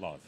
live.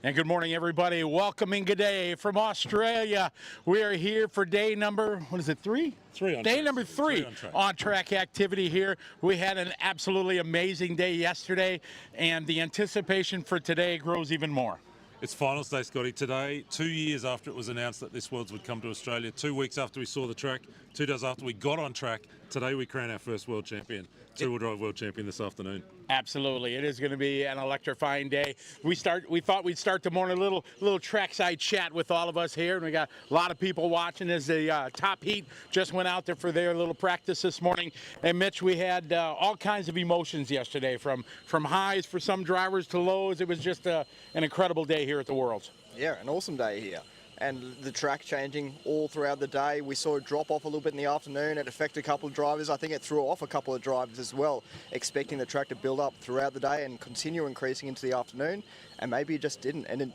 And good morning, everybody. Welcoming today from Australia. We are here for day number, what is it, three? Day number three on track activity here. We had an absolutely amazing day yesterday, and the anticipation for today grows even more. It's finals day, Scotty. Today, 2 years after it was announced that this Worlds would come to Australia, 2 weeks after we saw the track, 2 days after we got on track, today we crown our first world champion, two-wheel drive world champion this afternoon. Absolutely, it is going to be an electrifying day. We thought we'd start the morning a little trackside chat with all of us here, and we got a lot of people watching as the top heat just went out there for their little practice this morning. And Mitch, we had all kinds of emotions yesterday, from highs for some drivers to lows. It was just an incredible day here at the Worlds. Yeah, an awesome day here. And the track changing all throughout the day. We saw it drop off a little bit in the afternoon. It affected a couple of drivers. I think it threw off a couple of drivers as well, expecting the track to build up throughout the day and continue increasing into the afternoon. And maybe it just didn't. And then,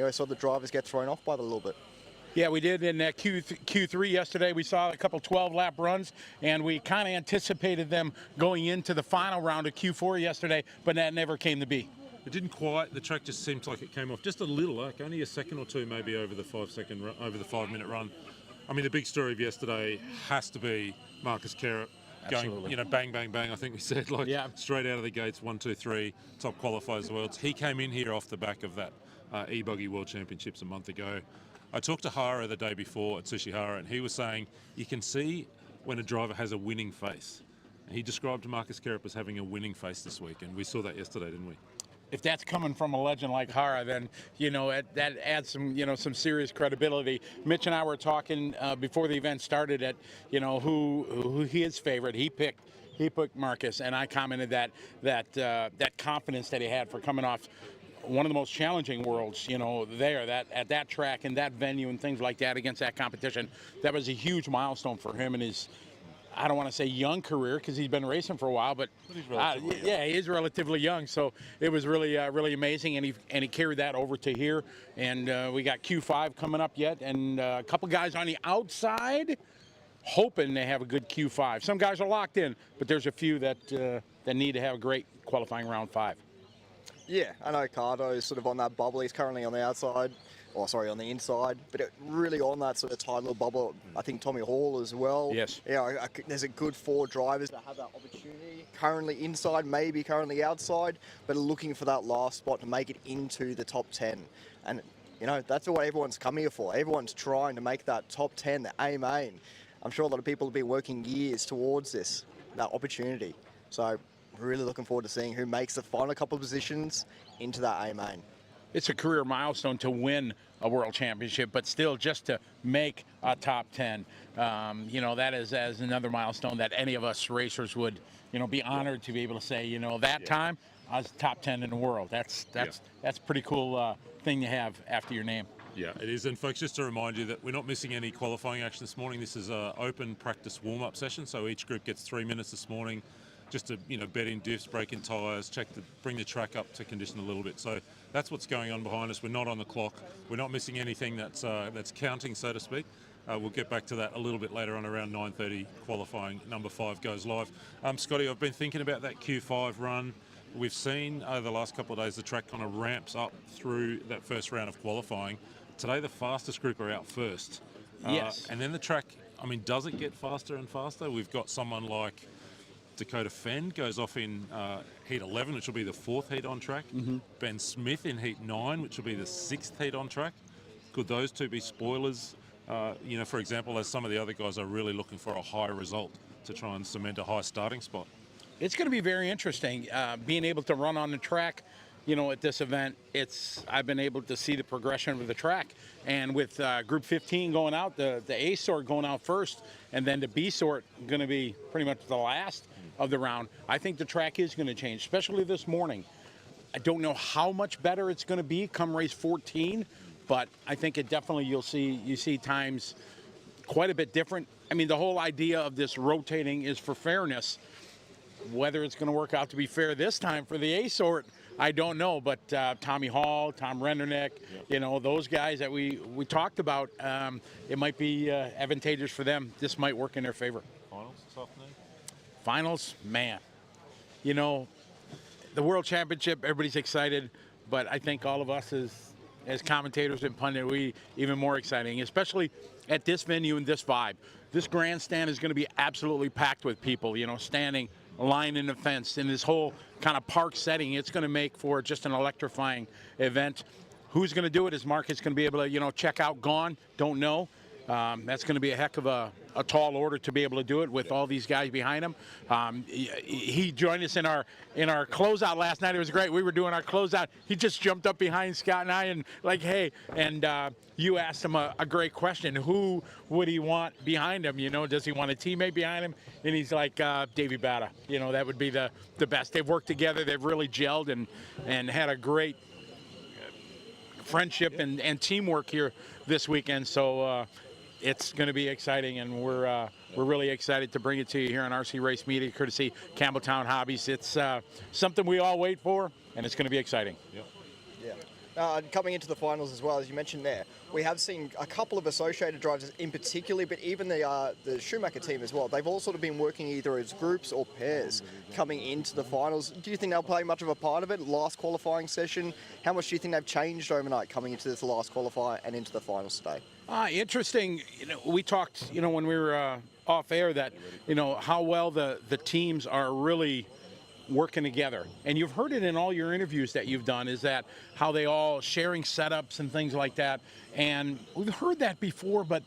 I saw the drivers get thrown off by it a little bit. Yeah, we did in Q3 yesterday. We saw a couple 12-lap runs, and we kind of anticipated them going into the final round of Q4 yesterday, but that never came to be. It didn't quite. The track just seemed like it came off just a little, like only a second or two, maybe over the 5-minute run. I mean, the big story of yesterday has to be Marcus Kerrup going, bang, bang, bang. I think we said straight out of the gates, 1, 2, 3, top qualifiers the worlds. He came in here off the back of that e-buggy World Championships a month ago. I talked to Hara the day before at Tsuchihara, and he was saying you can see when a driver has a winning face. He described Marcus Kerrup as having a winning face this week, and we saw that yesterday, didn't we? If that's coming from a legend like Hara, then that adds some serious credibility. Mitch and I were talking before the event started at who his favorite. He picked Marcus, and I commented that confidence that he had for coming off one of the most challenging worlds, at that track and that venue and things like that against that competition. That was a huge milestone for him and his, I don't want to say young career because he's been racing for a while, but he is relatively young. So it was really amazing, and he carried that over to here. And we got Q5 coming up yet, and a couple guys on the outside hoping they have a good Q5. Some guys are locked in, but there's a few that need to have a great qualifying round 5. Yeah, I know Cardo is sort of on that bubble. He's currently on the outside. On the inside, but really on that sort of tight little bubble. I think Tommy Hall as well. Yes. There's a good 4 drivers that have that opportunity. Currently inside, maybe currently outside, but looking for that last spot to make it into the top 10. And, that's what everyone's come here for. Everyone's trying to make that top 10, the A main. I'm sure a lot of people have been working years towards that opportunity. So really looking forward to seeing who makes the final couple of positions into that A main. It's a career milestone to win a world championship, but still just to make a top 10, that is as another milestone that any of us racers would, be honored to be able to say, time I was top 10 in the world. That's a pretty cool thing to have after your name. Yeah, it is. And folks, just to remind you that we're not missing any qualifying action this morning. This is an open practice warm-up session, so each group gets 3 minutes this morning just to bed in diffs, break in tyres, bring the track up to condition a little bit. So that's what's going on behind us. We're not on the clock. We're not missing anything that's counting, so to speak. We'll get back to that a little bit later on. Around 9:30, qualifying number 5 goes live. Scotty, I've been thinking about that Q5 run. We've seen over the last couple of days the track kind of ramps up through that first round of qualifying. Today the fastest group are out first. Yes. And then the track, does it get faster and faster? We've got someone like Dakota Fenn goes off in heat 11, which will be the 4th heat on track. Mm-hmm. Ben Smith in heat 9, which will be the 6th heat on track. Could those two be spoilers? For example, as some of the other guys are really looking for a high result to try and cement a high starting spot. It's going to be very interesting being able to run on the track. At this event, I've been able to see the progression of the track, and with Group 15 going out, the A sort going out first, and then the B sort going to be pretty much the last of the round. I think the track is going to change, especially this morning. I don't know how much better it's going to be come race 14, but I think it definitely you see times quite a bit different. I mean, the whole idea of this rotating is for fairness. Whether it's going to work out to be fair this time for the A sort, I don't know. But Tommy Hall, Tom Rendernick, those guys that we talked about, it might be advantageous for them. This might work in their favor. Finals this afternoon? Finals, man. The World Championship, everybody's excited. but I think all of us as commentators and pundits, we even more exciting, especially at this venue and this vibe. This grandstand is going to be absolutely packed with people, standing line in the fence in this whole kind of park setting. It's going to make for just an electrifying event. Who's going to do it? Is Marcus going to be able to, check out Gone? Don't know. That's going to be a heck of a tall order to be able to do it with all these guys behind him. He joined us in our closeout last night. It was great. We were doing our closeout. He just jumped up behind Scott and I and like, hey, and you asked him a great question. Who would he want behind him? Does he want a teammate behind him? And he's like, Davey Bata. That would be the best. They've worked together. They've really gelled and had a great friendship and teamwork here this weekend. So it's going to be exciting, and we're really excited to bring it to you here on RC Race Media, courtesy Campbelltown Hobbies. It's something we all wait for, and it's going to be exciting. Yeah. Coming into the finals as well, as you mentioned there, we have seen a couple of associated drivers in particular, but even the Schumacher team as well. They've all sort of been working either as groups or pairs coming into the finals. Do you think they'll play much of a part of it? Last qualifying session, how much do you think they've changed overnight coming into this last qualifier and into the finals today? Interesting. We talked, when we were off air that, how well the teams are really working together. And you've heard it in all your interviews that you've done, is that how they all sharing setups and things like that. And we've heard that before, but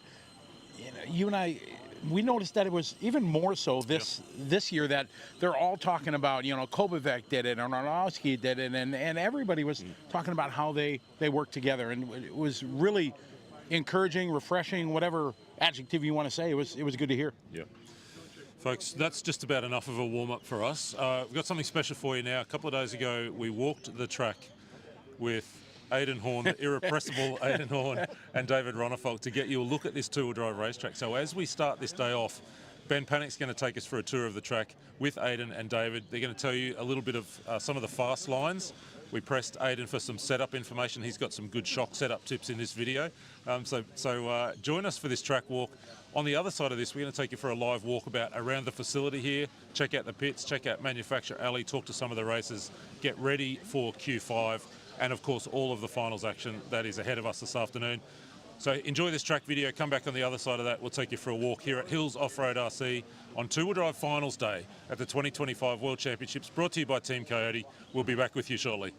you and I, we noticed that it was even more so this year, that they're all talking about, Kovacic did it, and Arnowski did it, and everybody was talking about how they work together. And it was really encouraging, refreshing, whatever adjective you want to say. It was good to hear. Yeah. Folks, that's just about enough of a warm-up for us. We've got something special for you now. A couple of days ago, we walked the track with Aidan Horn, the irrepressible Aidan Horn, and David Ronnefalk to get you a look at this two-wheel drive racetrack. So as we start this day off, Ben Panick's going to take us for a tour of the track with Aidan and David. They're going to tell you a little bit of some of the fast lines. We pressed Aidan for some setup information. He's got some good shock setup tips in this video. So join us for this track walk. On the other side of this, we're going to take you for a live walkabout around the facility here. Check out the pits, check out Manufacturer Alley, talk to some of the racers, get ready for Q5, and of course all of the finals action that is ahead of us this afternoon. So enjoy this track video. Come back on the other side of that. We'll take you for a walk here at Hills Off-Road RC on two-wheel drive finals day at the 2025 World Championships, brought to you by Team Coyote. We'll be back with you shortly.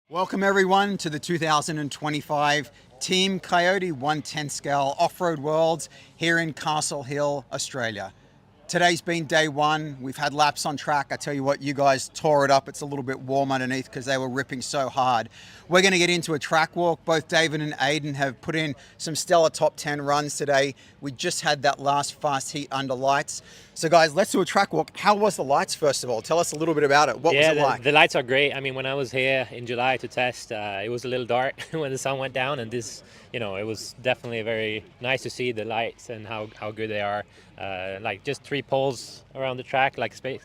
Welcome everyone to the 2025 Team Coyote 110 scale Off-Road Worlds here in Castle Hill, Australia. Today's been day one. We've had laps on track. I tell you what, you guys tore it up. It's a little bit warm underneath because they were ripping so hard. We're going to get into a track walk. Both David and Aidan have put in some stellar top 10 runs today. We just had that last fast heat under lights. So guys, let's do a track walk. How was the lights, first of all? Tell us a little bit about it. What was it like? The lights are great. I mean, when I was here in July to test, it was a little dark when the sun went down, and this, it was definitely very nice to see the lights and how good they are. Like just 3 poles around the track, like space,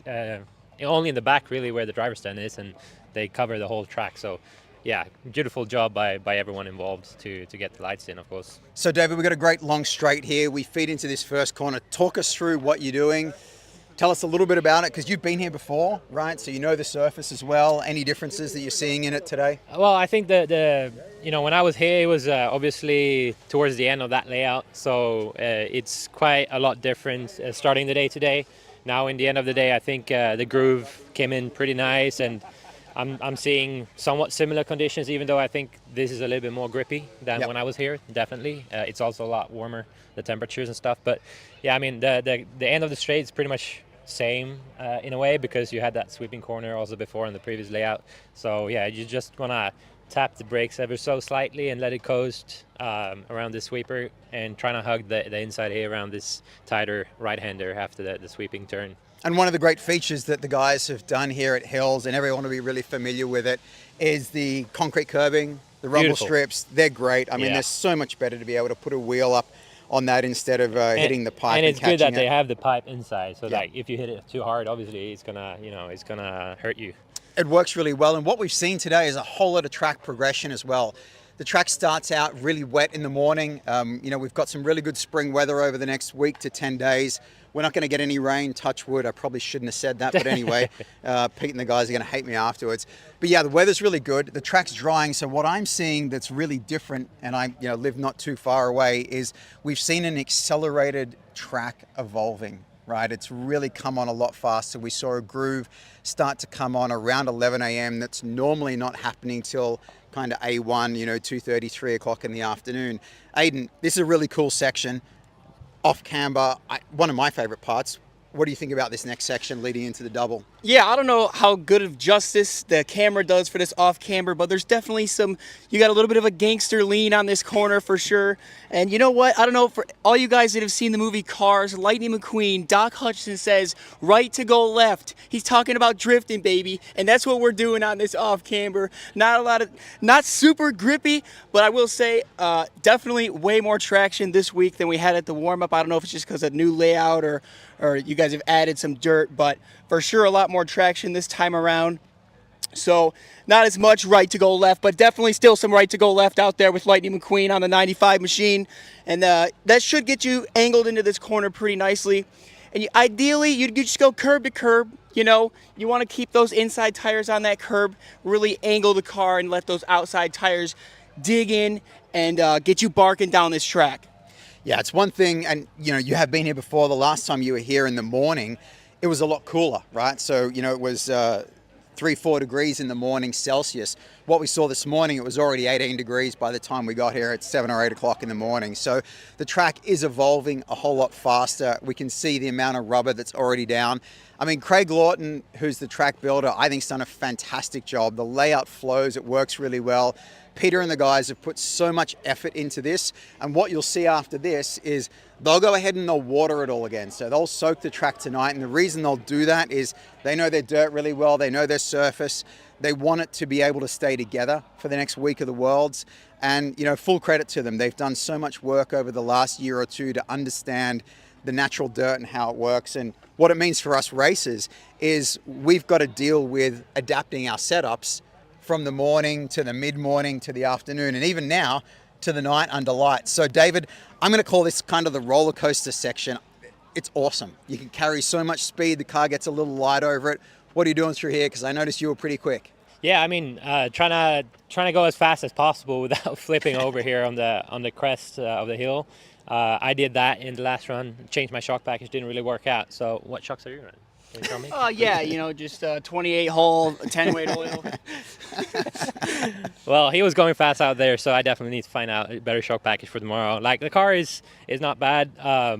only in the back really where the driver's stand is, and they cover the whole track. So yeah, beautiful job by everyone involved to get the lights in, of course. So David, we've got a great long straight here. We feed into this first corner. Talk us through what you're doing. Tell us a little bit about it, because you've been here before, right? So you know the surface as well. Any differences that you're seeing in it today? Well, I think the when I was here, it was obviously towards the end of that layout. So it's quite a lot different starting the day today. Now in the end of the day, I think the groove came in pretty nice, and I'm seeing somewhat similar conditions, even though I think this is a little bit more grippy than when I was here, definitely. It's also a lot warmer, the temperatures and stuff. But yeah, I mean, the end of the straight is pretty much same in a way, because you had that sweeping corner also before in the previous layout. So yeah, you just want to tap the brakes ever so slightly and let it coast around the sweeper, and trying to hug the inside here around this tighter right-hander after the sweeping turn. And one of the great features that the guys have done here at Hills, and everyone will be really familiar with it, is the concrete curbing, the rumble Beautiful. strips. They're great. I mean, Yeah. they're so much better to be able to put a wheel up on that instead of hitting the pipe and it's catching good that it. they have the pipe inside, so Yeah. like if you hit it too hard, obviously it's gonna hurt you. It works really well, and what we've seen today is a whole lot of track progression as well. The track starts out really wet in the morning. We've got some really good spring weather over the next week to 10 days. We're not going to get any rain, touch wood. I probably shouldn't have said that, but anyway, Pete and the guys are going to hate me afterwards. But yeah, the weather's really good. The track's drying, so what I'm seeing that's really different, and I live not too far away, is we've seen an accelerated track evolving. Right, it's really come on a lot faster. We saw a groove start to come on around 11 a.m. That's normally not happening till kind of A1, 2:30, 3 o'clock in the afternoon. Aiden, this is a really cool section. Off camber, one of my favorite parts. What do you think about this next section leading into the double? Yeah, I don't know how good of justice the camera does for this off camber, but there's definitely you got a little bit of a gangster lean on this corner for sure. And you know what? I don't know, for all you guys that have seen the movie Cars, Lightning McQueen, Doc Hutchison says right to go left. He's talking about drifting, baby. And that's what we're doing on this off camber. Not super grippy, but I will say definitely way more traction this week than we had at the warm up. I don't know if it's just because of new layout or you guys have added some dirt, but for sure a lot more traction this time around. So not as much right to go left, but definitely still some right to go left out there with Lightning McQueen on the 95 machine. And that should get you angled into this corner pretty nicely. And ideally, you just go curb to curb. You want to keep those inside tires on that curb, really angle the car and let those outside tires dig in and get you barking down this track. Yeah, it's one thing, and you have been here before. The last time you were here in the morning, it was a lot cooler, right? So, it was 3-4 degrees in the morning Celsius. What we saw this morning, it was already 18 degrees by the time we got here at 7 or 8 o'clock in the morning. So the track is evolving a whole lot faster. We can see the amount of rubber that's already down. I mean, Craig Lawton, who's the track builder, I think has done a fantastic job. The layout flows, it works really well. Peter and the guys have put so much effort into this, and what you'll see after this is they'll go ahead and they'll water it all again. So they'll soak the track tonight, and the reason they'll do that is they know their dirt really well, they know their surface, they want it to be able to stay together for the next week of the Worlds, and full credit to them. They've done so much work over the last year or two to understand the natural dirt and how it works, and what it means for us racers is we've got to deal with adapting our setups from the morning to the mid-morning to the afternoon, and even now to the night under lights. So David, I'm going to call this kind of the roller coaster section. It's awesome. You can carry so much speed, the car gets a little light over it. What are you doing through here? Because I noticed you were pretty quick. Yeah, I mean, trying to go as fast as possible without flipping over here on the crest of the hill. I did that in the last run. Changed my shock package, didn't really work out. So what shocks are you running? Can you tell me? Yeah, just 28 hole, 10 weight oil. Well, he was going fast out there, so I definitely need to find out a better shock package for tomorrow. Like, the car is not bad,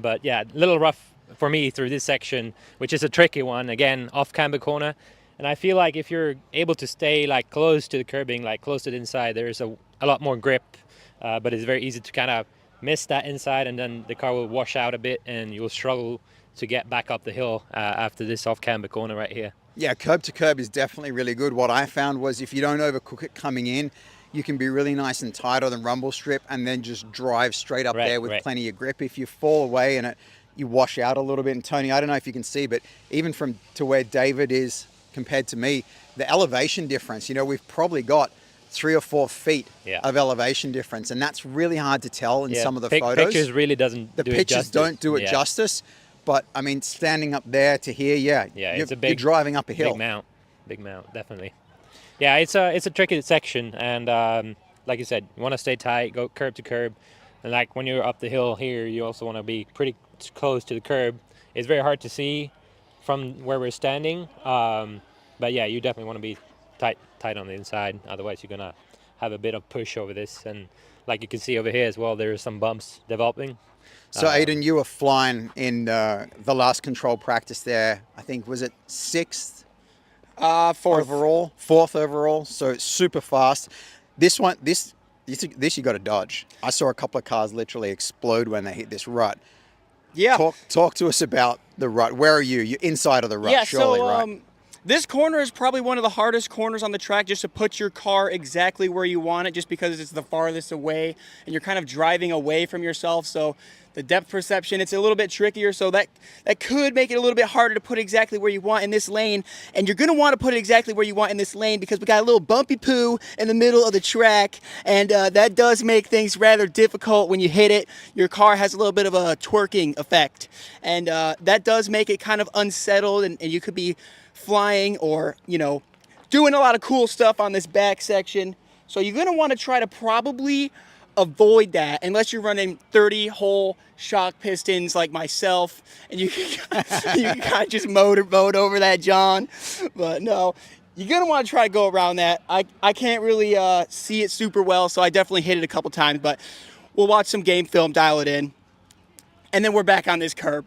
but yeah, a little rough for me through this section, which is a tricky one. Again, off camber corner. And I feel like if you're able to stay like close to the curbing, like close to the inside, there's a lot more grip, but it's very easy to kind of miss that inside, and then the car will wash out a bit and you'll struggle to get back up the hill after this off camber corner right here. Yeah, curb to curb is definitely really good. What I found was if you don't overcook it coming in, you can be really nice and tight on the rumble strip and then just drive straight up there with plenty of grip. If you fall away and you wash out a little bit, and Tony, I don't know if you can see, but even from to where David is compared to me, the elevation difference, we've probably got 3 or 4 feet of elevation difference, and that's really hard to tell in some of the photos. Pictures really doesn't the do it pictures justice. don't do it justice, but I mean, standing up there to here, you're driving up a hill. Big mount, definitely. Yeah, it's a tricky section, and like you said, you want to stay tight, go curb to curb, and like when you're up the hill here, you also want to be pretty close to the curb. It's very hard to see from where we're standing, but yeah, you definitely want to be tight on the inside, otherwise you're gonna have a bit of push over this. And like you can see over here as well, there are some bumps developing. So Aiden, you were flying in the last control practice there. I think, was it 6th? Fourth overall, 4th overall, so it's super fast. This one, this you got to dodge. I saw a couple of cars literally explode when they hit this rut. Yeah. Talk to us about the rut. Where are you? You're inside of the rut, Yeah, surely, so right? this corner is probably one of the hardest corners on the track just to put your car exactly where you want it, just because it's the farthest away and you're kind of driving away from yourself. So the depth perception, it's a little bit trickier. So that could make it a little bit harder to put exactly where you want in this lane. And you're going to want to put it exactly where you want in this lane because we got a little bumpy poo in the middle of the track. And that does make things rather difficult when you hit it. Your car has a little bit of a twerking effect. And that does make it kind of unsettled, and you could be flying or, doing a lot of cool stuff on this back section. So you're going to want to try to probably avoid that unless you're running 30-hole shock pistons like myself, and you can kind of just motorboat over that, John. But no, you're going to want to try to go around that. I can't really see it super well, so I definitely hit it a couple times, but we'll watch some game film, dial it in, and then we're back on this curb.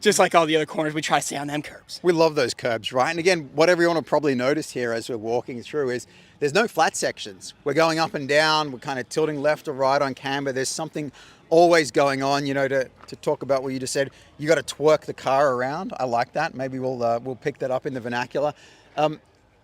Just like all the other corners, we try to stay on them curbs. We love those curbs, right? And again, what everyone will probably notice here as we're walking through is there's no flat sections. We're going up and down. We're kind of tilting left or right on camber. There's something always going on, to talk about what you just said. You got to twerk the car around. I like that. Maybe we'll pick that up in the vernacular.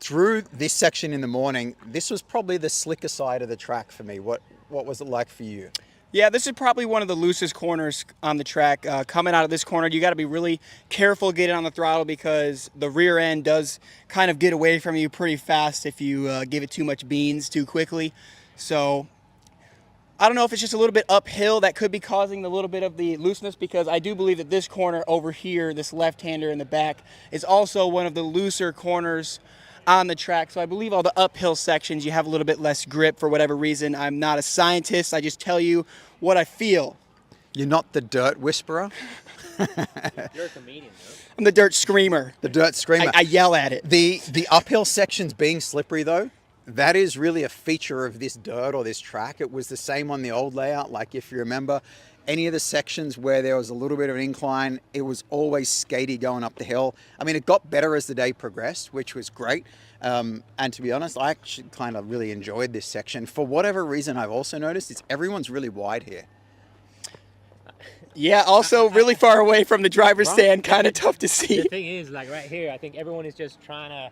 Through this section in the morning, this was probably the slicker side of the track for me. What was it like for you? Yeah, this is probably one of the loosest corners on the track. Coming out of this corner, you got to be really careful getting on the throttle because the rear end does kind of get away from you pretty fast if you give it too much beans too quickly. So I don't know if it's just a little bit uphill that could be causing a little bit of the looseness, because I do believe that this corner over here, this left-hander in the back, is also one of the looser corners on the track. So I believe all the uphill sections you have a little bit less grip for whatever reason. I'm not a scientist. I just tell you what I feel. You're not the dirt whisperer. You're a comedian, though. I'm the dirt screamer. The dirt screamer. I yell at it. The uphill sections being slippery though, that is really a feature of this dirt or this track. It was the same on the old layout. Like if you remember, any of the sections where there was a little bit of an incline, it was always skatey going up the hill. I mean, it got better as the day progressed, which was great. And to be honest, I actually kind of really enjoyed this section. For whatever reason, I've also noticed everyone's really wide here. Yeah, also really far away from the driver's stand, kind of tough to see. The thing is, like right here, I think everyone is just trying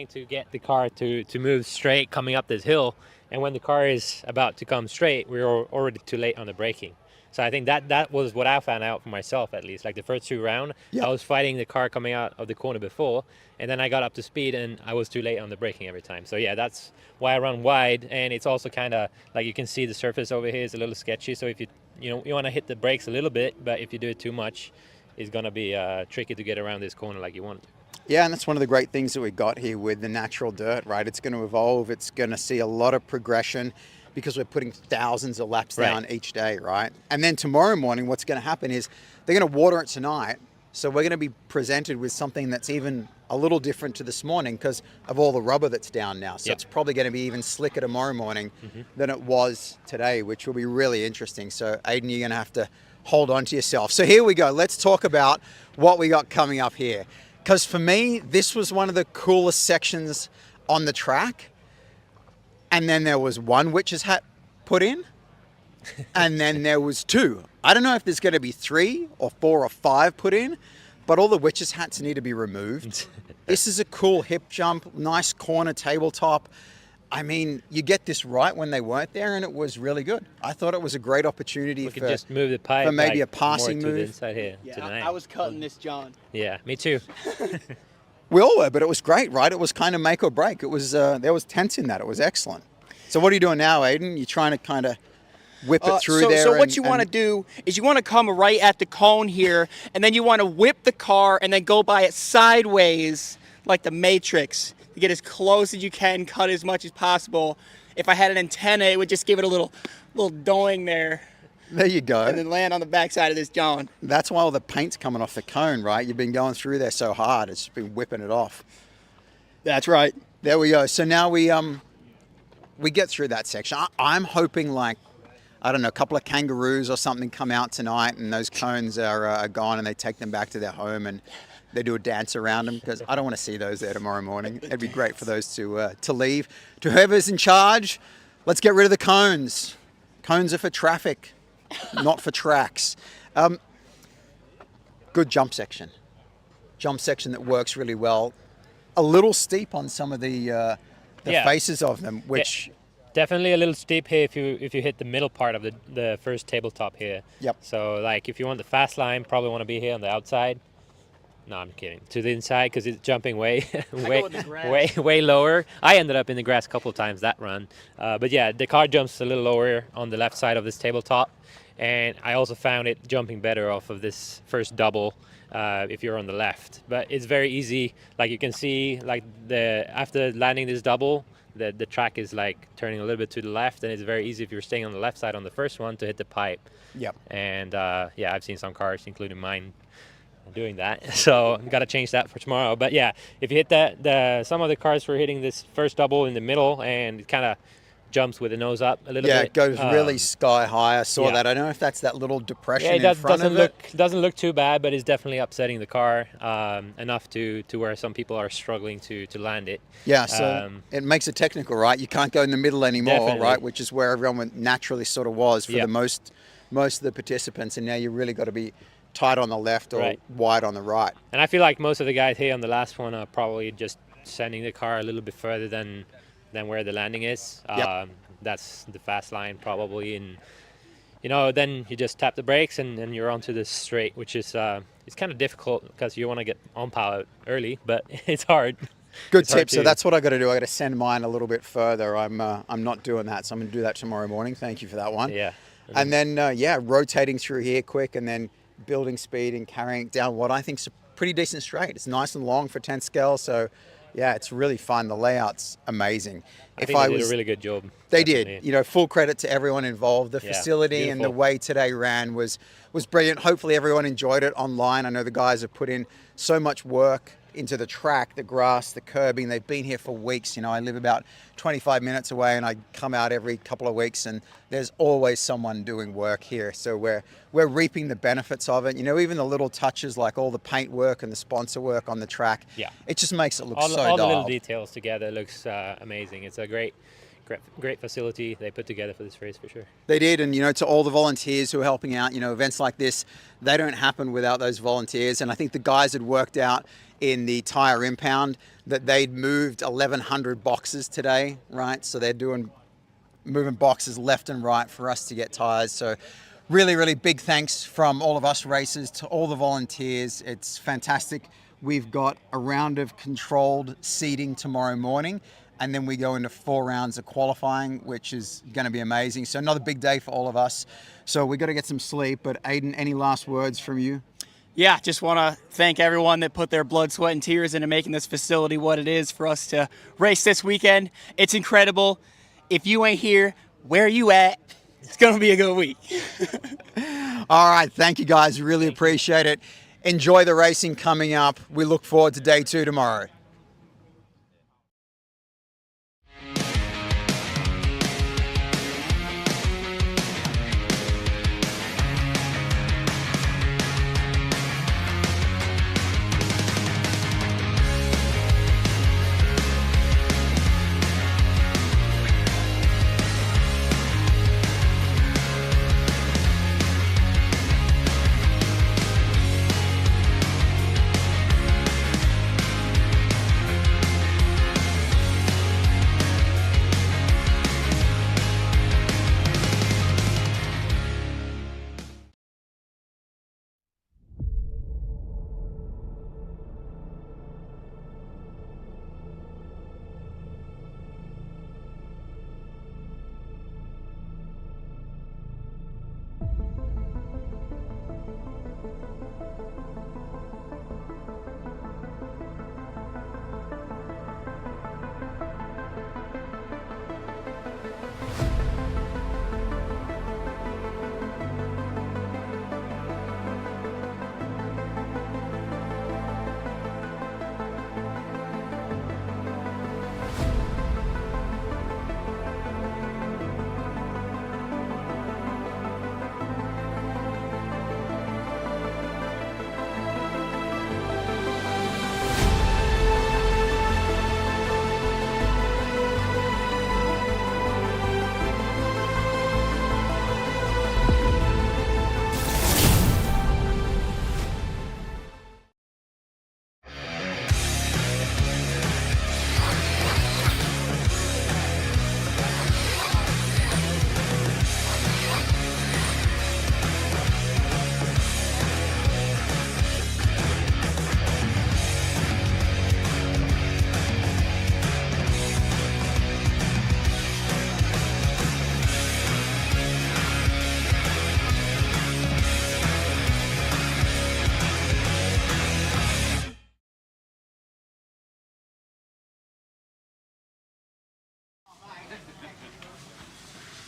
to get the car to move straight coming up this hill. And when the car is about to come straight, we're already too late on the braking. So I think that was what I found out for myself, at least. Like the first 2 rounds, I was fighting the car coming out of the corner before, and then I got up to speed and I was too late on the braking every time. So yeah, that's why I run wide. And it's also kind of like you can see the surface over here is a little sketchy. So if you want to hit the brakes a little bit, but if you do it too much, it's going to be tricky to get around this corner like you want. Yeah, and that's one of the great things that we got here with the natural dirt, right? It's going to evolve. It's going to see a lot of progression because we're putting thousands of laps down each day, right? And then tomorrow morning, what's going to happen is they're going to water it tonight. So we're going to be presented with something that's even a little different to this morning because of all the rubber that's down now. So it's probably going to be even slicker tomorrow morning than it was today, which will be really interesting. So Aiden, you're going to have to hold on to yourself. So here we go. Let's talk about what we got coming up here. Because for me, this was one of the coolest sections on the track. And then there was one witch's hat put in. And then there was 2. I don't know if there's going to be 3 or 4 or 5 put in, but all the witches' hats need to be removed. This is a cool hip jump, nice corner tabletop. I mean, you get this right when they weren't there, and it was really good. I thought it was a great opportunity We could just move the pipe for maybe like, a passing more to the move. inside here Yeah, tonight. I was cutting this, John. Yeah, me too. We all were, but it was great, right? It was kind of make or break. It was there was tense in that. It was excellent. So what are you doing now, Aiden? You're trying to kind of whip it through there. So what you want to do is you want to come right at the cone here, and then you want to whip the car and then go by it sideways like the Matrix. You get as close as you can, cut as much as possible. If I had an antenna, it would just give it a little doing there. There you go. And then land on the backside of this John. That's why all the paint's coming off the cone, right? You've been going through there so hard, it's just been whipping it off. That's right. There we go. So now we get through that section. I'm hoping like, I don't know, a couple of kangaroos or something come out tonight and those cones are gone and they take them back to their home and they do a dance around them, because I don't want to see those there tomorrow morning. It'd be great for those to leave. To whoever's in charge, let's get rid of the cones. Cones are for traffic, not for tracks. Good jump section. Jump section that works really well. A little steep on some of the Yeah. faces of them, which Definitely a little steep here if you hit the middle part of the first tabletop here. Yep. So like if you want the fast line, probably want to be here on the outside. No, I'm kidding. To the inside, because it's jumping way way lower. I ended up in the grass a couple of times that run. But yeah, the car jumps a little lower on the left side of this tabletop, and I also found it jumping better off of this first double if you're on the left. But it's very easy. Like you can see, like after landing this double, the track is like turning a little bit to the left, and it's very easy if you're staying on the left side on the first one to hit the pipe. Yep. And yeah, I've seen some cars, including mine, doing that. So got to change that for tomorrow. But yeah, if you hit that, some of the cars were hitting this first double in the middle, and it kind of jumps with the nose up a little bit. yeah, it goes really sky high. I saw yeah. that. I don't know if that's that little depression Yeah, it in front of it. doesn't look too bad, but it's definitely upsetting the car enough to where some people are struggling to land it. Yeah, so it makes it technical, right? You can't go in the middle anymore, Definitely. right? Which is where everyone naturally sort of was for Yeah. the most of the participants, and now you really got to be tight on the left or Right. wide on the right. And I feel like most of the guys here on the last one are probably just sending the car a little bit further than where the landing is. Yep. That's the fast line probably, and then you just tap the brakes and you're onto the straight, which is it's kind of difficult because you want to get on power early, but it's hard. Good It's hard tip. So to- that's what I got to do. I got to send mine a little bit further. I'm not doing that, so I'm going to do that tomorrow morning. Thank you for that one. Yeah. And then rotating through here quick, and then building speed and carrying it down what I think is a pretty decent straight. It's nice and long for 10 scale, so yeah, it's really fun. The layout's amazing. I think they did a really good job. They definitely. did. Full credit to everyone involved. The Yeah, facility and the beautiful. way today ran was brilliant. Hopefully everyone enjoyed it online. I know the guys have put in so much work into the track, the grass, the curbing. They've been here for weeks. I live about 25 minutes away, and I come out every couple of weeks, and there's always someone doing work here. So we're reaping the benefits of it. Even the little touches like all the paint work and the sponsor work on the track. Yeah. It just makes it look all so the little dialed. details together looks amazing. It's a great facility they put together for this race for sure. They did, and to all the volunteers who are helping out, events like this, they don't happen without those volunteers. And I think the guys had worked out in the tire impound that they'd moved 1,100 boxes today, right? So they're moving boxes left and right for us to get tires. So really, really big thanks from all of us racers to all the volunteers. It's fantastic. We've got a round of controlled seeding tomorrow morning, and then we go into 4 rounds of qualifying, which is going to be amazing. So another big day for all of us. So we got to get some sleep. But Aiden, any last words from you? Yeah, just want to thank everyone that put their blood, sweat, and tears into making this facility what it is for us to race this weekend. It's incredible. If you ain't here, where you at? It's going to be a good week. All right. Thank you, guys. Really appreciate it. Enjoy the racing coming up. We look forward to day 2 tomorrow.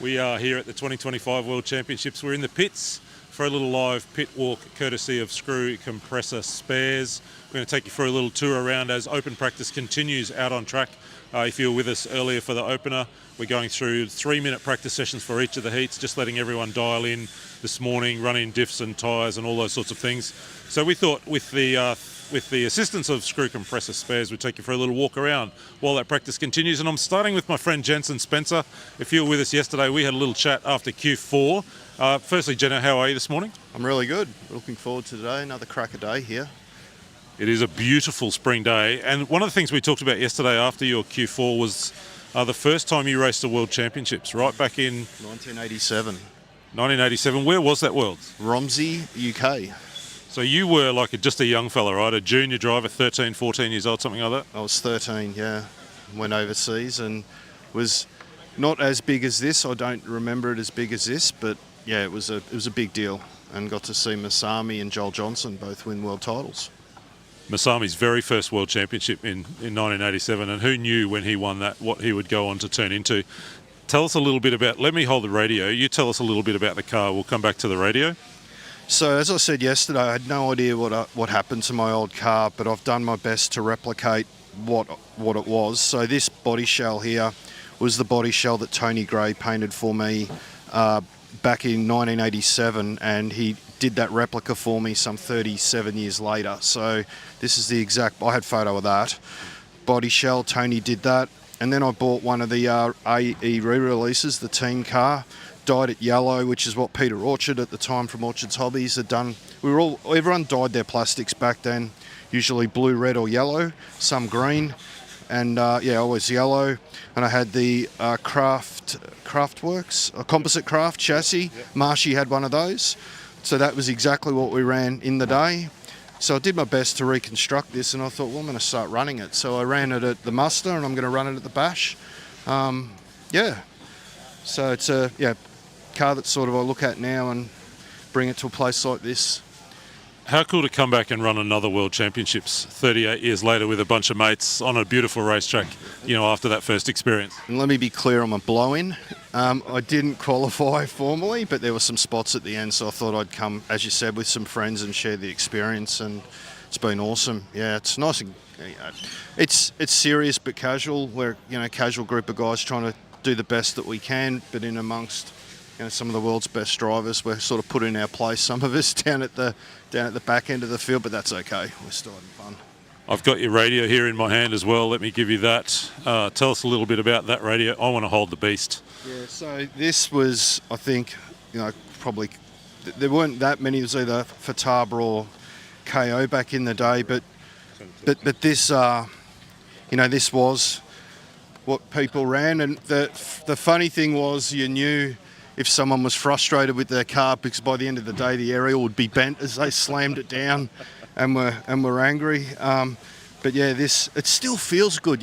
We are here at the 2025 World Championships. We're in the pits for a little live pit walk courtesy of Screw Compressor Spares. We're going to take you for a little tour around as open practice continues out on track. If you were with us earlier for the opener, we're going through 3-minute practice sessions for each of the heats, just letting everyone dial in this morning, running diffs and tyres and all those sorts of things. So we thought with the assistance of Screw Compressor Spares, we'd take you for a little walk around while that practice continues. And I'm starting with my friend Jensen Spencer. If you were with us yesterday, we had a little chat after Q4. Firstly, Jenna, how are you this morning? I'm really good. Looking forward to today. Another cracker day here. It is a beautiful spring day. And one of the things we talked about yesterday after your Q4 was the first time you raced the World Championships, right back in 1987. 1987. Where was that Worlds? Romsey, UK. So you were like just a young fella, right? A junior driver, 13, 14 years old, something like that? I was 13, yeah. Went overseas and was not as big as this. I don't remember it as big as this, but yeah, it was a big deal. And got to see Masami and Joel Johnson both win world titles. Masami's very first World Championship in 1987, and who knew when he won that what he would go on to turn into. Tell us a little bit about, let me hold the radio, you tell us a little bit about the car, we'll come back to the radio. So as I said yesterday, I had no idea what happened to my old car, but I've done my best to replicate what it was. So this body shell here was the body shell that Tony Gray painted for me back in 1987, and he did that replica for me some 37 years later. So this is the exact, I had a photo of that body shell. Tony did that, and then I bought one of the AE re-releases, the team car, dyed it yellow, which is what Peter Orchard at the time from Orchard's Hobbies had done. Everyone dyed their plastics back then, usually blue, red or yellow, some green, and always yellow. And I had the Craftworks, a composite craft chassis. Yep. Marshy had one of those. So that was exactly what we ran in the day. So I did my best to reconstruct this, and I thought, well, I'm going to start running it. So I ran it at the Muster, and I'm going to run it at the Bash. So it's a car that sort of I look at now and bring it to a place like this. How cool to come back and run another World Championships 38 years later with a bunch of mates on a beautiful racetrack, after that first experience. And let me be clear, I'm a blow-in. I didn't qualify formally, but there were some spots at the end, so I thought I'd come, as you said, with some friends and share the experience, and it's been awesome. Yeah, it's nice. And, it's serious but casual. We're a casual group of guys trying to do the best that we can, but in amongst some of the world's best drivers, we're sort of put in our place. Some of us down at the back end of the field, but that's okay. We're still having fun. I've got your radio here in my hand as well. Let me give you that. Tell us a little bit about that radio. I want to hold the beast. Yeah, so this was, I think, probably there weren't that many. It was either Fataba or KO back in the day, but this, this was what people ran. And the funny thing was, you knew if someone was frustrated with their car, because by the end of the day the aerial would be bent as they slammed it down and were angry. But yeah, it still feels good,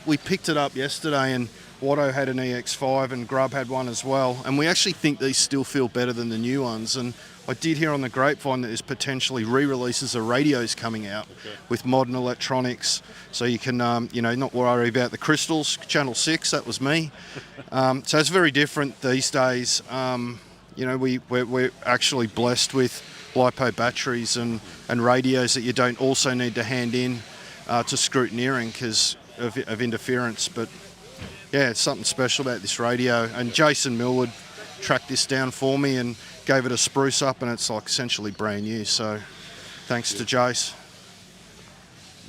we picked it up yesterday, and Watto had an EX5 and Grubb had one as well, and we actually think these still feel better than the new ones. And I did hear on the grapevine that there's potentially re-releases of radios coming out with modern electronics, so you can not worry about the crystals. Channel 6, that was me. So it's very different these days. We're actually blessed with LiPo batteries and radios that you don't also need to hand in to scrutineering because of interference. But yeah, it's something special about this radio. And Jason Millwood tracked this down for me and gave it a spruce up, and it's like essentially brand new. So thanks to Jace.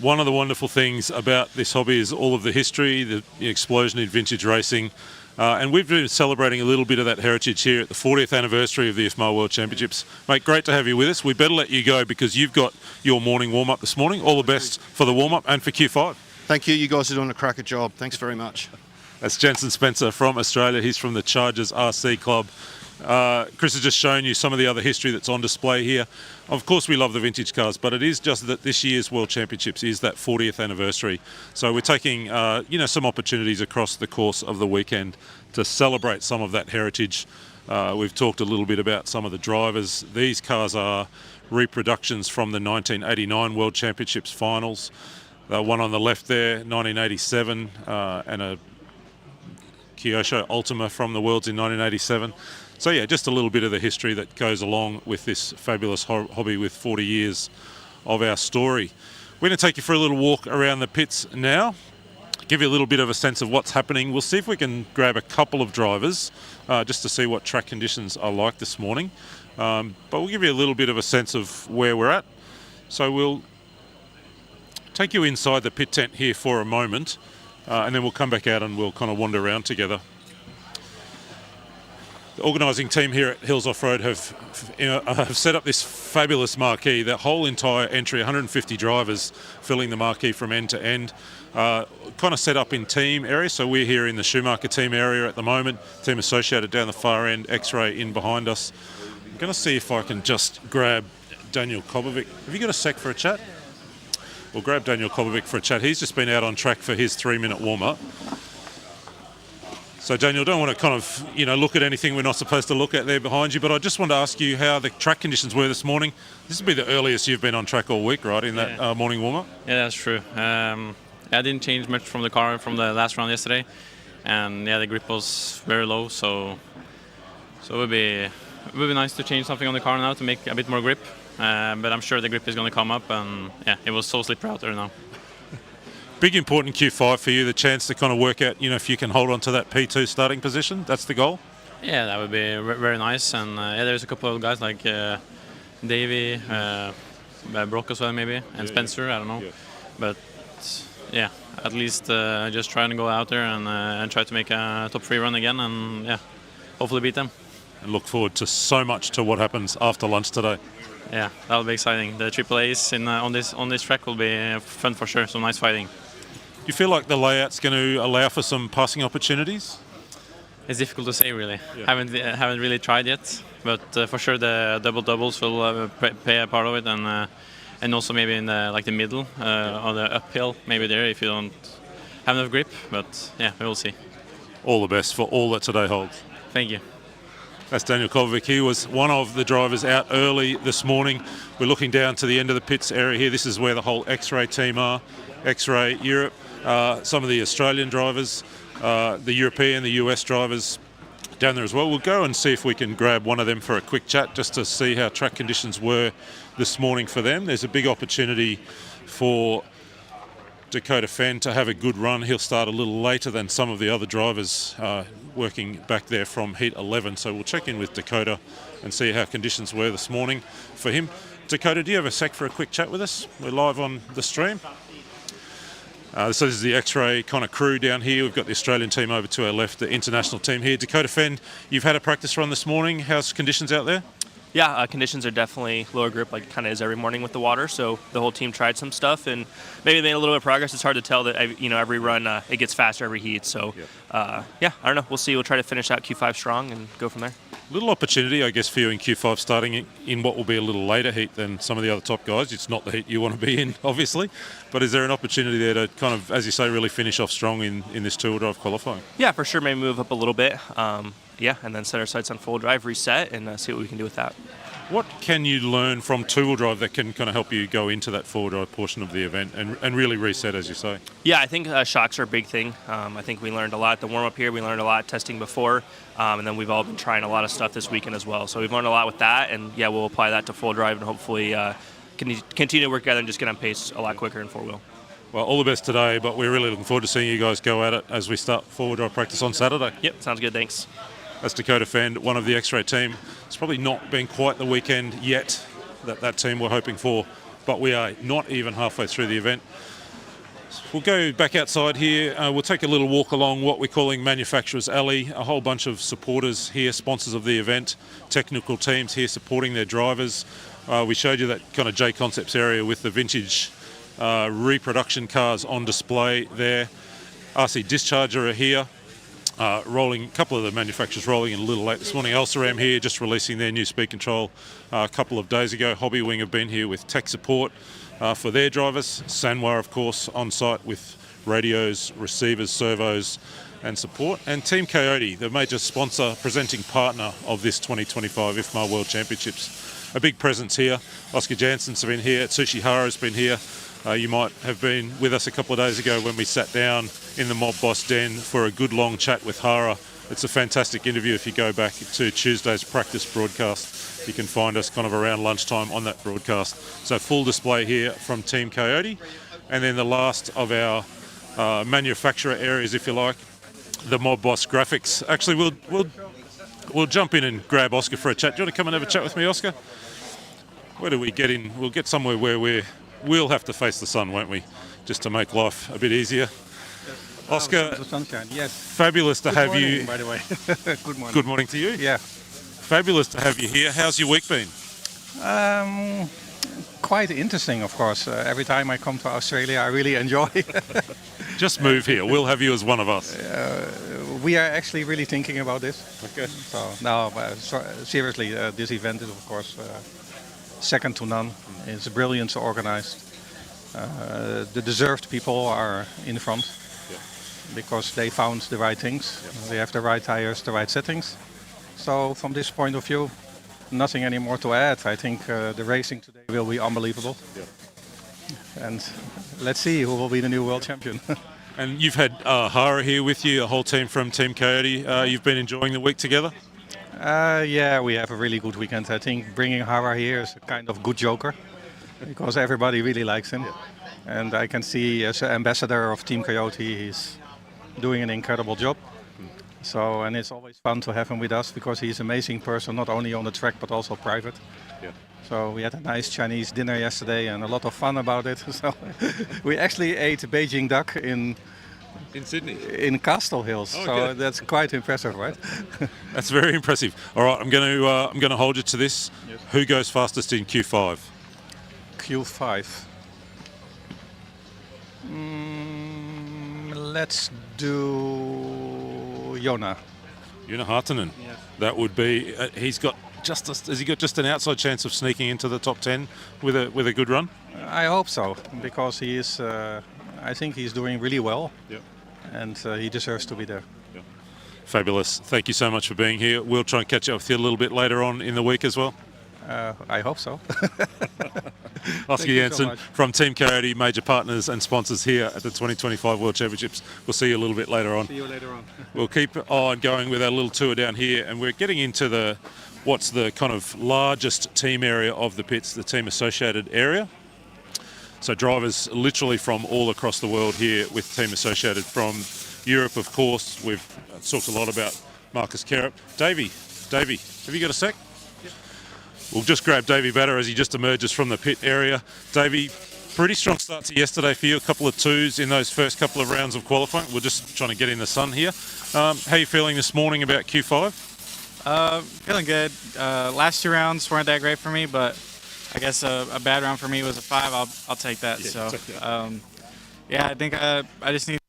One of the wonderful things about this hobby is all of the history, the explosion in vintage racing. And we've been celebrating a little bit of that heritage here at the 40th anniversary of the IFMAR World Championships. Mate, great to have you with us. We better let you go because you've got your morning warm-up this morning. All the best for the warm-up and for Q5. Thank you. You guys are doing a cracker job. Thanks very much. That's Jensen Spencer from Australia. He's from the Chargers RC Club. Chris has just shown you some of the other history that's on display here. Of course we love the vintage cars, but it is just that this year's World Championships is that 40th anniversary. So we're taking some opportunities across the course of the weekend to celebrate some of that heritage. We've talked a little bit about some of the drivers. These cars are reproductions from the 1989 World Championships finals. One on the left there, 1987, and a Kyosho Ultima from the Worlds in 1987. So yeah, just a little bit of the history that goes along with this fabulous hobby with 40 years of our story. We're going to take you for a little walk around the pits now, give you a little bit of a sense of what's happening. We'll see if we can grab a couple of drivers just to see what track conditions are like this morning. But we'll give you a little bit of a sense of where we're at. So we'll take you inside the pit tent here for a moment, and then we'll come back out and we'll kind of wander around together. The organising team here at Hills Off-Road have set up this fabulous marquee. The whole entire entry, 150 drivers filling the marquee from end to end, kind of set up in team areas. So we're here in the Schumacher team area at the moment, Team Associated down the far end, X-Ray in behind us. I'm going to see if I can just grab Daniel Kobovic. Have you got a sec for a chat? We'll grab Daniel Kobovic for a chat. He's just been out on track for his 3-minute warm-up. So Daniel, don't want to kind of, look at anything we're not supposed to look at there behind you, but I just want to ask you how the track conditions were this morning. This will be the earliest you've been on track all week, right, in that morning warm-up? Yeah, that's true. I didn't change much from the car from the last round yesterday, and the grip was very low, so it would be nice to change something on the car now to make a bit more grip, but I'm sure the grip is going to come up, and it was so slippery out there now. Big important Q5 for you, the chance to kind of work out, if you can hold on to that P2 starting position. That's the goal? Yeah, that would be very nice. And there's a couple of guys like Davey, Brock as well maybe, and Spencer, I don't know. Yeah. But yeah, at least just trying to go out there and try to make a top 3 run again and hopefully beat them. And look forward to so much to what happens after lunch today. Yeah, that'll be exciting. The Triple A's on this track will be fun for sure, so nice fighting. Do you feel like the layout's going to allow for some passing opportunities? It's difficult to say, really. Yeah. Haven't really tried yet, but for sure the doubles will play a part of it, and also maybe in the middle or the uphill, maybe there if you don't have enough grip. But yeah, we will see. All the best for all that today holds. Thank you. That's Daniel Kovacic. He was one of the drivers out early this morning. We're looking down to the end of the pits area here. This is where the whole X-Ray team are. X-Ray Europe, some of the Australian drivers, the European, the US drivers down there as well. We'll go and see if we can grab one of them for a quick chat just to see how track conditions were this morning for them. There's a big opportunity for Dakota Fenn to have a good run. He'll start a little later than some of the other drivers working back there from heat 11. So we'll check in with Dakota and see how conditions were this morning for him. Dakota, do you have a sec for a quick chat with us? We're live on the stream. So this is the X-Ray kind of crew down here. We've got the Australian team over to our left, the international team here. Dakota Fenn, you've had a practice run this morning. How's conditions out there? Yeah, conditions are definitely lower grip, like it kind of is every morning with the water. So the whole team tried some stuff and maybe made a little bit of progress. It's hard to tell that every run it gets faster every heat. So I don't know. We'll see. We'll try to finish out Q5 strong and go from there. Little opportunity, I guess, for you in Q5 starting in what will be a little later heat than some of the other top guys. It's not the heat you want to be in, obviously. But is there an opportunity there to kind of, as you say, really finish off strong in this two-wheel drive qualifying? Yeah, for sure. Maybe move up a little bit. And then set our sights on full drive, reset, and see what we can do with that. What can you learn from two-wheel drive that can kind of help you go into that four-wheel drive portion of the event and really reset, as you say? Yeah, I think shocks are a big thing. I think we learned a lot at the warm-up here. We learned a lot testing before, and then we've all been trying a lot of stuff this weekend as well. So we've learned a lot with that, and we'll apply that to full drive and hopefully continue to work together and just get on pace a lot quicker in four-wheel. Well, all the best today, but we're really looking forward to seeing you guys go at it as we start four-wheel drive practice on Saturday. Yep, sounds good. Thanks. That's Dakota Fenn, one of the X-Ray team. It's probably not been quite the weekend yet that team were hoping for, but we are not even halfway through the event. We'll go back outside here. We'll take a little walk along what we're calling Manufacturers Alley. A whole bunch of supporters here, sponsors of the event, technical teams here supporting their drivers. We showed you that kind of J Concepts area with the vintage reproduction cars on display there. RC Discharger are here. A couple of the manufacturers rolling in a little late this morning. Elsaram here, just releasing their new speed control a couple of days ago. Hobbywing have been here with tech support for their drivers. Sanwa, of course, on site with radios, receivers, servos and support. And Team Coyote, the major sponsor, presenting partner of this 2025 IFMAR World Championships. A big presence here. Oscar Jansen's been here. Tsushi Hara's been here. You might have been with us a couple of days ago when we sat down in the Mob Boss Den for a good long chat with Hara. It's a fantastic interview. If you go back to Tuesday's practice broadcast, you can find us kind of around lunchtime on that broadcast. So full display here from Team Coyote. And then the last of our manufacturer areas, if you like, the Mob Boss graphics. Actually, we'll jump in and grab Oscar for a chat. Do you want to come and have a chat with me, Oscar? Where do we get in? We'll get somewhere where we'll have to face the sun, won't we? Just to make life a bit easier. Oscar, the sunshine. Yes. Fabulous to have morning, you. By the way, good morning. Good morning to you. Yeah. Fabulous to have you here. How's your week been? Quite interesting, of course. Every time I come to Australia, I really enjoy. Just move here. We'll have you as one of us. We are actually really thinking about this. Okay. So now, seriously, this event is, of course, second to none. It's brilliant organized. The deserved people are in front. Because they found the right things. They have the right tires, the right settings. So from this point of view, nothing anymore to add. I think the racing today will be unbelievable. And let's see who will be the new world champion. And you've had Hara here with you, a whole team from Team Coyote. You've been enjoying the week together? Yeah, we have a really good weekend. I think bringing Hara here is a kind of good joker. Because everybody really likes him. And I can see as an ambassador of Team Coyote, he's doing an incredible job. So, and it's always fun to have him with us because he's an amazing person, not only on the track but also private. Yeah. So we had a nice Chinese dinner yesterday and a lot of fun about it. So we actually ate Beijing duck in Sydney, in Castle Hills. Oh, so okay. that's quite impressive, right? That's very impressive. All right, I'm going to hold you to this. Yes. Who goes fastest in Q5? Q5. Let's do Jona. Joona Hartonen. Yes. That would be. Has he got just an outside chance of sneaking into the top 10 with a good run? I hope so, because he is. I think he's doing really well. Yep. And he deserves to be there. Fabulous. Thank you so much for being here. We'll try and catch up with you a little bit later on in the week as well. I hope so. Oscar Thank you so Janssen much. from Team Coyote, major partners and sponsors here at the 2025 World Championships. We'll see you a little bit later on. See you later on. We'll keep on going with our little tour down here, and we're getting into what's the kind of largest team area of the pits, the team associated area. So drivers literally from all across the world here with Team Associated. From Europe, of course, we've talked a lot about Marcus Kerup. Davey, have you got a sec? Yeah. We'll just grab Davey Batter as he just emerges from the pit area. Davey, pretty strong start to yesterday for you, a couple of twos in those first couple of rounds of qualifying. We're just trying to get in the sun here. How are you feeling this morning about Q5? Feeling good. Last two rounds weren't that great for me, but I guess a bad round for me was a 5. I'll take that. Yeah, So, yeah, I think I just need.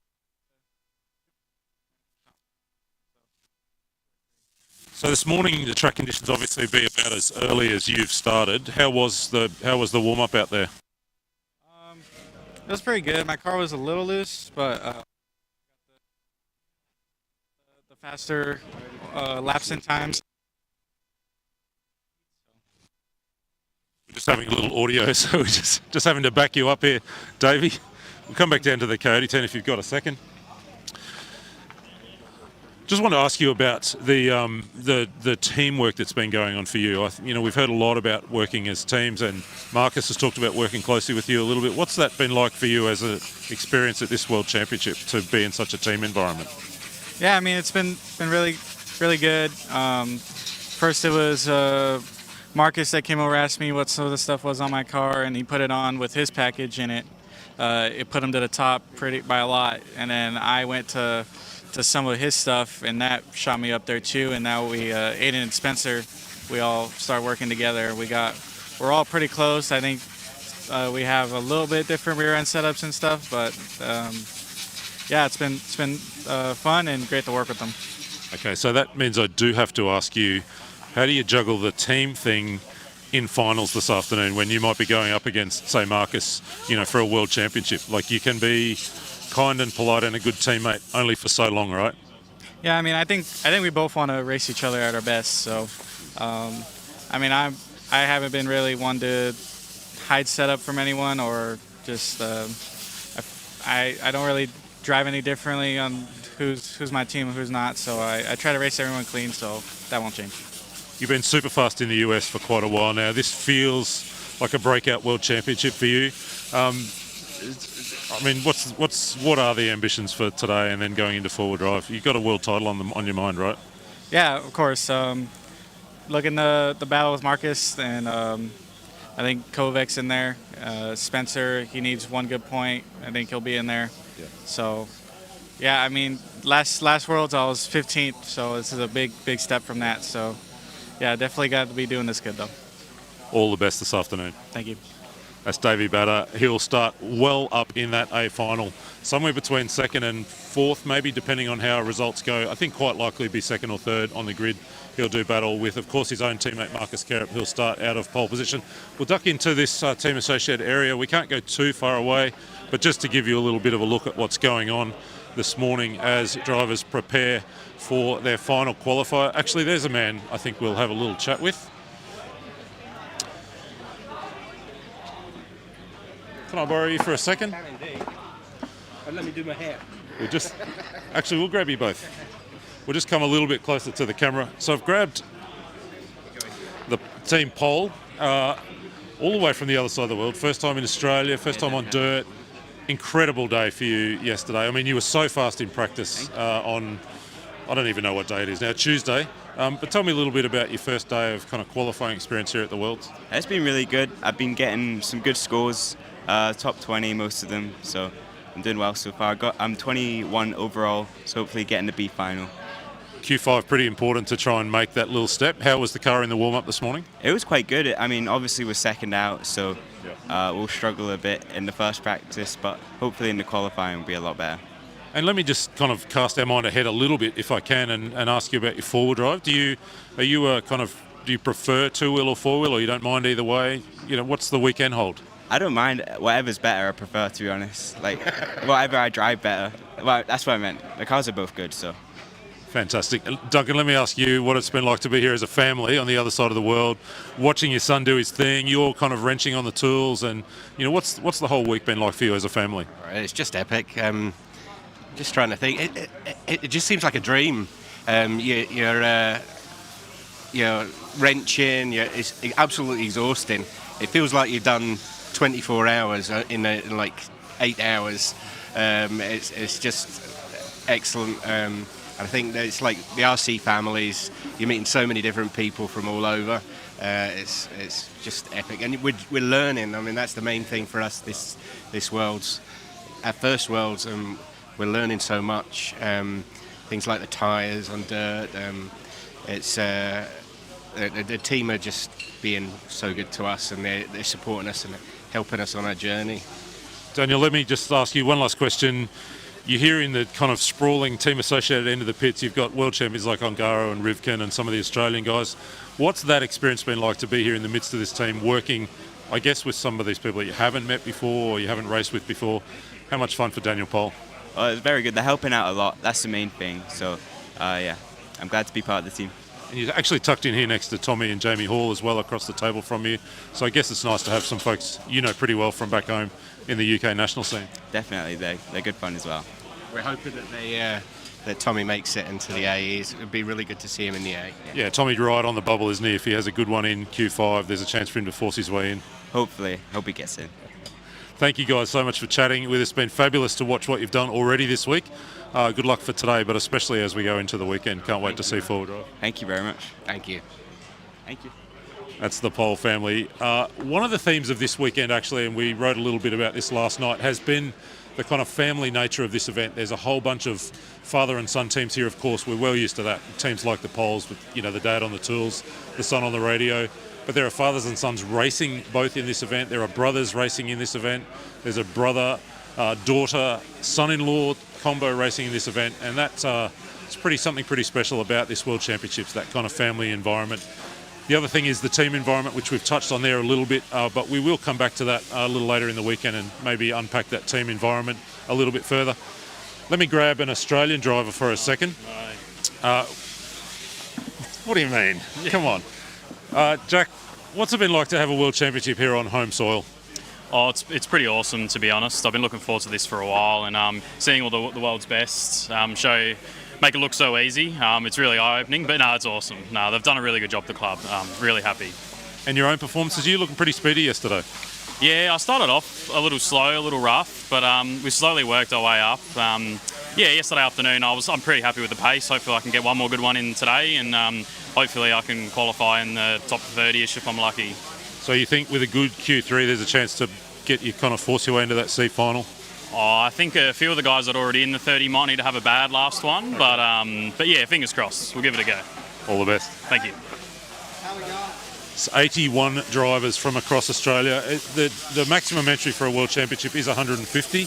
So this morning the track conditions obviously be about as early as you've started. How was the warm up out there? It was pretty good. My car was a little loose, but the faster laps in times. We're just having a little audio, so we're just having to back you up here, Davey. We'll come back down to the Coyote 10 if you've got a second. Just want to ask you about the teamwork that's been going on for you. We've heard a lot about working as teams, and Marcus has talked about working closely with you a little bit. What's that been like for you as an experience at this World Championship to be in such a team environment? Yeah, I mean, it's been really, really good. First it was Marcus that came over, asked me what some of the stuff was on my car, and he put it on with his package in it. It put him to the top by a lot, and then I went to some of his stuff, and that shot me up there too. And now Aiden and Spencer, we all start working together. We're all pretty close. I think we have a little bit different rear end setups and stuff, but yeah, it's been fun and great to work with them. Okay, so that means I do have to ask you, how do you juggle the team thing in finals this afternoon when you might be going up against, say, Marcus, for a World Championship? Like, you can be kind and polite and a good teammate only for so long, right? Yeah, I mean, I think we both want to race each other at our best. So, I mean, I haven't been really one to hide setup from anyone or Just I don't really drive any differently on who's my team and who's not. So I try to race everyone clean. So that won't change. You've been super fast in the US for quite a while now. This feels like a breakout world championship for you. I mean, what are the ambitions for today and then going into four-wheel drive? You've got a world title on your mind, right? Yeah, of course. Looking the battle with Marcus, and I think Kovac's in there. Spencer, he needs one good point. I think he'll be in there. Yeah. So, yeah, I mean, last Worlds I was 15th, so this is a big step from that. So, yeah, definitely got to be doing this good though. All the best this afternoon. Thank you. That's Davey Batter. He'll start well up in that A final, somewhere between second and fourth, maybe, depending on how results go. I think quite likely be second or third on the grid. He'll do battle with, of course, his own teammate Marcus Carup. He'll start out of pole position. We'll duck into this team associated area. We can't go too far away, but just to give you a little bit of a look at what's going on this morning as drivers prepare for their final qualifier. Actually, there's a man I think we'll have a little chat with. Can I borrow you for a second? Let me do my hair. We'll grab you both. We'll just come a little bit closer to the camera. So I've grabbed the team pole all the way from the other side of the world. First time in Australia, first time on dirt. Incredible day for you yesterday. I mean, you were so fast in practice on, I don't even know what day it is now, Tuesday. But tell me a little bit about your first day of kind of qualifying experience here at the Worlds. It's been really good. I've been getting some good scores, top 20 most of them, so I'm doing well so far. I'm 21 overall, so hopefully getting the B final. Q5 pretty important to try and make that little step. How was the car in the warm-up this morning? It was quite good. I mean, obviously we're second out, so we'll struggle a bit in the first practice, but hopefully in the qualifying we'll be a lot better. And let me just kind of cast our mind ahead a little bit, if I can, and ask you about your four-wheel drive. Do you prefer two-wheel or four-wheel, or you don't mind either way? You know, what's the weekend hold? I don't mind. Whatever's better, I prefer, to be honest. Like, whatever I drive better. Well, that's what I meant. The cars are both good, so. Fantastic. Duncan, let me ask you what it's been like to be here as a family on the other side of the world, watching your son do his thing, you're kind of wrenching on the tools, and, you know, what's the whole week been like for you as a family? It's just epic. Just trying to think. It just seems like a dream. You're wrenching. It's absolutely exhausting. It feels like you've done 24 hours in like 8 hours. It's just excellent. I think that it's like the RC families. You're meeting so many different people from all over. It's just epic, and we're learning. I mean, that's the main thing for us. This Worlds, our first Worlds, we're learning so much. Things like the tyres on dirt. It's the team are just being so good to us, and they're supporting us and helping us on our journey. Daniel, let me just ask you one last question. You're here in the kind of sprawling team associated end of the pits. You've got world champions like Ongaro and Rivkin and some of the Australian guys. What's that experience been like to be here in the midst of this team, working, I guess, with some of these people that you haven't met before or you haven't raced with before? How much fun for Daniel Pole? Oh, it's very good. They're helping out a lot. That's the main thing. So, yeah, I'm glad to be part of the team. And you're actually tucked in here next to Tommy and Jamie Hall as well across the table from you. So I guess it's nice to have some folks you know pretty well from back home in the UK national scene. Definitely. They're good fun as well. We're hoping that that Tommy makes it into the A. It would be really good to see him in the A. Yeah, Tommy's right on the bubble, isn't he? If he has a good one in Q5, there's a chance for him to force his way in. Hopefully. Hope he gets in. Thank you guys so much for chatting with us. It's been fabulous to watch what you've done already this week. Good luck for today, but especially as we go into the weekend. Can't wait to see forward drive. Thank you very much. Thank you. Thank you. That's the Pole family. One of the themes of this weekend, actually, and we wrote a little bit about this last night, has been the kind of family nature of this event. There's a whole bunch of father and son teams here, of course. We're well used to that. Teams like the Poles with, you know, the dad on the tools, the son on the radio. But there are fathers and sons racing both in this event. There are brothers racing in this event. There's a brother, daughter, son-in-law combo racing in this event. And that's something pretty special about this World Championships, that kind of family environment. The other thing is the team environment, which we've touched on there a little bit, but we will come back to that a little later in the weekend and maybe unpack that team environment a little bit further. Let me grab an Australian driver for a second. What do you mean? Come on. Jack, what's it been like to have a World Championship here on home soil? Oh, it's pretty awesome, to be honest. I've been looking forward to this for a while, and seeing all the world's best make it look so easy. It's really eye-opening, but no, it's awesome. No, they've done a really good job, the club. Really happy. And your own performances, you looking pretty speedy yesterday. Yeah, I started off a little slow, a little rough, but we slowly worked our way up. Yesterday afternoon I'm pretty happy with the pace. Hopefully I can get one more good one in today, and hopefully I can qualify in the top 30ish if I'm lucky. So you think with a good Q3 there's a chance to force your way into that C final? Oh, I think a few of the guys that are already in the 30 might need to have a bad last one, but yeah, fingers crossed. We'll give it a go. All the best. Thank you. It's 81 drivers from across Australia. The maximum entry for a World Championship is 150,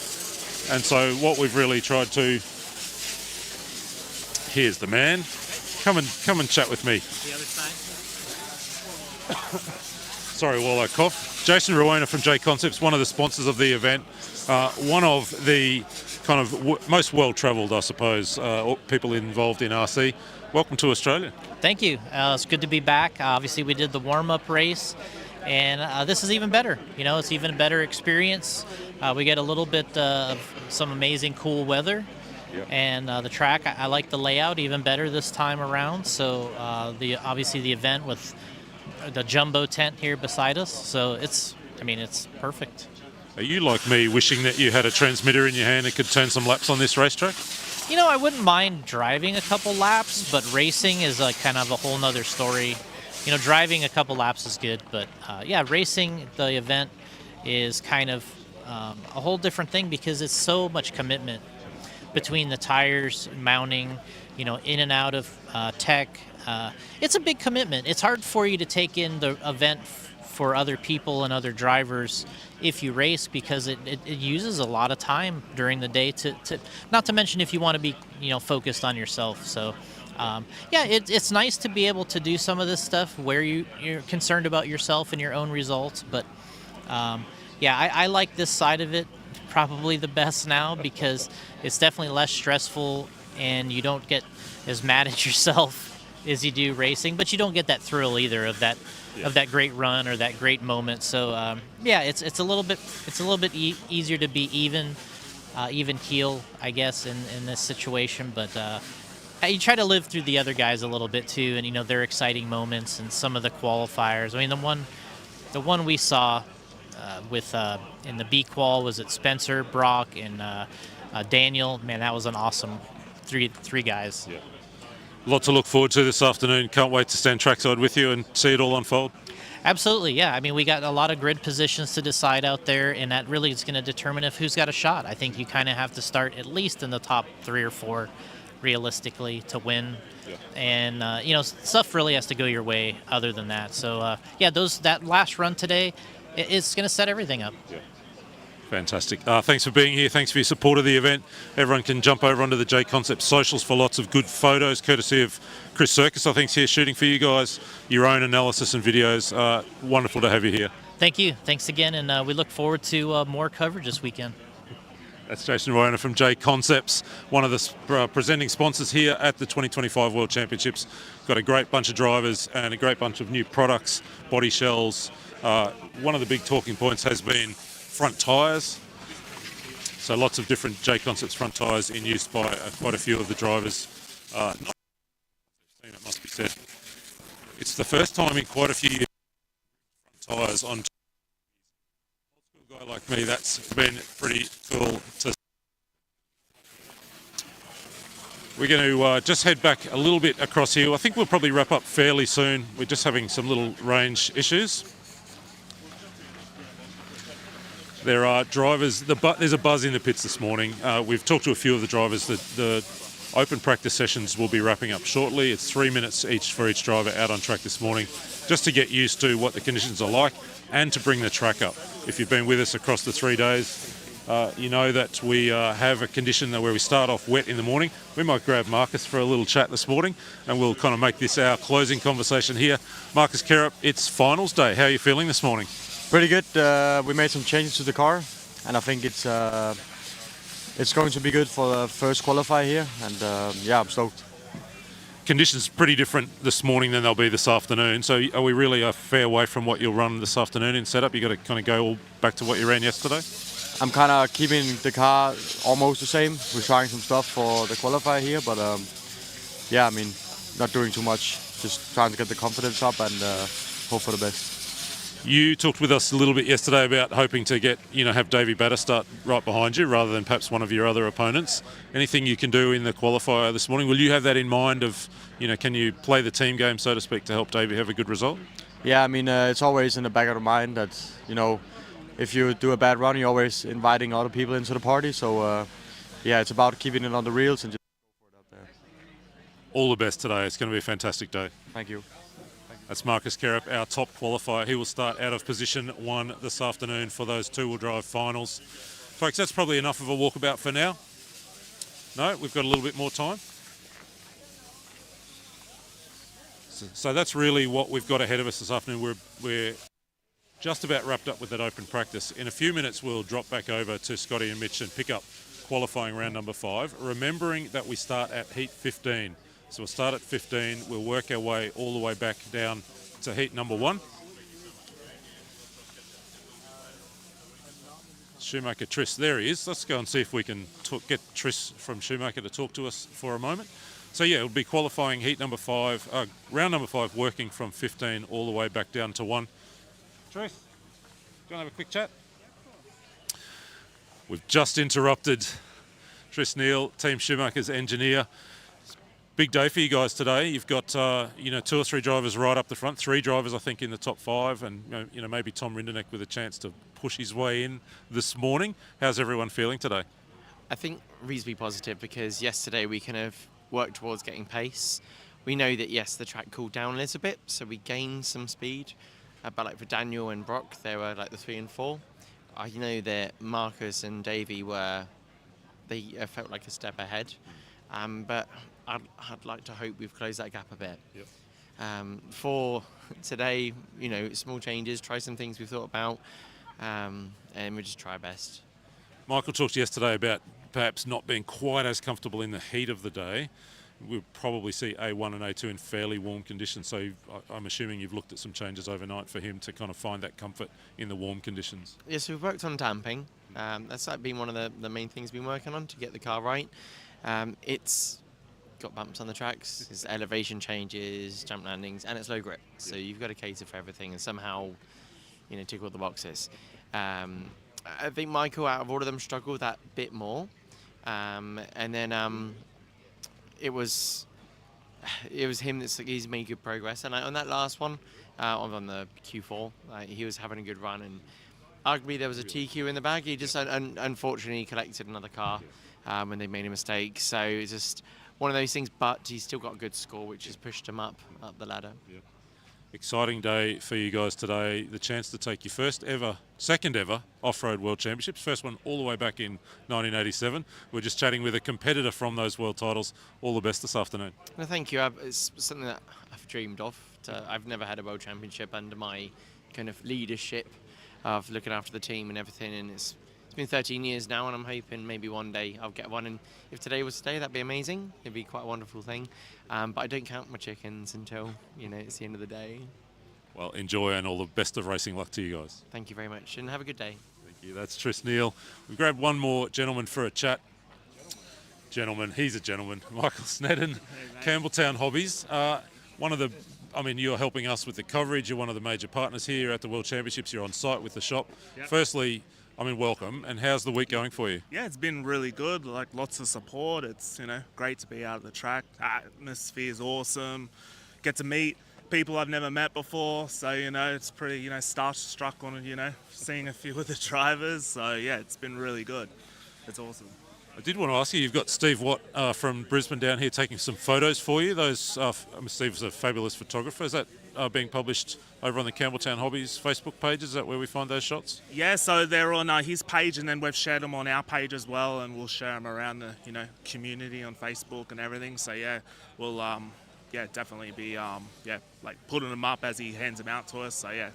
and so what we've really tried to... Here's the man. Come and chat with me. The other side. Sorry, while I cough. Jason Rowena from J Concepts, one of the sponsors of the event, one of the kind of most well-travelled, I suppose, people involved in RC. Welcome to Australia. Thank you. It's good to be back. Obviously, we did the warm-up race, and this is even better. You know, it's even a better experience. We get a little bit of some amazing cool weather. Yep. And the track, I like the layout even better this time around. So obviously the event with the jumbo tent here beside us. So it's perfect. Are you like me, wishing that you had a transmitter in your hand and could turn some laps on this racetrack? You know, I wouldn't mind driving a couple laps, but racing is kind of a whole nother story. You know, driving a couple laps is good, but racing the event is kind of a whole different thing because it's so much commitment between the tires, mounting, you know, in and out of tech. It's a big commitment. It's hard for you to take in the event for other people and other drivers if you race because it uses a lot of time during the day to not to mention if you want to be, you know, focused on yourself. So it's nice to be able to do some of this stuff where you're concerned about yourself and your own results. But I like this side of it probably the best now because it's definitely less stressful and you don't get as mad at yourself as you do racing, but you don't get that thrill either of that great run or that great moment. So it's a little bit easier to be even keel, I guess, in this situation. But you try to live through the other guys a little bit too, and you know their exciting moments and some of the qualifiers. I mean, the one we saw with in the B qual was it Spencer, Brock, and Daniel. Man, that was an awesome three guys. Yeah. Lot to look forward to this afternoon. Can't wait to stand trackside with you and see it all unfold. Absolutely, yeah. I mean, we got a lot of grid positions to decide out there, and that really is going to determine who's got a shot. I think you kind of have to start at least in the top 3 or 4 realistically to win. Yeah. And, you know, stuff really has to go your way other than that. So, that last run today is going to set everything up. Yeah. Fantastic. Thanks for being here. Thanks for your support of the event. Everyone can jump over onto the J Concepts socials for lots of good photos, courtesy of Chris Circus, I think, is here shooting for you guys, your own analysis and videos. Wonderful to have you here. Thank you. Thanks again, and we look forward to more coverage this weekend. That's Jason Rowena from J Concepts, one of the presenting sponsors here at the 2025 World Championships. Got a great bunch of drivers and a great bunch of new products, body shells. One of the big talking points has been front tyres. So lots of different J Concepts front tyres in use by quite a few of the drivers. It must be said. It's the first time in quite a few years front tyres on a guy like me. That's been pretty cool to. We're going to just head back a little bit across here. I think we'll probably wrap up fairly soon. We're just having some little range issues. There are drivers, there's a buzz in the pits this morning. We've talked to a few of the drivers. The open practice sessions will be wrapping up shortly. It's 3 minutes each for each driver out on track this morning, just to get used to what the conditions are like and to bring the track up. If you've been with us across the 3 days, you know that we have a condition where we start off wet in the morning. We might grab Marcus for a little chat this morning and we'll kind of make this our closing conversation here. Marcus Kerrup, it's finals day. How are you feeling this morning? Pretty good. We made some changes to the car, and I think it's going to be good for the first qualifier here. And I'm stoked. conditions pretty different this morning than they'll be this afternoon. So are we really a fair way from what you'll run this afternoon in setup? You got to kind of go all back to what you ran yesterday? I'm kind of keeping the car almost the same. We're trying some stuff for the qualifier here, but yeah, I mean, not doing too much. Just trying to get the confidence up and hope for the best. You talked with us a little bit yesterday about hoping to get, have Davey Batter start right behind you rather than perhaps one of your other opponents. Anything you can do in the qualifier this morning? Will you have that in mind of, can you play the team game, so to speak, to help Davey have a good result? Yeah, I mean, it's always in the back of the mind that, if you do a bad run, you're always inviting other people into the party. So, yeah, it's about keeping it on the reels and just go for it out there. All the best today. It's going to be a fantastic day. Thank you. That's Marcus Kerup, our top qualifier. He will start out of position 1 this afternoon for those two-wheel drive finals. Folks, that's probably enough of a walkabout for now. No, we've got a little bit more time. So that's really what we've got ahead of us this afternoon. We're just about wrapped up with that open practice. In a few minutes, we'll drop back over to Scotty and Mitch and pick up qualifying round number 5, remembering that we start at heat 15. So we'll start at 15, we'll work our way all the way back down to heat number 1. Schumacher Tris, there he is. Let's go and see if we can get Tris from Schumacher to talk to us for a moment. So yeah, it'll be qualifying heat number 5, round number 5, working from 15 all the way back down to 1. Tris, do you want to have a quick chat? We've just interrupted Tris Neal, Team Schumacher's engineer. Big day for you guys today. You've got 2 or 3 drivers right up the front, 3 drivers I think in the top 5, and maybe Tom Rinderneck with a chance to push his way in this morning. How's everyone feeling today? I think reasonably positive because yesterday we kind of worked towards getting pace. We know that yes, the track cooled down a little bit, so we gained some speed. But like for Daniel and Brock, they were like the 3 and 4. I know that Marcus and Davey they felt like a step ahead, but I'd like to hope we've closed that gap a bit. Yep. For today, small changes, try some things we've thought about, and we'll just try our best. Michael talked yesterday about perhaps not being quite as comfortable in the heat of the day. We'll probably see A1 and A2 in fairly warm conditions, so I'm assuming you've looked at some changes overnight for him to kind of find that comfort in the warm conditions. Yes, we've worked on damping. That's been one of the main things we've been working on to get the car right. It's got bumps on the tracks, it's elevation changes, jump landings, and it's low grip. So you've got to cater for everything and somehow, tick all the boxes. I think Michael, out of all of them, struggled that bit more. And then it was him he's made good progress. And on that last one, on the Q4, he was having a good run. And arguably there was a TQ in the bag. He just unfortunately collected another car when they made a mistake. So it's just one of those things, but he's still got a good score, which has pushed him up the ladder. Yep. Exciting day for you guys today. The chance to take your second ever Off-Road World Championships. First one all the way back in 1987. We're just chatting with a competitor from those world titles. All the best this afternoon. No, thank you. It's something that I've dreamed of. I've never had a World Championship under my kind of leadership of looking after the team and everything, and it's been 13 years now, and I'm hoping maybe one day I'll get one. And if today was today, that'd be amazing. It'd be quite a wonderful thing. But I don't count my chickens until it's the end of the day. Well, enjoy and all the best of racing luck to you guys. Thank you very much, and have a good day. Thank you. That's Tris Neal. We've grabbed one more gentleman for a chat. He's a gentleman. Michael Snedden, Campbelltown Hobbies. You're helping us with the coverage. You're one of the major partners here at the World Championships. You're on site with the shop. Yep. Firstly, welcome. And how's the week going for you? Yeah, it's been really good. Like lots of support. It's great to be out at the track. Atmosphere is awesome. Get to meet people I've never met before. So it's pretty starstruck on seeing a few of the drivers. So yeah, it's been really good. It's awesome. I did want to ask you. You've got Steve Watt from Brisbane down here taking some photos for you. Steve's a fabulous photographer. Is that being published over on the Campbelltown Hobbies Facebook page? Is that where we find those shots? Yeah, so they're on his page, and then we've shared them on our page as well, and we'll share them around the community on Facebook and everything. So yeah, we'll definitely be putting them up as he hands them out to us. So yeah.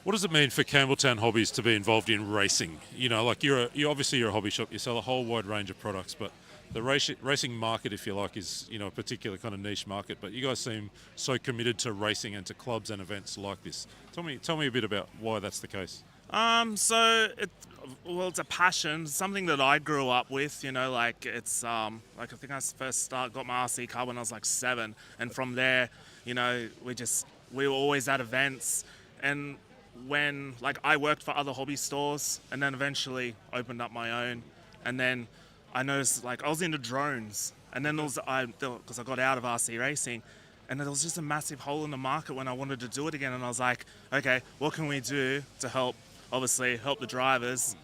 What does it mean for Campbelltown Hobbies to be involved in racing? You're obviously a hobby shop. You sell a whole wide range of products, but the racing market, if you like, is a particular kind of niche market. But you guys seem so committed to racing and to clubs and events like this. Tell me a bit about why that's the case. It's a passion, something that I grew up with. It's I think I first got my RC car when I was like 7, and from there, we were always at events. And when I worked for other hobby stores, and then eventually opened up my own, and then I noticed I was into drones, and then because I got out of RC racing, and there was just a massive hole in the market when I wanted to do it again, and I was like, okay, what can we do to help the drivers,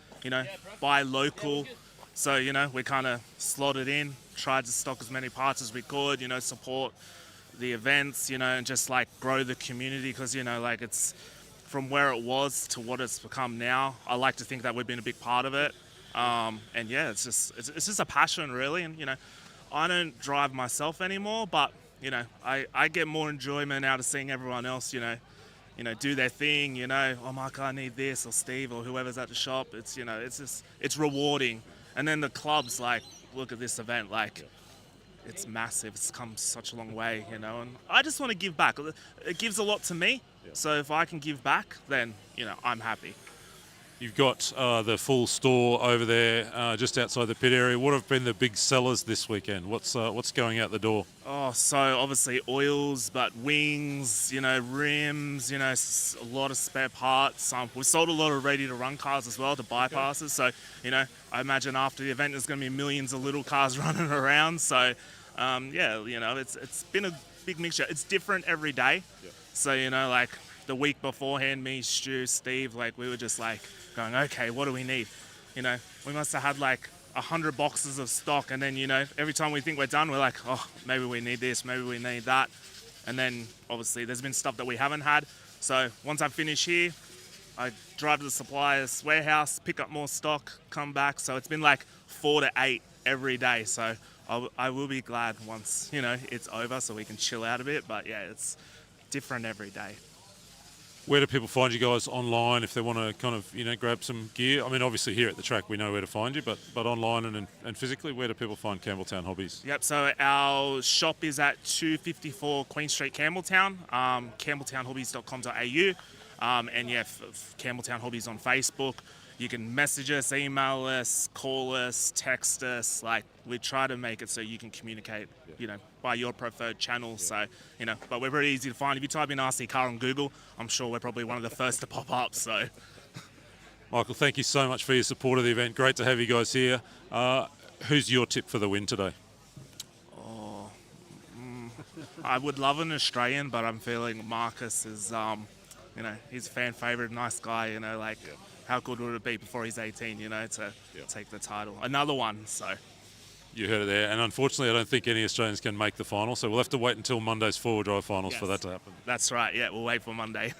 buy local. So, we kind of slotted in, tried to stock as many parts as we could, support the events, and just grow the community, because, it's from where it was to what it's become now. I like to think that we've been a big part of it. And yeah, it's just a passion, really. And, I don't drive myself anymore, but, I get more enjoyment out of seeing everyone else, do their thing, oh, Mark, I need this, or Steve, or whoever's at the shop. It's, it's rewarding. And then the clubs, look at this event, it's massive. It's come such a long way, and I just want to give back. It gives a lot to me. So if I can give back, then, I'm happy. You've got the full store over there just outside the pit area. What have been the big sellers this weekend? What's going out the door? Oh, so obviously oils, but wings, rims, a lot of spare parts. We sold a lot of ready-to-run cars as well, to bypasses. So, I imagine after the event there's going to be millions of little cars running around. So, it's been a big mixture. It's different every day. Yeah. So, the week beforehand, me, Stu, Steve, we were just going, okay, what do we need? We must have had 100 boxes of stock, and then, every time we think we're done, we're like, oh, maybe we need this, maybe we need that. And then obviously there's been stuff that we haven't had. So once I finish here, I drive to the supplier's warehouse, pick up more stock, come back. So it's been 4 to 8 every day. So I will be glad once, it's over, so we can chill out a bit. But yeah, it's different every day. Where do people find you guys online if they want to kind of, grab some gear? I mean, obviously here at the track we know where to find you, but online and physically, where do people find Campbelltown Hobbies? Yep, so our shop is at 254 Queen Street, Campbelltown, campbelltownhobbies.com.au, and yeah, Campbelltown Hobbies on Facebook. You can message us, email us, call us, text us. We try to make it so you can communicate, by your preferred channel. So, but we're very easy to find. If you type in RC car on Google, I'm sure we're probably one of the first to pop up. So, Michael, thank you so much for your support of the event. Great to have you guys here. Who's your tip for the win today? I would love an Australian, but I'm feeling Marcus is, he's a fan favourite, nice guy, how good would it be before he's 18, to take the title? Another one, so. You heard it there. And unfortunately, I don't think any Australians can make the final, so we'll have to wait until Monday's four-wheel drive finals for that to happen. That's right, yeah, we'll wait for Monday.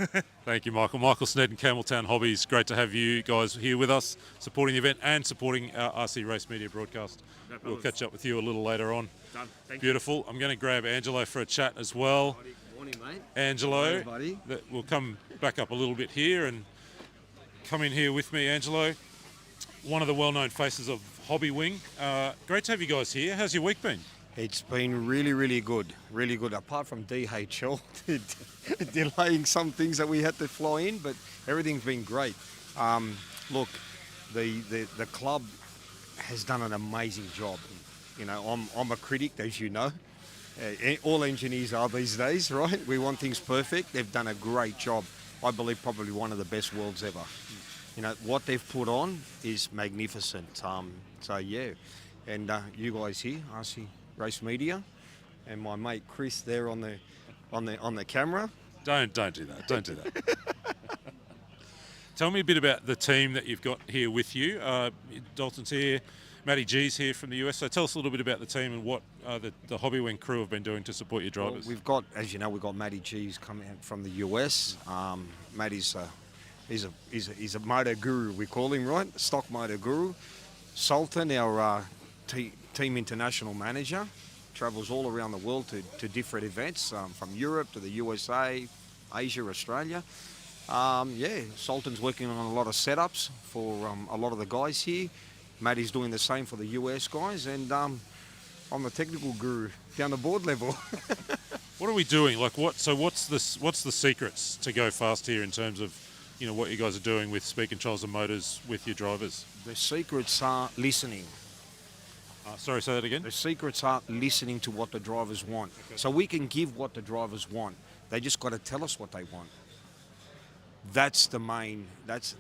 Thank you, Michael. Michael Snedden, Campbelltown Hobbies. Great to have you guys here with us, supporting the event and supporting our RC Race Media broadcast. No We'll catch up with you a little later on. Done. Thank Beautiful. I'm going to grab Angelo for a chat as well. Good morning, mate. Angelo, Hi, buddy. We'll come back up a little bit here and come in here with me, Angelo. One of the well-known faces of Hobby Wing. Great to have you guys here. How's your week been? It's been really, really good. Really good. Apart from DHL delaying some things that we had to fly in, but everything's been great. Look, the club has done an amazing job. I'm a critic, as you know. All engineers are these days, right? We want things perfect. They've done a great job. I believe probably one of the best worlds ever. What they've put on is magnificent. So yeah, and you guys here, RC Race Media, and my mate Chris there on the camera. Don't do that. Don't do that. Tell me a bit about the team that you've got here with you. Dalton's here, Matty G's here from the US. So tell us a little bit about the team and what the Hobby Wing crew have been doing to support your drivers. Well, we've got, as you know, we've got Matty G's coming from the US. Matty's he's a moto guru, we call him, right? Stock moto guru. Sultan, our team international manager, travels all around the world to different events, from Europe to the USA, Asia, Australia. Sultan's working on a lot of setups for a lot of the guys here. Matty's doing the same for the US guys, and I'm the technical guru down the board level. What are we doing? Like what? So what's the secrets to go fast here in terms of, what you guys are doing with speed controls and motors with your drivers? The secrets are listening. Sorry, say that again. The secrets are listening to what the drivers want. So we can give what the drivers want. They just got to tell us what they want. That's the main. That's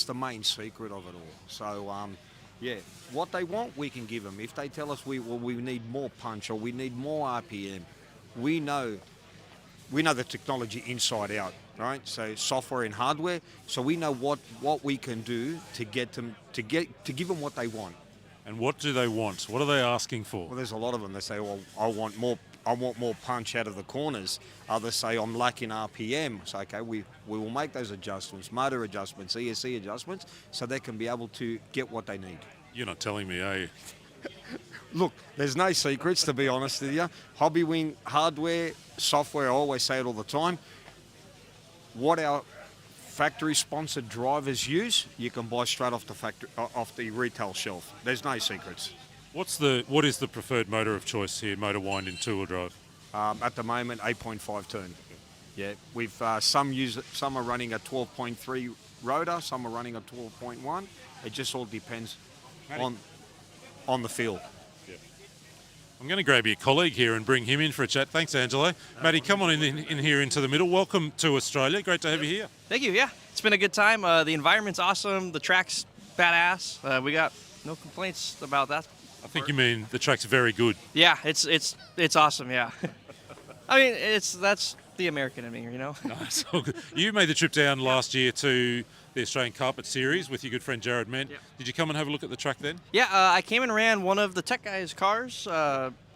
the main secret of it all. So yeah, what they want we can give them. If they tell us we need more punch or we need more RPM, we know the technology inside out, right? So software and hardware. So we know what we can do to give them what they want. And what do they want? What are they asking for? Well, there's a lot of them. They say, well, I want more punch out of the corners. Others say, I'm lacking RPM. So, okay, we will make those adjustments, motor adjustments, ESC adjustments, so they can be able to get what they need. You're not telling me, are you? Look, there's no secrets, to be honest with you. Hobbywing hardware, software, I always say it all the time. What our factory-sponsored drivers use, you can buy straight off the retail shelf. There's no secrets. What is the preferred motor of choice here, motor wind in two-wheel drive? At the moment, 8.5 turn. Yeah, we've some are running a 12.3 rotor, some are running a 12.1. It just all depends on the field. I'm going to grab your colleague here and bring him in for a chat. Thanks, Angelo. Matty, come on in here into the middle. Welcome to Australia. Great to have you here. Thank you. Yeah, it's been a good time. The environment's awesome. The track's badass. We got no complaints about that. I think you mean the track's very good. Yeah, it's awesome. Yeah. I mean, that's the American in me, No, it's all good. You made the trip down last year to the Australian Carpet Series with your good friend Jared Ment. Yep. Did you come and have a look at the track then? Yeah, I came and ran one of the tech guys' cars.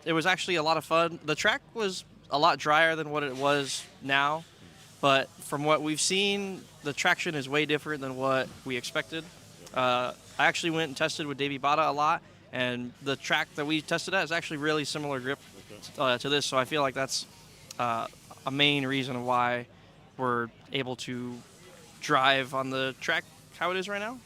It was actually a lot of fun. The track was a lot drier than what it was now, but from what we've seen, the traction is way different than what we expected. I actually went and tested with Davey Bada a lot, and the track that we tested at is actually really similar grip to this, so I feel like that's a main reason why we're able to drive on the track how it is right now.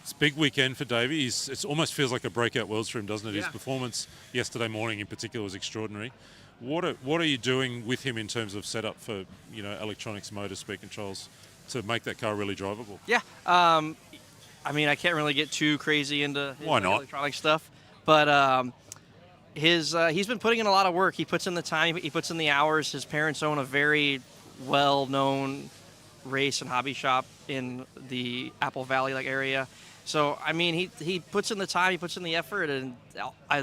It's a big weekend for Davey. It almost feels like a breakout worlds for him, doesn't it? Yeah. His performance yesterday morning in particular was extraordinary. What are you doing with him in terms of setup for electronics, motor, speed controls to make that car really drivable? Yeah, I mean, I can't really get too crazy into his electronic stuff, but he's been putting in a lot of work. He puts in the time, he puts in the hours. His parents own a very well-known race and hobby shop in the Apple Valley area. So, I mean, he puts in the time, he puts in the effort, and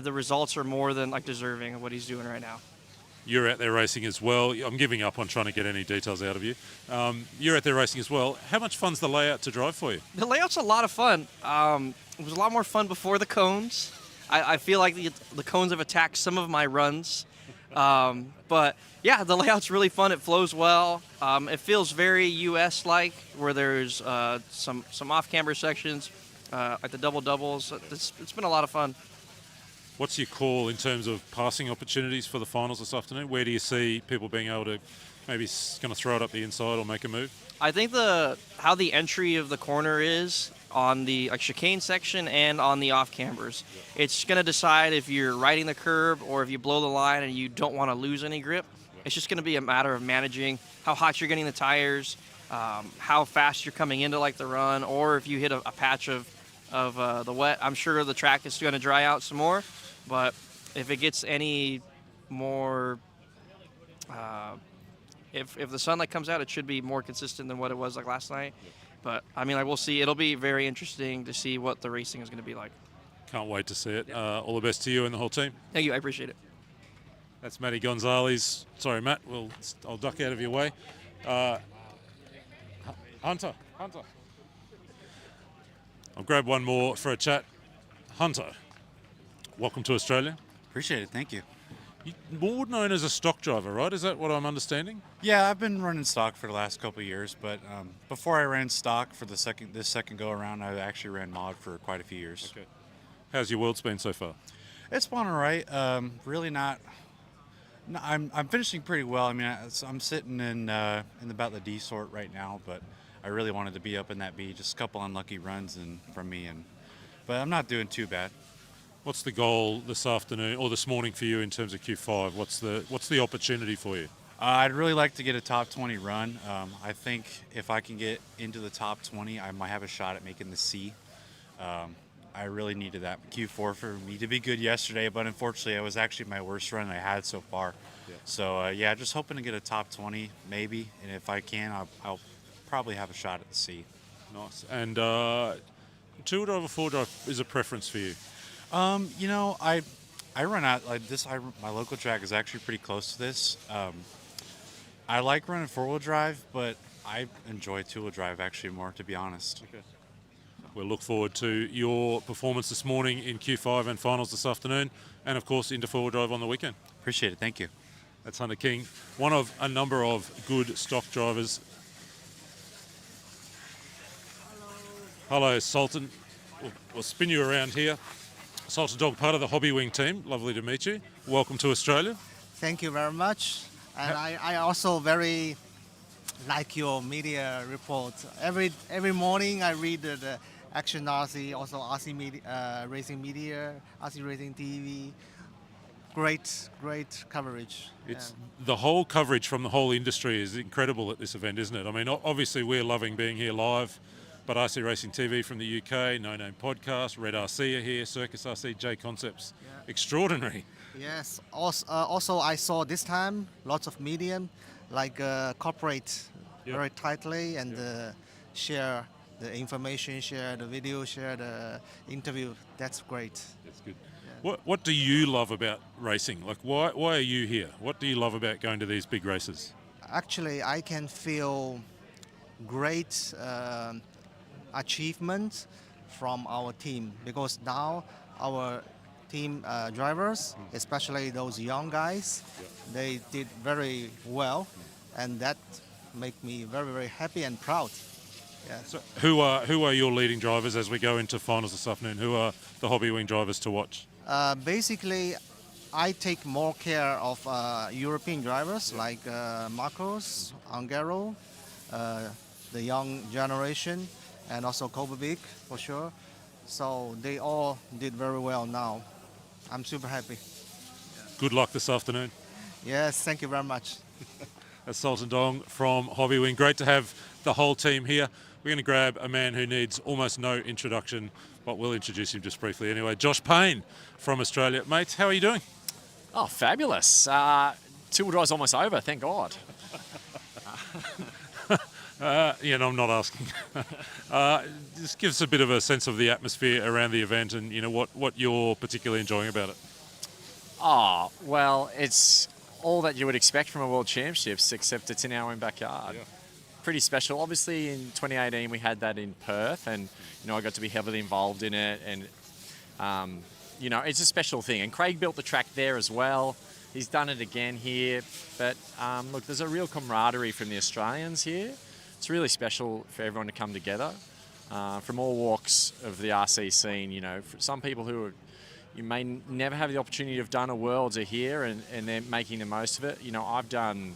the results are more than deserving of what he's doing right now. You're out there racing as well. I'm giving up on trying to get any details out of you. You're out there racing as well. How much fun's the layout to drive for you? The layout's a lot of fun. It was a lot more fun before the cones. I feel like the cones have attacked some of my runs. But yeah, the layout's really fun. It flows well. It feels very US-like, where there's some off-camber sections, like the double-doubles. It's been a lot of fun. What's your call in terms of passing opportunities for the finals this afternoon? Where do you see people being able to maybe kind of throw it up the inside or make a move? I think how the entry of the corner is on the chicane section and on the off cambers. It's going to decide if you're riding the curb or if you blow the line and you don't want to lose any grip. It's just going to be a matter of managing how hot you're getting the tires, how fast you're coming into the run, or if you hit a patch of the wet. I'm sure the track is going to dry out some more, but if it gets any more, if the sunlight comes out, it should be more consistent than what it was last night. But I mean, we'll see. It'll be very interesting to see what the racing is going to be like. Can't wait to see it. All the best to you and the whole team. Thank you. I appreciate it. That's Matty Gonzalez. Sorry, Matt. I'll duck out of your way. Hunter. I'll grab one more for a chat. Hunter, welcome to Australia. Appreciate it. Thank you. You're more known as a stock driver, right? Is that what I'm understanding? Yeah, I've been running stock for the last couple of years, but before I ran stock for this second go around, I actually ran mod for quite a few years. Okay. How's your world's been so far? It's been all right. Really not. No, I'm finishing pretty well. I mean, I'm sitting in about the D sort right now, but I really wanted to be up in that B. Just a couple unlucky runs from me, but I'm not doing too bad. What's the goal this afternoon or this morning for you in terms of Q5? What's the opportunity for you? I'd really like to get a top 20 run. I think if I can get into the top 20, I might have a shot at making the C. I really needed that Q4 for me to be good yesterday, but unfortunately, it was actually my worst run I had so far. Yeah. So yeah, just hoping to get a top 20 maybe, and if I can, I'll probably have a shot at the C. Nice. And two-wheel drive or four-wheel drive is a preference for you? You know, I run out like this. My local track is actually pretty close to this. I like running four-wheel drive, but I enjoy two-wheel drive actually more, to be honest. Okay. We'll look forward to your performance this morning in Q5 and finals this afternoon, and of course into four-wheel drive on the weekend. Appreciate it. Thank you. That's Hunter King, one of a number of good stock drivers. Hello, Sultan. We'll spin you around here. Sultan Dog, part of the Hobbywing team. Lovely to meet you. Welcome to Australia. Thank you very much. And I also very like your media report. Every morning I read the Action RC, also RC media, Racing Media, RC Racing TV. Great coverage. It's the whole coverage from the whole industry is incredible at this event, isn't it? I mean, obviously we're loving being here live, but RC Racing TV from the UK, No Name Podcast, Red RC are here, Circus RC, J Concepts. Yeah. Extraordinary. Yes. Also, I saw this time lots of medium, like cooperate very tightly and share the information, share the video, share the interview. That's great. That's good. Yeah. What do you love about racing? Like, why are you here? What do you love about going to these big races? Actually, I can feel great achievement from our team, because now our team drivers, especially those young guys, they did very well, and that make me very happy and proud. Yeah. So who are your leading drivers as we go into finals this afternoon? Who are the Hobbywing drivers to watch? Basically, I take more care of European drivers like Marcos, Angelo, the young generation, and also Kovacic for sure. So they all did very well now. I'm super happy. Good luck this afternoon. Yes, thank you very much. That's Sultan Dong from Hobbywing. Great to have the whole team here. We're going to grab a man who needs almost no introduction, but we'll introduce him just briefly anyway. Josh Payne from Australia. Mate, how are you doing? Oh, fabulous. Two-wheel drive's almost over, thank God. Yeah, no, I'm not asking. Just give us a bit of a sense of the atmosphere around the event and, you know, what you're particularly enjoying about it. Oh, well, it's all that you would expect from a World Championships, except it's in our own backyard. Yeah. Pretty special. Obviously, in 2018, we had that in Perth, and, you know, I got to be heavily involved in it, and, you know, it's a special thing. And Craig built the track there as well. He's done it again here. But, look, there's a real camaraderie from the Australians here. It's really special for everyone to come together from all walks of the RC scene. You know, for some people who you may never have the opportunity to have done a Worlds are here, and they're making the most of it. You know, I've done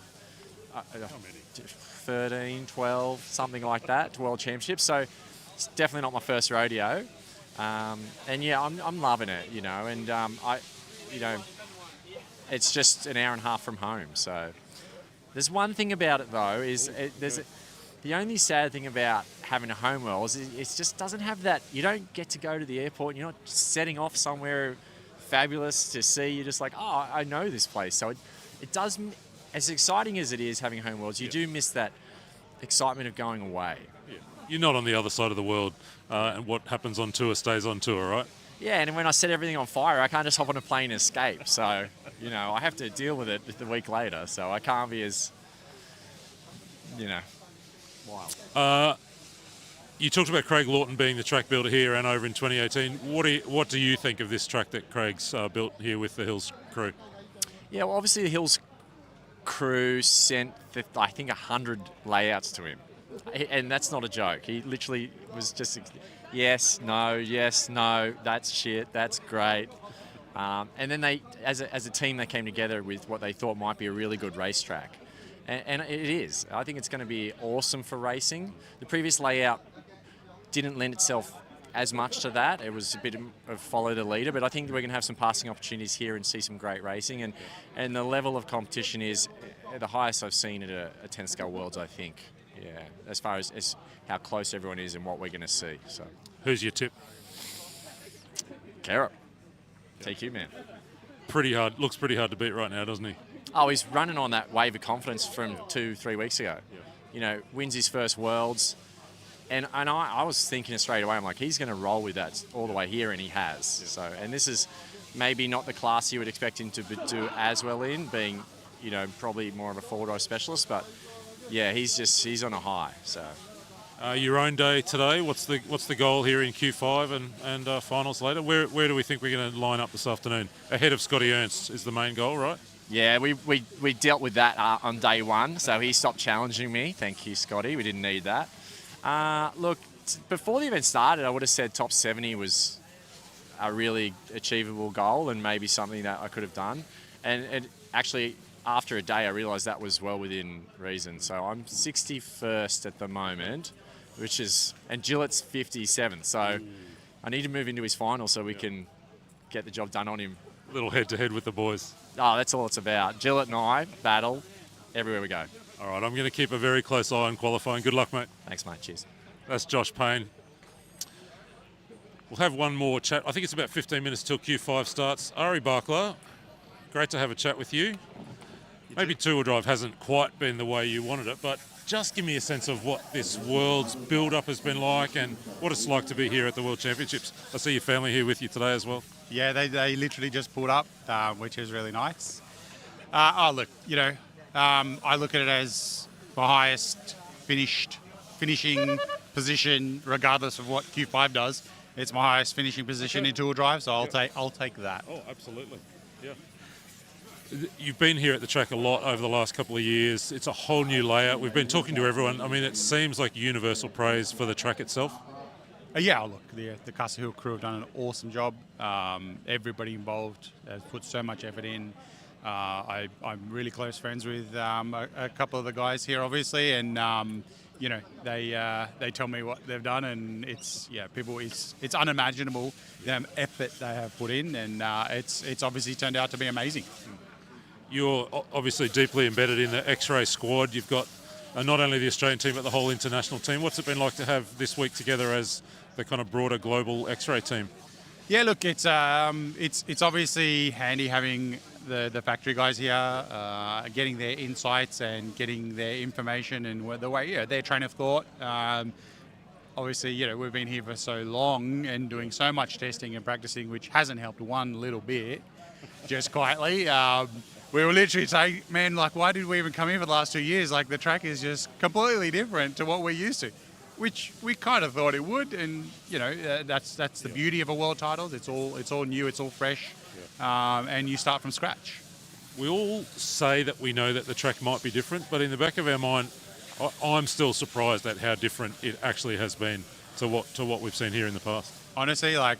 13, 12, something like that to World Championships. So it's definitely not my first rodeo. And yeah, I'm loving it, you know, and you know, it's just an hour and a half from home. So there's one thing about it though, is the only sad thing about having a home Worlds is it just doesn't have that. You don't get to go to the airport. You're not setting off somewhere fabulous to see. You're just like, oh, I know this place. So it does, as exciting as it is having a home Worlds, you do miss that excitement of going away. Yeah. You're not on the other side of the world, and what happens on tour stays on tour, right? Yeah, and when I set everything on fire, I can't just hop on a plane and escape. So, you know, I have to deal with it the week later. So I can't be as, you know, wild. You talked about Craig Lawton being the track builder here and over in 2018. What do you think of this track that Craig's built here with the Hills crew? Yeah, well, obviously the Hills crew sent, I think, 100 layouts to him. And that's not a joke. He literally was just, yes, no, that's shit, that's great. And then they, as a team, they came together with what they thought might be a really good racetrack. And it is. I think it's going to be awesome for racing. The previous layout didn't lend itself as much to that. It was a bit of follow the leader, but I think we're going to have some passing opportunities here and see some great racing. And the level of competition is the highest I've seen at a 10 scale Worlds, I think. Yeah, as far as how close everyone is and what we're going to see. So, who's your tip? Carrot. TQ, man. Pretty hard. Looks pretty hard to beat right now, doesn't he? Oh, he's running on that wave of confidence from 2-3 weeks ago. Yeah. You know, wins his first Worlds. And I was thinking straight away, I'm like, he's going to roll with that all the way here, and he has. Yeah. So, and this is maybe not the class you would expect him to do as well in, being, you know, probably more of a four-wheel drive specialist. But yeah, he's on a high. So. Your own day today. What's the goal here in Q5 and finals later? Where do we think we're going to line up this afternoon? Ahead of Scotty Ernst is the main goal, right? Yeah, we dealt with that on day one, so he stopped challenging me. Thank you, Scotty. We didn't need that. Look, before the event started, I would have said top 70 was a really achievable goal and maybe something that I could have done. And actually, after a day, I realised that was well within reason. So I'm 61st at the moment, and Gillet's 57th. So I need to move into his final so we can get the job done on him. Little head-to-head with the boys. Oh, that's all it's about. Gillett and I battle everywhere we go. All right, I'm going to keep a very close eye on qualifying. Good luck, mate. Thanks, mate. Cheers. That's Josh Payne. We'll have one more chat. I think it's about 15 minutes till Q5 starts. Ari Barkla, great to have a chat with you. Maybe two-wheel drive hasn't quite been the way you wanted it, but just give me a sense of what this World's build-up has been like and what it's like to be here at the World Championships. I see your family here with you today as well. Yeah, they literally just pulled up, which is really nice. Look, you know, I look at it as the highest finishing position, regardless of what Q5 does. It's my highest finishing position in two-wheel drive, so I'll take that. Oh, absolutely. Yeah. You've been here at the track a lot over the last couple of years. It's a whole new layout. We've been talking to everyone. I mean, it seems like universal praise for the track itself. Yeah, look, the Castle Hill crew have done an awesome job. Everybody involved has put so much effort in. I'm really close friends with a couple of the guys here, obviously, and you know, they tell me what they've done, and it's unimaginable the effort they have put in, and it's obviously turned out to be amazing. You're obviously deeply embedded in the X-Ray squad. You've got not only the Australian team, but the whole international team. What's it been like to have this week together as the kind of broader global X-Ray team? Yeah, look, it's obviously handy having the factory guys here, getting their insights and getting their information and the way their train of thought. Obviously, you know, we've been here for so long and doing so much testing and practicing, which hasn't helped one little bit, just quietly. We were literally saying, man, like, why did we even come here for the last 2 years? Like, the track is just completely different to what we're used to, which we kind of thought it would. And, you know, that's the beauty of a world titles. It's all new, it's all fresh, and you start from scratch. We all say that we know that the track might be different, but in the back of our mind, I'm still surprised at how different it actually has been to what we've seen here in the past. Honestly, I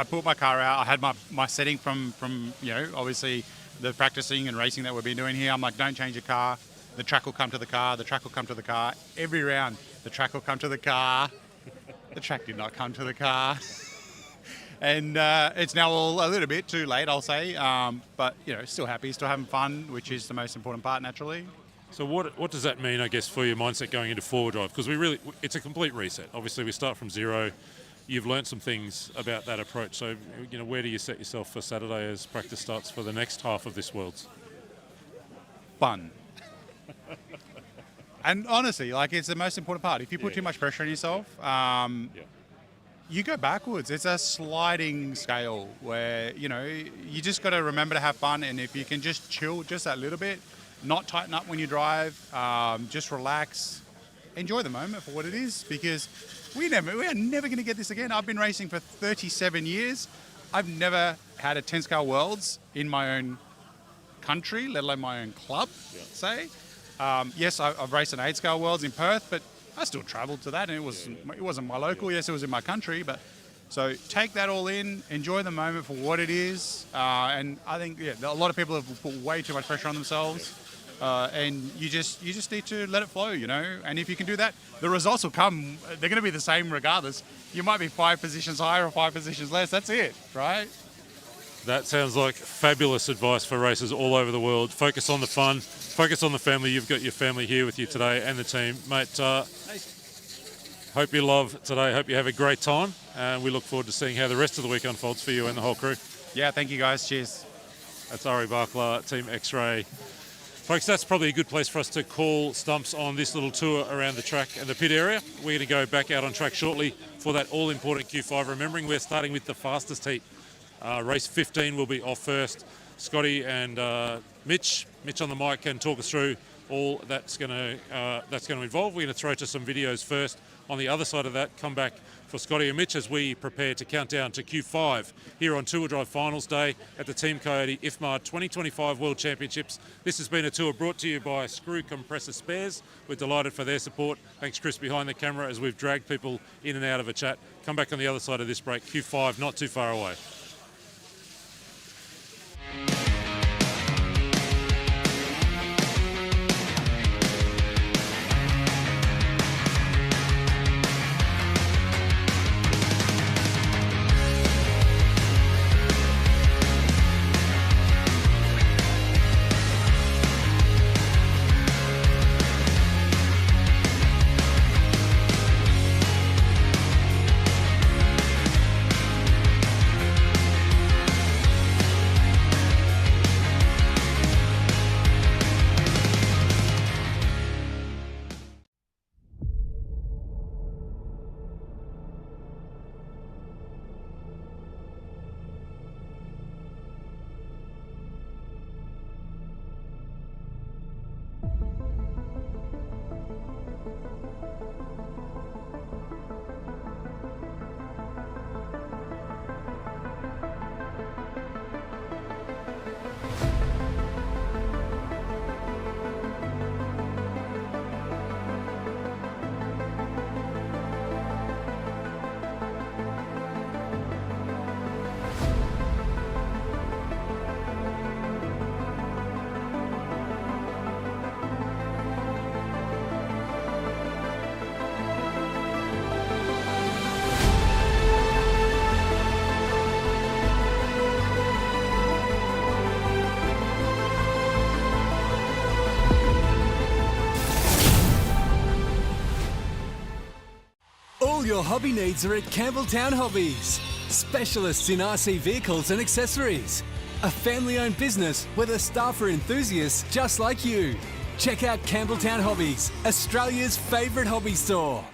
put my car out. I had my setting from you know, obviously the practicing and racing that we've been doing here. I'm like, don't change your car. The track will come to the car. The track will come to the car. Every round, the track will come to the car. The track did not come to the car. And it's now all a little bit too late, I'll say. But, you know, still happy, still having fun, which is the most important part, naturally. So what does that mean, I guess, for your mindset going into four-wheel drive? Because it's a complete reset. Obviously, we start from zero. You've learnt some things about that approach. So, you know, where do you set yourself for Saturday as practice starts for the next half of this Worlds? Fun. And honestly, like, it's the most important part. If you put too much pressure on yourself, you go backwards. It's a sliding scale where, you know, you just got to remember to have fun. And if you can just chill just a little bit, not tighten up when you drive, just relax, enjoy the moment for what it is, because we are never going to get this again. I've been racing for 37 years. I've never had a 10 scale Worlds in my own country, let alone my own club, say. Yes, I've raced an 8 scale Worlds in Perth, but I still travelled to that, and it wasn't my local. Yes, it was in my country, but so take that all in, enjoy the moment for what it is, and I think a lot of people have put way too much pressure on themselves. and you just need to let it flow, And if you can do that, the results will come. They're going to be the same regardless. You might be 5 positions higher or 5 positions less. That's it, right? That sounds like fabulous advice for racers all over the world. Focus on the fun, focus on the family. You've got your family here with you today and the team. Mate, hope you love today. Hope you have a great time. And we look forward to seeing how the rest of the week unfolds for you and the whole crew. Yeah, thank you guys. Cheers. That's Ari Barkla, Team X-Ray. Folks, that's probably a good place for us to call stumps on this little tour around the track and the pit area. We're going to go back out on track shortly for that all-important Q5. Remembering we're starting with the fastest heat. Race 15 will be off first. Scotty and Mitch on the mic can talk us through all that's going to involve. We're going to throw to some videos first. On the other side of that, come back for Scotty and Mitch as we prepare to count down to Q5 here on Two Wheel Drive Finals Day at the Team Coyote IFMAR 2025 World Championships. This has been a tour brought to you by Screw Compressor Spares. We're delighted for their support. Thanks, Chris, behind the camera as we've dragged people in and out of a chat. Come back on the other side of this break. Q5 not too far away. All your hobby needs are at Campbelltown Hobbies. Specialists in RC vehicles and accessories. A family-owned business where the staff are enthusiasts just like you. Check out Campbelltown Hobbies, Australia's favourite hobby store.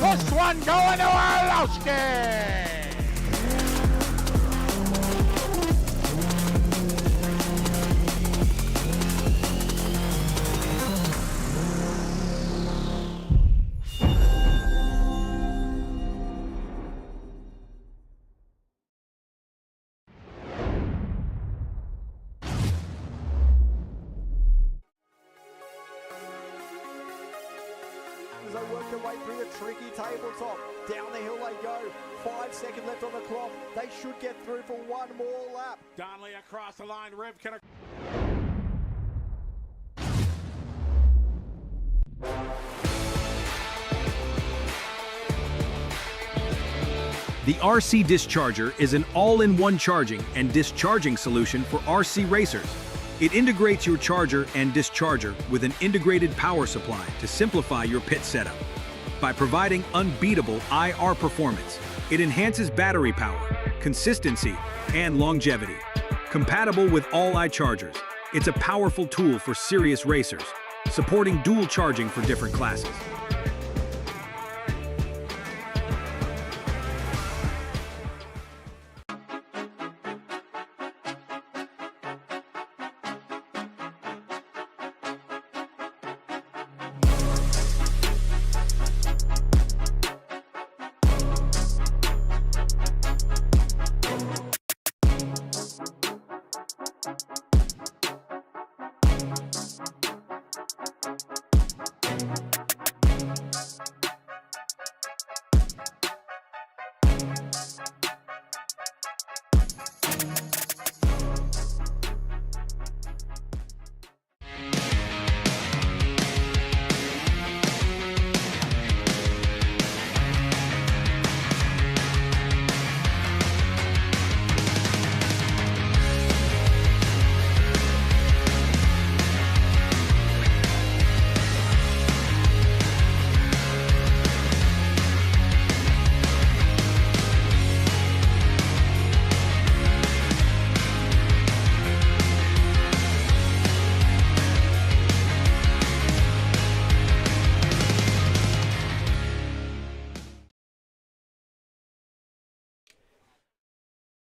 Push one going to Orlowski. As they work their way through the tricky tabletop. Down the hill they go. 5 seconds left on the clock. They should get through for one more lap. Donnelly across the line. Rivkin. The RC Discharger is an all-in-one charging and discharging solution for RC racers. It integrates your charger and discharger with an integrated power supply to simplify your pit setup. By providing unbeatable IR performance, it enhances battery power, consistency, and longevity. Compatible with all iChargers, it's a powerful tool for serious racers, supporting dual charging for different classes.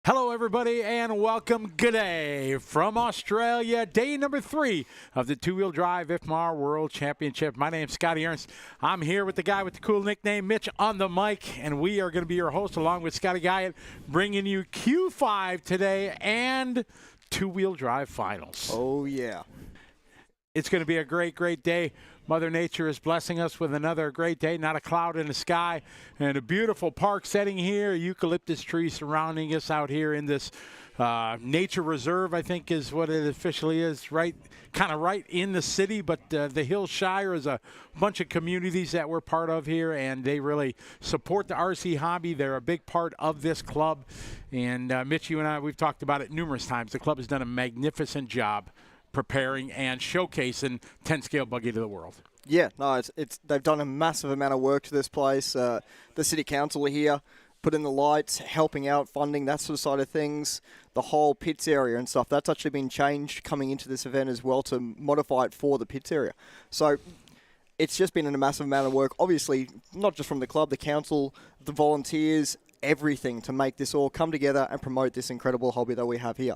Hello, everybody, and welcome. Good day from Australia. Day number 3 of the two-wheel drive IFMAR World Championship. My name's Scotty Ernst. I'm here with the guy with the cool nickname, Mitch, on the mic, and we are going to be your host along with Scotty Guyot, bringing you Q5 today and two-wheel drive finals. Oh, yeah. It's going to be a great, great day. Mother Nature is blessing us with another great day, not a cloud in the sky, and a beautiful park setting here, eucalyptus trees surrounding us out here in this nature reserve, I think is what it officially is, right in the city, but the Hillshire is a bunch of communities that we're part of here, and they really support the RC hobby. They're a big part of this club, and Mitch, you and I, we've talked about it numerous times. The club has done a magnificent job preparing and showcasing 10-scale buggy to the world. Yeah, no, they've done a massive amount of work to this place. The city council are here, put in the lights, helping out, funding, that sort of side of things. The whole pits area and stuff, that's actually been changed coming into this event as well to modify it for the pits area. So it's just been a massive amount of work, obviously, not just from the club, the council, the volunteers, everything to make this all come together and promote this incredible hobby that we have here.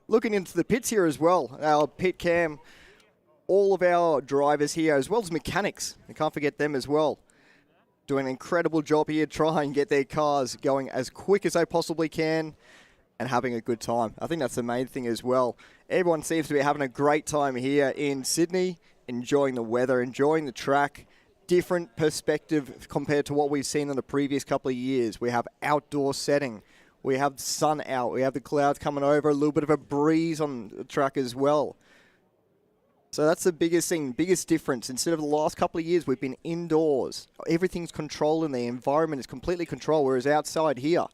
Looking into the pits here as well, our pit cam, all of our drivers here, as well as mechanics, we can't forget them as well, doing an incredible job here, trying and get their cars going as quick as they possibly can and having a good time. I think that's the main thing as well. Everyone seems to be having a great time here in Sydney, enjoying the weather, enjoying the track. Different perspective compared to what we've seen in the previous couple of years. We have outdoor setting. We have the sun out. We have the clouds coming over, a little bit of a breeze on the track as well. So that's the biggest thing, biggest difference. Instead of the last couple of years, we've been indoors. Everything's controlled and the environment is completely controlled, whereas outside here,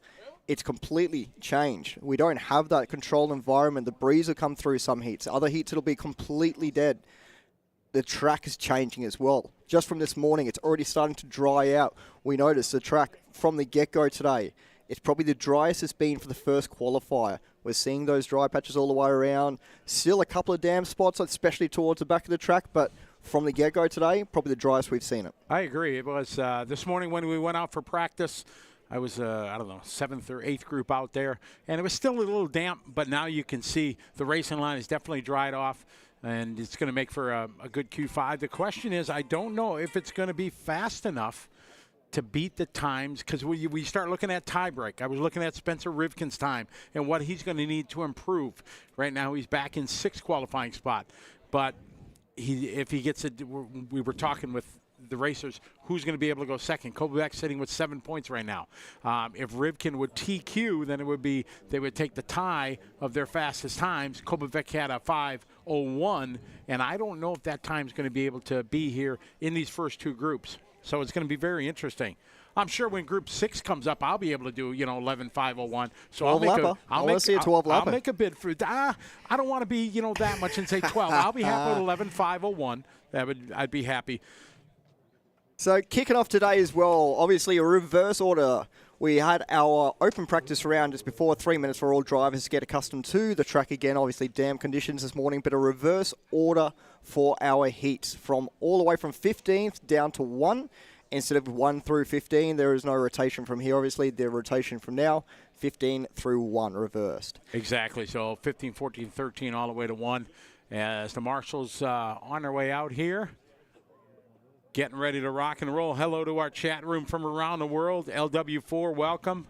it's completely changed. We don't have that controlled environment. The breeze will come through some heats. Other heats, it'll be completely dead. The track is changing as well. Just from this morning, it's already starting to dry out. We noticed the track from the get-go today. It's probably the driest it's been for the first qualifier. We're seeing those dry patches all the way around. Still a couple of damp spots, especially towards the back of the track, but from the get-go today, probably the driest we've seen it. I agree. It was this morning when we went out for practice. I was, I don't know, 7th or 8th group out there, and it was still a little damp, but now you can see the racing line is definitely dried off, and it's going to make for a good Q5. The question is, I don't know if it's going to be fast enough to beat the times, because we start looking at tiebreak. I was looking at Spencer Rivkin's time and what he's going to need to improve. Right now he's back in 6th qualifying spot, but if he gets it, we were talking with the racers, who's going to be able to go second. Kovac sitting with 7 points right now. If Rivkin would TQ, then it would be they would take the tie of their fastest times. Kovac had a 5:01, and I don't know if that time's going to be able to be here in these first 2 groups. So it's going to be very interesting. I'm sure when Group 6 comes up, I'll be able to do 11:5:01. So I'll make a bid for. I don't want to be that much and say 12. I'll be happy with 11:5:01. I'd be happy. So kicking off today as well, obviously a reverse order. We had our open practice round just before, 3 minutes for all drivers to get accustomed to the track again. Obviously damp conditions this morning, but a reverse order for our heats from all the way from 15th down to 1. Instead of 1 through 15, there is no rotation from here. Obviously, the rotation from now, 15 through 1 reversed. Exactly. So 15, 14, 13, all the way to 1. As the marshals on their way out here, getting ready to rock and roll. Hello to our chat room from around the world. LW4, welcome.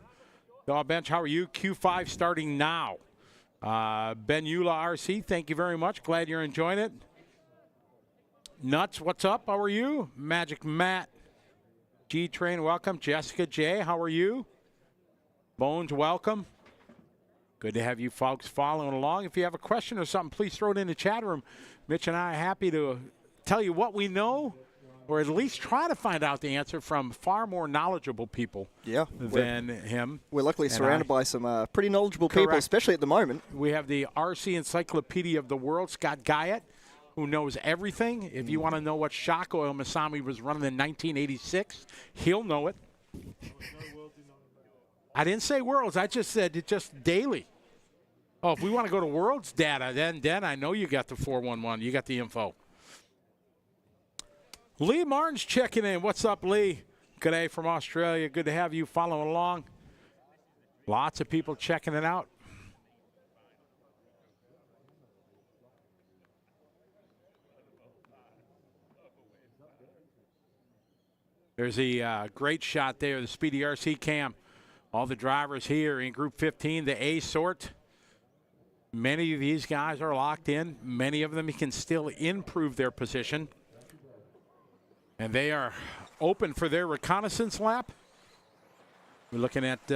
Dog Bench, how are you? Q5 starting now. Ben Eula RC, thank you very much. Glad you're enjoying it. Nuts, what's up? How are you? Magic Matt. G-Train, welcome. Jessica J, how are you? Bones, welcome. Good to have you folks following along. If you have a question or something, please throw it in the chat room. Mitch and I are happy to tell you what we know, or at least try to find out the answer from far more knowledgeable people than him. We're luckily surrounded by some pretty knowledgeable people, especially at the moment. We have the RC Encyclopedia of the World, Scott Guyett, who knows everything. If you want to know what shock oil Masami was running in 1986, he'll know it. I didn't say worlds. I just said it just daily. Oh, if we want to go to worlds data, then I know you got the 411. You got the info. Lee Martin's checking in. What's up, Lee? Good day from Australia. Good to have you following along. Lots of people checking it out. There's a great shot there, the Speedy RC cam. All the drivers here in Group 15, the A sort. Many of these guys are locked in. Many of them can still improve their position. And they are open for their reconnaissance lap. We're looking at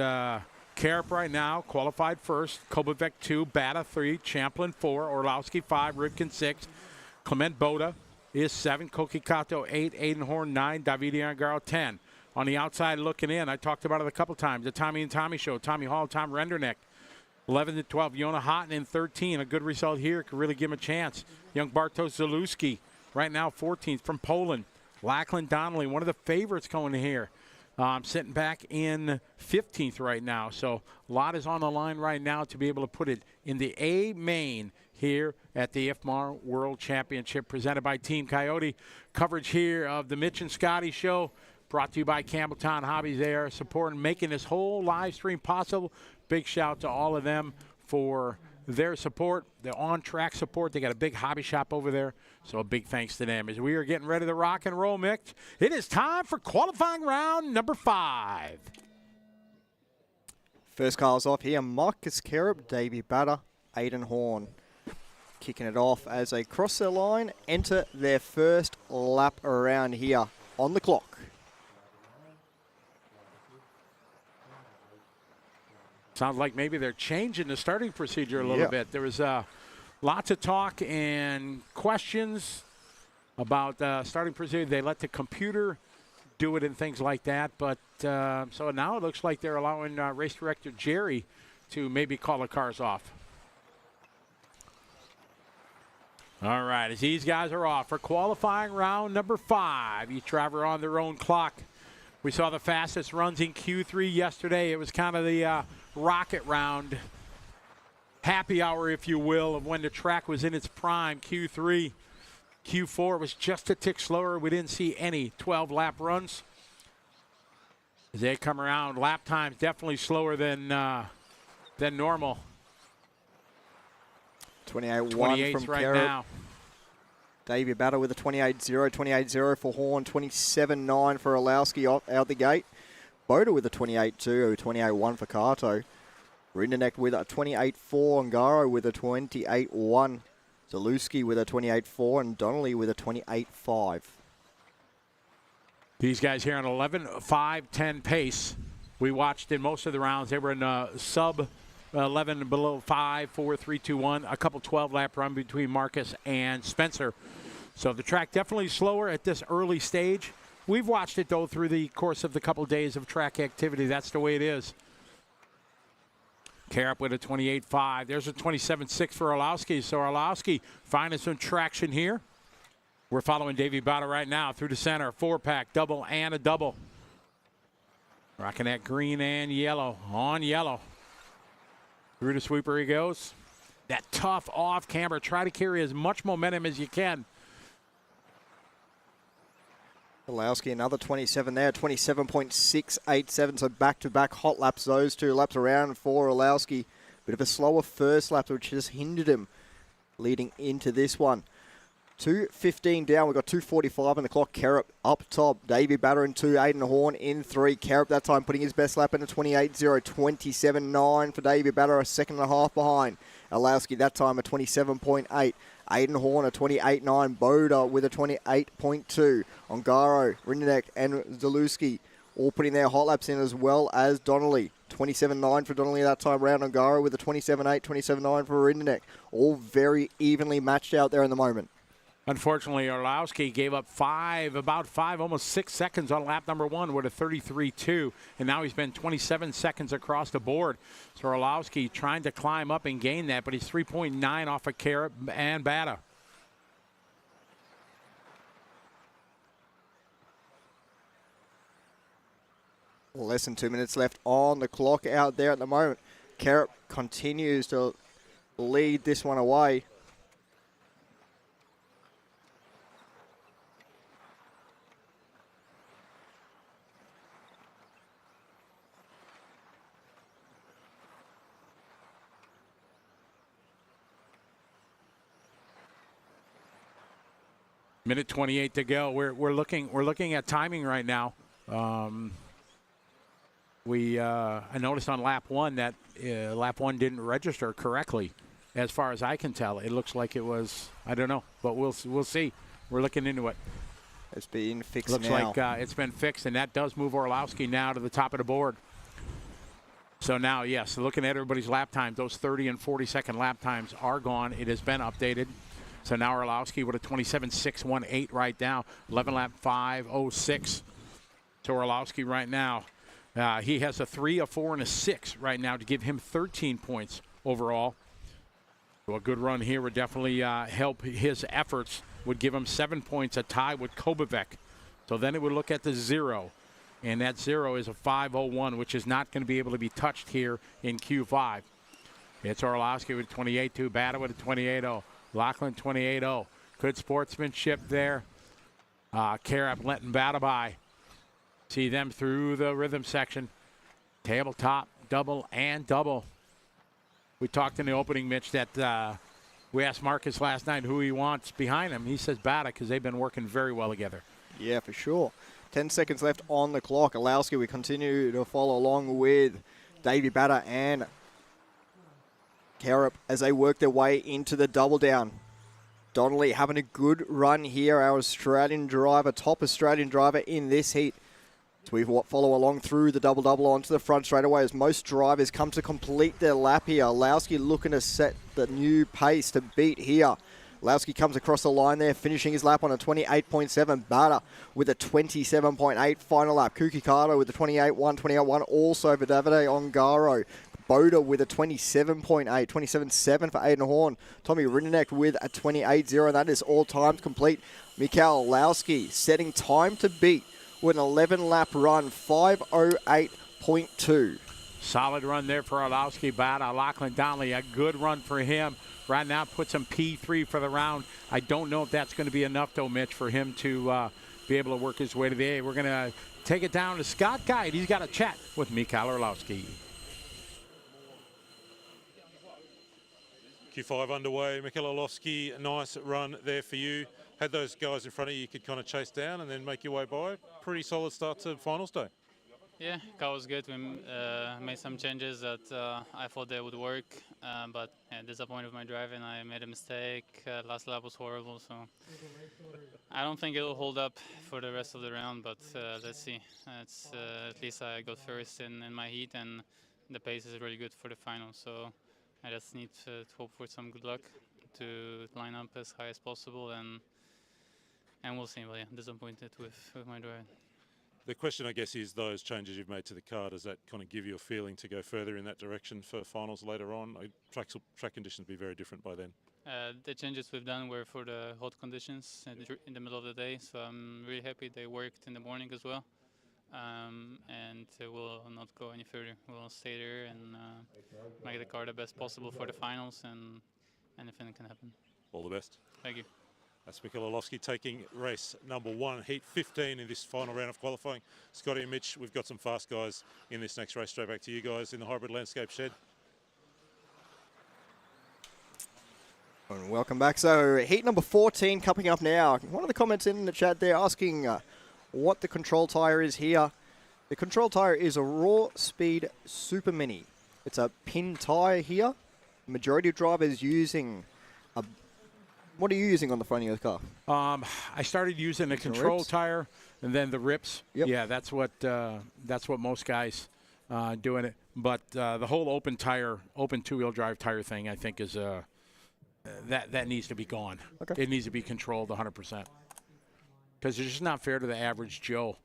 Karp right now, qualified first. Kovac 2, Bata 3, Champlin 4, Orlowski 5, Rivkin 6, Clement Boda is 7, Koki Kato 8, Aiden Horn 9, Davide Angaro 10. On the outside looking in, I talked about it a couple times, the Tommy and Tommy show, Tommy Hall, Tom Renderneck. 11 to 12, Yona Houghton in 13. A good result here could really give him a chance. Young Bartosz Zalewski right now 14th from Poland. Lachlan Donnelly, one of the favorites going here. Sitting back in 15th right now. So a lot is on the line right now to be able to put it in the A main here at the IFMAR World Championship presented by Team Coyote. Coverage here of the Mitch and Scotty Show brought to you by Campbelltown Hobbies. They are supporting, making this whole live stream possible. Big shout to all of them for their support, the on-track support. They got a big hobby shop over there, so a big thanks to them. As we are getting ready to rock and roll, Mick, it is time for qualifying round number 5. First cars off here, Marcus Karp, Davey Bata, Aiden Horn. Kicking it off as they cross their line, enter their first lap around here on the clock. Sounds like maybe they're changing the starting procedure a little bit. There was lots of talk and questions about starting procedure. They let the computer do it and things like that. But so now it looks like they're allowing race director Jerry to maybe call the cars off. All right, as these guys are off for qualifying round number 5, each driver on their own clock. We saw the fastest runs in Q3 yesterday. It was kind of the rocket round, happy hour, if you will, of when the track was in its prime. Q3 Q4 was just a tick slower. We didn't see any 12-lap runs. As they come around, lap times definitely slower than normal. 28-1 from right Carrot. now. Davey Batter with a 28-0, 28-0 for Horn, 27-9 for Olowski out the gate. Boda with a 28-2, 28-1 for Kato. Rinderneck with a 28-4, Ongaro with a 28-1. Zalewski with a 28-4, and Donnelly with a 28-5. These guys here on 11-5-10 pace. We watched in most of the rounds. They were in sub 11 below 5, 4, 3, 2, 1. A couple 12-lap run between Marcus and Spencer. So the track definitely slower at this early stage. We've watched it, though, through the course of the couple days of track activity. That's the way it is. Karup with a 28-5. There's a 27-6 for Orlowski. So Orlowski finding some traction here. We're following Davey Bata right now through the center. 4-pack, double, and a double. Rocking that green and yellow. On yellow. Through the sweeper he goes. That tough off camber. Try to carry as much momentum as you can. Olowski another 27 there, 27.687. So back-to-back hot laps, those two laps around for Olowski. Bit of a slower first lap, which has hindered him leading into this one. 2:15 down. We've got 2:45 on the clock. Karup up top. Davey Batter in 2. Aiden Horn in 3. Karup that time putting his best lap in a 28-0. 27-9 for Davey Batter, a second and a half behind. Olowski that time a 27.8. Aiden Horn a 28.9. Boda with a 28.2. Ongaro, Rinderneck, and Zalewski all putting their hot laps in, as well as Donnelly. 27.9 for Donnelly that time round. Ongaro with a 27.8, 27.9 for Rinderneck. All very evenly matched out there in the moment. Unfortunately, Orlowski gave up about 5, almost 6 seconds on lap number 1 with a 33.2, and now he's been 27 seconds across the board. So Orlowski trying to climb up and gain that, but he's 3.9 off of Karup and Bata. Less than 2 minutes left on the clock out there at the moment. Karup continues to lead this one away. Minute 28 to go. We're looking at timing right now. I noticed on lap 1 that lap 1 didn't register correctly, as far as I can tell. It looks like it was, I don't know, but we'll see. We're looking into it. It's been fixed Looks now. like it's been fixed, and that does move Orlowski now to the top of the board. So now, yes, looking at everybody's lap times, those 30 and 40-second lap times are gone. It has been updated. So now Orlowski with a 27.618 right now, 11 lap 5.06. So Orlowski right now, he has a 3, a 4, and a 6 right now to give him 13 points overall. So a good run here would definitely help his efforts, would give him 7 points, a tie with Kobovic. So then it would look at the 0, and that 0 is a 5.01, which is not going to be able to be touched here in Q5. It's Orlowski with 28.2, Bata with a 28.0. Lachlan 28-0. Good sportsmanship there. Karup letting Bata by. See them through the rhythm section. Tabletop, double, and double. We talked in the opening, Mitch, that we asked Marcus last night who he wants behind him. He says Bata because they've been working very well together. Yeah, for sure. 10 seconds left on the clock. Olowski, we continue to follow along with Davey Bata and Karup as they work their way into the double down. Donnelly having a good run here, our Australian driver, top Australian driver in this heat. So we follow along through the double-double onto the front straight away as most drivers come to complete their lap here. Olowski looking to set the new pace to beat here. Olowski comes across the line there, finishing his lap on a 28.7. Bata with a 27.8 final lap. Kukikato with a 28.1, 28.1 also for Davide Ongaro. Boda with a 27.8, 27.7 for Aiden Horn. Tommy Rinderneck with a 28.0, and that is all times complete. Mikhail Olowski setting time to beat with an 11-lap run, 5.08.2. Solid run there for Orlowski, but Lachlan Donnelly, a good run for him. Right now puts him P3 for the round. I don't know if that's going to be enough, though, Mitch, for him to be able to work his way to the A. We're going to take it down to Scott Guide. He's got a chat with Mikhail Orlowski. Q5 underway. Mikhail Orlowski, a nice run there for you. Had those guys in front of you could kind of chase down and then make your way by. Pretty solid start to finals day. Yeah, car was good. We made some changes that I thought they would work, but yeah, disappointed with my driving. I made a mistake. Last lap was horrible, so I don't think it'll hold up for the rest of the round, but let's see. It's, at least I got first in my heat, and the pace is really good for the final, so I just need to hope for some good luck to line up as high as possible, and we'll see. But yeah, disappointed with my driving. The question, I guess, is those changes you've made to the car, does that kind of give you a feeling to go further in that direction for finals later on? Track conditions will be very different by then. The changes we've done were for the hot conditions in the middle of the day, so I'm really happy they worked in the morning as well. And we'll not go any further. We'll stay there and make the car the best possible for the finals, and anything can happen. All the best. Thank you. That's Mikhail Orlowski taking race number 1, heat 15 in this final round of qualifying. Scotty and Mitch, we've got some fast guys in this next race. Straight back to you guys in the hybrid landscape shed. And welcome back. So heat number 14 coming up now. One of the comments in the chat there asking what the control tyre is here. The control tyre is a Raw Speed Super Mini. It's a pin tyre here. The majority of drivers using a... What are you using on the front of your car? I started using the control tire and then the rips. Yep. Yeah, that's what most guys doing it. But the whole open two-wheel drive tire thing, I think, is that needs to be gone. Okay. It needs to be controlled 100%. Because it's just not fair to the average Joe.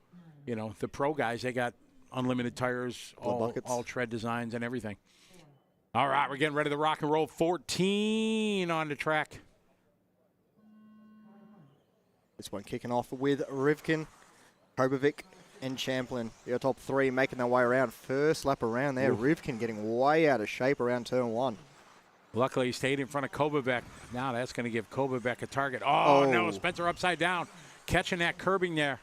You know, the pro guys, they got unlimited tires, all tread designs and everything. All right, we're getting ready to rock and roll. 14 on the track. This one kicking off with Rivkin, Kobovic, and Champlin. Your top 3 making their way around. First lap around there. Ooh. Rivkin getting way out of shape around turn 1. Luckily, he stayed in front of Kobovic. Now that's going to give Kobovic a target. Oh, no, Spencer upside down. Catching that curbing there.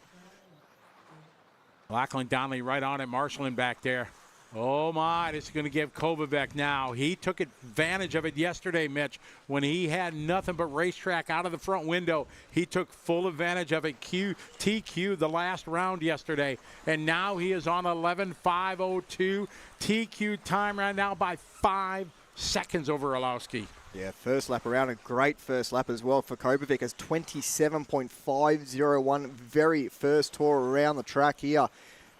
Lachlan Donnelly right on it, marshalling back there. Oh, my, this is going to give Kobovic now. He took advantage of it yesterday, Mitch, when he had nothing but racetrack out of the front window. He took full advantage of it. TQ the last round yesterday, and now he is on 11.502. TQ time right now by 5 seconds over Orlowski. Yeah, first lap around, a great first lap as well for Kobovic as 27.501. Very first tour around the track here.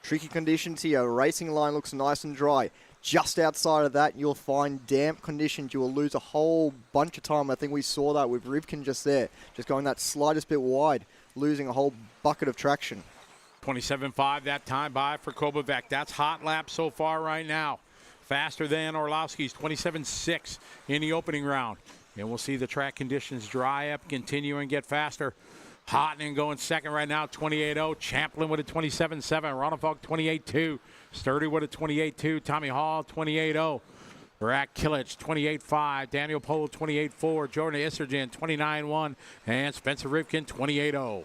Tricky conditions here. Racing line looks nice and dry. Just outside of that, you'll find damp conditions. You will lose a whole bunch of time. I think we saw that with Rivkin just there. Just going that slightest bit wide, losing a whole bucket of traction. 27.5 that time by for Kobovic. That's hot lap so far right now. Faster than Orlowski's 27.6 in the opening round. And we'll see the track conditions dry up, continue and get faster. Hotton going second right now, 28.0. Champlin with a 27.7. Ronefalk 28.2. Sturdy with a 28.2. Tommy Hall 28.0. Rack Kilich 28.5. Daniel Pole 28.4. Jordan Isergen 29.1. And Spencer Rivkin 28.0.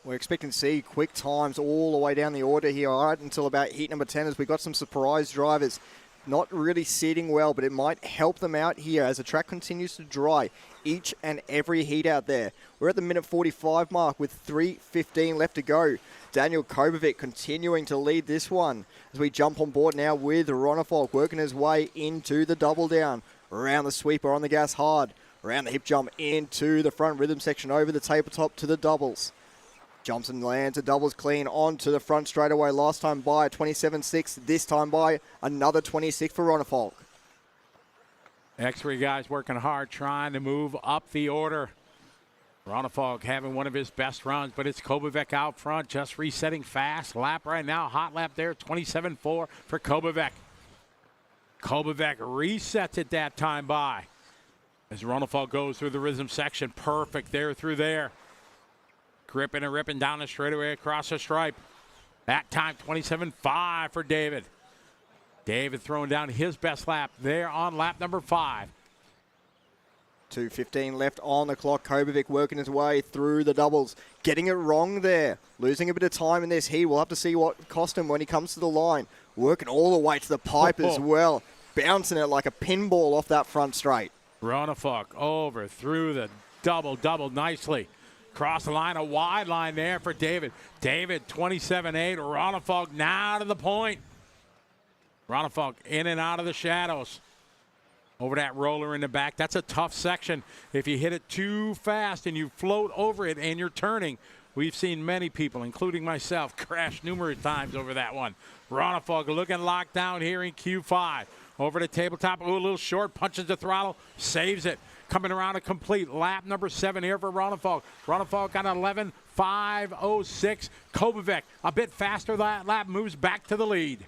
We're expecting to see quick times all the way down the order here, all right, until about heat number 10 as we got some surprise drivers. Not really seating well, but it might help them out here as the track continues to dry each and every heat out there. We're at the minute 45 mark with 3:15 left to go. Daniel Kobovic continuing to lead this one as we jump on board now with Ronefalk working his way into the double down. Around the sweeper on the gas hard. Around the hip jump into the front rhythm section over the tabletop to the doubles. Jumps and lands, a doubles clean onto the front straight away. Last time by 27.6, this time by another 26 for Ronefalk. X3 guys working hard, trying to move up the order. Ronefalk having one of his best runs, but it's Kobovic out front, just resetting fast. Lap right now, hot lap there, 27.4 for Kobovic. Kobovic resets it that time by. As Ronefalk goes through the rhythm section, perfect there through there. Gripping and ripping down the straightaway across the stripe. That time, 27.5 for David. David throwing down his best lap there on lap number 5. 2:15 left on the clock. Kobovic working his way through the doubles. Getting it wrong there. Losing a bit of time in this heat. We'll have to see what cost him when he comes to the line. Working all the way to the pipe as well. Bouncing it like a pinball off that front straight. Ronnefalk over through the double nicely. Cross the line, a wide line there for David. David, 27.8. Ronnefalk now to the point. Ronnefalk in and out of the shadows. Over that roller in the back. That's a tough section. If you hit it too fast and you float over it and you're turning, we've seen many people, including myself, crash numerous times over that one. Ronnefalk looking locked down here in Q5. Over the tabletop. Ooh, a little short. Punches the throttle. Saves it. Coming around a complete lap number 7 here for Ronnefalk. Ronnefalk on 11.506. Kobovic a bit faster that lap. Moves back to the lead.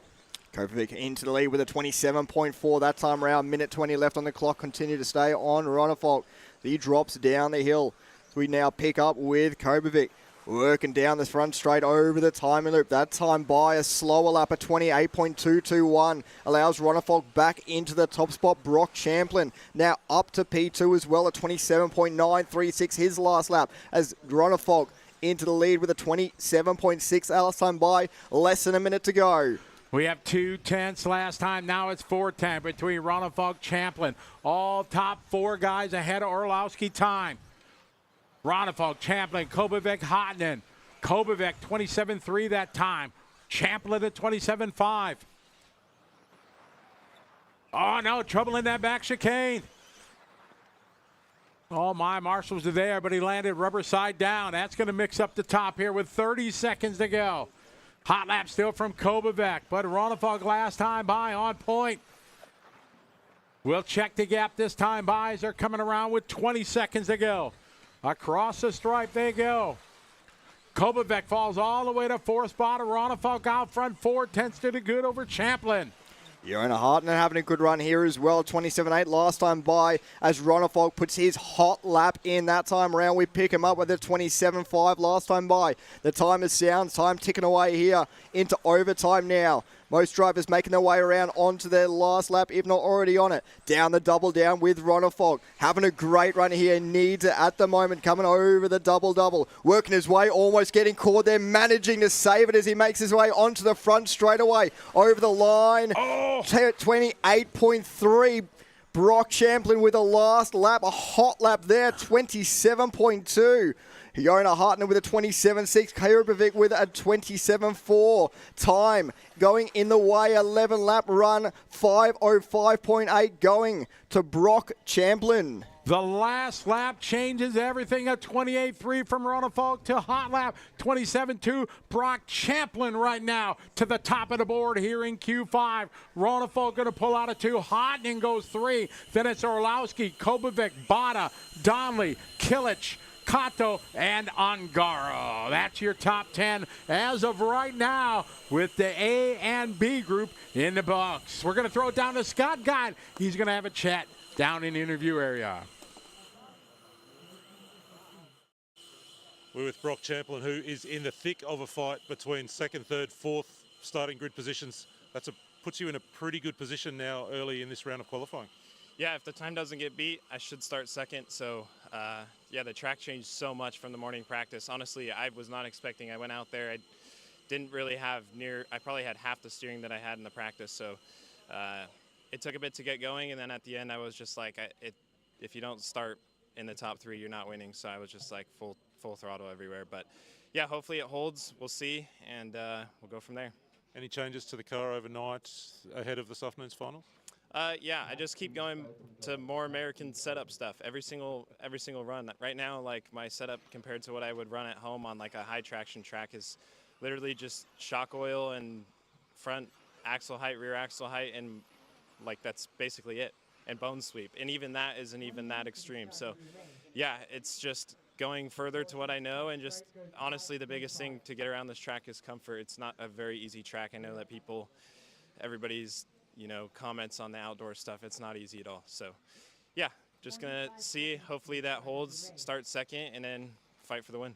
Kobovic into the lead with a 27.4 that time around. Minute 20 left on the clock. Continue to stay on Ronnefalk. He drops down the hill. So we now pick up with Kobovic. Working down the front straight over the timing loop. That time by a slower lap of 28.221. Allows Ronnefalk back into the top spot. Brock Champlin now up to P2 as well at 27.936 his last lap. As Ronnefalk into the lead with a 27.6 last time by. Less than a minute to go. We have 2:10 last time. Now it's 4:10 between Ronnefalk, Champlin. All top 4 guys ahead of Orlowski time. Ronnefalk, Champlin, Kobovic, Hotnen. Kobovic 27.3 that time. Champlin at 27.5. Oh no, trouble in that back chicane. Oh my, Marshall's there, but he landed rubber side down. That's going to mix up the top here with 30 seconds to go. Hot lap still from Kobovic, but Ronnefalk last time by on point. We'll check the gap this time by as they're coming around with 20 seconds to go. Across the stripe they go. Kobovic falls all the way to 4th spot. Ronnefalk out front 4/10 to the good over Champlin. Johanna Hartnett having a good run here as well. 27.8 last time by as Ronnefalk puts his hot lap in that time around. We pick him up with a 27.5 last time by. The time is sound. Time ticking away here into overtime now. Most drivers making their way around onto their last lap, if not already on it. Down the double down with Ronnefalk. Having a great run here. Needs it at the moment. Coming over the double. Working his way. Almost getting caught there. Managing to save it as he makes his way onto the front straightaway. Over the line. 28.3. Brock Champlin with a last lap. A hot lap there. 27.2. Johanna Hartnett with a 27.6. Kobovic with a 27.4. Time going in the way. 11 lap run. 5:05.8 going to Brock Champlin. The last lap changes everything at 28.3 from Ronnefalk to hot lap 27.2. Brock Champlin right now to the top of the board here in Q5. Ronnefalk going to pull out a 2. Hotnen goes 3. Then it's Orlowski, Kobovic, Bada, Donnelly, Kilich, Kato, and Ongaro. That's your top 10 as of right now with the A and B group in the books. We're going to throw it down to Scott Gott. He's going to have a chat down in the interview area. We're with Brock Champlin, who is in the thick of a fight between 2nd, 3rd, 4th starting grid positions. Puts you in a pretty good position now early in this round of qualifying. Yeah, if the time doesn't get beat, I should start 2nd. So, yeah, the track changed so much from the morning practice. Honestly, I was not expecting. I went out there. I didn't really have I probably had half the steering that I had in the practice. So it took a bit to get going. And then at the end, I was just like, if you don't start in the top 3, you're not winning. So I was just like full throttle everywhere. But, yeah, hopefully it holds. We'll see. And we'll go from there. Any changes to the car overnight ahead of this afternoon's final? Yeah, I just keep going to more American setup stuff every single run. Right now, like my setup compared to what I would run at home on like a high traction track is literally just shock oil and front axle height, rear axle height, and like that's basically it. And bone sweep, and even that isn't even that extreme. So, yeah, it's just going further to what I know, and just honestly, the biggest thing to get around this track is comfort. It's not a very easy track. I know that everybody's comments on the outdoor stuff, it's not easy at all. So, yeah, just going to see. Hopefully that holds, start 2nd, and then fight for the win.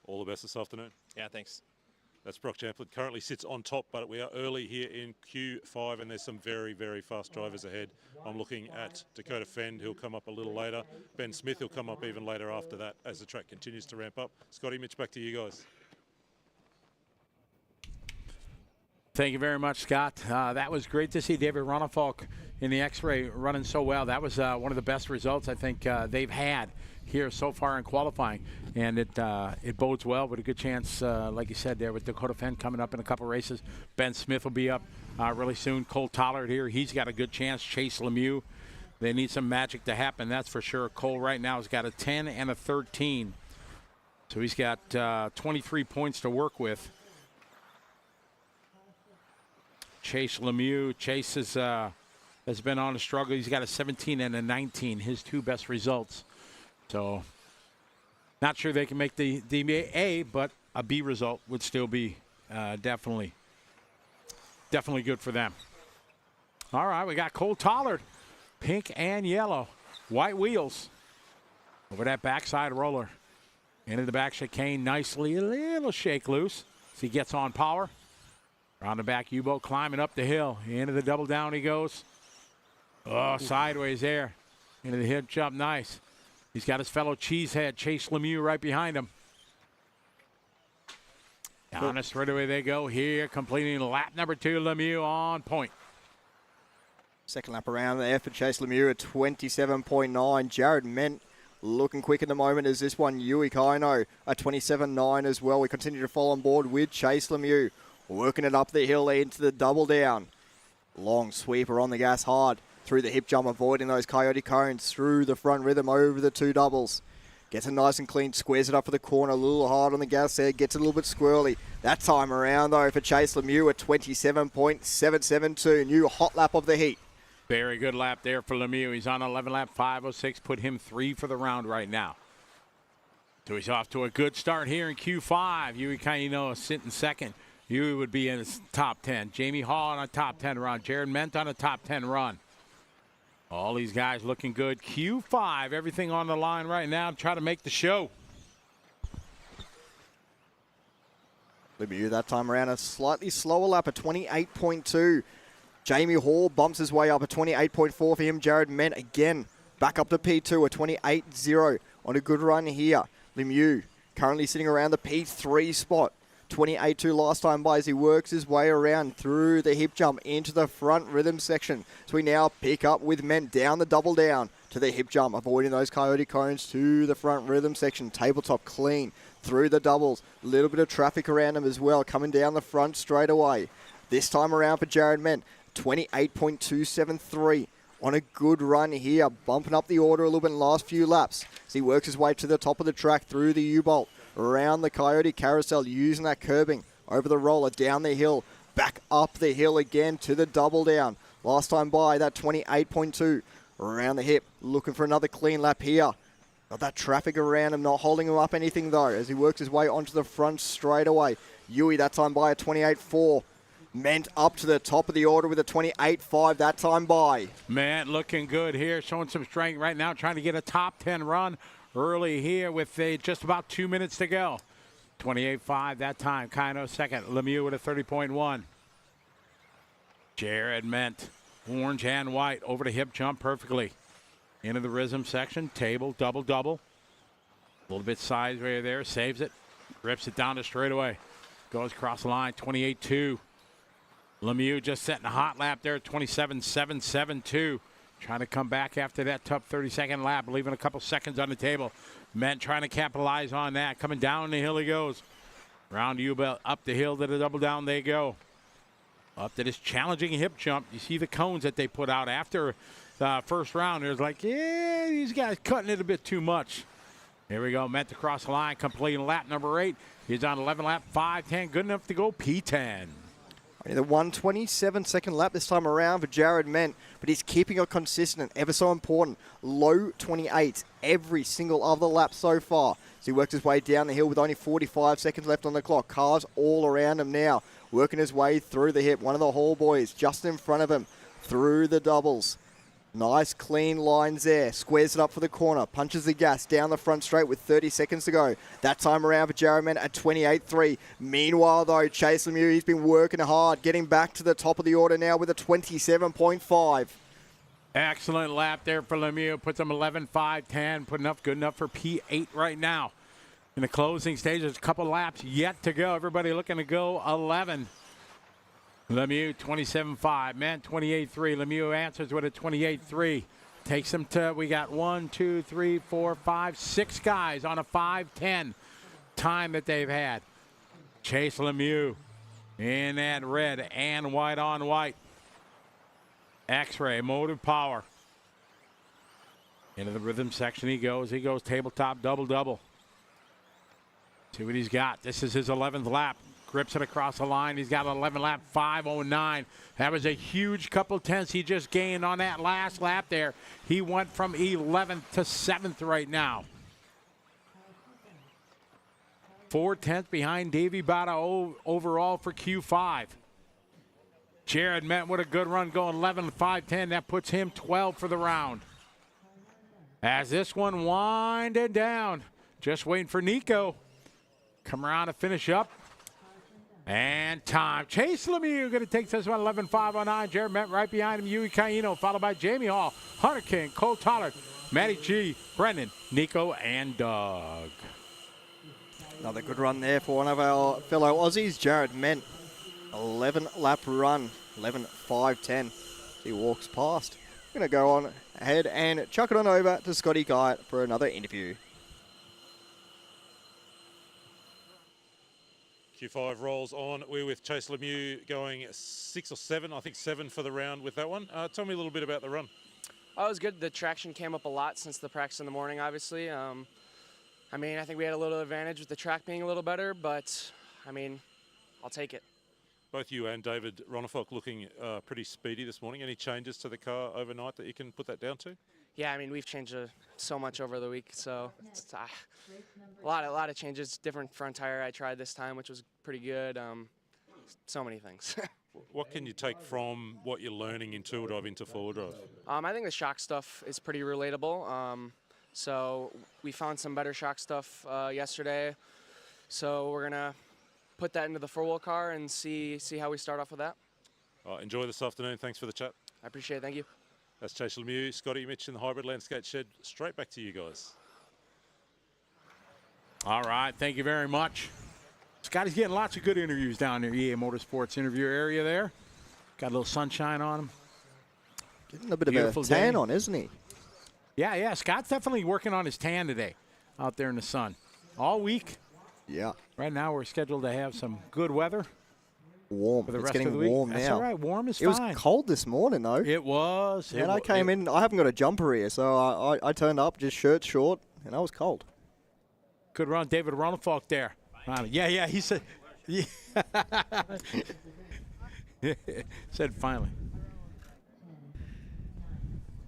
All the best this afternoon. Yeah, thanks. That's Brock Champlin. Currently sits on top, but we are early here in Q5, and there's some very, very fast drivers ahead. I'm looking at Dakota Fend, who'll come up a little later. Ben Smith, who'll come up even later after that as the track continues to ramp up. Scotty, Mitch, back to you guys. Thank you very much, Scott. That was great to see David Ronafalk in the X-Ray running so well. That was one of the best results I think they've had here so far in qualifying, and it bodes well with a good chance, like you said there, with Dakota Fenn coming up in a couple races. Ben Smith will be up really soon. Cole Tollard here, he's got a good chance. Chase Lemieux, they need some magic to happen, that's for sure. Cole right now has got a 10 and a 13, so he's got 23 points to work with. Chase Lemieux, Chase has been on a struggle. He's got a 17 and a 19, his two best results. So not sure they can make the A, but a B result would still be definitely good for them. All right, we got Cole Tollard, pink and yellow, white wheels over that backside roller. Into the back chicane nicely, a little shake loose as he gets on power. Around the back U-boat, climbing up the hill. Into the double down he goes. Oh, sideways there. Into the hip jump, nice. He's got his fellow cheesehead, Chase Lemieux, right behind him. Down the straightaway they go here, completing lap number 2, Lemieux on point. Second lap around there for Chase Lemieux at 27.9. Jared Ment looking quick at the moment as this one, Yui Kaino at 27.9 as well. We continue to follow on board with Chase Lemieux. Working it up the hill into the double down. Long sweeper on the gas hard. Through the hip jump, avoiding those coyote cones. Through the front rhythm over the two doubles. Gets it nice and clean. Squares it up for the corner. A little hard on the gas there. Gets it a little bit squirrely. That time around, though, for Chase Lemieux at 27.772. New hot lap of the heat. Very good lap there for Lemieux. He's on 11 lap 506. Put him 3 for the round right now. So he's off to a good start here in Q5. Yui Kaino sitting second. Yui would be in his top 10. Jamie Hall on a top 10 run. Jared Ment on a top 10 run. All these guys looking good. Q5, everything on the line right now to try to make the show. Lemieux that time around a slightly slower lap at 28.2. Jamie Hall bumps his way up at 28.4 for him. Jared Ment again back up to P2 at 28.0 on a good run here. Lemieux currently sitting around the P3 spot. 28.2 last time by as he works his way around through the hip jump into the front rhythm section. So we now pick up with Ment down the double down to the hip jump, avoiding those coyote cones to the front rhythm section. Tabletop clean through the doubles. A little bit of traffic around him as well, coming down the front straight away. This time around for Jared Ment, 28.273. On a good run here, bumping up the order a little bit in the last few laps as he works his way to the top of the track through the U-bolt. Around the Coyote Carousel, using that curbing over the roller, down the hill, back up the hill again to the double down. Last time by, that 28.2. Around the hip, looking for another clean lap here. Got that traffic around him, not holding him up anything though, as he works his way onto the front straight away. Yui that time by a 28.4. Ment up to the top of the order with a 28.5 that time by. Ment looking good here, showing some strength right now, trying to get a top 10 run early here with just about 2 minutes to go. 28.5 that time. Kaino second. Lemieux with a 30.1. Jared Ment, orange and white, over the hip jump perfectly. Into the rhythm section. Table, double. A little bit sideways there. Saves it. Rips it down the straightaway. Goes across the line. 28.2. Lemieux just setting a hot lap there at 27.772. Trying to come back after that tough 30-second lap, leaving a couple seconds on the table. Ment trying to capitalize on that. Coming down the hill he goes. Round U-belt, up the hill to the double down they go. Up to this challenging hip jump. You see the cones that they put out after the first round. There's like, yeah, these guys cutting it a bit too much. Here we go, Ment across the line, completing lap number 8. He's on 11 lap 5:10, good enough to go P10. The 127-second lap this time around for Jared Ment, but he's keeping it consistent, ever so important. Low 28s every single other lap so far. So he worked his way down the hill with only 45 seconds left on the clock. Cars all around him now, working his way through the hip. One of the Hall boys just in front of him through the doubles. Nice clean lines there. Squares it up for the corner. Punches the gas down the front straight with 30 seconds to go. That time around for Jared Ment at 28.3. Meanwhile, though, Chase Lemieux, he's been working hard, getting back to the top of the order now with a 27.5. Excellent lap there for Lemieux. Puts him 11.5.10. Good enough for P8 right now. In the closing stage, there's a couple laps yet to go. Everybody looking to go 11. Lemieux 27.5, Ment 28.3. Lemieux answers with a 28.3. Takes him to, we got 1, 2, 3, 4, 5, 6 guys on a 5.10 time that they've had. Chase Lemieux in that red and white on white. X-Ray, Motive Power. Into the rhythm section he goes. He goes tabletop double-double. See what he's got. This is his 11th lap. Grips it across the line. He's got an 11 lap, 5:09. That was a huge couple tenths he just gained on that last lap there. He went from 11th to 7th right now. 4 tenths behind Davey Bada overall for Q5. Jared Ment with a good run going 11.5.10. That puts him 12 for the round. As this one winded down, just waiting for Nico. Come around to finish up. And time. Chase Lemieux going to take this one 11.509. Jared Ment right behind him. Yui Kaino followed by Jamie Hall, Hunter King, Cole Tollard, Matty G, Brendan, Nico, and Doug. Another good run there for one of our fellow Aussies, Jared Ment. 11 lap run, 11.5.10. He walks past. Going to go on ahead and chuck it on over to Scotty Guy for another interview. Q5 rolls on. We're with Chase Lemieux going 6 or 7, I think 7 for the round with that one. Tell me a little bit about the run. Oh, it was good. The traction came up a lot since the practice in the morning, obviously. I think we had a little advantage with the track being a little better, but, I'll take it. Both you and David Ronnefalk looking pretty speedy this morning. Any changes to the car overnight that you can put that down to? Yeah, we've changed so much over the week, so it's, a lot of changes. Different front tire I tried this time, which was pretty good. So many things. What can you take from what you're learning in two-wheel drive into four-wheel drive? I think the shock stuff is pretty relatable. So we found some better shock stuff yesterday. So we're gonna put that into the four-wheel car and see how we start off with that. Enjoy this afternoon. Thanks for the chat. I appreciate it. Thank you. That's Chase Lemieux, Scotty Mitch in the Hybrid Landscape Shed. Straight back to you guys. All right, thank you very much. Scotty's getting lots of good interviews down there, EA Motorsports interview area there. Got a little sunshine on him. Getting a bit of a tan on, isn't he? Yeah, Scott's definitely working on his tan today out there in the sun. All week. Yeah. Right now we're scheduled to have some good weather. Warm. For the it's rest getting of the week. warm That's now. all right. Warm is it fine. was cold this morning, though. It was. And I came in. I haven't got a jumper here, so I turned up just shirt short, and I was cold. Good run, David Ronnefalk there. Yeah. He said. Yeah. Said finally.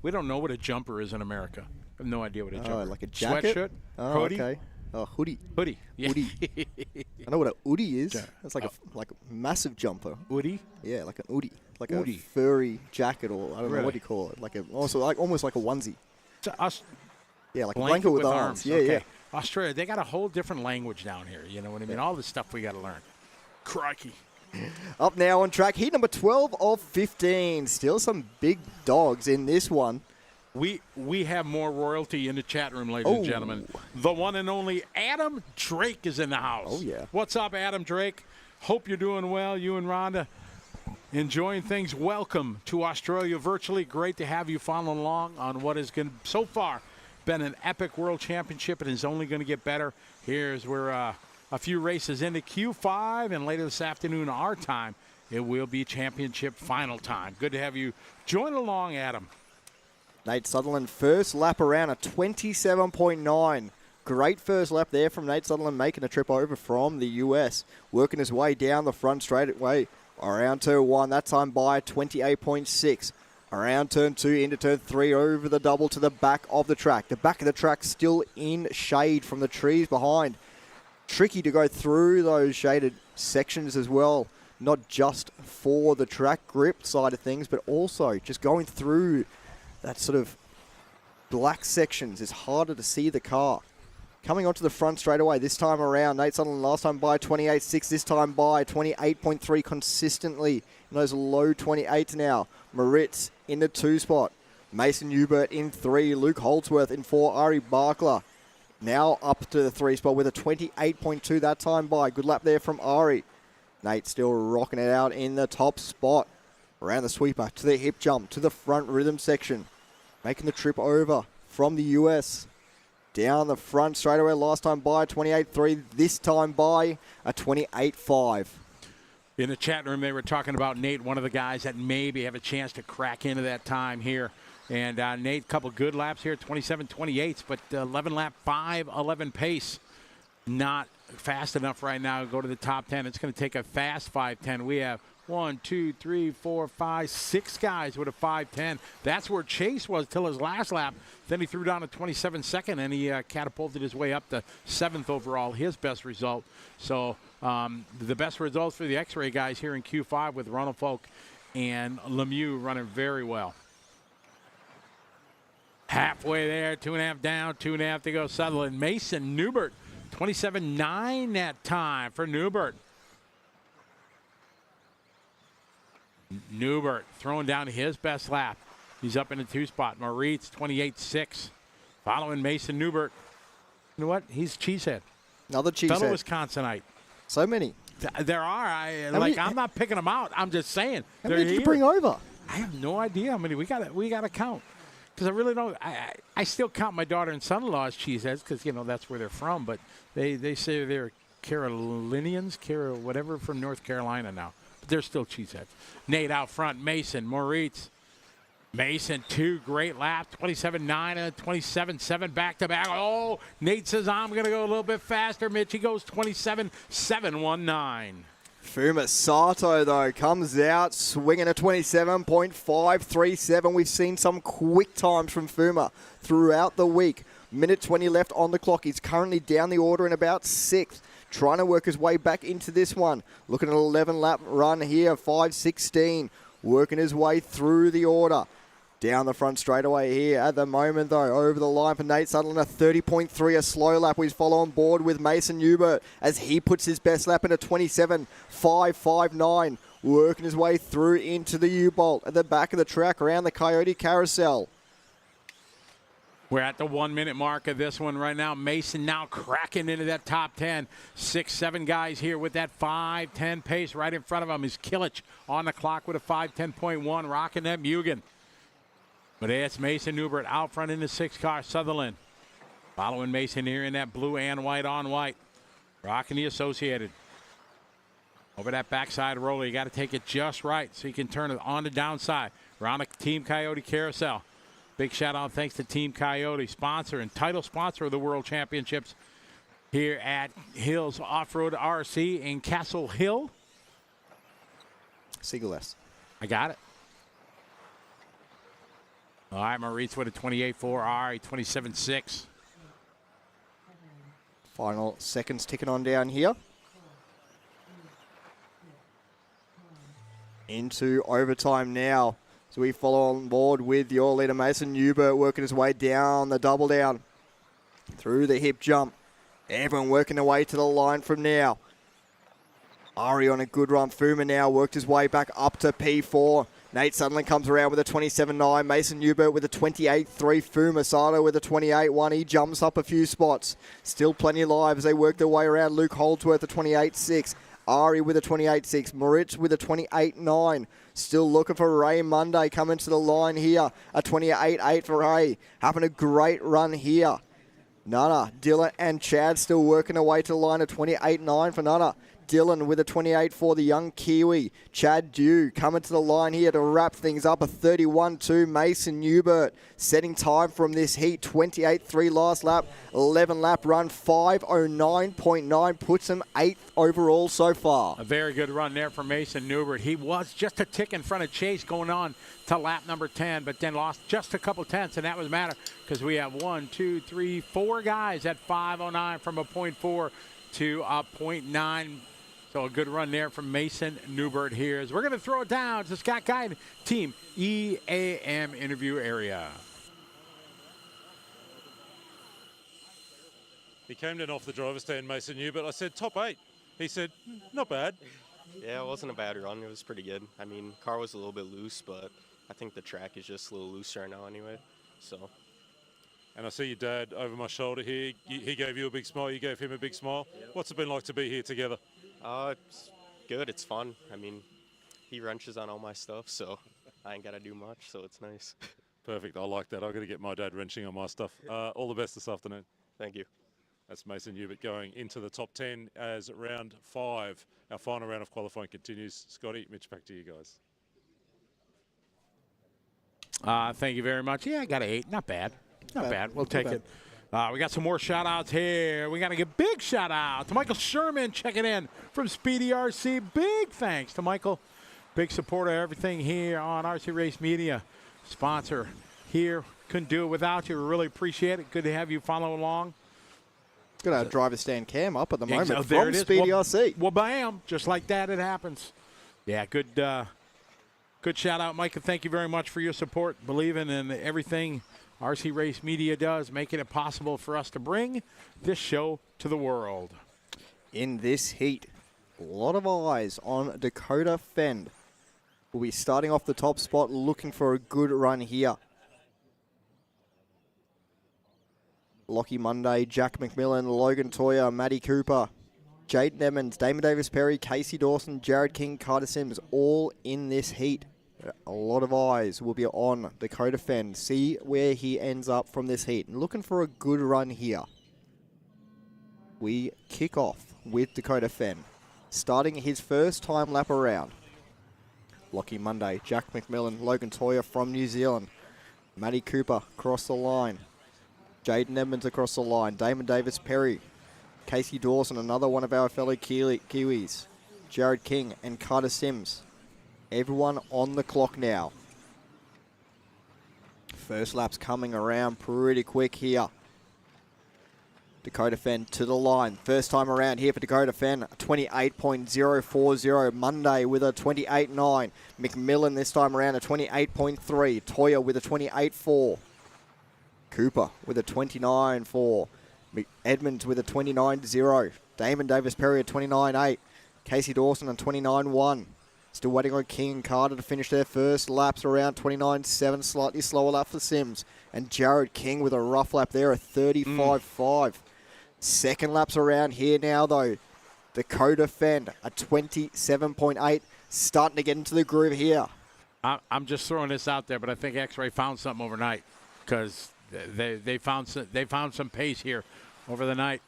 We don't know what a jumper is in America. I have no idea what a jumper is. Like a jacket? Sweatshirt? Oh, hoodie? okay. Oh, hoodie. Hoodie. Yeah. Hoodie. I know what a hoodie is. It's like a massive jumper. Hoodie? Yeah, like an hoodie. Like Hoodie. a furry jacket, or I don't know Really? what do you call it. Like almost like a onesie. Yeah, like a Blanket blanket with arms. Yeah, okay. yeah. Australia, they got a whole different language down here. You know what I mean? All the stuff we got to learn. Crikey. Up now on track, heat number 12 of 15. Still some big dogs in this one. We have more royalty in the chat room, ladies and gentlemen. The one and only Adam Drake is in the house. Oh, yeah. What's up, Adam Drake? Hope you're doing well. You and Rhonda enjoying things. Welcome to Australia virtually. Great to have you following along on what has been, so far, been an epic world championship. It is only going to get better. Here's where a few races into Q5, and later this afternoon, our time, it will be championship final time. Good to have you join along, Adam. Nate Sutherland, first lap around a 27.9. Great first lap there from Nate Sutherland, making a trip over from the US. Working his way down the front straightaway around turn 1. That time by 28.6. Around turn 2 into turn 3 over the double to the back of the track. The back of the track still in shade from the trees behind. Tricky to go through those shaded sections as well. Not just for the track grip side of things, but also just going through that sort of black sections is harder to see the car. Coming onto the front straight away this time around. Nate Sutherland last time by 28.6, this time by 28.3 consistently in those low 28s now. Moritz in the 2 spot. Mason Hubert in 3. Luke Holdsworth in 4. Ari Barkler now up to the 3 spot with a 28.2 that time by. Good lap there from Ari. Nate still rocking it out in the top spot. Around the sweeper to the hip jump to the front rhythm section. Making the trip over from the US. Down the front straight away last time by 28.3. This time by a 28.5. In the chat room, they were talking about Nate, one of the guys that maybe have a chance to crack into that time here. And Nate, a couple good laps here, 27.28s, but 11 lap 5.11 pace. Not fast enough right now to go to the top 10. It's going to take a fast 5.10. We have 1, 2, 3, 4, 5, 6 guys with a 5.10. That's where Chase was till his last lap. Then he threw down a 27 second, and he catapulted his way up to 7th overall, his best result. So the best results for the X-Ray guys here in Q5 with Ronald Folk and Lemieux running very well. Halfway there, 2.5 down, 2.5 to go. Sutherland, Mason Newbert, 27.9 that time for Newbert. Newbert throwing down his best lap. He's up in the 2 spot. Moritz, 28.6. Following Mason Newbert. You know what? He's cheesehead. Another cheesehead. Fellow Wisconsinite. So many. There are. I'm not picking them out. I'm just saying. How many did you bring over? I have no idea how many. We got to count. Because I really don't. I still count my daughter and son-in-law as cheeseheads because, that's where they're from. But they say they're Carolinians, whatever, from North Carolina now. But they're still cheeseheads. Nate out front. Mason, Moritz. Mason, 2 great laps, 27.9 and 27.7 back-to-back. Oh, Nate says, I'm going to go a little bit faster. Mitch, he goes 27.719. Fuma Sato, though, comes out swinging a 27.537. We've seen some quick times from Fuma throughout the week. Minute 20 left on the clock. He's currently down the order in about 6th. Trying to work his way back into this one. Looking at an 11-lap run here, 5.16. Working his way through the order. Down the front straightaway here at the moment, though. Over the line for Nate Sutherland, a 30.3, a slow lap. We follow on board with Mason Hubert as he puts his best lap in a 27.559. Working his way through into the U-Bolt at the back of the track around the Coyote Carousel. We're at the 1 minute mark of this one right now. Mason now cracking into that top 10. 6, 7 guys here with that 5:10 pace right in front of him is Kilich on the clock with a 5:10.1, rocking that Mugen. But it's Mason Newbert out front in the 6 car. Sutherland following Mason here in that blue and white on white. Rocking the Associated. Over that backside roller, you got to take it just right so you can turn it on the downside. Around the Team Coyote Carousel. Big shout out thanks to Team Coyote, sponsor and title sponsor of the World Championships here at Hills Off-Road RC in Castle Hill. Seagull-S. I got it. All right, Moritz with a 28.4, Ari 27.6. Final seconds ticking on down here. Into overtime now. So we follow on board with your leader, Mason Hubert, working his way down the double down. Through the hip jump. Everyone working their way to the line from now. Ari on a good run. Fuma now worked his way back up to P4. Nate Sutherland comes around with a 27.9. Mason Hubert with a 28.3. Fuma Sato with a 28.1. He jumps up a few spots. Still plenty live as they work their way around. Luke Holdsworth a 28.6. Ari with a 28.6. Moritz with a 28.9. Still looking for Ray Monday coming to the line here. A 28.8 for Ray. Having a great run here. Nana, Dylan and Chad still working their way to the line. A 28.9 for Nana. Dylan with a 28 for the young Kiwi. Chad Dew coming to the line here to wrap things up. A 31.2. Mason Hubert setting time from this heat. 28.3 last lap. 11 lap run. 5.09.9 puts him 8th overall so far. A very good run there for Mason Newbert. He was just a tick in front of Chase going on to lap number 10, but then lost just a couple tenths, and that was matter because we have 1, 2, 3, 4 guys at 5.09 from a 0.4 to a 0.9. So a good run there from Mason Newbert here. As we're going to throw it down to Scott Guide, Team EAM interview area. He came down off the driver's stand, Mason Newbert. I said, top 8. He said, not bad. Yeah, it wasn't a bad run. It was pretty good. I mean, car was a little bit loose, but I think the track is just a little looser now anyway. So. And I see your dad over my shoulder here. He gave you a big smile. You gave him a big smile. Yep. What's it been like to be here together? It's good. It's fun. I mean, he wrenches on all my stuff, so I ain't got to do much, so it's nice. Perfect. I like that. I've got to get my dad wrenching on my stuff. All the best this afternoon. Thank you. That's Mason Newbert going into the top 10 as round 5. Our final round of qualifying continues. Scotty, Mitch, back to you guys. Thank you very much. Yeah, I got an 8. Not bad. Not bad. We'll take it. We got some more shout-outs here. We got to give big shout-out to Michael Sherman checking in from Speedy RC. Big thanks to Michael. Big supporter of everything here on RC Race Media. Sponsor here. Couldn't do it without you. We really appreciate it. Good to have you follow along. Got our driver stand cam up at the moment there from it is. Speedy RC. Well, bam. Just like that, it happens. Yeah, good shout-out, Mike. And thank you very much for your support, believing in everything RC Race Media does, making it possible for us to bring this show to the world. In this heat, a lot of eyes on Dakota Fend. Will be starting off the top spot, looking for a good run here. Lockie Monday, Jack McMillan, Logan Toya, Matty Cooper, Jaden Emmons, Damon Davis-Perry, Casey Dawson, Jared King, Carter Sims, all in this heat. A lot of eyes will be on Dakota Fend. See where he ends up from this heat. And looking for a good run here. We kick off with Dakota Fend, starting his first time lap around. Lockie Monday, Jack McMillan, Logan Toya from New Zealand, Matty Cooper across the line, Jaden Edmonds across the line, Damon Davis-Perry, Casey Dawson, another one of our fellow Kiwis, Jared King and Carter Sims. Everyone on the clock now. First lap's coming around pretty quick here. Dakota Fend to the line. First time around here for Dakota Fend, 28.040. Monday with a 28.9. McMillan this time around a 28.3. Toya with a 28.4. Cooper with a 29.4. Edmonds with a 29.0. Damon Davis-Perry a 29.8. Casey Dawson a 29.1. Still waiting on King and Carter to finish their first laps around 29.7. Slightly slower lap for Sims. And Jared King with a rough lap there, a 35.5. Second laps around here now, though. Dakota Fend, a 27.8. Starting to get into the groove here. I'm just throwing this out there, but I think X-Ray found something overnight because they found some pace here over the night.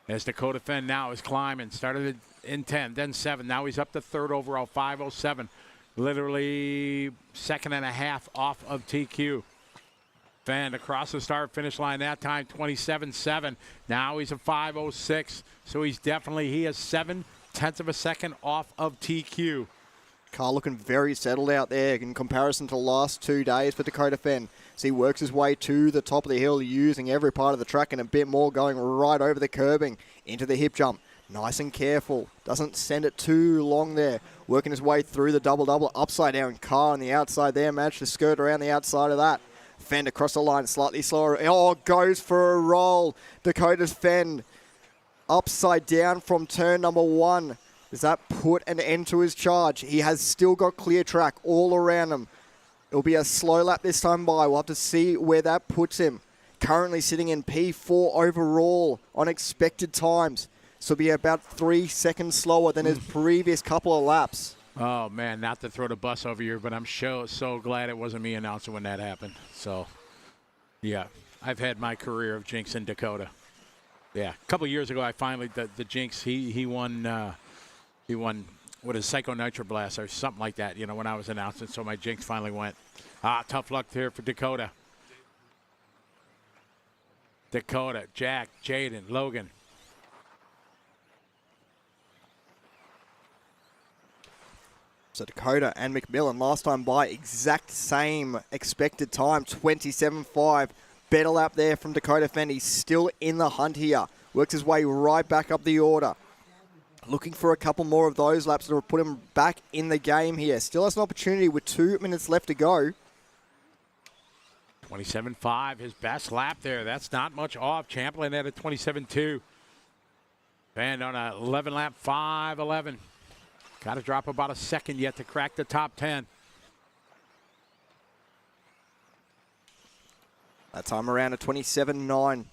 As Dakota Fend now is climbing, started in 10, then 7. Now he's up to third overall, 5.07. Literally second and a half off of TQ. Fend across the start-finish line that time, 27.7. Now he's a 5.06, so he has 0.7 of a second off of TQ. Car looking very settled out there in comparison to the last 2 days for Dakota Fend. So he works his way to the top of the hill using every part of the track and a bit more going right over the curbing into the hip jump. Nice and careful. Doesn't send it too long there. Working his way through the double-double upside down. Car on the outside there. Managed to skirt around the outside of that. Fend across the line, slightly slower. Oh, goes for a roll. Dakota's Fend upside down from turn number 1. Does that put an end to his charge? He has still got clear track all around him. It'll be a slow lap this time by. We'll have to see where that puts him. Currently sitting in P4 overall on expected times. So it'll be about 3 seconds slower than his previous couple of laps. Oh, man, not to throw the bus over you, but I'm so glad it wasn't me announcing when that happened. So, yeah, I've had my career of jinxing Dakota. Yeah, a couple of years ago, I finally, the jinx, he won what is Psycho Nitro Blast or something like that, when I was announcing, so my jinx finally went. Tough luck here for Dakota. Dakota, Jack, Jaden, Logan. So Dakota and McMillan last time by exact same expected time, 27.5. Better lap there from Dakota Fend. He's still in the hunt here. Works his way right back up the order. Looking for a couple more of those laps that will put him back in the game here. Still has an opportunity with 2 minutes left to go. 27.5, his best lap there. That's not much off. Champlin at a 27.2. And on a 11 lap, 5.11. Got to drop about a second yet to crack the top 10. That time around a 27.9.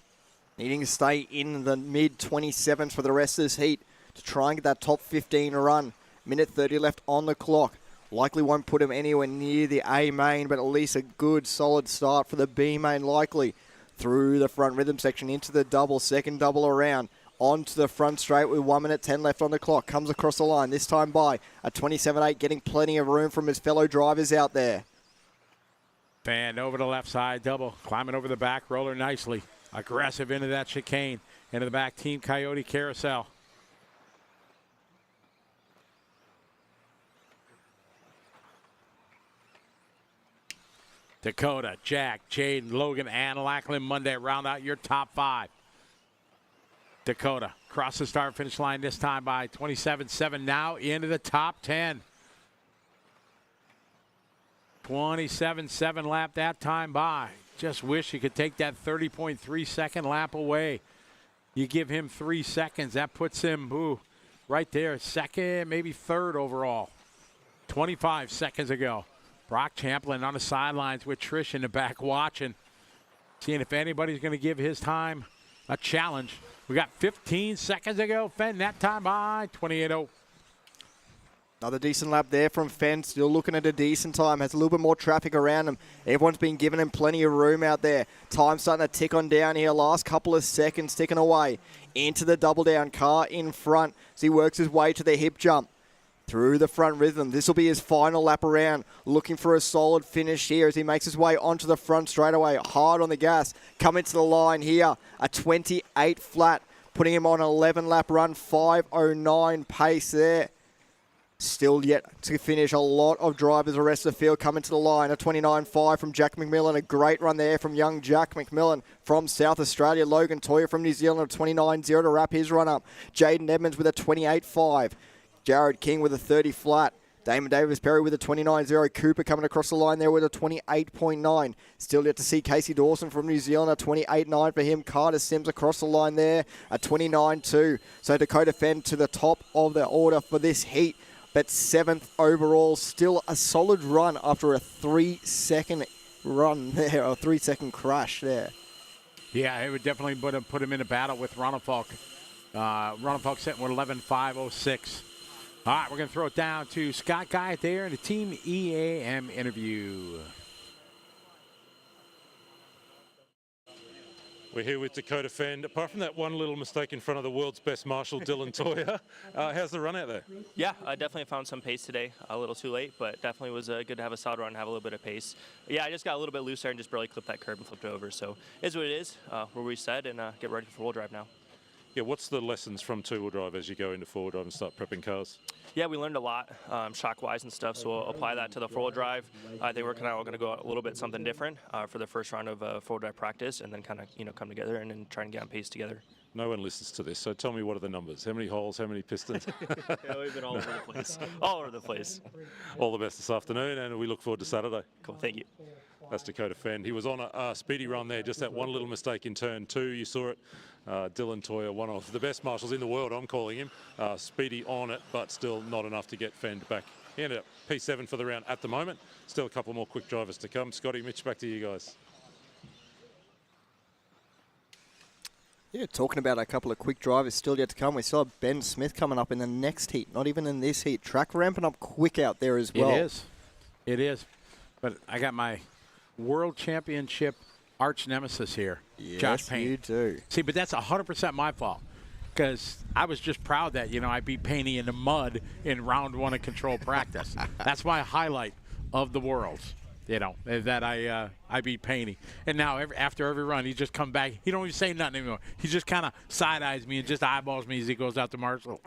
Needing to stay in the mid-27s for the rest of this heat to try and get that top 15 run. Minute 30 left on the clock. Likely won't put him anywhere near the A main, but at least a good solid start for the B main likely. Through the front rhythm section into the double, second double around. Onto the front straight with 1 minute 10 left on the clock. Comes across the line, this time by a 27.8, getting plenty of room from his fellow drivers out there. And over the left side, double. Climbing over the back roller nicely. Aggressive into that chicane. Into the back, Team Coyote Carousel. Dakota, Jack, Jaden, Logan, and Lachlan Monday round out your top 5. Dakota cross the start finish line this time by 27.7, now into the top 10. 27.7 lap that time by. Just wish you could take that 30.3 second lap away. You give him 3 seconds, that puts him right there, second, maybe third overall. 25 seconds ago. Brock Champlin on the sidelines with Trish in the back watching, seeing if anybody's going to give his time a challenge. We got 15 seconds ago. Fenn that time by 28.0. Another decent lap there from Fenn. Still looking at a decent time. Has a little bit more traffic around him. Everyone's been giving him plenty of room out there. Time starting to tick on down here. Last couple of seconds ticking away. Into the double down. Car in front as he works his way to the hip jump. Through the front rhythm. This will be his final lap around. Looking for a solid finish here as he makes his way onto the front straightaway. Hard on the gas. Coming to the line here. A 28 flat. Putting him on an 11 lap run. 5.09 pace there. Still yet to finish. A lot of drivers, the rest of the field coming to the line. A 29.5 from Jack McMillan. A great run there from young Jack McMillan from South Australia. Logan Toya from New Zealand, a 29.0 to wrap his run up. Jaden Edmonds with a 28.5. Jared King with a 30 flat. Damon Davis-Perry with a 29.0. Cooper coming across the line there with a 28.9. Still yet to see Casey Dawson from New Zealand, a 28.9 for him. Carter Sims across the line there, a 29.2. So Dakota Fenn to the top of the order for this heat, but 7th overall. Still a solid run after a 3-second run there, a 3-second crash there. Yeah, it would definitely put him in a battle with Ronafalk. Ronafalk sitting with 11.506. All right, we're going to throw it down to Scott Guy there in the Team EAM interview. We're here with Dakota Fenn. Apart from that one little mistake in front of the world's best marshal, Dylan Toya, how's the run out there? Yeah, I definitely found some pace today. A little too late, but definitely was good to have a solid run and have a little bit of pace. Yeah, I just got a little bit loose there and just barely clipped that curb and flipped it over. So it is what it is. We're reset and get ready for four-wheel drive now. Yeah, what's the lessons from two-wheel drive as you go into four-wheel drive and start prepping cars? Yeah, we learned a lot, shock-wise and stuff, so we'll apply that to the four-wheel drive. I think we're kind of going to go a little bit something different for the first round of four-wheel drive practice, and then kind of come together and then try and get on pace together. No one listens to this, so tell me, what are the numbers? How many holes, how many pistons? Yeah, we've been all over the place. All over the place. All the best this afternoon, and we look forward to Saturday. Cool, thank you. That's Dakota Fenn. He was on a speedy run there, just that one little mistake in turn two. You saw it. Dylan Toya, one of the best marshals in the world, I'm calling him. Speedy on it, but still not enough to get Fenn back. He ended up P7 for the round at the moment. Still a couple more quick drivers to come. Scotty, Mitch, back to you guys. Yeah, talking about a couple of quick drivers still yet to come. We saw Ben Smith coming up in the next heat, not even in this heat. Track ramping up quick out there as well. It is. It is. But I got my World Championship arch nemesis here, yes, Josh Payne. You do. See, but that's 100% my fault because I was just proud that, I beat Payne in the mud in round one of control practice. That's my highlight of the Worlds, that I beat Payne. And now after every run, he just come back. He don't even say nothing anymore. He just kind of side-eyes me and just eyeballs me as he goes out to Marshall.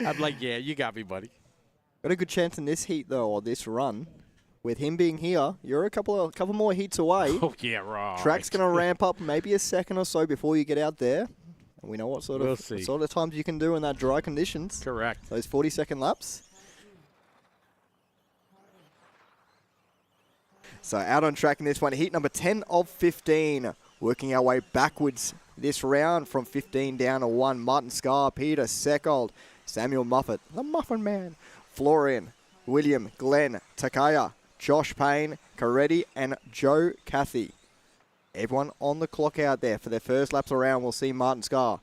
I'm like, yeah, you got me, buddy. Got a good chance in this heat, though, or this run. With him being here, you're a couple more heats away. Oh, yeah, right. Track's going to ramp up maybe a second or so before you get out there. And we know what sort We'll of see. times you can do in that dry conditions. Correct. Those 40-second laps. So out on track in this one, heat number 10 of 15. Working our way backwards this round from 15 down to 1. Martin Scar, Peter Seckold, Samuel Muffet, the Muffin Man, Florian, William, Glenn, Takaya, Josh Payne, Caretti, and Joe Cathy. Everyone on the clock out there for their first laps around. We'll see Martin Scar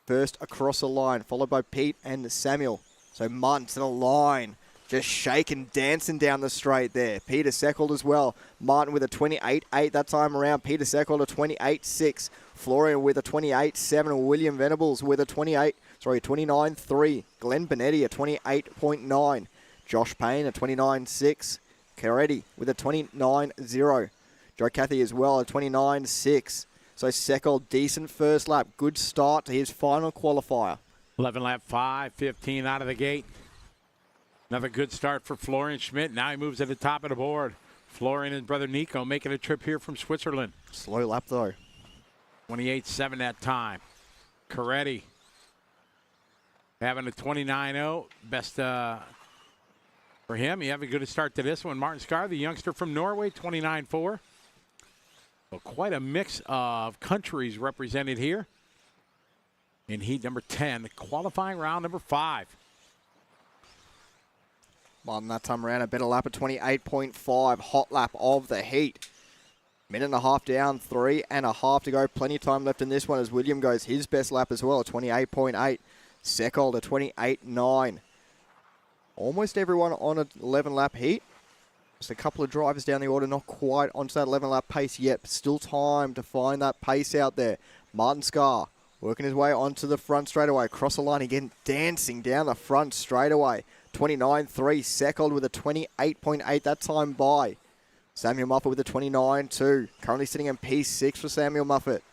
first across the line, followed by Pete and Samuel. So Martin's in a line, just shaking, dancing down the straight there. Peter Seckold as well. Martin with a 28.8 that time around. Peter Seckold a 28.6. Florian with a 28.7. William Venables with a 29.3. Glenn Benetti a 28.9. Josh Payne a 29.6. Caretti with a 29.0. Joe Cathy as well a 29.6. So Seckold, decent first lap. Good start to his final qualifier. 11 lap 5:15 out of the gate. Another good start for Florian Schmidt. Now he moves to the top of the board. Florian and brother Nico making a trip here from Switzerland. Slow lap though. 28.7 that time. Caretti having a 29.0. Best for him. He having a good start to this one. Martin Scar, the youngster from Norway, 29.4. So quite a mix of countries represented here in heat number 10, qualifying round number 5. Martin that time around a better lap at 28.5. Hot lap of the heat. Minute and a half down, 3.5 to go. Plenty of time left in this one as William goes his best lap as well at 28.8. Seckold at 28.9. Almost everyone on an 11-lap heat. Just a couple of drivers down the order, not quite onto that 11-lap pace yet, but still time to find that pace out there. Martin Scar working his way onto the front straightaway. Across the line again, dancing down the front straightaway. 29.3. Seckold with a 28.8 that time by. Samuel Muffet with a 29.2. Currently sitting in P6 for Samuel Muffet.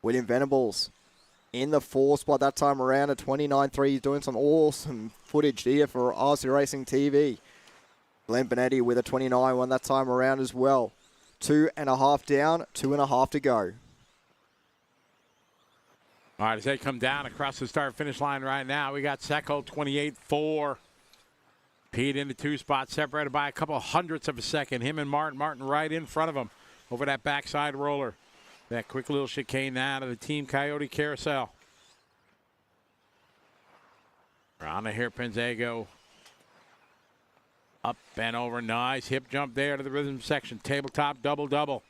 William Venables in the 4th spot that time around at 29.3. He's doing some awesome footage here for RC Racing TV. Glenn Benetti with a 29.1 that time around as well. 2.5 down, 2.5 to go. All right, as they come down across the start-finish line right now, we got Seckold 28.4. Pete in the 2 spot, separated by a couple hundredths of a second. Him and Martin right in front of him over that backside roller. That quick little chicane now to the Team Coyote Carousel. Around the hairpins they go. Up and over, nice hip jump there to the rhythm section. Tabletop double-double.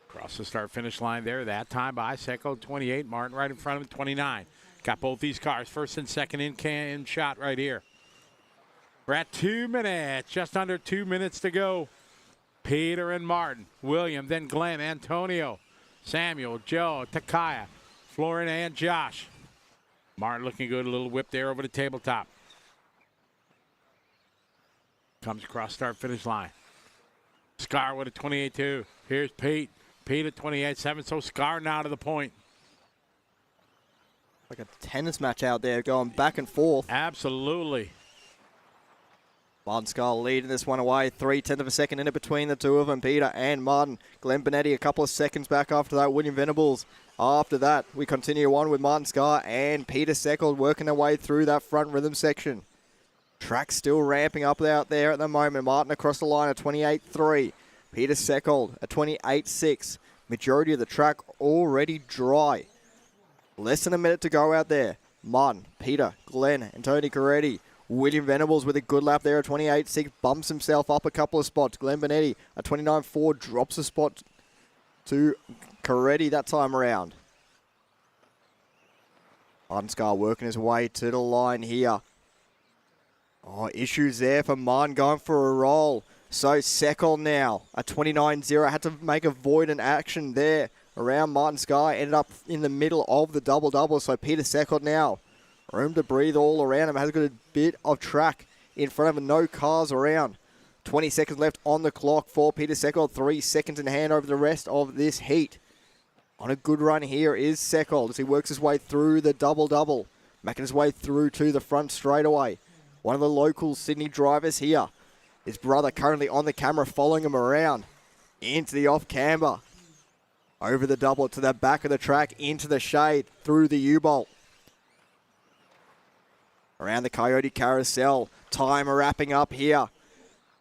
Across the start-finish line there, that time by Seckold 28. Martin right in front of him, 29. Got both these cars, first and second in shot right here. We're at 2 minutes, just under 2 minutes to go. Peter and Martin, William, then Glenn, Antonio, Samuel, Joe, Takaya, Florian, and Josh. Martin looking good, a little whip there over the tabletop. Comes across start-finish line. Scar with a 28.2. Here's Pete. Pete at 28.7, so Scar now to the point. Like a tennis match out there going back and forth. Absolutely. Martin Scar leading this one away. 0.3 of a second in it between the two of them, Peter and Martin. Glenn Benetti a couple of seconds back after that. William Venables. After that, we continue on with Martin Scar and Peter Seckold working their way through that front rhythm section. Track still ramping up out there at the moment. Martin across the line at 28.3. Peter Seckold at 28.6. Majority of the track already dry. Less than a minute to go out there. Martin, Peter, Glenn, and Tony Caretti. William Venables with a good lap there at 28.6. Bumps himself up a couple of spots. Glenn Benetti at 29.4. Drops a spot to Caretti that time around. Martin Scar working his way to the line here. Oh, issues there for Martin going for a roll. So Seckold now at 29.0. Had to make a void in action there around Martin Scar. Ended up in the middle of the double-double. So Peter Seckold now. Room to breathe all around him. Has got a bit of track in front of him. No cars around. 20 seconds left on the clock for Peter Seckold. 3 seconds in hand over the rest of this heat. On a good run here is Seckold as he works his way through the double-double. Making his way through to the front straightaway. One of the local Sydney drivers here. His brother currently on the camera following him around. Into the off-camber. Over the double to the back of the track, into the shade, through the U-bolt. Around the Coyote Carousel. Time wrapping up here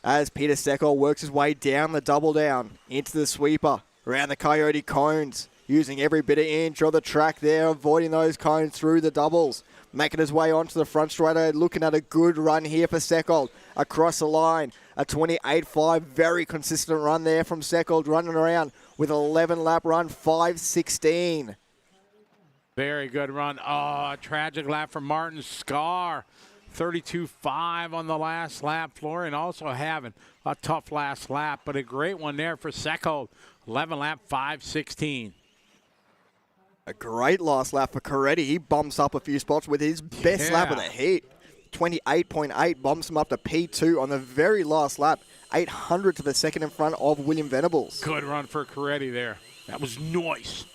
as Peter Secol works his way down the double down into the sweeper. Around the Coyote cones, using every bit of inch of the track there, avoiding those cones through the doubles. Making his way onto the front straight, looking at a good run here for Secol. Across the line, a 28.5, very consistent run there from Secol, running around with 11-lap run, 5:16. Very good run. Oh, a tragic lap from Martin Scar. 32.5 on the last lap. Florian also having a tough last lap, but a great one there for Secol. 11-lap, 5:16. A great last lap for Coretti. He bumps up a few spots with his best lap of the heat. 28.8 bumps him up to P2 on the very last lap. 800 to the second in front of William Venables. Good run for Coretti there. That was nice.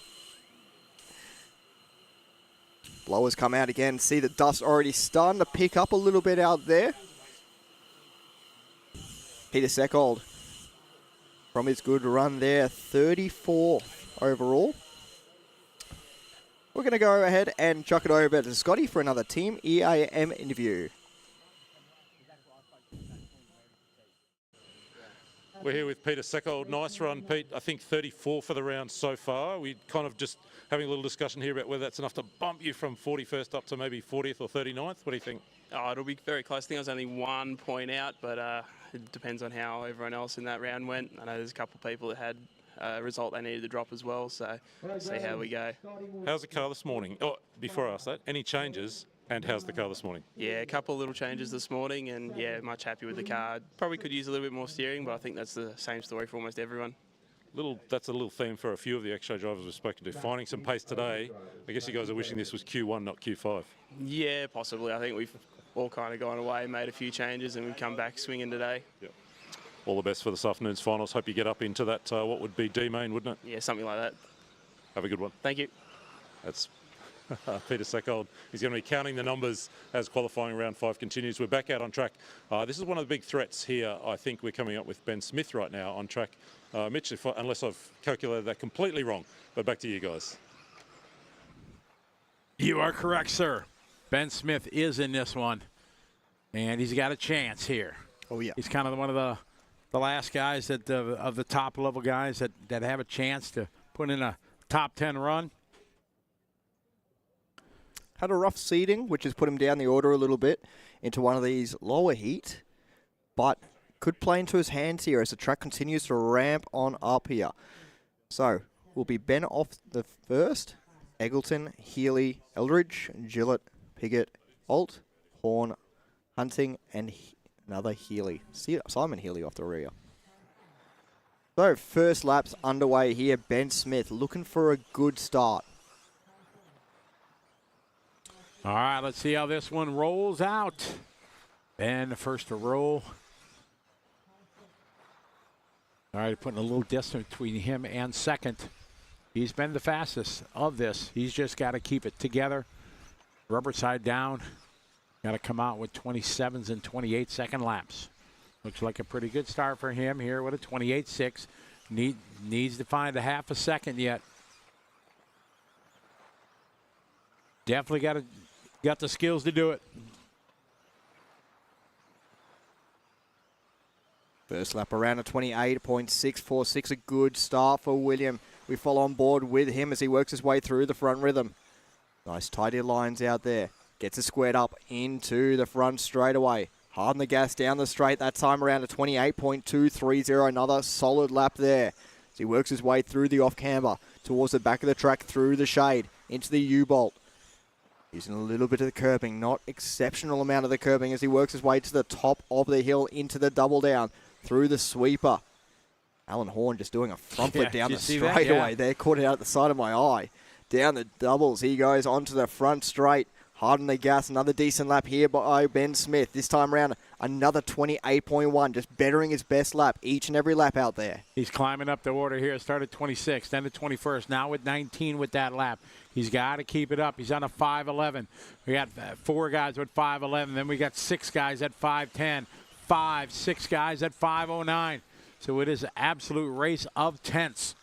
Blowers come out again. See the dust already starting to pick up a little bit out there. Peter Secol from his good run there. 34th overall. We're going to go ahead and chuck it over to Scotty for another Team EAM interview. We're here with Peter Secol. Nice run, Pete. I think 34 for the round so far. We're kind of just having a little discussion here about whether that's enough to bump you from 41st up to maybe 40th or 39th. What do you think? Oh, it'll be very close. I think I was only 1 point out, but it depends on how everyone else in that round went. I know there's a couple of people that had a result they needed to drop as well, so see how we go. How's the car this morning? Oh, before I ask that, any changes? And how's the car this morning? Yeah, a couple of little changes this morning, and yeah, much happy with the car. Probably could use a little bit more steering, but I think that's the same story for almost everyone. That's a little theme for a few of the XJ drivers we've spoken to. Finding some pace today. I guess you guys are wishing this was Q1, not Q5. Yeah, possibly. I think we've all kind of gone away, made a few changes, and we've come back swinging today. Yep. All the best for this afternoon's finals. Hope you get up into that, what would be D main, wouldn't it? Yeah, something like that. Have a good one. Thank you. That's Peter Secol. He's going to be counting the numbers as qualifying round 5 continues. We're back out on track. This is one of the big threats here. I think we're coming up with Ben Smith right now on track. Mitch, unless I've calculated that completely wrong. But back to you guys. You are correct, sir. Ben Smith is in this one, and he's got a chance here. Oh, yeah. He's kind of one of the last guys that of the top level guys that have a chance to put in a top 10 run. Had a rough seeding, which has put him down the order a little bit into one of these lower heat, but could play into his hands here as the track continues to ramp on up here. So, will be Ben off the first, Eggleton, Healy, Eldridge, Gillett, Piggott, Alt, Horn, Hunting, and another Healy. Simon Healy off the rear. So, first lap's underway here. Ben Smith looking for a good start. All right, let's see how this one rolls out. Ben, the first to roll. All right, putting a little distance between him and second. He's been the fastest of this. He's just got to keep it together. Rubber side down. Got to come out with 27s and 28-second laps. Looks like a pretty good start for him here with a 28.6. Needs to find a half a second yet. Definitely got the skills to do it. First lap around a 28.646, a good start for William. We follow on board with him as he works his way through the front rhythm. Nice tidy lines out there. Gets it squared up into the front straightaway. Hard on the gas down the straight, that time around a 28.230, another solid lap there. As he works his way through the off-camber, towards the back of the track, through the shade, into the U-bolt. Using a little bit of the curbing, not exceptional amount of the curbing as he works his way to the top of the hill into the double down through the sweeper. Alan Horn just doing a front flip down the straightaway there. Caught it out at the side of my eye. Down the doubles, he goes onto the front straight. Hard on the gas, another decent lap here by Ben Smith. This time around, another 28.1, just bettering his best lap each and every lap out there. He's climbing up the order here. Started 26th, then to 21st, now with 19 with that lap. He's got to keep it up. He's on a 5.11. We got 4 guys with 5.11. Then we got 6 guys at 5.10. 6 guys at 5.09. So it is an absolute race of tenths.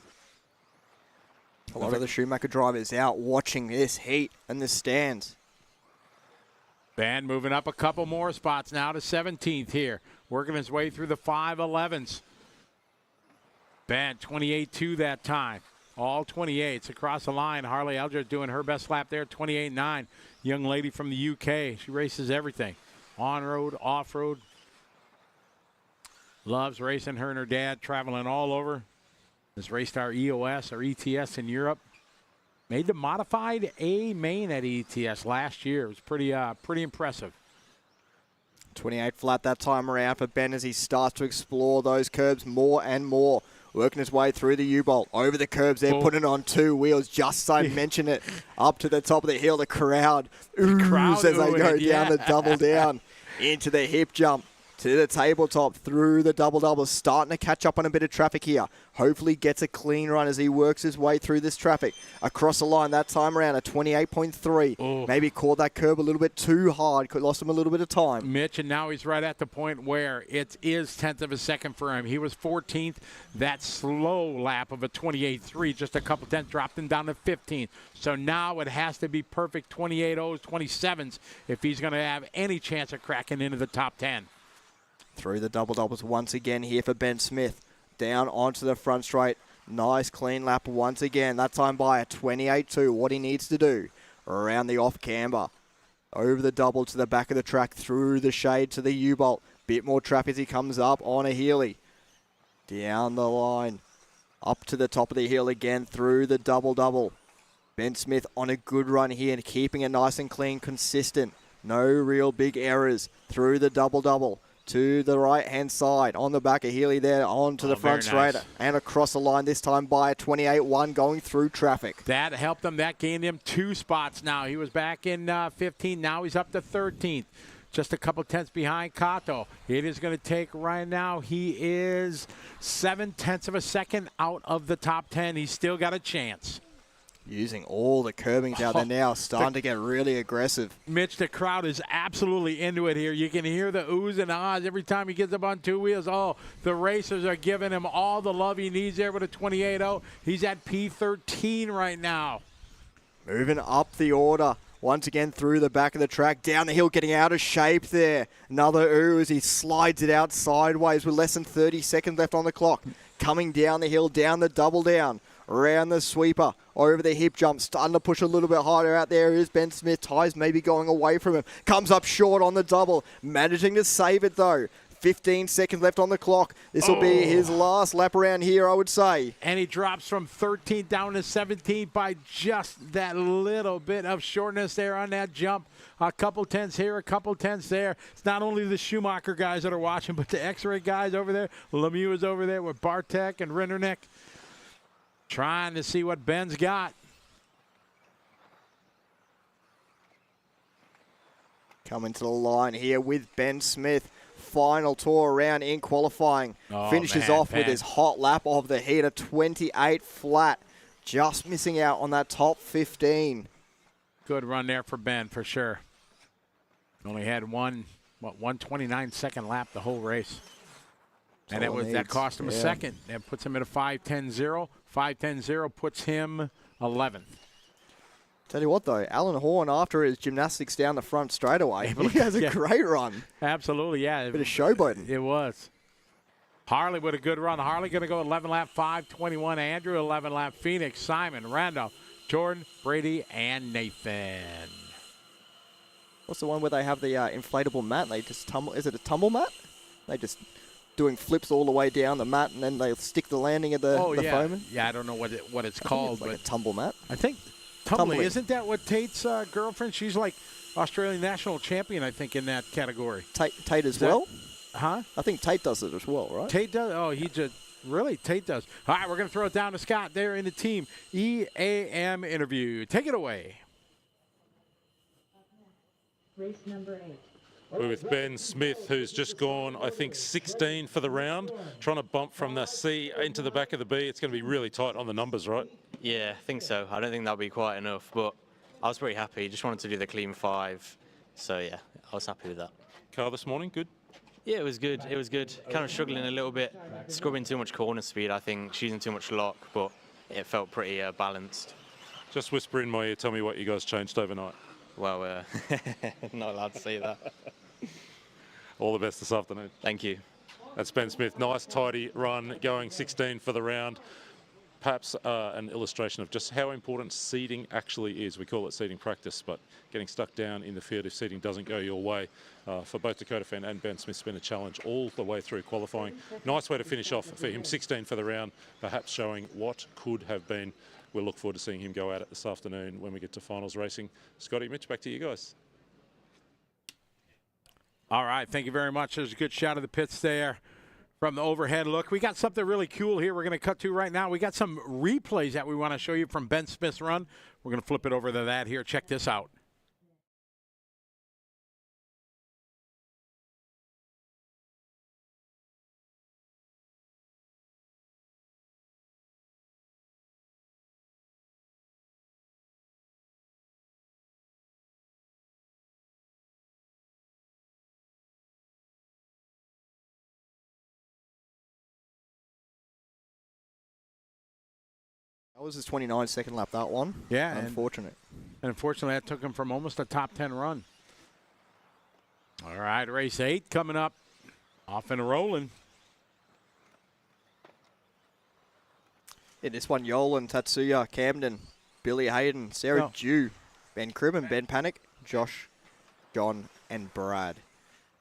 A lot of the Schumacher drivers out watching this heat and the stands. Ben moving up a couple more spots now to 17th here. Working his way through the 5.11s. Ben 28.2 that time. All 28s across the line. Harley Eldridge doing her best lap there, 28.9. Young lady from the UK. She races everything. On-road, off-road. Loves racing. Her and her dad traveling all over. Has raced our EOS or ETS in Europe. Made the modified A main at ETS last year. It was pretty impressive. 28 flat that time around for Ben as he starts to explore those curbs more and more. Working his way through the U-bolt. Over the curbs there, putting on two wheels. Just so I mention it. Up to the top of the hill, the crowd oohs as they go down the double down. Into the hip jump. To the tabletop, through the double-double, starting to catch up on a bit of traffic here. Hopefully gets a clean run as he works his way through this traffic. Across the line that time around, a 28.3. Maybe caught that curb a little bit too hard, lost him a little bit of time. Mitch, and now he's right at the point where it is 10th of a second for him. He was 14th. That slow lap of a 28.3, just a couple tenths, dropped him down to 15th. So now it has to be perfect 28.0s, 27s if he's going to have any chance of cracking into the top 10. Through the double-doubles once again here for Ben Smith. Down onto the front straight. Nice clean lap once again. That time by a 28.2. What he needs to do. Around the off camber. Over the double to the back of the track. Through the shade to the U-bolt. Bit more traffic as he comes up on a Healy. Down the line. Up to the top of the hill again through the double-double. Ben Smith on a good run here and keeping it nice and clean, consistent. No real big errors through the double-double. To the right-hand side, on the back of Healy there, on to the front straight, and across the line this time by a 28.1 going through traffic. That helped him. That gained him 2 spots now. He was back in 15. Now he's up to 13th. Just a couple tenths behind Kato. It is going to take right now. He is 7/10 of a second out of the top 10. He's still got a chance. Using all the curbings out there now, starting to get really aggressive. Mitch, the crowd is absolutely into it here. You can hear the oohs and ahs every time he gets up on two wheels. Oh, the racers are giving him all the love he needs there with a 28.0. He's at P13 right now. Moving up the order. Once again through the back of the track. Down the hill, getting out of shape there. Another ooh as he slides it out sideways with less than 30 seconds left on the clock. Coming down the hill, down the double down. Around the sweeper, over the hip jump, starting to push a little bit harder out there is Ben Smith. Tyres maybe going away from him. Comes up short on the double, managing to save it though. 15 seconds left on the clock. This will be his last lap around here, I would say. And he drops from 13th down to 17th by just that little bit of shortness there on that jump. A couple tenths here, a couple tenths there. It's not only the Schumacher guys that are watching, but the X-Ray guys over there. Lemieux is over there with Bartek and Rinderneck. Trying to see what Ben's got. Coming to the line here with Ben Smith. Final tour around in qualifying. Finishes off with his hot lap of the heat, a 28 flat. Just missing out on that top 15. Good run there for Ben, for sure. Only had 129 second lap the whole race. And that cost him a second. That puts him at a 5:10.0. 5:10.0 puts him 11th. Tell you what, though, Alan Horn, after his gymnastics down the front straightaway, he has a great run. Absolutely, yeah. Bit of showboating. It was. Harley with a good run. Harley going to go 11 lap, 5:21. Andrew, 11 lap. Phoenix, Simon, Randolph, Jordan, Brady, and Nathan. What's the one where they have the inflatable mat? They just tumble. Is it a tumble mat? They just doing flips all the way down the mat, and then they stick the landing at the foam. Yeah, I don't know what it's called, but like a tumble mat. I think tumbling. Isn't that what Tate's girlfriend? She's like Australian national champion, I think, in that category. Tate as well? Huh? I think Tate does it as well, right? Tate does? Oh, he just really Tate does. All right, we're going to throw it down to Scott there in the team EAM interview. Take it away. Race number 8. We're with Ben Smith, who's just gone, I think, 16 for the round, trying to bump from the C into the back of the B. It's going to be really tight on the numbers, right? Yeah, I think so. I don't think that'll be quite enough, but I was pretty happy. Just wanted to do the clean 5. So, yeah, I was happy with that. Car this morning, good? Yeah, it was good. It was good. Kind of struggling a little bit, scrubbing too much corner speed, I think, choosing too much lock, but it felt pretty balanced. Just whisper in my ear, tell me what you guys changed overnight. Well, not allowed to say that. All the best this afternoon. Thank you. That's Ben Smith. Nice, tidy run, going 16 for the round. Perhaps an illustration of just how important seeding actually is. We call it seeding practice, but getting stuck down in the field if seeding doesn't go your way for both Dakota Fan and Ben Smith's been a challenge all the way through qualifying. Nice way to finish off for him, 16 for the round, perhaps showing what could have been. We'll look forward to seeing him go at it this afternoon when we get to finals racing. Scotty, Mitch, back to you guys. All right, thank you very much. There's a good shot of the pits there from the overhead look. We got something really cool here we're going to cut to right now. We got some replays that we want to show you from Ben Smith's run. We're going to flip it over to that here. Check this out. That was his 29-second lap, that one. Yeah. Unfortunate. And unfortunately, that took him from almost a top 10 run. All right, race 8 coming up. Off and rolling. In this one, Yolan, Tatsuya, Camden, Billy Hayden, Sarah Dew, Ben Cribben, Ben Panic, Josh, John, and Brad.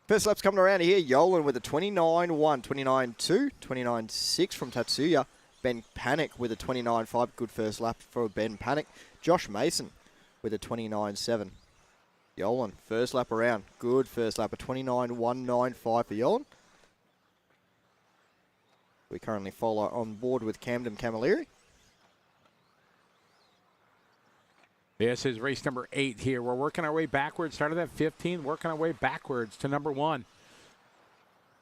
First lap's coming around here. Yolan with a 29-1, 29-2, 29-6 from Tatsuya. Ben Panic with a 29.5, good first lap for Ben Panic. Josh Mason with a 29.7. Yolan, first lap around, good first lap, a 29.195 for Yolan. We currently follow on board with Camden Camilleri. This is race number 8 here. We're working our way backwards, started at 15, working our way backwards to number 1.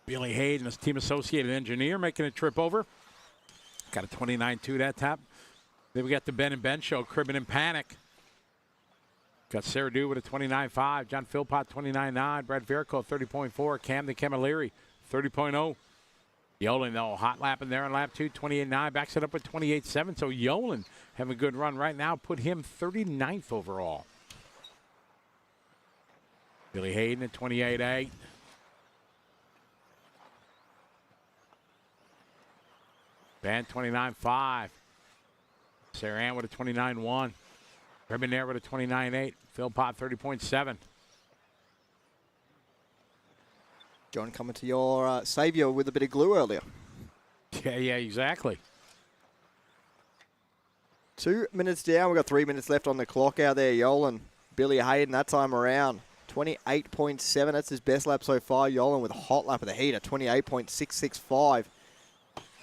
Billy Hayden, his team associated engineer, making a trip over. Got a 29.2 that tap. Then we got the Ben and Ben show, Cribben and Panic. Got Sarah Dew with a 29.5. John Philpott, 29.9. Brad Verico, 30.4. Camden Camilleri, 30.0. Yolan, though, hot lapping there on lap 2, 28.9. Backs it up with 28.7. So Yolan having a good run right now. Put him 39th overall. Billy Hayden at 28.8. Ben 29.5. Sarah Ann with a 29.1. Cribben there with a 29.8. Philpott 30.7. John coming to your saviour with a bit of glue earlier. Yeah, exactly. 2 minutes down. We've got 3 minutes left on the clock out there. Yolan, Billy Hayden that time around. 28.7. That's his best lap so far. Yolan with a hot lap of the heat at 28.665.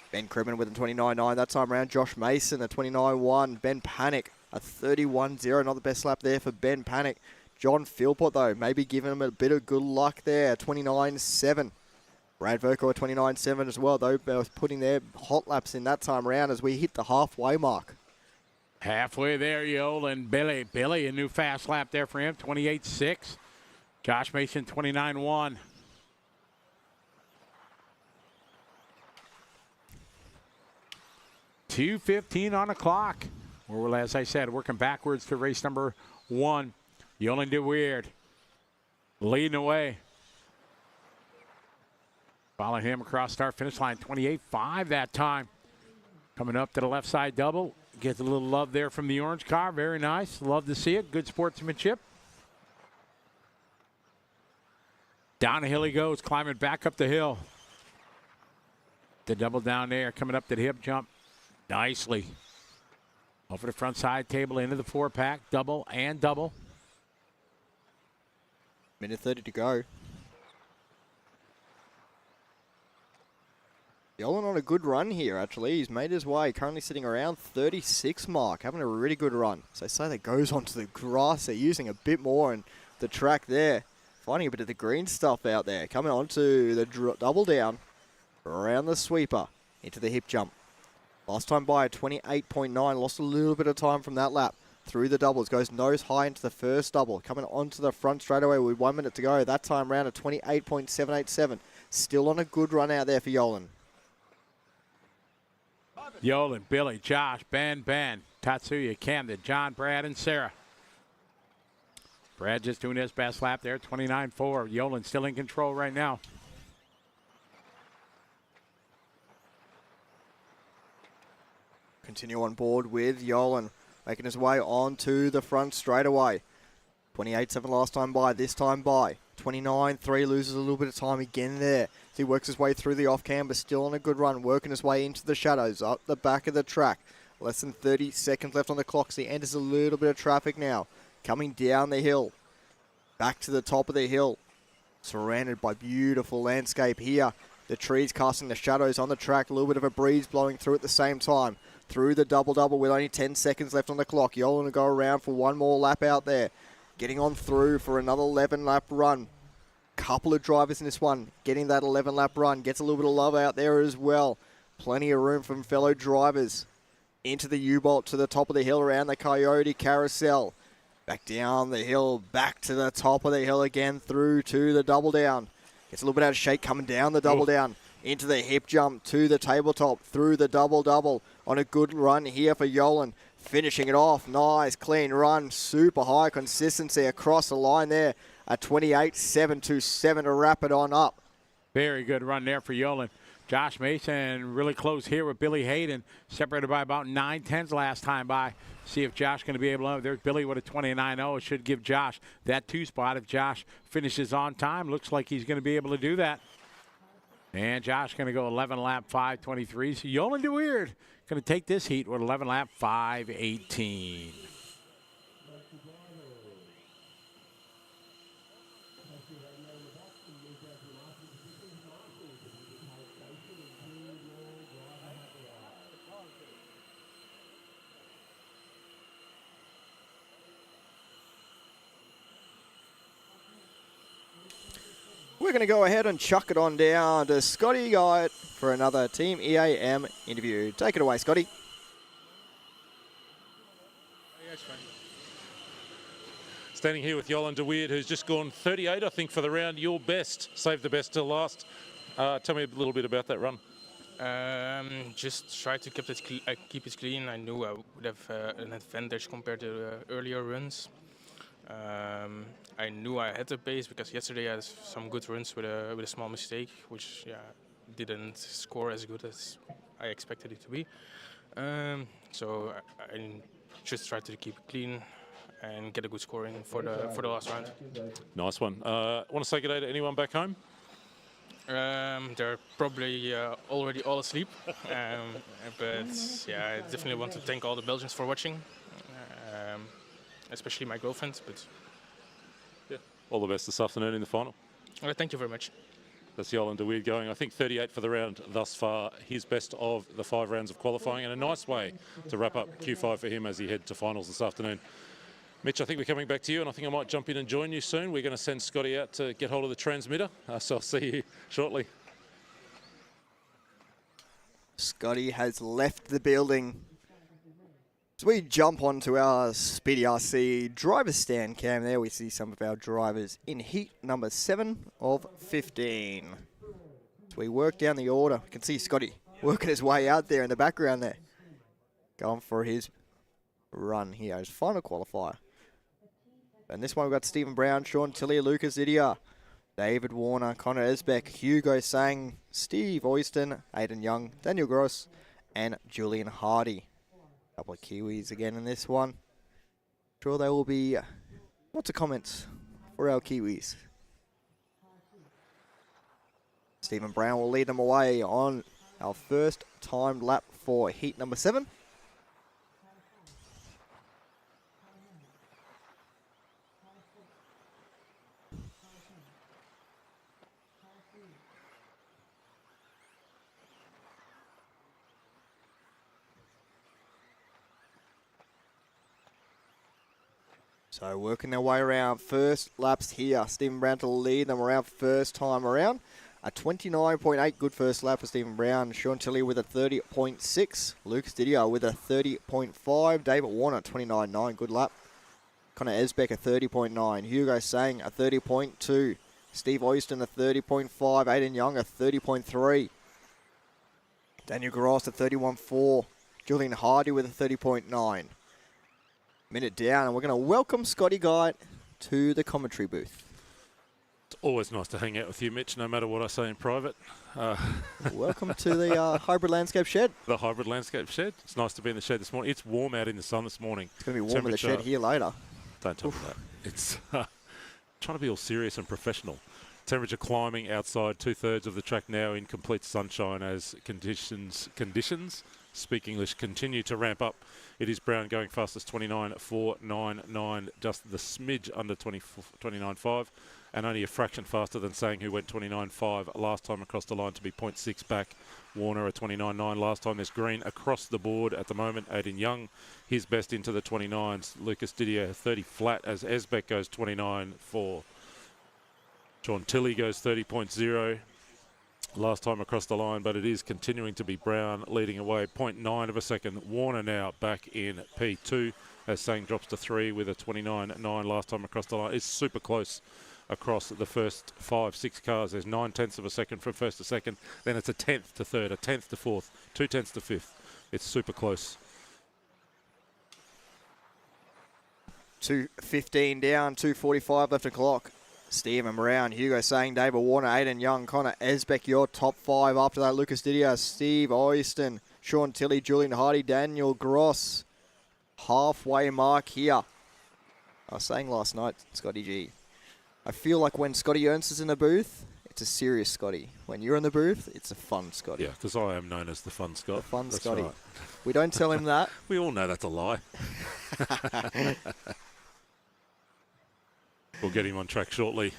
Ben Cribben with a 29.9 that time around. Josh Mason, a 29.1. Ben Panic, a 31.0. Not the best lap there for Ben Panic. John Philpott, though, maybe giving him a bit of good luck there. 29.7. Brad Verco, a 29.7 as well, though. Both putting their hot laps in that time around as we hit the halfway mark. Halfway there, Yolan. Billy, a new fast lap there for him. 28.6. Josh Mason, 29.1. .215 on the clock. We're, as I said, working backwards to race number 1. Yolan DeWeird leading away. Follow him across start finish line. 28.5 that time. Coming up to the left side double. Gets a little love there from the orange car. Very nice. Love to see it. Good sportsmanship. Down the hill he goes, climbing back up the hill. The double down there, coming up to the hip jump. Nicely. Over the front side table, into the 4-pack. Double and double. Minute 30 to go. Yolan on a good run here, actually. He's made his way, currently sitting around 36 mark, having a really good run. So they say that goes onto the grass. They're using a bit more in the track there. Finding a bit of the green stuff out there. Coming onto the double down, around the sweeper, into the hip jump. Last time by 28.9, lost a little bit of time from that lap. Through the doubles, goes nose high into the first double. Coming onto the front straight away with 1 minute to go. That time round at 28.787. Still on a good run out there for Yolan. Yolan, Billy, Josh, Ben, Tatsuya, Camden, John, Brad, and Sarah. Brad just doing his best lap there, 29.4. Yolan still in control right now. Continue on board with Yolan, making his way onto the front straightaway. 28.7 last time by, this time by. 29.3, loses a little bit of time again there. As he works his way through the off-cam, but still on a good run, working his way into the shadows, up the back of the track. Less than 30 seconds left on the clock, so he enters a little bit of traffic now. Coming down the hill, back to the top of the hill. Surrounded by beautiful landscape here. The trees casting the shadows on the track, a little bit of a breeze blowing through at the same time. Through the double-double with only 10 seconds left on the clock. Yolan will go around for one more lap out there. Getting on through for another 11-lap run. Couple of drivers in this one getting that 11-lap run. Gets a little bit of love out there as well. Plenty of room from fellow drivers. Into the U-Bolt to the top of the hill around the Coyote Carousel. Back down the hill, back to the top of the hill again through to the double down. Gets a little bit out of shake coming down the double down. Into the hip jump to the tabletop through the double-double. On a good run here for Yolan. Finishing it off. Nice, clean run. Super high consistency across the line there. A 28.727 to wrap it on up. Very good run there for Yolan. Josh Mason really close here with Billy Hayden. Separated by about 9/10 last time by. See if Josh going to be able to. There's Billy with a 29.0. It should give Josh that 2 spot if Josh finishes on time. Looks like he's going to be able to do that. And Josh going to go 11 lap 5:23. So Yolan DeWeerd going to take this heat with 11 lap 5:18. We're going to go ahead and chuck it on down to Scotty Guyatt for another Team EAM interview. Take it away, Scotty. Standing here with Yolan DeWeerd, who's just gone 38, I think, for the round. Your best. Saved the best till last. Tell me a little bit about that run. Just try to keep it clean. I knew I would have an advantage compared to earlier runs. I knew I had the pace because yesterday I had some good runs with a small mistake, which didn't score as good as I expected it to be. So I just tried to keep it clean and get a good score in for the last round. Nice one. Want to say good day to anyone back home? They're probably already all asleep, but yeah, I definitely want to thank all the Belgians for watching, especially my girlfriend. But yeah, all the best this afternoon in the final. All right, thank you very much. That's Yolan DeWeerd going, I think, 38 for the round thus far. His best of the 5 rounds of qualifying, and a nice way to wrap up Q5 for him as he head to finals this afternoon. Mitch, I think we're coming back to you, and I think I might jump in and join you soon. We're going to send Scotty out to get hold of the transmitter, so I'll see you shortly. Scotty has left the building. As we jump onto our Speedy RC driver stand cam there, we see some of our drivers in heat number 7 of 15. As we work down the order, you can see Scotty working his way out there in the background there. Going for his run here, his final qualifier. And this one we've got Stephen Brown, Sean Tilley, Lucas Idia, David Warner, Connor Esbeck, Hugo Sang, Steve Oyston, Aidan Young, Daniel Gross, and Julian Hardy. A couple of Kiwis again in this one. Sure there will be lots of comments for our Kiwis. Stephen Brown will lead them away on our first timed lap for heat number 7. So working their way around first laps here. Stephen Brown to lead them around first time around. A 29.8 good first lap for Stephen Brown. Sean Tilley with a 30.6. Lucas Didier with a 30.5. David Warner 29.9 good lap. Connor Esbeck a 30.9. Hugo Sang a 30.2. Steve Oyston a 30.5. Aidan Young a 30.3. Daniel Gross at 31.4. Julian Hardy with a 30.9. Minute down, and we're going to welcome Scotty Guy to the commentary booth. It's always nice to hang out with you, Mitch, no matter what I say in private. Welcome to the Hybrid Landscape Shed. The Hybrid Landscape Shed. It's nice to be in the shed this morning. It's warm out in the sun this morning. It's going to be warm in the shed here later. Don't tell me that. It's trying to be all serious and professional. Temperature climbing outside, 2/3 of the track now in complete sunshine as conditions, speak English, continue to ramp up. It is Brown going fastest, 29.499, just the smidge under 29.5, and only a fraction faster than Sang, who went 29.5 last time across the line to be 0.6 back. Warner at 29.9 last time. There's green across the board at the moment. Aiden Young, his best into the 29s. Lucas Didier 30 flat as Esbeck goes 29.4. Sean Tilley goes 30.0 last time across the line, but it is continuing to be Brown leading away, 0.9 of a second. Warner now back in P2 as Sang drops to 3 with a 29.9 last time across the line. It's super close across the first 5-6 cars. There's 9/10 of a second from first to second, then it's a 10th to third, a 10th to fourth, 2/10 to fifth. It's super close. 2:15 down, 2:45 left the clock. Stephen Brown, Hugo Sang, David Warner, Aiden Young, Connor Esbeck, your top 5. After that, Lucas Didier, Steve Oyston, Sean Tilley, Julian Hardy, Daniel Gross. Halfway mark here. I was saying last night, Scotty G, I feel like when Scotty Ernst is in the booth, it's a serious Scotty. When you're in the booth, it's a fun Scotty. Yeah, because I am known as the fun Scott. The fun That's Scotty. right. We don't tell him that. We all know that's a lie. We'll get him on track shortly.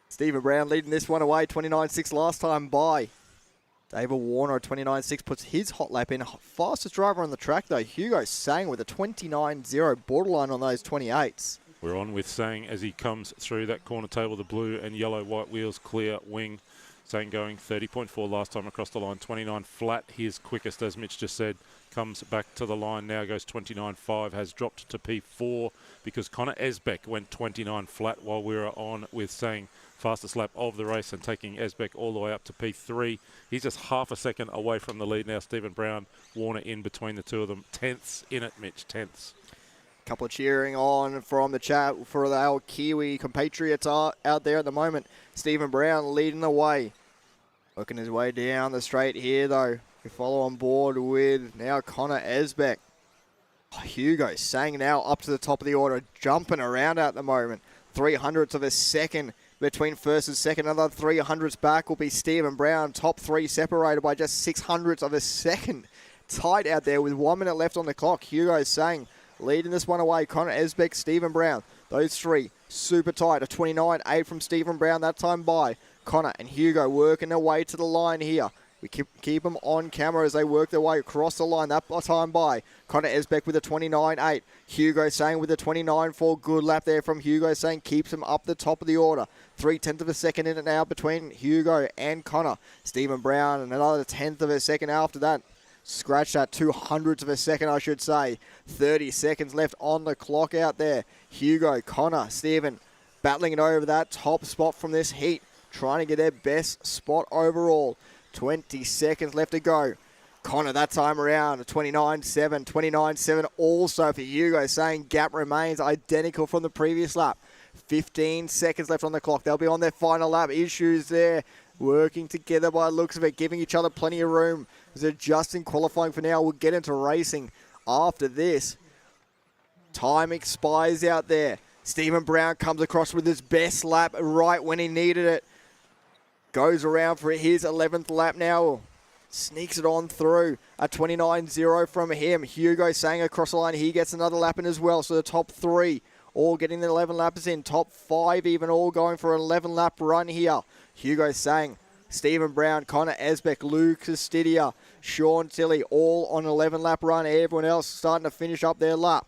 Stephen Brown leading this one away, 29.6 last time by. David Warner at 29.6 puts his hot lap in. Fastest driver on the track though, Hugo Sang with a 29.0, borderline on those 28s. We're on with Sang as he comes through that corner table, the blue and yellow white wheels, clear wing. Sang going 30.4 last time across the line, 29 flat, his quickest, as Mitch just said. Comes back to the line now, goes 29.5, has dropped to P4 because Connor Esbeck went 29 flat while we were on with Sang. Fastest lap of the race and taking Esbeck all the way up to P3. He's just half a second away from the lead now. Stephen Brown, Warner in between the two of them. 10ths in it, Mitch, 10ths. Couple of cheering on from the chat for our Kiwi compatriots out there at the moment. Stephen Brown leading the way. Working his way down the straight here though. We follow on board with now Connor Esbeck. Hugo Sang now up to the top of the order, jumping around at the moment. 300ths of a second between first and second. Another 300ths back will be Stephen Brown. Top 3 separated by just 600ths of a second. Tight out there with 1 minute left on the clock. Hugo Sang leading this one away. Connor Esbeck, Stephen Brown. Those three super tight. A 29.8 from Stephen Brown that time by. Connor and Hugo working their way to the line here. We keep them on camera as they work their way across the line. That time by Connor Esbeck with a 29.8. Hugo Sang with a 29.4. Good lap there from Hugo Sang. Keeps him up the top of the order. 3/10 of a second in it now between Hugo and Connor. Stephen Brown and another 10th of a second after that. Scratch that 200ths of a second, I should say. 30 seconds left on the clock out there. Hugo, Connor, Stephen battling it over that top spot from this heat. Trying to get their best spot overall. 20 seconds left to go. Connor that time around, 29.7, 29.7 also for Hugo Sang. Gap remains identical from the previous lap. 15 seconds left on the clock. They'll be on their final lap. Issues there. Working together by looks of it, giving each other plenty of room. They're just in qualifying for now. We'll get into racing after this. Time expires out there. Stephen Brown comes across with his best lap right when he needed it. Goes around for his 11th lap now. Sneaks it on through. A 29.0 from him. Hugo Sang across the line. He gets another lap in as well. So the top 3 all getting the 11 laps in. Top 5 even all going for an 11 lap run here. Hugo Sang, Stephen Brown, Connor Esbeck, Lucas Didier, Sean Tilley all on an 11 lap run. Everyone else starting to finish up their lap.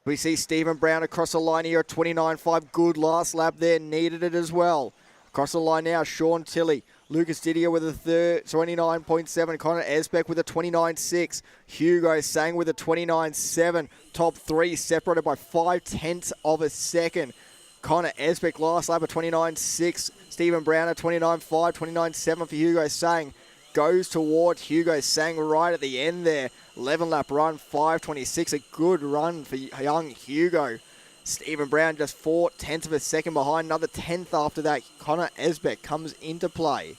We see Stephen Brown across the line here at 29.5. Good last lap there. Needed it as well. Across the line now, Sean Tilley. Lucas Didier with a 29.7. Connor Esbeck with a 29.6. Hugo Sang with a 29.7. Top 3 separated by 0.5 of a second. Connor Esbeck last lap of 29.6. Stephen Brown at 29.5, 29.7 for Hugo Sang. Goes toward Hugo Sang right at the end there. 11 lap run, 5.26. A good run for young Hugo. Stephen Brown just 0.4 of a second behind. Another 10th after that. Connor Esbeck comes into play.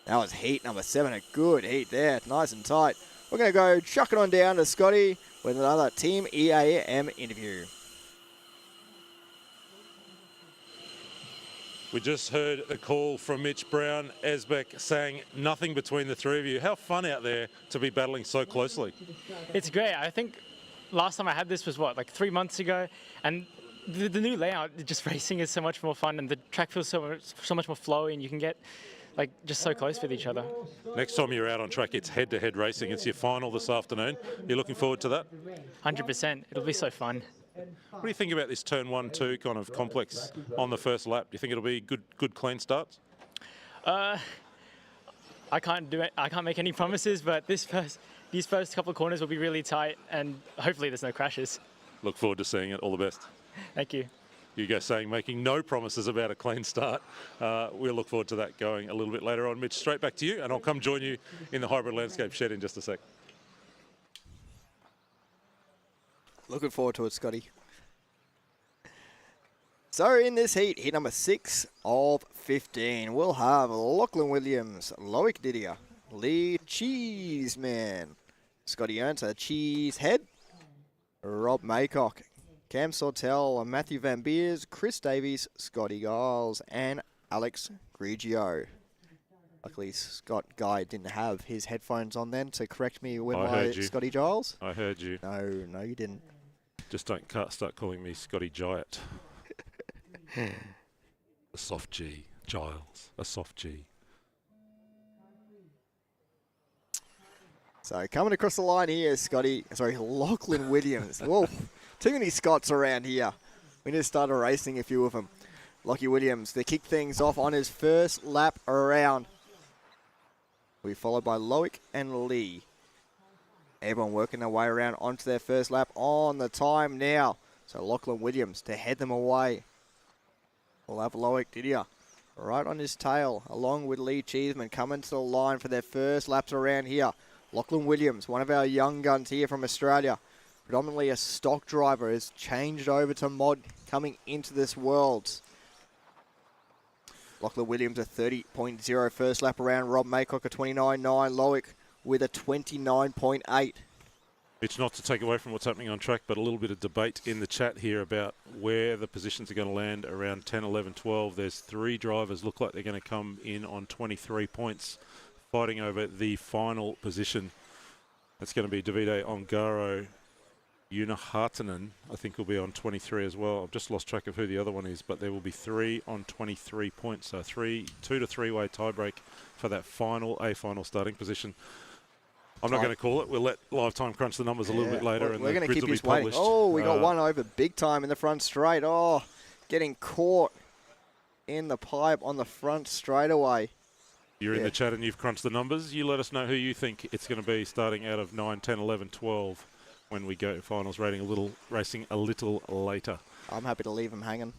That was heat number 7. A good heat there. Nice and tight. We're going to go chuck it on down to Scotty with another Team EAM interview. We just heard the call from Mitch Brown, Esbeck, saying nothing between the three of you. How fun out there to be battling so closely. It's great. I think last time I had this was like 3 months ago, and the new layout, just racing is so much more fun, and the track feels so much more flowy, and you can get just so close with each other. Next time you're out on track, it's head-to-head racing. It's your final this afternoon. You're looking forward to that? 100%. It'll be so fun. What do you think about this turn 1-2 kind of complex on the first lap? Do you think it'll be good clean starts? I can't do it. I can't make any promises, but these first couple of corners will be really tight, and hopefully there's no crashes. Look forward to seeing it. All the best. Thank you. Hugo saying making no promises about a clean start. We'll look forward to that going a little bit later on. Mitch, straight back to you, and I'll come join you in the hybrid landscape shed in just a sec. Looking forward to it, Scotty. So in this heat number 6 of 15, we'll have Lachlan Williams, Loic Didier, Lee Cheeseman, Scotty Ernst, Cheesehead, Rob Maycock, Cam Sortel, Matthew Van Beers, Chris Davies, Scotty Giles, and Alex Grigio. Luckily, Scott Guy didn't have his headphones on then to correct me when I Scotty Giles. I heard you. No, you didn't. Just don't start calling me Scotty Giant. A soft G. Giles. A soft G. So coming across the line here, Lachlan Williams. Whoa, too many Scots around here. We need to start racing a few of them. Lachie Williams to kick things off on his first lap around. We followed by Loic and Lee. Everyone working their way around onto their first lap on the time now. So Lachlan Williams to head them away. We'll have Loic Didier right on his tail, along with Lee Cheeseman coming to the line for their first laps around here. Lachlan Williams, one of our young guns here from Australia, predominantly a stock driver, has changed over to mod coming into this Worlds. Lachlan Williams a 30.0 first lap around. Rob Maycock a 29.9. Loic with a 29.8. It's not to take away from what's happening on track, but a little bit of debate in the chat here about where the positions are going to land around 10, 11, 12. There's 3 drivers look like they're going to come in on 23 points, fighting over the final position. That's going to be Davide Ongaro. Una Hartinen, I think, will be on 23 as well. I've just lost track of who the other one is, but there will be 3 on 23 points. So 2 to 3-way tiebreak for that final starting position. I'm not going to call it. We'll let Lifetime crunch the numbers a little bit later, and we're going to keep will be his waiting. published. Oh, we got one over big time in the front straight. Oh, getting caught in the pipe on the front straightaway. You're in the chat and you've crunched the numbers. You let us know who you think it's going to be starting out of 9, 10, 11, 12 when we go finals racing a little later. I'm happy to leave him hanging.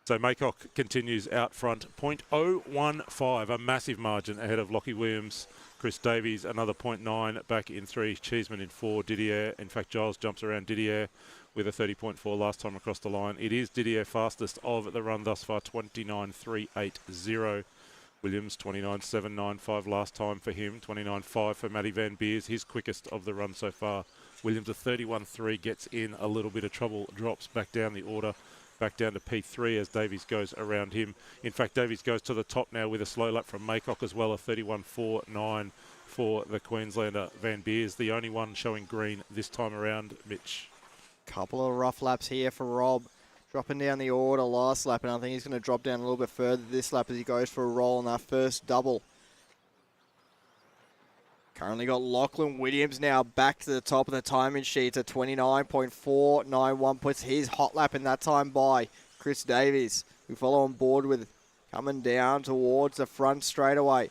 So Maycock continues out front, 0.015, a massive margin ahead of Lachie Williams. Chris Davies, another 0.9 back in 3. Cheeseman in 4. Didier, in fact, Giles jumps around Didier with a 30.4 last time across the line. It is Didier fastest of the run thus far, 29.380. Williams, 29.795 last time for him, 29.5 for Matty Van Beers, his quickest of the run so far. Williams, a 31.3, gets in a little bit of trouble, drops back down the order. Back down to P3 as Davies goes around him. In fact, Davies goes to the top now with a slow lap from Maycock as well, a 31.49 for the Queenslander. Van Beers, the only one showing green this time around, Mitch. Couple of rough laps here for Rob. Dropping down the order last lap, and I think he's going to drop down a little bit further this lap as he goes for a roll on that first double. Currently got Lachlan Williams now back to the top of the timing sheet at 29.491. Puts his hot lap in that time by Chris Davies, we follow on board with coming down towards the front straightaway.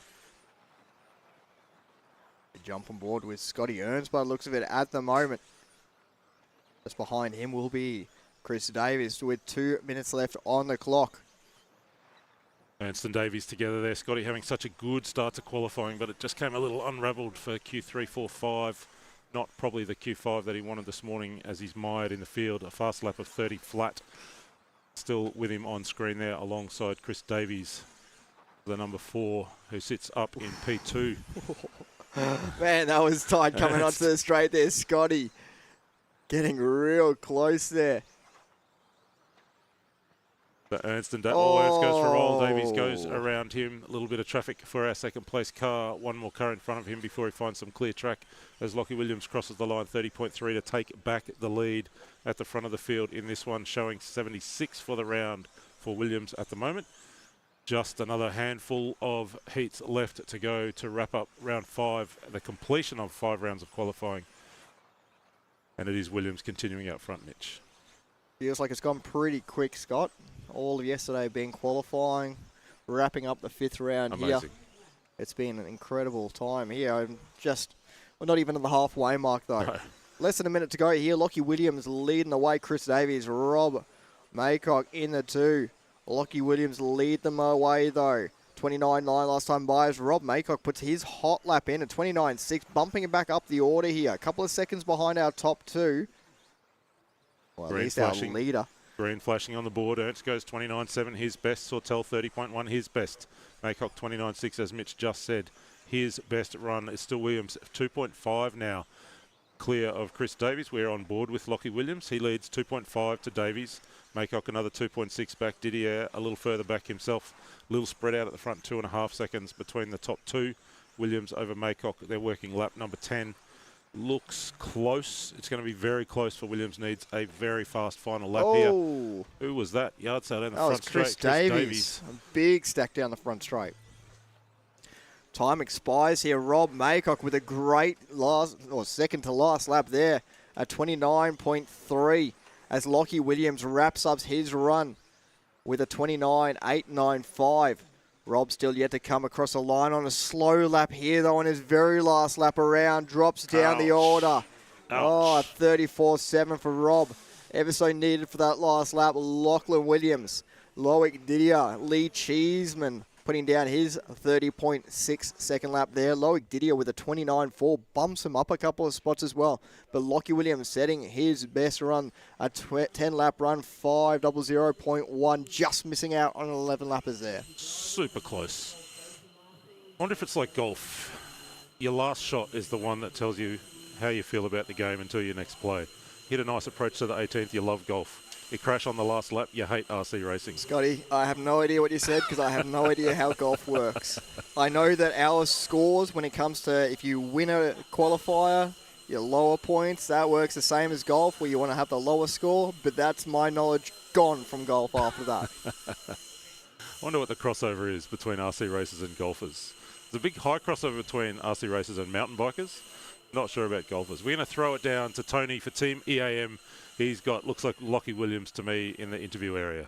Jump on board with Scotty Ernst by the looks of it at the moment. Just behind him will be Chris Davies with 2 minutes left on the clock. Ernst and Davies together there. Scotty having such a good start to qualifying, but it just came a little unravelled for Q3, 4, 5. Not probably the Q5 that he wanted this morning as he's mired in the field. A fast lap of 30 flat. Still with him on screen there alongside Chris Davies, the number 4, who sits up in P2. Man, that was tight coming onto the straight there. Scotty getting real close there. But Ernst and Ernst goes for a roll. Davies goes around him. A little bit of traffic for our second place car. One more car in front of him before he finds some clear track as Lockie Williams crosses the line, 30.3 to take back the lead at the front of the field in this one, showing 76 for the round for Williams at the moment. Just another handful of heats left to go to wrap up round 5, the completion of 5 rounds of qualifying. And it is Williams continuing out front, Mitch. Feels like it's gone pretty quick, Scott. All of yesterday being qualifying, wrapping up the 5th round here. It's been an incredible time here. We're not even at the halfway mark though. No. Less than a minute to go here. Lockie Williams leading the way. Chris Davies, Rob Maycock in the 2. Lockie Williams lead them away though. 29.9 last time by as Rob Maycock puts his hot lap in at 29.6, bumping it back up the order here. A couple of seconds behind our top 2. Well, at least our leader. Green flashing on the board. Ernst goes 29.7, his best. Sortel 30.1, his best. Maycock 29.6, as Mitch just said. His best run is still Williams, 2.5 now. Clear of Chris Davies. We're on board with Lockie Williams. He leads 2.5 to Davies. Maycock another 2.6 back. Didier a little further back himself. Little spread out at the front, 2.5 seconds between the top 2. Williams over Maycock. They're working lap number 10. Looks close. It's going to be very close for Williams. Needs a very fast final lap here. Who was that? Yard sale down the front straight. Chris Davies. A big stack down the front straight. Time expires here. Rob Maycock with a great second to last lap there at 29.3 as Lockie Williams wraps up his run with a 29.895. Rob still yet to come across the line on a slow lap here, though, on his very last lap around. Drops down the order. Oh, 34.7 for Rob. Ever so needed for that last lap. Lachlan Williams, Loic Didier, Lee Cheeseman putting down his 30.6 second lap there. Loic Didier with a 29.4 bumps him up a couple of spots as well. But Lockie Williams setting his best run, a 10-lap run, 5:00.1, just missing out on 11 lappers there. Super close. I wonder if it's like golf. Your last shot is the one that tells you how you feel about the game until your next play. Hit a nice approach to the 18th, you love golf. You crash on the last lap, you hate RC racing. Scotty, I have no idea what you said because I have no idea how golf works. I know that our scores, when it comes to if you win a qualifier, your lower points, that works the same as golf where you want to have the lower score, but that's my knowledge gone from golf after that. I wonder what the crossover is between RC racers and golfers. There's a big high crossover between RC racers and mountain bikers. Not sure about golfers. We're going to throw it down to Tony for Team EAM. He's got, looks like Lockie Williams to me in the interview area.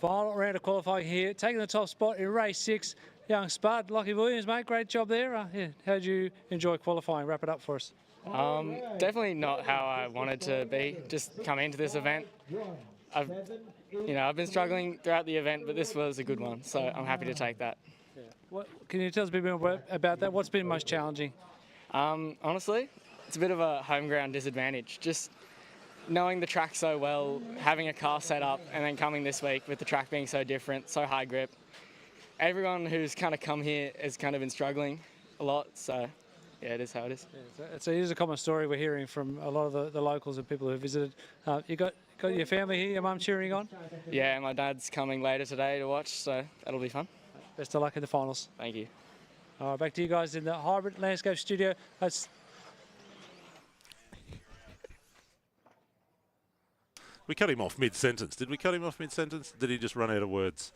Final round of qualifying here. Taking the top spot in race 6. Young Spud, Lockie Williams, mate. Great job there. How did you enjoy qualifying? Wrap it up for us. Definitely not how I wanted to be. Just come into this event. I've been struggling throughout the event, but this was a good one, so I'm happy to take that. What, can you tell us a bit more about that? What's been most challenging? Honestly, it's a bit of a home ground disadvantage. Just knowing the track so well, having a car set up, and then coming this week with the track being so different, so high grip. Everyone who's kind of come here has kind of been struggling a lot, so yeah, it is how it is. Yeah, it is a common story we're hearing from a lot of the locals and people who visited. You got your family here, your mum cheering on? Yeah, my dad's coming later today to watch, so that'll be fun. Best of luck in the finals. Thank you. All right, back to you guys in the Hybrid Landscape Studio. We cut him off mid-sentence. Did we cut him off mid-sentence? Did he just run out of words?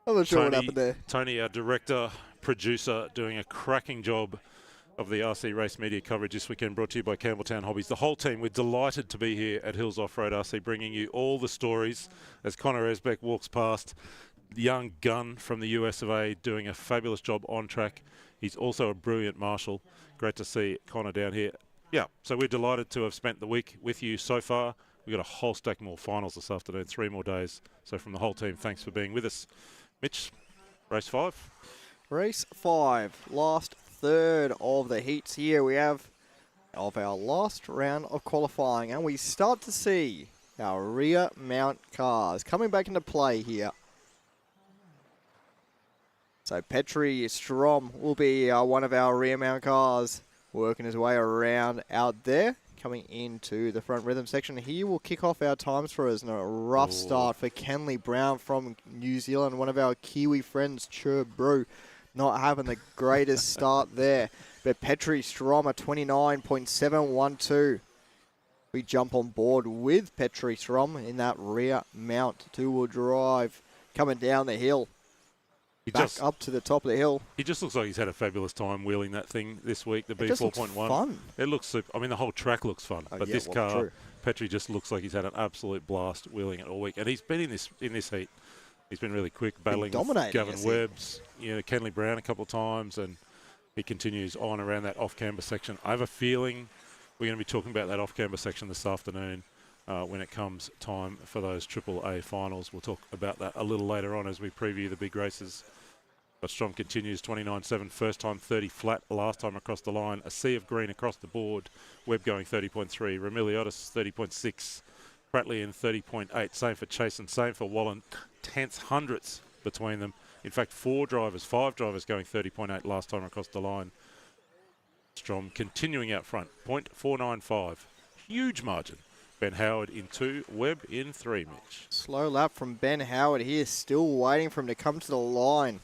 I'm not sure what happened there. Tony, our director, producer, doing a cracking job of the RC Race Media coverage this weekend, brought to you by Campbelltown Hobbies. The whole team, we're delighted to be here at Hills Off-Road RC, bringing you all the stories as Connor Esbeck walks past. The young gun from the US of A doing a fabulous job on track. He's also a brilliant marshal. Great to see Connor down here. Yeah, so we're delighted to have spent the week with you so far. We've got a whole stack more finals this afternoon, 3 more days. So from the whole team, thanks for being with us. Mitch, race 5. Race 5, last third of the heats here. We have of our last round of qualifying, and we start to see our rear mount cars coming back into play here. So Petri Strom will be one of our rear mount cars, working his way around out there, coming into the front rhythm section. He will kick off our times for us, and a rough start for Kenley Brown from New Zealand, one of our Kiwi friends, Chur not having the greatest start there. But Petri Strom, a 29.712. We jump on board with Petri Strom in that rear mount two-wheel drive, coming down the hill. Back up to the top of the hill. He just looks like he's had a fabulous time wheeling that thing this week, the It just looks B4.1. fun. It looks super. I mean, the whole track looks fun, but yeah, this well, car, true. Petri just looks like he's had an absolute blast wheeling it all week. And he's been in this heat. He's been really quick, battling with dominating, Gavin hasn't he? Webbs, Kenley Brown a couple of times, and he continues on around that off-camber section. I have a feeling we're going to be talking about that off-camber section this afternoon when it comes time for those AAA finals. We'll talk about that a little later on as we preview the big races. But Strom continues 29.7, first time 30 flat, last time across the line. A sea of green across the board. Webb going 30.3, Remiliotis 30.6, Pratley in 30.8. Same for Chasen, same for Wallen. Tenths, hundredths between them. In fact, 5 drivers going 30.8 last time across the line. Strom continuing out front, 0.495. Huge margin. Ben Howard in 2, Webb in 3, Mitch. Slow lap from Ben Howard here, still waiting for him to come to the line.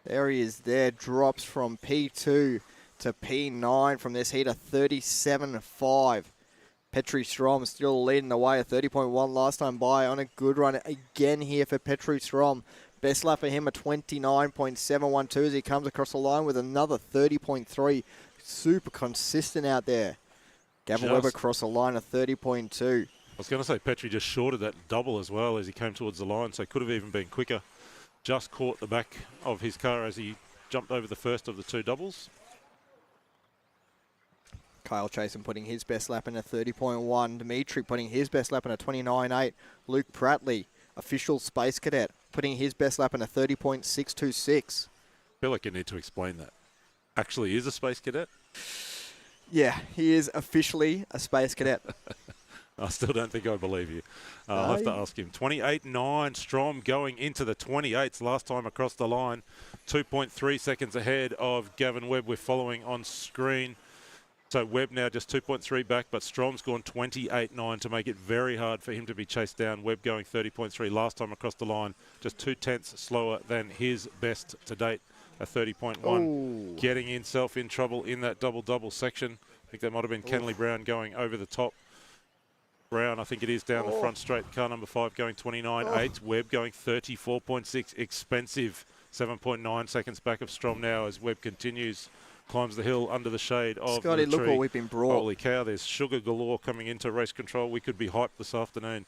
There he is there, drops from P2 to P9 from this heat, a 37.5. Petri Strom still leading the way, a 30.1 last time by on a good run again here for Petri Strom. Best lap for him, a 29.712 as he comes across the line with another 30.3. Super consistent out there. Gavin Webb across the line, a 30.2. I was going to say Petri just shorted that double as well as he came towards the line, so could have even been quicker. Just caught the back of his car as he jumped over the first of the 2 doubles. Kyle Chasen putting his best lap in a 30.1. Dimitri putting his best lap in a 29.8. Luke Pratley, official Space Cadet, putting his best lap in a 30.626. I feel like you need to explain that. Actually is a Space Cadet? Yeah, he is officially a Space Cadet. I still don't think I believe you. I'll have to ask him. 28.9, Strom going into the 28s last time across the line. 2.3 seconds ahead of Gavin Webb. We're following on screen. So Webb now just 2.3 back, but Strom's gone 28.9 to make it very hard for him to be chased down. Webb going 30.3 last time across the line. Just 2 tenths slower than his best to date, a 30.1. Getting himself in trouble in that double-double section. I think that might have been Kenley Brown going over the top. Brown, I think it is, down the front straight. Car number 5 going 29.8. Webb going 34.6. Expensive. 7.9 seconds back of Strom now as Webb continues. Climbs the hill under the shade of Scotty, the tree. look what we've been brought. Holy cow, there's sugar galore coming into race control. We could be hyped this afternoon.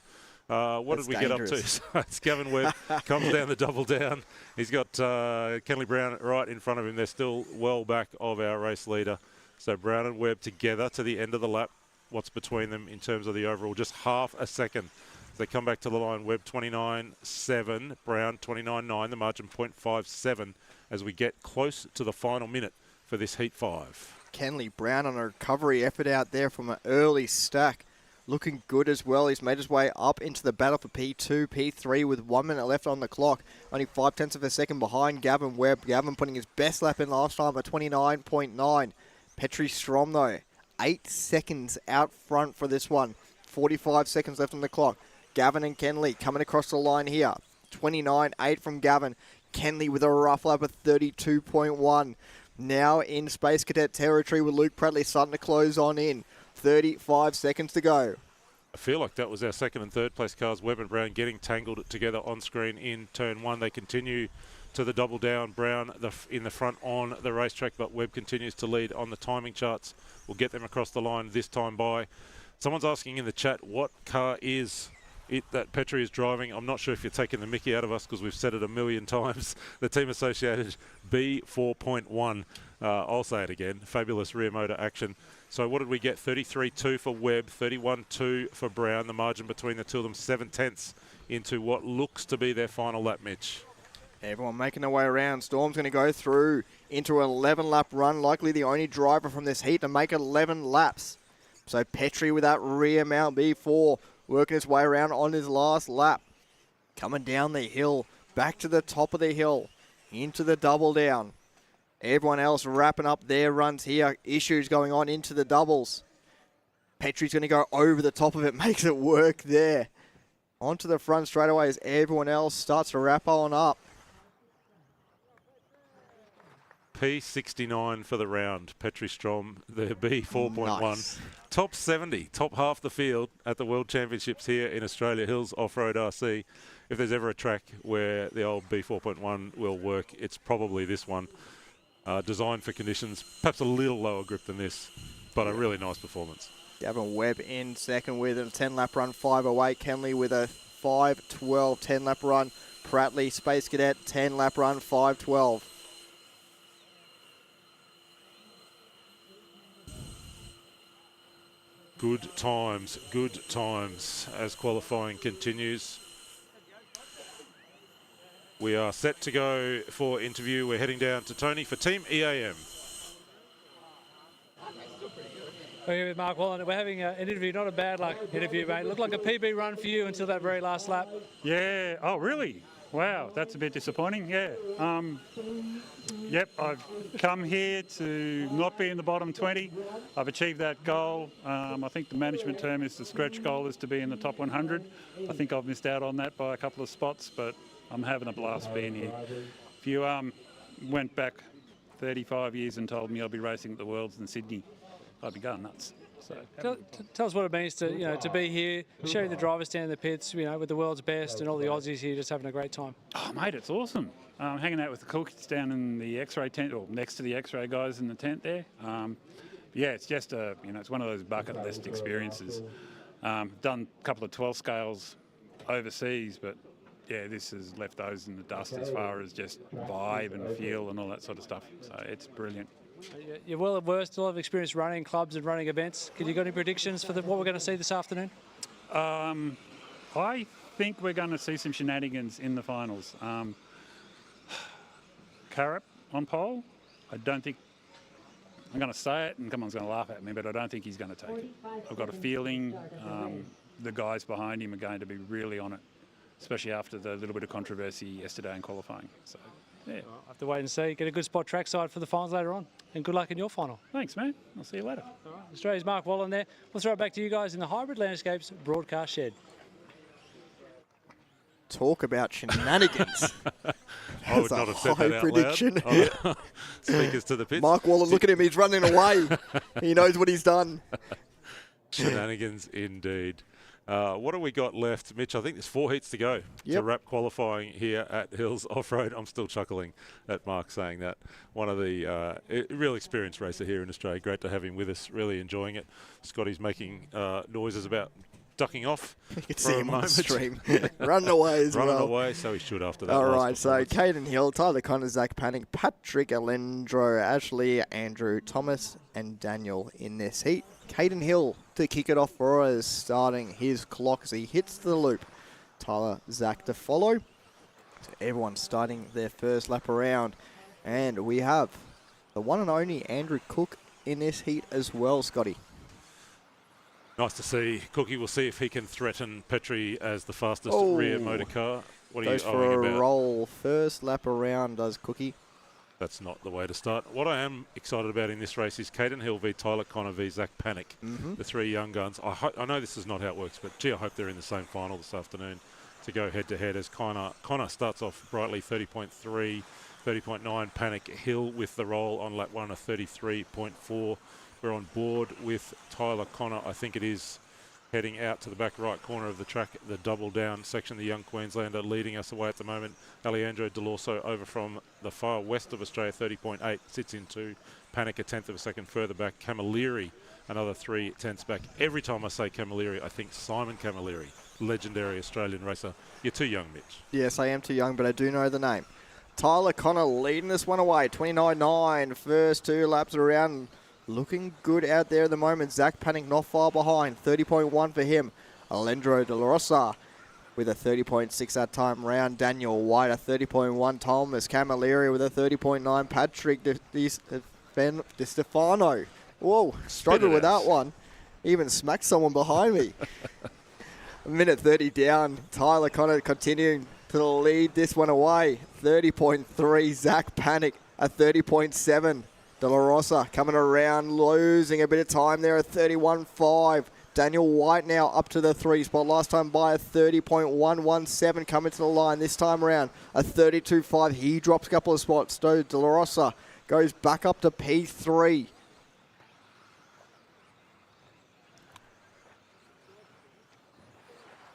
What That's did we get up to? dangerous. So it's Gavin Webb comes down the double down. He's got Kenley Brown right in front of him. They're still well back of our race leader. So Brown and Webb together to the end of the lap. What's between them in terms of the overall? Just half a second. They come back to the line. Webb 29.7, Brown 29.9. The margin 0.57 as we get close to the final minute for this Heat 5. Kenley Brown on a recovery effort out there from an early stack. Looking good as well. He's made his way up into the battle for P2, P3 with 1 minute left on the clock. Only 0.5 of a second behind Gavin Webb. Gavin putting his best lap in last time at 29.9. Petri Strom though, 8 seconds out front for this one. 45 seconds left on the clock. Gavin and Kenley coming across the line here. 29.8 from Gavin. Kenley with a rough lap of 32.1. Now in Space Cadet territory with Luke Pratley starting to close on in. 35 seconds to go. I feel like that was our second and third place cars. Webb and Brown getting tangled together on screen in turn 1. They continue to the double down. Brown in the front on the racetrack, but Webb continues to lead on the timing charts. We'll get them across the line this time by. Someone's asking in the chat, what car is it that Petri is driving? I'm not sure if you're taking the mickey out of us because we've said it a million times. The team associated B4.1. I'll say it again. Fabulous rear motor action. So what did we get? 33.2 for Webb, 31.2 for Brown. The margin between the two of them, 7/10 into what looks to be their final lap, Mitch. Everyone making their way around. Storm's going to go through into an 11-lap run, likely the only driver from this heat to make 11 laps. So Petrie with that rear mount B4, working his way around on his last lap. Coming down the hill, back to the top of the hill, into the double down. Everyone else wrapping up their runs here. Issues going on into the doubles. Petrie's going to go over the top of it, makes it work there. Onto the front straight away as everyone else starts to wrap on up. P69 for the round. Petrie Strom, the B4.1. Nice. Top 70, top half the field at the World Championships here in Australia Hills Off-Road RC. If there's ever a track where the old B4.1 will work, it's probably this one. Designed for conditions, perhaps a little lower grip than this, but a really nice performance. Gavin Webb in second with a 10-lap run, 5:08. Kenley with a 5:12 10-lap run. Prattley, Space Cadet, 10-lap run, 5:12. Good times as qualifying continues. We are set to go for interview. We're heading down to Tony for Team EAM. We're here with Mark Wallen. We're having an interview, not a bad luck interview, mate. Looked like a PB run for you until that very last lap. Yeah. Oh, really? Wow, that's a bit disappointing. Yeah. Yep, I've come here to not be in the bottom 20. I've achieved that goal. I think the management term is the stretch goal is to be in the top 100. I think I've missed out on that by a couple of spots, but I'm having a blast being here. If you went back 35 years and told me I'll be racing at the Worlds in Sydney, I'd be going nuts. So tell us what it means to to be here, sharing the driver's stand in the pits, with the world's best and all the Aussies here, just having a great time. Oh, mate, it's awesome. Hanging out with the cookies down in the X-ray tent, or next to the X-ray guys in the tent there. Yeah, it's just it's one of those bucket list experiences. Done a couple of 12 scales overseas, but yeah, this has left those in the dust as far as just vibe and feel and all that sort of stuff. So it's brilliant. You're well versed, a lot of experience running clubs and running events. Have you got any predictions for what we're going to see this afternoon? I think we're going to see some shenanigans in the finals. Carrap on pole. I don't think, I'm going to say it and someone's going to laugh at me, but I don't think he's going to take it. I've got a feeling the guys behind him are going to be really on it, especially after the little bit of controversy yesterday in qualifying. So, yeah. I'll have to wait and see. Get a good spot trackside for the finals later on. And good luck in your final. Thanks, man. I'll see you later. All right. Australia's Mark Wallen there. We'll throw it back to you guys in the Hybrid Landscapes broadcast shed. Talk about shenanigans. I would not have said that out prediction. loud. Speakers to the pits. Mark Wallen, look at him. He's running away. He knows what he's done. Shenanigans indeed. What have we got left, Mitch? I think there's 4 heats to go to wrap qualifying here at Hills Off-Road. I'm still chuckling at Mark saying that. One of the real experienced racer here in Australia. Great to have him with us. Really enjoying it. Scotty's making noises about ducking off. You can see him on the stream. Running away as well. Running away, so he should after that. All right, so Caden Hill, Tyler Connor, Zach Panning, Patrick Alendro, Ashley, Andrew Thomas, and Daniel in this heat. Caden Hill to kick it off for us, starting his clock as he hits the loop. Tyler, Zach to follow. So everyone starting their first lap around. And we have the one and only Andrew Cook in this heat as well, Scotty. Nice to see. Cookie, we'll see if he can threaten Petrie as the fastest rear motor car. What are you for owing a about? roll. First lap around does Cookie. That's not the way to start. What I am excited about in this race is Caden Hill v Tyler Connor v Zach Panic, the 3 young guns. I know this is not how it works, but gee, I hope they're in the same final this afternoon to go head-to-head as Connor starts off brightly 30.3, 30.9. Panic Hill with the roll on lap 1 of 33.4. We're on board with Tyler Connor, I think it is, heading out to the back right corner of the track, the double down section, the young Queenslander leading us away at the moment. Alejandro Delorso over from the far west of Australia, 30.8, sits into Panic a tenth of a second further back. Camilleri, another 3 tenths back. Every time I say Camilleri, I think Simon Camilleri, legendary Australian racer. You're too young, Mitch. Yes, I am too young, but I do know the name. Tyler Connor leading this one away, 29.9. First 2 laps around. Looking good out there at the moment. Zach Panic not far behind, 30.1 for him. Alejandro De La Rosa with a 30.6 that time round. Daniel White, a 30.1. Thomas Camilleri with a 30.9. Patrick Di Stefano. Whoa, struggled with that one. Even smacked someone behind me. A minute 30 down. Tyler Connor continuing to lead this one away. 30.3. Zach Panic, a 30.7. De La Rosa coming around, losing a bit of time there at 31.5. Daniel White now up to the 3 spot. Last time by a 30.117 coming to the line. This time around a 32.5. He drops a couple of spots. So De La Rosa goes back up to P3.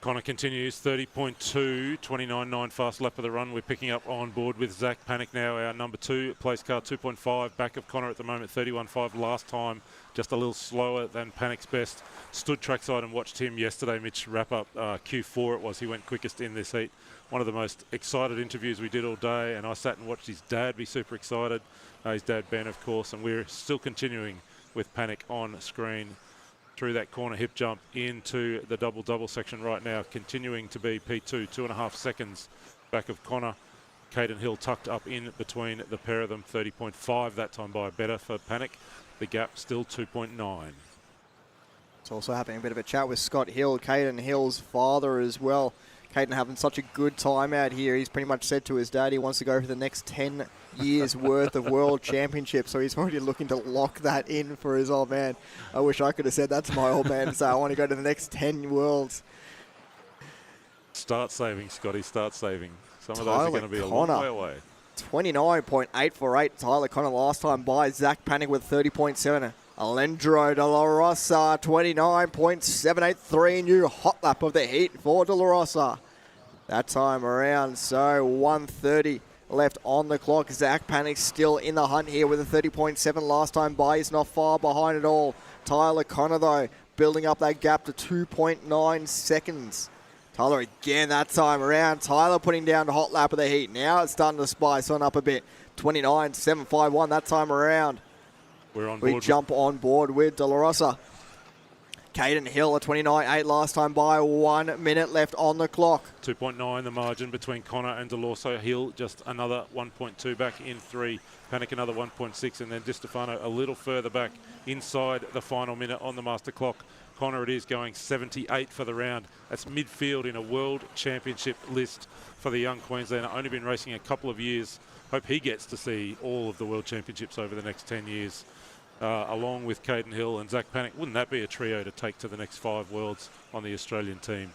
Connor continues, 30.2, 29.9 fast lap of the run. We're picking up on board with Zach Panic now, our number 2, place car 2.5, back of Connor at the moment, 31.5 last time, just a little slower than Panic's best. Stood trackside and watched him yesterday, Mitch, wrap up Q4 it was. He went quickest in this heat. One of the most excited interviews we did all day, and I sat and watched his dad be super excited. His dad, Ben, of course, and we're still continuing with Panic on screen through that corner hip jump into the double-double section right now, continuing to be P2, 2.5 seconds back of Connor. Caden Hill tucked up in between the pair of them, 30.5 that time by better for Panic. The gap still 2.9. It's also having a bit of a chat with Scott Hill, Caden Hill's father as well. Caden having such a good time out here. He's pretty much said to his dad he wants to go for the next 10 years worth of world championships, so he's already looking to lock that in for his old man. I wish I could have said that to my old man, so I want to go to the next 10 worlds. Start saving, Scotty, start saving. Some of those are going to be a long way away. 29.848. Tyler Connor last time by. Zach Panic with 30.7. Alejandro De La Rosa, 29.783. New hot lap of the heat for De La Rosa. That time around, so 1:30 left on the clock. Zach Panic still in the hunt here with a 30.7 last time by. He's not far behind at all. Tyler Connor, though, building up that gap to 2.9 seconds. Tyler again that time around. Tyler putting down the hot lap of the heat. Now it's starting to spice on up a bit. 29.751 that time around. We're on board. We jump on board with De La Rosa. Caden Hill, a 29.8 last time by. 1 minute left on the clock. 2.9 the margin between Connor and De La Rosa. Hill just another 1.2 back in 3. Panic another 1.6, and then Di Stefano a little further back inside the final minute on the master clock. Connor, it is going 78 for the round. That's midfield in a world championship list for the young Queenslander. Only been racing a couple of years. Hope he gets to see all of the world championships over the next 10 years. Along with Caden Hill and Zach Panic. Wouldn't that be a trio to take to the next 5 worlds on the Australian team?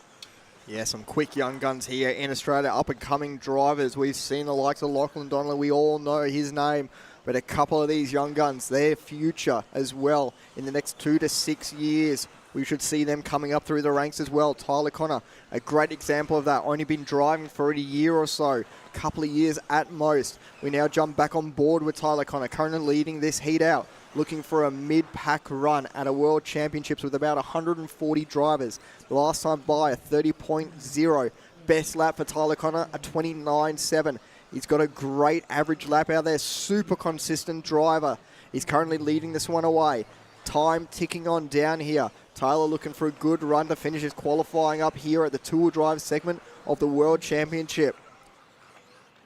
Yeah, some quick young guns here in Australia, up-and-coming drivers. We've seen the likes of Lachlan Donnelly. We all know his name. But a couple of these young guns, their future as well in the next 2 to 6 years. We should see them coming up through the ranks as well. Tyler Connor, a great example of that. Only been driving for a year or so, couple of years at most. We now jump back on board with Tyler Connor, currently leading this heat out, looking for a mid-pack run at a World Championships with about 140 drivers. The last time by, a 30.0. Best lap for Tyler Connor, a 29.7. He's got a great average lap out there, super consistent driver. He's currently leading this one away. Time ticking on down here. Tyler looking for a good run to finish his qualifying up here at the two-wheel drive segment of the World Championship.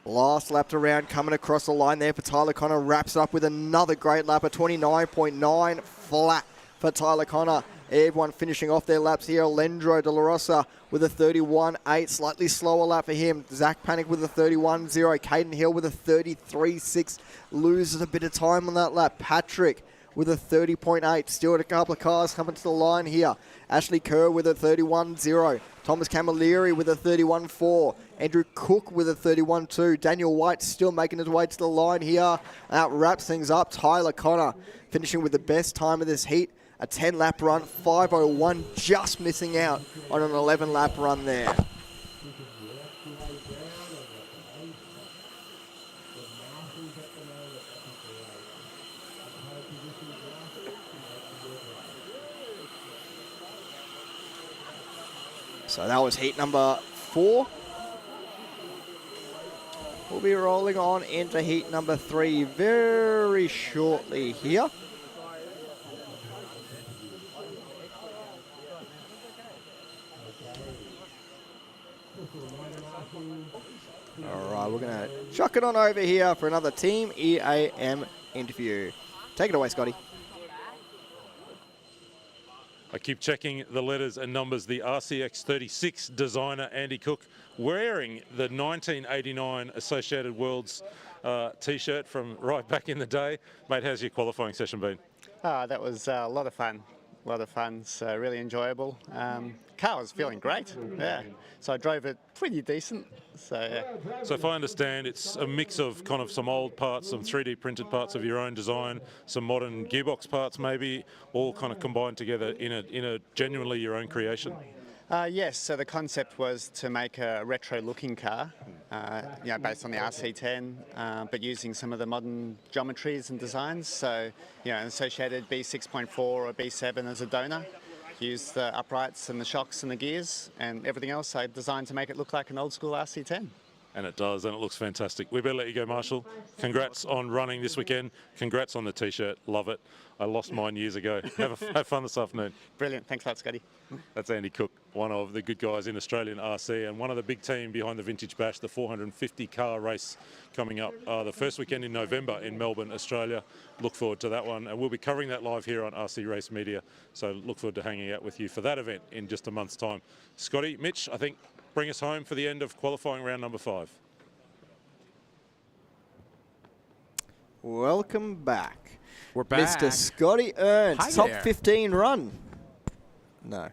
Last lap around coming across the line there for Tyler Connor. Wraps up with another great lap, a 29.9 flat for Tyler Connor. Everyone finishing off their laps here. Alejandro De La Rosa with a 31.8, slightly slower lap for him. Zach Panic with a 31.0. Caden Hill with a 33.6. Loses a bit of time on that lap. Patrick with a 30.8. Still a couple of cars coming to the line here. Ashley Kerr with a 31.0. Thomas Camilleri with a 31.4. Andrew Cook with a 31.2. Daniel White still making his way to the line here. That wraps things up. Tyler Connor finishing with the best time of this heat. A 10-lap run, 5:01, just missing out on an 11-lap run there. So that was heat number 4. Oh, be rolling on into heat number 3 very shortly here. All right, we're going to chuck it on over here for another Team EAM interview. Take it away, Scotty. I keep checking the letters and numbers. The RCX 36 designer, Andy Cook, wearing the 1989 Associated Worlds T-shirt from right back in the day. Mate, how's your qualifying session been? That was a lot of fun. A lot of fun, so really enjoyable. Car was feeling great, yeah. So I drove it pretty decent, so yeah. So if I understand, it's a mix of kind of some old parts, some 3D printed parts of your own design, some modern gearbox parts maybe, all kind of combined together in a genuinely your own creation. Yes, so the concept was to make a retro-looking car, based on the RC10, but using some of the modern geometries and designs. So, an associated B6.4 or B7 as a donor. Use the uprights and the shocks and the gears and everything else I designed to make it look like an old-school RC10. And it does, and it looks fantastic. We better let you go, Marshall. Congrats on running this weekend. Congrats on the T-shirt. Love it. I lost mine years ago. Have fun this afternoon. Brilliant. Thanks a lot, Scotty. That's Andy Cook, one of the good guys in Australian RC and one of the big team behind the Vintage Bash, the 450 car race coming up the first weekend in November in Melbourne, Australia. Look forward to that one. And we'll be covering that live here on RC Race Media. So look forward to hanging out with you for that event in just a month's time. Scotty, Mitch, I think bring us home for the end of qualifying round number 5. Welcome back. We're back. Mr. Scotty Ernst, Hi top there. 15 run. No.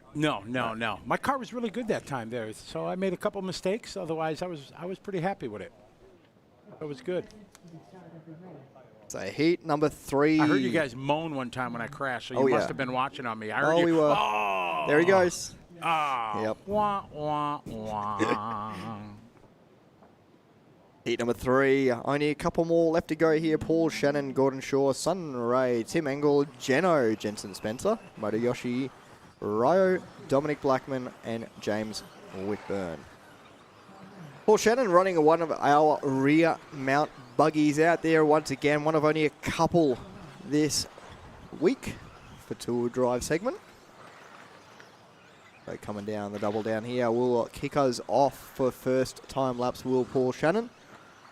My car was really good that time there, so I made a couple mistakes. Otherwise, I was pretty happy with it. It was good. So heat number 3. I heard you guys moan one time when I crashed, so you must have been watching on me. I heard you. We were. Oh! There he goes. Oh. Yep. Wah, wah, wah. Heat number 3. Only a couple more left to go here. Paul Shannon, Gordon Shaw, Sunray, Tim Engel, Jeno, Jensen Spencer, Motoyoshi, Ryo, Dominic Blackman, and James Whitburn. Paul Shannon running one of our rear mount buggies out there once again. One of only a couple this week for two-wheel drive segment. So coming down the double down here will kick us off for first time laps. Will Paul Shannon.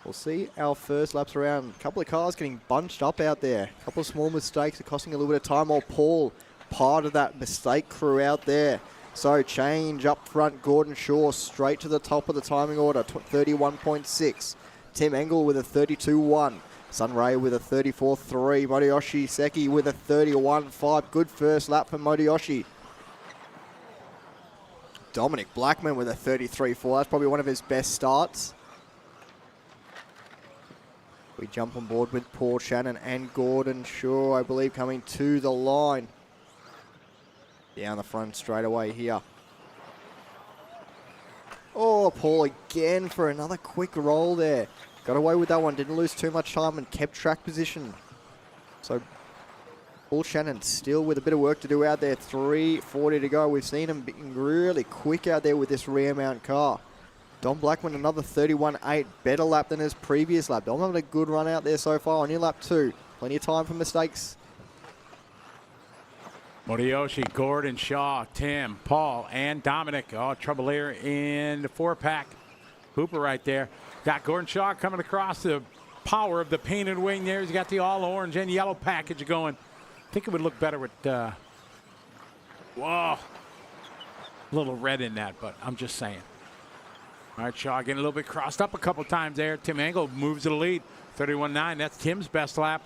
We'll see our first laps around. A couple of cars getting bunched up out there. A couple of small mistakes are costing a little bit of time. While Paul, part of that mistake crew out there. So change up front. Gordon Shaw straight to the top of the timing order. 31.6. Tim Engel with a 32.1. Sunray with a 34.3. Motoyoshi Seki with a 31.5. Good first lap for Motoyoshi. Dominic Blackman with a 33.4. That's probably one of his best starts. We jump on board with Paul Shannon and Gordon Shaw, I believe, coming to the line. Down the front straight away here. Oh, Paul again for another quick roll there. Got away with that one, didn't lose too much time and kept track position. So Paul Shannon still with a bit of work to do out there. 3:40 to go. We've seen him being really quick out there with this rear mount car. Dom Blackman, another 31.8, better lap than his previous lap. Dom having a good run out there so far on your lap 2. Plenty of time for mistakes. Motoyoshi, Gordon, Shaw, Tim, Paul, and Dominic. Oh, trouble here in the 4-pack. Hooper right there. Got Gordon Shaw coming across the power of the painted wing there. He's got the all orange and yellow package going. I think it would look better with, whoa, a little red in that, but I'm just saying. All right, Shaw getting a little bit crossed up a couple times there. Tim Engel moves to the lead. 31.9, that's Tim's best lap.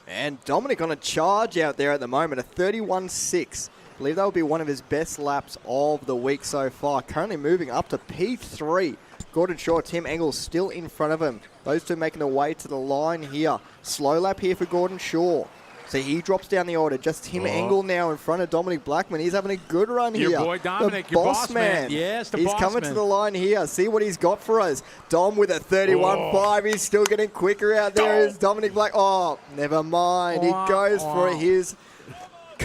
And Dominic on a charge out there at the moment, a 31.6. I believe that will be one of his best laps of the week so far. Currently moving up to P3. Gordon Shaw, Tim Engel still in front of him. Those two making their way to the line here. Slow lap here for Gordon Shaw. So he drops down the order. Just Tim Engel now in front of Dominic Blackman. He's having a good run here. Your boy Dominic, the your boss man. Yes, the He's boss coming man. to the line here. See what he's got for us. Dom with a 31.5. He's still getting quicker out there. Is Dominic Black. Oh, never mind. He goes for his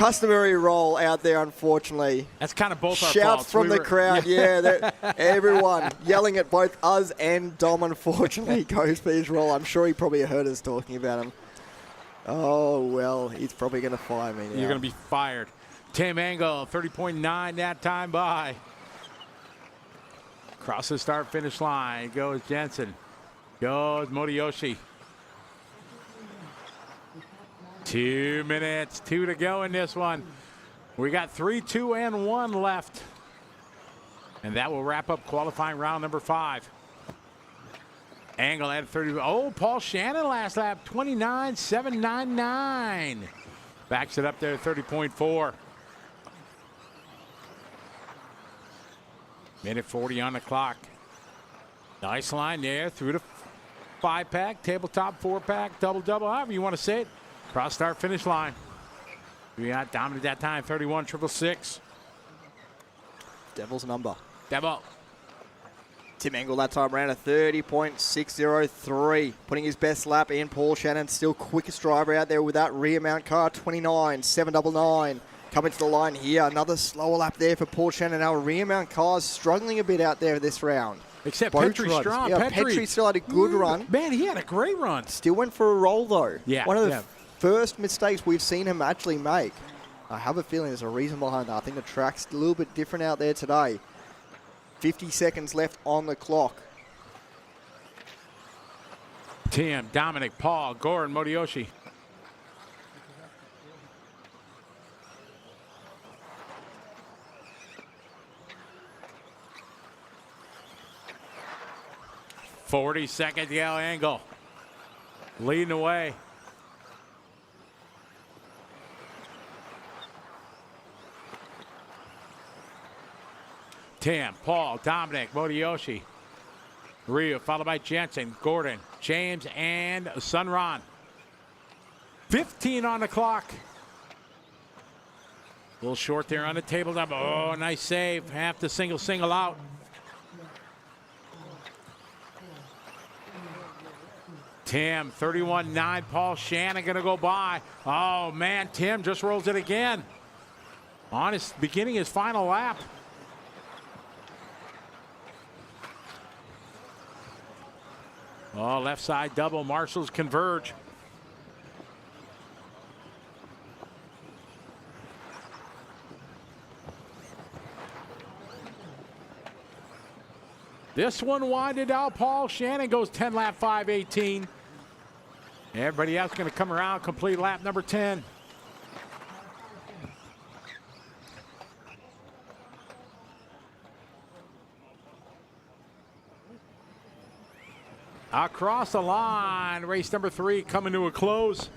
customary roll out there, unfortunately. That's kind of both our Shouts faults. from We the were- crowd, yeah. Everyone yelling at both us and Dom, unfortunately, goes for his roll. I'm sure he probably heard us talking about him. Oh, well, he's probably going to fire me now. You're going to be fired. Tim Angle, 30.9 that time by. Across the start-finish line goes Jensen. Goes Moriyoshi. 2 minutes, 2 to go in this one. We got 3, 2, and 1 left. And that will wrap up qualifying round number 5. Angle at 30. Oh, Paul Shannon last lap, 29.799. Backs it up there, 30.4. Minute 40 on the clock. Nice line there through the 5-pack, tabletop 4-pack, double-double, however you want to say it. Cross start finish line. We got dominant that time, 31.666. Devil's number. Devil. Tim Angle that time ran a 30.603, putting his best lap in. Paul Shannon still quickest driver out there with that rear mount car, 29.799. Coming to the line here, another slower lap there for Paul Shannon. Our rear mount cars struggling a bit out there this round. Except Both Petri drivers. strong. Yeah, Petri still had a good run. Man, he had a great run. Still went for a roll though. Yeah, One of the yeah. first mistakes we've seen him actually make. I have a feeling there's a reason behind that. I think the track's a little bit different out there today. 50 seconds left on the clock. Tim, Dominic, Paul, Gordon, Moriyoshi. .40 seconds to go, Angle. Leading the way. Tim, Paul, Dominic, Moriyoshi. Rio, followed by Jensen, Gordon, James, and Sunron. 15 on the clock. A little short there on the tabletop. Oh, nice save. Have to single out. Tim, 31.9. Paul Shannon going to go by. Oh, man, Tim just rolls it again. On his beginning his final lap. Oh, left side double. Marshall's converge. This one winded out. Paul Shannon goes 10 lap 5:18. Everybody else going to come around, complete lap number 10. Across the line, race number 3 coming to a close.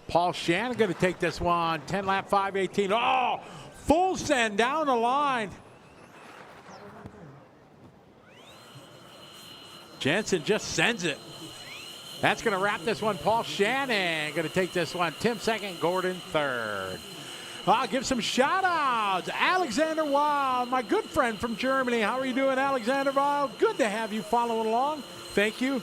Paul Shannon going to take this one, 10 lap 5:18. Oh, full send down the line. Jensen just sends it. That's going to wrap this one. Paul Shannon going to take this one. Tim second, Gordon third. I'll give some shout outs. Alexander Wild, my good friend from Germany. How are you doing, Alexander Wild? Good to have you following along. Thank you.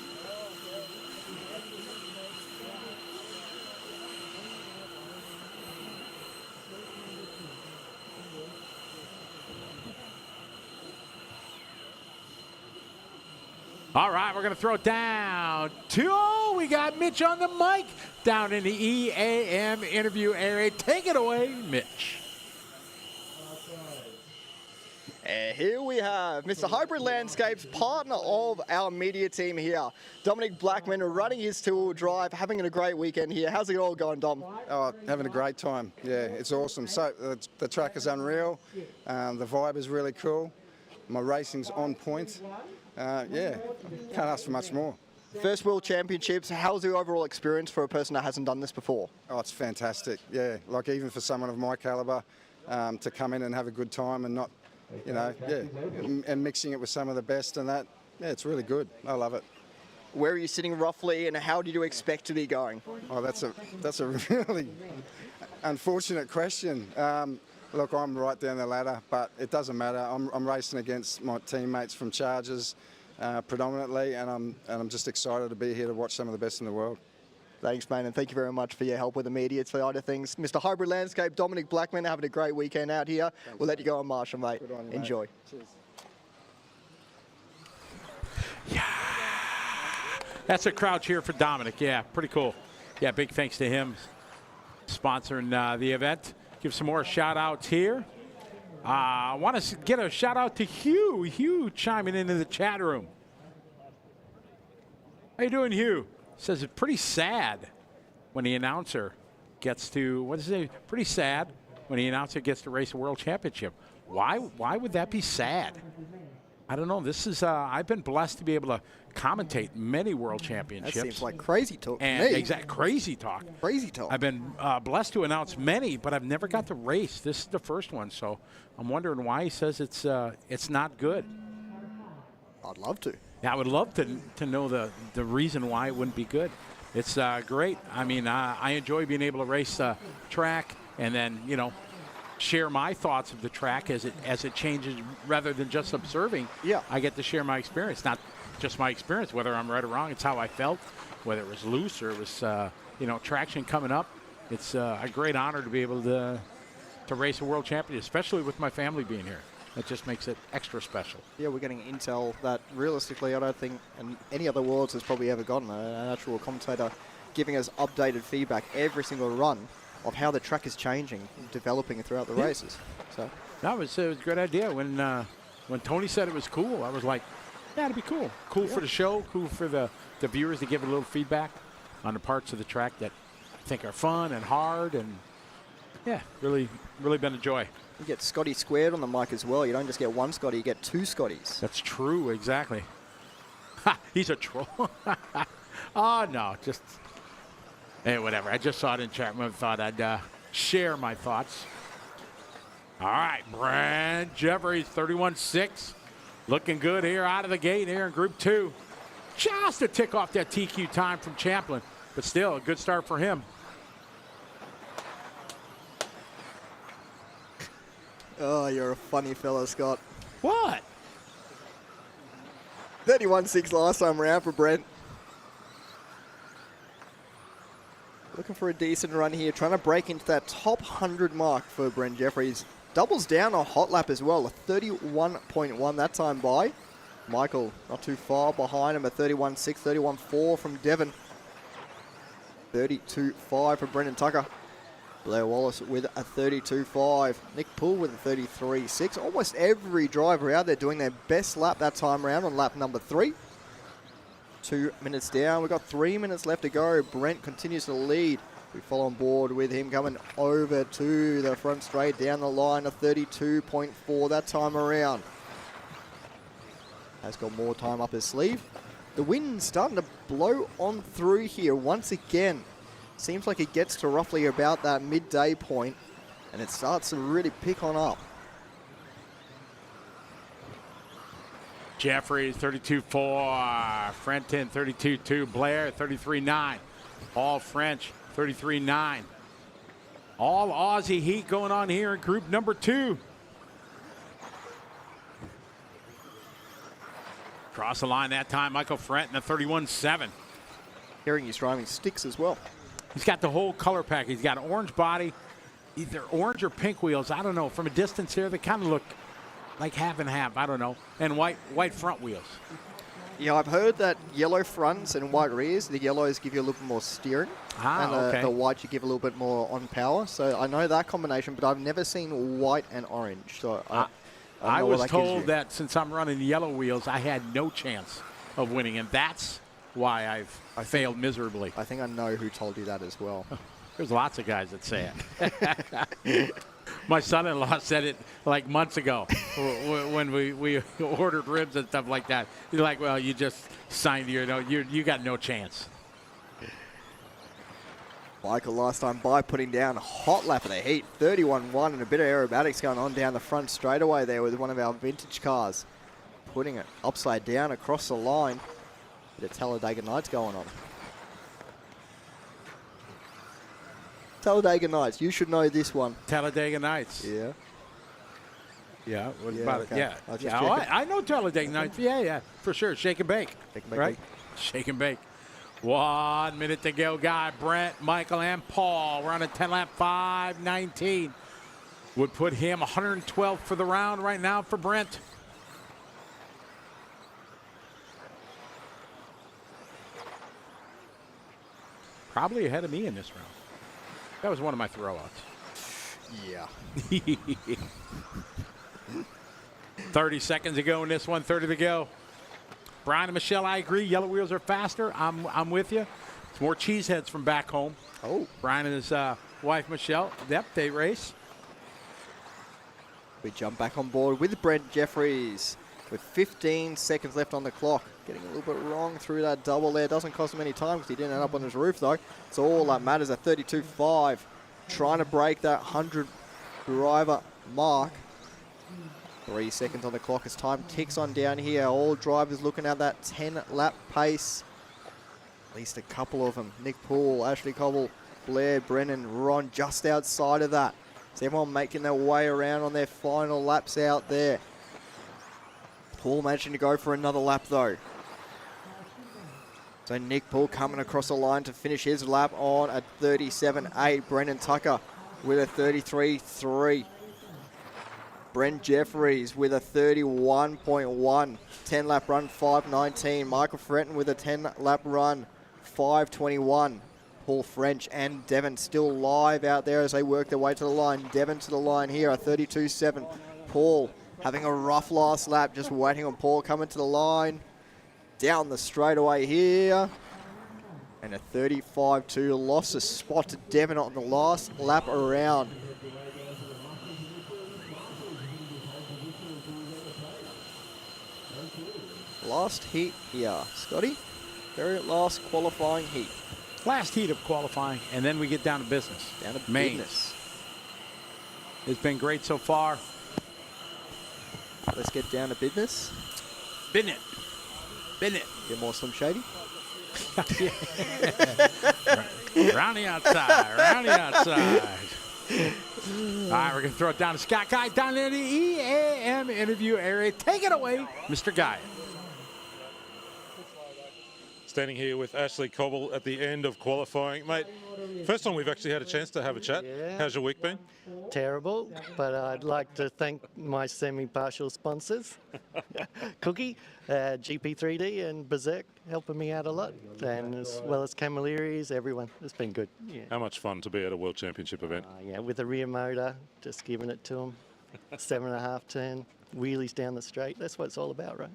All right, we're going to throw it down. 2-0. We got Mitch on the mic down in the EAM interview area. Take it away, Mitch. And here we have Mr. Hybrid Landscapes, partner of our media team here. Dominic Blackman running his two-wheel drive, having a great weekend here. How's it all going, Dom? Oh, having a great time. Yeah, it's awesome. So the track is unreal. The vibe is really cool. My racing's on point. Yeah, can't ask for much more. First World Championships, how's the overall experience for a person that hasn't done this before? Oh, it's fantastic. Yeah, like even for someone of my calibre, to come in and have a good time and not, you know, yeah, and mixing it with some of the best and that, yeah, it's really good. I love it. Where are you sitting roughly, and how did you expect to be going? Oh, that's a really unfortunate question. Look, I'm right down the ladder, but it doesn't matter. I'm racing against my teammates from Chargers predominantly, and I'm just excited to be here to watch some of the best in the world. Thanks, man, and thank you very much for your help with the media side of things. Mr. Hybrid Landscape, Dominic Blackman, having a great weekend out here. We'll let you go on, Marshall, mate. Good on you, Enjoy. Mate. Cheers. That's a crowd cheer for Dominic. Yeah, pretty cool. Yeah, big thanks to him sponsoring the event. Give some more shout outs here. I want to get a shout out to Hugh. Hugh chiming into the chat room. How you doing, Hugh? Says it's pretty sad when the announcer gets to, what is it? Pretty sad when the announcer gets to race a world championship. Why would that be sad? I don't know. This is, I've been blessed to be able to commentate many world championships. That seems like crazy talk to and me. Exactly, crazy talk. Crazy talk. I've been blessed to announce many, but I've never got to race. This is the first one, so I'm wondering why he says it's not good. I'd love to. Yeah, I would love to know the reason why it wouldn't be good. It's great. I mean, I enjoy being able to race track and then, you know, share my thoughts of the track as it changes rather than just observing. Yeah. I get to share my experience, not just my experience, whether I'm right or wrong. It's how I felt, whether it was loose or it was, you know, traction coming up. It's a great honor to be able to race a world championship, especially with my family being here. That just makes it extra special. Yeah, we're getting intel that realistically I don't think any other worlds has probably ever gotten an actual commentator giving us updated feedback every single run of how the track is changing, developing throughout the races. So no, it was a great idea. When Tony said it was cool, I was like, yeah, it'd be cool. Cool for the show, cool for the viewers to give a little feedback on the parts of the track that I think are fun and hard, and yeah, really been a joy. You get Scotty squared on the mic as well. You don't just get one Scotty, you get two Scotties. That's true, exactly. Ha, he's a troll. Oh, no, just, hey, whatever. I just saw it in chat room and thought I'd share my thoughts. All right, Brent Jeffries, 31.6. Looking good here out of the gate here in Group 2. Just to tick off that TQ time from Champlin, but still a good start for him. Oh, you're a funny fella, Scott. What? 31.6 last time around for Brent. Looking for a decent run here, trying to break into that top 100 mark for Brent Jeffries. Doubles down a hot lap as well, a 31.1 that time by. Michael not too far behind him, a 31.6, 31.4 from Devon. 32.5 for Brendan Tucker. Blair Wallace with a 32.5. Nick Poole with a 33.6. Almost every driver out there doing their best lap that time around on lap number 3. 2 minutes down. We've got 3 minutes left to go. Brent continues to lead. We follow on board with him coming over to the front straight down the line, a 32.4 that time around. Has got more time up his sleeve. The wind's starting to blow on through here once again. Seems like it gets to roughly about that midday point, and it starts to really pick on up. Jeffries, 32.4. Frenton, 32.2. Blair, 33.9. All French, 33.9. All Aussie heat going on here in group number 2. Cross the line that time, Michael Frenton, a 31.7. Hearing he's driving sticks as well. He's got the whole color pack. He's got an orange body, either orange or pink wheels. I don't know. From a distance here, they kind of look like half and half. I don't know. And white front wheels. Yeah, I've heard that yellow fronts and white rears, the yellows give you a little bit more steering. And okay. the white you give a little bit more on power. So I know that combination, but I've never seen white and orange. So I was told that since I'm running yellow wheels, I had no chance of winning. And that's why I failed miserably. I think I know who told you that as well. There's lots of guys that say it. My son-in-law said it like months ago when we ordered ribs and stuff like that. He's like, well, you just signed you got no chance. Michael last time by putting down a hot lap of the heat, 31.1, and a bit of aerobatics going on down the front straightaway there with one of our vintage cars. Putting it upside down across the line. Bit of Talladega Nights going on. Talladega Nights, you should know this one. Talladega Nights. Yeah. Yeah, what Yeah, about okay. it? I was Yeah, just yeah. checking. I know Talladega Nights. Yeah, for sure. Shake and bake. Shake and bake, right? Shake and bake. 1 minute to go, guy. Brent, Michael, and Paul. We're on a 10-lap 5:19. Would put him 112 for the round right now for Brent. Probably ahead of me in this round. That was one of my throwouts. Yeah. 30 seconds to go in this one, 30 to go. Brian and Michelle, I agree. Yellow wheels are faster. I'm with you. It's more cheeseheads from back home. Oh. Brian and his wife, Michelle. Yep, they race. We jump back on board with Brent Jeffries with 15 seconds left on the clock. Getting a little bit wrong through that double there. Doesn't cost him any time because he didn't end up on his roof, though. It's all that matters at 32.5. Trying to break that 100 driver mark. 3 seconds on the clock as time ticks on down here. All drivers looking at that 10-lap pace. At least a couple of them. Nick Poole, Ashley Cobble, Blair, Brennan, Ron just outside of that. So everyone making their way around on their final laps out there. Poole managing to go for another lap though. So Nick Poole coming across the line to finish his lap on a 37.8. Brendan Tucker with a 33.3. Brent Jeffries with a 31.1. 10-lap run, 5.19. Michael Frenton with a 10-lap run, 5.21. Paul French and Devon still live out there as they work their way to the line. Devon to the line here, a 32.7. Paul having a rough last lap, just waiting on Paul coming to the line. Down the straightaway here. And a 35.2. Lost a spot to Devon on the last lap around. Last heat here, Scotty. Very last qualifying heat. Last heat of qualifying, and then we get down to business. Down to Mains. business. It's been great so far. Let's get down to business. Business. Business. Get more Slim Shady. Round the outside, round the outside. All right, we're going to throw it down to Scott Guy down in the EAM interview area. Take it away, Mr. Guy. Standing here with Ashley Cobble at the end of qualifying. Mate, first time we've actually had a chance to have a chat. Yeah. How's your week been? Terrible, but I'd like to thank my semi-partial sponsors, Cookie, GP3D and Berserk, helping me out a lot, and as well as Camilleries, everyone. It's been good. Yeah. How much fun to be at a World Championship event? Yeah, with the rear motor, just giving it to them, 7.5 turn, wheelies down the straight. That's what it's all about, right?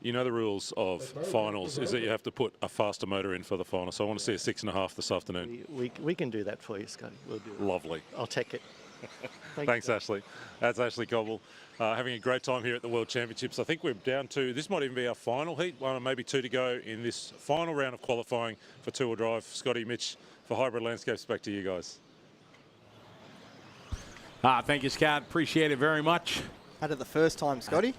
You know the rules of finals is that you have to put a faster motor in for the final. So I want to see a 6.5 this afternoon. We can do that for you, Scotty. We'll do it. Lovely. I'll take it. Thanks, Ashley. That's Ashley Cobble. Having a great time here at the World Championships. I think we're down to, this might even be our final heat, one or maybe two to go in this final round of qualifying for two-wheel drive. Scotty, Mitch, for Hybrid Landscapes, back to you guys. Thank you, Scott. Appreciate it very much. Had it the first time, Scotty.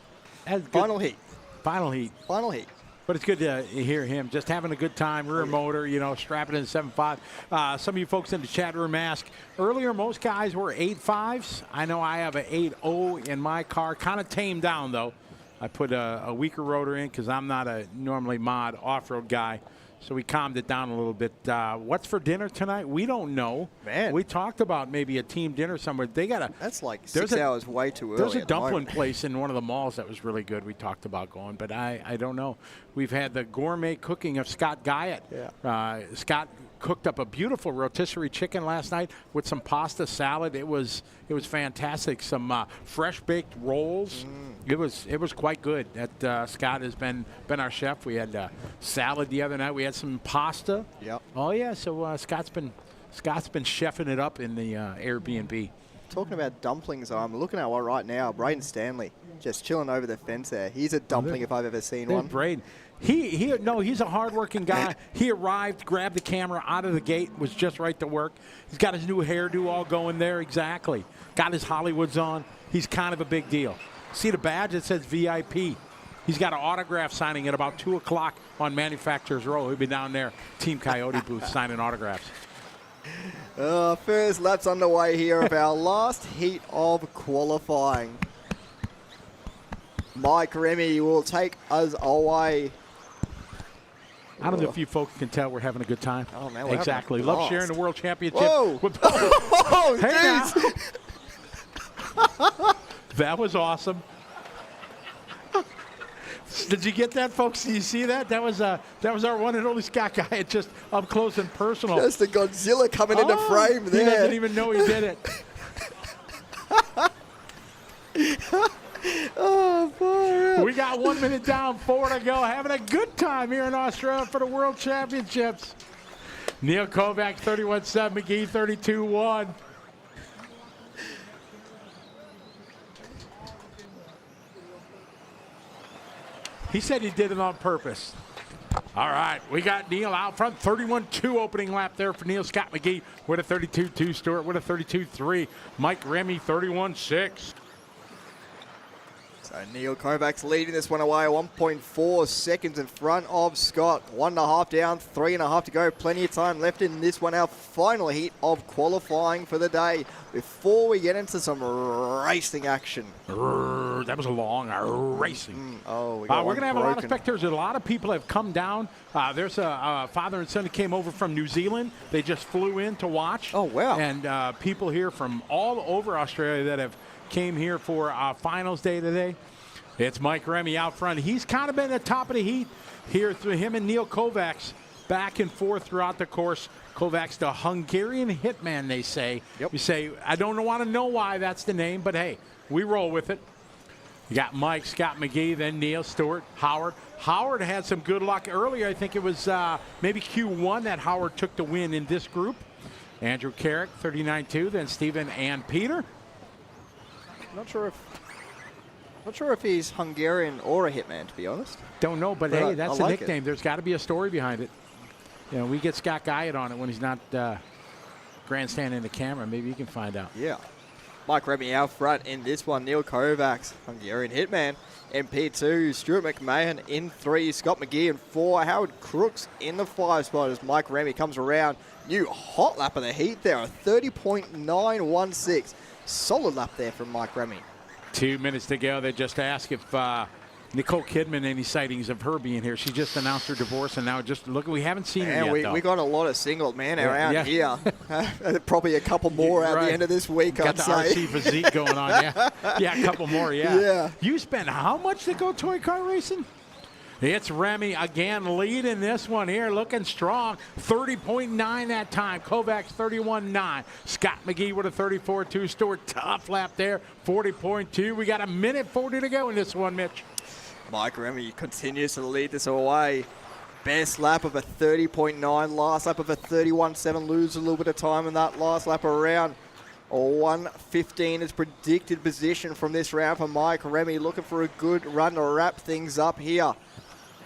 Final heat. Final heat. Final heat. But it's good to hear him just having a good time, rear motor, you know, strapping in 7.5. Some of you folks in the chat room ask, earlier most guys were 8.5s. I know I have an 8.0 in my car. Kind of tamed down, though. I put a weaker rotor in because I'm not a normally mod off-road guy. So we calmed it down a little bit. What's for dinner tonight? We don't know. Man. We talked about maybe a team dinner somewhere. They got That's like 6 hours way too early. There's a at the dumpling moment. place in one of the malls that was really good. We talked about going, but I don't know. We've had the gourmet cooking of Scott Guyett. Yeah. Scott cooked up a beautiful rotisserie chicken last night with some pasta salad. It was fantastic. Some fresh baked rolls. It was quite good. That Scott has been our chef. We had salad the other night. We had some pasta. Yep. Oh yeah. So Scott's been chefing it up in the Airbnb. Talking about dumplings, I'm looking at one right now. Braden Stanley just chilling over the fence there. He's a dumpling if I've ever seen one. Braden. He's a hardworking guy. He arrived, grabbed the camera out of the gate, was just right to work. He's got his new hairdo all going there, exactly. Got his Hollywoods on. He's kind of a big deal. See the badge that says VIP. He's got an autograph signing at about 2 o'clock on Manufacturers Row. He'll be down there, Team Coyote booth, signing autographs. First laps underway here of our last heat of qualifying. Mike Remy will take us away. I don't know if you folks can tell we're having a good time. Oh, man, we're exactly. having a Love blast. sharing the World Championship. Whoa. With, Oh, hey now. jeez. That was awesome. Did you get that, folks? Did you see that? That was our one and only Scott Guy, just up close and personal. Just the Godzilla coming into frame there. He doesn't even know he did it. Oh, boy. We got 1 minute down, 4 to go. Having a good time here in Australia for the World Championships. Neil Kovacs, 31-7, McGee, 32-1. He said he did it on purpose. All right, we got Neil out front, 31-2 opening lap there for Neil. Scott McGee with a 32-2, Stewart with a 32-3, Mike Remy 31-6. So Neil Kovacs leading this one away, 1.4 seconds in front of Scott. 1.5 down, 3.5 to go. Plenty of time left in this one, our final heat of qualifying for the day. Before we get into some racing action. That was a long racing. We're going to have a lot of spectators. A lot of people have come down. There's a father and son who came over from New Zealand. They just flew in to watch. Oh, wow. And people here from all over Australia that have came here for finals day today. It's Mike Remy out front. He's kind of been at the top of the heat here through him and Neil Kovacs back and forth throughout the course. Kovacs, the Hungarian hitman, they say. Yep. You say, I don't want to know why that's the name, but hey, we roll with it. You got Mike, Scott McGee, then Neil, Stewart, Howard. Howard had some good luck earlier. I think it was maybe Q1 that Howard took the win in this group. Andrew Carrick, 39-2, then Stephen and Peter. Not sure if he's Hungarian or a hitman, to be honest. Don't know, but hey, that's I the like nickname. it. There's got to be a story behind it. You know, we get Scott Guyot on it when he's not grandstanding the camera. Maybe you can find out. Yeah. Mike Remy out front in this one. Neil Kovacs, Hungarian hitman. MP2, Stuart McMahon in 3. Scott McGee in 4. Howard Crooks in the 5 spot as Mike Remy comes around. New hot lap of the heat there, a 30.916. Solid lap there from Mike Remy. 2 minutes to go. They just asked if Nicole Kidman, any sightings of her being here. She just announced her divorce, and now just look, we haven't seen her yet, though. We got a lot of single men around here. Probably a couple more at the end of this week, Got I'd the say. RC physique going on, yeah. Yeah, a couple more, yeah. Yeah. You spent how much to go toy car racing? It's Remy again leading this one here, looking strong. 30.9 that time. Kovacs 31.9. Scott McGee with a 34.2. Stewart, tough lap there, 40.2. We got a minute 40 to go in this one, Mitch. Mike Remy continues to lead this away. Best lap of a 30.9. Last lap of a 31.7. Lose a little bit of time in that last lap around. 1:15 is predicted position from this round for Mike Remy. Looking for a good run to wrap things up here.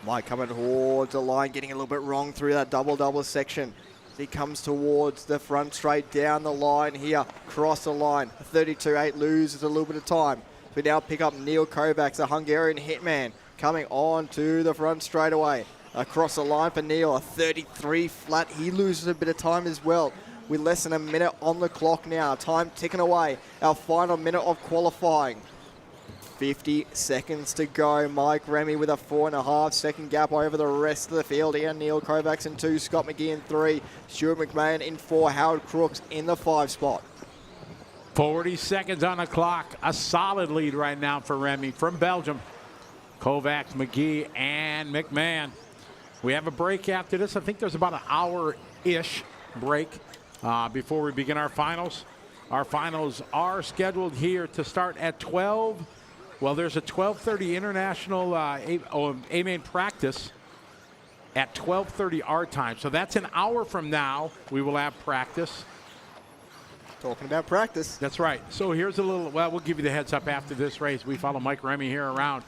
Mike coming towards the line, getting a little bit wrong through that double section. He comes towards the front straight down the line here, cross the line. 32.8 loses a little bit of time. We now pick up Neil Kovacs, a Hungarian hitman, coming on to the front straight away. Across the line for Neil, a 33 flat. He loses a bit of time as well. With less than a minute on the clock now. Time ticking away. Our final minute of qualifying. 50 seconds to go. Mike Remy with a 4.5 second gap over the rest of the field here. Neil Kovacs in 2, Scott McGee in 3, Stuart McMahon in 4, Howard Crooks in the 5 spot. 40 seconds on the clock. A solid lead right now for Remy from Belgium. Kovacs, McGee, and McMahon. We have a break after this. I think there's about an hour-ish break before we begin our finals. Our finals are scheduled here to start at 12. Well, there's a 12:30 international A-main practice at 12:30 our time. So that's an hour from now. We will have practice. Talking about practice. That's right. So here's a little, well, we'll give you the heads up after this race. We follow Mike Remy here around.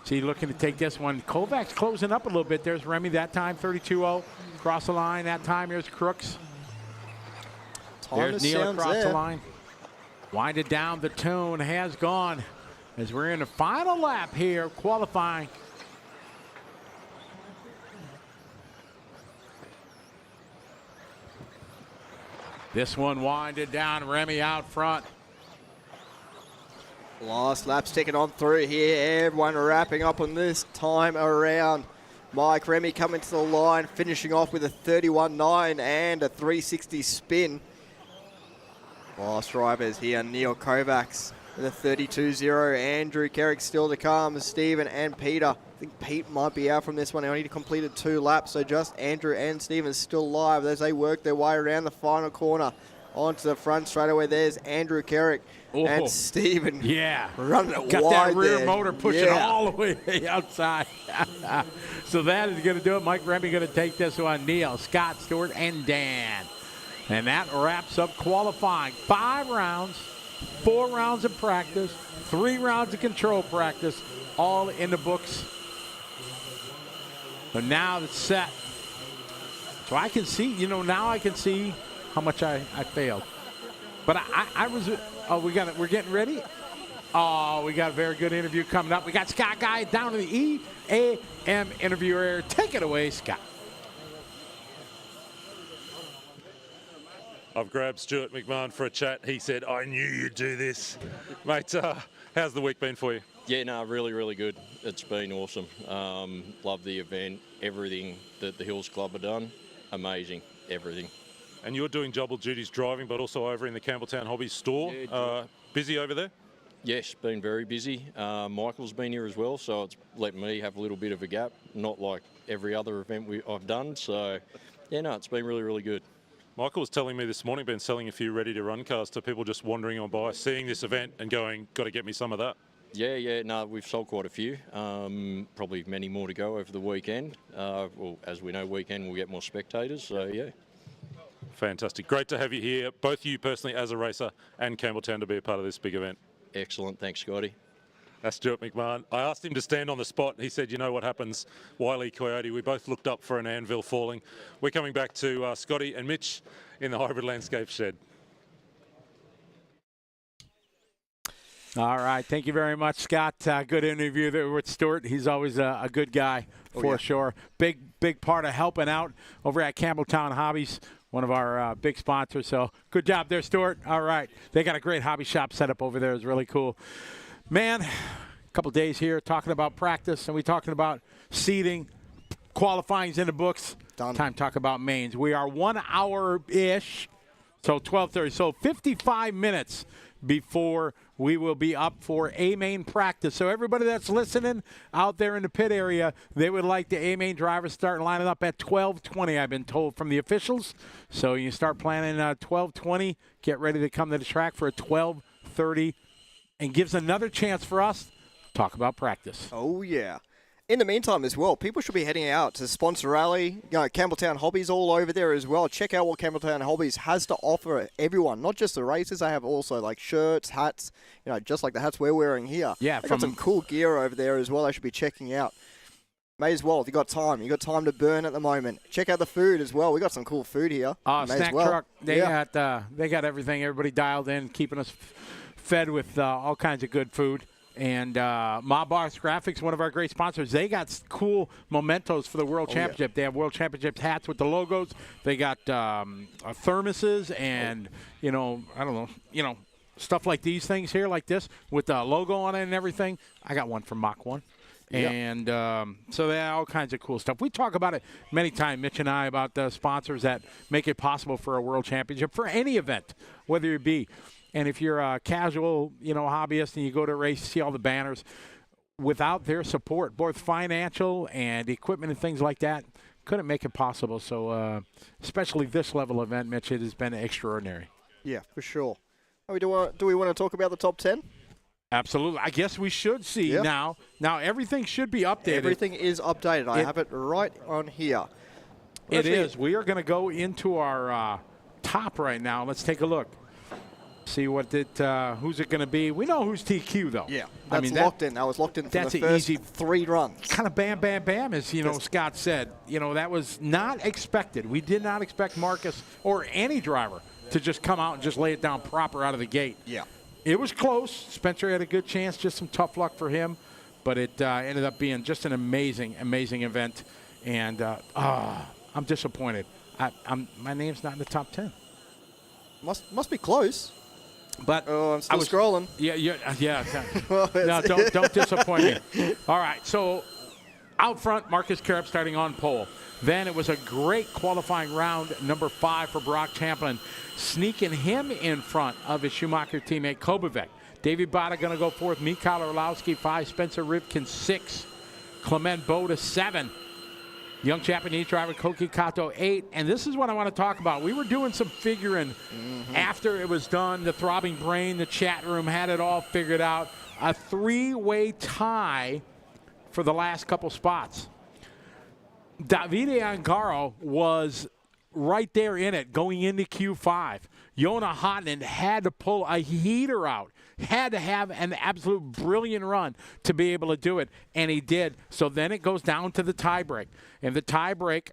See, looking to take this one. Kovacs closing up a little bit. There's Remy that time, 32.0. Cross the line that time. Here's Crooks. There's Neil across the line. Wind it down. The tone has gone as we're in the final lap here, qualifying. This one winded down. Remy out front. Last lap's ticking on through here. Everyone wrapping up on this time around. Mike Remy coming to the line, finishing off with a 31.9 and a 360 spin. Last drivers here, Neil Kovacs with a 32.0. Andrew Kerrick still to come. Stephen and Peter. I think Pete might be out from this one. He only completed 2 laps, so just Andrew and Stephen still live as they work their way around the final corner. Onto the front straight away. There's Andrew Kerrick and Stephen. Yeah. Running it Got wide that rear there. motor pushing all the way outside. So that is going to do it. Mike Remy going to take this one. Neil, Scott, Stewart, and Dan. And that wraps up qualifying. 5 rounds, 4 rounds of practice, 3 rounds of control practice, all in the books. But now it's set. So I can see, now I can see how much I failed. But I was, we're getting ready. Oh, we got a very good interview coming up. We got Scott Guy down to the EAM interview area. Take it away, Scott. I've grabbed Stuart McMahon for a chat. He said, I knew you'd do this. Mate, how's the week been for you? Yeah, no, really, really good. It's been awesome. Love the event, everything that the Hills Club have done. Amazing, everything. And you're doing double duties driving, but also over in the Campbelltown Hobbies store. Busy over there? Yes, been very busy. Michael's been here as well, so it's let me have a little bit of a gap, not like every other event I've done. So, yeah, no, it's been really, really good. Michael was telling me this morning, been selling a few ready-to-run cars to people just wandering on by, seeing this event and going, got to get me some of that. Yeah, no, we've sold quite a few. Probably many more to go over the weekend. Well, as we know, weekend we'll get more spectators, so yeah. Fantastic. Great to have you here, both you personally as a racer and Campbelltown to be a part of this big event. Excellent. Thanks, Scotty. That's Stuart McMahon. I asked him to stand on the spot. He said, you know what happens, Wile E. Coyote. We both looked up for an anvil falling. We're coming back to Scotty and Mitch in the Hybrid Landscape shed. All right. Thank you very much, Scott. Good interview there with Stuart. He's always a good guy for sure. Big part of helping out over at Campbelltown Hobbies, one of our big sponsors. So good job there, Stuart. All right. They got a great hobby shop set up over there. It's really cool. Man, a couple days here talking about practice, and we talking about seeding, qualifying's in the books. Done. Time to talk about mains. We are 1 hour-ish, so 12:30. So 55 minutes before we will be up for A-main practice. So everybody that's listening out there in the pit area, they would like the A-main drivers start lining up at 12:20, I've been told from the officials. So you start planning 12:20, get ready to come to the track for a 12:30, and gives another chance for us to talk about practice. Oh, yeah. In the meantime as well, people should be heading out to Sponsor Rally, Campbelltown Hobbies all over there as well. Check out what Campbelltown Hobbies has to offer everyone, not just the racers. They have also like shirts, hats, just like the hats we're wearing here. Yeah, they've got some cool gear over there as well. They should be checking out. May as well, if you got time. You got time to burn at the moment. Check out the food as well. We got some cool food here. Snack truck. They got everything. Everybody dialed in, keeping us fed with all kinds of good food. And Mobbox Graphics, one of our great sponsors, they got cool mementos for the World Championship. They have World Championship hats with the logos. They got thermoses and, stuff like these things here, like this, with the logo on it and everything. I got one from Mach 1. Yep. And so they have all kinds of cool stuff. We talk about it many times, Mitch and I, about the sponsors that make it possible for a World Championship, for any event, whether it be. And if you're a casual, hobbyist and you go to a race, see all the banners, without their support, both financial and equipment and things like that, couldn't make it possible. So especially this level event, Mitch, it has been extraordinary. Yeah, for sure. Do we want to talk about the top 10? Absolutely. I guess we should see now. Now everything should be updated. Everything is updated. I have it right on here. It is. We are going to go into our top right now. Let's take a look. See who's it going to be. We know who's TQ, though. Yeah, that's locked in. That was locked in for the first easy 3 runs. Kind of bam, bam, bam, as Scott said. That was not expected. We did not expect Marcus or any driver to just come out and just lay it down proper out of the gate. Yeah. It was close. Spencer had a good chance, just some tough luck for him. But it ended up being just an amazing, amazing event. And I'm disappointed. My name's not in the top 10. Must be close. But I'm still scrolling. Yeah. No, don't disappoint me. All right, so Out front, Marcus Karup starting on pole. Then it was a great qualifying round, number 5 for Brock Champlin, sneaking him in front of his Schumacher teammate Kobovic. Davey Bada going to go 4th, Mikhail Orlowski 5, Spencer Rivkin 6, Clement Boda 7. Young Japanese driver Koki Kato 8. And this is what I want to talk about. We were doing some figuring after it was done. The Throbbing Brain, the chat room had it all figured out. A 3-way tie for the last couple spots. Davide Angaro was right there in it going into Q5. Joona Hotnen had to pull a heater out. Had to have an absolute brilliant run to be able to do it, and he did. So then it goes down to the tiebreak. And the tiebreak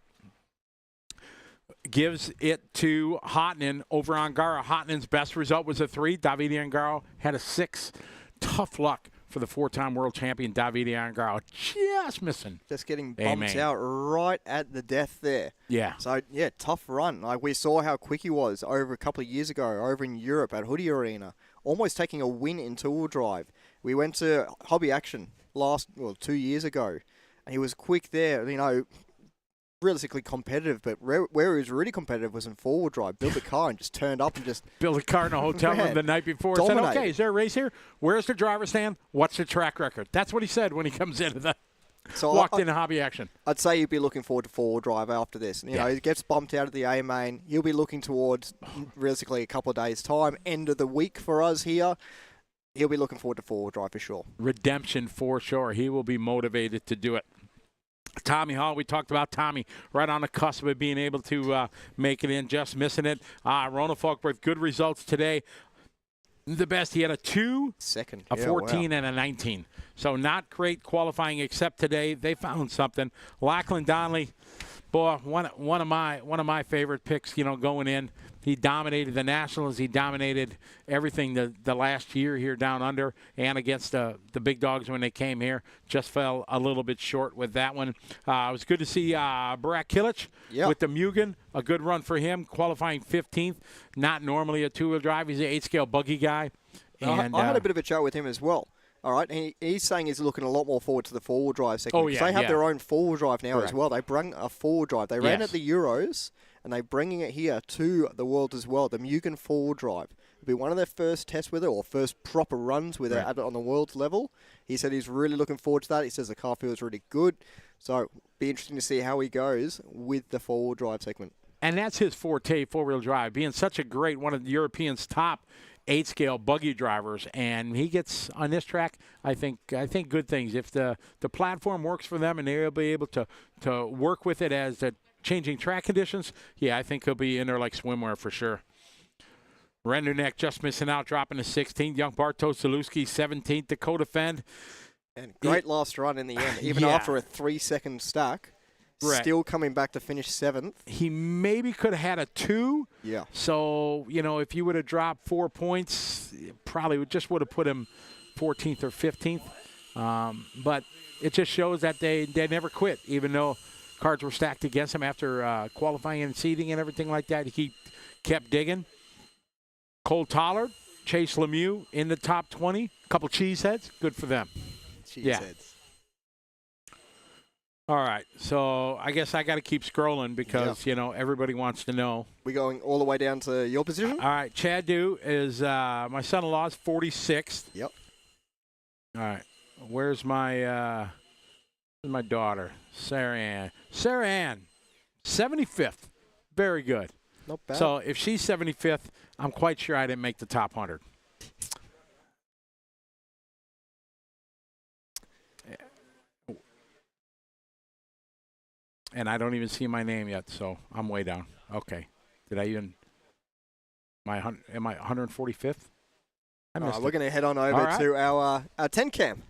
gives it to Hotnen over Angaro. Hotnen's best result was a 3. Davide Angaro had a 6. Tough luck for the 4-time world champion Davide Angaro. Just missing. Just getting bumped out right at the death there. Yeah. So, yeah, tough run. Like, we saw how quick he was over a couple of years ago over in Europe at Hoodie Arena, almost taking a win in two-wheel drive. We went to Hobby Action 2 years ago, and he was quick there, you know, realistically competitive, but where he was really competitive was in four-wheel drive. Built a car and just turned up and just... Built a car in a hotel room the night before. Said, okay, is there a race here? Where's the driver stand? What's the track record? That's what he said when he comes into the... walked into Hobby Action. I'd say you'd be looking forward to four-wheel drive after this. You know, he gets bumped out at the A main. He'll be looking towards, realistically, a couple of days' time. End of the week for us here. He'll be looking forward to four-wheel drive for sure. Redemption for sure. He will be motivated to do it. Tommy Hall, we talked about Tommy right on the cusp of being able to make it in, just missing it. Rona Falkworth, good results today. The best, he had a 2, a 14, and a 19. So not great qualifying except today. They found something. Lachlan Donnelly, boy, one of my favorite picks, you know, going in. He dominated the Nationals. He dominated everything the last year here down under and against the big dogs when they came here. Just fell a little bit short with that one. It was good to see Barak Kilic with the Mugen. A good run for him, qualifying 15th. Not normally a two-wheel drive. He's an 8-scale buggy guy. And I had a bit of a chat with him as well. All right, he's saying he's looking a lot more forward to the four-wheel drive segment. Because they have their own four-wheel drive now as well. They bring a four-wheel drive. They ran at the Euros, and they're bringing it here to the world as well. The Mugen four-wheel drive. It'll be one of their first tests with it, or first proper runs with it on the world level. He said he's really looking forward to that. He says the car feels really good. So be interesting to see how he goes with the four-wheel drive segment. And that's his forte, four-wheel drive, being such a great, one of the Europeans' top 8-scale buggy drivers, and he gets on this track. I think good things. If the platform works for them and they'll be able to work with it as the changing track conditions, I think he'll be in there like swimwear for sure. Renderneck just missing out, dropping to 16th. Young Bartosz Zaluski 17th. Dakota Fend. And great last run in the end, even after a 3-second stack. Still coming back to finish 7th. He maybe could have had a 2. Yeah. So, you know, if you would have dropped 4 points, probably just would have put him 14th or 15th. But it just shows that they never quit, even though cards were stacked against him after qualifying and seeding and everything like that. He kept digging. Cole Tollard, Chase Lemieux in the top 20. A couple cheeseheads. Good for them. Cheeseheads. All right, so I guess I got to keep scrolling because, you know, everybody wants to know. We going all the way down to your position? All right, Chad Dew is my son-in-law's 46th. Yep. All right, where's my daughter, Sarah Ann? Sarah Ann, 75th. Very good. Not bad. So if she's 75th, I'm quite sure I didn't make the top 100. And I don't even see my name yet, so I'm way down. Okay. Did I even... am I 145th? I missed we're going to head on over to our 10 cam.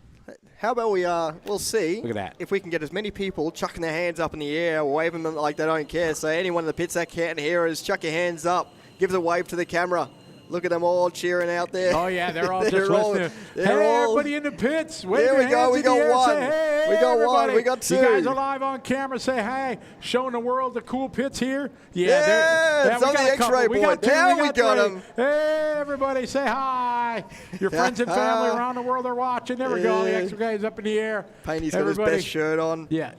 How about we'll see if we can get as many people chucking their hands up in the air, waving them like they don't care. So anyone in the pits that can't hear us, chuck your hands up. Give us a wave to the camera. Look at them all cheering out there. Oh, yeah, they're all just listening. Hey, everybody in the pits. Wave There your we go. hands We in the got air. one. Say, hey, We got everybody. one. We got two. You guys are live on camera. Say hey. Showing the world the cool pits here. Yeah, we it's on got the a couple. X-ray We board. got two. Now we got three. 'em. Hey, everybody, say hi. Your friends and family around the world are watching. There we go. The X-ray is up in the air. Payne's got his best shirt on. Yeah.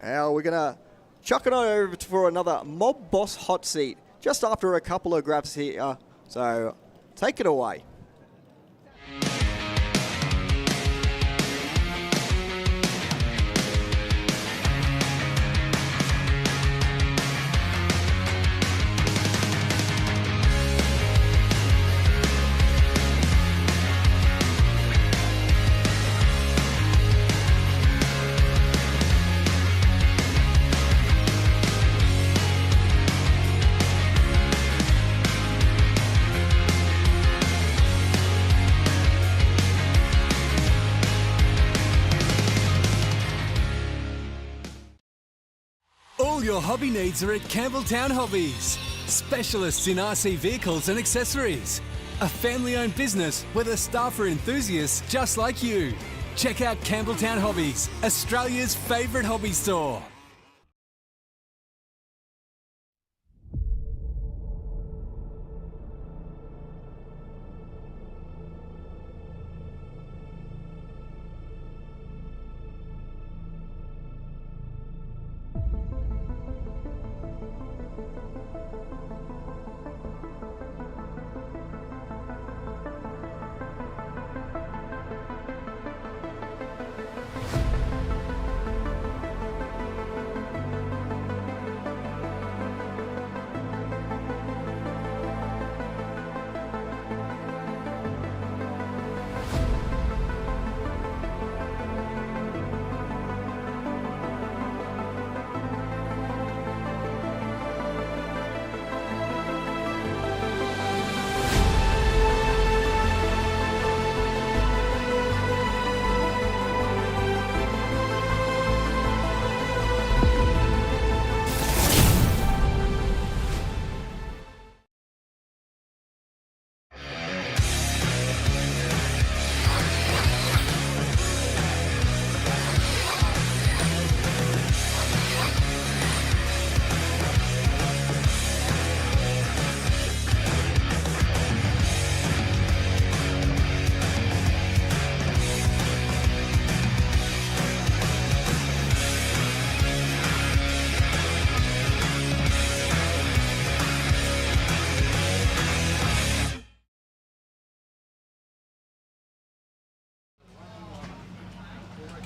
Now we're going to chuck it on over for another Mob Boss hot seat just after a couple of grabs here. So take it away. All your hobby needs are at Campbelltown Hobbies. Specialists in RC vehicles and accessories. A family-owned business where the staff are enthusiasts just like you. Check out Campbelltown Hobbies, Australia's favourite hobby store.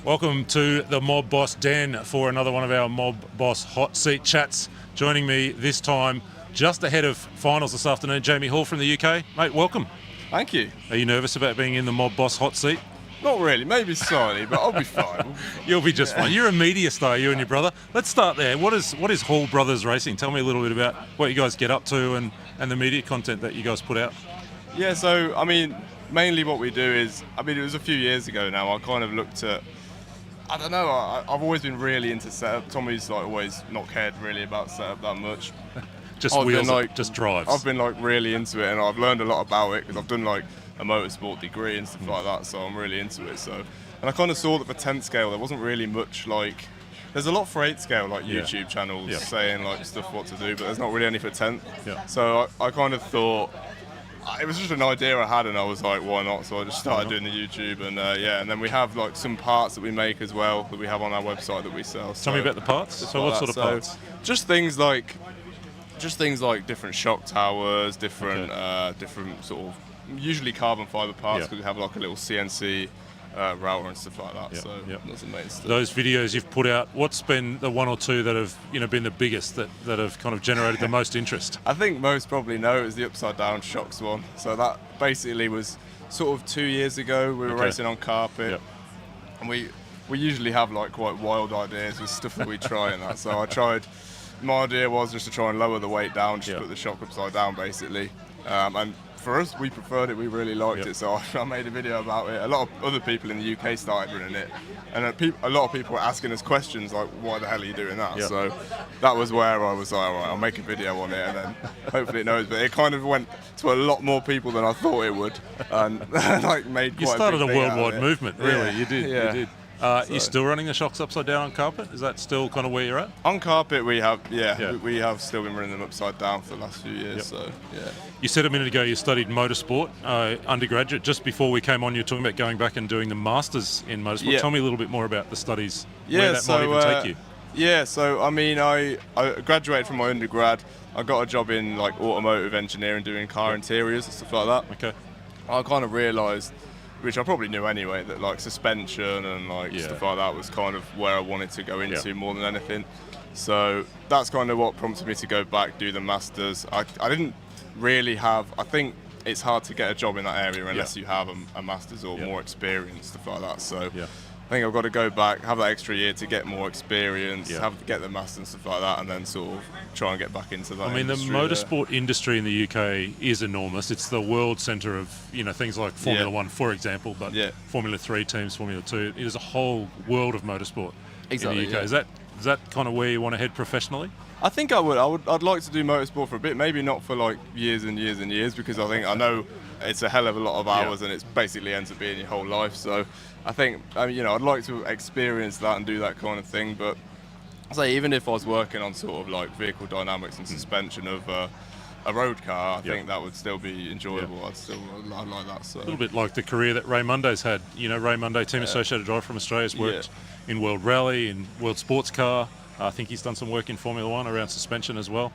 Welcome to the Mob Boss Den for another one of our Mob Boss hot seat chats. Joining me this time, just ahead of finals this afternoon, Jamie Hall from the UK. Mate, welcome. Thank you. Are you nervous about being in the Mob Boss hot seat? Not really, maybe slightly, but I'll be fine. You'll be just fine. You're a media star, you and your brother. Let's start there. What is Hall Brothers Racing? Tell me a little bit about what you guys get up to and the media content that you guys put out. Yeah, so, I mean, mainly what we do is, it was a few years ago now, I kind of looked at, I don't know, I've always been really into setup. Tommy's always not cared really about setup that much. Just wheels, just drives. I've been really into it, and I've learned a lot about it because I've done a motorsport degree and stuff like that, so I'm really into it. So, and I kind of saw that for 10th scale there wasn't really much there's a lot for 8th scale YouTube channels saying stuff what to do, but there's not really any for 10th. Yeah. So I kind of thought it was just an idea I had, and I was like, why not? So I just started doing the YouTube, and and then we have some parts that we make as well that we have on our website that we sell. Tell me about the parts. So what sort of parts? Just things like different shock towers, different sort of usually carbon fiber parts, because we have a little CNC router and stuff like that. So that's the main stuff. Those videos you've put out, what's been the one or two that have been the biggest that have kind of generated the most interest? I think most probably know it was the upside down shocks one. So that basically was sort of 2 years ago. We were racing on carpet, and we usually have quite wild ideas with stuff that we try and that. So my idea was just to try and lower the weight down, just put the shock upside down basically. And for us, we preferred it. We really liked it, so I made a video about it. A lot of other people in the UK started running it, and a lot of people were asking us questions like, "Why the hell are you doing that?" So that was where I was like, "All right, I'll make a video on it, and then hopefully it knows." But it kind of went to a lot more people than I thought it would, and like made. You quite started a, a big thing out of worldwide it. movement, really. Yeah. You did. Yeah. You did. You're still running the shocks upside down on carpet? Is that still kind of where you're at? On carpet, we have, we have still been running them upside down for the last few years. So, yeah. You said a minute ago you studied motorsport, undergraduate. Just before we came on, you were talking about going back and doing the masters in motorsport. Yeah. Tell me a little bit more about the studies. Yeah, where that might even take you. Yeah, so I mean, I graduated from my undergrad. I got a job in like automotive engineering, doing car interiors and stuff like that. Okay. I kind of realised, which I probably knew anyway, that like suspension and like stuff like that was kind of where I wanted to go into more than anything. So that's kind of what prompted me to go back, do the masters. I didn't really have. I think it's hard to get a job in that area unless you have a masters or more experience, stuff like that. So. I think I've got to go back, have that extra year to get more experience, get the masters and stuff like that, and then sort of try and get back into that. I mean, the motorsport industry in the UK is enormous. It's the world centre of things like Formula One, for example, but Formula 3 teams, Formula 2. It is a whole world of motorsport in the UK. Is that kind of where you want to head professionally? I think I would. I'd like to do motorsport for a bit, maybe not for like years and years and years, because I know it's a hell of a lot of hours and it's basically ends up being your whole life. So I think, I'd like to experience that and do that kind of thing. But I say, even if I was working on sort of like vehicle dynamics and suspension of a road car, I think that would still be enjoyable. I'd like that. So. A little bit like the career that Ray Munday's had. Ray Munday, Team Associated Driver from Australia, has worked in World Rally, in World Sports Car. I think he's done some work in Formula One around suspension as well.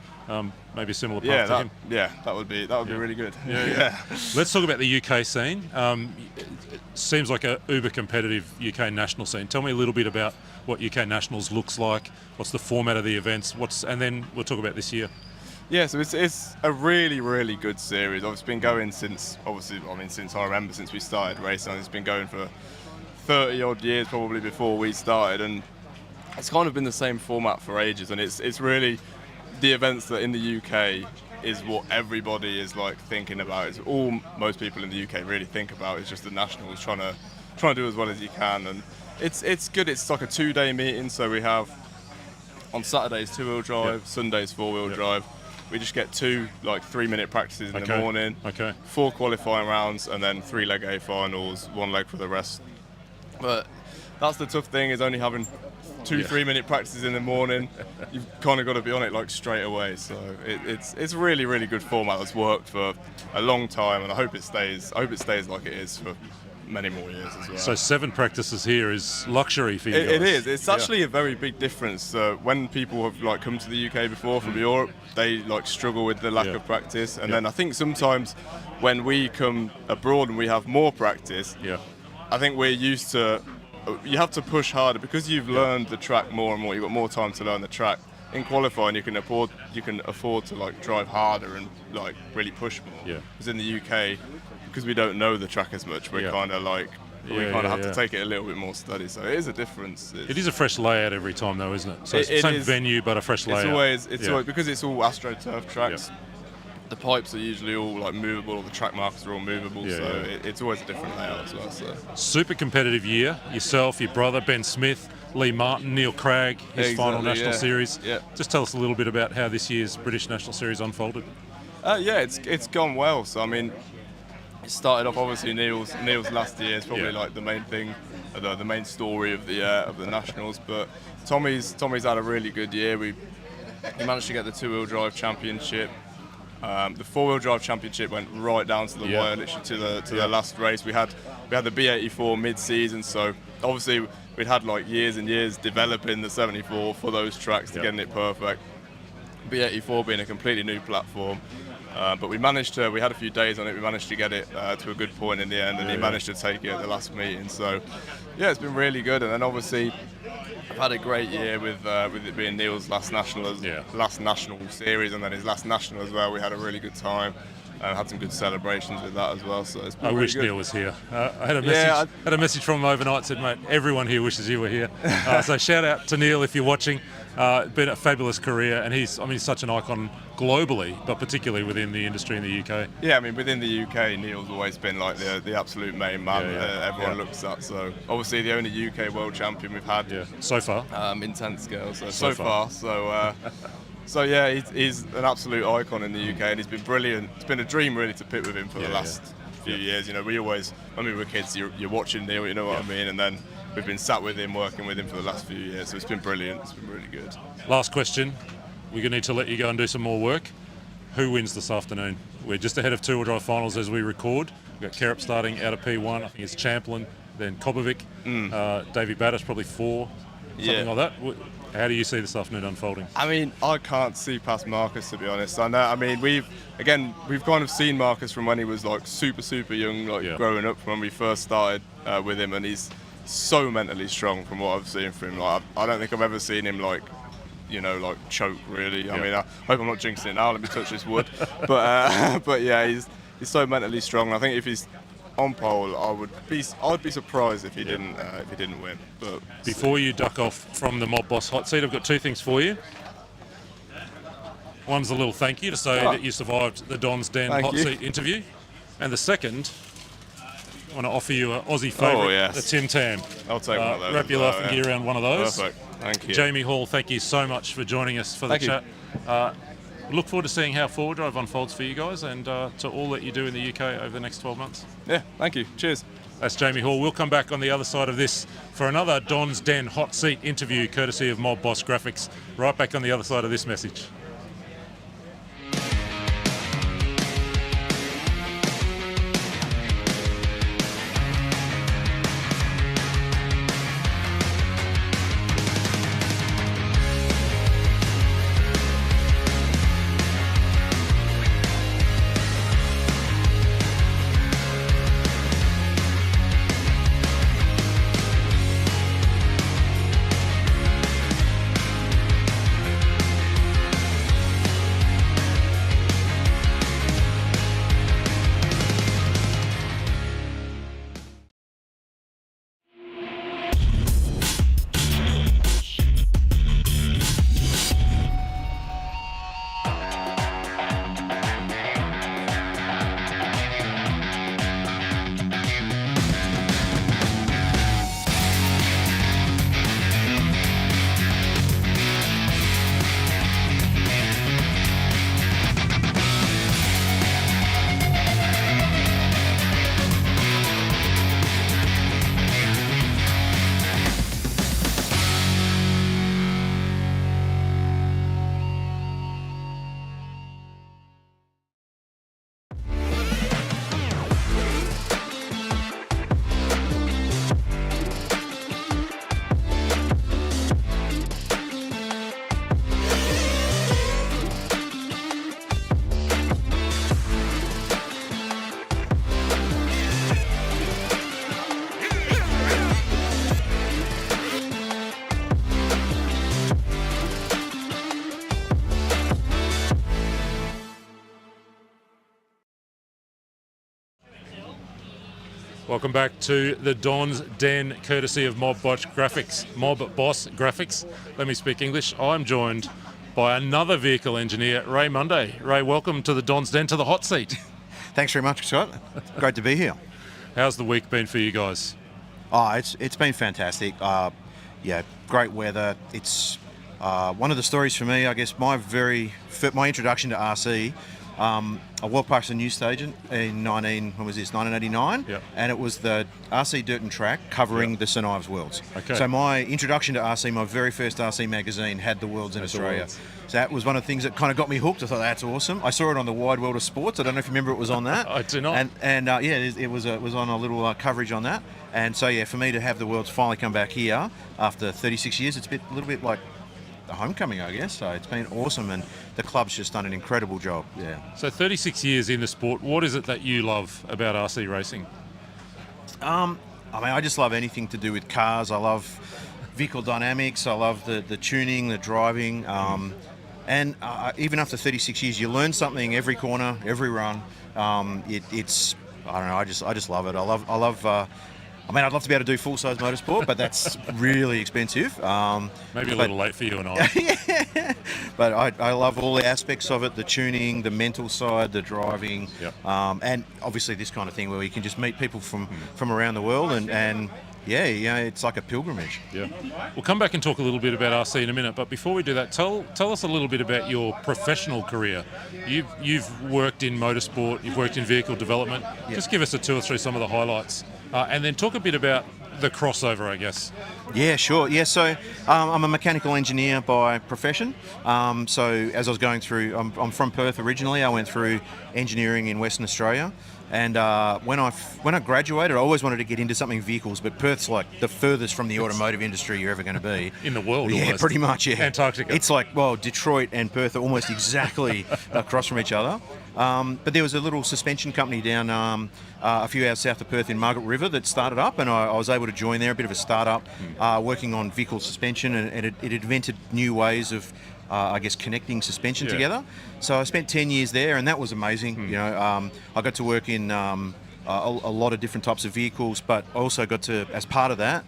Maybe a similar path to him. Yeah, that would be really good. Yeah. Let's talk about the UK scene. It seems like a uber competitive UK national scene. Tell me a little bit about what UK Nationals looks like. What's the format of the events? And then we'll talk about this year. Yeah, so it's a really, really good series. It's been going since I remember, since we started racing. It's been going for 30 odd years probably before we started, and it's kind of been the same format for ages, and it's really the events that in the UK is what everybody is like thinking about. It's all most people in the UK really think about. It's just the Nationals trying to do as well as you can, and it's good. It's like a 2-day meeting, so we have on Saturdays 2-wheel drive, Sundays 4-wheel drive. We just get 2 like 3-minute practices in the morning, 4 qualifying rounds, and then 3 leg A finals, 1 leg for the rest. But that's the tough thing, is only having 2 3-minute practices in the morning. You've kind of got to be on it like straight away. So it's a really, really good format that's worked for a long time, and I hope it stays like it is for many more years as well. So 7 practices here is luxury for you guys. It is. It's actually a very big difference. When people have like come to the UK before from Europe, they like struggle with the lack of practice, and then I think sometimes when we come abroad and we have more practice, I think we're used to. You have to push harder because you've learned the track more and more. You've got more time to learn the track. In qualifying, you can afford to like drive harder and like really push more. Because in the UK, because we don't know the track as much, we're kind of like we kind of have to take it a little bit more study. So it is a difference. It is a fresh layout every time, though, isn't it? So it's the same venue, but a fresh layout. It's always because it's all AstroTurf tracks. The pipes are usually all like movable, or the track markers are all movable, it's always a different layout as well. So. Super competitive year. Yourself, your brother Ben Smith, Lee Martin, Neil Cragg, his final National Series. Just tell us a little bit about how this year's British National Series unfolded. It's gone well. So I mean, it started off obviously Neil's last year is probably like the main thing, the main story of the Nationals. But Tommy's had a really good year. He managed to get the 2-wheel drive championship. The 4-wheel drive championship went right down to the wire, literally to the last race. We had the B84 mid-season, so obviously we'd had like years and years developing the 74 for those tracks to getting it perfect. B84 being a completely new platform, but we had a few days on it. We managed to get it to a good point in the end, and he managed to take it at the last meeting. So it's been really good. And then obviously I've had a great year with it being Neil's last national series, and then his last national as well. We had a really good time. and had some good celebrations with that as well. So it's been I really wish good. Neil was here. I had a message. Had a message from him overnight. Said, mate, everyone here wishes you were here. So shout out to Neil if you're watching. Been a fabulous career, and he's such an icon globally, but particularly within the industry in the UK. Yeah, I mean, within the UK, Neil's always been like the absolute main man that everyone looks at. So obviously the only UK world champion we've had so far in 10 scale. So far. So yeah, he's an absolute icon in the UK, and he's been brilliant. It's been a dream really to pit with him for the last few years. You know, we always, when we were kids, you're watching Neil, you know what I mean, and then we've been sat with him, working with him for the last few years. So it's been brilliant. It's been really good. Last question. We're going to need to let you go and do some more work. Who wins this afternoon? We're just ahead of two-wheel drive finals as we record. We've got Kerup starting out of P1. I think it's Champlin, then Kobovic. Davey Battis probably 4, something like that. How do you see this afternoon unfolding? I mean, I can't see past Marcus, to be honest. I know. I mean, we've kind of seen Marcus from when he was like super young, growing up, when we first started with him, and he's so mentally strong from what I've seen from him. Like, I don't think I've ever seen him choke really. I mean, I hope I'm not jinxing it now. Let me touch this wood. But yeah, he's so mentally strong. I think if he's on pole, I'd be surprised if he didn't win. But before you duck off from the Mob Boss hot seat, I've got 2 things for you. One's a little thank you to say that you survived the Don's Den hot seat interview, and the second, I want to offer you an Aussie favourite, the Tim Tam. I'll take one of those. Wrap your laughing gear around one of those. Perfect. Thank you. Jamie Hall, thank you so much for joining us for the chat. Look forward to seeing how Forward Drive unfolds for you guys, and to all that you do in the UK over the next 12 months. Yeah, thank you. Cheers. That's Jamie Hall. We'll come back on the other side of this for another Don's Den hot seat interview, courtesy of Mob Boss Graphics. Right back on the other side of this message. Welcome back to the Don's Den, courtesy of Mob Boss Graphics. Let me speak English. I'm joined by another vehicle engineer, Ray Munday. Ray, welcome to the Don's Den, to the hot seat. Thanks very much, Scott. Great to be here. How's the week been for you guys? Oh, it's been fantastic. Great weather. It's one of the stories for me, I guess, my introduction to RC. I walked past a news station in 1989, and it was the RC Dirt and Track covering the St Ives Worlds. Okay. So my introduction to RC, my very first RC magazine had the Worlds in Australia. So that was one of the things that kind of got me hooked. I thought, that's awesome. I saw it on the Wide World of Sports. I don't know if you remember it was on that. I do not. It was on a little coverage on that. And so for me to have the Worlds finally come back here after 36 years, it's a little bit like the homecoming, I guess. So it's been awesome, and the club's just done an incredible job. Yeah. So 36 years in the sport, what is it that you love about RC racing? I just love anything to do with cars. I love vehicle dynamics. I love the tuning, the driving. And even after 36 years, you learn something every corner, every run. It's I don't know. I just love it. I love. I'd love to be able to do full-size motorsport, but that's really expensive. Maybe a little late for you and I. But I love all the aspects of it, the tuning, the mental side, the driving, and obviously this kind of thing where you can just meet people from around the world and it's like a pilgrimage. Yeah. We'll come back and talk a little bit about RC in a minute, but before we do that, tell us a little bit about your professional career. You've worked in motorsport, you've worked in vehicle development. Just give us a tour through some of the highlights. And then talk a bit about the crossover, I guess. Yeah, sure. Yeah, so I'm a mechanical engineer by profession. So as I was going through, I'm from Perth originally. I went through engineering in Western Australia. And when I graduated, I always wanted to get into something vehicles, but Perth's like the furthest from the automotive industry you're ever going to be. In the world, yeah, almost. Pretty much, yeah. Antarctica. It's like, well, Detroit and Perth are almost exactly across from each other. But there was a little suspension company down a few hours south of Perth in Margaret River that started up, and I was able to join there, a bit of a startup, working on vehicle suspension, and it invented new ways of connecting suspension together. So I spent 10 years there, and that was amazing. You know, I got to work in a lot of different types of vehicles, but I also got to, as part of that,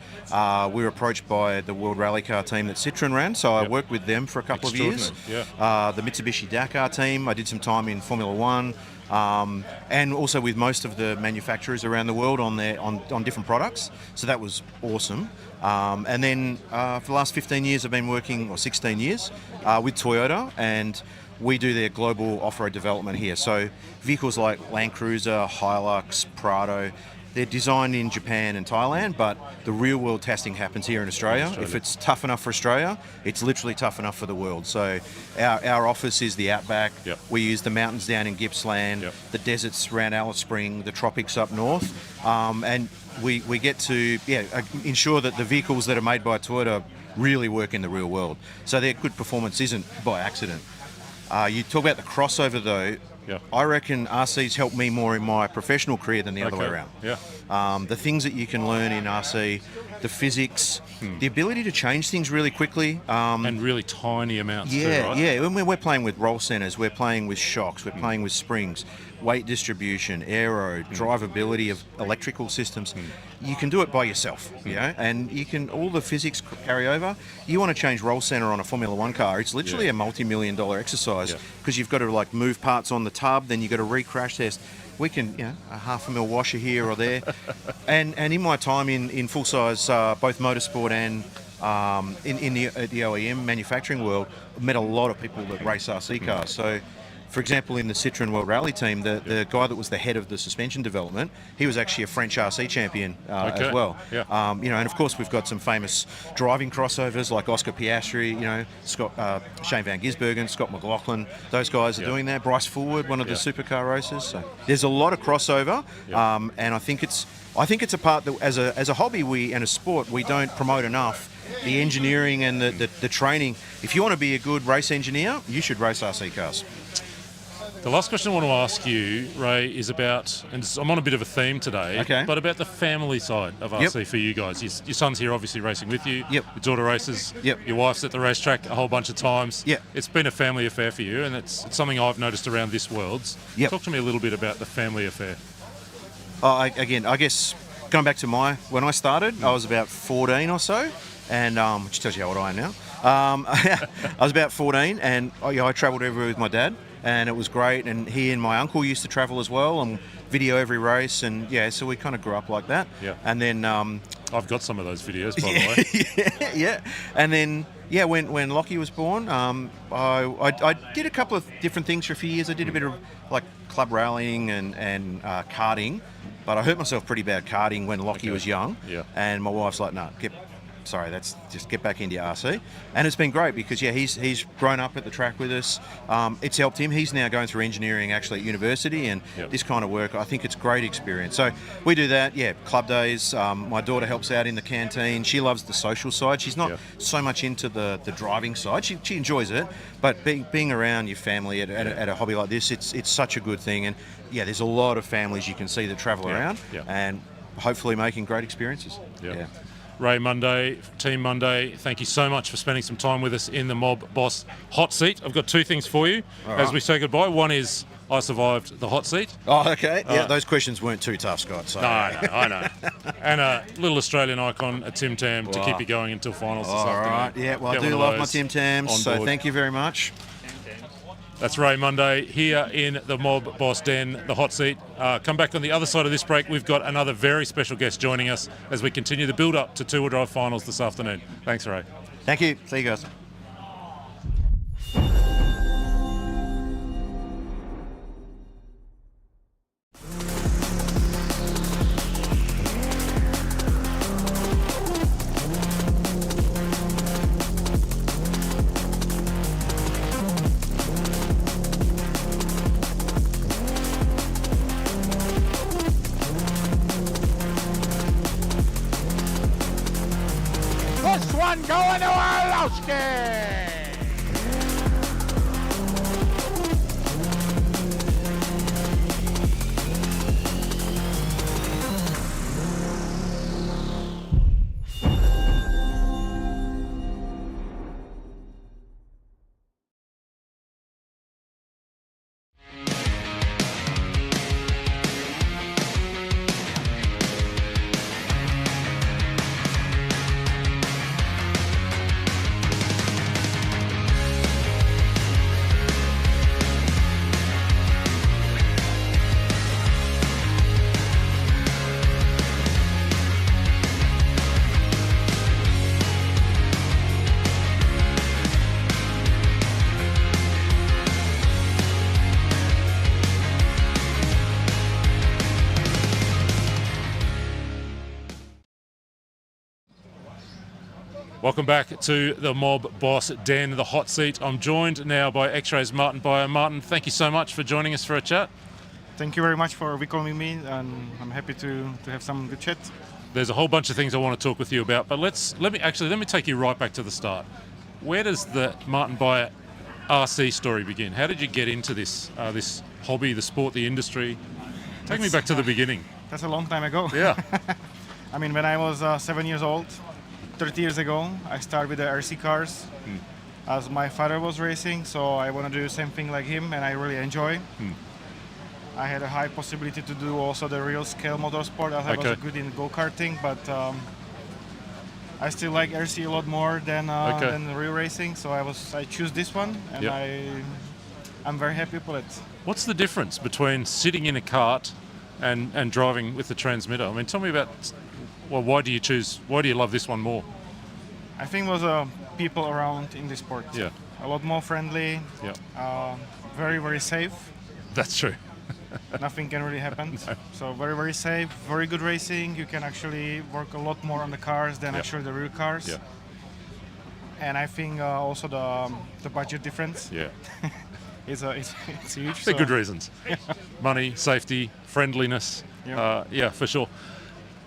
we were approached by the World Rally Car team that Citroen ran, so I worked with them for a couple of years. The Mitsubishi Dakar team, I did some time in Formula One, and also with most of the manufacturers around the world on different products, so that was awesome. And then for the last 15 years I've been working, or 16 years, with Toyota, and we do their global off-road development here. So vehicles like Land Cruiser, Hilux, Prado, they're designed in Japan and Thailand, but the real-world testing happens here in Australia. If it's tough enough for Australia, it's literally tough enough for the world. So our office is the Outback. We use the mountains down in Gippsland, the deserts around Alice Spring, the tropics up north, and we get to ensure that the vehicles that are made by Toyota really work in the real world. So their good performance isn't by accident. You talk about the crossover though. I reckon RC's helped me more in my professional career than the other way around. The things that you can learn in RC, the physics, the ability to change things really quickly. And really tiny amounts too, right? Yeah. When we're playing with roll centers, we're playing with shocks, we're playing with springs, weight distribution, aero, drivability of electrical systems. You can do it by yourself, you know, and you can, all the physics carry over. You want to change roll center on a Formula One car, it's literally a multi-million-dollar exercise, because you've got to like move parts on the tub, then you've got to re-crash test. We can, a $500,000 washer here or there. and in my time in full-size, both motorsport and in the OEM manufacturing world, I've met a lot of people that race RC cars. So, for example, in the Citroen World Rally team, the guy that was the head of the suspension development, he was actually a French RC champion as well. And of course we've got some famous driving crossovers like Oscar Piastri, Shane Van Gisbergen, Scott McLaughlin. Those guys are doing that. Bryce Fullwood, one of the supercar racers. So there's a lot of crossover, and I think it's a part that as a hobby and a sport we don't promote enough. The engineering and the training. If you want to be a good race engineer, you should race RC cars. The last question I want to ask you, Ray, is about, and I'm on a bit of a theme today, but about the family side of RC for you guys. Your son's here obviously racing with you. Your daughter races. Your wife's at the racetrack a whole bunch of times. It's been a family affair for you, and it's something I've noticed around this Worlds. Talk to me a little bit about the family affair. Again, I guess going back to when I started, I was about 14 or so, and which tells you how old I am now. I was about 14, and I travelled everywhere with my dad. And it was great, and he and my uncle used to travel as well and video every race, and so we kind of grew up like that. And then I've got some of those videos, by the way. And then when Lockie was born, I did a couple of different things for a few years. I did a bit of like club rallying and karting, but I hurt myself pretty bad karting when Lockie was young. And my wife's like, no, that's just get back into your RC. And it's been great because he's grown up at the track with us. It's helped him. He's now going through engineering actually at university, and this kind of work, I think it's a great experience. So we do that, club days. My daughter helps out in the canteen. She loves the social side. She's not so much into the driving side. She enjoys it, but being around your family at a hobby like this, it's such a good thing. And there's a lot of families you can see that travel around and hopefully making great experiences. Ray Monday, Team Monday, thank you so much for spending some time with us in the Mob Boss hot seat. I've got two things for you as we say goodbye. One is I survived the hot seat. Oh, okay. Yeah, those questions weren't too tough, Scott. So. No, I know. And a little Australian icon, a Tim Tam, to keep you going until finals this afternoon. All right. Yeah, well, Get I do one of love my those Tim Tams, on so board. thank you very much. That's Ray Monday here in the Mob Boss Den, the hot seat. Come back on the other side of this break. We've got another very special guest joining us as we continue the build-up to two-wheel drive finals this afternoon. Thanks, Ray. Thank you. See you guys. This one going to Orlowski. Welcome back to the Mob Boss Den, the hot seat. I'm joined now by X-Ray's Martin Beyer. Martin, thank you so much for joining us for a chat. Thank you very much for welcoming me, and I'm happy to have some good chat. There's a whole bunch of things I want to talk with you about, but let me take you right back to the start. Where does the Martin Beyer RC story begin? How did you get into this this hobby, the sport, the industry? Take me back to the beginning. That's a long time ago. Yeah. I mean, when I was 7 years old, 30 years ago, I started with the RC cars. As my father was racing, so I want to do the same thing like him, and I really enjoy. I had a high possibility to do also the real scale motorsport, as I was good in go-karting, but I still like RC a lot more than real racing, so I choose this one, and I'm very happy with it. What's the difference between sitting in a cart and driving with the transmitter? I mean, tell me about, well, why do you love this one more? I think it was people around in the sport. Yeah. A lot more friendly. Yeah. Very, very safe. That's true. Nothing can really happen. No. So very, very safe, very good racing. You can actually work a lot more on the cars than actually the real cars. Yeah. And I think also the budget difference. Yeah. it's huge. For good reasons. Money, safety, friendliness. Yeah, for sure.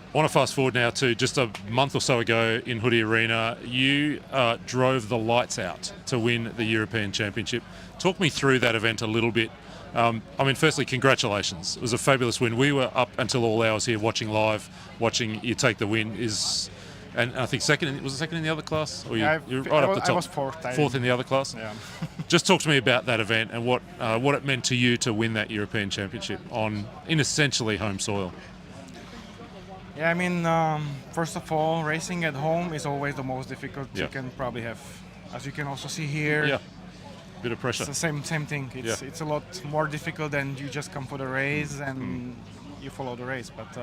I want to fast forward now to just a month or so ago in Hoodie Arena. You drove the lights out to win the European Championship. Talk me through that event a little bit. I mean, firstly, congratulations. It was a fabulous win. We were up until all hours here watching live, watching you take the win. And I think was it second in the other class? Or you're right up the top? I was fourth. Fourth in the other class? Yeah. Just talk to me about that event and what it meant to you to win that European Championship in essentially home soil. Yeah, I mean, first of all, racing at home is always the most difficult you can probably have. As you can also see here, yeah, bit of pressure. It's the same thing. It's a lot more difficult than you just come for the race and you follow the race. But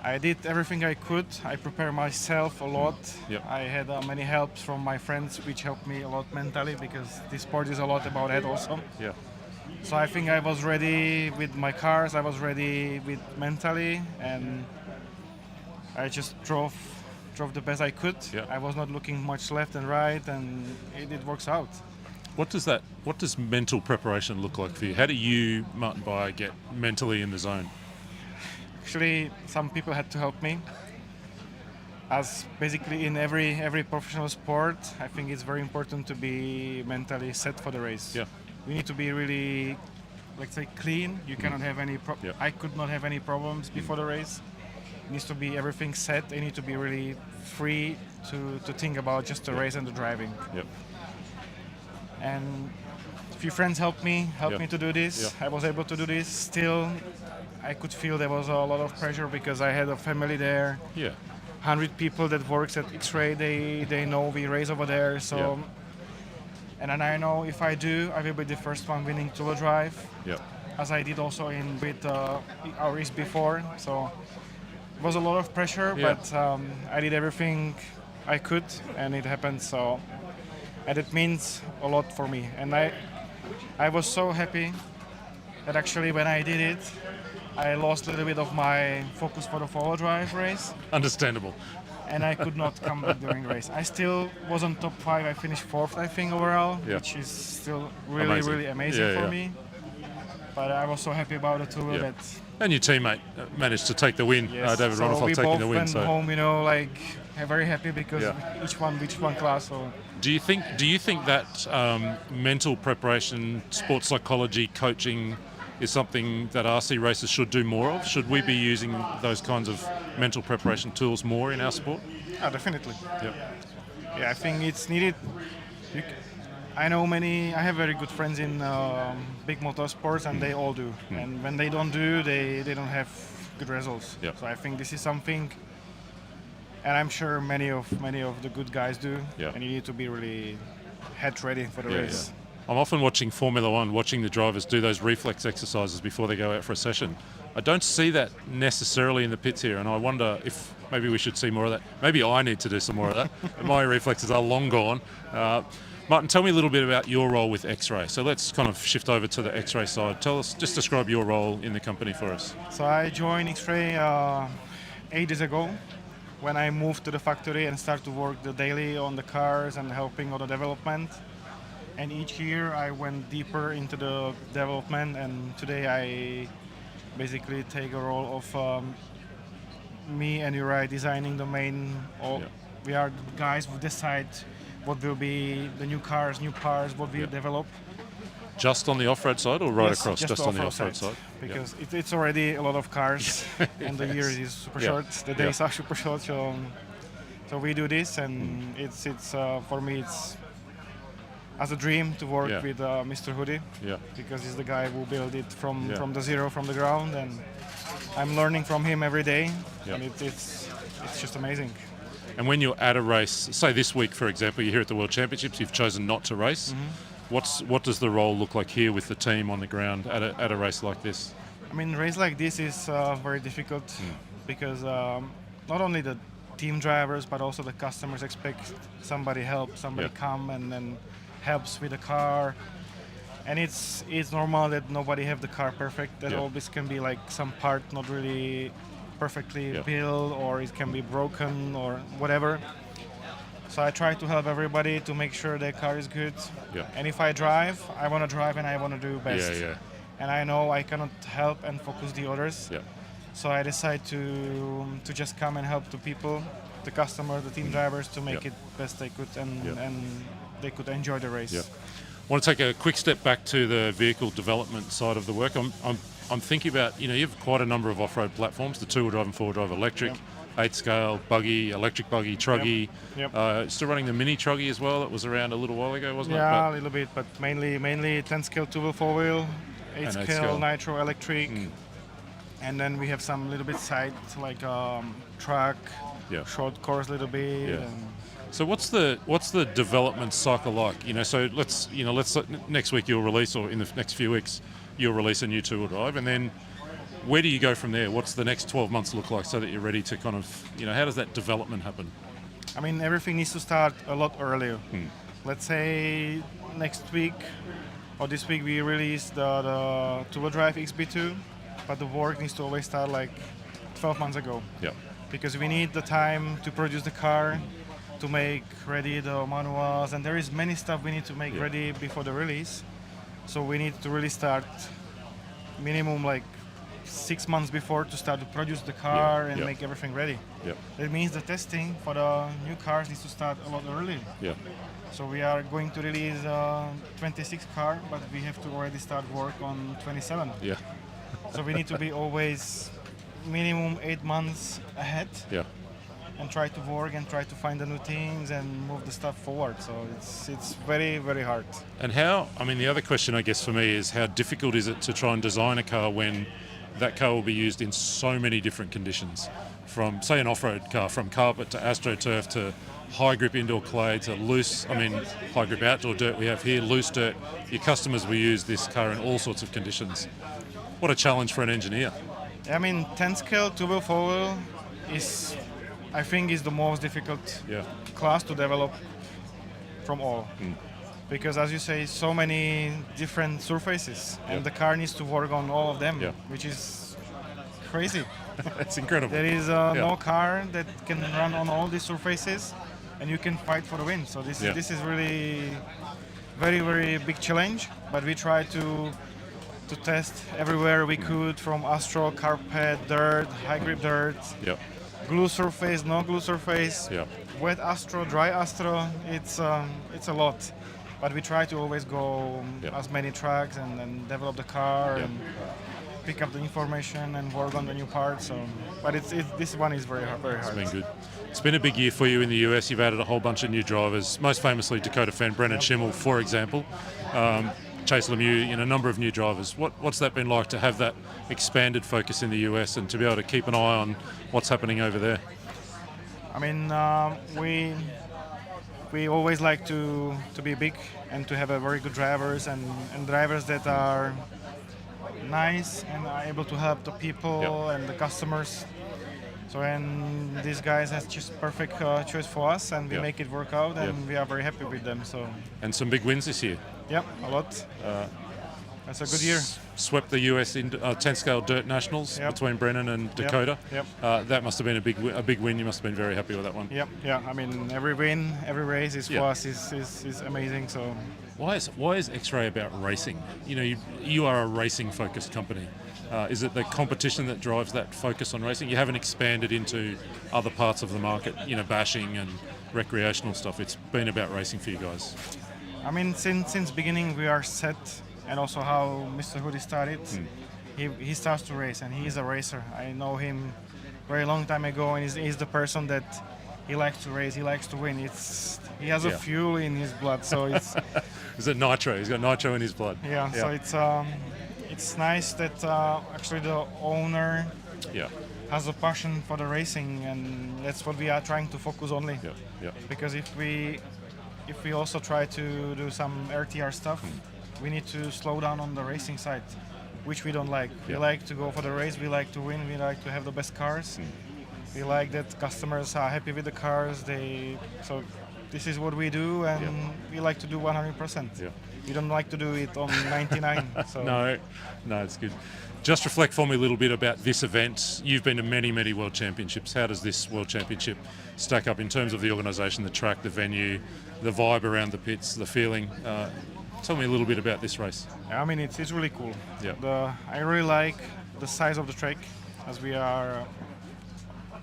I did everything I could. I prepared myself a lot. Yep. I had many helps from my friends, which helped me a lot mentally because this sport is a lot about that also. Yeah. So I think I was ready with my cars. I was ready with mentally, and I just drove the best I could. Yeah. I was not looking much left and right, and it works out. What does mental preparation look like for you? How do you, Martin Beyer, get mentally in the zone? Actually, some people had to help me. As basically in every professional sport, I think it's very important to be mentally set for the race. Yeah. You need to be really, let's say, clean. You cannot have any. I could not have any problems before the race. It needs to be everything set. You need to be really free to think about just the race and the driving. Yep. And few friends helped me Yeah. to do this. Yeah. I was able to do this. Still, I could feel there was a lot of pressure because I had a family there. Yeah. 100 people that works at X-Ray. They know we race over there. So, Yeah. and then I know if I do, I will be the first one winning Tour Drive. Yeah. As I did also with our race before. So it was a lot of pressure, Yeah. but I did everything I could, and it happened. So, and it means a lot for me. And I was so happy that actually when I did it, I lost a little bit of my focus for the follow drive race. Understandable. And I could not come back during race. I still was on top 5. I finished 4th, I think, overall, Yeah. which is still really, Amazing. really amazing Yeah, for yeah. me. But I was so happy about it too. Yeah. That And your teammate managed to take the win. yes. David So Ronnefeld we taking both the win. went So. home, you know, like very happy because Yeah. each one class. So Do you think that mental preparation, sports psychology, coaching is something that RC racers should do more of? Should we be using those kinds of mental preparation tools more in our sport? definitely. Yep. Yeah, I think it's needed. I know I have very good friends in big motorsports, and they all do. And when they don't do, they don't have good results. Yep. So I think this is something, and I'm sure many of the good guys do. Yep. And you need to be really head ready for the Yeah, race. yeah. I'm often watching Formula One, watching the drivers do those reflex exercises before they go out for a session. I don't see that necessarily in the pits here, and I wonder if maybe we should see more of that. Maybe I need to do some more of that. My reflexes are long gone. Martin, tell me a little bit about your role with X-Ray. So let's kind of shift over to the X-Ray side. Just describe your role in the company for us. So I joined X-Ray 8 years ago when I moved to the factory and started to work the daily on the cars and helping on the development. And each year I went deeper into the development, and today I basically take a role of me and Uri designing the main. We are the guys who decide what will be the new cars, new parts, what we develop. Just on the off-road side or right Yes, across? Just on the off-road side. Because it's already a lot of cars and the year is super Yeah. short. The days Yeah. are super short. So we do this, and it's for me it's as a dream to work Yeah. with Mr. Hoodie. Yeah. Because he's the guy who built it from Yeah. the zero, from the ground, and I'm learning from him every day. Yeah. And it's just amazing. And when you're at a race, say this week, for example, you're here at the World Championships, you've chosen not to race. What does the role look like here with the team on the ground at a race like this? I mean, race like this is very difficult because not only the team drivers but also the customers expect somebody come and then helps with the car. And it's normal that nobody have the car perfect. That always can be like some part not really perfectly built, or it can be broken or whatever. So I try to help everybody to make sure their car is good. Yeah. And if I drive, I want to drive and I want to do best. Yeah. And I know I cannot help and focus the others. Yeah. So I decide to just come and help the people, the customer, the team drivers, to make it best they could, and they could enjoy the race. Yeah. I want to take a quick step back to the vehicle development side of the work. I'm thinking about, you have quite a number of off-road platforms, the two-wheel drive and four-wheel drive electric, 8-scale, buggy, electric buggy, truggy. Yep. Still running the mini truggy as well. That was around a little while ago, wasn't it? Yeah, a little bit, but mainly 10-scale two-wheel, four-wheel, 8-scale 8-scale. nitro electric. And then we have some little bit side, like truck, short course a little bit. Yeah. And So what's the development cycle like? So let's next week you'll release, or in the next few weeks you'll release a new two-wheel drive, and then where do you go from there? What's the next 12 months look like so that you're ready to kind of, how does that development happen? I mean, everything needs to start a lot earlier. Let's say next week or this week we release the two-wheel drive XB2, but the work needs to always start like 12 months ago. Yeah. Because we need the time to produce the car, to make ready the manuals, and there is many stuff we need to make ready before the release. So we need to really start minimum like 6 months before to start to produce the car and make everything ready. Yeah. That means the testing for the new cars needs to start a lot earlier. Yeah. So we are going to release 26 car, but we have to already start work on 27. Yeah. So we need to be always minimum 8 months ahead. Yeah. and try to work and try to find the new things and move the stuff forward. So it's very, very hard. And how, I mean, the other question I guess for me is how difficult is it to try and design a car when that car will be used in so many different conditions, from say an off-road car, from carpet to AstroTurf to high grip indoor clay to loose, I mean high grip outdoor dirt we have here, loose dirt. Your customers will use this car in all sorts of conditions. What a challenge for an engineer. I mean, 10 scale turbo 4-wheel is, I think, is the most difficult class to develop from all. Because as you say, so many different surfaces and the car needs to work on all of them, which is crazy. That's incredible. There is no car that can run on all these surfaces and you can fight for the win. So this is really very, very big challenge, but we try to test everywhere we could, from Astro, carpet, dirt, high grip dirt, glue surface, no glue surface, wet Astro, dry Astro. It's a lot, but we try to always go as many tracks and then develop the car and pick up the information and work on the new parts. So, but this one is very hard. It's been good. It's been a big year for you in the US. You've added a whole bunch of new drivers, most famously Dakota Fan, Brennan Schimmel, for example. Chase Lemieux, a number of new drivers. What's that been like to have that expanded focus in the US and to be able to keep an eye on what's happening over there? I mean, we always like to be big and to have a very good drivers and drivers that are nice and are able to help the people and the customers. So, and these guys has just perfect choice for us, and we make it work out, and we are very happy with them. So. And some big wins this year. Yep, a lot. That's a good year. Swept the US 10 scale dirt nationals between Brennan and Dakota. That must have been a big win. You must have been very happy with that one. Yeah. I mean, every win, every race is for us is amazing. So. Why is X-Ray about racing? You are a racing focused company. Is it the competition that drives that focus on racing? You haven't expanded into other parts of the market, bashing and recreational stuff. It's been about racing for you guys. I mean, since beginning we are set, and also how Mr. Hoodie started. He starts to race, and he's a racer. I know him very long time ago, and he's the person that he likes to race. He likes to win. He has a fuel in his blood, so it's. Is it nitro? He's got nitro in his blood. Yeah. So it's nice that actually the owner has a passion for the racing, and that's what we are trying to focus only. Because if we also try to do some RTR stuff, we need to slow down on the racing side, which we don't like. We like to go for the race, we like to win, we like to have the best cars. We like that customers are happy with the cars. So this is what we do, and we like to do 100%. We don't like to do it on 99. So. No, it's good. Just reflect for me a little bit about this event. You've been to many, many World Championships. How does this World Championship stack up in terms of the organisation, the track, the venue, the vibe around the pits, the feeling? Tell me a little bit about this race. I mean, it's really cool. I really like the size of the track, as we are,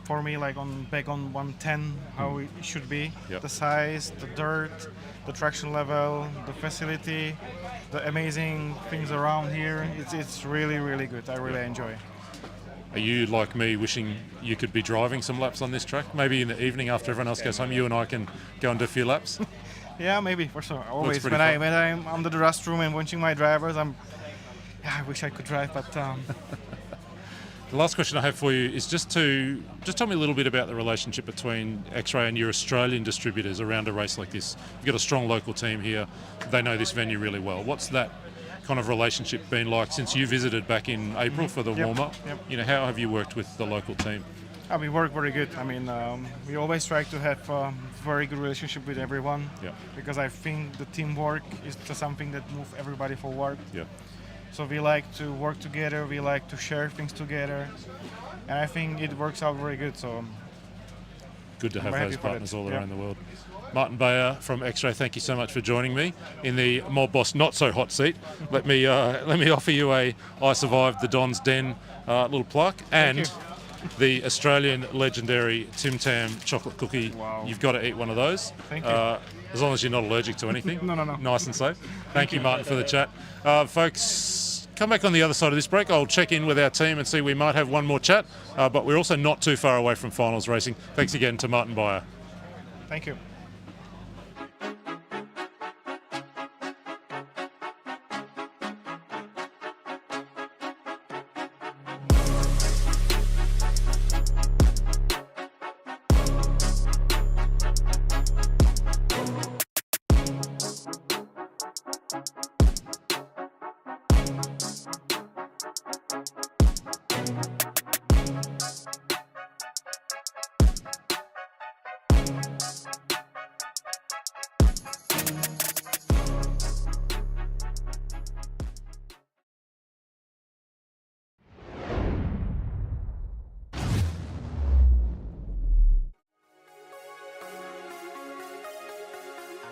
for me, like back on 110, how it should be. The size, the dirt, the traction level, the facility, the amazing things around here. It's really, really good. I really enjoy. Are you like me wishing you could be driving some laps on this track? Maybe in the evening after everyone else goes home, you and I can go and do a few laps? Yeah, maybe, for sure. Always when I'm under the rust room and watching my drivers, I wish I could drive, but. The last question I have for you is just tell me a little bit about the relationship between X-Ray and your Australian distributors around a race like this. You've got a strong local team here. They know this venue really well. What's that kind of relationship been like since you visited back in April for the warm-up? How have you worked with the local team? We work very good. I mean, we always try to have a very good relationship with everyone. Because I think the teamwork is something that moves everybody forward. So we like to work together, we like to share things together, and I think it works out very good. So good to have those partners all around the world. Martin Bayer from X-Ray, thank you so much for joining me in the Mob Boss not so hot seat. Let me offer you I Survived the Don's Den little plaque and the Australian legendary Tim Tam chocolate cookie. Wow. You've got to eat one of those. Thank you. As long as you're not allergic to anything. No. Nice and safe. Thank you, Martin, for the chat. Folks, come back on the other side of this break. I'll check in with our team and see we might have one more chat, but we're also not too far away from finals racing. Thanks again to Martin Beyer. Thank you.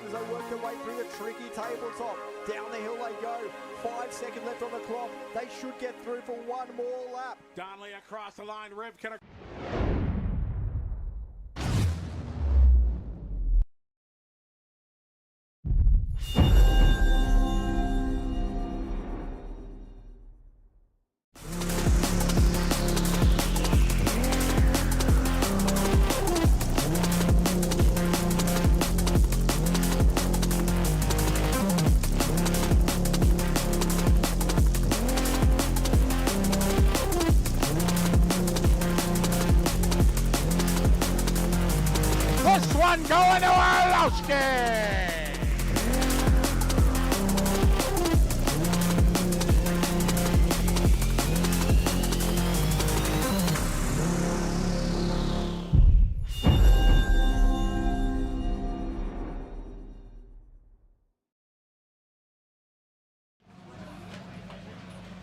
As they work their way through the tricky tabletop. Down the hill they go. 5 seconds left on the clock. They should get through for one more lap. Donnelly across the line. Rivkin. This one going to Orlowski.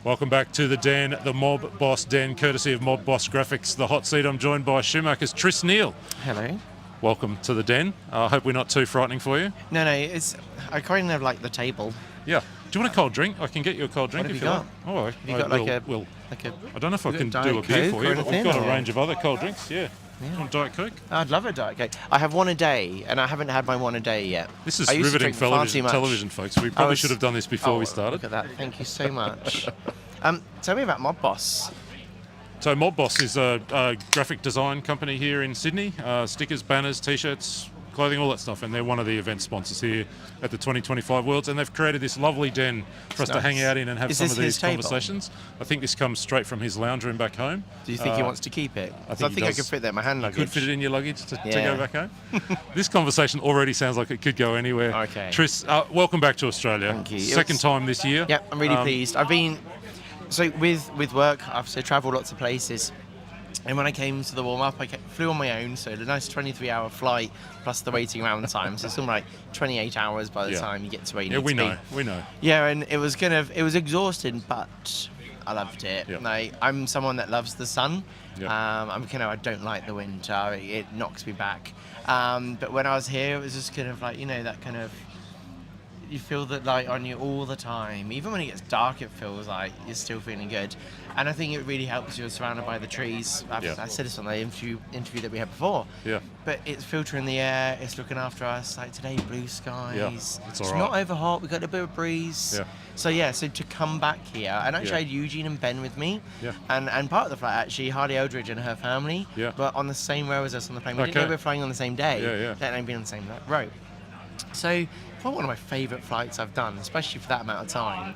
Welcome back to the Den, the Mob Boss Den, courtesy of Mob Boss Graphics, the hot seat. I'm joined by Schumacher's Tris Neal. Hello. Welcome to the Den. I hope we're not too frightening for you. No, it's. I kind of like the table. Yeah. Do you want a cold drink? I can get you a cold drink What if have you you like. got? Oh, Have you got like a I don't know if I you can got do a Diet beer Coke for you, or but we've anything, got a or- range of other cold drinks. Yeah. You want Diet Coke? I'd love a Diet Coke. I have one a day, and I haven't had my one a day yet. This is I used to riveting drink far too much. television, folks. We I probably was- should have done this before we started. Look at that. Thank you so much. Tell me about Mob Boss. So Mob Boss is a graphic design company here in Sydney. Stickers, banners, T-shirts, clothing, all that stuff. And they're one of the event sponsors here at the 2025 Worlds. And they've created this lovely den for us to hang out in and have Is some this of his these table? conversations. I think this comes straight from his lounge room back home. Do you think he wants to keep it? I 'Cause think, I he could fit that in my hand You luggage. could fit it in your luggage to Yeah. go back home. This conversation already sounds like it could go anywhere. Okay. Tris, welcome back to Australia. Thank you. Second time this year. Yep, I'm really pleased. I've been so with work. I've travelled lots of places, and when I came to the warm up, I flew on my own. So a nice 23-hour flight plus the waiting around time. So it's something like 28 hours by the Yeah. time you get to where you Yeah, need we to be. know. We know. Yeah, and it was exhausting, but I loved it. Yeah. Like, I'm someone that loves the sun. Yeah. I don't like the winter. It knocks me back. But when I was here, it was just kind of like, that kind of, you feel that light on you all the time. Even when it gets dark, it feels like you're still feeling good. And I think it really helps. You're surrounded by the trees. I said this on the interview that we had before. Yeah. But it's filtering the air. It's looking after us. Like today, blue skies. Yeah, it's all It's right. not over hot. We got a bit of breeze. Yeah. So to come back here, and actually Yeah. I had Eugene and Ben with me. Yeah. And part of the flight actually, Hardy Eldridge and her family. Yeah. But on the same row as us on the plane. We didn't know Okay. we were flying on the same day. Yeah, yeah. Let alone being on the same row. So probably one of my favourite flights I've done, especially for that amount of time.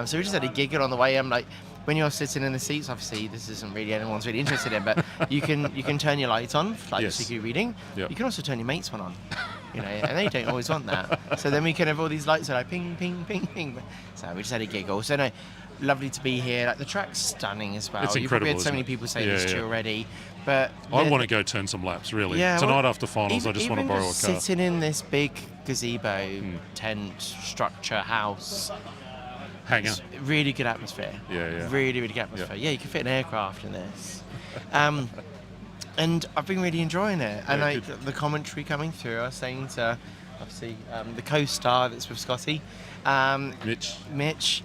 So we just had a giggle on the way. I'm like, when you're sitting in the seats, obviously this isn't really anyone's really interested in, but you can turn your lights on, like Yes. secret reading. Yep. You can also turn your mates one on, and they don't always want that. So then we can have all these lights that are like ping, ping, ping, ping. So we just had a giggle. So no, lovely to be here. Like the track's stunning as well. It's You've probably incredible, had so many isn't it? people say Yeah, this to you yeah. already, but I the- want to go turn some laps, really. Yeah, Tonight well, after finals, I just want to even borrow a car. just sitting in this big gazebo, tent, structure, house. Hanger. It's really good atmosphere. Yeah, yeah. Really, really good atmosphere. Yeah, you can fit an aircraft in this. And I've been really enjoying it. And Yeah, like good. the commentary coming through, I was saying to, obviously, the co-star that's with Scotty, Mitch.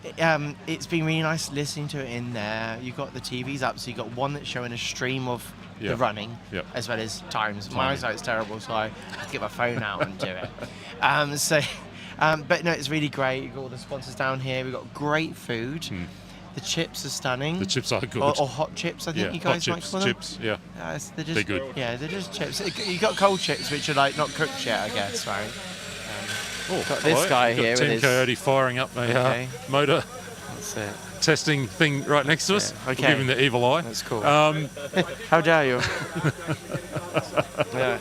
It's been really nice listening to it in there. You've got the TVs up, so you've got one that's showing a stream of Yeah. the running, Yeah. as well as times. My Timing. eyesight's terrible, so I have to get my phone out and do it. But no, it's really great. You've got all the sponsors down here. We've got great food. The chips are stunning. The chips are good. Or hot chips, I think you guys might call them. Chips, yeah. They're good. Yeah, they're just chips. You've got cold chips, which are like not cooked yet, I guess, right? Got this guy You've got here with Tim his... Coyote firing up a motor That's it. testing thing right next to us. Okay. We'll give him the evil eye. That's cool. How dare you? Yeah.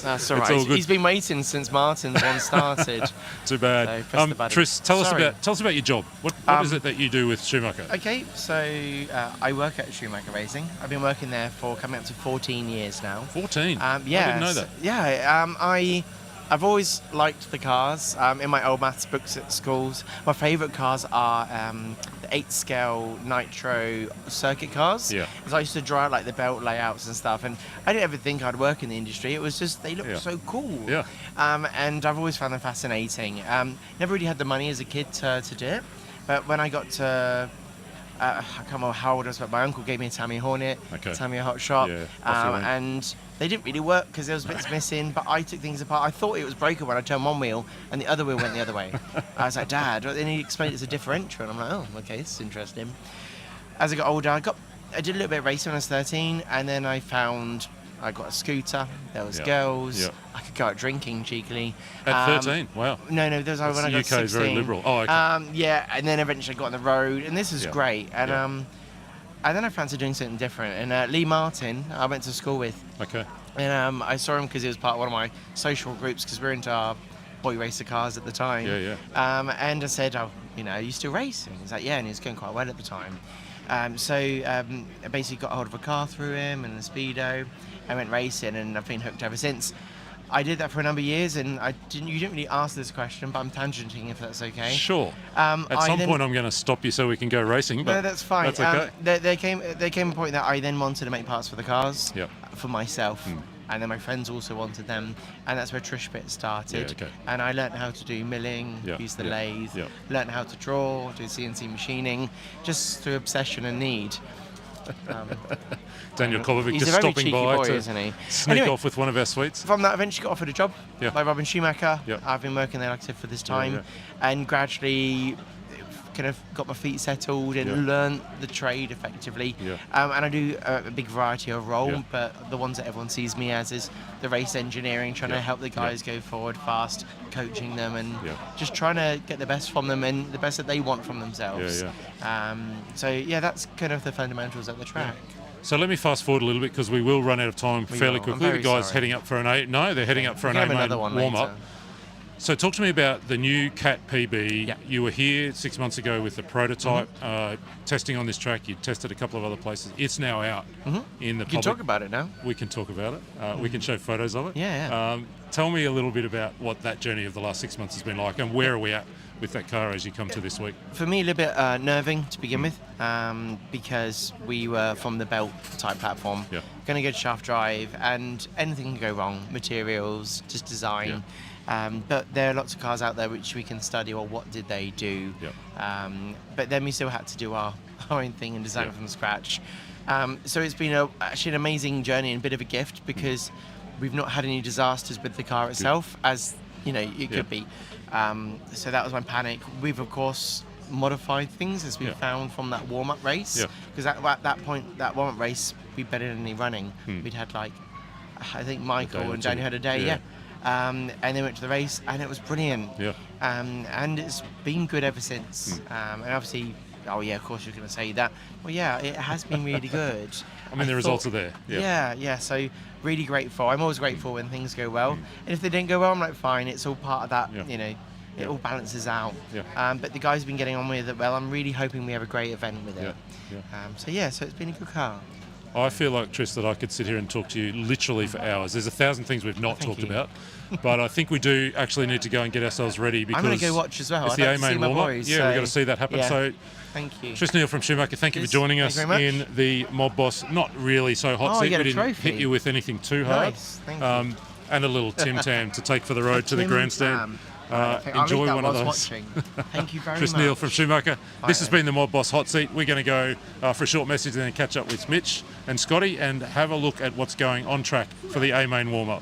That's all right. all good. He's been waiting since Martin's one started. Too bad. So press the button. Tris, tell us Sorry. about your job. What is it that you do with Schumacher? Okay, so I work at Schumacher Racing. I've been working there for coming up to 14 years now. 14? Yeah. I didn't know that. Yeah, I've always liked the cars. In my old maths books at schools, my favourite cars are the 8-scale Nitro circuit cars. Yeah. Because I used to draw out like the belt layouts and stuff, and I didn't ever think I'd work in the industry. It was just they looked so cool. Yeah. And I've always found them fascinating. Never really had the money as a kid to do it, but when I got to I can't remember how old I was, but my uncle gave me a Tamiya Hornet, Tamiya Hot Shot, Yeah, and they didn't really work because there was bits missing, but I took things apart. I thought it was broken when I turned one wheel and the other wheel went the other way. I was like, Dad, and he explained it's a differential, and I'm like, oh, okay, this is interesting. As I got older, I did a little bit of racing when I was 13, and then I got a scooter, there was girls, I could go out drinking cheekily. At 13? Wow. No, there was when I got 16. UK is very liberal. Oh, okay. Yeah, and then eventually I got on the road, and this is Yeah. great. And then I fancied doing something different. And Lee Martin, I went to school with. Okay. And I saw him because he was part of one of my social groups because we were into our boy racer cars at the time. Yeah. And I said, oh, are you still racing? He's like, yeah, and he was going quite well at the time. So I basically got hold of a car through him and a Speedo. I went racing, and I've been hooked ever since. I did that for a number of years, and you didn't really ask this question, but I'm tangenting if that's okay. Sure. At some point, I'm going to stop you so we can go racing. But no, that's fine. That's okay. There came a point that I then wanted to make parts for the cars for myself, Hmm. and then my friends also wanted them, and that's where Trish Bit started. Yeah, okay. And I learned how to do milling, use the lathe, learned how to draw, do CNC machining, just through obsession and need. Daniel Kovacic he's just a very stopping cheeky by boy, to isn't he? sneak Anyway, off with one of our sweets. From that, I eventually got offered a job by Robin Schumacher. Yeah. I've been working there, like I said, for this time, yeah. and gradually kind of got my feet settled and learned the trade effectively. Yeah. And I do a big variety of role, Yeah. but the ones that everyone sees me as is the race engineering, trying to help the guys go forward fast, coaching them, and just trying to get the best from them and the best that they want from themselves. So that's kind of the fundamentals at the track. So let me fast forward a little bit because we will run out of time fairly will. I'm quickly. The very guys sorry. heading up for an eight. No, they're heading up for an We can have eight-man another one warm-up. later. So talk to me about the new Cat PB. You were here 6 months ago with the prototype testing on this track. You tested a couple of other places. It's now out in the You public. can talk about it now. We can talk about it. We can show photos of it. Yeah. Tell me a little bit about what that journey of the last 6 months has been like, and where are we at with that car as you come to this week? For me, a little bit nerving to begin with, because we were from the belt type platform. Going to go to shaft drive, and anything can go wrong. Materials, just design. But there are lots of cars out there which we can study, or what did they do. But then we still had to do our own thing and design it from scratch. So it's been actually an amazing journey and a bit of a gift, because we've not had any disasters with the car itself, as it could be. So that was my panic. We've of course modified things as we found from that warm-up race, because at that point, that warm-up race, we better than any running. We'd had I think Michael and Daniel had a day, and they went to the race, and it was brilliant. And it's been good ever since. And obviously, of course you're going to say that. Well, it has been really good. I mean, the results are there. So really grateful. I'm always grateful when things go well. And if they didn't go well, I'm like, fine, it's all part of that, it all balances out. But the guys have been getting on with it well. I'm really hoping we have a great event with it. So it's been a good car. I feel like, Tris, that I could sit here and talk to you literally for hours. There's 1,000 things we've not talked about, but I think we do actually need to go and get ourselves ready, because I'm going to go watch as well. It's I'd the like to see A-main my warm-up. boys, We've got to see that happen. So, thank you. Tris Neal from Schumacher, thank you for joining us Thank you very in much. the Mob Boss. Not really so hot Oh, seat. you get We a didn't trophy. hit you with anything too hard. Nice, thank you. And a little Tim Tam to take for the road to the Tim grandstand. Tam. Okay, I'll Enjoy leave that one of whilst those. watching. Thank you very Tris much. Neal from Schumacher. This has Bye. been the Mob Boss Hot Seat. We're going to go for a short message and then catch up with Mitch and Scotty and have a look at what's going on track for the A-main warm-up.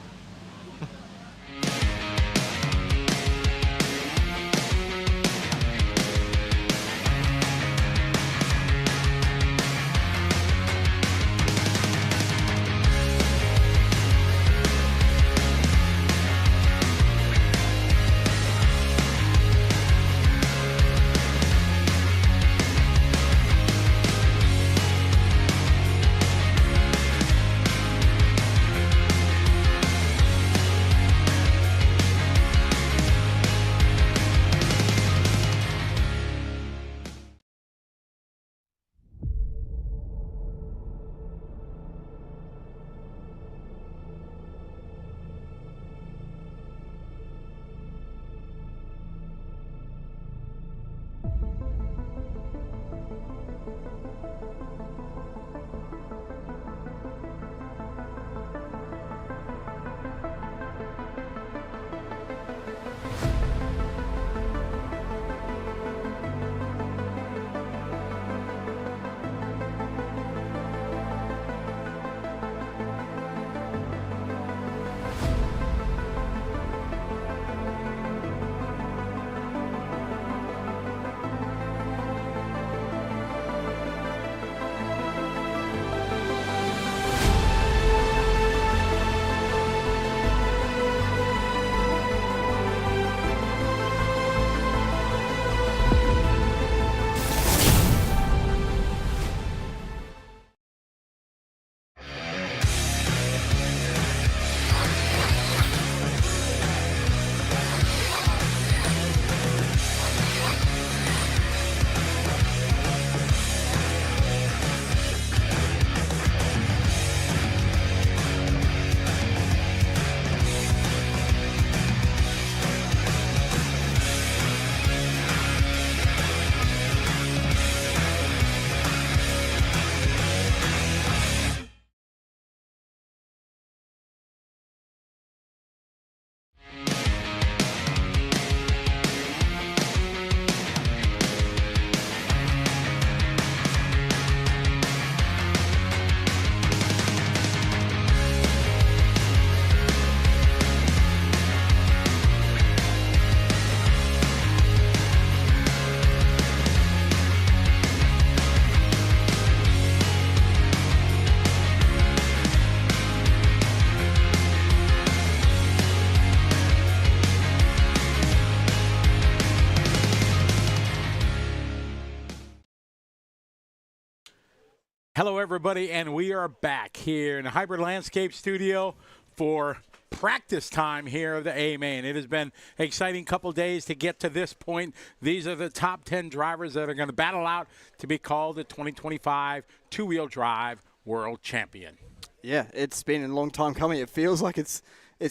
Hello, everybody, and we are back here in the Hybrid Landscape Studio for practice time here of the A-Main. It has been an exciting couple days to get to this point. These are the top 10 drivers that are going to battle out to be called the 2025 two-wheel drive world champion. Yeah, it's been a long time coming. It feels like it's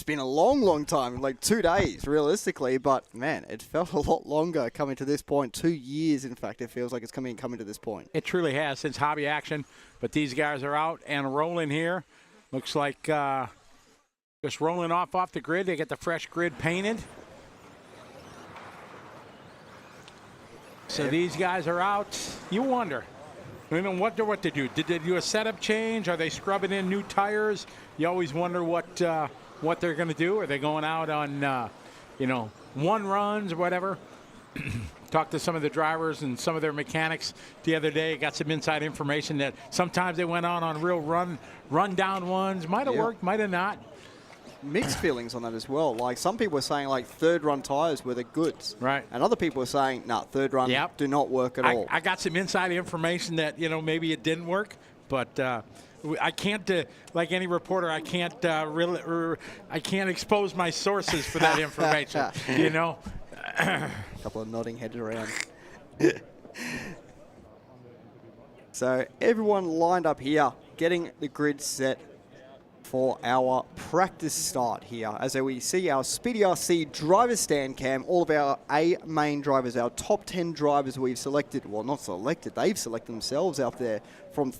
been a long time, like 2 days realistically, but man, it felt a lot longer coming to this point. 2 years, in fact, it feels like it's coming to this point. It truly has since hobby action, but these guys are out and rolling here. Looks like just rolling off the grid. They get the fresh grid painted. So these guys are out. You wonder, what to do. Did they do a setup change? Are they scrubbing in new tires? You always wonder what they're going to do. Are they going out on, one runs or whatever? Talked to some of the drivers and some of their mechanics the other day. Got some inside information that sometimes they went on real run-down ones. Might have worked, might have not. Mixed feelings on that as well. Like some people were saying like third run tires were the goods. Right. And other people were saying, nah, third run do not work at all. I got some inside information that, maybe it didn't work, but I can't, like any reporter, I can't I can't expose my sources for that information, A couple of nodding heads around. So everyone lined up here, getting the grid set for our practice start here. As we see our Speedy RC driver stand cam, all of our A-Main drivers, our top 10 drivers we've selected, well not selected, they've selected themselves out there from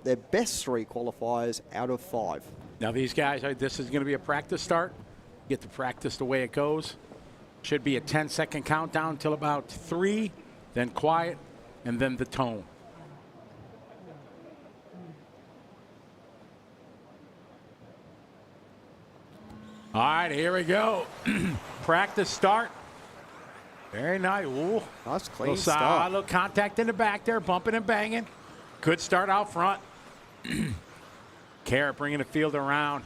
their best 3 qualifiers out of 5. Now these guys, this is going to be a practice start. Get to practice the way it goes. Should be a 10-second countdown till about 3, then quiet, and then the tone. All right, here we go. Practice start. Very nice. Ooh. Nice clean start. A little contact in the back there, bumping and banging. Good start out front. Carrot bringing the field around.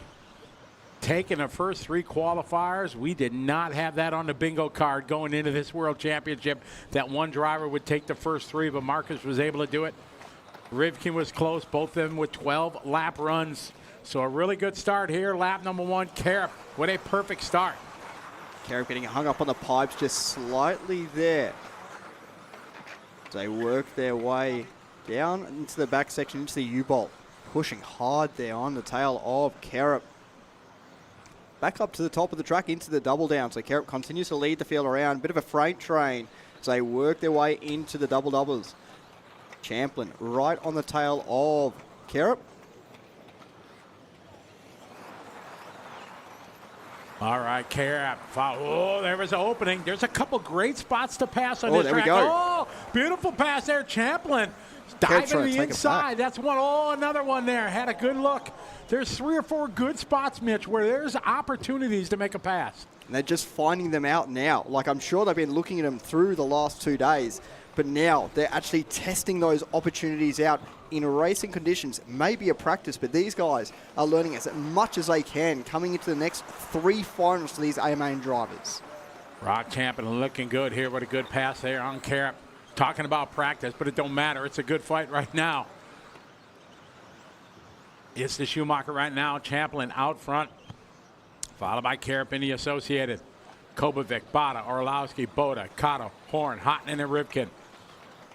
Taking the first 3 qualifiers. We did not have that on the bingo card going into this World Championship. That one driver would take the first 3, but Marcus was able to do it. Rivkin was close, both of them with 12 lap runs. So a really good start here. Lap number 1, Carrot. What a perfect start. Carrot getting hung up on the pipes just slightly there. They work their way down into the back section, into the U-bolt. Pushing hard there on the tail of Carrot. Back up to the top of the track into the double down. So Carrot continues to lead the field around. Bit of a freight train as they work their way into the double doubles. Champlin right on the tail of Carrot. All right, Carrot. Oh, there was an opening. There's a couple great spots to pass on this there track. We go. Oh, beautiful pass there, Champlin. Diving to the inside. That's one. Oh, another one there. Had a good look. There's 3 or 4 good spots, Mitch, where there's opportunities to make a pass. And they're just finding them out now. Like, I'm sure they've been looking at them through the last 2 days, but now they're actually testing those opportunities out in racing conditions. Maybe a practice, but these guys are learning as much as they can coming into the next 3 finals for these A-Main drivers. Rod Champlin looking good here with a good pass there on Carrot. Talking about practice, but it don't matter. It's a good fight right now. It's the Schumacher right now. Champlin out front, followed by Carrot and the Associated. Kobovic, Bada, Orlowski, Boda, Kato, Horn, Hotton, and Rivkin.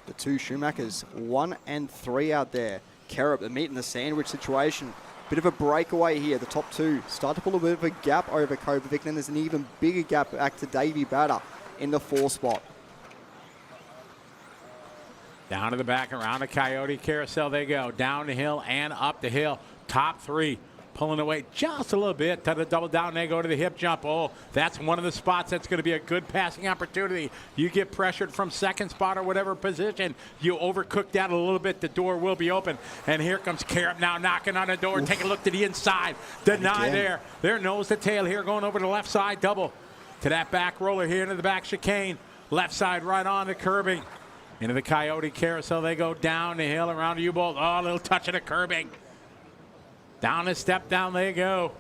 The 2 Schumachers, 1 and 3 out there. Carrot, the meat in the sandwich situation. Bit of a breakaway here. The top 2 start to pull a bit of a gap over Kobovic. Then there's an even bigger gap back to Davey Bada in the 4 spot. Down to the back, around the Coyote Carousel they go. Down the hill and up the hill. Top 3 pulling away just a little bit to the double down. They go to the hip jump. Oh, that's one of the spots that's going to be a good passing opportunity. You get pressured from second spot or whatever position. You overcook that a little bit. The door will be open. And here comes Carrot now knocking on the door. Oof. Take a look to the inside. Deny there. They're nose to tail here going over the left side double. To that back roller here into the back chicane. Left side right on the curbing. Into the Coyote Carousel. They go down the hill around the U-bolt. Oh, a little touch of the curbing. Down the step down they go.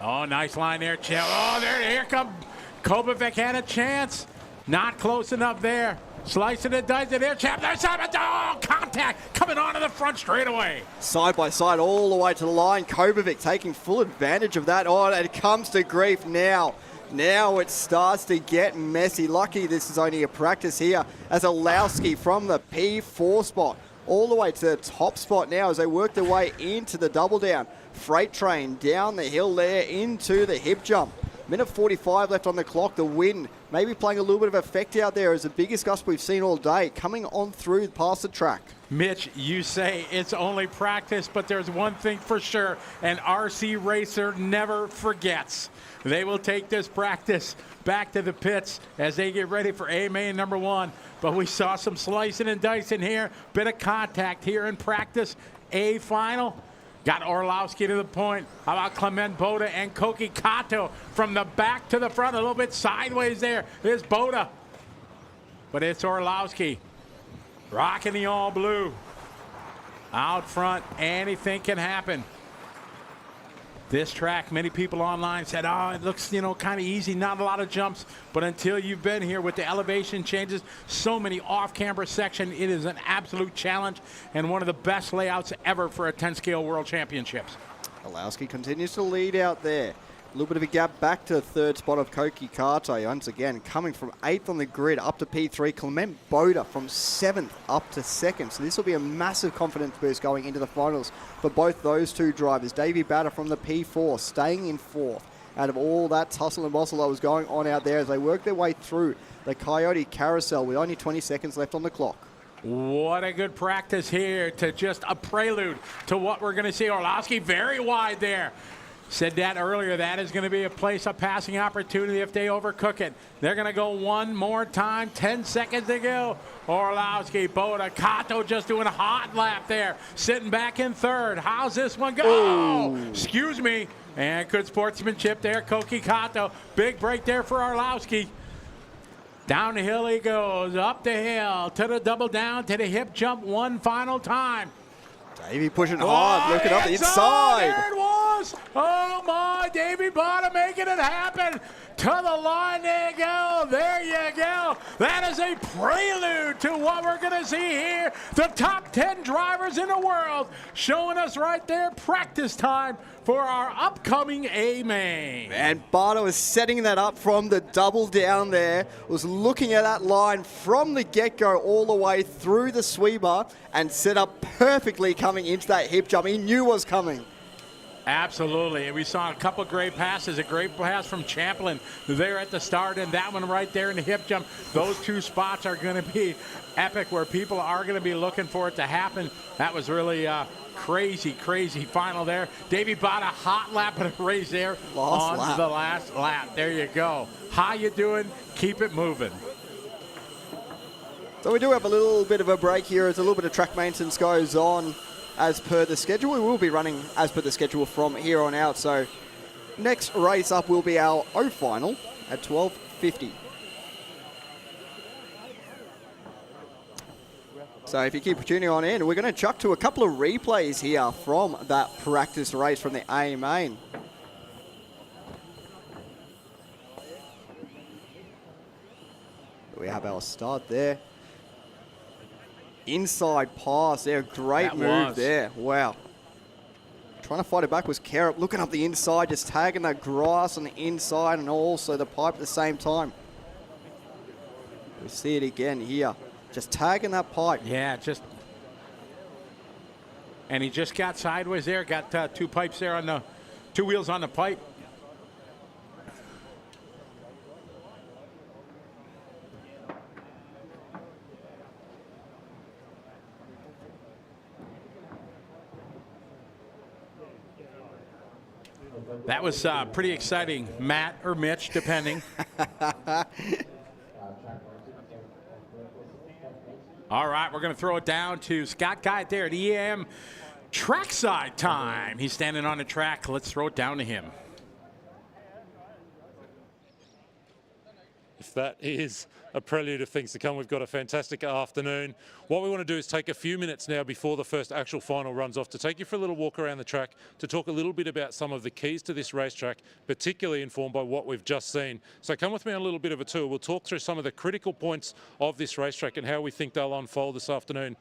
Oh, nice line there, Chill. Oh, here come Kobovic had a chance. Not close enough there. Slicing and dicing here. Champ, there's Simon. Oh, contact coming onto the front straightaway. Side by side all the way to the line. Kobovic taking full advantage of that. Oh, and it comes to grief now. Now it starts to get messy. Lucky this is only a practice here as Olowski from the P4 spot all the way to the top spot now as they work their way into the double down. Freight train down the hill there into the hip jump. Minute 45 left on the clock. The wind maybe playing a little bit of effect out there as the biggest gust we've seen all day coming on through past the track. Mitch, you say it's only practice, but there's one thing for sure, an RC racer never forgets. They will take this practice back to the pits as they get ready for A-Main number 1. But we saw some slicing and dicing here, bit of contact here in practice. A final. Got Orlowski to the point. How about Clement Boda and Koki Kato from the back to the front, a little bit sideways there. There's Boda. But it's Orlowski rocking the all blue. Out front, anything can happen. This track, many people online said, oh, it looks, kind of easy, not a lot of jumps. But until you've been here with the elevation changes, so many off-camber section, it is an absolute challenge and one of the best layouts ever for a 10-scale World Championships. Olowski continues to lead out there. A little bit of a gap back to the third spot of Koki Kato. Once again, coming from 8th on the grid up to P3. Clement Boda from 7th up to 2nd. So this will be a massive confidence boost going into the finals for both those two drivers. Davey Batter from the P4 staying in 4th out of all that tussle and bustle that was going on out there as they work their way through the Coyote Carousel with only 20 seconds left on the clock. What a good practice here to just a prelude to what we're going to see. Orlowski very wide there. Said that earlier, that is going to be a passing opportunity if they overcook it. They're going to go one more time, 10 seconds to go. Orlowski, Boda, Kato just doing a hot lap there, sitting back in 3rd. How's this one go? Oh, excuse me. And good sportsmanship there, Koki Kato. Big break there for Orlowski. Down the hill he goes, up the hill, to the double down, to the hip jump one final time. Davey pushing hard, looking up the inside. There it was. Oh my, Davey Bottom making it happen. To the line they go. There you go. That is a prelude to what we're going to see here. The top 10 drivers in the world showing us right there practice time for our upcoming A-Main. And Bardo is setting that up from the double down there. Was looking at that line from the get-go all the way through the sweeper and set up perfectly coming into that hip jump. He knew was coming. Absolutely, and we saw a couple great passes. A great pass from Champlin there at the start, and that one right there in the hip jump. Those two spots are going to be epic where people are going to be looking for it to happen. That was really crazy final there. Davey bought a hot lap and a race there the last lap. There you go. How you doing? Keep it moving. So we do have a little bit of a break here as a little bit of track maintenance goes on as per the schedule. We will be running as per the schedule from here on out. So next race up will be our O final at 12:50. So if you keep tuning on in, we're going to chuck to a couple of replays here from that practice race from the A-Main. We have our start there. Inside pass there, great move there. Wow. Trying to fight it back was Carup, looking up the inside, just tagging that grass on the inside and also the pipe at the same time. We see it again here, just tagging that pipe. Yeah, and he just got sideways there, got two pipes there on the, two wheels on the pipe. That was pretty exciting, Matt or Mitch, depending. All right, we're going to throw it down to Scott Guy there at EM trackside time. He's standing on the track. Let's throw it down to him. If that is a prelude of things to come, we've got a fantastic afternoon. What we want to do is take a few minutes now before the first actual final runs off to take you for a little walk around the track, to talk a little bit about some of the keys to this racetrack, particularly informed by what we've just seen. So come with me on a little bit of a tour. We'll talk through some of the critical points of this racetrack and how we think they'll unfold this afternoon.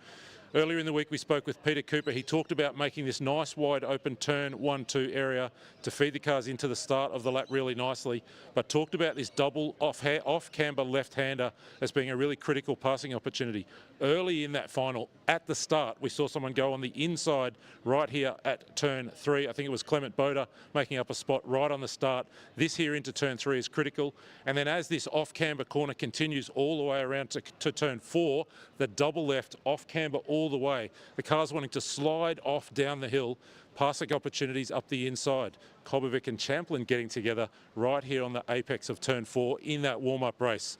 Earlier in the week, we spoke with Peter Cooper. He talked about making this nice wide open turn 1-2 area to feed the cars into the start of the lap really nicely, but talked about this double off-camber left-hander as being a really critical passing opportunity. Early in that final, at the start, we saw someone go on the inside right here at turn 3. I think it was Clement Boda making up a spot right on the start. This here into turn 3 is critical. And then as this off-camber corner continues all the way around to turn 4, the double left off-camber all the way. The car's wanting to slide off down the hill, passing opportunities up the inside. Kobovic and Champlin getting together right here on the apex of turn 4 in that warm-up race.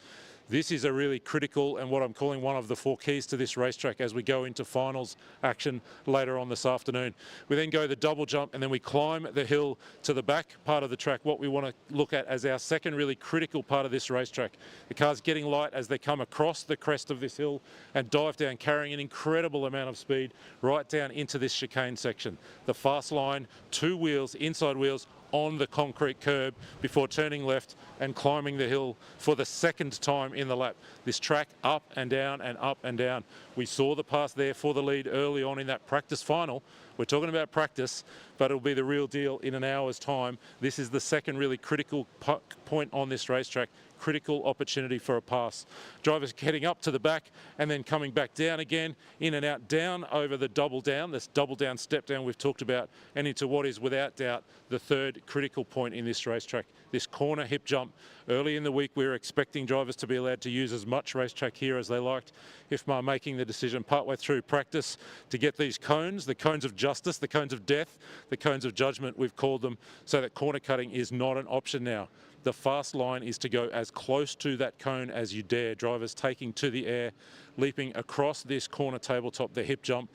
This is a really critical and what I'm calling one of the 4 keys to this racetrack as we go into finals action later on this afternoon. We then go the double jump and then we climb the hill to the back part of the track, what we want to look at as our second really critical part of this racetrack. The car's getting light as they come across the crest of this hill and dive down, carrying an incredible amount of speed right down into this chicane section. The fast line, 2 wheels, inside wheels, on the concrete curb before turning left and climbing the hill for the second time in the lap. This track up and down and up and down. We saw the pass there for the lead early on in that practice final. We're talking about practice, but it'll be the real deal in an hour's time. This is the second really critical point on this racetrack. Critical opportunity for a pass. Drivers heading up to the back and then coming back down again, in and out, down over the double down, this double down, step down we've talked about, and into what is without doubt the third critical point in this racetrack, this corner hip jump. Early in the week we were expecting drivers to be allowed to use as much racetrack here as they liked. IFMAR making the decision partway through practice to get these cones, the cones of justice, the cones of death, the cones of judgment we've called them, so that corner cutting is not an option now. The fast line is to go as close to that cone as you dare. Drivers taking to the air, leaping across this corner tabletop, the hip jump.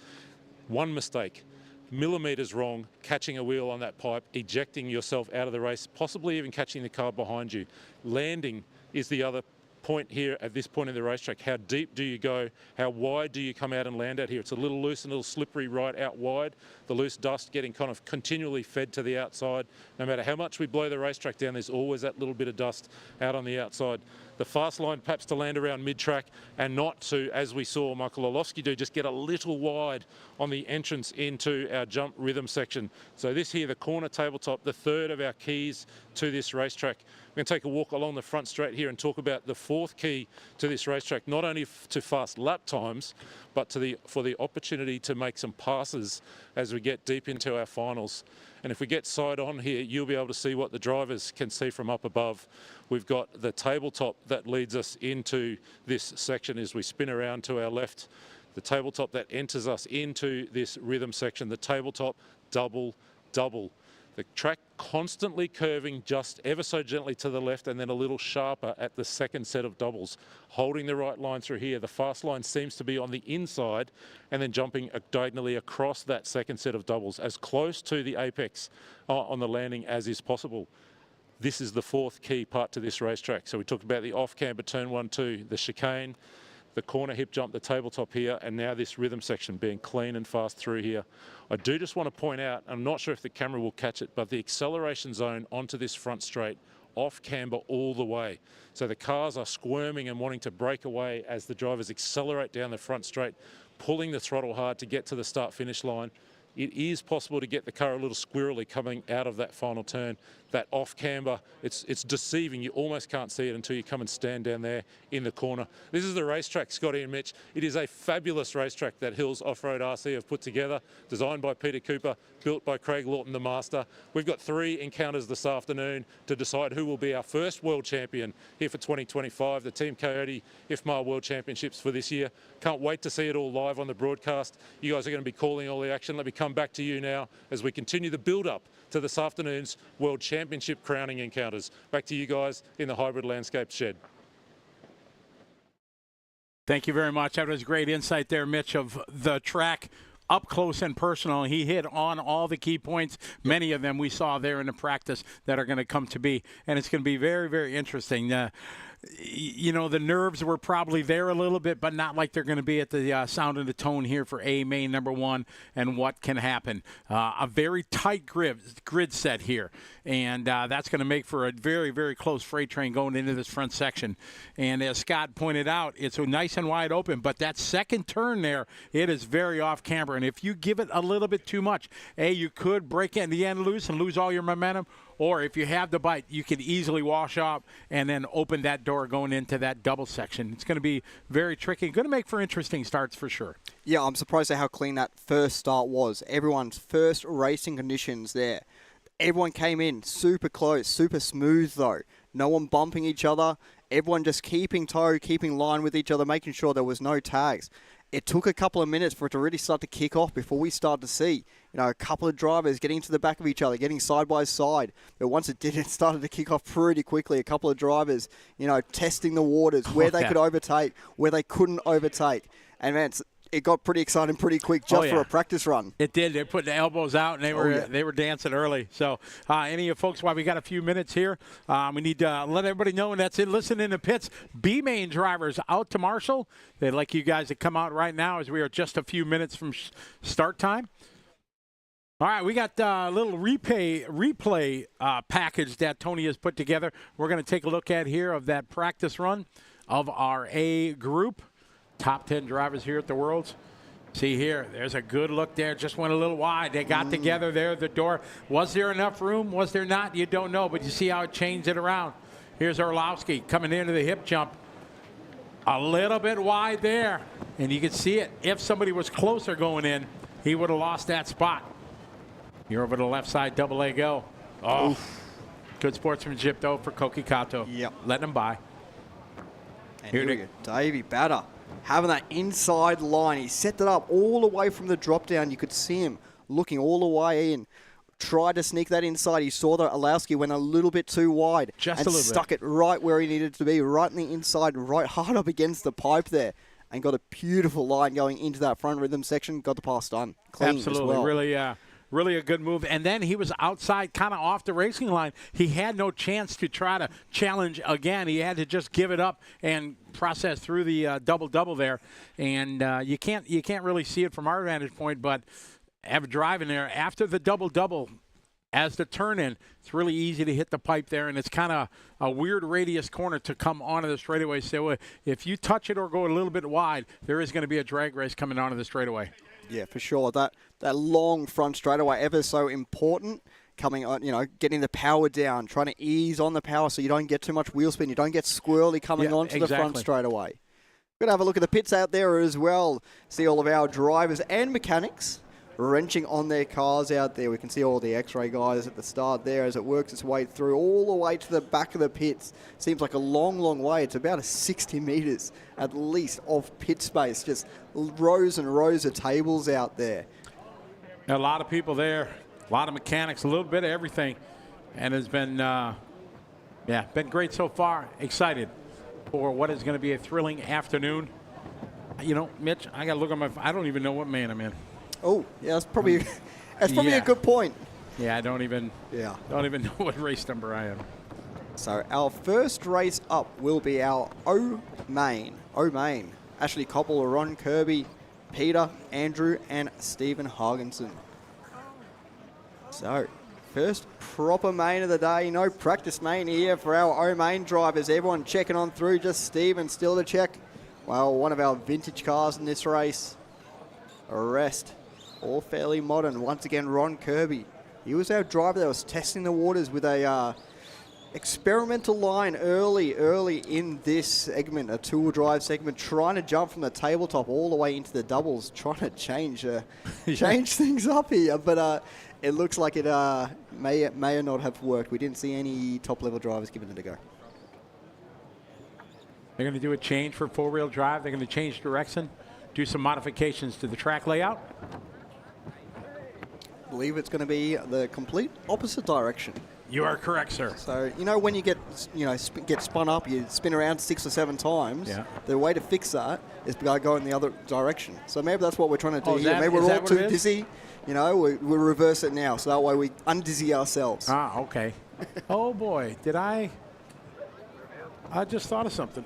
One mistake, millimetres wrong, catching a wheel on that pipe, ejecting yourself out of the race, possibly even catching the car behind you. Landing is the other point here at this point in the racetrack. How deep do you go? How wide do you come out and land out here? It's a little loose and a little slippery right out wide. The loose dust getting kind of continually fed to the outside. No matter how much we blow the racetrack down, there's always that little bit of dust out on the outside. The fast line perhaps to land around mid-track and not to, as we saw Michael Orlovsky do, just get a little wide on the entrance into our jump rhythm section. So this here, the corner tabletop, the third of our keys to this racetrack. We're going to take a walk along the front straight here and talk about the 4th key to this racetrack, not only to fast lap times, but for the opportunity to make some passes as we get deep into our finals. And if we get side on here, you'll be able to see what the drivers can see from up above. We've got the tabletop that leads us into this section as we spin around to our left. The tabletop that enters us into this rhythm section, the tabletop double, double. The track constantly curving just ever so gently to the left and then a little sharper at the second set of doubles. Holding the right line through here. The fast line seems to be on the inside and then jumping diagonally across that second set of doubles as close to the apex on the landing as is possible. This is the 4th key part to this racetrack. So we talked about the off-camber turn 1-2, the chicane, the corner hip jump, the tabletop here, and now this rhythm section being clean and fast through here. I do just want to point out, I'm not sure if the camera will catch it, but the acceleration zone onto this front straight, off camber all the way. So the cars are squirming and wanting to break away as the drivers accelerate down the front straight, pulling the throttle hard to get to the start-finish line. It is possible to get the car a little squirrely coming out of that final turn. That off camber, it's deceiving. You almost can't see it until you come and stand down there in the corner. This is the racetrack, Scotty and Mitch. It is a fabulous racetrack that Hills Off-Road RC have put together, designed by Peter Cooper, built by Craig Lawton, the master. We've got 3 encounters this afternoon to decide who will be our first world champion here for 2025, the Team Coyote IFMAR World Championships for this year. Can't wait to see it all live on the broadcast. You guys are going to be calling all the action. Let me come back to you now as we continue the build-up to this afternoon's World Championship crowning encounters. Back to you guys in the Hybrid Landscape shed. Thank you very much. That was great insight there, Mitch, of the track up close and personal. He hit on all the key points. Many of them we saw there in the practice that are going to come to be. And it's going to be very, very interesting. you know, the nerves were probably there a little bit, but not like they're going to be at the sound and the tone here for main number 1 and what can happen. A very tight grid set here, and that's going to make for a very, very close freight train going into this front section. And as Scott pointed out, it's nice and wide open, but that second turn there, it is very off camber. And if you give it a little bit too much, you could break it in the end loose and lose all your momentum. Or if you have the bite, you can easily wash up and then open that door going into that double section. It's going to be very tricky. Going to make for interesting starts for sure. Yeah, I'm surprised at how clean that first start was. Everyone's first racing conditions there. Everyone came in super close, super smooth though. No one bumping each other. Everyone just keeping toe, keeping line with each other, making sure there was no tags. It took a couple of minutes for it to really start to kick off before we started to see, a couple of drivers getting to the back of each other, getting side by side. But once it did, it started to kick off pretty quickly. A couple of drivers, testing the waters, where they could overtake, where they couldn't overtake. And man, it got pretty exciting pretty quick just for a practice run. It did. They put the elbows out, and they were dancing early. So any of you folks, while we got a few minutes here, we need to let everybody know, and that's it. Listen in the pits. B-main drivers out to Marshall. They'd like you guys to come out right now as we are just a few minutes from start time. All right, we got a little replay package that Tony has put together. We're going to take a look at here of that practice run of our A group. Top 10 drivers here at the Worlds. See here, there's a good look there. Just went a little wide. They got together there at the door. Was there enough room? Was there not? You don't know, but you see how it changed it around. Here's Orlowski coming into the hip jump. A little bit wide there, and you can see it. If somebody was closer going in, he would have lost that spot. You're over to the left side, double A go. Oh, oof. Good sportsmanship, though, for Koki Kato. Yep. Letting him by. And here we go. Davey Batter having that inside line. He set that up all the way from the drop down. You could see him looking all the way in. Tried to sneak that inside. He saw that Orlowski went a little bit too wide. Just and a little stuck bit. it right where he needed to be, right in the inside, right hard up against the pipe there. And got a beautiful line going into that front rhythm section. Got the pass done. Clean Absolutely. as well. Really a good move. And then he was outside, kind of off the racing line. He had no chance to try to challenge again. He had to just give it up and process through the double-double there. And you can't really see it from our vantage point, but have driving there after the double-double, as the turn-in, it's really easy to hit the pipe there, and it's kind of a weird radius corner to come onto the straightaway. So if you touch it or go a little bit wide, there is going to be a drag race coming onto the straightaway. Yeah, for sure. That long front straightaway, ever so important. Coming on, getting the power down, trying to ease on the power so you don't get too much wheel spin. You don't get squirrely coming onto the front straightaway. We're going to have a look at the pits out there as well. See all of our drivers and mechanics wrenching on their cars out there. We can see all the X-ray guys at the start there as it works its way through all the way to the back of the pits. Seems like a long, long way. It's about 60 metres at least of pit space. Just rows and rows of tables out there. A lot of people there, a lot of mechanics, a little bit of everything, and has been, been great so far. Excited for what is going to be a thrilling afternoon. Mitch, I got to look at I don't even know what man I'm in. Oh, yeah, that's probably a good point. Yeah, I don't even know what race number I am. So our first race up will be our O-Main. Ashley Koppel, Ron Kirby, Peter, Andrew, and Stephen Hargensen. So, first proper main of the day. No practice main here for our O-Main drivers. Everyone checking on through. Just Stephen still to check. Well, one of our vintage cars in this race. Arrest. All fairly modern. Once again, Ron Kirby. He was our driver that was testing the waters with a experimental line early in this segment, a two-wheel drive segment, trying to jump from the tabletop all the way into the doubles, trying to change things up here. But it looks like it may or not have worked. We didn't see any top-level drivers giving it a go. They're going to do a change for four-wheel drive. They're going to change direction, do some modifications to the track layout. I believe it's going to be the complete opposite direction. You are correct, sir. So, when you get spun up, you spin around 6 or 7 times. Yeah. The way to fix that is by going the other direction. So maybe that's what we're trying to do here. Maybe we're all too dizzy. We'll reverse it now. So that way we undizzy ourselves. Ah, okay. Oh, boy. Did I I just thought of something.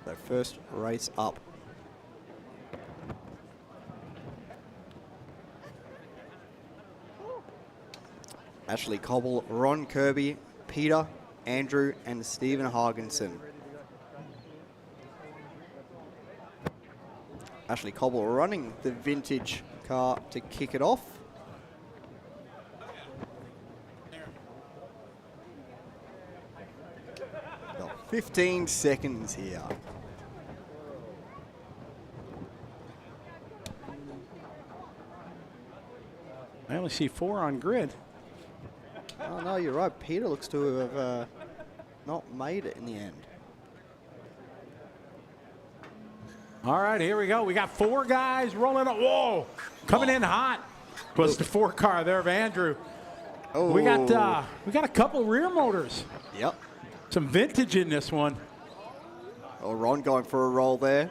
The first race up. Ashley Cobble, Ron Kirby, Peter, Andrew, and Stephen Hargensen. Ashley Cobble running the vintage car to kick it off. Got 15 seconds here. I only see 4 on grid. Oh no, you're right. Peter looks to have not made it in the end. All right, here we go. We got 4 guys rolling up. Whoa, coming in hot. Was the 4 car there of Andrew. Oh. We got a couple rear motors. Yep. Some vintage in this one. Oh, Ron going for a roll there.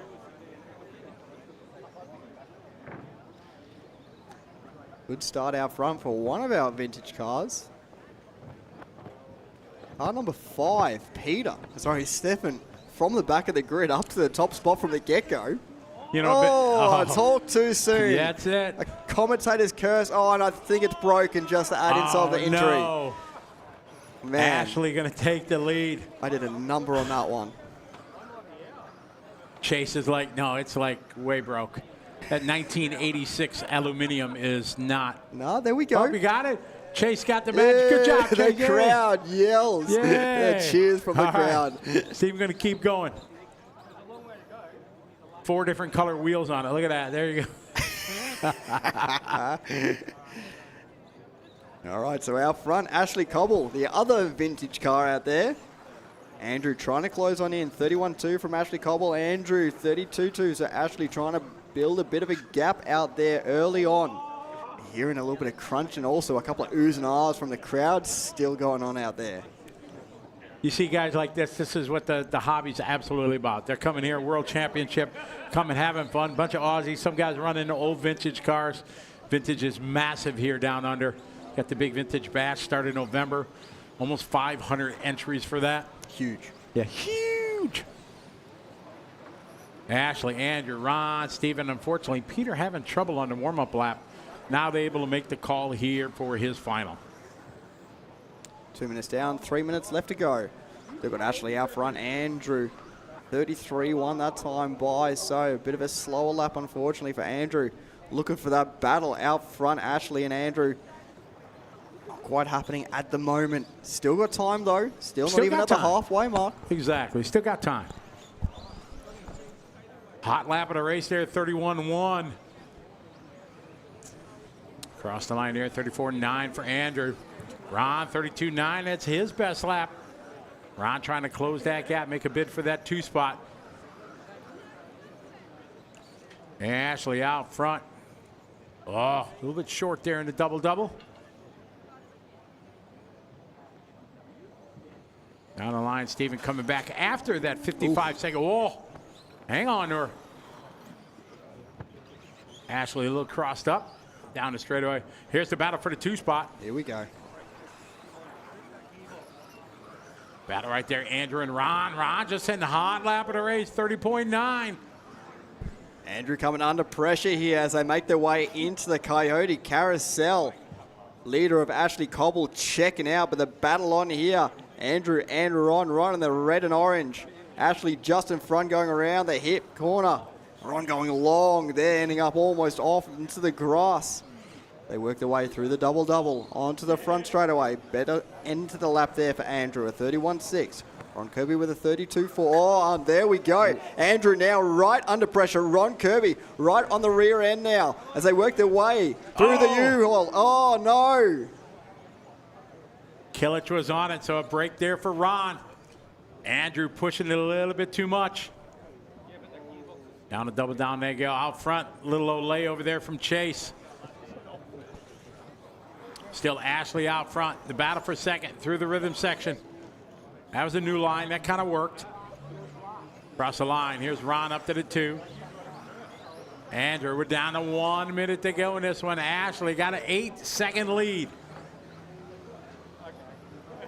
Good start out front for one of our vintage cars. Car number 5, Peter. Sorry, Stefan, from the back of the grid up to the top spot from the get-go. You know, I talked too soon. That's it. A commentator's curse. Oh, and I think it's broken just to add insult to injury. No. Man. Ashley going to take the lead. I did a number on that one. Chase is like, no, it's like way broke. That 1986 aluminum is not. No, there we go. Oh, we got it. Chase got the badge. Good job, The Chase. crowd yells. Yay. Cheers from the All right. crowd. Steve's going to keep going. 4 different color wheels on it. Look at that. There you go. All right, so out front, Ashley Cobble, the other vintage car out there. Andrew trying to close on in. 31-2 from Ashley Cobble. Andrew, 32-2. So Ashley trying to build a bit of a gap out there early on. Hearing a little bit of crunch and also a couple of oohs and ahs from the crowd still going on out there. You see guys like this, this is what the hobby's absolutely about. They're coming here, World Championship, coming having fun. Bunch of Aussies, some guys running old vintage cars. Vintage is massive here down under. Got the big vintage bash started in November. Almost 500 entries for that. Huge. Yeah, huge. Ashley, Andrew, Ron, Stephen. Unfortunately, Peter having trouble on the warm-up lap. Now they're able to make the call here for his final. 2 minutes down, 3 minutes left to go. They've got Ashley out front. Andrew, 33-1 that time by. So a bit of a slower lap, unfortunately, for Andrew. Looking for that battle out front. Ashley and Andrew. Not quite happening at the moment. Still got time, though. Still not even at the halfway mark. Exactly. Still got time. Hot lap of the race there, 31-1. Across the line here, 34-9 for Andrew. Ron, 32-9. That's his best lap. Ron trying to close that gap, make a bid for that 2 spot. Ashley out front. Oh, a little bit short there in the double-double. Down the line, Stephen coming back after that 55-second. Whoa, hang on to her. Ashley a little crossed up. Down the straightaway. Here's the battle for the 2 spot. Here we go. Battle right there, Andrew and Ron. Ron just hitting the hot lap of the race, 30.9. Andrew coming under pressure here as they make their way into the Coyote Carousel. Leader of Ashley Cobble checking out, but the battle on here. Andrew and Ron in the red and orange. Ashley just in front going around the hip corner. Ron going long there, ending up almost off into the grass. They work their way through the double-double onto the front straightaway. Better end to the lap there for Andrew, a 31-6. Ron Kirby with a 32-4. Oh, and there we go. Andrew now right under pressure. Ron Kirby right on the rear end now as they work their way through the U-Haul. Oh, no. Killich was on it, so a break there for Ron. Andrew pushing it a little bit too much. Down to double down, they go out front. Little Olay over there from Chase. Still Ashley out front. The battle for second through the rhythm section. That was a new line. That kind of worked. Across the line. Here's Ron up to the 2. Andrew, we're down to 1 minute to go in this one. Ashley got an 8-second lead.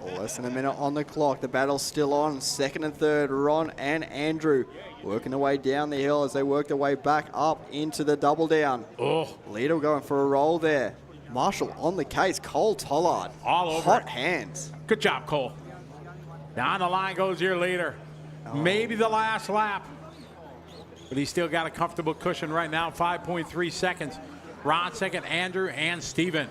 Oh, Less than a minute on the clock. The battle's still on. Second and third, Ron and Andrew working their way down the hill as they work their way back up into the double down. Oh. Lidl going for a roll there. Marshall on the case. Cole Tollard. All over Hot it. hands. Good job, Cole. Down the line goes your leader. Maybe the last lap. But he's still got a comfortable cushion right now, 5.3 seconds. Ron second, Andrew and Steven.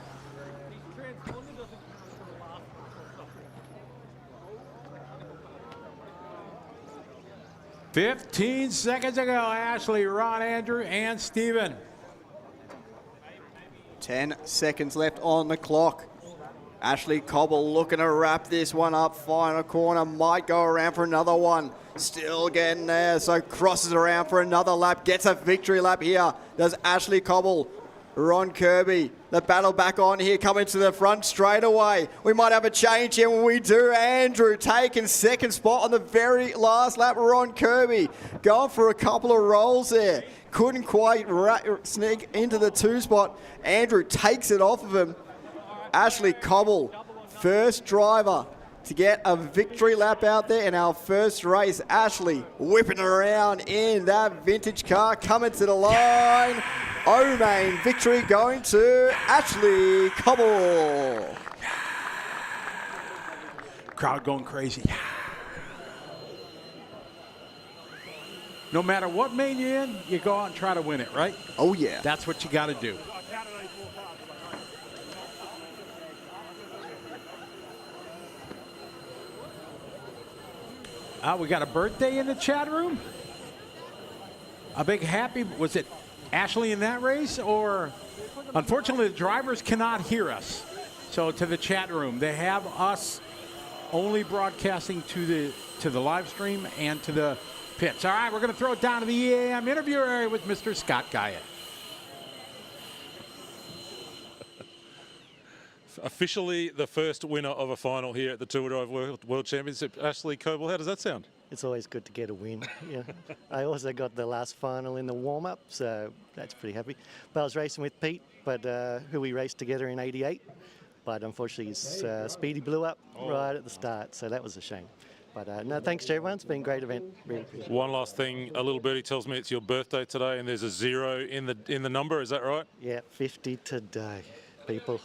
"15 seconds ago, Ashley, Ron, Andrew, and Steven. 10 seconds left on the clock. Ashley Cobble looking to wrap this one up. Final corner, might go around for another one. Still getting there, so crosses around for another lap. Gets a victory lap here. Does Ashley Cobble. Ron Kirby, the battle back on here, coming to the front straight away. We might have a change here when we do. Andrew taking second spot on the very last lap. Ron Kirby going for a couple of rolls there. Couldn't quite sneak into the 2 spot. Andrew takes it off of him. Ashley Cobble, first driver to get a victory lap out there in our first race. Ashley whipping around in that vintage car, coming to the line. Omain victory going to Ashley Cobble. Crowd going crazy. No matter what main you're in, you go out and try to win it, right? Oh, yeah. That's what you got to do. We got a birthday in the chat room. A big happy, was it Ashley in that race? Or unfortunately the drivers cannot hear us. So to the chat room, they have us only broadcasting to the live stream and to the pits. All right, we're going to throw it down to the EAM interview area with Mr. Scott Guyett. Officially the first winner of a final here at the Two-Wheel Drive World Championship. Ashley Cobble, how does that sound? It's always good to get a win. Yeah. I also got the last final in the warm-up, so that's pretty happy. But I was racing with Pete, who we raced together in '88. But unfortunately, his Speedy blew up right at the start, so that was a shame. But no, thanks to everyone. It's been a great event. Really appreciate it. One last thing, a little birdie tells me it's your birthday today, and there's a 0 in the number. Is that right? Yeah, 50 today, people.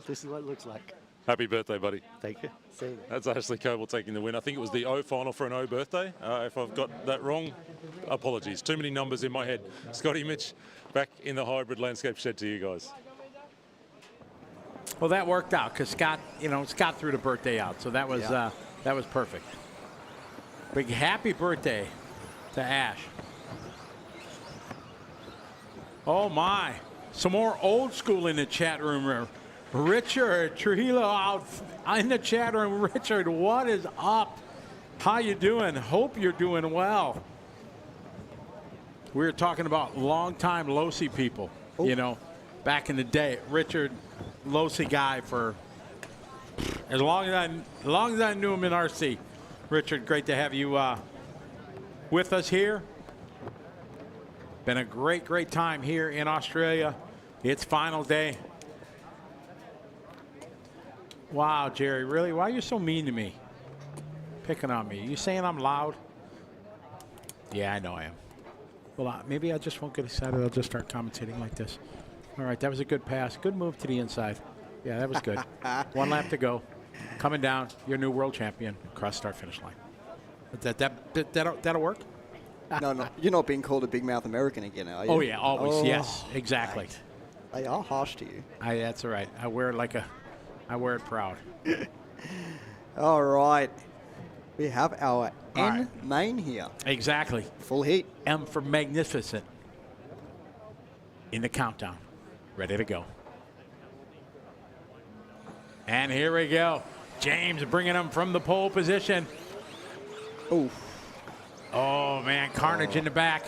This is what it looks like. Happy birthday, buddy. Thank you. See you. That's Ashley Cobble taking the win. I think it was the O final for an O birthday. If I've got that wrong, apologies. Too many numbers in my head. Scotty, Mitch, back in the hybrid landscape shed to you guys. Well, that worked out because Scott threw the birthday out, so that was perfect. Big happy birthday to Ash. Oh my, some more old school in the chat room. Richard Trujillo out in the chat room. Richard, what is up? How you doing? Hope you're doing well. We were talking about longtime Losi people, back in the day. Richard, Losi guy for as long as I knew him in RC. Richard, great to have you with us here. Been a great time here in Australia. It's final day. Wow, Jerry, really? Why are you so mean to me? Picking on me. You saying I'm loud? Yeah, I know I am. Well, maybe I just won't get excited. I'll just start commentating like this. All right, that was a good pass. Good move to the inside. Yeah, that was good. 1 lap to go. Coming down, your new world champion. Cross start finish line. That'll work? No, you're not being called a big mouth American again, are you? Oh, yeah, always. Yes, exactly. Right. They are harsh to you. That's all right. I wear it proud. All right. We have our N main here. Exactly. Full heat. M for magnificent. In the countdown. Ready to go. And here we go. James bringing him from the pole position. Oh. Oh, man. Carnage in the back.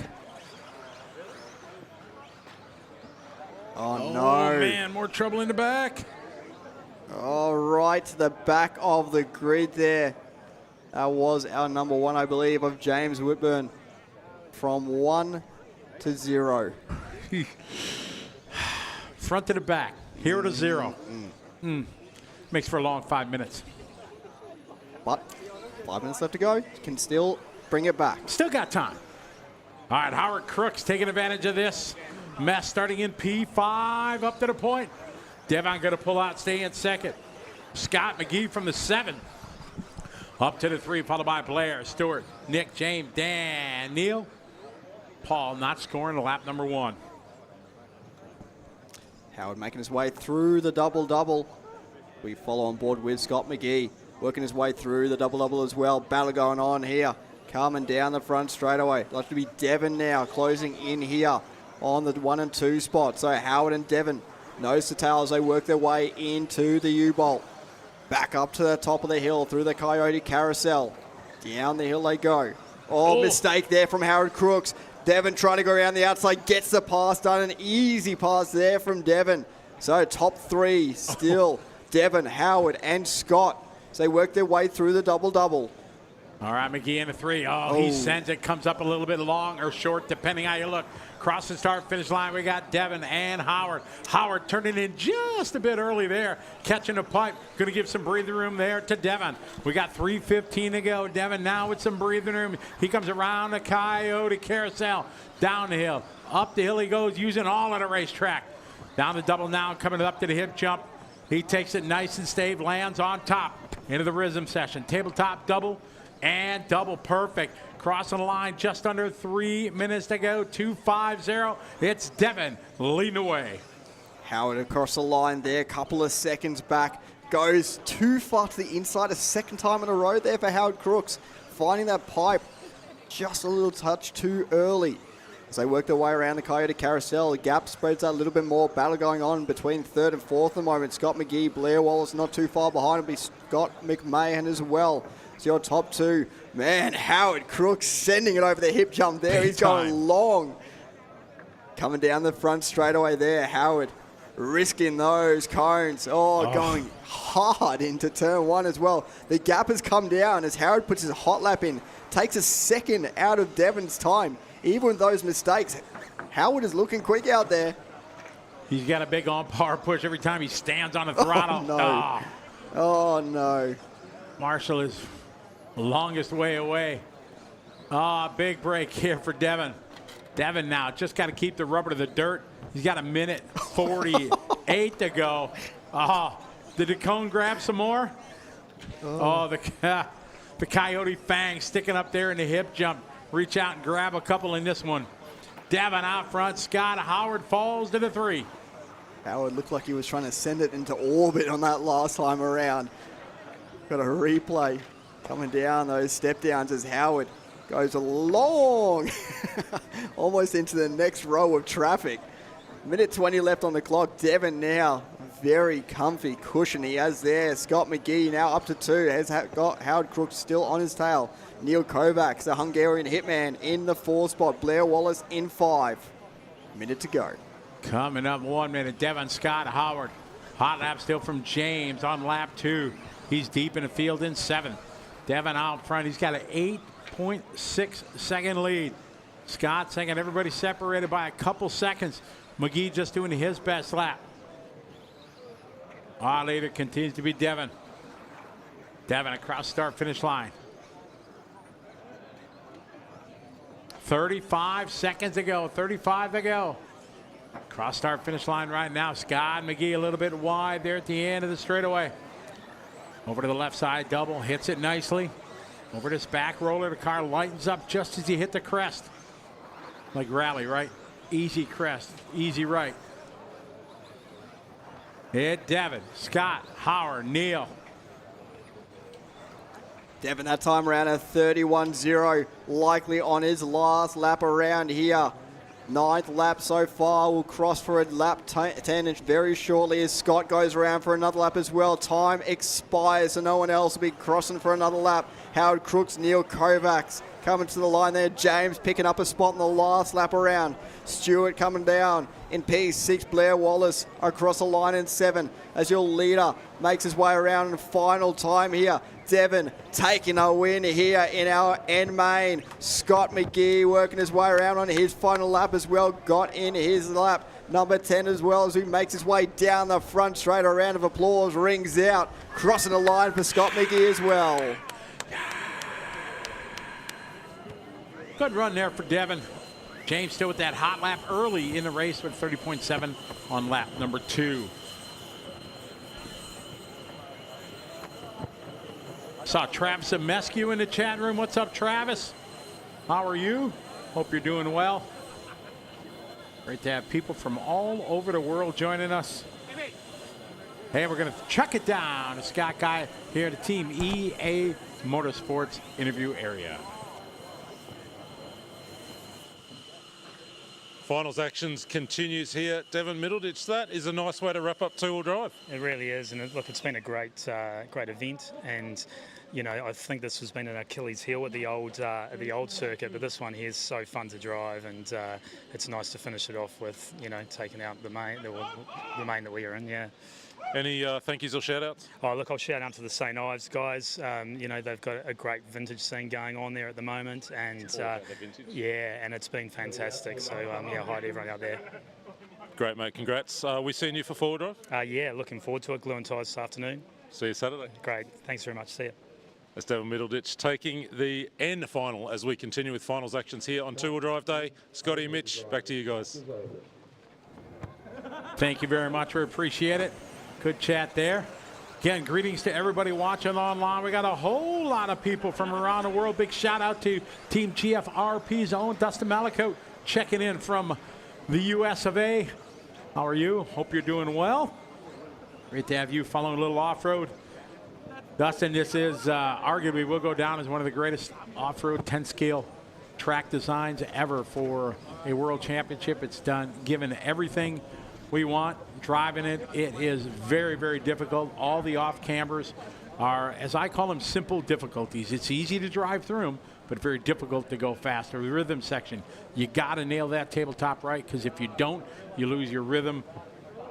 Oh, no. Oh, man. More trouble in the back. All right, to the back of the grid there. That was our number 1, I believe, of James Whitburn. From 1 to 0. Front to the back. 0 to 0. Makes for a long 5 minutes. But 5 minutes left to go. Can still bring it back. Still got time. All right, Howard Crooks taking advantage of this mess, starting in P5 up to the point. Devon going to pull out, stay in second. Scott McGee from the 7. Up to the 3, followed by Blair, Stewart, Nick, James, Dan, Neil. Paul not scoring lap number 1. Howard making his way through the double-double. We follow on board with Scott McGee, working his way through the double-double as well. Battle going on here. Coming down the front straight away. Looks to be Devon now closing in here on the 1 and 2 spot. So Howard and Devon nose to tail as they work their way into the U-Bolt. Back up to the top of the hill through the Coyote Carousel. Down the hill they go. Oh, mistake there from Howard Crooks. Devon trying to go around the outside, gets the pass done. An easy pass there from Devon. So top 3 still Devon, Howard, and Scott. So they work their way through the double-double. All right, McGee in the 3. Oh, he sends it, comes up a little bit long or short, depending how you look. Cross the start-finish line, we got Devon and Howard. Howard turning in just a bit early there, catching a pipe. Going to give some breathing room there to Devon. We got 3:15 to go. Devon now with some breathing room. He comes around the Coyote Carousel, down the hill. Up the hill he goes, using all of the racetrack. Down the double now, coming up to the hip jump. He takes it nice and stave, lands on top into the rhythm session. Tabletop double. And double perfect. Crossing the line just under 3 minutes to go. 2:50. It's Devon leading away. Howard across the line there, couple of seconds back. Goes too far to the inside a second time in a row there for Howard Crooks. Finding that pipe just a little touch too early. As they work their way around the Coyote Carousel, the gap spreads out a little bit more. Battle going on between 3rd and 4th at the moment. Scott McGee, Blair Wallace not too far behind. It'll be Scott McMahon as well. It's your top 2. Man, Howard Crooks sending it over the hip jump there. He's going long. Coming down the front straight away there. Howard risking those cones. Going hard into turn 1 as well. The gap has come down as Howard puts his hot lap in. Takes a second out of Devon's time. Even with those mistakes, Howard is looking quick out there. He's got a big on-par push every time he stands on the throttle. Oh, no. Marshall is the longest way away. Big break here for Devon. Devon now just got to keep the rubber to the dirt. He's got 1:48 to go. Did the cone grab some more? The Coyote Fang sticking up there in the hip jump. Reach out and grab a couple in this one. Devon out front. Scott Howard falls to the 3. Howard looked like he was trying to send it into orbit on that last time around. Got a replay coming down those step downs as Howard goes along almost into the next row of traffic. 1:20 left on the clock. Devon now very comfy cushion he has there. Scott McGee now up to 2. Has got Howard Crooks still on his tail. Neil Kovacs, the Hungarian hitman, in the 4 spot. Blair Wallace in 5. Minute to go. Coming up 1 minute. Devon, Scott, Howard. Hot lap still from James on lap 2. He's deep in the field in 7th. Devon out front. He's got an 8.6 second lead. Scott second. Everybody separated by a couple seconds. McGee just doing his best lap. Our leader continues to be Devon. Devon across start finish line. 35 seconds to go. 35 to go. Cross start finish line right now. Scott McGee a little bit wide there at the end of the straightaway. Over to the left side, double, hits it nicely. Over this back roller, the car lightens up just as he hit the crest. Like rally, right? Easy crest, easy right. Hit Devon, Scott, Howard, Neil. Devon that time around a 31.0, likely on his last lap around here. 9th lap so far. Will cross for a lap 10 very shortly as Scott goes around for another lap as well. Time expires, so no one else will be crossing for another lap. Howard Crooks, Neil Kovacs coming to the line there. James picking up a spot in the last lap around. Stewart coming down in P6. Blair Wallace across the line in 7 as your leader makes his way around in the final time here. Devon taking a win here in our end main. Scott McGee working his way around on his final lap as well. Got in his lap number 10 as well as he makes his way down the front straight. A round of applause rings out. Crossing the line for Scott McGee as well. Good run there for Devin. James still with that hot lap early in the race with 30.7 on lap number 2. Saw Travis Amescu in the chat room. What's up, Travis? How are you? Hope you're doing well. Great to have people from all over the world joining us. Hey, we're going to chuck it down to Scott Guy here at the Team EA Motorsports interview area. Finals actions continues here. Devin Middleditch, that is a nice way to wrap up two-wheel drive. It really is, and look, it's been a great event, and you know, I think this has been an Achilles heel at the old circuit, but this one here is so fun to drive, and it's nice to finish it off with, you know, taking out the main that we are in. Yeah. Any thank yous or shout outs? Oh, look, I'll shout out to the St. Ives guys. You know, they've got a great vintage scene going on there at the moment, and yeah, and it's been fantastic. So yeah, hi to everyone out there. Great, mate. Congrats. We seeing you for forward drive? Yeah, looking forward to it. Glue and Ties this afternoon. See you Saturday. Great. Thanks very much. See you. That's Devin Middleditch taking the N final as we continue with finals actions here on two-wheel drive day. Scotty and Mitch, back to you guys. Thank you very much. We appreciate it. Good chat there. Again, greetings to everybody watching online. We got a whole lot of people from around the world. Big shout out to Team GFRP's own Dustin Malicote checking in from the US of A. How are you? Hope you're doing well. Great to have you following a little off-road. Dustin, this is arguably will go down as one of the greatest off-road 10-scale track designs ever for a world championship. It's done, given everything we want. Driving it, it is very, very difficult. All the off-cambers are, as I call them, simple difficulties. It's easy to drive through them, but very difficult to go faster. The rhythm section, you got to nail that tabletop right, because if you don't, you lose your rhythm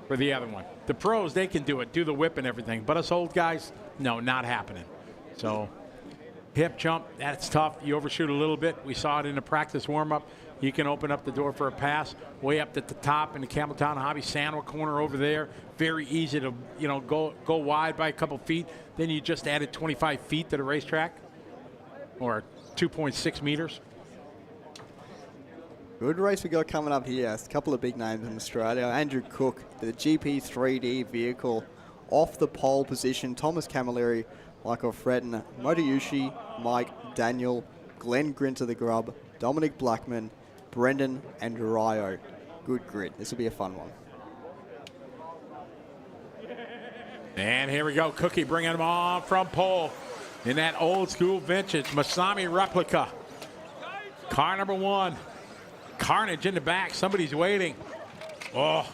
for the other one. The pros, they can do it, do the whip and everything, but us old guys, no, not happening. So hip jump, that's tough. You overshoot a little bit. We saw it in the practice warm-up. You can open up the door for a pass way up at the top in the Campbelltown Hobby Sandwich corner over there. Very easy to, you know, go wide by a couple feet. Then you just added 25 feet to the racetrack, or 2.6 meters. Good race we got coming up here. A couple of big names in Australia. Andrew Cook, the GP3D vehicle, off the pole position. Thomas Camilleri, Michael Fretton, Motoyushi, Mike Daniel, Glenn Grinter the Grub, Dominic Blackman, Brendan and Ryo. Good grid. This will be a fun one. And here we go. Cookie bringing them on from pole in that old school vintage Masami replica. Car number 1. Carnage in the back. Somebody's waiting. Oh.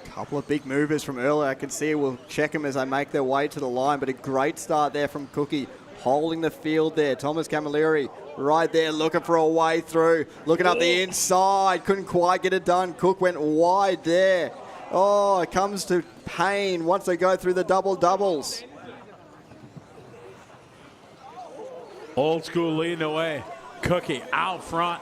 Couple of big movers from earlier. I can see we'll check them as they make their way to the line, but a great start there from Cookie. Holding the field there. Thomas Camilleri right there looking for a way through. Looking up the inside. Couldn't quite get it done. Cook went wide there. Oh, it comes to pain once they go through the doubles. Old school leading the way. Cookie out front.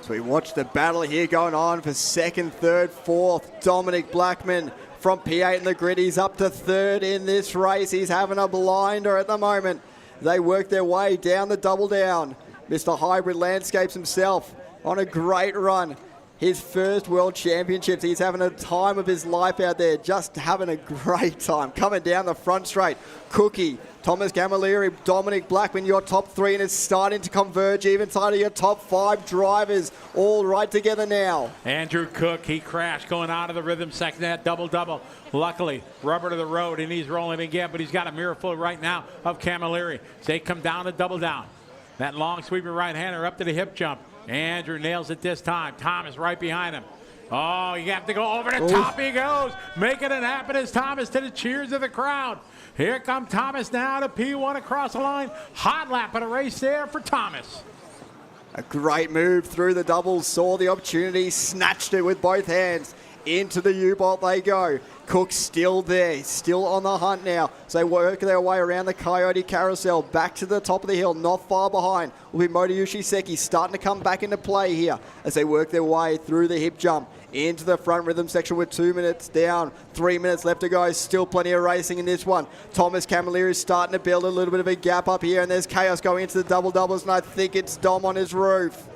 So we watch the battle here going on for second, third, fourth. Dominic Blackman from P8 in the grid. He's up to third in this race. He's having a blinder at the moment. They work their way down the double down. Mr. Hybrid Landscapes himself on a great run. His first World Championships. He's having a time of his life out there. Just having a great time. Coming down the front straight. Cookie, Thomas Camilleri, Dominic Blackman, your top 3, and it's starting to converge even side of your top 5 drivers. All right together now. Andrew Cook, he crashed going out of the rhythm section. That double-double. Luckily, rubber to the road, and he's rolling again, but he's got a mirror full right now of Camilleri. So they come down to double down. That long sweeping right-hander up to the hip jump. Andrew nails it this time. Thomas right behind him. Oh, you have to go over the top. He goes. Making it happen as Thomas to the cheers of the crowd. Here comes Thomas now to P1 across the line. Hot lap of the race there for Thomas. A great move through the doubles. Saw the opportunity. Snatched it with both hands. Into the U-bolt they go. Cook still there. He's still on the hunt now. So they work their way around the Coyote Carousel. Back to the top of the hill. Not far behind will be Motoyushi Seki. Starting to come back into play here as they work their way through the hip jump. into the front rhythm section with 2 minutes down, 3 minutes left to go. Still plenty of racing in this one. Thomas Camilleri is starting to build a little bit of a gap up here, and there's chaos going into the double doubles, and I think it's Dom on his roof.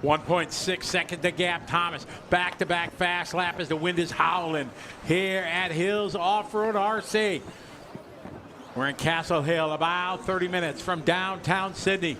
1.6 second to gap. Thomas back-to-back fast lap as the wind is howling here at Hills Off-Road RC. We're in Castle Hill, about 30 minutes from downtown Sydney.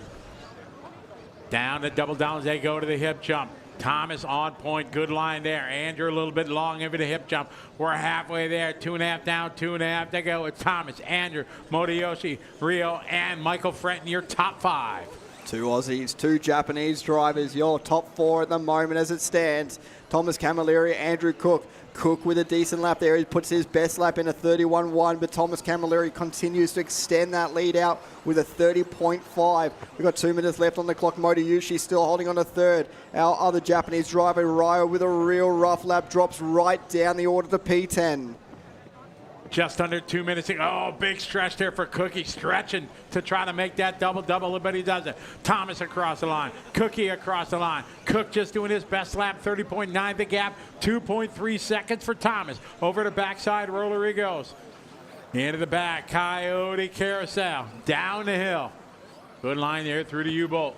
Down to double downs, they go to the hip jump. Thomas on point, good line there. Andrew a little bit long over the hip jump. We're halfway there, 2.5 down, 2.5 to go. It's Thomas, Andrew, Motoyoshi, Rio, and Michael Frenton, your top 5. 2 Aussies, 2 Japanese drivers, your top 4 at the moment as it stands. Thomas Camilleri, Andrew Cook. Cook with a decent lap there. He puts his best lap in a 31.1, but Thomas Camilleri continues to extend that lead out with a 30.5. We've got 2 minutes left on the clock. Motoyoshi still holding on to third. Our other Japanese driver, Ryo, with a real rough lap, drops right down the order to P10. Just under 2 minutes. Oh, big stretch there for Cookie, stretching to try to make that double-double, but he does it. Thomas across the line, Cookie across the line. Cook just doing his best lap, 30.9 the gap, 2.3 seconds for Thomas. Over the backside roller he goes. Into the back, Coyote Carousel, down the hill. Good line there through the U-bolt.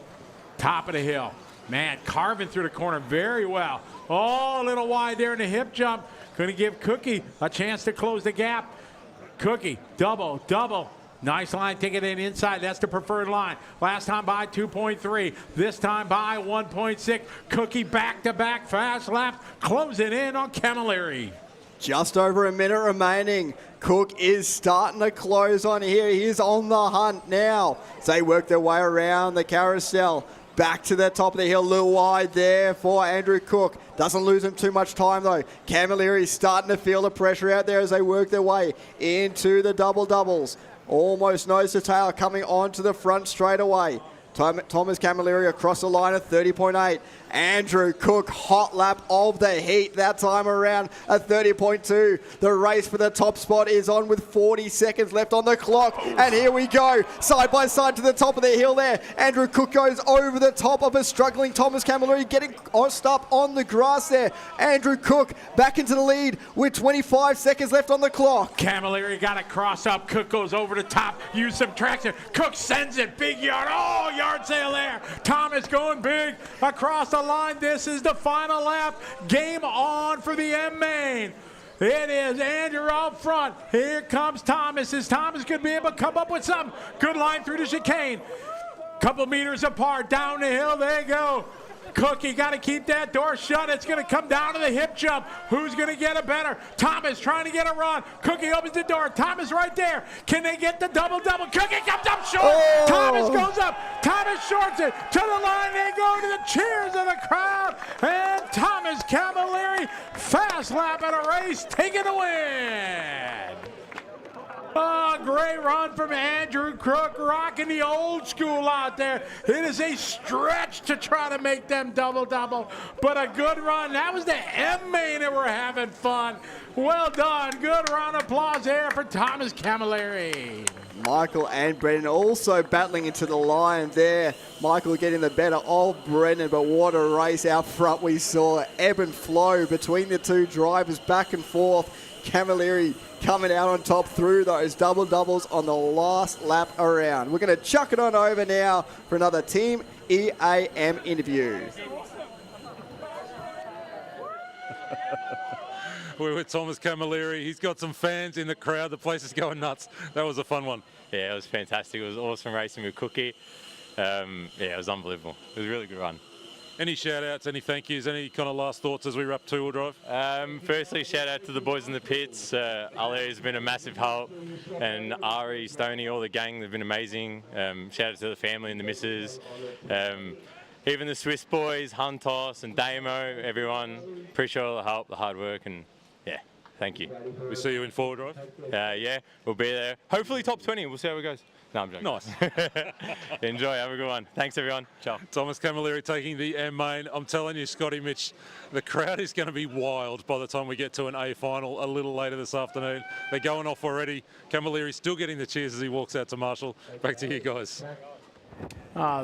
Top of the hill. Man, carving through the corner very well. Oh, a little wide there in the hip jump. Couldn't give Cookie a chance to close the gap. Cookie, double. Nice line, take it in inside. That's the preferred line. Last time by 2.3. This time by 1.6. Cookie back-to-back fast laps. Closing in on Camilleri. Just over a minute remaining. Cook is starting to close on here. He's on the hunt now. So they work their way around the carousel. Back to the top of the hill, a little wide there for Andrew Cook. Doesn't lose him too much time though. Camilleri starting to feel the pressure out there as they work their way into the double doubles. Almost nose to tail coming onto the front straight away. Thomas Camilleri across the line at 30.8. Andrew Cook, hot lap of the heat that time around at 30.2. The race for the top spot is on with 40 seconds left on the clock. And here we go, side by side to the top of the hill there. Andrew Cook goes over the top of a struggling Thomas Camilleri, getting up on the grass there. Andrew Cook back into the lead with 25 seconds left on the clock. Camilleri got it cross up. Cook goes over the top, use some traction. Cook sends it, big yard. Oh, yard sale there. Thomas going big across the line. This is the final lap. Game on for the M-Main. It is Andrew out front. Here comes Thomas. Is Thomas going to be able to come up with something? Good line through the chicane. Couple meters apart. Down the hill. There you go. Cookie got to keep that door shut. It's going to come down to the hip jump. Who's going to get it better? Thomas trying to get a run. Cookie opens the door. Thomas right there. Can they get the double-double? Cookie comes up short. Oh. Thomas goes up. Thomas shorts it. To the line they go, to the cheers of the crowd. And Thomas Camilleri, fast lap at a race, taking the win. Oh, great run from Andrew Cook, rocking the old school out there. It is a stretch to try to make them double-double, but a good run. That was the M-Main that were having fun. Well done. Good round of applause there for Thomas Camilleri. Michael and Brendan also battling into the line there. Michael getting the better of Brendan, but what a race out front we saw. Ebb and flow between the two drivers, back and forth. Camilleri coming out on top through those double doubles on the last lap around. We're going to chuck it on over now for another Team EAM interview. We're with Thomas Camilleri. He's got some fans in the crowd. The place is going nuts. That was a fun one. Yeah, it was fantastic. It was awesome racing with Cookie. Yeah, it was unbelievable. It was a really good run. Any shout-outs, any thank yous, any kind of last thoughts as we wrap two-wheel drive? Firstly, shout-out to the boys in the pits. Ali's been a massive help, and Ari, Stoney, all the gang, they've been amazing. Shout-out to the family and the missus. Even the Swiss boys, Huntos and Damo, everyone. Appreciate all the help, the hard work, and yeah, thank you. We see you in four-wheel drive? Yeah, we'll be there. Hopefully top 20, we'll see how it goes. No, I'm joking. Nice. Enjoy, have a good one. Thanks, everyone. Ciao. Thomas Camilleri taking the M-Main. I'm telling you, Scotty Mitch, the crowd is going to be wild by the time we get to an A final a little later this afternoon. They're going off already. Camilleri still getting the cheers as he walks out to Marshall. Back to you guys. Oh,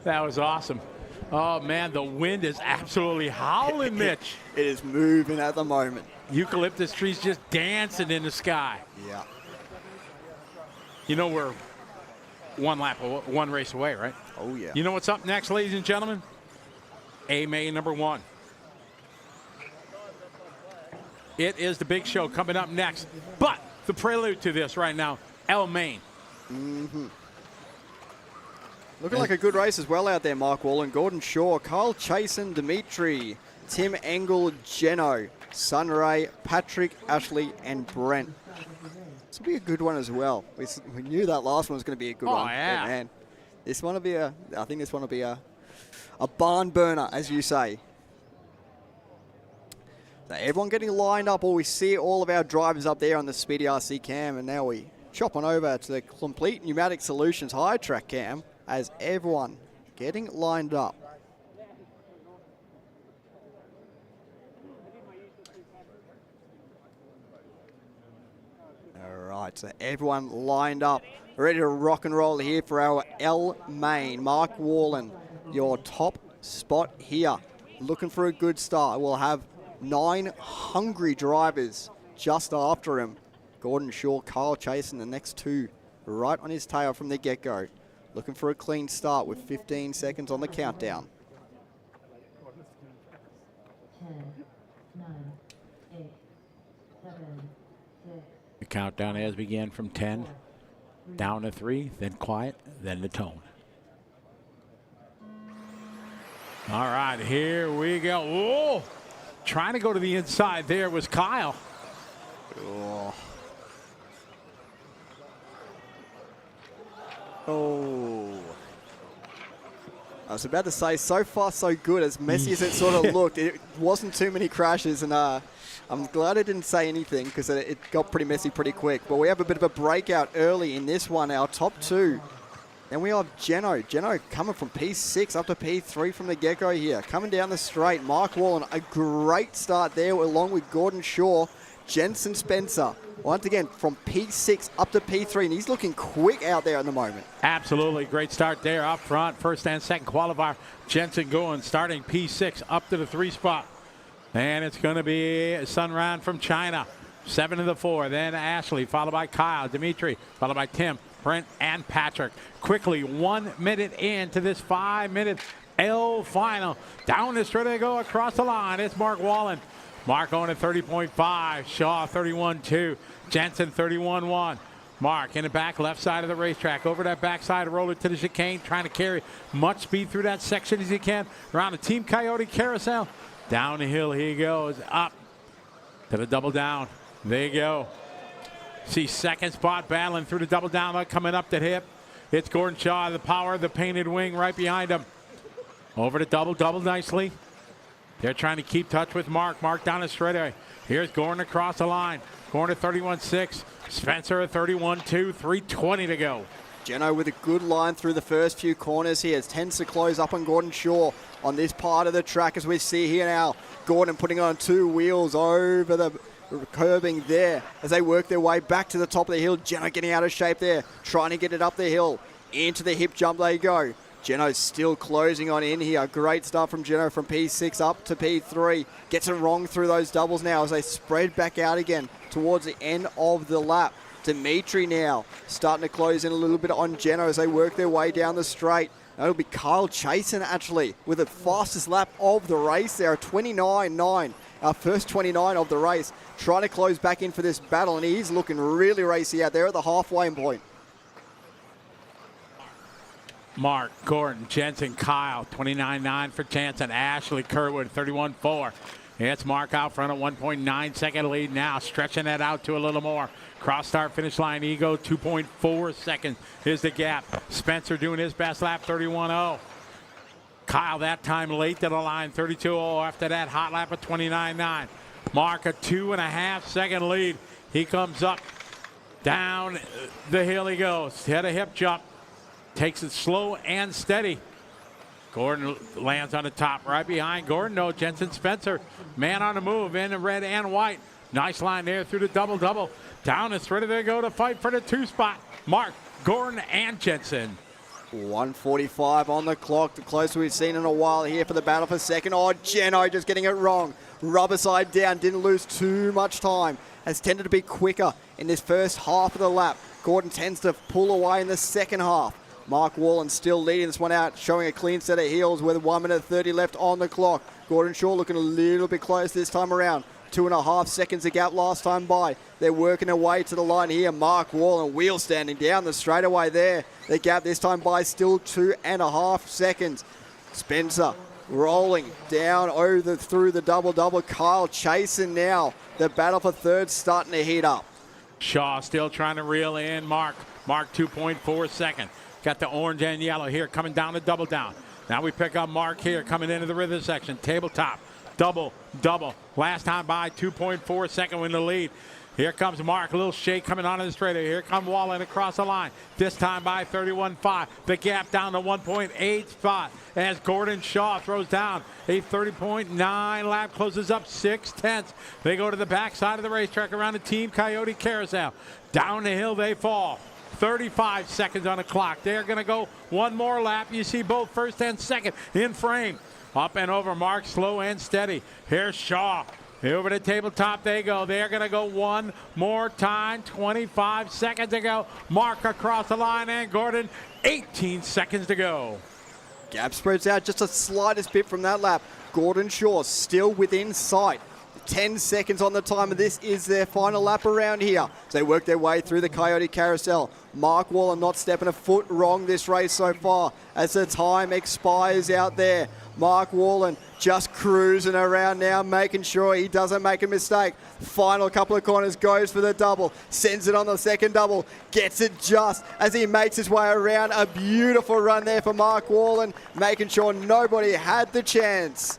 that was awesome. Oh, man, the wind is absolutely howling, Mitch. It is moving at the moment. Eucalyptus trees just dancing in the sky. Yeah. You know we're one race away, right? Oh, yeah. You know what's up next, ladies and gentlemen? A-Main number 1. It is the big show coming up next. But the prelude to this right now, El-Main. Mm-hmm. Looking like a good race as well out there, Mark Wallen, Gordon Shaw, Kyle Chasen, Dimitri, Tim Engel, Geno, Sunray, Patrick, Ashley, and Brent. This will be a good one as well. We knew that last one was going to be a good one. Yeah. But man, this one will be I think this one will be a barn burner, as you say. So everyone getting lined up, or we see all of our drivers up there on the Speedy RC cam, and now we chop on over to the Complete Pneumatic Solutions high track cam as everyone getting lined up. All right, so everyone lined up, ready to rock and roll here for our El-Main. Mark Wallen, your top spot here. Looking for a good start. We'll have 9 hungry drivers just after him. Gordon Shaw, Kyle Chasen, the next 2 right on his tail from the get-go. Looking for a clean start with 15 seconds on the countdown. 10, 9, 8, 7, 6. The countdown has begun from 10, down to 3, then quiet, then the tone. All right, here we go. Whoa! Trying to go to the inside there was Kyle. Oh. I was about to say, so far so good. As messy as it sort of looked, it wasn't too many crashes, and I'm glad I didn't say anything because it got pretty messy pretty quick. But we have a bit of a breakout early in this one, our top 2. Then we have Geno. Geno coming from P6 up to P3 from the get-go here. Coming down the straight, Mark Wallen, a great start there along with Gordon Shaw. Jensen Spencer, once again, from P6 up to P3, and he's looking quick out there at the moment. Absolutely. Great start there up front. First and second qualifier. Jensen going, starting P6 up to the 3 spot. And it's going to be Sunran from China. 7 to the 4. Then Ashley, followed by Kyle, Dimitri, followed by Tim, Brent, and Patrick. Quickly, 1 minute into this 5-minute L final. Down the straight they go across the line. It's Mark Wallen. Mark on at 30.5. Shaw 31.2. Jensen 31.1. Mark in the back left side of the racetrack. Over that backside, roller to the chicane, trying to carry much speed through that section as he can. Around the Team Coyote carousel. Down the hill he goes. Up to the double down. There you go. See second spot battling through the double down, coming up the hip. It's Gordon Shaw, the power of the painted wing right behind him. Over to double nicely. They're trying to keep touch with Mark. Mark down the straightaway. Here's Gordon across the line. Gordon at 31.6. Spencer at 31.2. 3:20 to go. Geno with a good line through the first few corners here. It tends to close up on Gordon Shaw on this part of the track as we see here now. Gordon putting on 2 wheels over the curbing there as they work their way back to the top of the hill. Geno getting out of shape there, trying to get it up the hill. Into the hip jump they go. Geno's still closing on in here. Great start from Geno from P6 up to P3. Gets it wrong through those doubles now as they spread back out again towards the end of the lap. Dimitri now starting to close in a little bit on Geno as they work their way down the straight. That'll be Kyle Chasen actually with the fastest lap of the race there, 29.9. Our first 29 of the race. Trying to close back in for this battle, and he's looking really racy out there at the halfway point. Mark, Gordon, Jensen, Kyle, 29.9 for Jensen. Ashley Kerwood, 31.4. It's Mark out front at 1.9 second lead now, stretching that out to a little more. Cross start finish line, Ego, 2.4 seconds is the gap. Spencer doing his best lap, 31.0. Kyle that time late to the line, 32.0. After that hot lap of 29.9. Mark a 2.5 second lead. He comes up, down the hill he goes. Hit a hip jump. Takes it slow and steady. Gordon lands on the top right behind Gordon. No, Jensen Spencer, man on the move in the red and white. Nice line there through the double. Down the straight they go to fight for the 2 spot. Mark, Gordon, and Jensen. 1:45 on the clock, the closest we've seen in a while here for the battle for second. Oh, Geno just getting it wrong. Rubber side down, didn't lose too much time. Has tended to be quicker in this first half of the lap. Gordon tends to pull away in the second half. Mark Wallen still leading this one out, showing a clean set of heels with 1 minute 30 left on the clock. Gordon Shaw looking a little bit close this time around. 2.5 seconds a gap last time by. They're working their way to the line here. Mark Wallen wheel standing down the straightaway there. The gap this time by still 2.5 seconds. Spencer rolling down through the double-double. Kyle chasing now. The battle for third starting to heat up. Shaw still trying to reel in Mark. Mark 2.4 seconds. Got the orange and yellow here coming down the double down. Now we pick up Mark here coming into the rhythm section. Tabletop. Double. Last time by 2.4 seconds in the lead. Here comes Mark, a little shake coming onto the straightaway. Here comes Wallen across the line. This time by 31.5. The gap down to 1.8 spot as Gordon Shaw throws down a 30.9 lap, closes up 6/10. They go to the backside of the racetrack around the Team Coyote Carousel. Down the hill they fall. 35 seconds on the clock. They're going to go one more lap. You see both first and second in frame. Up and over Mark, slow and steady. Here's Shaw. Over the tabletop they go. They're going to go one more time. 25 seconds to go. Mark across the line and Gordon, 18 seconds to go. Gap spreads out just a slightest bit from that lap. Gordon Shaw still within sight. 10 seconds on the timer. This is their final lap around here. So they work their way through the Coyote Carousel. Mark Wallen not stepping a foot wrong this race so far as the time expires out there. Mark Wallen just cruising around now, making sure he doesn't make a mistake. Final couple of corners, goes for the double, sends it on the second double, gets it just as he makes his way around. A beautiful run there for Mark Wallen, making sure nobody had the chance.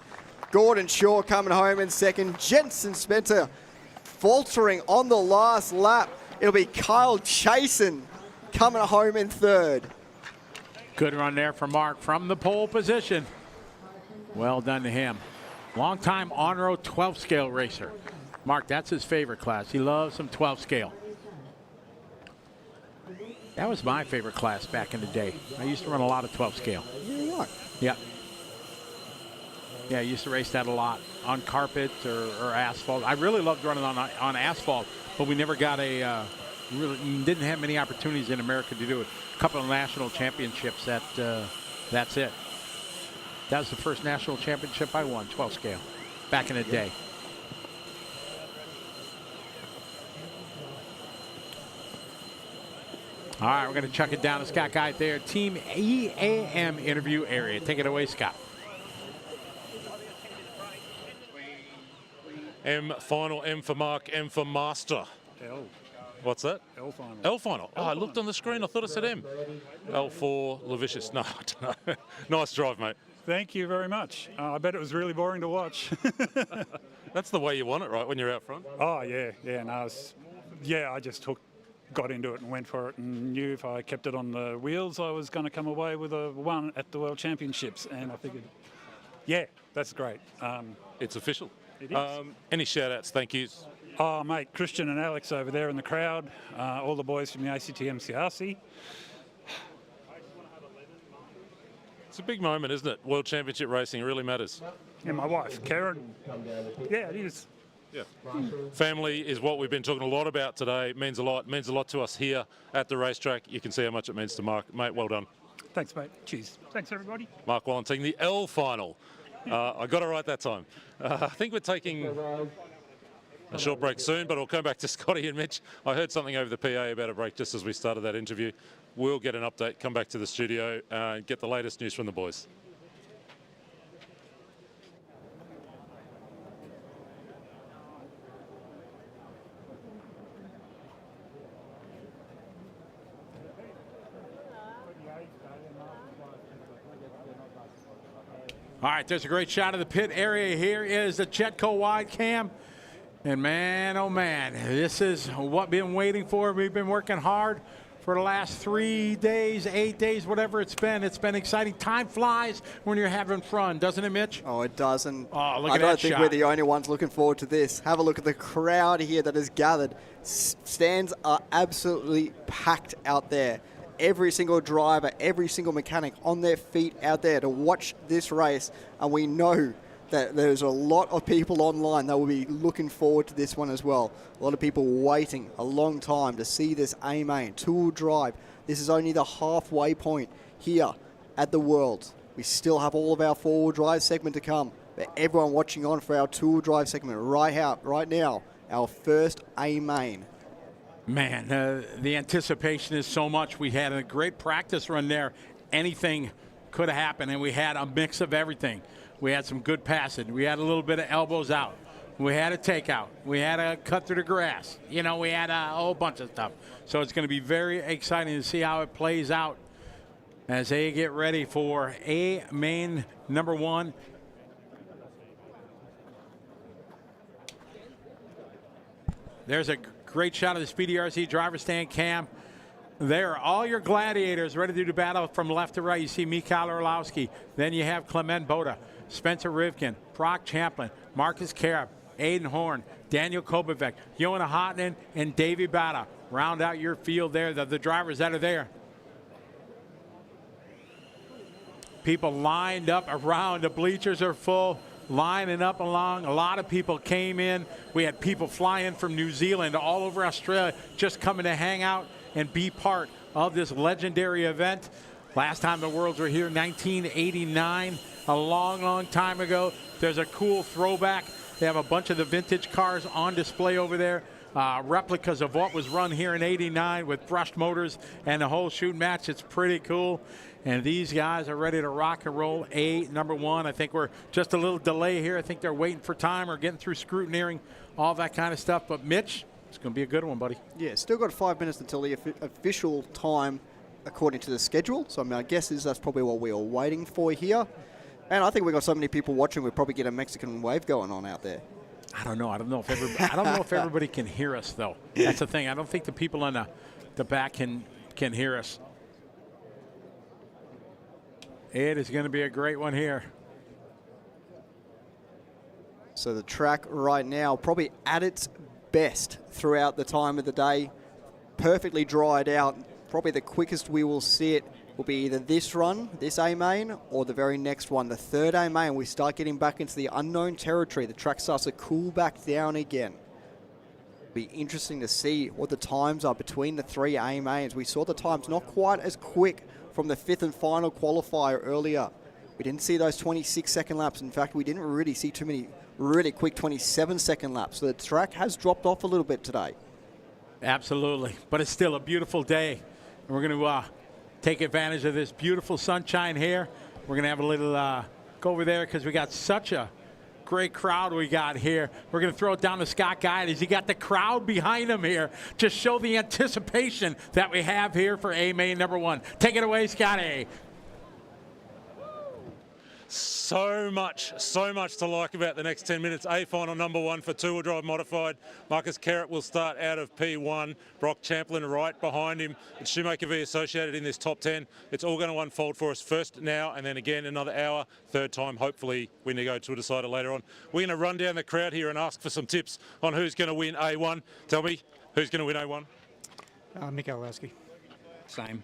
Gordon Shaw coming home in second. Jensen Spencer faltering on the last lap. It'll be Kyle Chasen coming home in third. Good run there for Mark from the pole position. Well done to him. Longtime on-road 12 scale racer. Mark, that's his favorite class. He loves some 12 scale. That was my favorite class back in the day. I used to run a lot of 12 scale. Yeah. Yeah, I used to race that a lot on carpet or asphalt. I really loved running on asphalt, but we never got didn't have many opportunities in America to do it. A couple of national championships, that's it. That was the first national championship I won, 12 scale, back in the day. All right, we're going to chuck it down to Scott Guy there. Team EAM interview area. Take it away, Scott. M final, M for Mark, M for Master. L. What's that? L final. L final. Oh, I looked on the screen. I thought I said M. L for Levicious. No, I don't know. Nice drive, mate. Thank you very much. I bet it was really boring to watch. That's the way you want it, right, when you're out front? Oh, yeah. No, I just got into it and went for it and knew if I kept it on the wheels, I was going to come away with a 1 at the World Championships. And I figured, yeah, that's great. It's official. It is. Any shout-outs, thank yous? Oh, mate, Christian and Alex over there in the crowd, all the boys from the ACT MCRC. It's a big moment, isn't it? World Championship racing, it really matters. And my wife, Karen. Yeah, it is. Yeah. Family is what we've been talking a lot about today. It means a lot. It means a lot to us here at the racetrack. You can see how much it means to Mark. Mate, well done. Thanks, mate. Cheers. Thanks, everybody. Mark Wallen taking the L final. I got it right that time. I think we're taking a short break soon, but we'll come back to Scotty and Mitch. I heard something over the PA about a break just as we started that interview. We'll get an update, come back to the studio, and get the latest news from the boys. All right, there's a great shot of the pit area. Here is the Chetco wide cam. And man, oh man, this is what we've been waiting for. We've been working hard for the last 3 days, 8 days, whatever it's been. It's been exciting. Time flies when you're having fun, doesn't it, Mitch? Oh, it does. And oh, look I at don't that think shot. we're the only ones looking forward to this. Have a look at the crowd here that has gathered. Stands are absolutely packed out there. every single driver, every single mechanic on their feet out there to watch this race, and we know that there's a lot of people online that will be looking forward to this one as well. A lot of people waiting a long time to see this A-Main two-wheel drive. This is only the halfway point here at the Worlds. We still have all of our four-wheel drive segment to come, but everyone watching on for our two-wheel drive segment right now, our first A-Main. Man, the anticipation is so much. We had a great practice run there. Anything could have happened, and we had a mix of everything. We had some good passing. We had a little bit of elbows out. We had a takeout. We had a cut through the grass. You know, we had a whole bunch of stuff. So it's going to be very exciting to see how it plays out as they get ready for A-Main number 1. There's a great shot of the Speedy RC driver stand cam. There are all your gladiators ready to do the battle from left to right. You see Mikhail Orlowski. Then you have Clement Boda, Spencer Rivkin, Brock Champlin, Marcus Carab, Aiden Horn, Daniel Kobovic, Johanna Hotnen, and Davey Bata. Round out your field there, the drivers that are there. People lined up around. The bleachers are full, lining up along. A lot of people came in. We had people flying from New Zealand, all over Australia, just coming to hang out and be part of this legendary event. Last time the Worlds were here, 1989, a long, long time ago. There's a cool throwback. They have a bunch of the vintage cars on display over there. Replicas of what was run here in '89 with brushed motors and the whole shoot match. It's pretty cool. And these guys are ready to rock and roll. Number 1. I think we're just a little delay here. I think they're waiting for time or getting through scrutineering, all that kind of stuff. But Mitch, it's going to be a good one, buddy. Yeah, still got 5 minutes until the official time according to the schedule. So my guess is that's probably what we are waiting for here. And I think we've got so many people watching, we'll probably get a Mexican wave going on out there. I don't know. I don't know if everybody can hear us, though. That's the thing. I don't think the people on the back can hear us. It is going to be a great one here. So the track right now, probably at its best throughout the time of the day, perfectly dried out. Probably the quickest we will see it will be either this run, this A-Main, or the very next one, the third A-Main. We start getting back into the unknown territory. The track starts to cool back down again. Be interesting to see what the times are between the 3 A-Mains. We saw the times not quite as quick from the 5th and final qualifier earlier. We didn't see those 26-second laps. In fact, we didn't really see too many really quick 27-second laps. So the track has dropped off a little bit today. Absolutely. But it's still a beautiful day. And we're going to take advantage of this beautiful sunshine here. We're going to have a little go over there because we got such a great crowd we got here. We're going to throw it down to Scott Guide as he got the crowd behind him here to show the anticipation that we have here for A-Main number 1. Take it away, Scotty. So much to like about the next 10 minutes. A final number 1 for two-wheel drive modified. Marcus Carrot will start out of P1. Brock Champlin right behind him. It's Shoemaker V Associated in this top 10. It's all going to unfold for us first now and then again another hour. Third time, hopefully, we go to a decider later on. We're going to run down the crowd here and ask for some tips on who's going to win A1. Tell me, who's going to win A1? Mikhail Orlowski. Same.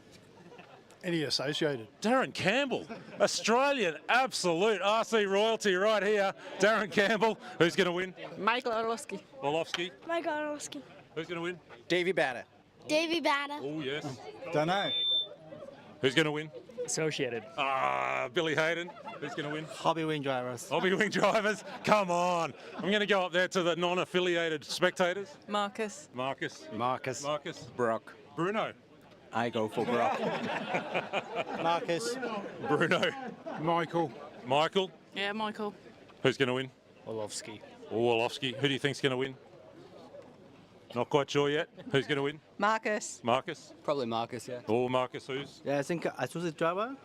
Any Associated. Darren Campbell, Australian absolute RC royalty right here. Darren Campbell, who's going to win? Michael Orlowski. Orlowski. Michael Orlowski. Who's going to win? Davey Batta. Davey Batta. Oh, yes. Don't know. Who's going to win? Associated. Billy Hayden. Who's going to win? Hobby Wing Drivers. Hobby Wing Drivers. Come on. I'm going to go up there to the non-affiliated spectators. Marcus. Marcus. Marcus. Marcus. Brock. Bruno. I go for Brock. Marcus. Bruno. Michael. Michael. Yeah, Michael. Who's going to win? Orlowski. Orlowski. Who do you think's going to win? Not quite sure yet. Who's going to win? Marcus. Marcus. Probably Marcus, yeah. Oh, Marcus, who's? Yeah, I think Associate driver.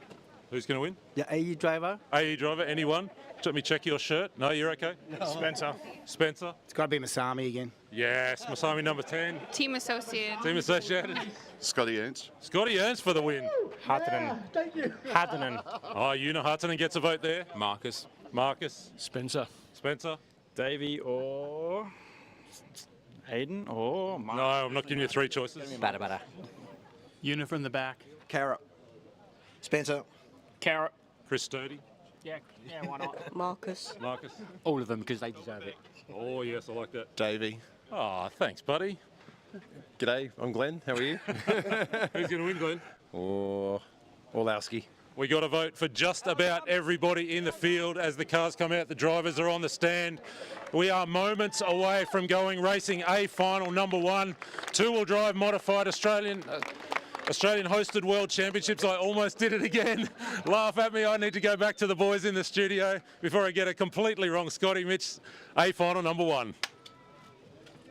Who's going to win? Yeah, AE driver. AE driver, anyone? Let me check your shirt. No, you're okay? No. Spencer. Spencer. It's got to be Masami again. Yes, Masami number 10. Team Associated. Team Associated. Scotty Ernst. Scotty Ernst for the win. Hartonen. Thank you. Hartonen. Oh, Una Hartonen gets a vote there. Marcus. Marcus. Spencer. Spencer. Davey or Aiden or Mark. No, I'm not giving you 3 choices. Batta. Unit from the back. Carrot. Spencer. Carrot. Chris Sturdy. Yeah, why not? Marcus. Marcus. All of them because they deserve it. Oh, yes, I like that. Davey. Oh, thanks, buddy. G'day, I'm Glenn. How are you? Who's going to win, Glenn? Oh, Orlowski. We got a vote for just about everybody in the field as the cars come out. The drivers are on the stand. We are moments away from going racing A final number 1, two-wheel drive modified Australian hosted World Championships. I almost did it again. Laugh at me. I need to go back to the boys in the studio before I get it completely wrong. Scotty Mitch, A final number 1.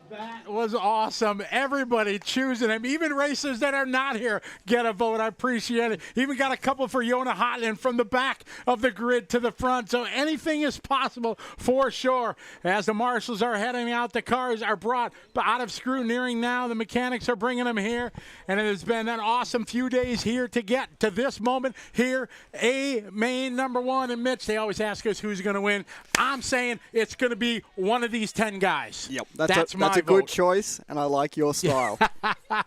That was awesome. Everybody choosing him. Even racers that are not here get a vote. I appreciate it. Even got a couple for Yona Hotland from the back of the grid to the front. So anything is possible for sure. As the marshals are heading out, the cars are brought out of scrutineering now. The mechanics are bringing them here. And it has been an awesome few days here to get to this moment here. A main number 1. And Mitch, they always ask us who's going to win. I'm saying it's going to be one of these 10 guys. Yep, That's my a vote. good choice, and I like your style.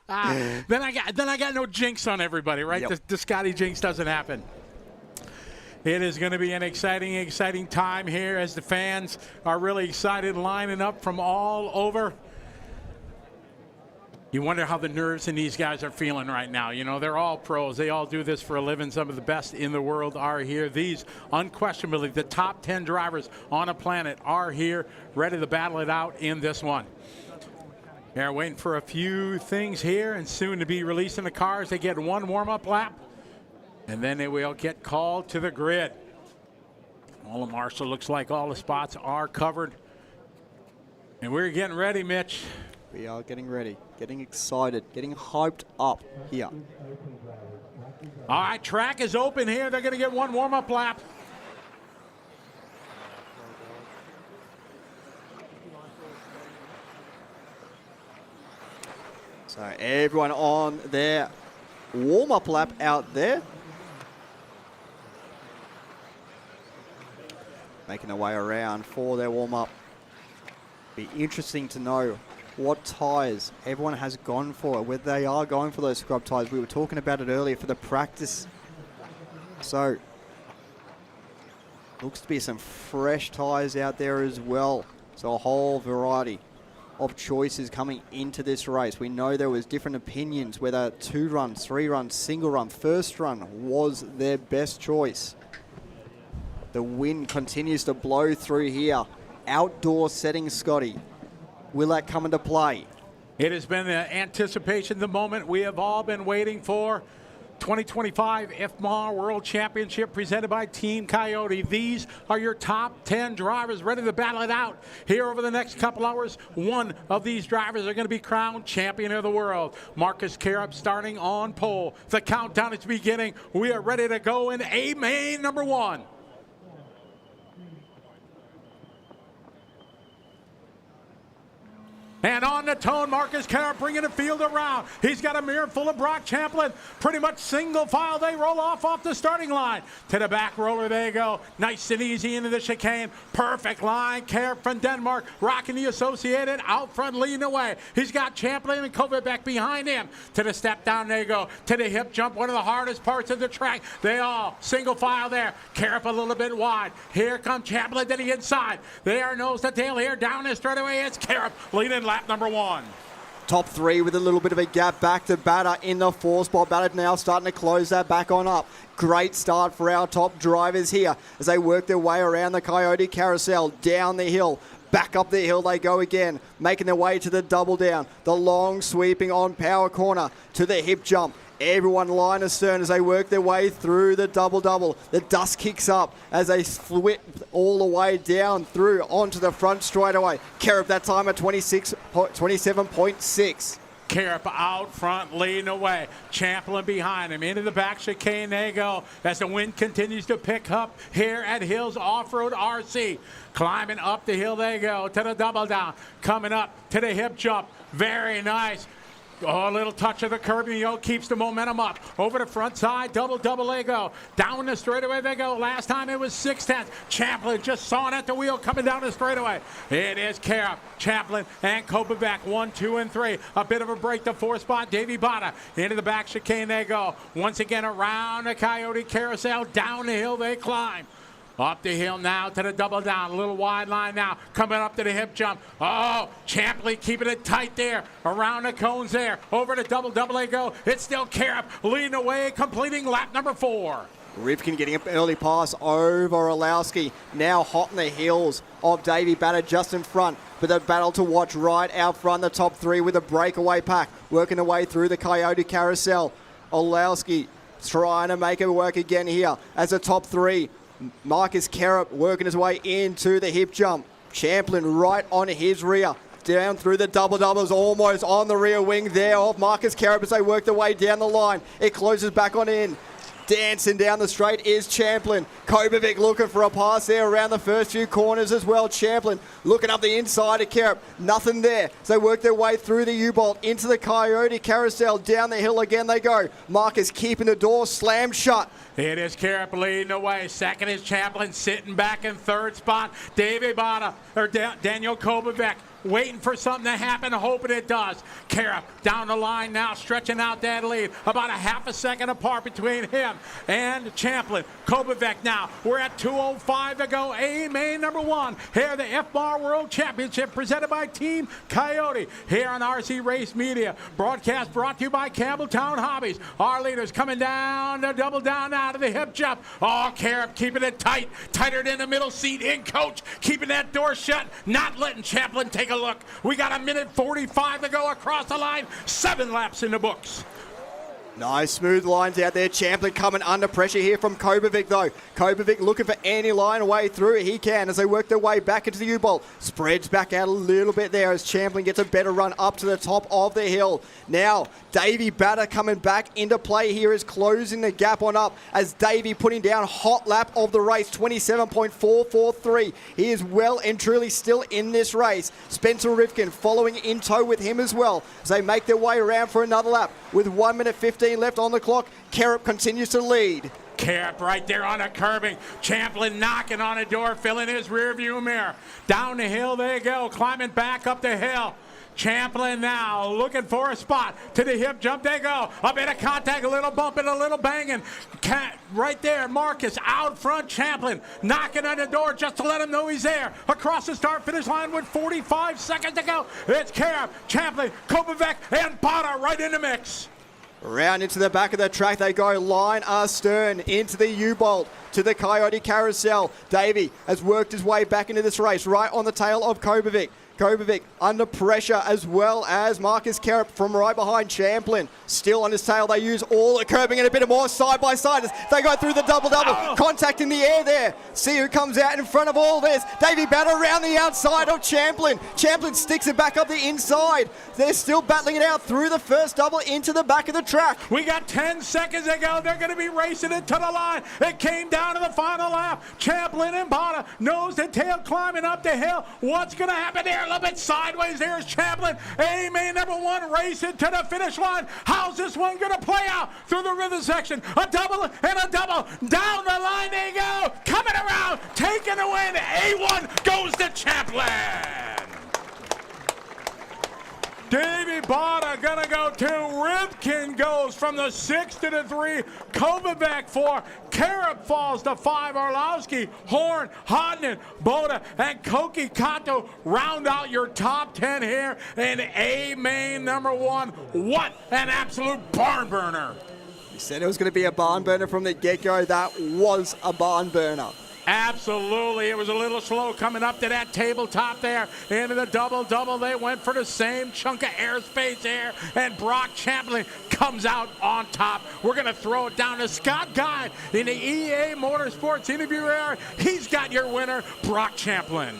Then I got no jinx on everybody, right? Yep. The Scotty jinx doesn't happen. It is going to be an exciting time here as the fans are really excited, lining up from all over. You wonder how the nerves in these guys are feeling right now. You know, they're all pros. They all do this for a living. Some of the best in the world are here. These, unquestionably, the top 10 drivers on a planet are here, ready to battle it out in this one. They're waiting for a few things here, and soon to be releasing the cars. They get one warm-up lap, and then they will get called to the grid. All the marshal looks like all the spots are covered. And we're getting ready, Mitch. We are getting ready, getting excited, getting hyped up here. All right, track is open here. They're going to get one warm-up lap. So everyone on their warm-up lap out there. Making their way around for their warm-up. Be interesting to know what tyres everyone has gone for, whether they are going for those scrub tyres. We were talking about it earlier for the practice. So, looks to be some fresh tyres out there as well. So a whole variety of choices coming into this race. We know there was different opinions, whether 2 runs, 3 runs, single run. First run was their best choice. The wind continues to blow through here. Outdoor setting, Scotty. Will that come into play? It has been the anticipation, the moment we have all been waiting for. 2025 IFMAR World Championship presented by Team Coyote. These are your top 10 drivers ready to battle it out. Here over the next couple hours, one of these drivers are going to be crowned champion of the world. Marcus Carup starting on pole. The countdown is beginning. We are ready to go in A main number 1. And on the tone, Marcus Carup bringing the field around. He's got a mirror full of Brock Champlin. Pretty much single file. They roll off the starting line. To the back roller they go. Nice and easy into the chicane. Perfect line. Carup from Denmark rocking the Associated out front leading away. He's got Champlin and Kovac behind him. To the step down they go. To the hip jump, one of the hardest parts of the track. They all single file there. Carup a little bit wide. Here comes Champlin to the inside. They are nose to tail here. Down the straightaway. It's Carup leading lap number 1. Top 3 with a little bit of a gap back to Batter in the 4-spot. Batter now starting to close that back on up. Great start for our top drivers here as they work their way around the Coyote Carousel, down the hill. Back up the hill they go again, making their way to the double down. The long sweeping on power corner to the hip jump. Everyone line astern as they work their way through the double-double. The dust kicks up as they flip all the way down through onto the front straight away. Carup that time at 27.6. Carup out front leading away. Champlin behind him. Into the back chicane they go as the wind continues to pick up here at Hills Off-Road RC. Climbing up the hill they go to the double down. Coming up to the hip jump. Very nice. Oh, a little touch of the curb, and keeps the momentum up. Over the front side, double they go. Down the straightaway they go. Last time it was 6/10. Champlin just sawing at the wheel coming down the straightaway. It is Karup, Champlin, and Kopevac, 1, 2, and 3. A bit of a break to 4 spot. Davy Bada into the back chicane they go. Once again around the Coyote Carousel. Down the hill they climb. Up the hill now to the double down. A little wide line now. Coming up to the hip jump. Oh, Champlin keeping it tight there. Around the cones there. Over to double they go. It's still Karup leading away, completing lap number 4. Rivkin getting an early pass over Orlowski. Now hot in the heels of Davy Batter just in front. But the battle to watch right out front, the top 3 with a breakaway pack. Working their way through the Coyote Carousel. Orlowski trying to make it work again here as a top 3. Marcus Karup working his way into the hip jump. Champlin right on his rear. Down through the doubles, almost on the rear wing there of Marcus Karup as they work their way down the line. It closes back on in. Dancing down the straight is Champlin. Kopevac looking for a pass there around the first few corners as well. Champlin looking up the inside of Karup. Nothing there. So they work their way through the U-Bolt into the Coyote Carousel. Down the hill again they go. Marcus keeping the door slammed shut. It is Karup leading the way. Second is Champlin sitting back in 3rd spot. Davy Bada, or Daniel Kopevac, waiting for something to happen, hoping it does. Karup down the line now, stretching out that lead. About a half a second apart between him and Champlin. Kopevac now, we're at 2:05 to go. A-Main number 1. Here, the F-Bar World Championship presented by Team Coyote. Here on RC Race Media. Broadcast brought to you by Campbelltown Hobbies. Our leaders coming down to double down now to the hip jump. Oh, Karup keeping it tight. Tighter than the middle seat in coach. Keeping that door shut. Not letting Champlin take a look. We got 1:45 to go across the line. 7 laps in the books. Nice smooth lines out there. Champlin coming under pressure here from Kopevac though. Kopevac looking for any line way through. He can as they work their way back into the U-Bolt. Spreads back out a little bit there as Champlin gets a better run up to the top of the hill. Now, Davy Batter coming back into play here is closing the gap on up as Davy putting down hot lap of the race, 27.443. He is well and truly still in this race. Spencer Rivkin following in tow with him as well as they make their way around for another lap with 1:15 left on the clock. Karup continues to lead. Karup right there on a curbing. Champlin knocking on a door, filling his rear view mirror. Down the hill they go, climbing back up the hill. Champlin now looking for a spot. To the hip jump they go. A bit of contact, a little bumping, a little banging. Right there, Marcus out front. Champlin knocking on the door just to let him know he's there. Across the start-finish line with 45 seconds to go. It's Karup, Champlin, Kopevac, and Bada right in the mix. Round into the back of the track they go, line astern into the U-Bolt to the Coyote Carousel. Davy has worked his way back into this race right on the tail of Kopevac. Kopevac under pressure as well as Marcus Karup from right behind Champlin. Still on his tail, they use all the curbing and a bit more side by side as they go through the double. Contact in the air there. See who comes out in front of all this. Davy Batter around the outside of Champlin. Champlin sticks it back up the inside. They're still battling it out through the first double into the back of the track. We got 10 seconds to go. They're going to be racing it to the line. It came down to the final lap. Champlin and Bada, nose to tail climbing up the hill. What's going to happen there? A little bit sideways. There's Champlin. A-Main number 1 racing to the finish line. How's this one going to play out through the rhythm section? A double and a double. Down the line they go. Coming around. Taking the win. A1 goes to Champlin. Davy Bada gonna go 2. Rivkin goes from the 6 to the 3. Kopevac 4. Karup falls to 5. Orlowski, Horn, Hodnan, Boda, and Koki Kato round out your top 10 here in A-Main number 1. What an absolute barn burner. You said it was going to be a barn burner from the get-go. That was a barn burner. Absolutely. It was a little slow coming up to that tabletop there. Into the double. They went for the same chunk of airspace there. And Brock Champlin comes out on top. We're going to throw it down to Scott Guy in the EA Motorsports interview area. He's got your winner, Brock Champlin.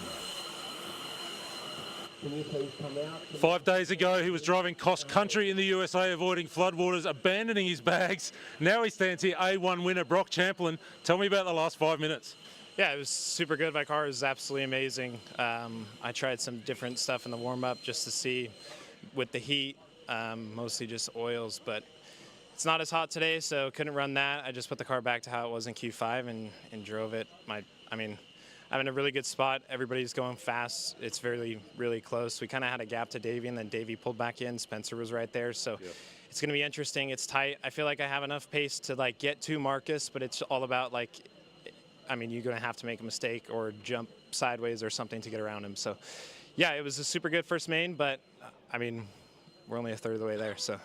5 days ago, he was driving cross-country in the USA, avoiding floodwaters, abandoning his bags. Now he stands here, A1 winner, Brock Champlin. Tell me about the last 5 minutes. Yeah, it was super good. My car was absolutely amazing. I tried some different stuff in the warm-up just to see with the heat mostly just oils, but it's not as hot today, so couldn't run that. I just put the car back to how it was in Q5 and drove it. I'm in a really good spot. Everybody's going fast. It's really close. We kind of had a gap to Davey, and then Davey pulled back in. Spencer was right there, so it's going to be interesting. It's tight. I feel like I have enough pace to like get to Marcus, but it's all about like, you're going to have to make a mistake or jump sideways or something to get around him. So, yeah, it was a super good first main, but we're only a third of the way there, so.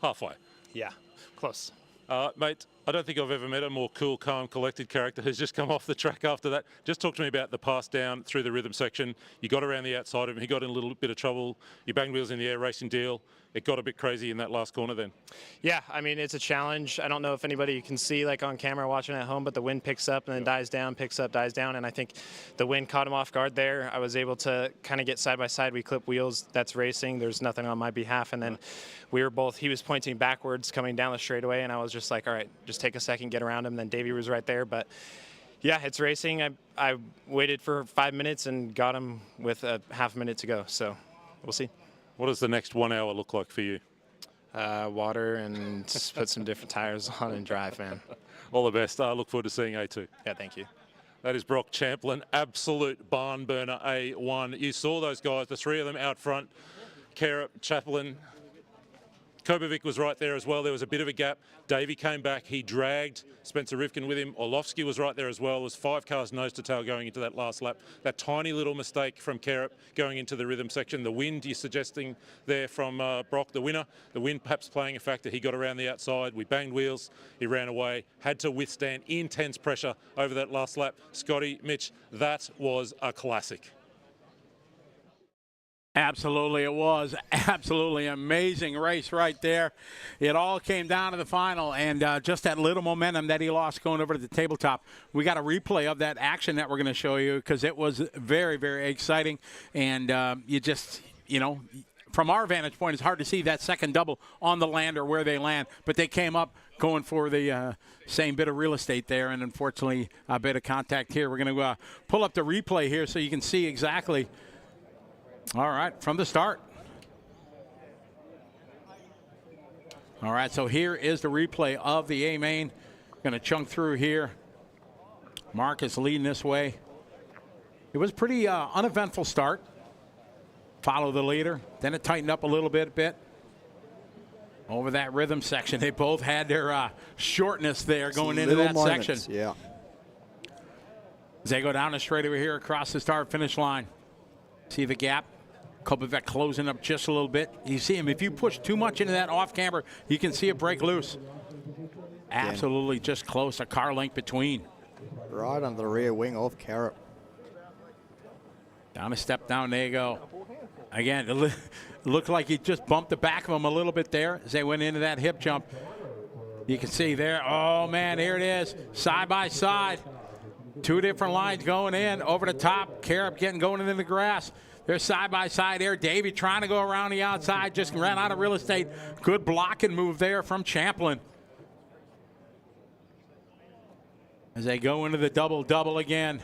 Halfway. Yeah, close. Mate, I don't think I've ever met a more cool, calm, collected character who's just come off the track after that. Just talk to me about the pass down through the rhythm section. You got around the outside of him. He got in a little bit of trouble. You banged wheels in the air racing deal. It got a bit crazy in that last corner then. Yeah, it's a challenge. I don't know if anybody can see like on camera watching at home, but the wind picks up and then dies down, picks up, dies down. And I think the wind caught him off guard there. I was able to kind of get side by side. We clip wheels. That's racing. There's nothing on my behalf. And then he was pointing backwards coming down the straightaway. And I was just like, all right, just take a second, get around him. Then Davey was right there. But yeah, it's racing. I waited for 5 minutes and got him with a half minute to go. So we'll see. What does the next 1 hour look like for you? Water and put some different tires on and drive, man. All the best. I look forward to seeing A2. Yeah, thank you. That is Brock Champlin, absolute barn burner A1. You saw those guys, the three of them out front. Carup, Champlin, Kobovic was right there as well. There was a bit of a gap. Davey came back. He dragged Spencer Rivkin with him. Orlovsky was right there as well. There was 5 cars nose to tail going into that last lap. That tiny little mistake from Carup going into the rhythm section. The wind you're suggesting there from Brock, the winner. The wind perhaps playing a factor. He got around the outside. We banged wheels. He ran away. Had to withstand intense pressure over that last lap. Scotty, Mitch, that was a classic. Absolutely, it was absolutely amazing race right there. It all came down to the final, and just that little momentum that he lost going over to the tabletop. We got a replay of that action that we're going to show you because it was very, very exciting. And from our vantage point, it's hard to see that second double on the land or where they land, but they came up going for the same bit of real estate there, and unfortunately a bit of contact here. We're going to pull up the replay here so you can see exactly. All right, from the start. All right, so here is the replay of the A main. Going to chunk through here. Marcus leading this way. It was a pretty uneventful start. Follow the leader. Then it tightened up a little bit. Over that rhythm section, they both had their shortness there going into that section. Yeah. As they go down the straightaway here across the start-finish line. See the gap? Kobovic closing up just a little bit. You see him, if you push too much into that off camber, you can see it break loose. Absolutely just close, a car length between. Right under the rear wing of Carup. Down a step down, there you go. Again, it looked like he just bumped the back of him a little bit there as they went into that hip jump. You can see there, oh man, here it is, side by side. 2 different lines going in, over the top, Carup going into the grass. They're side by side there. Davey trying to go around the outside, just ran out of real estate. Good blocking move there from Champlin. As they go into the double-double again.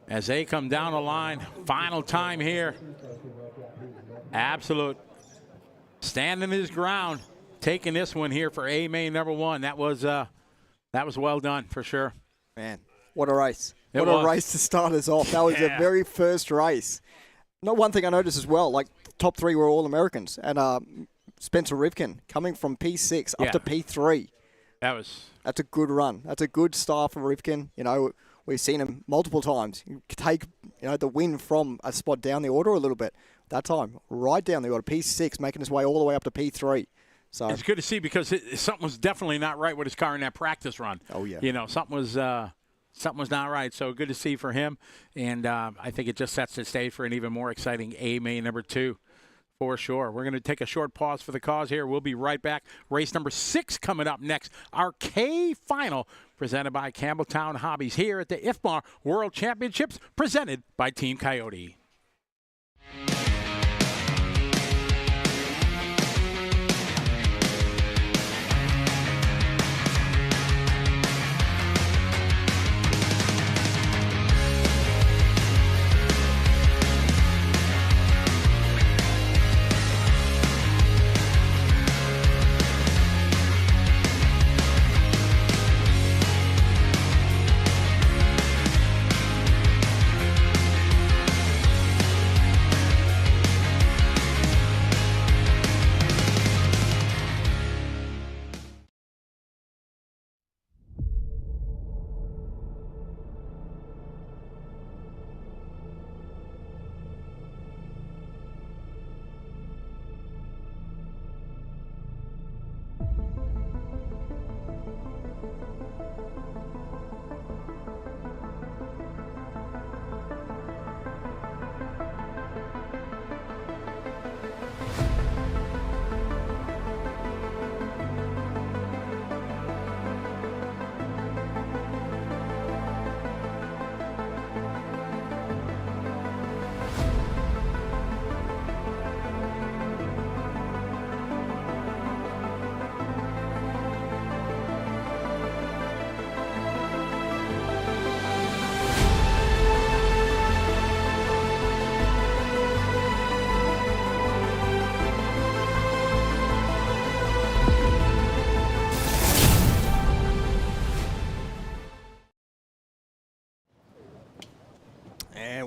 As they come down the line, final time here. Absolute standing his ground, taking this one here for A main number 1. That was well done for sure. Man, what a race. What a race to start us off. That was the very first race. One thing I noticed as well, like the top 3 were all Americans. And Spencer Rivkin coming from P6 up to P3. That's a good run. That's a good start for Rivkin. We've seen him multiple times take the win from a spot down the order a little bit. That time, right down the order, P6, making his way all the way up to P3. So it's good to see because something was definitely not right with his car in that practice run. Oh, yeah. Something was not right. So good to see for him. And I think it just sets the stage for an even more exciting A main number 2 for sure. We're going to take a short pause for the cause here. We'll be right back. Race number 6 coming up next. Our K final presented by Campbelltown Hobbies here at the IFMAR World Championships presented by Team Coyote.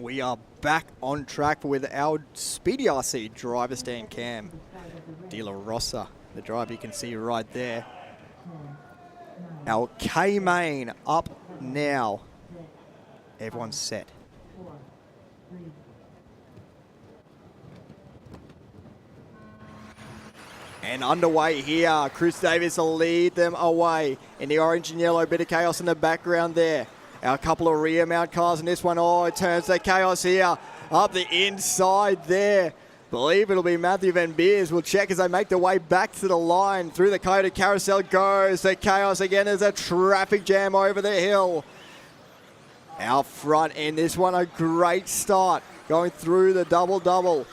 we are back on track with our Speedy RC driver stand cam. De La Rosa, the driver you can see right there. Our K-Main up now. Everyone's set. And underway here, Chris Davis will lead them away in the orange and yellow. Bit of chaos in the background there. Our couple of rear mount cars in this one. Oh, it turns to chaos here. Up the inside there. Believe it'll be Matthew Van Beers. We'll check as they make their way back to the line. Through the Coyote Carousel goes to chaos again. There's a traffic jam over the hill. Out front in this one, a great start. Going through the double-double.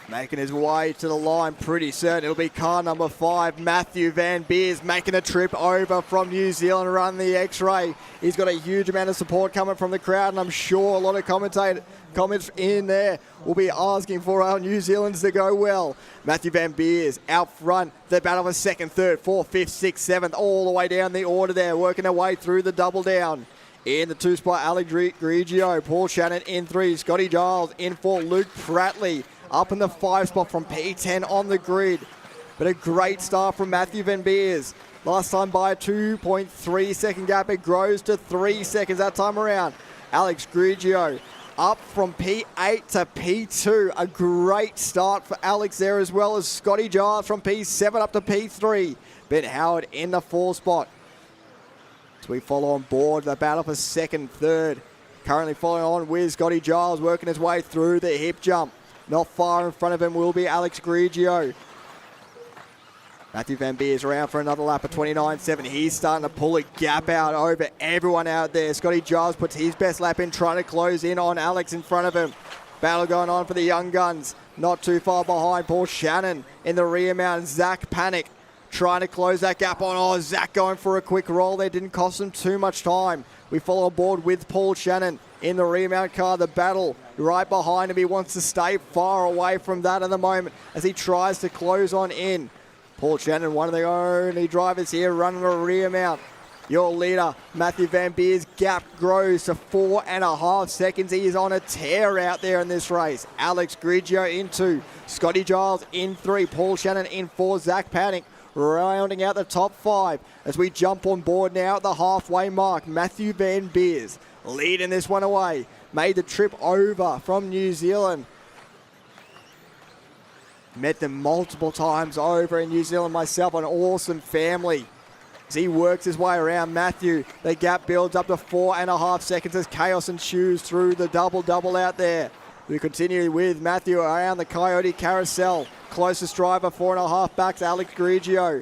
Making his way to the line, pretty certain it'll be car number 5, Matthew Van Beers, making a trip over from New Zealand, running the X-Ray. He's got a huge amount of support coming from the crowd, and I'm sure a lot of comments in there will be asking for our New Zealanders to go well. Matthew Van Beers out front, the battle for 2nd, 3rd, 4th, 5th, 6th, 7th, all the way down the order there, working their way through the double down. In the 2 spot, Alex Grigio, Paul Shannon in 3, Scotty Giles in 4, Luke Pratley up in the 5 spot from P10 on the grid. But a great start from Matthew Van Beers. Last time by a 2.3 second gap, it grows to 3 seconds that time around. Alex Grigio up from P8 to P2. A great start for Alex there, as well as Scotty Giles from P7 up to P3. Ben Howard in the 4 spot. So we follow on board the battle for 2nd, 3rd. Currently following on with Scotty Giles, working his way through the hip jump. Not far in front of him will be Alex Grigio. Matthew Van Beers around for another lap of 29.7. He's starting to pull a gap out over everyone out there. Scotty Giles puts his best lap in, trying to close in on Alex in front of him. Battle going on for the young guns. Not too far behind. Paul Shannon in the rear mount. Zach Panic trying to close that gap on. Oh, Zach going for a quick roll there. Didn't cost him too much time. We follow on board with Paul Shannon in the rear mount car. The battle right behind him. He wants to stay far away from that at the moment as he tries to close on in. Paul Shannon, one of the only drivers here running a rear mount. Your leader, Matthew Van Beers, gap grows to 4.5 seconds. He is on a tear out there in this race. Alex Grigio in 2, Scotty Giles in 3, Paul Shannon in 4, Zach Panic rounding out the top 5 as we jump on board now at the halfway mark. Matthew Van Beers leading this one away. Made the trip over from New Zealand. Met them multiple times over in New Zealand myself. An awesome family. As he works his way around Matthew, the gap builds up to 4.5 seconds as chaos ensues through the double-double out there. We continue with Matthew around the Coyote Carousel. Closest driver, 4.5 back to Alex Grigio.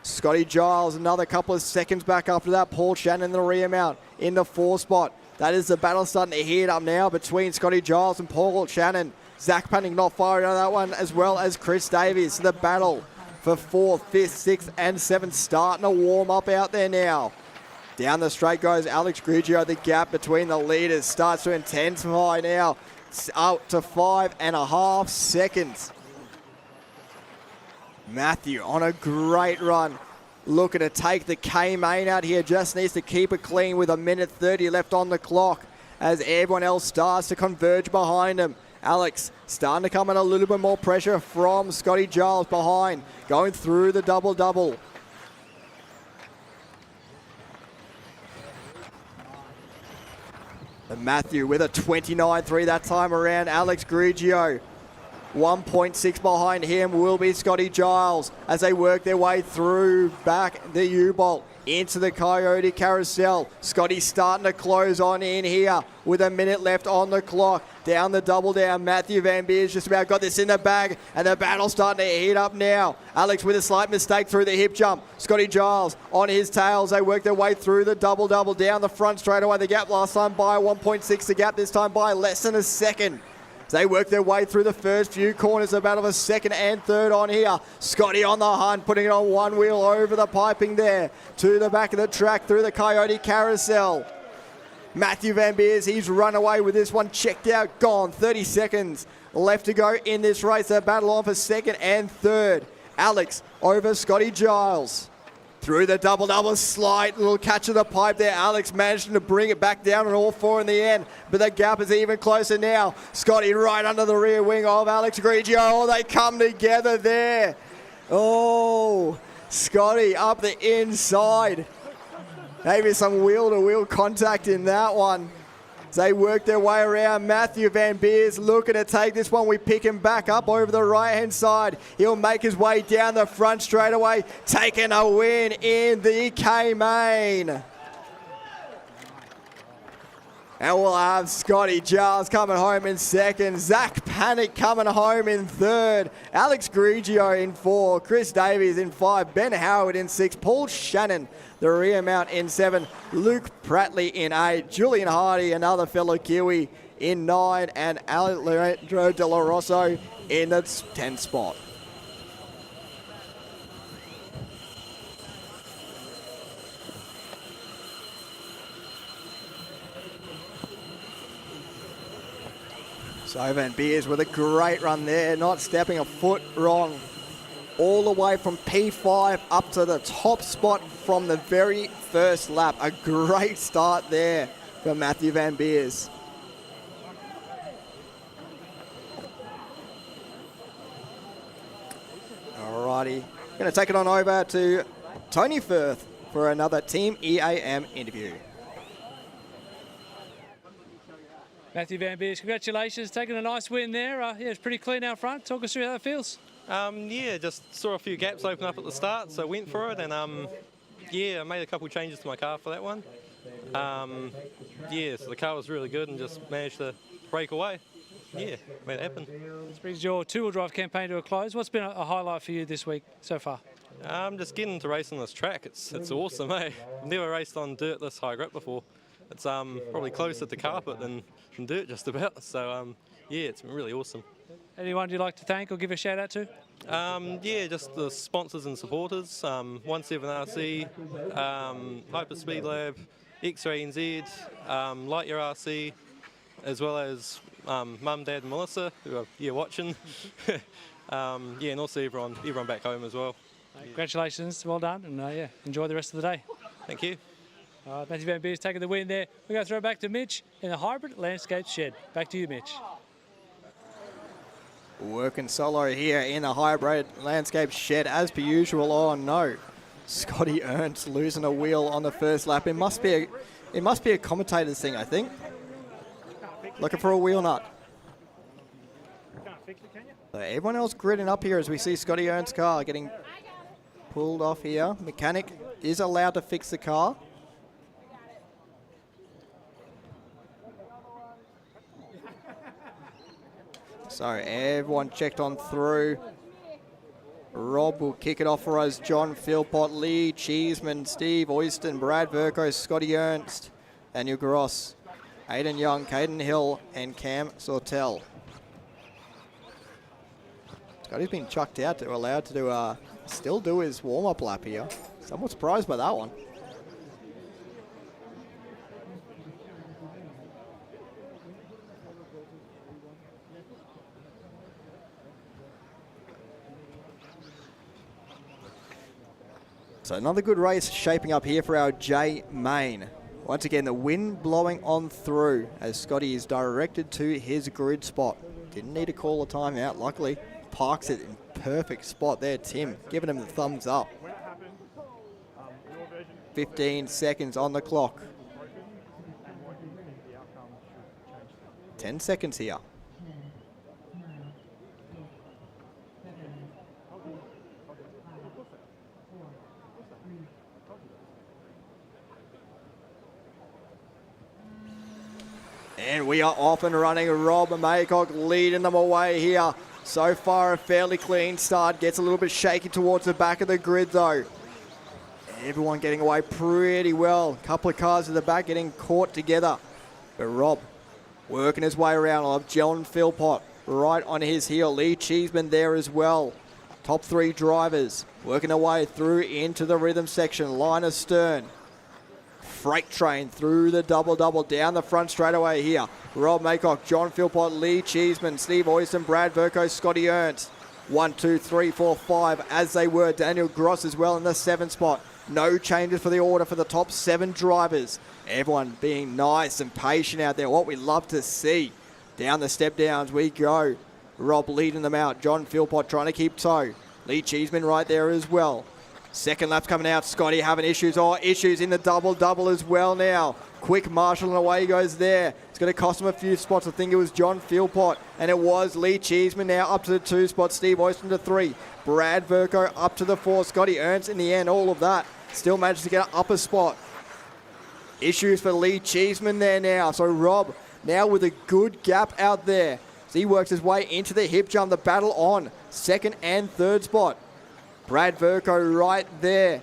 Scotty Giles, another couple of seconds back after that. Paul Shannon in the rear mount in the 4 spot. That is the battle starting to heat up now between Scotty Giles and Paul Shannon. Zach Panic not far out of that one, as well as Chris Davies. The battle for 4th, 5th, 6th and 7th starting to warm up out there now. Down the straight goes Alex Grigio. The gap between the leaders starts to intensify now. It's out to 5.5 seconds. Matthew on a great run. Looking to take the K-Main out here. Just needs to keep it clean with 1:30 left on the clock as everyone else starts to converge behind him. Alex starting to come in a little bit more pressure from Scotty Giles behind. Going through the double-double. And Matthew with a 29.3 that time around. Alex Grigio 1.6 behind him will be Scotty Giles as they work their way through back the U-Bolt into the Coyote Carousel. Scotty starting to close on in here with 1 minute left on the clock. Down the double down, Matthew Van Beers just about got this in the bag, and the battle's starting to heat up now. Alex with a slight mistake through the hip jump. Scotty Giles on his tails. They work their way through the double-double down the front straight away. The gap last time by 1.6, the gap this time by less than a second. They work their way through the first few corners. A battle for 2nd and 3rd on here. Scotty on the hunt, putting it on one wheel over the piping there to the back of the track through the Coyote Carousel. Matthew Van Beers, he's run away with this one. Checked out, gone. 30 seconds left to go in this race. A battle on for 2nd and 3rd. Alex over Scotty Giles. Through the double-double slide, little catch of the pipe there. Alex managing to bring it back down on all four in the end, but the gap is even closer now. Scotty right under the rear wing of Alex Grigio. Oh, they come together there. Oh, Scotty up the inside. Maybe some wheel-to-wheel contact in that one. They work their way around. Matthew Van Beers looking to take this one. We pick him back up over the right-hand side. He'll make his way down the front straight away, taking a win in the K-Main. And we'll have Scotty Giles coming home in second. Zach Panic coming home in third. Alex Grigio in 4. Chris Davies in 5. Ben Howard in 6. Paul Shannon, the rear mount, in 7. Luke Pratley in 8. Julian Hardy, another fellow Kiwi, in 9. And Alejandro De La Rosso in the 10th spot. So Van Beers with a great run there, not stepping a foot wrong. All the way from P5 up to the top spot from the very first lap. A great start there for Matthew Van Beers. Alrighty, going to take it on over to Tony Firth for another Team EAM interview. Matthew Van Beers, congratulations, taking a nice win there. Yeah, it's pretty clean out front. Talk us through how that feels. Yeah, just saw a few gaps open up at the start, so went for it, and yeah, I made a couple changes to my car for that one. Yeah, so the car was really good and just managed to break away. Yeah, made it happen. This brings your two-wheel drive campaign to a close. What's been a highlight for you this week so far? Just getting to race on this track. It's awesome, eh? I've never raced on dirt this high grip before. It's probably closer to carpet than dirt just about. So yeah, it's been really awesome. Anyone you'd like to thank or give a shout out to? Yeah, just the sponsors and supporters. 17RC, Hyperspeed Lab, X-Ray NZ, Lightyear RC, as well as Mum, Dad, and Melissa, who are here watching. Yeah, and also everyone back home as well. Congratulations, well done, and yeah, enjoy the rest of the day. Thank you. Matthew Van Beers taking the win there. We're going to throw it back to Mitch in the hybrid landscape shed. Back to you, Mitch. Working solo here in the hybrid landscape shed as per usual. Oh no, Scotty Ernst losing a wheel on the first lap. It must be a commentator's thing, I think. Looking for a wheel nut. So everyone else gridding up here as we see Scotty Ernst's car getting pulled off here. Mechanic is allowed to fix the car. So everyone checked on through. Rob will kick it off for us. John Philpott, Lee Cheeseman, Steve Oyston, Brad Verco, Scotty Ernst, Daniel Gross, Aidan Young, Caden Hill, and Cam Sortel. Scotty's been chucked out to allowed to do still do his warm-up lap here. Somewhat surprised by that one. So another good race shaping up here for our J Main. Once again, the wind blowing on through as Scotty is directed to his grid spot. Didn't need to call a timeout. Luckily, parks it in perfect spot there. Tim giving him the thumbs up. 15 seconds on the clock. 10 seconds here. And we are off and running. Rob Maycock leading them away here. So far, a fairly clean start. Gets a little bit shaky towards the back of the grid, though. Everyone getting away pretty well. A couple of cars at the back getting caught together. But Rob working his way around. I'll have John Philpott right on his heel. Lee Cheeseman there as well. Top three drivers working their way through into the rhythm section. Linus Stern. Freight train through the double-double down the front straightaway here. Rob Maycock, John Philpott, Lee Cheeseman, Steve Oyston, Brad Verco, Scotty Ernst. 1, 2, 3, 4, 5 as they were. Daniel Gross as well in the 7th spot. No changes for the order for the top 7 drivers. Everyone being nice and patient out there. What we love to see. Down the step downs we go. Rob leading them out. John Philpott trying to keep toe. Lee Cheeseman right there as well. Second lap's coming out. Scotty having issues. Oh, issues in the double as well now. Quick Marshall and away he goes there. It's going to cost him a few spots. I think it was John Philpott. And it was Lee Cheeseman now up to the 2 spot. Steve Oyston to 3. Brad Verco up to the 4. Scotty Ernst in the end. All of that. Still managed to get an upper spot. Issues for Lee Cheeseman there now. So Rob now with a good gap out there. So he works his way into the hip jump. The battle on. 2nd and 3rd spot. Brad Verco right there,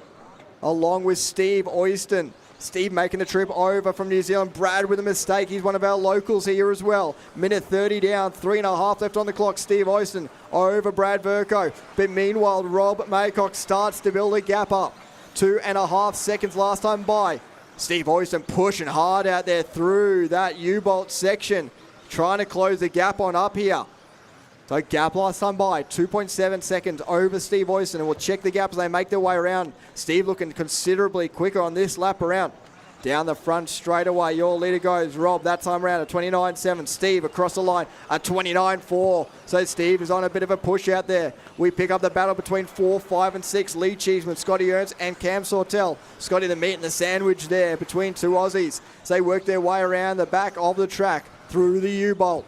along with Steve Oyston. Steve making the trip over from New Zealand. Brad with a mistake. He's one of our locals here as well. Minute 30 down, 3.5 left on the clock. Steve Oyston over Brad Verco. But meanwhile, Rob Maycock starts to build a gap up. 2.5 seconds last time by. Steve Oyston pushing hard out there through that U-bolt section. Trying to close the gap on up here. So gap last time by, 2.7 seconds over Steve Oyston, and we'll check the gap as they make their way around. Steve looking considerably quicker on this lap around. Down the front straight away, your leader goes Rob that time around at 29.7. Steve across the line at 29.4. So Steve is on a bit of a push out there. We pick up the battle between 4, 5 and 6. Lee Cheeseman, Scotty Ernst and Cam Sortel. Scotty the meat and the sandwich there between 2 Aussies. So they work their way around the back of the track through the U-bolt.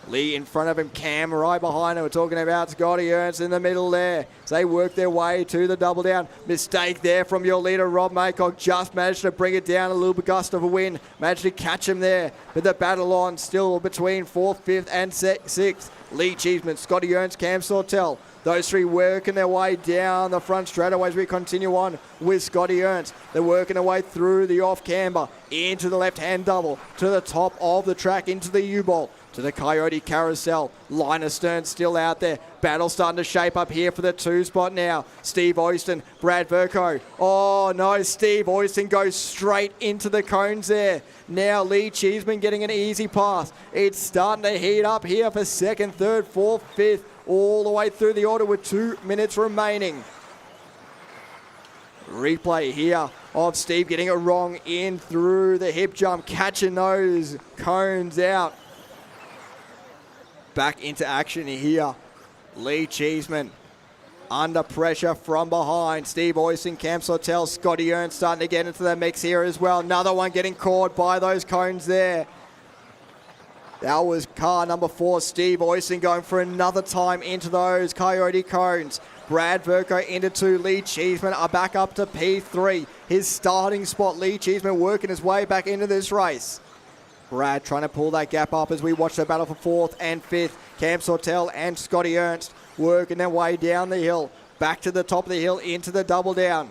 Lee in front of him, Cam right behind him. We're talking about Scotty Ernst in the middle there. So they work their way to the double down. Mistake there from your leader, Rob Maycock. Just managed to bring it down, a little bit gust of a wind. Managed to catch him there. But the battle on still between 4th, 5th and 6th. Lee Cheeseman, Scotty Ernst, Cam Sortel. Those 3 working their way down the front straight away as we continue on with Scotty Ernst. They're working their way through the off camber, into the left-hand double, to the top of the track, into the U-bolt, to the Coyote Carousel. Line astern still out there. Battle starting to shape up here for the 2 spot now. Steve Oyston, Brad Verco. Oh no, Steve Oyston goes straight into the cones there. Now Lee Cheeseman getting an easy pass. It's starting to heat up here for 2nd, 3rd, 4th, 5th. All the way through the order with 2 minutes remaining. Replay here of Steve getting it wrong in through the hip jump, catching those cones out. Back into action here. Lee Cheeseman under pressure from behind. Steve Oyston, Cam Sortel, Scotty Ernst starting to get into the mix here as well. Another one getting caught by those cones there. That was car number 4, Steve Oyston, going for another time into those Coyote cones. Brad Verco into 2. Lee Cheeseman are back up to P3. His starting spot, Lee Cheeseman working his way back into this race. Brad trying to pull that gap up as we watch the battle for 4th and 5th. Cam Sortel and Scotty Ernst working their way down the hill. Back to the top of the hill into the double down.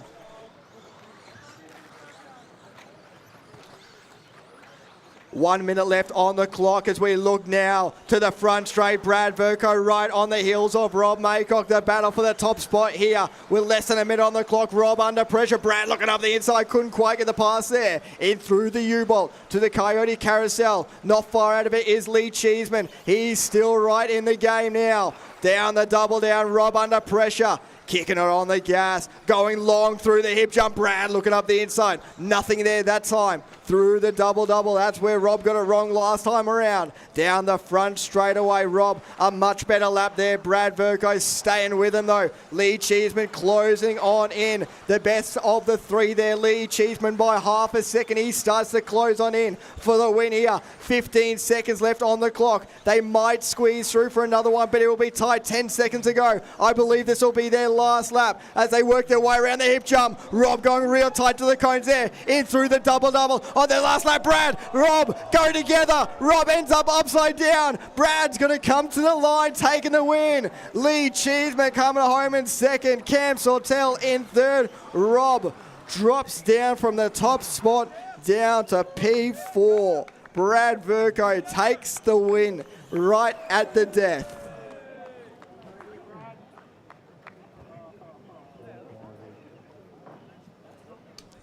1 minute left on the clock as we look now to the front straight. Brad Verco right on the heels of Rob Maycock. The battle for the top spot here with less than a minute on the clock. Rob under pressure. Brad looking up the inside. Couldn't quite get the pass there. In through the U-bolt to the Coyote Carousel. Not far out of it is Lee Cheeseman. He's still right in the game now. Down the double down. Rob under pressure. Kicking it on the gas, going long through the hip jump. Brad looking up the inside. Nothing there that time. Through the double. That's where Rob got it wrong last time around. Down the front straight away, Rob. A much better lap there. Brad Verco staying with him though. Lee Cheeseman closing on in. The best of the 3 there. Lee Cheeseman by half a second. He starts to close on in for the win here. 15 seconds left on the clock. They might squeeze through for another one, but it will be tight. 10 seconds to go. I believe this will be their last lap as they work their way around the hip jump. Rob going real tight to the cones there. In through the double on their last lap. Brad, Rob go together. Rob ends up upside down. Brad's going to come to the line, taking the win. Lee Cheeseman coming home in 2nd. Cam Sortel in 3rd. Rob drops down from the top spot down to P4. Brad Verco takes the win right at the death.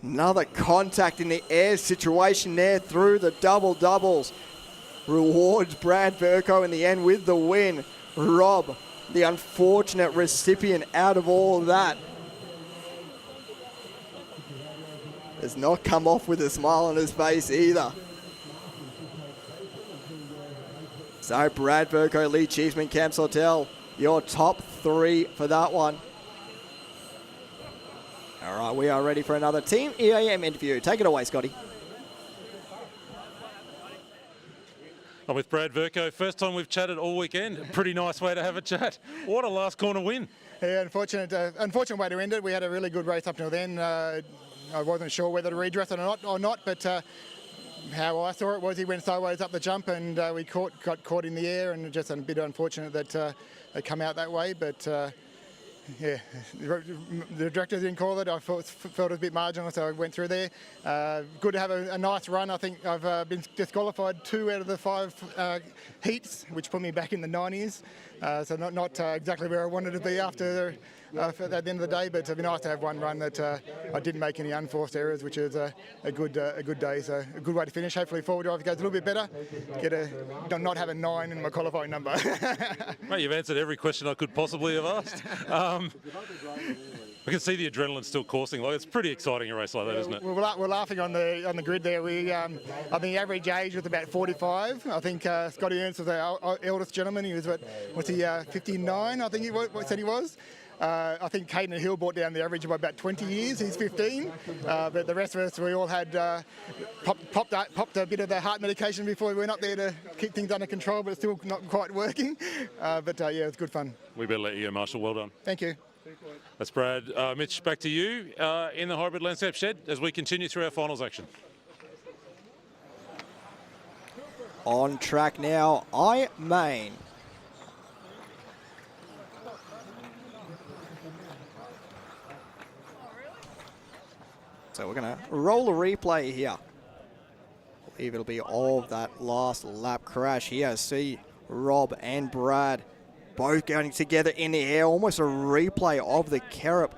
Another contact in the air situation there through the doubles. Rewards Brad Verco in the end with the win. Rob, the unfortunate recipient out of all of that. Has not come off with a smile on his face either. So Brad Verco, Lee Cheeseman, Cam Sortel, your top 3 for that one. All right, we are ready for another Team EAM interview. Take it away, Scotty. I'm with Brad Verco. First time we've chatted all weekend. Pretty nice way to have a chat. What a last corner win. Yeah, unfortunate way to end it. We had a really good race up till then. I wasn't sure whether to redress it or not, but how I saw it was he went sideways up the jump and we got caught in the air, and just a bit unfortunate that it come out that way. But yeah, the director didn't call it. I felt it was a bit marginal, so I went through there. Good to have a nice run. I think I've been disqualified 2 out of the 5 heats, which put me back in the 90s. So not exactly where I wanted to be after at the end of the day, but it'd be nice to have one run that I didn't make any unforced errors, which is a good day. So a good way to finish. Hopefully forward drive goes a little bit better. Not have a 9 in my qualifying number. Mate, you've answered every question I could possibly have asked. I can see the adrenaline still coursing. Like, it's pretty exciting a race like that, isn't it? We're laughing on the grid there. I think the average age was about 45. I think Scotty Ernst was our eldest gentleman. He was 59? I think he said he was. I think Caden Hill brought down the average by about 20 years. He's 15. But the rest of us, we all had popped a bit of the heart medication before we went up there to keep things under control, but it's still not quite working. But yeah, it's good fun. We better let you go, Marshall. Well done. Thank you. That's Brad. Mitch, back to you in the hybrid landscape shed as we continue through our finals action. On track now, I-Main. So we're going to roll a replay here. I believe it'll be all of that last lap crash here. See Rob and Brad both going together in the air. Almost a replay of the Kerrip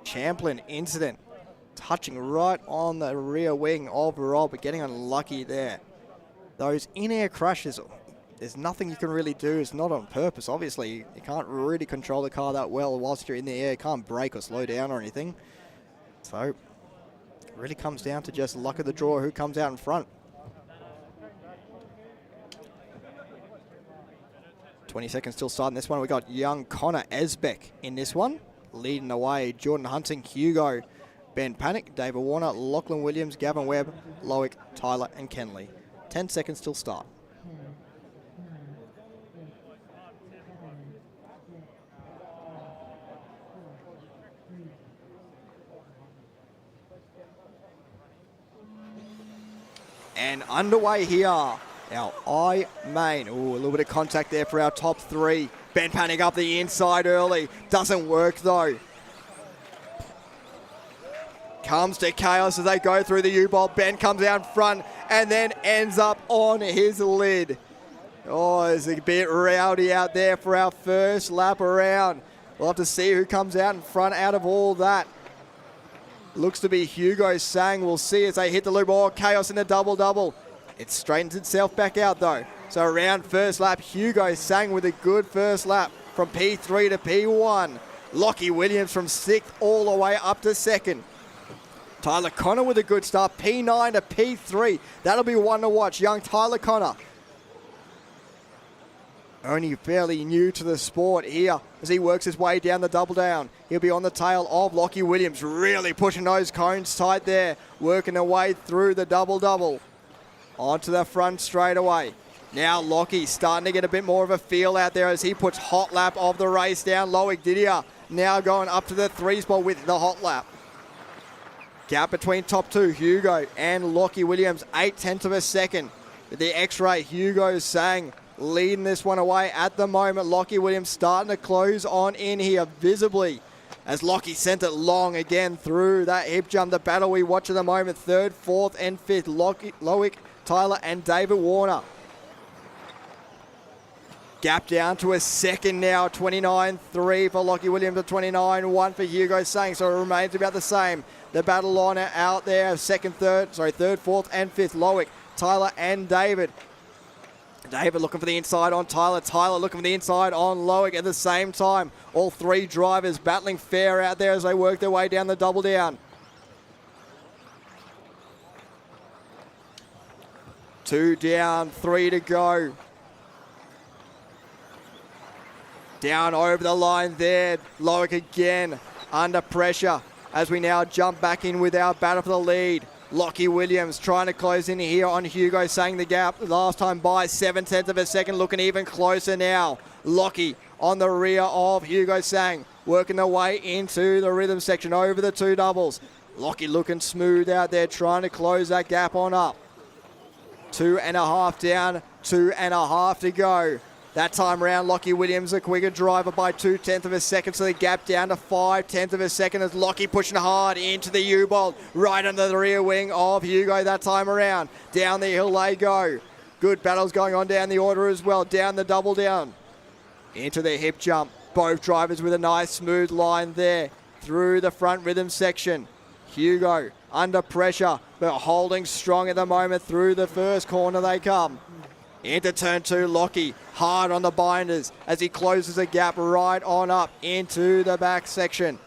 Champlin incident. Touching right on the rear wing of Rob, but getting unlucky there. Those in-air crashes, there's nothing you can really do. It's not on purpose. Obviously, you can't really control the car that well whilst you're in the air. You can't brake or slow down or anything. So it really comes down to just luck of the draw, who comes out in front. 20 seconds still starting this one. We got young Connor Esbeck in this one. Leading the way, Jordan Hunting, Hugo, Ben Panic, David Warner, Lachlan Williams, Gavin Webb, Loic, Tyler and Kenley. 10 seconds till start. And underway here, our I-Main. Ooh, a little bit of contact there for our top 3. Ben Panic up the inside early. Doesn't work though. Comes to chaos as they go through the U-Bolt. Ben comes out in front and then ends up on his lid. Oh, it's a bit rowdy out there for our first lap around. We'll have to see who comes out in front out of all that. Looks to be Hugo Sang. We'll see as they hit the loop. Oh, chaos in the double-double. It straightens itself back out though. So around first lap, Hugo Sang with a good first lap from P3 to P1. Lockie Williams from 6th all the way up to 2nd. Tyler Connor with a good start, P9 to P3. That'll be one to watch, young Tyler Connor. Only fairly new to the sport here as he works his way down the double down. He'll be on the tail of Lockie Williams, really pushing those cones tight there, working their way through the double-double. Onto the front straight away. Now Lockie starting to get a bit more of a feel out there as he puts hot lap of the race down. Loic Didier now going up to the 3 spot with the hot lap. Gap between top 2, Hugo and Lockie Williams, 0.8 of a second. With the X-ray, Hugo Sang leading this one away at the moment. Lockie Williams starting to close on in here visibly as Lockie sent it long again through that hip jump. The battle we watch at the moment, 3rd, 4th and 5th. Loic, Tyler and David Warner. Gap down to a second now, 29.3 for Lockie Williams at 29.1 for Hugo Sang, so it remains about the same. The battle line out there, 3rd, 4th and 5th. Loic, Tyler and David. David looking for the inside on Tyler. Tyler looking for the inside on Loic at the same time. All 3 drivers battling fair out there as they work their way down the double down. 2 down, 3 to go. Down over the line there. Loic again under pressure as we now jump back in with our battle for the lead. Lockie Williams trying to close in here on Hugo Sang the gap. Last time by 7/10 of a second, looking even closer now. Lockie on the rear of Hugo Sang, working their way into the rhythm section over the 2 doubles. Lockie looking smooth out there, trying to close that gap on up. 2.5 down, 2.5 to go. That time around, Lockie Williams, a quicker driver by 2/10 of a second, so the gap down to 5/10 of a second as Lockie pushing hard into the U-Bolt, right under the rear wing of Hugo that time around. Down the hill they go. Good battles going on down the order as well. Down the double down. Into the hip jump. Both drivers with a nice smooth line there through the front rhythm section. Hugo under pressure, but holding strong at the moment through the first corner they come. Into turn 2, Lockie hard on the binders as he closes a gap right on up into the back section.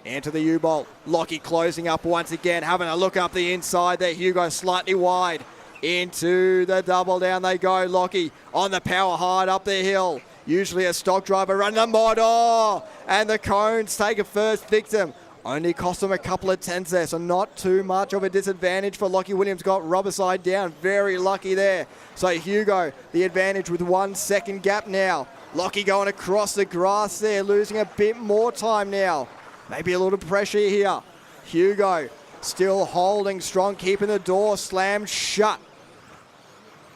Into the U-Bolt. Lockie closing up once again, having a look up the inside there. Hugo slightly wide. Into the double down they go. Lockie on the power hard up the hill. Usually a stock driver running the mod. Oh, and the cones take a first victim. Only cost him a couple of tenths there, so not too much of a disadvantage for Lockie Williams. Got rubber side down, very lucky there. So Hugo, the advantage with 1 second gap now. Lockie going across the grass there, losing a bit more time now. Maybe a little pressure here. Hugo still holding strong, keeping the door slammed shut.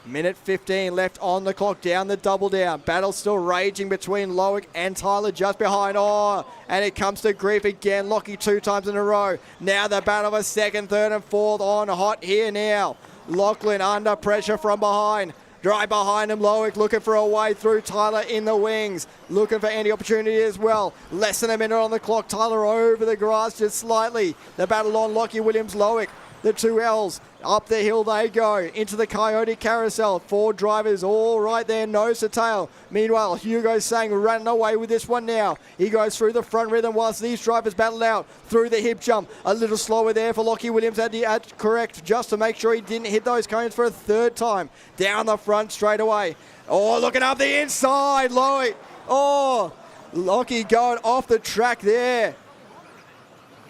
Minute 15 left on the clock, down the double down. Battle still raging between Loic and Tyler just behind. Oh, and it comes to grief again. Lockie 2 times in a row. Now the battle for second, third and fourth on hot here now. Lachlan under pressure from behind. Right behind him, Loic looking for a way through. Tyler in the wings, looking for any opportunity as well. Less than a minute on the clock. Tyler over the grass just slightly. The battle on Lockie Williams, Loic. The 2 L's, up the hill they go, into the Coyote Carousel. 4 drivers all right there, nose to tail. Meanwhile, Hugo Sang running away with this one now. He goes through the front rhythm whilst these drivers battle out through the hip jump. A little slower there for Lockie Williams, had the correct just to make sure he didn't hit those cones for a 3rd time. Down the front straight away. Oh, looking up the inside, Loic. Oh, Lockie going off the track there.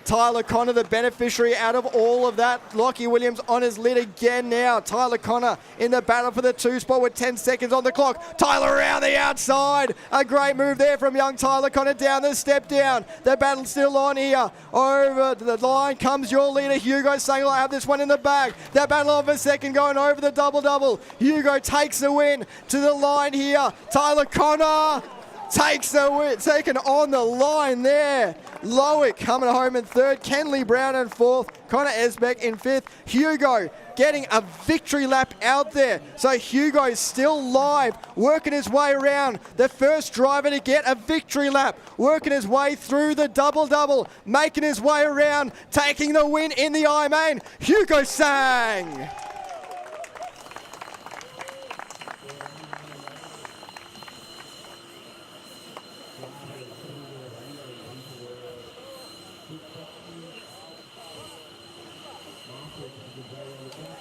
Tyler Connor, the beneficiary out of all of that. Lockie Williams on his lid again now. Tyler Connor in the battle for the 2 spot with 10 seconds on the clock. Tyler around the outside. A great move there from young Tyler Connor down the step down. The battle's still on here. Over the line comes your leader, Hugo Sang. Will have this one in the bag. The battle of a second going over the double-double. Hugo takes the win to the line here. Tyler Connor takes the win, taken on the line there. Loic coming home in 3rd, Kenley Brown in 4th, Connor Esbeck in 5th. Hugo getting a victory lap out there. So Hugo's still live, working his way around. The first driver to get a victory lap, working his way through the double-double, making his way around, taking the win in the I-Main, Hugo Sang.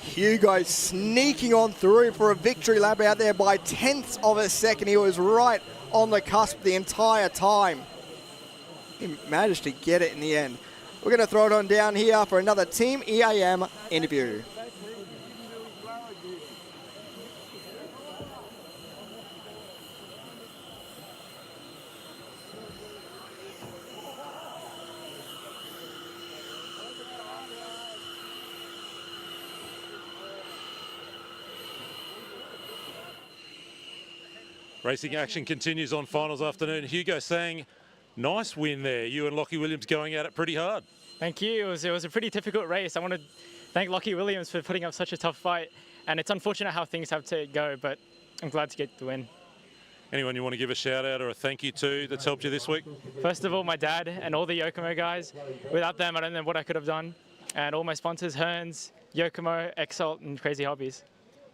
Hugo sneaking on through for a victory lap out there by tenths of a second. He was right on the cusp the entire time. He managed to get it in the end. We're going to throw it on down here for another Team EAM interview. Racing action continues on finals afternoon. Hugo Sang, nice win there. You and Lockie Williams going at it pretty hard. Thank you. It was a pretty difficult race. I want to thank Lockie Williams for putting up such a tough fight. And it's unfortunate how things have to go, but I'm glad to get the win. Anyone you want to give a shout out or a thank you to that's helped you this week? First of all, my dad and all the Yokomo guys. Without them, I don't know what I could have done. And all my sponsors, Hearns, Yokomo, Exalt, and Crazy Hobbies.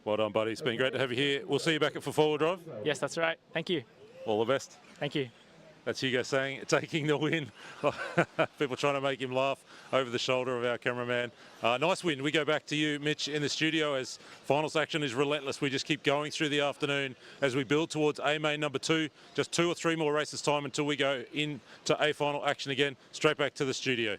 Well done, buddy. It's been great to have you here. We'll see you back at For Forward Drive. Yes, that's right. Thank you. All the best. Thank you. That's Hugo saying, taking the win. People trying to make him laugh over the shoulder of our cameraman. Nice win. We go back to you, Mitch, in the studio as finals action is relentless. We just keep going through the afternoon as we build towards A main number 2. Just 2 or 3 more races time until we go into A final action again. Straight back to the studio.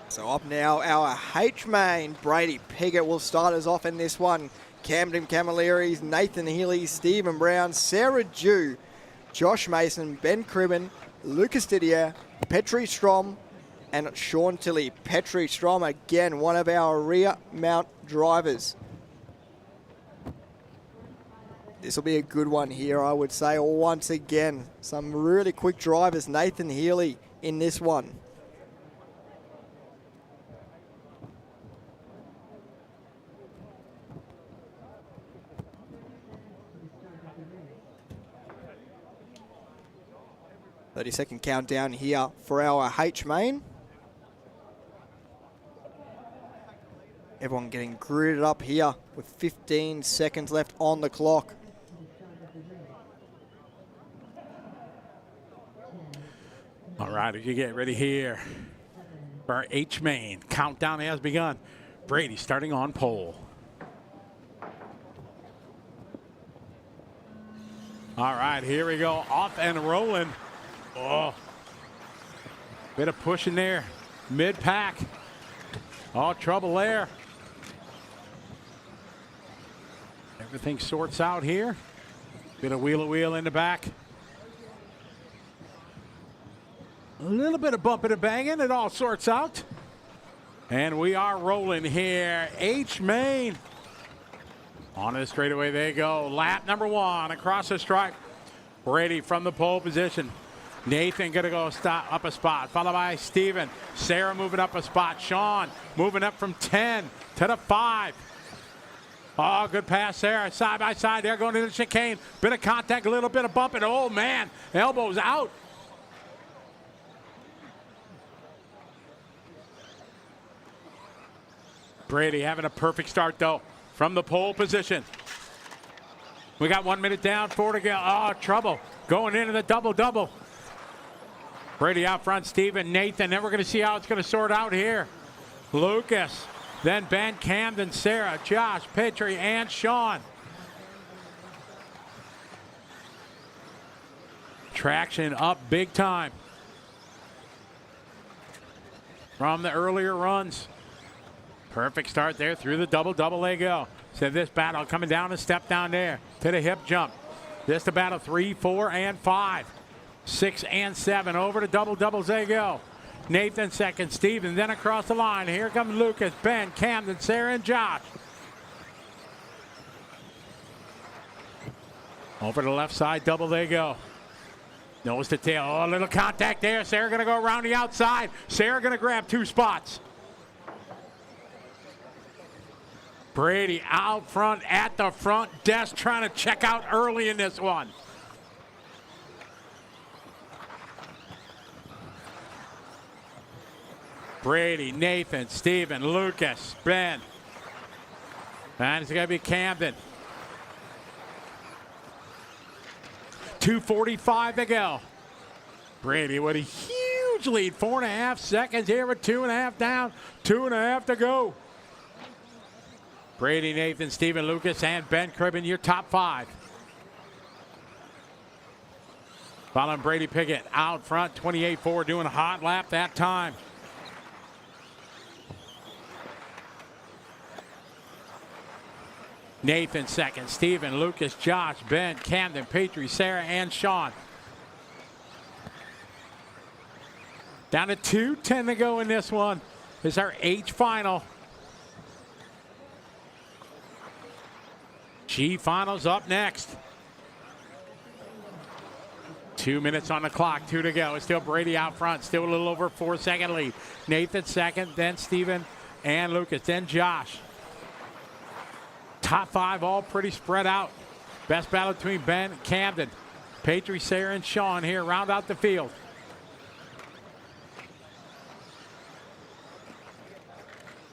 So up now, our H main. Brady Piggott will start us off in this one. Camden Camilleri, Nathan Healy, Stephen Brown, Sarah Dew, Josh Mason, Ben Cribben, Lucas Didier, Petri Strom, and Sean Tilley. Petri Strom, again, one of our rear mount drivers. This will be a good one here, I would say. Once again, some really quick drivers. Nathan Healy in this one. Second countdown here for our H main. Everyone getting gridded up here with 15 seconds left on the clock. All right, you get ready here for our H main. Countdown has begun. Brady starting on pole. All right, here we go. Off and rolling. Oh, bit of push in there. Mid-pack. Oh, trouble there. Everything sorts out here. Bit of wheel in the back. A little bit of bumping and banging. It all sorts out. And we are rolling here. H main. On the straightaway they go. Lap number 1 across the stripe. Brady from the pole position. Nathan gonna go up a spot, followed by Steven. Sarah moving up a spot. Sean moving up from 10 to the 5. Oh, good pass there. Side by side. They're going into the chicane. Bit of contact, a little bit of bumping. Oh, man. Elbows out. Brady having a perfect start, though, from the pole position. We got 1 minute down, 4 to go. Oh, trouble. Going into the double-double. Brady out front, Steven, Nathan. Then we're going to see how it's going to sort out here. Lucas, then Ben, Camden, Sarah, Josh, Petrie, and Sean. Traction up big time from the earlier runs. Perfect start there through the double-double they go. So this battle coming down a step down there to the hip jump. This the battle 3, 4, and 5. 6 and 7 over to double-doubles they go. Nathan second, Steven, then across the line. Here comes Lucas, Ben, Camden, Sarah, and Josh. Over the left side, double they go. Nose to tail, oh, a little contact there. Sarah gonna go around the outside. Sarah gonna grab 2 spots. Brady out front at the front desk trying to check out early in this one. Brady, Nathan, Steven, Lucas, Ben. And it's going to be Camden. 2:45 to go. Brady with a huge lead. 4.5 seconds here with 2.5 down. 2.5 to go. Brady, Nathan, Steven, Lucas, and Ben Cribben, your top 5. Following Brady Piggott out front, 28-4, doing a hot lap that time. Nathan second, Steven, Lucas, Josh, Ben, Camden, Petrie, Sarah, and Sean. Down to 2:10 to go in this one. This is our H final. G finals up next. 2 minutes on the clock, 2 to go. It's still Brady out front, still a little over 4-second lead. Nathan second, then Steven and Lucas, then Josh. Top 5 all pretty spread out. Best battle between Ben and Camden. Petrie, Sarah, and Sean here round out the field.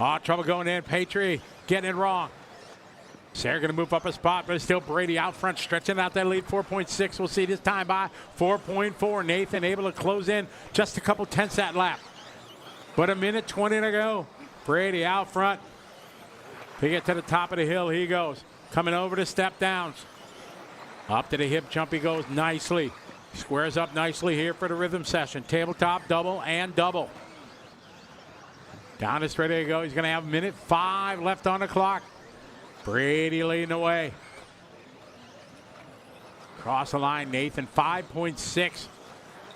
Oh, trouble going in. Petrie getting it wrong. Sarah going to move up a spot, but it's still Brady out front, stretching out that lead. 4.6. We'll see this time by 4.4. Nathan able to close in just a couple tenths that lap. But a minute 20 to go. Brady out front. They get to the top of the hill. He goes. Coming over to step downs. Up to the hip jump he goes nicely. Squares up nicely here for the rhythm session. Tabletop double and double. Down is ready to go. He's going to have a minute 5 left on the clock. Brady leading the way. Cross the line, Nathan, 5.6.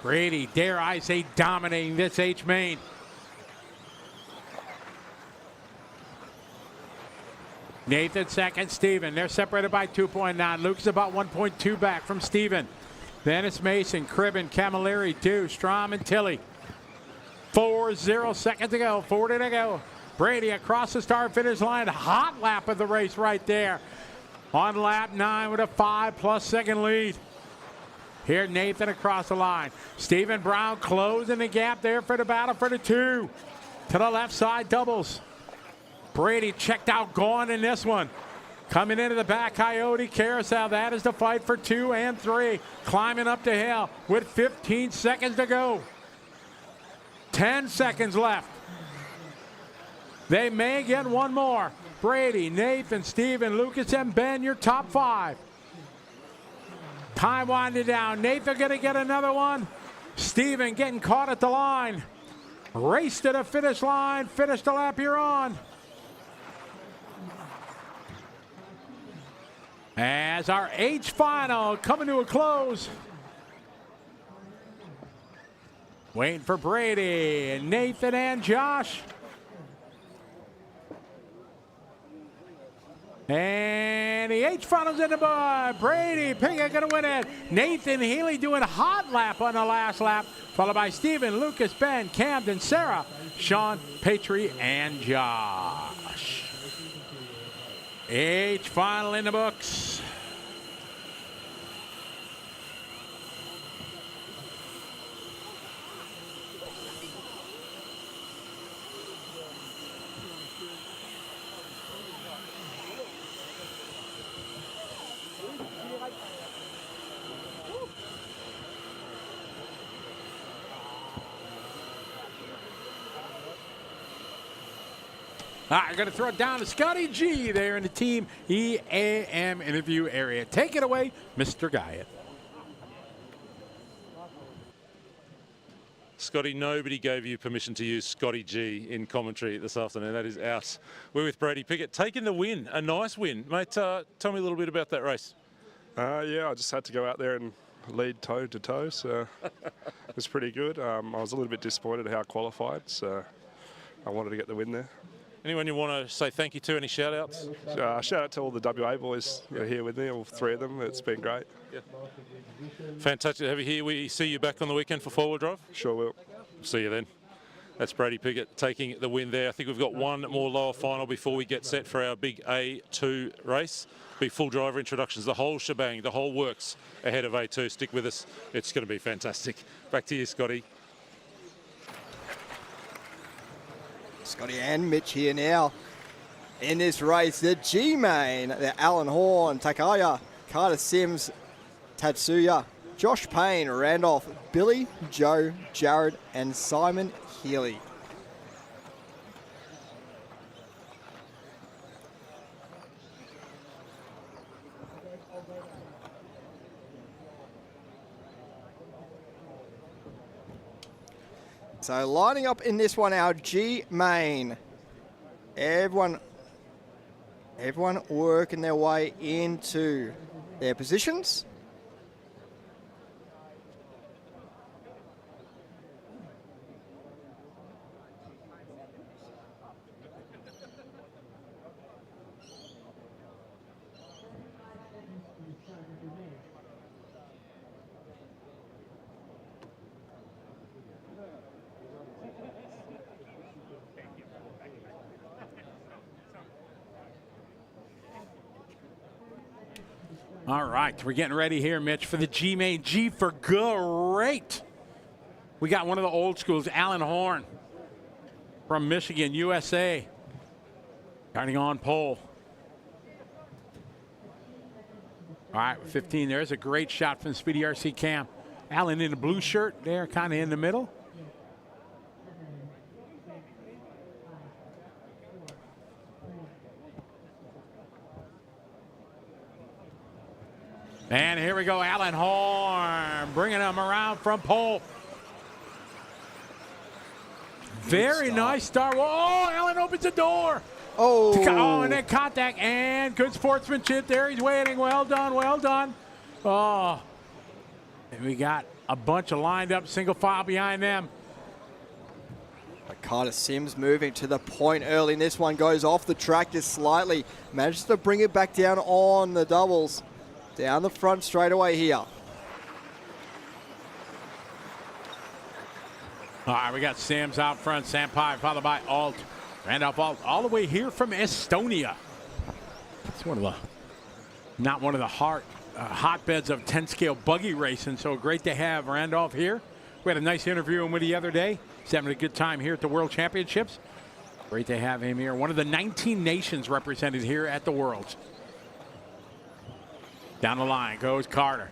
Brady, dare I say, dominating this H main. Nathan second, Steven. They're separated by 2.9. Luke's about 1.2 back from Steven. Then it's Mason, Cribben, Camilleri, Dew, Strom, and Tilley. 4-0 seconds to go, 40 to go. Brady across the start finish line. Hot lap of the race right there. On lap 9 with a 5+ second lead. Here Nathan across the line. Stephen Brown closing the gap there for the battle for the 2. To the left side doubles. Brady checked out gone in this one. Coming into the back, Coyote Carousel. That is the fight for 2 and 3. Climbing up the hill with 15 seconds to go. 10 seconds left. They may get one more. Brady, Nathan, Steven, Lucas, and Ben, your top 5. Time winding down. Nathan going to get another one. Steven getting caught at the line. Race to the finish line. Finish the lap you're on. As our H final coming to a close. Waiting for Brady, Nathan, and Josh. And the H finals in the bud. Brady Piggott going to win it. Nathan Healy doing a hot lap on the last lap, followed by Steven, Lucas, Ben, Camden, Sarah, Sean, Patry, and Josh. H final in the books. All right, going to throw it down to Scotty G there in the Team EAM interview area. Take it away, Mr. Guyot. Scotty, nobody gave you permission to use Scotty G in commentary this afternoon. That is out. We're with Brady Piggott, taking the win, a nice win. Mate, tell me a little bit about that race. Yeah, I just had to go out there and lead toe to toe, so it was pretty good. I was a little bit disappointed how I qualified, so I wanted to get the win there. Anyone you want to say thank you to? Any shout outs? Shout out to all the WA boys who are here with me, all 3 of them. It's been great. Yeah. Fantastic to have you here. We see you back on the weekend for 4-wheel drive? Sure will. See you then. That's Brady Piggott taking the win there. I think we've got one more lower final before we get set for our big A2 race. Be full driver introductions, the whole shebang, the whole works ahead of A2. Stick with us. It's going to be fantastic. Back to you, Scotty. Scotty and Mitch here now in this race. The G-Main, the Alan Horn, Takaya, Carter Sims, Tatsuya, Josh Payne, Randolph, Billy, Joe, Jared, and Simon Healy. So lining up in this one, our G-Main. Everyone working their way into their positions. All right, we're getting ready here, Mitch, for the G-Main. G for great. We got one of the old schools, Alan Horn from Michigan, USA. Starting on pole. All right, with 15, there's a great shot from Speedy RC Cam. Allen in the blue shirt there, kind of in the middle. And here we go, Alan Horn bringing him around from pole. Very nice start. Oh, Allen opens the door. Oh, and then contact and good sportsmanship there. He's waiting. Well done, well done. Oh, and we got a bunch of lined up single file behind them. Carter Sims moving to the point early, and this one goes off the track just slightly. Manages to bring it back down on the doubles. Down the front straight away here. All right, we got Sims out front, Sampai followed by Alt. Randolph Alt all the way here from Estonia. It's not one of the hotbeds of 10-scale buggy racing, so great to have Randolph here. We had a nice interview with him the other day. He's having a good time here at the World Championships. Great to have him here. One of the 19 nations represented here at the Worlds. Down the line goes Carter.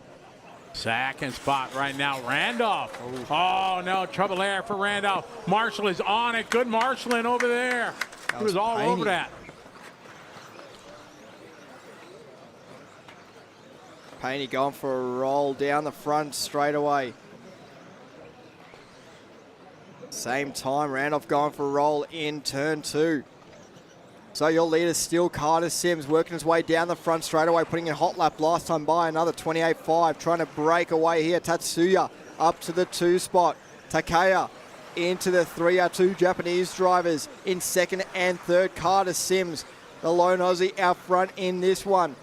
Second spot right now, Randolph. Oh, no, trouble there for Randolph. Marshall is on it. Good marshalling over there. He was all over that. Payne going for a roll down the front straight away. Same time, Randolph going for a roll in turn 2. So your leader still Carter Sims working his way down the front straight away, putting in hot lap last time by another 28.5, trying to break away here. Tatsuya up to the 2 spot. Takaya into the 3, our 2 Japanese drivers in second and third. Carter Sims, the lone Aussie out front in this one.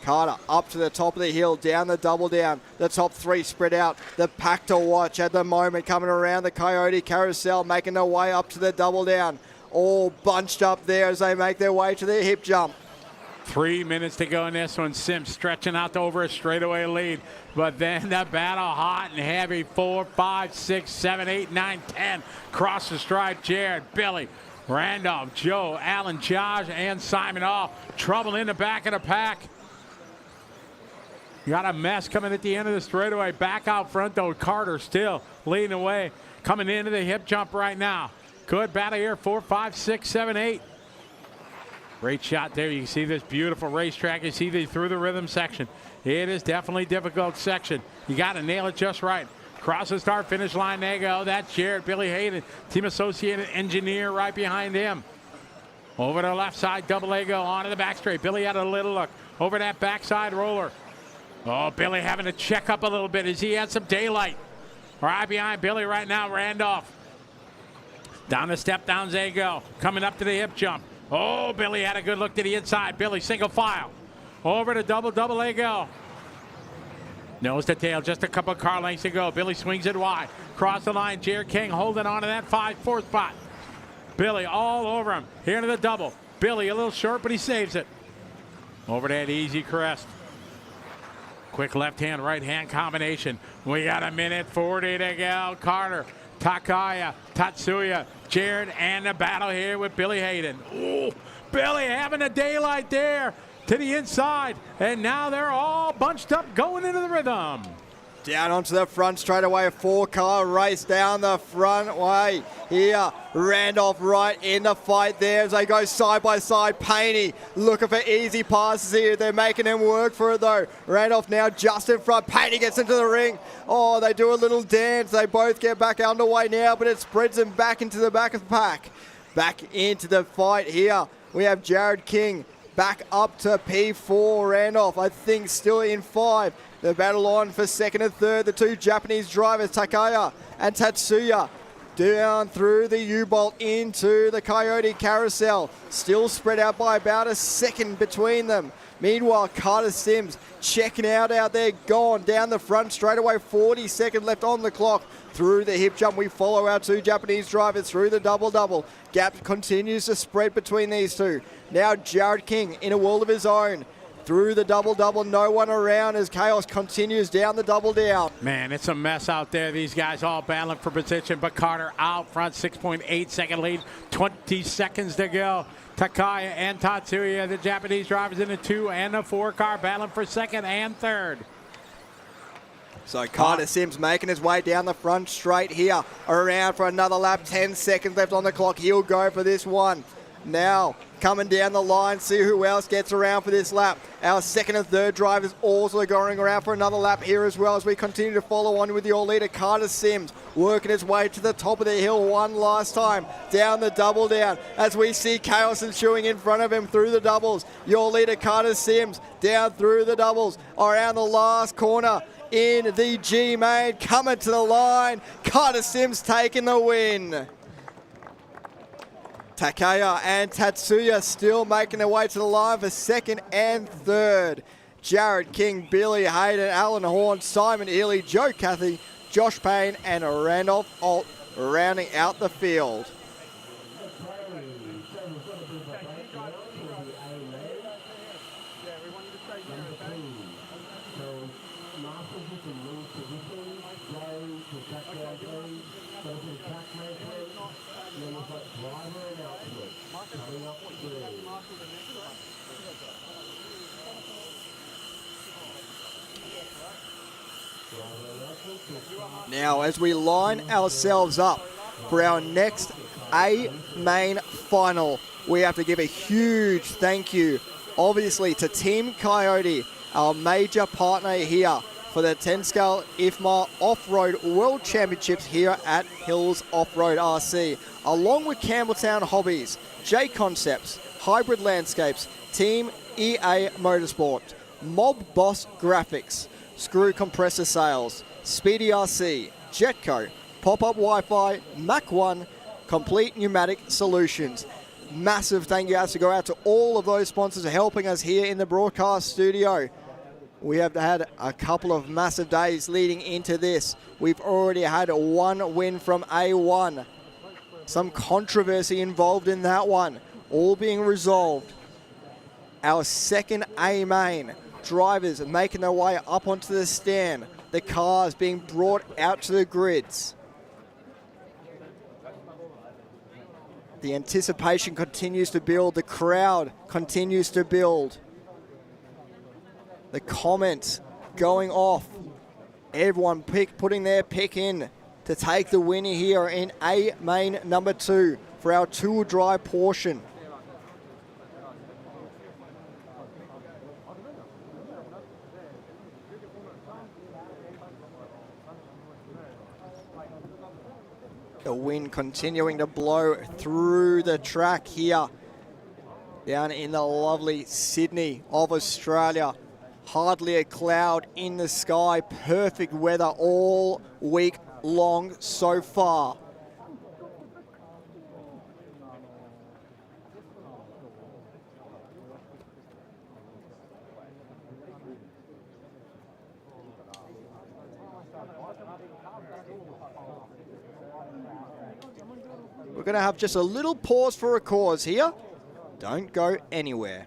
Carter up to the top of the hill, down the double down. The top 3 spread out. The pack to watch at the moment coming around the Coyote Carousel, making their way up to the double down. All bunched up there as they make their way to their hip jump. 3 minutes to go in this one. Sims stretching out to over a straightaway lead. But then the battle hot and heavy. 4, 5, 6, 7, 8, 9, 10. Cross the stripe. Jared, Billy, Randolph, Joe, Allen, Josh, and Simon all trouble in the back of the pack. You got a mess coming at the end of the straightaway. Back out front, though. Carter still leading away. Coming into the hip jump right now. Good battle here. 4, 5, 6, 7, 8. Great shot there. You can see this beautiful racetrack. You see through the rhythm section. It is definitely a difficult section. You got to nail it just right. Cross the start finish line. There you go. That's Jared, Billy Hayden, Team Associated Engineer right behind him. Over to the left side, double A go onto the back straight. Billy had a little look over that backside roller. Oh, Billy having to check up a little bit as he had some daylight. Right behind Billy right now, Randolph. Down the step downs they go. Coming up to the hip jump. Oh, Billy had a good look to the inside. Billy single file. Over to double A go. Nose to tail, just a couple of car lengths to go. Billy swings it wide. Cross the line, Jared King holding on to that 5-4 spot. Billy all over him. Here to the double. Billy a little short, but he saves it. Over that easy crest. Quick left hand, right hand combination. We got a minute 40 to go. Carter, Takaya, Tatsuya, Jared, and the battle here with Billy Hayden. Ooh, Billy having a daylight there to the inside. And now they're all bunched up going into the rhythm. Down onto the front straight away, a 4-car race down the front way. Here, Randolph right in the fight there as they go side by side. Payne looking for easy passes here. They're making him work for it though. Randolph now just in front. Payne gets into the ring. Oh, they do a little dance. They both get back underway now, but it spreads them back into the back of the pack. Back into the fight here. We have Jared King back up to P4. Randolph, I think, still in 5. The battle on for second and third. The 2 Japanese drivers, Takaya and Tatsuya, down through the U-bolt into the Coyote Carousel. Still spread out by about a second between them. Meanwhile, Carter Sims checking out there, gone down the front straight away. 40 seconds left on the clock. Through the hip jump, we follow our 2 Japanese drivers through the double-double. Gap continues to spread between these 2. Now Jared King in a world of his own. Through the double-double, no one around as chaos continues down the double down. Man, it's a mess out there. These guys all battling for position, but Carter out front, 6.8 second lead, 20 seconds to go. Takaya and Tatsuya, the Japanese drivers in the 2 and the 4 car, battling for second and third. So Carter Sims making his way down the front straight here. Around for another lap. 10 seconds left on the clock. He'll go for this one. Now coming down the line, see who else gets around for this lap. Our second and third drivers also going around for another lap here as well as we continue to follow on with your leader, Carter Sims, working his way to the top of the hill one last time. Down the double down as we see chaos ensuing in front of him through the doubles. Your leader, Carter Sims, down through the doubles, around the last corner in the G main, coming to the line. Carter Sims taking the win. Takaya and Tatsuya still making their way to the line for second and third. Jared King, Billy Hayden, Alan Horn, Simon Ely, Joe Cathy, Josh Payne and Randolph Alt rounding out the field. Now, as we line ourselves up for our next A main final, we have to give a huge thank you, obviously, to Team Coyote, our major partner here for the 10-scale IFMA Off-Road World Championships here at Hills Off-Road RC, along with Campbelltown Hobbies, J Concepts, Hybrid Landscapes, Team EA Motorsport, Mob Boss Graphics, Screw Compressor Sales, Speedy RC, Jetco, Pop-Up Wi-Fi, Mach 1, Complete Pneumatic Solutions. Massive thank you has to go out to all of those sponsors helping us here in the broadcast studio. We have had a couple of massive days leading into this. We've already had one win from A1. Some controversy involved in that one, all being resolved. Our second A main, drivers making their way up onto the stand. The cars being brought out to the grids. The anticipation continues to build. The crowd continues to build. The comments going off. Everyone putting their pick in to take the winner here in A main number 2 for our two-wheel drive portion. The wind continuing to blow through the track here down in the lovely Sydney of Australia. Hardly a cloud in the sky. Perfect weather all week long so far. We're going to have just a little pause for a cause here. Don't go anywhere.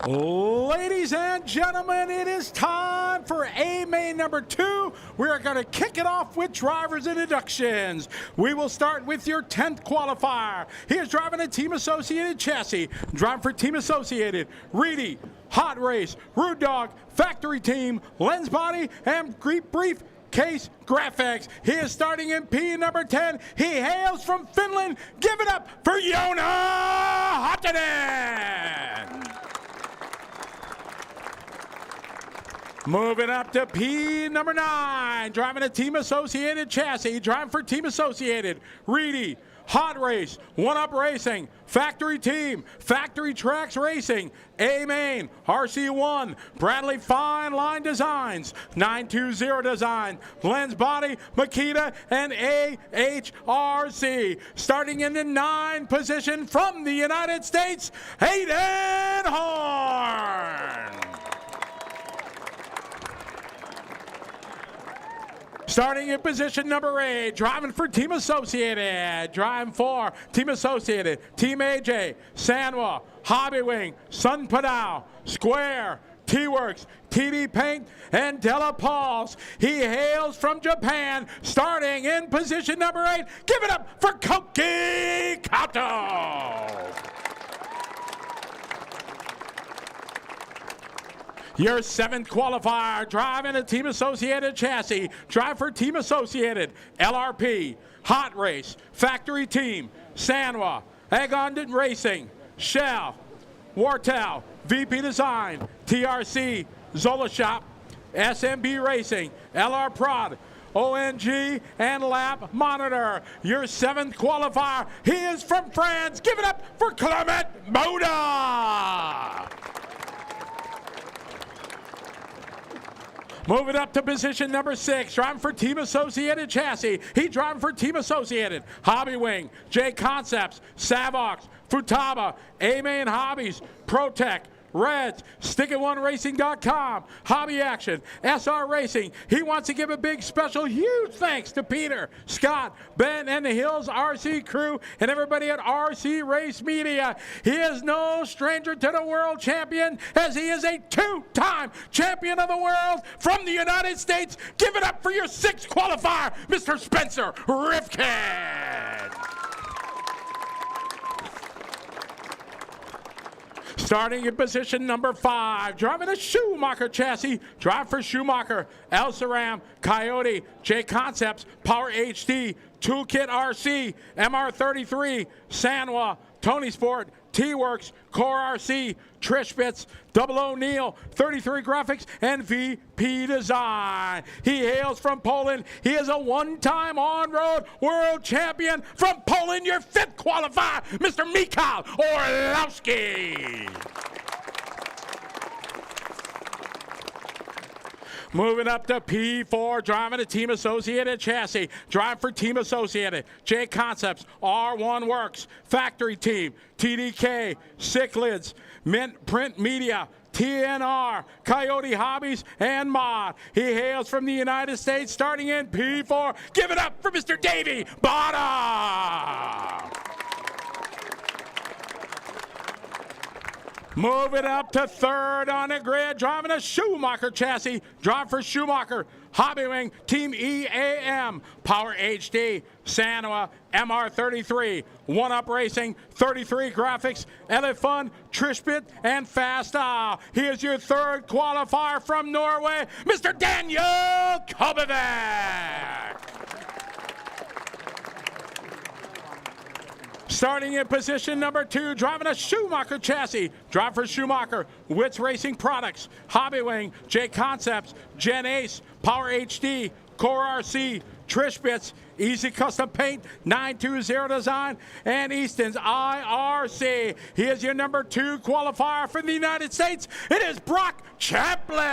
Ladies and gentlemen, it is time for A-Main number 2. We are going to kick it off with drivers and inductions. We will start with your 10th qualifier. He is driving a Team Associated chassis. Driving for Team Associated, Reedy, Hot Race, Rude Dog, Factory Team, Lens Body, and Brief Case Graphics. He is starting in P number 10. He hails from Finland. Give it up for Joona Hottunen. Moving up to P number 9, driving a Team Associated chassis, driving for Team Associated, Reedy, Hot Race, One Up Racing, Factory Team, Factory Tracks Racing, A-Main, RC1, Bradley Fine Line Designs, 920 Design, Lens Body, Makita, and AHRC. Starting in the 9 position from the United States, Hayden Horn. Starting in position number 8, driving for Team Associated, driving for Team Associated, Team AJ, Sanwa, Hobbywing, Sun Padao, Square, T-Works, TD Paint, and Della Pauls. He hails from Japan, starting in position number 8. Give it up for Koki Kato. Your 7th qualifier, driving a Team Associated chassis, drive for Team Associated, LRP, Hot Race, Factory Team, Sanwa, Agon Racing, Shell, Wartel, VP Design, TRC, Zola Shop, SMB Racing, LR Prod, ONG, and Lap Monitor. Your 7th qualifier, he is from France. Give it up for Clement Moda. Moving up to position number 6, driving for Team Associated chassis. He driving for Team Associated, Hobbywing, J Concepts, Savox, Futaba, A-Main Hobbies, ProTech, Reds, StickItOneRacing.com, Hobby Action, SR Racing. He wants to give a big special huge thanks to Peter, Scott, Ben, and the Hills RC crew, and everybody at RC Race Media. He is no stranger to the world champion, as he is a 2-time champion of the world from the United States. Give it up for your 6th qualifier, Mr. Spencer Rifkin. Starting in position number 5, driving a Schumacher chassis, drive for Schumacher, El Saram, Coyote, J Concepts, Power HD, Toolkit RC, MR33, Sanwa, Tony Sport, T-Works, Core RC, Trish Bits, Double O'Neill, 33 Graphics, and VP Design. He hails from Poland. He is a 1-time on-road world champion from Poland. Your 5th qualifier, Mr. Mikhail Orlowski. Moving up to P4, driving a Team Associated chassis. Drive for Team Associated, J Concepts, R1 Works, Factory Team, TDK, Cichlids, Mint Print Media, TNR, Coyote Hobbies, and Mod. He hails from the United States, starting in P4. Give it up for Mr. Davey Botta. Moving up to 3rd on the grid, driving a Schumacher chassis. Drive for Schumacher, Hobbywing, Team EAM, Power HD, Sanwa, MR33, One Up Racing, 33 Graphics, Elefun, Trishbit, and Fasta. He is your 3rd qualifier from Norway, Mr. Daniel Kobevek. Starting in position number 2, driving a Schumacher chassis. Drive for Schumacher, Wits Racing Products, Hobbywing, J Concepts, Gen Ace, Power HD, Core RC, Trish Bits, Easy Custom Paint, 920 Design, and Easton's IRC. He is your number 2 qualifier for the United States. It is Brock Chaplin.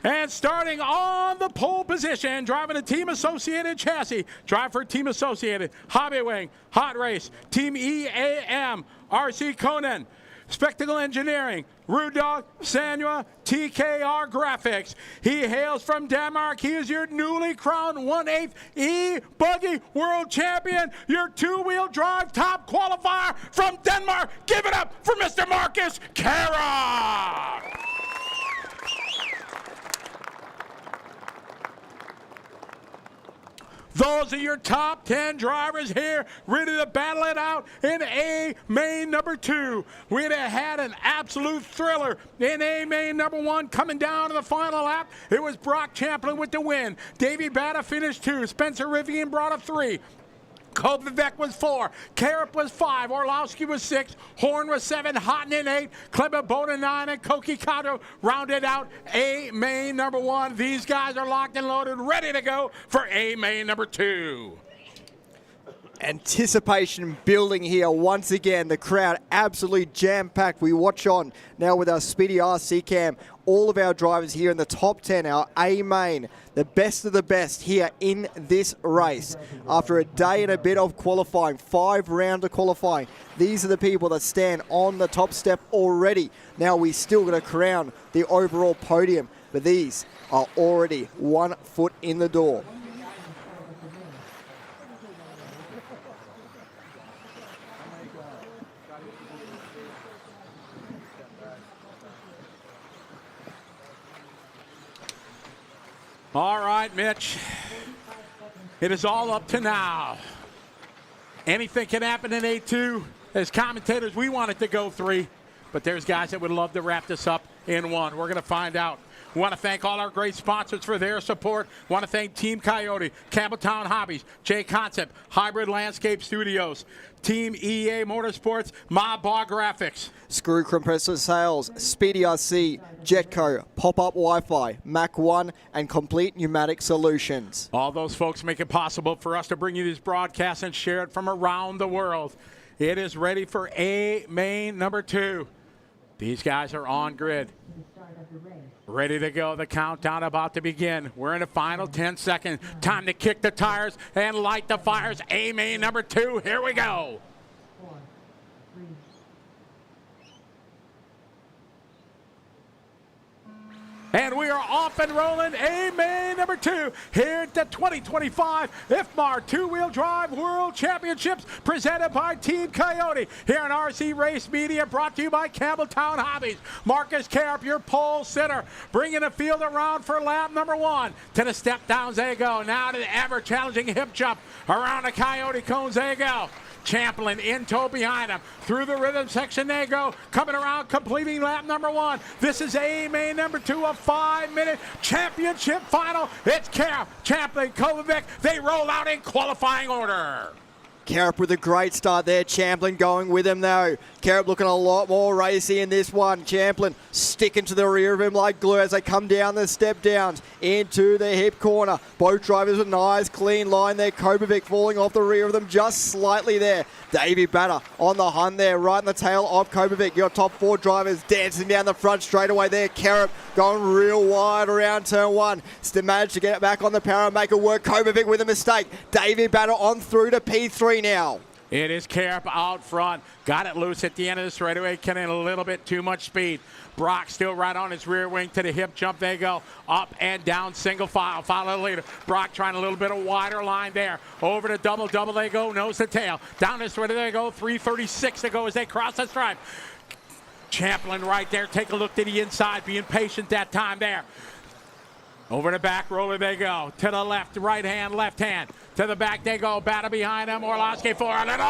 And starting on the pole position, driving a Team Associated chassis, drive for Team Associated, Hobbywing, Hot Race, Team EAM, RC Conan, Spectacle Engineering, Rude Dog, Sanua, TKR Graphics. He hails from Denmark. He is your newly crowned 1/8 E-Buggy World Champion, your two-wheel drive top qualifier from Denmark. Give it up for Mr. Marcus Kara. Those are your top 10 drivers here, ready to battle it out in A main number 2. We'd have had an absolute thriller in A main number 1 coming down to the final lap. It was Brock Champlin with the win. Davey Batta finished 2. Spencer Rivian brought a 3. Kovacic was 4, Karup was 5, Orlowski was 6, Horn was 7, Houghton in 8, Clement Boda 9, and Koki Kato rounded out A main number 1. These guys are locked and loaded, ready to go for A main number 2. Anticipation building here once again. The crowd absolutely jam-packed. We watch on now with our Speedy RC cam. All of our drivers here in the top 10, our A main, the best of the best here in this race. After a day and a bit of qualifying, 5 rounds of qualifying, these are the people that stand on the top step already. Now we still got to crown the overall podium, but these are already 1 foot in the door. All right, Mitch. It is all up to now. Anything can happen in A2. As commentators, we want it to go 3, but there's guys that would love to wrap this up in 1. We're going to find out. We want to thank all our great sponsors for their support. We want to thank Team Coyote, Campbelltown Hobbies, J Concept, Hybrid Landscape Studios, Team EA Motorsports, Mob Bar Graphics, Screw Compressor Sales, Speedy RC, Jetco, Pop-Up Wi-Fi, Mac 1, and Complete Pneumatic Solutions. All those folks make it possible for us to bring you this broadcast and share it from around the world. It is ready for A main number 2. These guys are on grid. Ready to go. The countdown about to begin. We're in the final 10 seconds. Time to kick the tires and light the fires. A main number 2. Here we go. 4, 3. And we are off and rolling. A main number 2 here at the 2025 IFMAR Two-Wheel Drive World Championships presented by Team Coyote here on RC Race Media, brought to you by Campbelltown Hobbies. Marcus Karup, your pole sitter, bringing the field around for lap number 1. To the step downs they go. Now to the ever challenging hip jump around the Coyote cones they go. Champlin in tow behind him. Through the rhythm section they go. Coming around, completing lap number 1. This is A main number 2, a 5-minute championship final. It's Karup, Champlin, Kovacic. They roll out in qualifying order. Karup with a great start there. Champlin going with him though. Karup looking a lot more racy in this one. Champlin sticking to the rear of him like glue as they come down the step downs into the hip corner. Both drivers with a nice clean line there. Kovacic falling off the rear of them just slightly there. Davey Batta on the hunt there, right in the tail of Kovacic. Your top 4 drivers dancing down the front straight away there. Karup going real wide around turn 1. Still managed to get it back on the power and make it work. Kovacic with a mistake. Davey Batta on through to P3 now. It is Karup out front. Got it loose at the end of the straightaway. Getting a little bit too much speed. Brock still right on his rear wing to the hip jump. They go up and down single file. Follow the leader. Brock trying a little bit of wider line there. Over to double they go. Nose to tail. Down the straightaway they go. 3:36 to go as they cross the stripe. Champlin right there. Take a look to the inside. Being patient that time there. Over the back roller they go. To the left, right hand, left hand. To the back they go. Batta behind him. Orlowski forward. And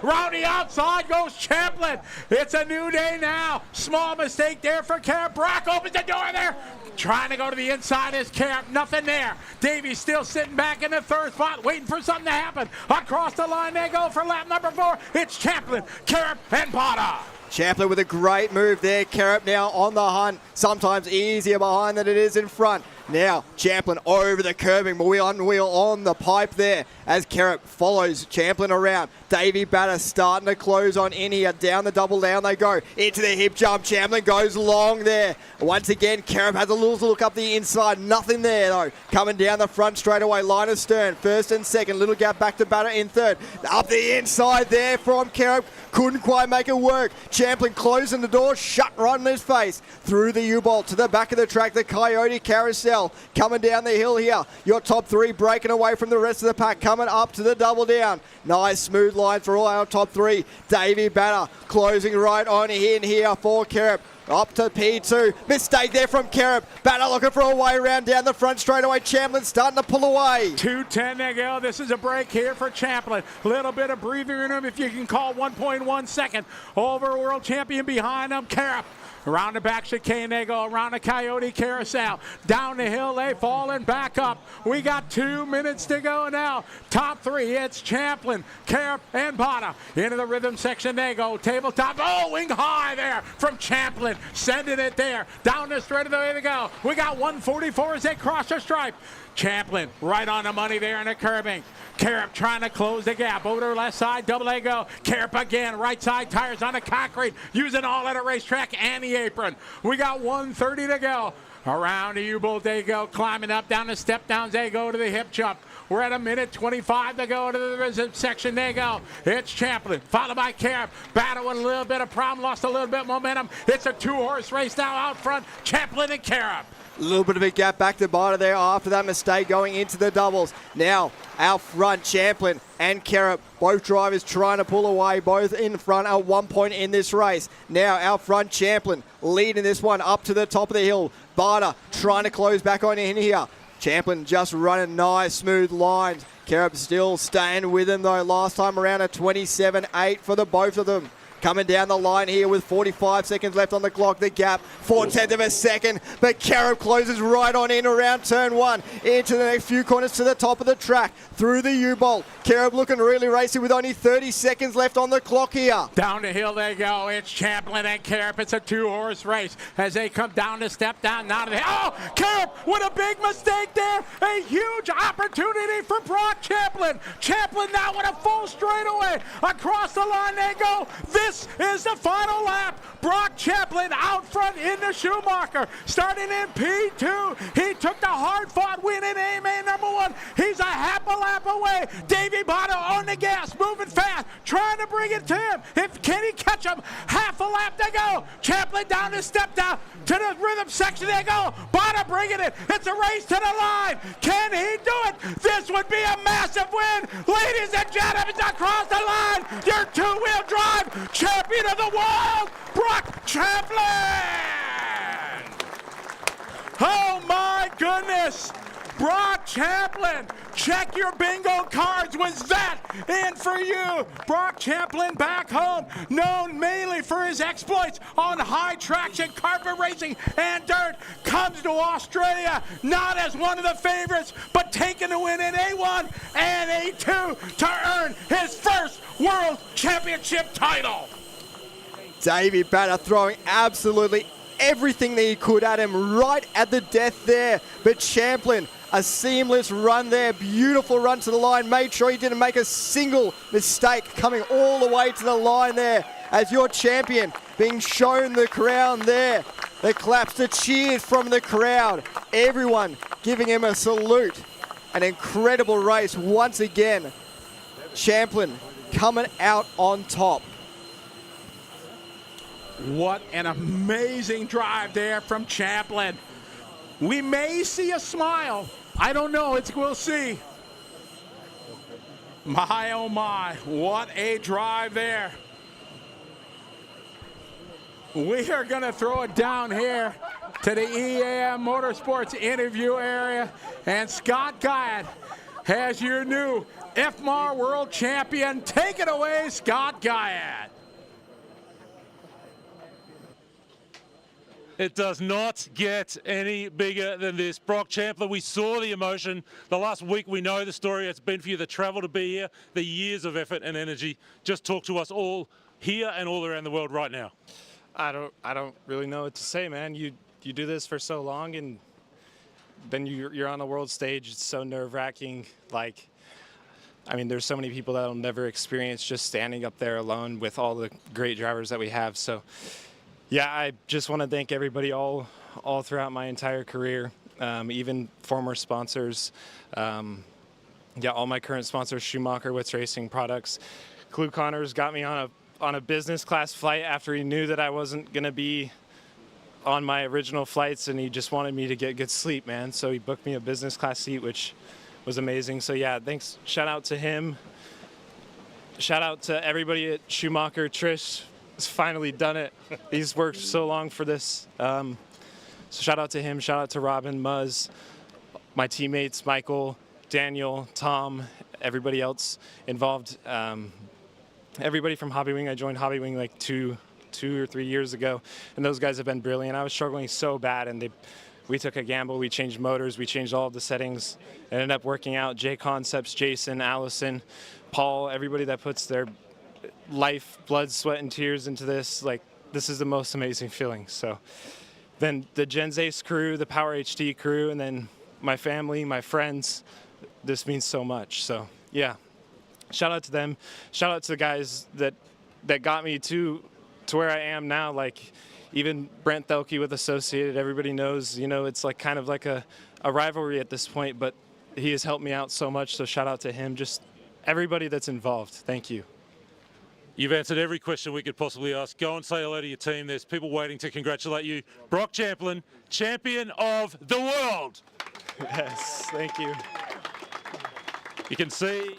round the outside goes Champlin. It's a new day now. Small mistake there for Karup. Brock opens the door there. Trying to go to the inside is Karup. Nothing there. Davies still sitting back in the 3rd spot, waiting for something to happen. Across the line they go for lap number 4. It's Champlin, Karup, and Batta. Champlin with a great move there. Karup now on the hunt. Sometimes easier behind than it is in front. Now, Champlin over the curbing, wheel on the pipe there as Kerrop follows Champlin around. Davey Batter starting to close on in here. Down the double down they go. Into the hip jump. Champlin goes long there. Once again, Kerrop has a little look up the inside. Nothing there, though. Coming down the front straight away. Line of stern. First and second. Little gap back to Batter in third. Up the inside there from Kerrop. Couldn't quite make it work. Champlin closing the door, shut right in his face. Through the U-bolt to the back of the track, the Coyote Carousel coming down the hill here. Your top three breaking away from the rest of the pack, coming up to the double down. Nice smooth line for all our top three. Davey Batter closing right on in here for Kerrop. Up to P2. Mistake there from Kerrop. Batter looking for a way around down the front straight away. Champlin starting to pull away. 2:10 to go. This is a break here for Champlin. Little bit of breather in him if you can call 1.1 second. Over world champion behind him, Kerrop. Around the back chicane they go, around the Coyote Carousel. Down the hill they fall and back up. We got 2 minutes to go now. Top three, it's Champlin, Kerrop, and Batter. Into the rhythm section they go. Tabletop, oh, wing high there from Champlin. Sending it there. Down the straight of the way to go. We got 1:44 as they cross the stripe. Champlin right on the money there in the curbing. Kerrop trying to close the gap. Over to the left side, double A go. Kerrop again, right side tires on the concrete, using all at a racetrack and the apron. We got 1:30 to go. Around the U-bolt they go, climbing up down the step downs they go to the hip jump. We're at 1:25 to go to the rhythm section they go. It's Champlin, followed by Kerrop. Batter with a little bit of problem, lost a little bit of momentum. It's a two-horse race now out front, Champlin and Kerrop. A little bit of a gap back to Batter there after that mistake going into the doubles. Now, out front, Champlin and Kerrop, both drivers trying to pull away, both in front at one point in this race. Now, out front, Champlin leading this one up to the top of the hill. Batter trying to close back on in here. Champlin just running nice, smooth lines. Kerrop still staying with him, though. Last time around, a 27.8 for the both of them. Coming down the line here with 45 seconds left on the clock. The gap, 4/10 of a second. But Kerrop closes right on in around turn one. Into the next few corners to the top of the track. Through the U-bolt. Kerrop looking really racy with only 30 seconds left on the clock here. Down the hill they go. It's Champlin and Kerrop. It's a two-horse race as they come down the step down. Now to the oh, Kerrop with a big mistake there. A huge opportunity for Brock Champlin. Champlin now with a full straightaway. Across the line they go. This is the final lap. Brock Champlin out front in the Schumacher. Starting in P2. He took the hard-fought win in AMA #1. He's a half a lap away. Davey Batter on the gas, moving fast, trying to bring it to him. Can he catch him? Half a lap to go. Champlin down the step down to the rhythm section they go. Batter bringing it. It's a race to the line. Can he do it? This would be a massive win. Ladies and gentlemen, across the line, your two-wheel drive champion of the world, Brock Champlin! Oh my goodness! Brock Champlin, check your bingo cards. Was that in for you? Brock Champlin back home, known mainly for his exploits on high traction, carpet racing, and dirt, comes to Australia not as one of the favorites, but taking the win in A1 and A2 to earn his first World Championship title. Davey Batter throwing absolutely everything that he could at him right at the death there. But Champlin, a seamless run there, beautiful run to the line, made sure he didn't make a single mistake, coming all the way to the line there as your champion being shown the crown there. The claps, the cheers from the crowd, everyone giving him a salute. An incredible race once again. Champlin coming out on top. What an amazing drive there from Champlin. We may see a smile. I don't know. We'll see. My, oh my. What a drive there. We are going to throw it down here to the EAM Motorsports interview area. And Scott Guyot has your new FMAR World Champion. Take it away, Scott Guyot. It does not get any bigger than this. Brock Champlin, we saw the emotion. The last week we know the story it's been for you, the travel to be here, the years of effort and energy. Just talk to us all here and all around the world right now. I don't really know what to say, man. You do this for so long, and then you're on a world stage. It's so nerve-wracking. Like, I mean, there's so many people that'll never experience just standing up there alone with all the great drivers that we have. So, yeah, I just want to thank everybody all throughout my entire career, even former sponsors. Yeah, all my current sponsors, Schumacher, Wits Racing Products. Clue Connors got me on a business class flight after he knew that I wasn't going to be on my original flights, and he just wanted me to get good sleep, man. So he booked me a business class seat, which was amazing. So yeah, thanks. Shout out to him. Shout out to everybody at Schumacher. Trish has finally done it. He's worked so long for this. So shout out to him. Shout out to Robin, Muzz, my teammates, Michael, Daniel, Tom, everybody else involved. Everybody from Hobbywing. I joined Hobbywing like two or 3 years ago, and those guys have been brilliant. I was struggling so bad, and we took a gamble. We changed motors. We changed all of the settings. It ended up working out. J Concepts, Jason, Allison, Paul, everybody that puts their life, blood, sweat, and tears into this. Like, this is the most amazing feeling. So then the Gens Ace crew, the Power HD crew, and then my family, my friends, this means so much. So yeah, shout out to them. Shout out to the guys that got me to where I am now. Like, even Brent Thelke with Associated, everybody knows, it's like kind of like a rivalry at this point, but he has helped me out so much. So shout out to him, just everybody that's involved. Thank you. You've answered every question we could possibly ask. Go and say hello to your team. There's people waiting to congratulate you. Brock Champlin, champion of the world. Yes, thank you. You can see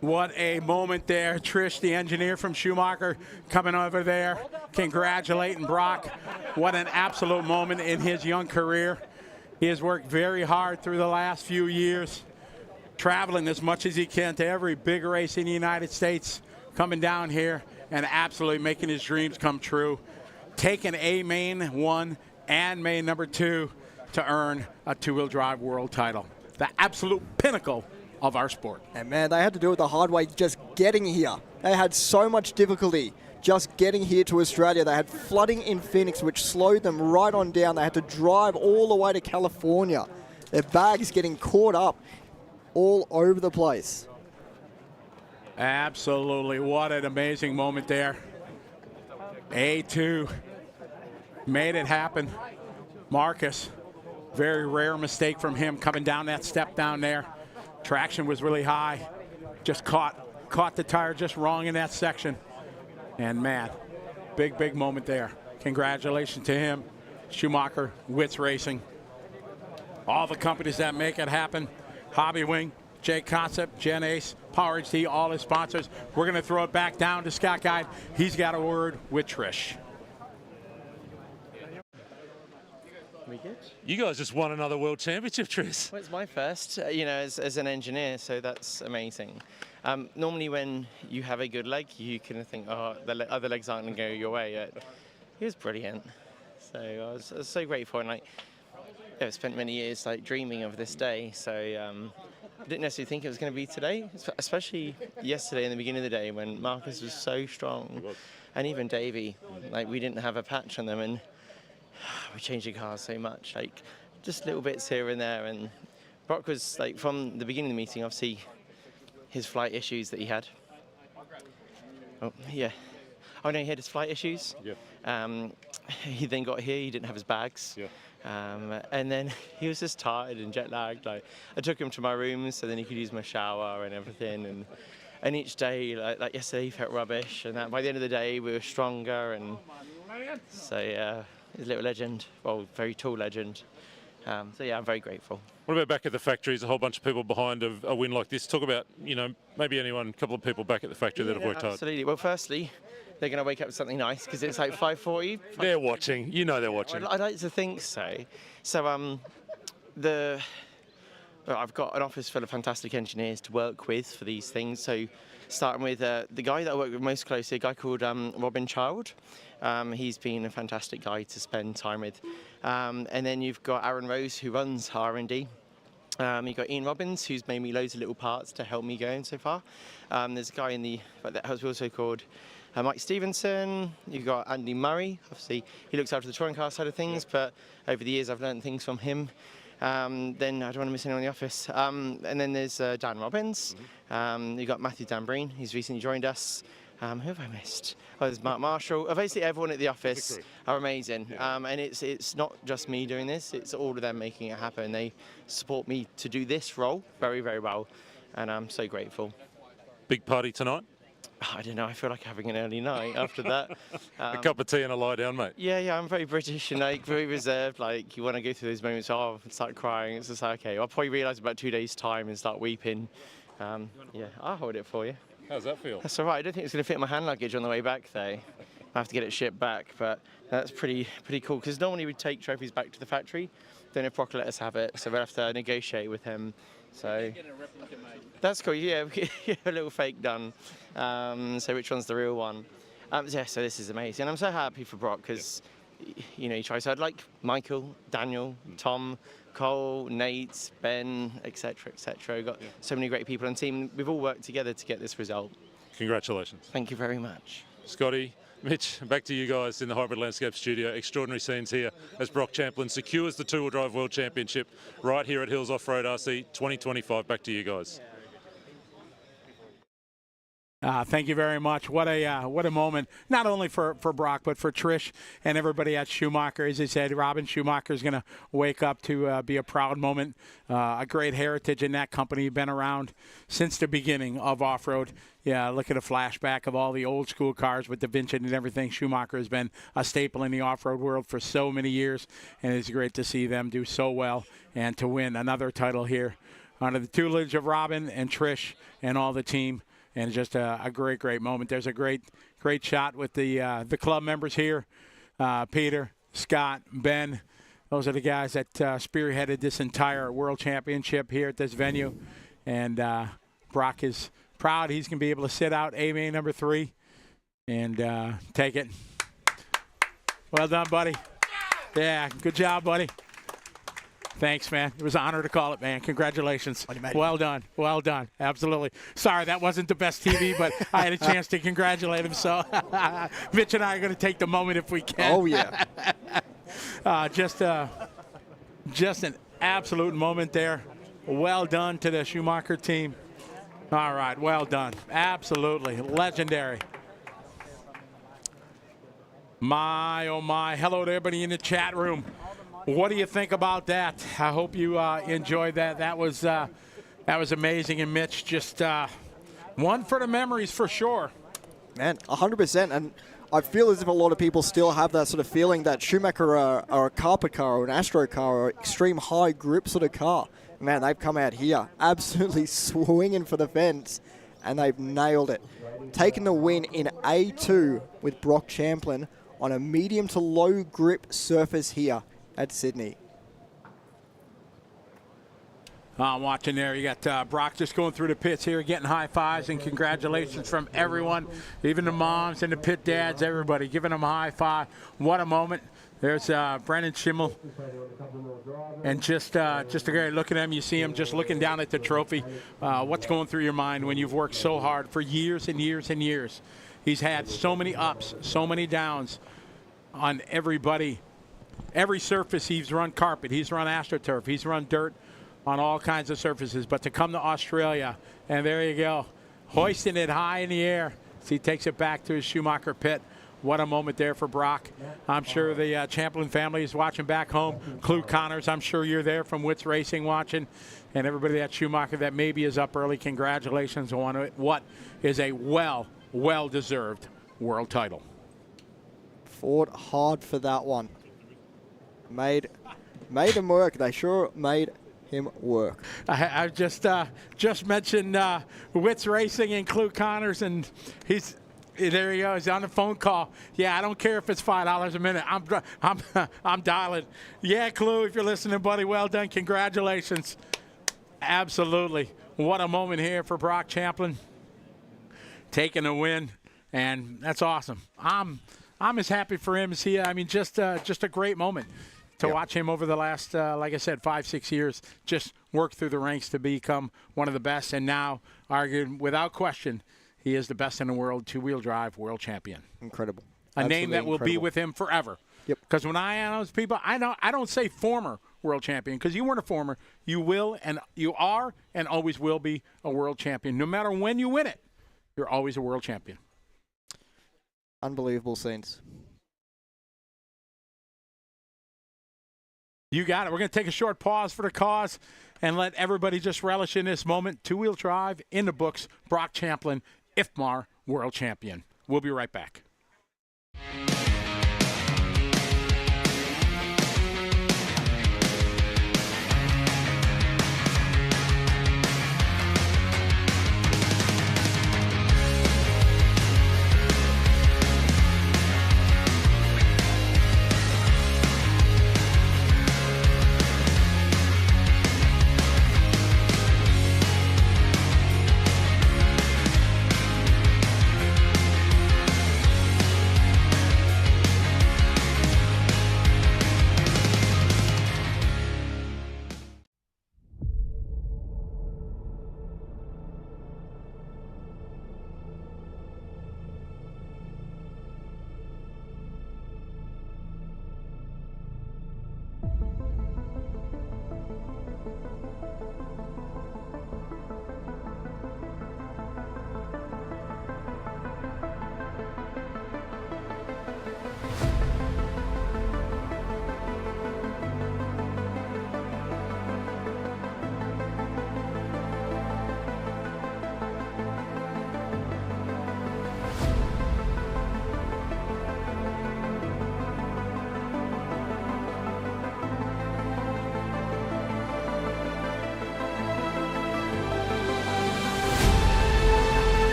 What a moment there. Trish, the engineer from Schumacher, coming over there, congratulating Brock. What an absolute moment in his young career. He has worked very hard through the last few years, traveling as much as he can to every big race in the United States, coming down here and absolutely making his dreams come true. Taking a main 1 and main number 2 to earn a two-wheel drive world title. The absolute pinnacle of our sport. And man, they had to do it the hard way just getting here. They had so much difficulty just getting here to Australia. They had flooding in Phoenix, which slowed them right on down. They had to drive all the way to California. Their bags getting caught up all over the place. Absolutely. What an amazing moment there. A2 made it happen. Marcus, very rare mistake from him coming down that step down there. Traction was really high. Just caught the tire just wrong in that section. And man, big moment there. Congratulations to him. Schumacher, Wits Racing. All the companies that make it happen. Hobbywing, J Concept, Gen Ace, Power HD, all his sponsors. We're going to throw it back down to Scott Guide. He's got a word with Trish. you guys just won another world championship, Tris. Well, it's my first, as an engineer, so that's amazing. Normally when you have a good leg, you can think, oh, the other legs aren't going to go your way. He was brilliant. So I was so grateful, and I've spent many years dreaming of this day. So I didn't necessarily think it was going to be today, especially yesterday in the beginning of the day when Marcus was so strong, and even Davey. We didn't have a patch on them, and we changed the cars so much, just little bits here and there. And Brock was from the beginning of the meeting, obviously his flight issues that he had. Oh yeah. Oh no, he had his flight issues. Yeah. He then got here, he didn't have his bags. Yeah. And then he was just tired and jet lagged. I took him to my room so then he could use my shower and everything. And each day, like yesterday, he felt rubbish. And by the end of the day, we were stronger. And so yeah, he's a little legend. Well, very tall legend. So yeah, I'm very grateful. What about back at the factory? There's a whole bunch of people behind a win like this. Talk about, maybe a couple of people back at the factory that have worked hard. Absolutely. Well, firstly, they're going to wake up with something nice because it's 5:40. They're watching. They're watching. I'd like to think so. So I've got an office full of fantastic engineers to work with for these things. So starting with the guy that I work with most closely, a guy called Robin Child. He's been a fantastic guy to spend time with. And then you've got Aaron Rose, who runs R&D. You've got Ian Robbins, who's made me loads of little parts to help me going so far. There's a guy in the that was also called Mike Stevenson, you've got Andy Murray. Obviously, he looks after the touring car side of things, but over the years I've learned things from him. Then I don't want to miss anyone in the office. And then there's Dan Robbins. You've got Matthew Dambreen. He's recently joined us. Who have I missed? Oh, there's Mark Marshall. Basically, everyone at the office are amazing. And it's not just me doing this. It's all of them making it happen. They support me to do this role very, very well. And I'm so grateful. Big party tonight? I don't know. I feel like having an early night after that. A cup of tea and a lie down, mate. Yeah, I'm very British and like very reserved. Like you want to go through those moments, start crying. It's just like, okay, I'll probably realise about 2 days' time and start weeping. Yeah, I'll hold it for you. How's that feel? That's all right. I don't think it's going to fit my hand luggage on the way back, though. I have to get it shipped back, but that's pretty cool. Because normally we take trophies back to the factory. Don't know if Brock will let us have it, so we'll have to negotiate with him. So that's cool. Yeah, we get a little fake done. So which one's the real one? Yeah, so this is amazing. I'm so happy for Brock because, you know, he tries hard. Like Michael, Daniel, Tom, Cole, Nate, Ben, etc., etc. We've got so many great people on the team. We've all worked together to get this result. Congratulations. Thank you very much. Scotty, Mitch, back to you guys in the Hybrid Landscape studio. Extraordinary scenes here as Brock Champlin secures the two-wheel drive World Championship right here at Hills Off-Road RC 2025. Back to you guys. Thank you very much. What a moment, not only for Brock, but for Trish and everybody at Schumacher. As I said, Robin Schumacher is going to wake up to be a proud moment. A great heritage in that company, been around since the beginning of off-road. Yeah, look at a flashback of all the old school cars with Da Vinci and everything. Schumacher has been a staple in the off-road world for so many years, and it's great to see them do so well and to win another title here under the tutelage of Robin and Trish and all the team. And just a great moment. There's a great shot with the club members here. Peter, Scott, Ben. Those are the guys that spearheaded this entire World Championship here at this venue. And Brock is proud. He's going to be able to sit out AMA number 3 and take it. Well done, buddy. Yeah, good job, buddy. Thanks, man. It was an honor to call it, man. Congratulations. Well done. Well done. Absolutely. Sorry, that wasn't the best TV, but I had a chance to congratulate him. So Mitch and I are going to take the moment if we can. Oh, yeah. Just an absolute moment there. Well done to the Schumacher team. All right, well done. Absolutely. Legendary. My, oh, my. Hello to everybody in the chat room. What do you think about that? I hope you enjoyed that. That was amazing. And Mitch, just one for the memories for sure. Man, 100%. And I feel as if a lot of people still have that sort of feeling that Schumacher are a carpet car or an Astro car or extreme high grip sort of car. Man, they've come out here absolutely swinging for the fence, and they've nailed it. Taking the win in A2 with Brock Champlin on a medium to low grip surface here at Sydney. I'm watching there. You got Brock just going through the pits here, getting high fives and congratulations from everyone, even the moms and the pit dads, everybody giving them a high five. What a moment. There's Brennan Schimmel. And just a great look at him. You see him just looking down at the trophy. What's going through your mind when you've worked so hard for years and years and years? He's had so many ups, so many downs on everybody. Every surface he's run carpet, he's run AstroTurf, he's run dirt on all kinds of surfaces. But to come to Australia, and there you go, hoisting it high in the air. So he takes it back to his Schumacher pit. What a moment there for Brock. I'm sure the Champlin family is watching back home. Clue Connors, I'm sure you're there from Wits Racing watching. And everybody at Schumacher that maybe is up early, congratulations on what is a well-deserved world title. Fought hard for that one. Made him work. They sure made him work. I just mentioned Wits Racing and Clue Connors, and there he goes on the phone call. Yeah, I don't care if it's $5 a minute. I'm dialing. Yeah, Clue, if you're listening, buddy, well done. Congratulations. Absolutely. What a moment here for Brock Champlin, taking a win, and that's awesome. I'm as happy for him as he. I mean, just a great moment to watch him over the last, like I said, 5-6 years, just work through the ranks to become one of the best, and now, argued without question, He is the best in the world, two-wheel drive world champion. Incredible. A name that Absolutely will be incredible. with him forever. Yep. Because when I announce people, I don't say former world champion, because you weren't a former. You will and you are and always will be a world champion. No matter when you win it, you're always a world champion. Unbelievable scenes. You got it. We're going to take a short pause for the cause and let everybody just relish in this moment. Two-wheel drive in the books. Brock Champlin, IFMAR world champion. We'll be right back.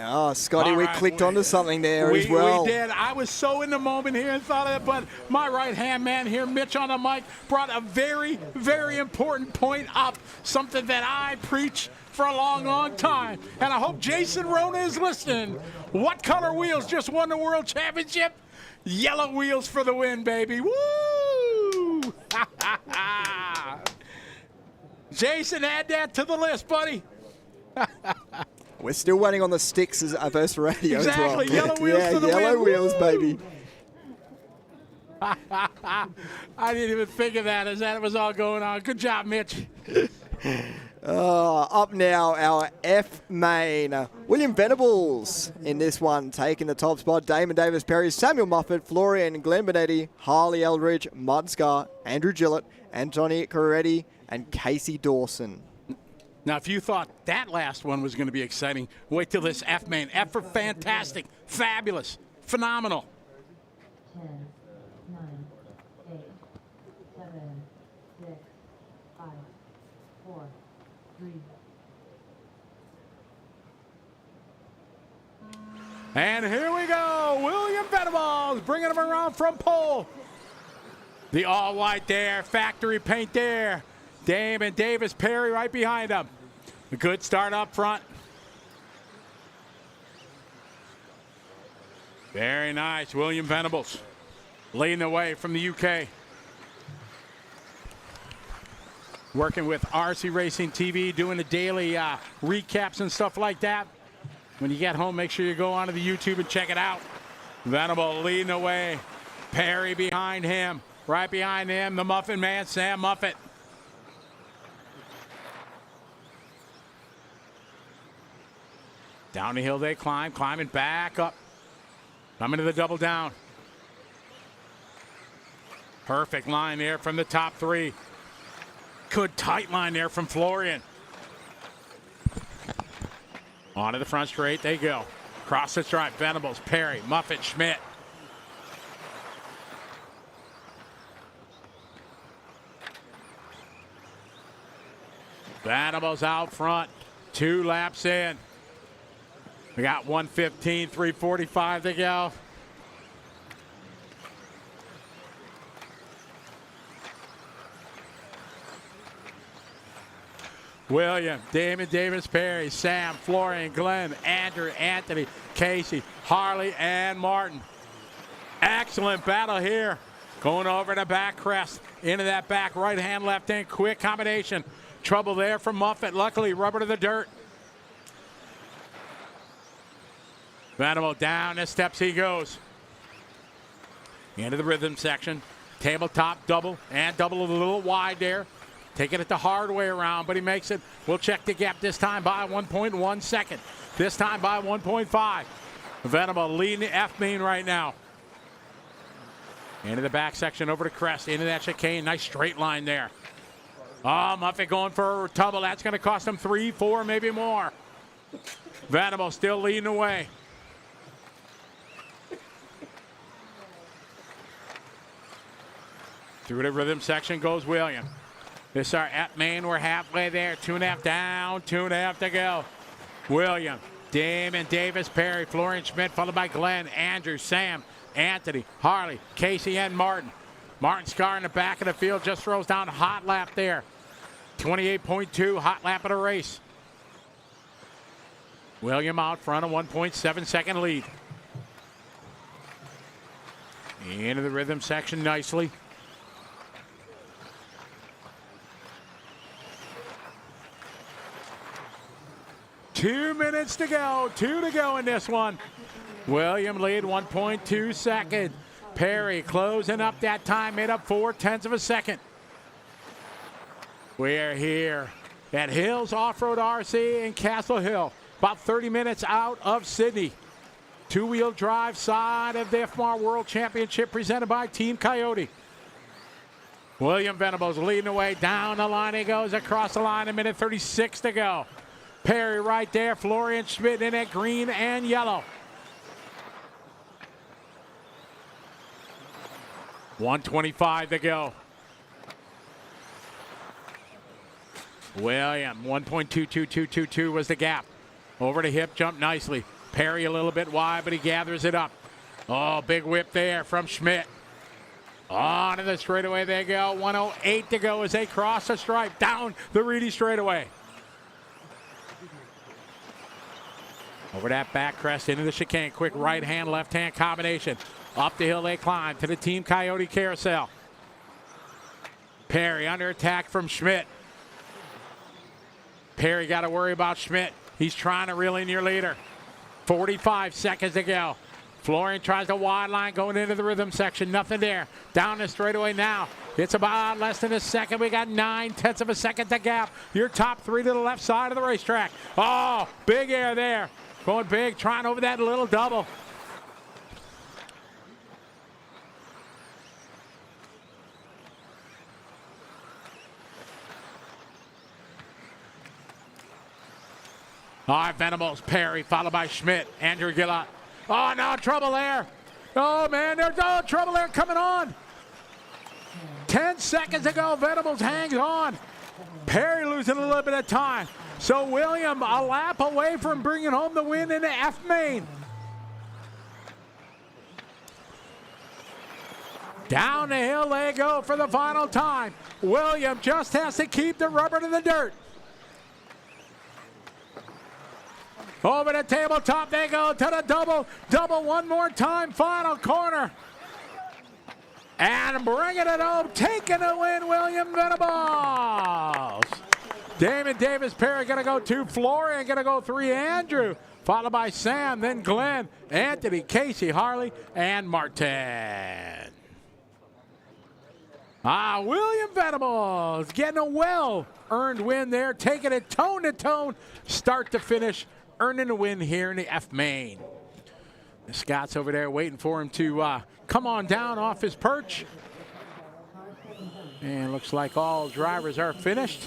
Oh, Scotty, All we right, clicked onto something there as well. We did. I was so in the moment here and thought of it, but my right-hand man here, Mitch on the mic, brought a very, very important point up, something that I preach for a long, long time. And I hope Jason Rona is listening. What color wheels just won the World Championship? Yellow wheels for the win, baby. Woo! Jason, add that to the list, buddy. We're still waiting on the sticks versus radio Exactly, as well. yellow wheels for the win. Yellow wheels, baby. I didn't even think of that as that was all going on. Good job, Mitch. Up now, our F main. William Venables in this one, taking the top spot. Damon Davis Perry, Samuel Muffet, Florian Glenn Benetti, Harley Eldridge, Mudscar, Andrew Gillett, Antoni Coretti, and Casey Dawson. Now, if you thought that last one was going to be exciting, wait till this F main. F for fantastic, fabulous, phenomenal. 10, 9, 8, 7, 6, 5, 4, 3. And here we go. William Venables bringing him around from pole. The all white there, factory paint there. Damon Davis Perry right behind him. A good start up front. Very nice. William Venables leading the way from the UK. Working with RC Racing TV, doing the daily recaps and stuff like that. When you get home, make sure you go onto the YouTube and check it out. Venable leading the way. Perry behind him. Right behind him, the Muffin Man, Sam Muffet. Down the hill they climb, climbing back up. Coming to the double down. Perfect line there from the top three. Good tight line there from Florian. Onto the front straight they go. Cross the stripe, Venables, Perry, Muffet, Schmidt. Venables out front, 2 laps in. We got 1:15, 3:45 to go. William, Damon Davis Perry, Sam, Florian, Glenn, Andrew, Anthony, Casey, Harley, and Martin. Excellent battle here. Going over the back crest, into that back right hand, left hand, quick combination. Trouble there from Muffet. Luckily, rubber to the dirt. Venable down the steps he goes. Into the rhythm section. Tabletop double, and double a little wide there. Taking it the hard way around, but he makes it. We'll check the gap this time by 1.1 second. This time by 1.5. Venable leading the F main right now. Into the back section, over to crest, into that chicane. Nice straight line there. Oh, Muffet going for a tumble. That's going to cost him 3, 4, maybe more. Venable still leading the way. Through the rhythm section goes William. This is our F main. We're halfway there. 2.5 down, 2.5 to go. William, Damon Davis Perry, Florian Schmidt, followed by Glenn, Andrew, Sam, Anthony, Harley, Casey, and Martin. Martin Scar in the back of the field just throws down a hot lap there. 28.2, hot lap of the race. William out front, a 1.7 second lead. Into the rhythm section nicely. Two minutes to go, 2 to go in this one. William lead 1.2 second. Perry closing up that time, made up 0.4 of a second. We're here at Hills Off-Road RC in Castle Hill, about 30 minutes out of Sydney. Two-wheel drive side of the FMAR World Championship presented by Team Coyote. William Venables leading the way down the line. He goes across the line, 1:36 to go. Perry right there, Florian Schmidt in at green and yellow. 1:25 to go. William, 1.22222 was the gap. Over the hip jump nicely. Perry a little bit wide, but he gathers it up. Oh, big whip there from Schmidt. On to the straightaway they go. 1:08 to go as they cross the stripe down the Reedy straightaway. Over that back crest into the chicane. Quick right hand, left hand combination. Up the hill they climb to the Team Coyote carousel. Perry under attack from Schmidt. Perry got to worry about Schmidt. He's trying to reel in your leader. 45 seconds to go. Florian tries the wide line going into the rhythm section. Nothing there. Down the straightaway now. It's about less than a second. We got 0.9 of a second to gap. Your top three to the left side of the racetrack. Oh, big air there. Going big, trying over that little double. All right, Venables, Perry, followed by Schmidt, Andrew Gillott. Oh, no, trouble there. Oh, man, there's trouble there coming on. 10 seconds to go, Venables hangs on. Perry losing a little bit of time. So William a lap away from bringing home the win in the F main. Down the hill they go for the final time. William just has to keep the rubber to the dirt. Over the tabletop they go to the double. Double one more time, final corner. And bringing it home, taking the win, William Venables. Damon Davis Perry going to go 2, Florian going to go 3, Andrew, followed by Sam, then Glenn, Anthony, Casey, Harley, and Martin. William Venables getting a well-earned win there, taking it tone to tone, start to finish, earning a win here in the F main. The Scott's over there waiting for him to come on down off his perch. And looks like all drivers are finished.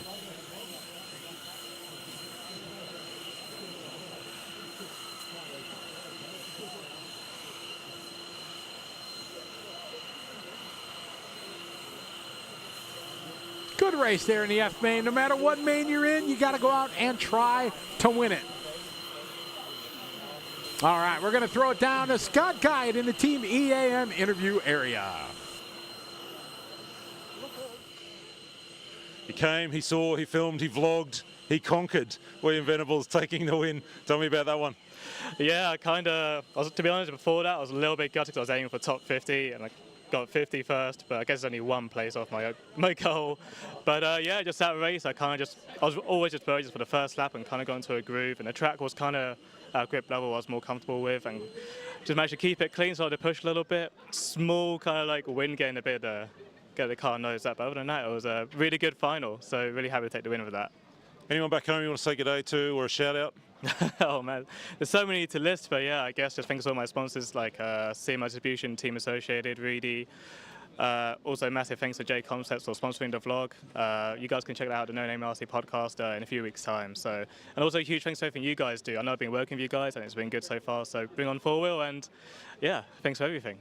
Good race there in the F main. No matter what main you're in, you got to go out and try to win it. All right, we're going to throw it down to Scott Guide in the Team EAM interview area. He came, he saw, he filmed, he vlogged. he conquered William Venables, taking the win. Tell me about that one. Yeah, to be honest, before that, I was a little bit gutted because I was aiming for top 50 and I got 50 first, but I guess it's only one place off my goal. But yeah, just that race, I was always just birdies for the first lap and kind of got into a groove, and the track was kind of grip level I was more comfortable with, and just managed to keep it clean, so I had to push a little bit. Small kind of like wind getting a bit get the car nose up, but other than that, it was a really good final, so really happy to take the win with that. Anyone back home you want to say good day to or a shout out? Oh man, there's so many to list, but yeah, I guess just thanks to all my sponsors like CMO Distribution, Team Associated, Reedy. Also massive thanks to J Concepts for sponsoring the vlog. You guys can check out the No Name RC podcast in a few weeks' time. So, and also huge thanks to everything you guys do. I know I've been working with you guys and it's been good so far. So bring on 4-wheel, and yeah, thanks for everything.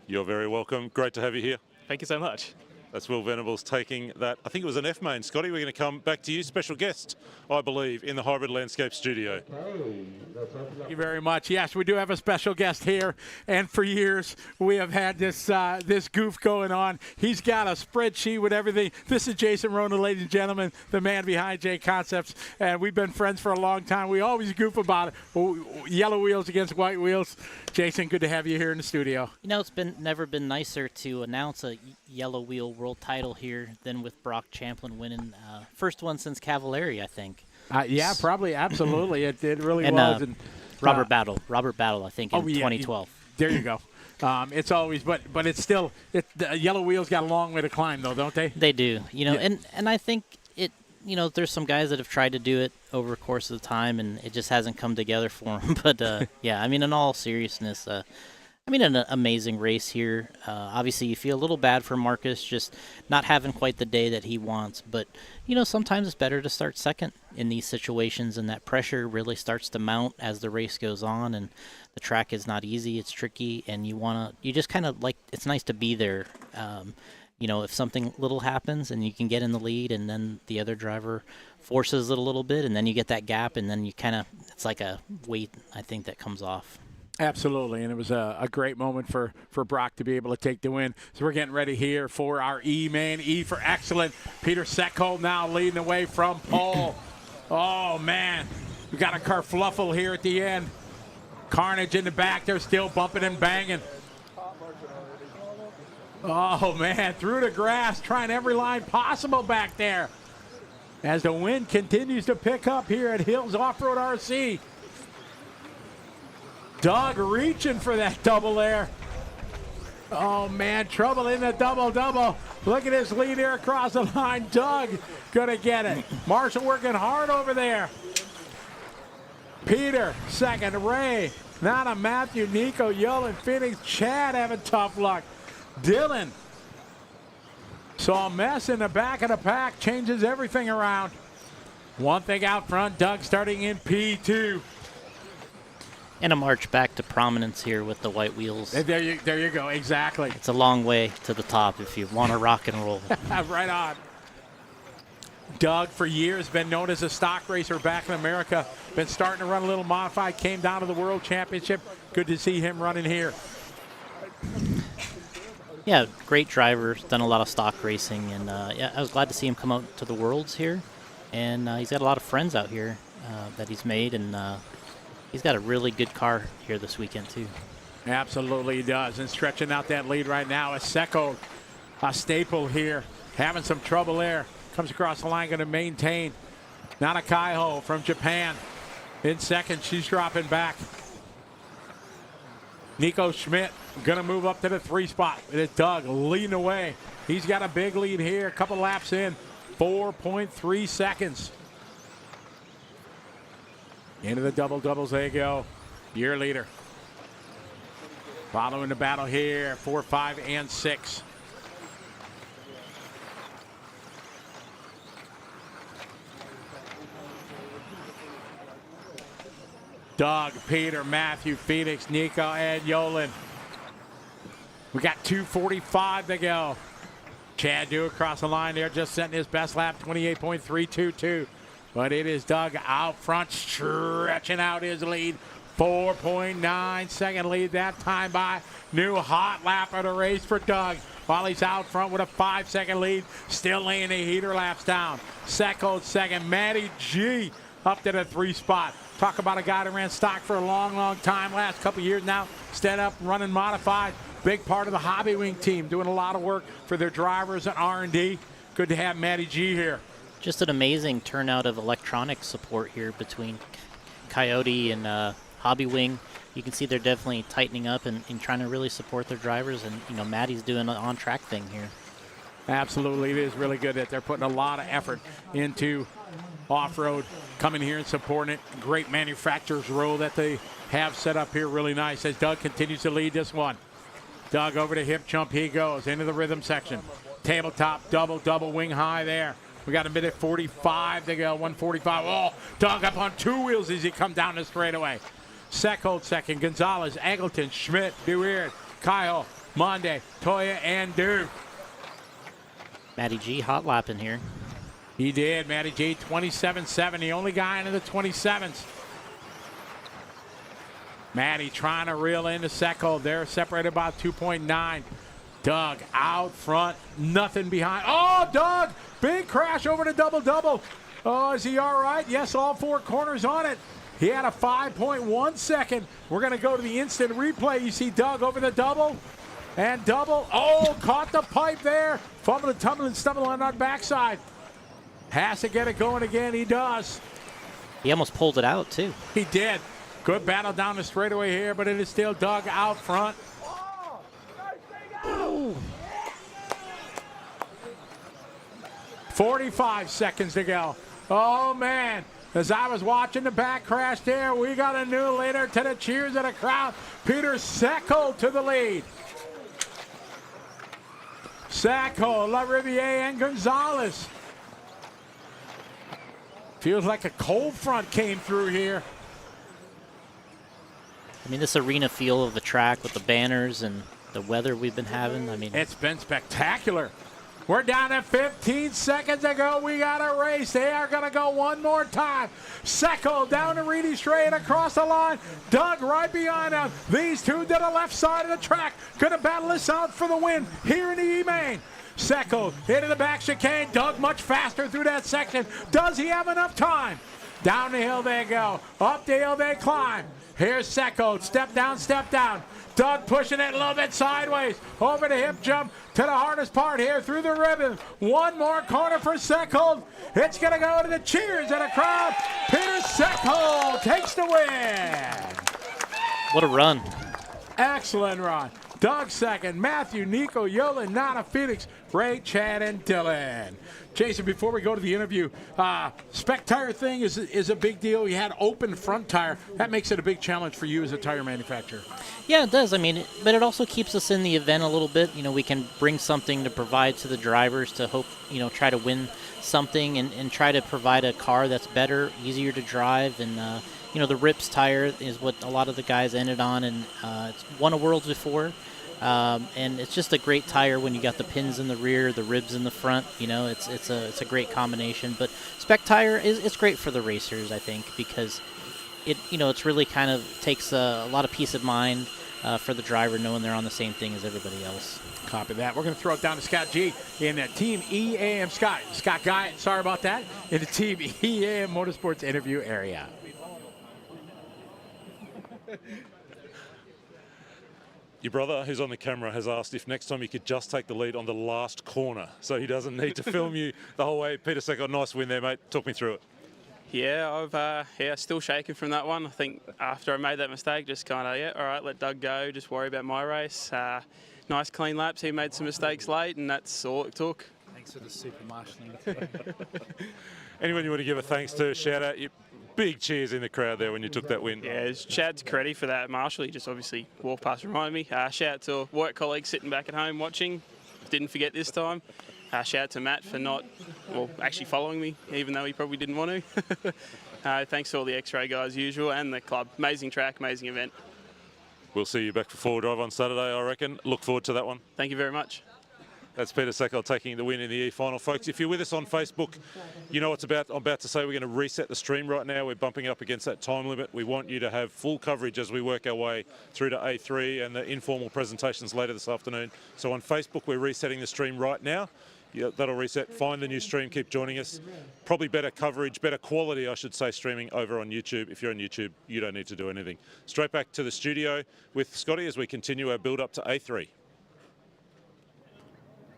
You're very welcome. Great to have you here. Thank you so much. That's Will Venables taking that. I think it was an F main. Scotty, we're going to come back to you. Special guest, I believe, in the Hybrid Landscape studio. Thank you very much. Yes, we do have a special guest here, and for years we have had this this goof going on. He's got a spreadsheet with everything. This is Jason Rona, ladies and gentlemen, the man behind J Concepts, and we've been friends for a long time. We always goof about it. Yellow wheels against white wheels. Jason, good to have you here in the studio. You know, it's never been nicer to announce a yellow wheel world title here than with Brock Champlin winning first one since Cavalieri, I think. Yeah, probably, absolutely. It really and, was. And Robert Battle, I think, in 2012. There you go. It's always, but it's still, the yellow wheels got a long way to climb, though, don't they? They do. You know, Yeah. and I think it. You know, there's some guys that have tried to do it over the course of the time, and it just hasn't come together for them. But yeah, I mean, in all seriousness, an amazing race here. Obviously, you feel a little bad for Marcus just not having quite the day that he wants. But, you know, sometimes it's better to start second in these situations, and that pressure really starts to mount as the race goes on. And the track is not easy. It's tricky, and you just kind of like, it's nice to be there. You know, if something little happens and you can get in the lead and then the other driver forces it a little bit and then you get that gap and then you it's like a weight, I think, that comes off. Absolutely, and it was a great moment for Brock to be able to take the win. So we're getting ready here for our E-main. E for excellent. Peter Seckold now leading the way from Paul. Oh, man. We got a kerfluffle here at the end. Carnage in the back. They're still bumping and banging. Oh, man, through the grass, trying every line possible back there. As the wind continues to pick up here at Hills Off-Road RC. Doug reaching for that double there. Oh, man, trouble in the double-double. Look at his lead here across the line. Doug gonna get it. Marshall working hard over there. Peter, second. Ray, Nana, Matthew, Nico, Yolan, Phoenix, Chad having tough luck. Dylan saw a mess in the back of the pack, changes everything around. One thing out front, Doug starting in P2. And a march back to prominence here with the white wheels. There you go, exactly. It's a long way to the top if you want to rock and roll. Right on. Doug, for years, been known as a stock racer back in America. Been starting to run a little modified, came down to the World Championship. Good to see him running here. Yeah, great driver, done a lot of stock racing, and yeah, I was glad to see him come out to the Worlds here. And he's got a lot of friends out here that he's made, and he's got a really good car here this weekend, too. Absolutely he does, and stretching out that lead right now is Secco, a staple here, having some trouble there. Comes across the line, going to maintain. Nana Kaiho from Japan in second. She's dropping back. Nico Schmidt going to move up to the 3 spot. It's Doug leading away. He's got a big lead here. A couple laps in. 4.3 seconds. Into the double-doubles they go. Year leader. Following the battle here. 4, 5, and 6. Doug, Peter, Matthew, Phoenix, Nico, and Yolan. We got 2:45 to go. Chad Dew across the line there, just setting his best lap, 28.322. But it is Doug out front, stretching out his lead. 4.9 second lead that time by new hot lap of the race for Doug. while he's out front with a 5-second lead. Still laying the heater laps down. Secco second. Matty G up to the 3 spot. Talk about a guy that ran stock for a long, long time. Last couple years now, stand up, running modified. Big part of the Hobbywing team, doing a lot of work for their drivers and R&D. Good to have Matty G here. Just an amazing turnout of electronic support here between Coyote and Hobbywing. You can see they're definitely tightening up and trying to really support their drivers. And, you know, Matty's doing an on-track thing here. Absolutely. It is really good that they're putting a lot of effort into off-road, coming here and supporting it. Great manufacturer's row that they have set up here. Really nice as Doug continues to lead this one. Doug over to hip jump. He goes into the rhythm section. Tabletop, double wing high there. We got a minute 45 to go, 145. Oh, Doug up on 2 wheels as he come down the straightaway. Second, Gonzalez, Eggleton, Schmidt, DeWeerd, Kyle, Monde, Toya, and Duke. Matty G hot lapping here. He did, Matty G, 27.7, the only guy into the 27s. Matty trying to reel into Secco. They're separated about 2.9. Doug out front, nothing behind. Oh, Doug, big crash over to double. Oh, is he all right? Yes, all 4 corners on it. He had a 5.1 second. We're going to go to the instant replay. You see Doug over the double. Oh, caught the pipe there. Fumbling, tumbling, stumbling on that backside. Has to get it going again. He does. He almost pulled it out, too. He did. Good battle down the straightaway here, but it is still Doug out front. Ooh. 45 seconds to go. Oh, man. As I was watching the back crash there, we got a new leader to the cheers of the crowd. Peter Secco to the lead. Secco, LaRiviere, and Gonzalez. Feels like a cold front came through here. I mean, this arena feel of the track with the banners and the weather we've been having. I mean, it's been spectacular. We're down at 15 seconds to go. We got a race. They are going to go one more time. Secco down to Reedy straight across the line. Doug right behind him. These two to the left side of the track. Going to battle this out for the win here in the E-Main. Secco into the back chicane. Doug much faster through that section. Does he have enough time? Down the hill they go. Up the hill they climb. Here's Secco. Step down. Doug pushing it a little bit sideways. Over the hip jump to the hardest part here through the ribbon. One more corner for Secco. It's going to go to the cheers of the crowd. Peter Secco takes the win. What a run. Excellent run. Doug second, Matthew, Nico, Yola, Nana, Felix, Ray, Chad, and Dylan. Jason, before we go to the interview, spec tire thing is a big deal. You had open front tire. That makes it a big challenge for you as a tire manufacturer. Yeah, it does. I mean, but it also keeps us in the event a little bit. You know, we can bring something to provide to the drivers to hope, try to win something and try to provide a car that's better, easier to drive. And, the Rips tire is what a lot of the guys ended on, and it's won a Worlds before. And it's just a great tire when you got the pins in the rear, the ribs in the front. It's a great combination. But spec tire it's great for the racers, I think, because it's really kind of takes a lot of peace of mind for the driver knowing they're on the same thing as everybody else. Copy that. We're going to throw it down to Scott G in the Team EAM. Scott Guy, sorry about that, in the Team EAM Motorsports interview area. Your brother, who's on the camera, has asked if next time you could just take the lead on the last corner so he doesn't need to film you the whole way. Peter Secco, nice win there, mate. Talk me through it. Yeah, I've still shaking from that one. I think after I made that mistake, just kind of, all right, let Doug go, just worry about my race. Nice clean laps. He made some mistakes late, and that's all it took. Thanks for the super marshalling. Anyone you want to give a thanks to, shout out? Big cheers in the crowd there when you took that win. Yeah, shout out to Creddy for that. Marshall, he just obviously walked past and reminded me. Shout out to work colleagues sitting back at home watching. Didn't forget this time. Shout out to Matt for actually following me, even though he probably didn't want to. Thanks to all the X-Ray guys, usual, and the club. Amazing track, amazing event. We'll see you back for 4-wheel drive on Saturday, I reckon. Look forward to that one. Thank you very much. That's Peter Sackle taking the win in the E-final. Folks, if you're with us on Facebook, you know what's about. I'm about to say we're going to reset the stream right now. We're bumping up against that time limit. We want you to have full coverage as we work our way through to A3 and the informal presentations later this afternoon. So on Facebook, we're resetting the stream right now. Yeah, that'll reset. Find the new stream. Keep joining us. Probably better coverage, better quality, I should say, streaming over on YouTube. If you're on YouTube, you don't need to do anything. Straight back to the studio with Scotty as we continue our build up to A3.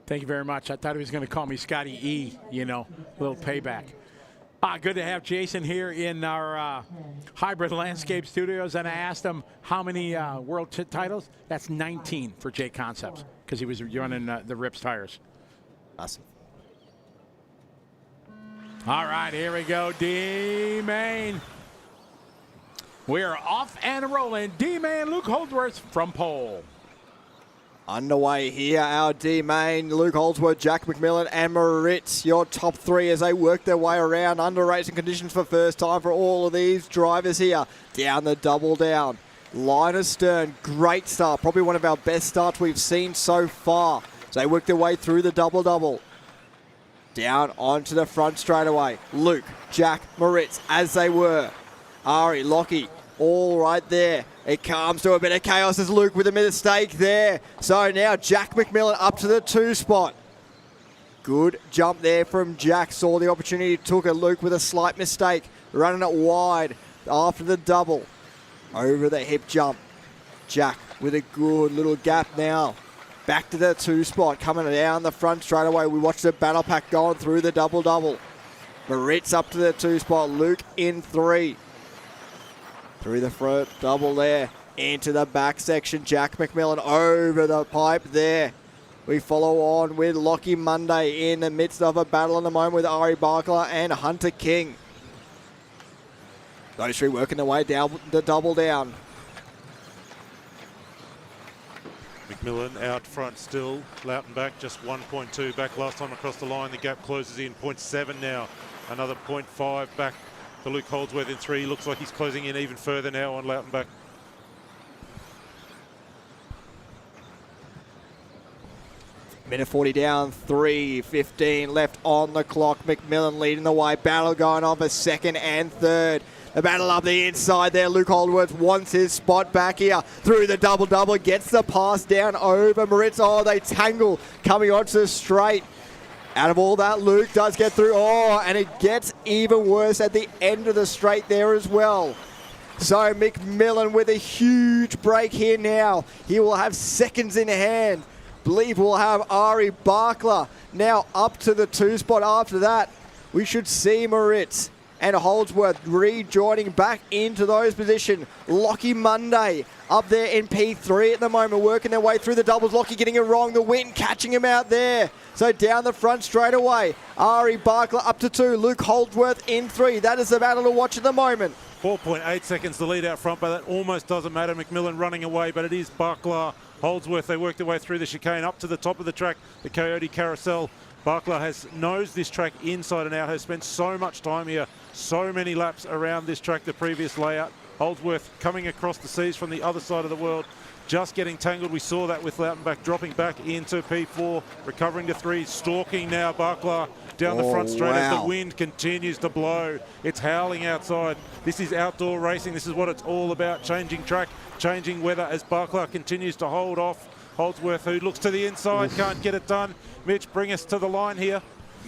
Thank you very much. I thought he was going to call me Scotty E, you know, a little payback. Good to have Jason here in our hybrid landscape studios. And I asked him how many world titles. That's 19 for J Concepts because he was running the Rips tires. Awesome. All right, here we go. D-Main. We are off and rolling. D-Main, Luke Holdsworth from pole. Underway here, our D-Main, Luke Holdsworth, Jack McMillan and Moritz, your top three as they work their way around under racing conditions for first time for all of these drivers here. Down the double down. Linus Stern, great start, probably one of our best starts we've seen so far. So they work their way through the double-double. Down onto the front straight away. Luke, Jack, Moritz, as they were. Ari, Lockie, all right there. It comes to a bit of chaos as Luke with a mistake there. So now Jack McMillan up to the 2 spot. Good jump there from Jack. Saw the opportunity, took it. Luke with a slight mistake. Running it wide after the double. Over the hip jump. Jack with a good little gap now. Back to the 2 spot, coming down the front straight away. We watch the battle pack going through the double-double. Moritz up to the 2 spot, Luke in 3. Through the front double there, into the back section. Jack McMillan over the pipe there. We follow on with Lockie Monday in the midst of a battle in the moment with Ari Barkler and Hunter King. Those three working their way down the double down. McMillan out front still. Lautenbach just 1.2 back last time across the line. The gap closes in 0.7 now. Another 0.5 back for Luke Holdsworth in 3. Looks like he's closing in even further now on Lautenbach. Minute 40 down, 3:15 left on the clock. McMillan leading the way. Battle going on for second and third. The battle up the inside there. Luke Holdsworth wants his spot back here. Through the double-double. Gets the pass down over Moritz. Oh, they tangle coming onto the straight. Out of all that, Luke does get through. Oh, and it gets even worse at the end of the straight there as well. So McMillan with a huge break here now. He will have seconds in hand. Believe we'll have Ari Barkler now up to the 2 spot after that. We should see Moritz and Holdsworth rejoining back into those positions. Lockie Monday up there in P3 at the moment, working their way through the doubles. Lockie getting it wrong. The wind catching him out there. So down the front straight away. Ari Barkler up to 2. Luke Holdsworth in 3. That is the battle to watch at the moment. 4.8 seconds to lead out front, but that almost doesn't matter. McMillan running away, but it is Barkler, Holdsworth. They work their way through the chicane up to the top of the track, the Coyote Carousel. Barkler has nosed this track inside and out, has spent so much time here, so many laps around this track, the previous layout. Holdsworth coming across the seas from the other side of the world, just getting tangled. We saw that with Lautenbach dropping back into P4, recovering to 3, stalking now Barkler down the front straight as the wind continues to blow. It's howling outside. This is outdoor racing. This is what it's all about, changing track, changing weather as Barkler continues to hold off Holdsworth, who looks to the inside, can't get it done. Mitch, bring us to the line here.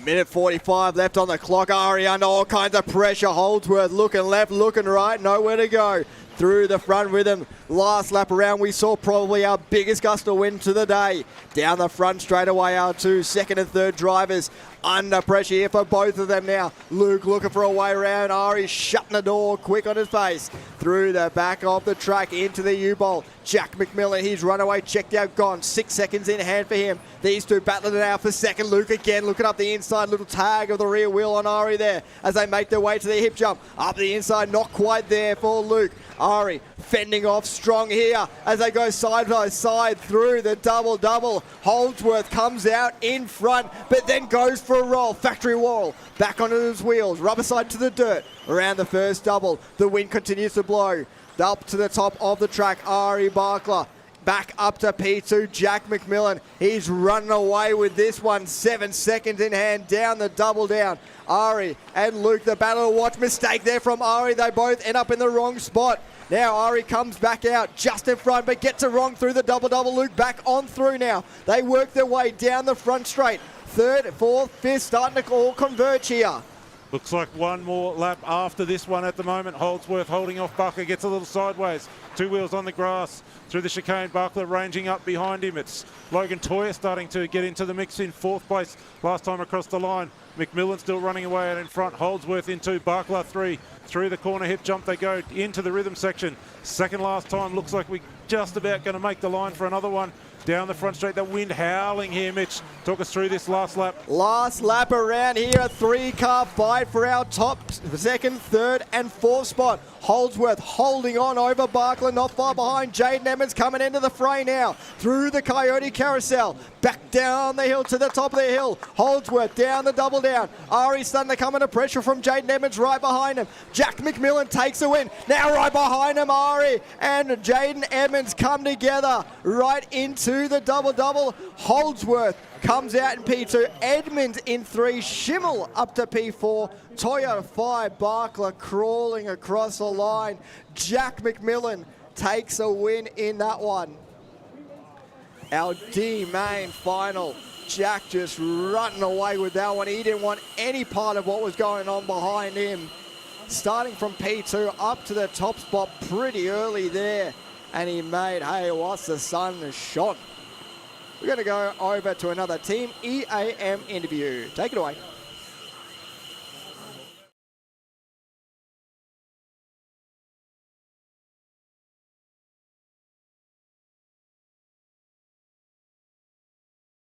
Minute 45 left on the clock. Ari under all kinds of pressure. Holdsworth looking left, looking right, nowhere to go. Through the front with him. Last lap around, we saw probably our biggest gust of wind to the day. Down the front straight away, our 2 second and third drivers under pressure here for both of them now. Luke looking for a way around. Ari shutting the door quick on his face. Through the back of the track into the U-Bolt. Jack McMillan, his runaway checked out, gone. 6 seconds in hand for him. These two battling it out for second. Luke again looking up the inside. Little tag of the rear wheel on Ari there as they make their way to the hip jump. Up the inside, not quite there for Luke. Ari fending off strong here as they go side by side through the double-double. Holdsworth comes out in front, but then goes for a roll. Factory wall back onto his wheels. Rubber side to the dirt around the first double. The wind continues to blow. Up to the top of the track, Ari Barkler Back up to P2, Jack McMillan. He's running away with this one. 7 seconds in hand, down the double down. Ari and Luke, the battle to watch. Mistake there from Ari. They both end up in the wrong spot. Now Ari comes back out just in front, but gets it wrong through the double-double. Luke back on through now. They work their way down the front straight. Third, fourth, fifth, starting to all converge here. Looks like one more lap after this one at the moment. Holdsworth holding off Buckler, gets a little sideways. 2 wheels on the grass through the chicane. Buckler ranging up behind him. It's Logan Toyer starting to get into the mix in 4th place last time across the line. McMillan still running away out in front. Holdsworth in 2, Buckler 3. Through the corner hip jump they go into the rhythm section. Second last time, looks like we're just about going to make the line for another one. Down the front straight, the wind howling here, Mitch. Talk us through this last lap. Last lap around here, a 3-car fight for our top 2nd, 3rd and 4th spot. Holdsworth holding on over Barkler, not far behind. Jaden Emmons coming into the fray now. Through the Coyote Carousel. Back down the hill to the top of the hill. Holdsworth down the double down. Ari starting to come under pressure from Jaden Emmons right behind him. Jack McMillan takes the win. Now right behind him, Ari and Jaden Emmons come together right into the double-double. Holdsworth comes out in P2. Edmonds in 3. Schimmel up to P4. Toyota 5. Barkler crawling across the line. Jack McMillan takes a win in that one. Our D main final. Jack just running away with that one. He didn't want any part of what was going on behind him. Starting from P2 up to the top spot pretty early there. And he made hay whilst the sun has shone. We're going to go over to another Team EAM interview. Take it away.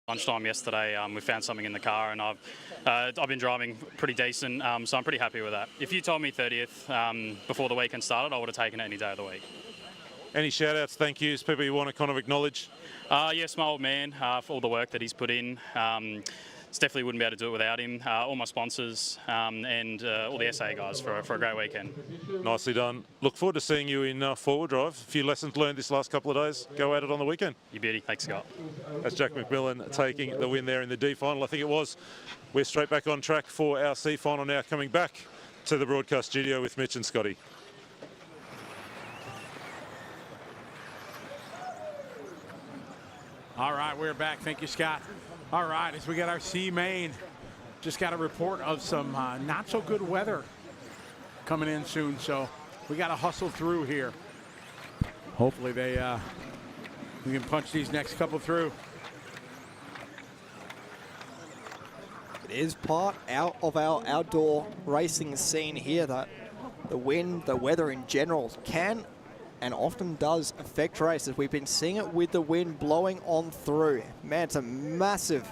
Lunchtime yesterday, we found something in the car, and I've been driving pretty decent, so I'm pretty happy with that. If you told me 30th before the weekend started, I would have taken it any day of the week. Any shout-outs, thank yous, people you want to kind of acknowledge? Yes, my old man, for all the work that he's put in. Definitely wouldn't be able to do it without him. All my sponsors and all the SA guys for a great weekend. Nicely done. Look forward to seeing you in four-wheel drive. A few lessons learned this last couple of days. Go at it on the weekend. You beauty. Thanks, Scott. That's Jack McMillan taking the win there in the D final. I think it was. We're straight back on track for our C final now, coming back to the broadcast studio with Mitch and Scotty. All right, we're back. Thank you, Scott. All right, as we get our C main, just got a report of some not so good weather coming in soon, so we got to hustle through here. Hopefully we can punch these next couple through. It is part out of our outdoor racing scene here that the wind, the weather in general can and often does affect races. We've been seeing it with the wind blowing on through. Man, it's a massive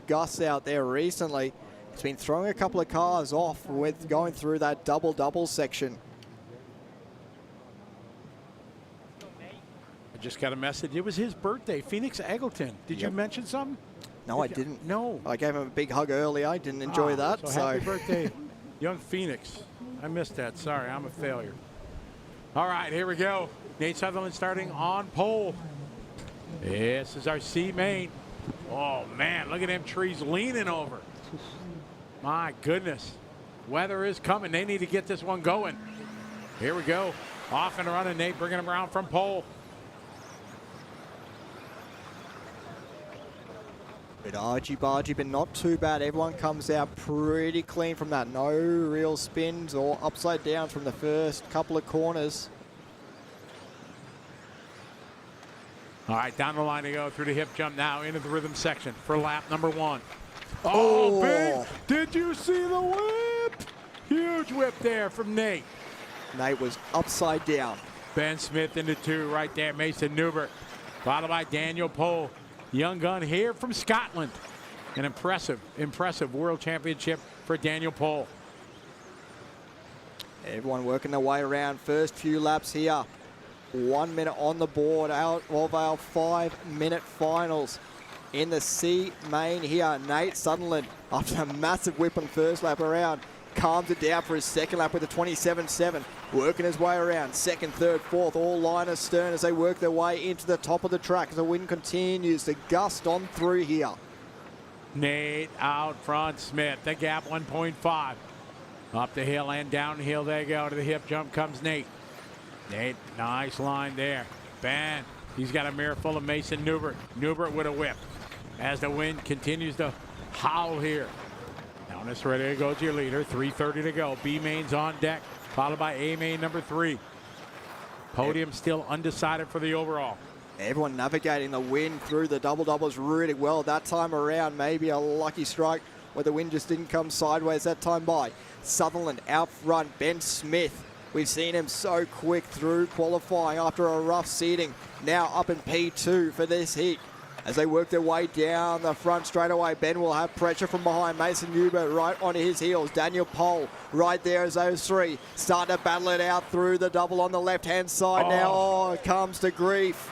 gusts out there recently. It's been throwing a couple of cars off with going through that double section. I just got a message. It was his birthday, Phoenix Eggleton. Did you mention something? No, I didn't. No. I gave him a big hug earlier. I didn't enjoy that. So happy birthday, young Phoenix. I missed that. Sorry, I'm a failure. All right, here we go. Nate Sutherland starting on pole. This is our C main. Oh, man, look at them trees leaning over. My goodness. Weather is coming. They need to get this one going. Here we go. Off and running. Nate bringing him around from pole. Bit argy-bargy, but not too bad. Everyone comes out pretty clean from that. No real spins or upside down from the first couple of corners. All right, down the line to go through the hip jump now into the rhythm section for lap number 1. Oh, big. Did you see the whip? Huge whip there from Nate. Nate was upside down. Ben Smith into 2 right there. Mason Newbert, followed by Daniel Pohl. Young gun here from Scotland. An impressive world championship for Daniel Pohl. Everyone working their way around. First few laps here. 1 minute on the board out of our 5-minute finals. In the C main here, Nate Sutherland, after a massive whip on first lap around, calms it down for his second lap with a 27.7. Working his way around. Second, third, fourth, all line astern as they work their way into the top of the track as the wind continues to gust on through here. Nate out front, Smith, the gap 1.5. Up the hill and downhill they go. To the hip jump comes Nate. Nate, nice line there. Ben, he's got a mirror full of Mason Newbert. Newbert with a whip as the wind continues to howl here. Down this ready goes your leader. 3:30 to go. B main's on deck, followed by A main number 3. Podium still undecided for the overall. Everyone navigating the wind through the double-doubles really well that time around. Maybe a lucky strike where the wind just didn't come sideways that time by. Sutherland out front. Ben Smith. We've seen him so quick through qualifying after a rough seating. Now up in P2 for this heat. As they work their way down the front straight away, Ben will have pressure from behind. Mason Newbert right onto his heels. Daniel Pohl right there as those three start to battle it out through the double on the left-hand side now. Oh, it comes to grief.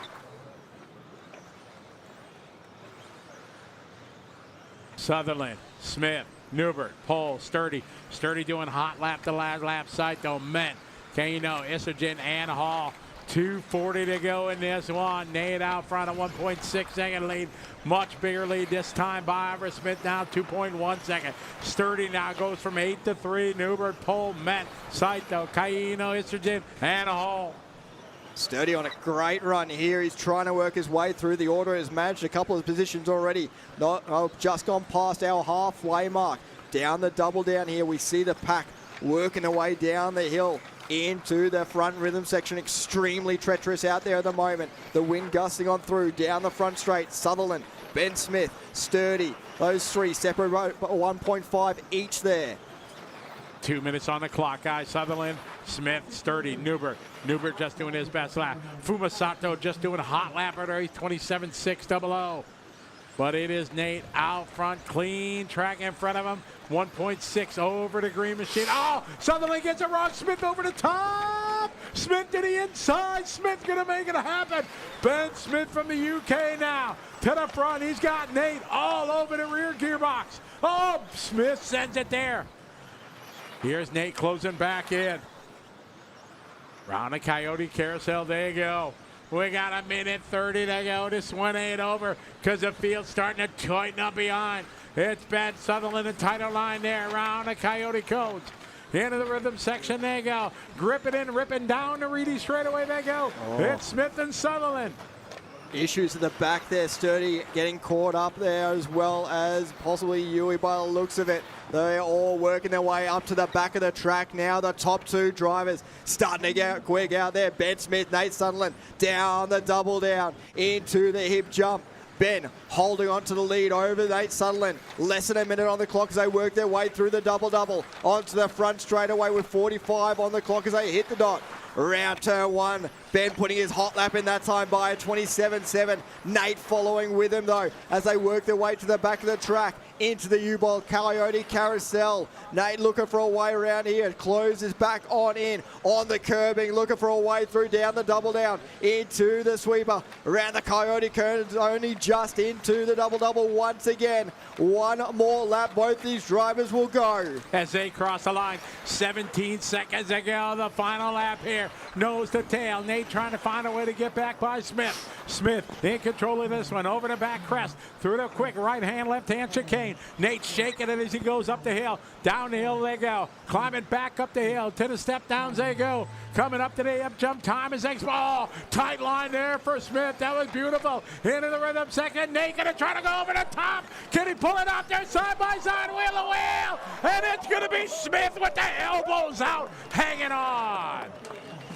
Sutherland, Smith, Newbert, Pohl, Sturdy. Sturdy doing hot lap to lap side though. Ment, Kano, Isergen, and Hall. 2:40 to go in this one. Nate out front, a 1.6 second lead. Much bigger lead this time by Ivor Smith, now 2.1 second. Sturdy now goes from 8 to 3. Newbert, Pohl, Ment, Saito, Kano, Isergen, and Hall. Sturdy on a great run here. He's trying to work his way through the order. Has managed a couple of positions already. Just gone past our halfway mark. Down the double down here, we see the pack working their way down the hill into the front rhythm section. Extremely treacherous out there at the moment. The wind gusting on through down the front straight. Sutherland, Ben Smith, Sturdy. Those three separate 1.5 each there. 2 minutes on the clock, guys. Sutherland, Smith, Sturdy, Newbert. Newbert just doing his best lap. Fumasato just doing a hot lap at 27.600. But it is Nate out front, clean track in front of him. 1.6 over the green machine. Oh, Sutherland gets it wrong. Smith over the top. Smith to the inside. Smith gonna make it happen. Ben Smith from the UK now to the front. He's got Nate all over the rear gearbox. Oh, Smith sends it there. Here's Nate closing back in. Round the Coyote Carousel, there you go. We got a minute 30 to go. This one ain't over because the field's starting to tighten up behind. It's Ben Sutherland, a tighter line there around the Coyote Codes. Into the rhythm section, they go. Grip it in, ripping down the Reedy straightaway, they go. Oh. It's Smith and Sutherland. Issues at the back there. Sturdy getting caught up there, as well as possibly Yui by the looks of it. They're all working their way up to the back of the track now. The top two drivers starting to get quick out there. Ben Smith, Nate Sutherland down the double down into the hip jump. Ben holding on to the lead over Nate Sutherland. Less than a minute on the clock as they work their way through the double-double. Onto the front straightaway with 45 on the clock as they hit the dot. Around turn one, Ben putting his hot lap in that time by a 27.7. Nate following with him though as they work their way to the back of the track into the U-Bolt Coyote Carousel. Nate looking for a way around here. Closes back on in on the curbing, looking for a way through down the double down into the sweeper. Around the Coyote curtains, only just into the double-double once again. One more lap, both these drivers will go. As they cross the line, 17 seconds to go, the final lap here. Nose to tail, Nate trying to find a way to get back by Smith. Smith in control of this one, over the back crest, through the quick right hand, left hand chicane. Nate shaking it as he goes up the hill. Down the hill they go. Climbing back up the hill. To the step downs they go. Coming up to the up jump time is oh, tight line there for Smith. That was beautiful. Into the rhythm second. Nate gonna try to go over the top. Can he pull it out there side by side, wheel to wheel? And it's gonna be Smith with the elbows out, hanging on.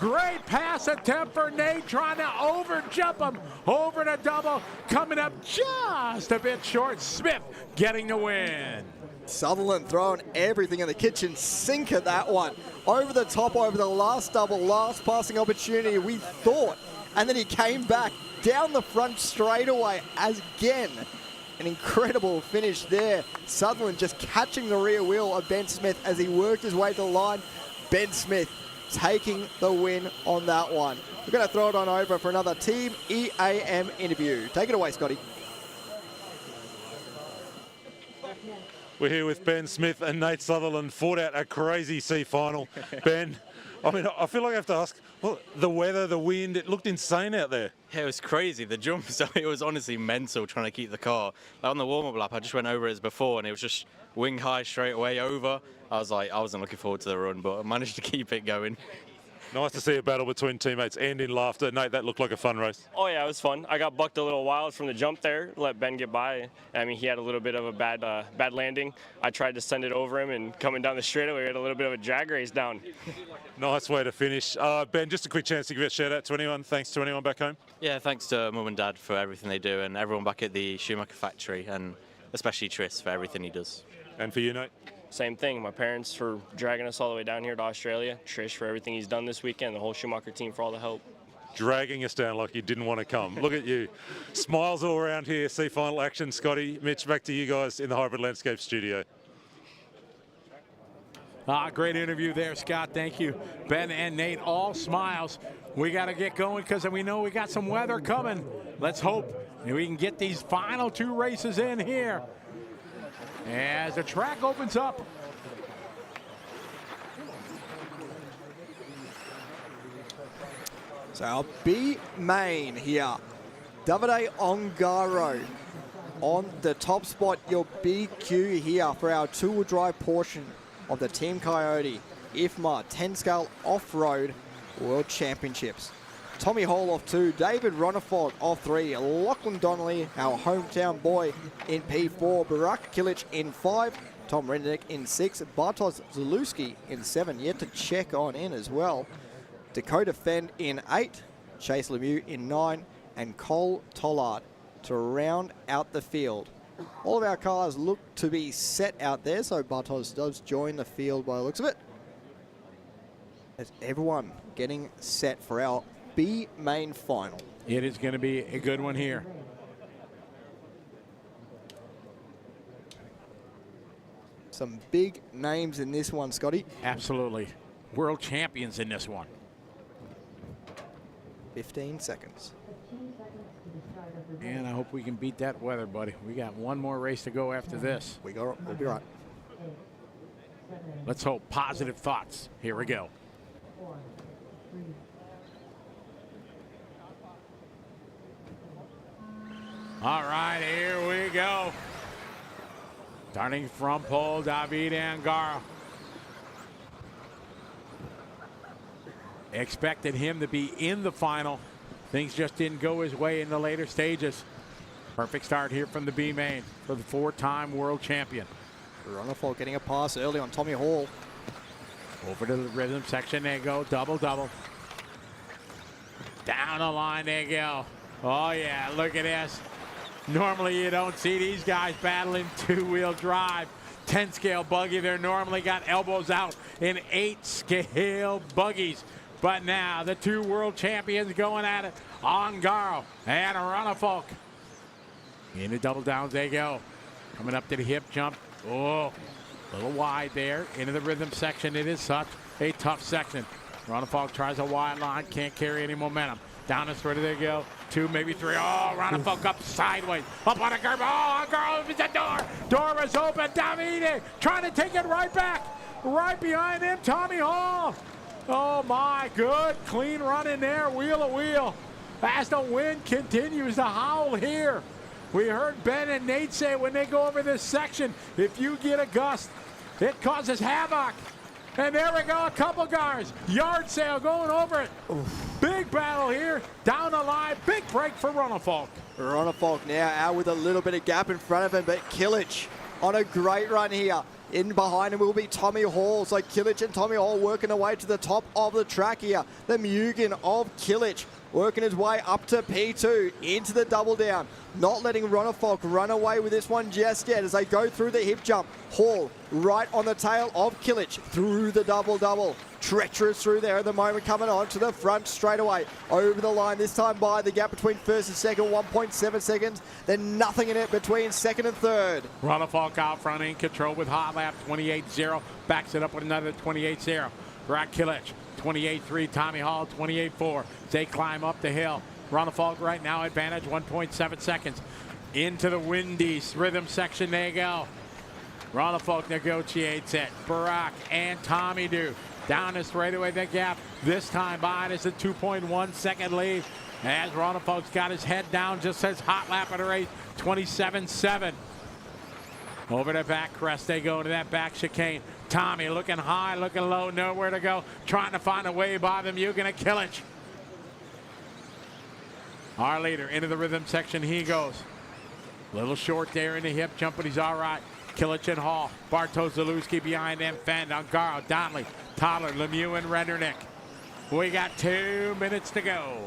Great pass attempt for Nate, trying to over jump him over the double, coming up just a bit short. Smith getting the win. Sutherland throwing everything in the kitchen sink at that one. Over the top, over the last double, last passing opportunity, we thought. And then he came back down the front straightaway as again. An incredible finish there. Sutherland just catching the rear wheel of Ben Smith as he worked his way to the line. Ben Smith taking the win on that one. We're going to throw it on over for another Team EAM interview. Take it away, Scotty. We're here with Ben Smith and Nate Sutherland. Fought out a crazy C final. Ben, I mean, I feel like I have to ask, well, the weather, the wind, it looked insane out there. Yeah, it was crazy. The jump, so it was honestly mental trying to keep the car. Like on the warm-up lap, I just went over it as before, and it was just wing high straight away over. I was like, I wasn't looking forward to the run, but I managed to keep it going. Nice to see a battle between teammates end in laughter. Nate, that looked like a fun race. Oh yeah, it was fun. I got bucked a little wild from the jump there, let Ben get by. I mean, he had a little bit of a bad landing. I tried to send it over him, and coming down the straightaway, we had a little bit of a drag race down. Nice way to finish. Ben, just a quick chance to give a shout out to anyone. Thanks to anyone back home. Yeah, thanks to Mum and Dad for everything they do, and everyone back at the Schumacher factory, and especially Tris for everything he does. And for you, Nate? Same thing. My parents for dragging us all the way down here to Australia. Trish for everything he's done this weekend. The whole Schumacher team for all the help. Dragging us down like you didn't want to come. Look at you. Smiles all around here. See final action. Scotty, Mitch, back to you guys in the Hybrid Landscape studio. Great interview there, Scott. Thank you. Ben and Nate, all smiles. We got to get going because we know we got some weather coming. Let's hope we can get these final 2 races in here as the track opens up. So our B main here, Davide Ongaro on the top spot, your BQ here for our 2-wheel drive portion of the Team Coyote IFMA 10 scale off-road World Championships. Tommy Hall off 2, David Ronafog off 3, Lachlan Donnelly, our hometown boy, in P4, Barak Kilic in 5, Tom Rendick in 6, Bartosz Zalewski in 7, yet to check on in as well. Dakota Fend in 8, Chase Lemieux in 9, and Cole Tollard to round out the field. All of our cars look to be set out there, so Bartos does join the field by the looks of it. As everyone getting set for our B main final. It is going to be a good one here. Some big names in this one, Scotty. Absolutely. World champions in this one. 15 seconds. And I hope we can beat that weather, buddy. We got one more race to go after this. We'll be right. Let's hope. Positive thoughts. Here we go. 4, 3. All right, here we go. Starting from pole, David Angara. Expected him to be in the final. Things just didn't go his way in the later stages. Perfect start here from the B main for the 4-time world champion. Ronafol getting a pass early on Tommy Hall. Over to the rhythm section, they go, double. Down the line they go. Oh yeah, look at this. Normally you don't see these guys battling 2-wheel drive. 10 scale buggy, they're normally got elbows out in 8 scale buggies. But now the 2 world champions going at it. Ongaro and Ronafalk. Into double downs they go. Coming up to the hip jump. Oh, a little wide there. Into the rhythm section. It is such a tough section. Ronafalk tries a wide line. Can't carry any momentum. Down the straight they go. 2, maybe 3. Oh, Ronafalk up sideways. Up on a curb. Oh, Ongaro opens the door. Door is open. Davide trying to take it right back. Right behind him, Tommy Hall. Oh my, good clean run in there, wheel to wheel. As the wind continues to howl here. We heard Ben and Nate say when they go over this section, if you get a gust, it causes havoc. And there we go, a couple guys. Yard sale going over it. Big battle here, down the line, big break for Ronafalk. Ronafalk now out with a little bit of gap in front of him, but Kilic on a great run here. In behind him will be Tommy Hall. So Kilic and Tommy Hall working their way to the top of the track here. The Mugen of Kilic working his way up to P2 into the double down. Not letting Ronafalk run away with this one just yet as they go through the hip jump. Hall right on the tail of Kilic through the double. Treacherous through there at the moment, coming on to the front straight away. Over the line this time by the gap between first and second, 1.7 seconds. Then nothing in it between second and third. Ronafalk out front in control with hot lap 28.0. Backs it up with another 28.0. Barak Kilic 28.3. Tommy Hall 28.4. They climb up the hill. Ronafalk right now advantage 1.7 seconds. Into the windy rhythm section they go. Ronnefalk negotiates it. Barack and Tommy do. Down the straightaway, the gap. This time by it is a 2.1 second lead. As Ronnefalk's got his head down, just says hot lap of the race, 27.7. Over the back crest they go to that back chicane. Tommy looking high, looking low, nowhere to go. Trying to find a way by the Mugen and Kilich. Our leader into the rhythm section, he goes. Little short there in the hip jump, but he's all right. Kilich and Hall. Bartosz Zalewski behind them. Fenn, Ungaro, Donnelly, Toddler, Lemieux, and Rendernick. We got 2 minutes to go.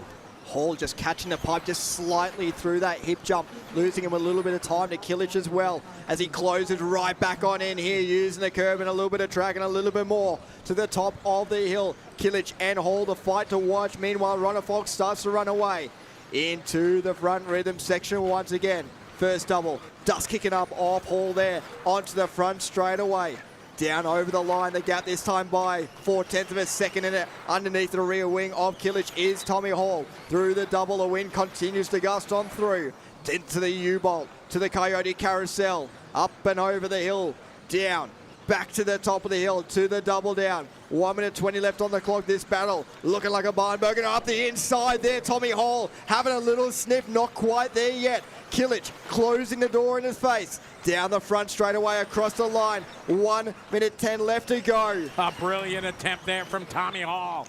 Hall just catching the pipe just slightly through that hip jump, losing him a little bit of time to Kilich as well as he closes right back on in here, using the curb and a little bit of track and a little bit more to the top of the hill. Kilich and Hall, the fight to watch. Meanwhile, Ronnefalk starts to run away into the front rhythm section once again. First double, dust kicking up off Hall there, onto the front straight away. Down over the line, the gap this time by 4/10 of a second in it. Underneath the rear wing of Kilich is Tommy Hall. Through the double, the wind continues to gust on through. Into the U-bolt, to the Coyote Carousel. Up and over the hill, down. Back to the top of the hill, to the double down. 1 minute 20 left on the clock, this battle. Looking like a barn burner up the inside there. Tommy Hall having a little sniff, not quite there yet. Kilich closing the door in his face. Down the front straight away across the line. 1 minute 10 left to go. A brilliant attempt there from Tommy Hall.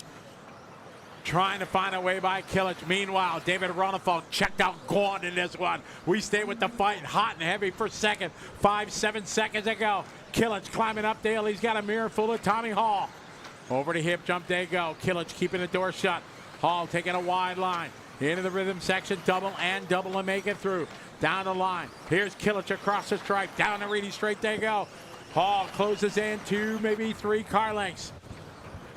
Trying to find a way by Kilich. Meanwhile, David Ronnefalk checked out Gaunt in this one. We stay with the fight, hot and heavy for second. 5-7 seconds ago. Kilich climbing up the hill. He's got a mirror full of Tommy Hall. Over the hip jump they go. Kilich keeping the door shut. Hall taking a wide line. Into the rhythm section, double and make it through. Down the line. Here's Kilich across the stripe. Down the Reedy straight they go. Hall closes in 2, maybe 3 car lengths.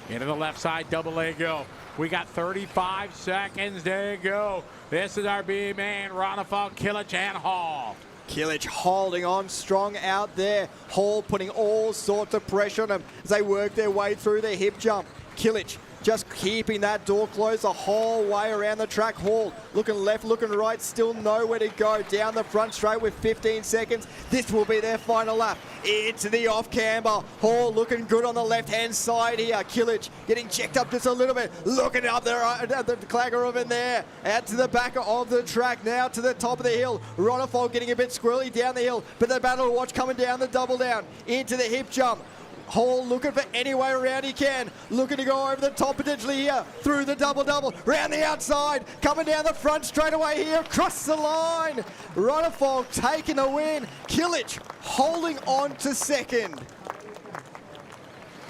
Into the left side, double A go. We got 35 seconds to go. This is our B main, Ronnefalk, Kilich, and Hall. Kilich holding on strong out there. Hall putting all sorts of pressure on them as they work their way through the hip jump. Kilich just keeping that door closed the whole way around the track. Hall looking left, looking right, still nowhere to go. Down the front straight with 15 seconds. This will be their final lap. Into the off camber. Hall looking good on the left-hand side here. Kilich getting checked up just a little bit. Looking up there at the clagger of in there. Out to the back of the track now to the top of the hill. Ronnefalk getting a bit squirrely down the hill, but the battle watch coming down the double down. Into the hip jump. Hall looking for any way around he can. Looking to go over the top potentially here. Through the double-double. Round the outside. Coming down the front straight away here. Across the line. Ronnefalk taking the win. Kilich holding on to second.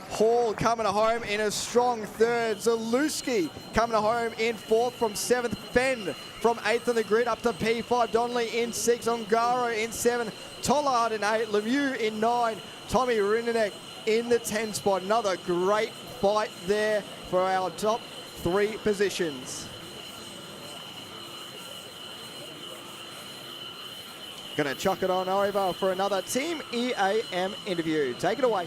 Hall coming home in a strong third. Zalewski coming home in fourth from seventh. Fenn from eighth on the grid up to P5. Donnelly in six. Ongaro in seven. Tollard in eight. Lemieux in nine. Tommy Rendernick in the 10 spot. Another great fight there for our top 3 positions. Gonna chuck it on over for another Team EAM interview. Take it away.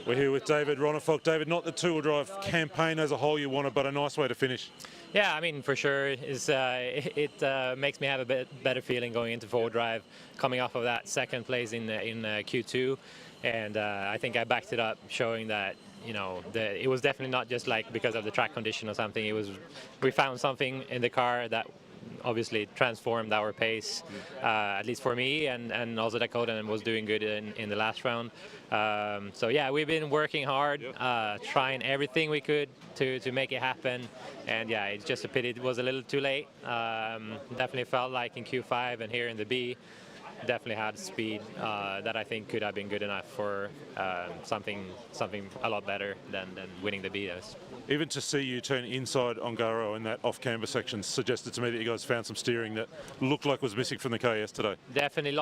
We're here with David Ronnefalk. David, not the two-wheel drive campaign as a whole you wanted, but a nice way to finish. Yeah, I mean, for sure, it makes me have a bit better feeling going into four-wheel drive, coming off of that second place in Q2, and I think I backed it up, showing that it was definitely not just like because of the track condition or something. It was we found something in the car that obviously transformed our pace, at least for me, and also Dakota was doing good in the last round. So yeah, we've been working hard, trying everything we could to make it happen, and yeah, it's just a pity it was a little too late. Definitely felt like in Q5 and here in the B, definitely had speed that I think could have been good enough for something a lot better than winning the B. Even to see you turn inside Ongaro in that off-camber section suggested to me that you guys found some steering that looked like was missing from the car yesterday. Definitely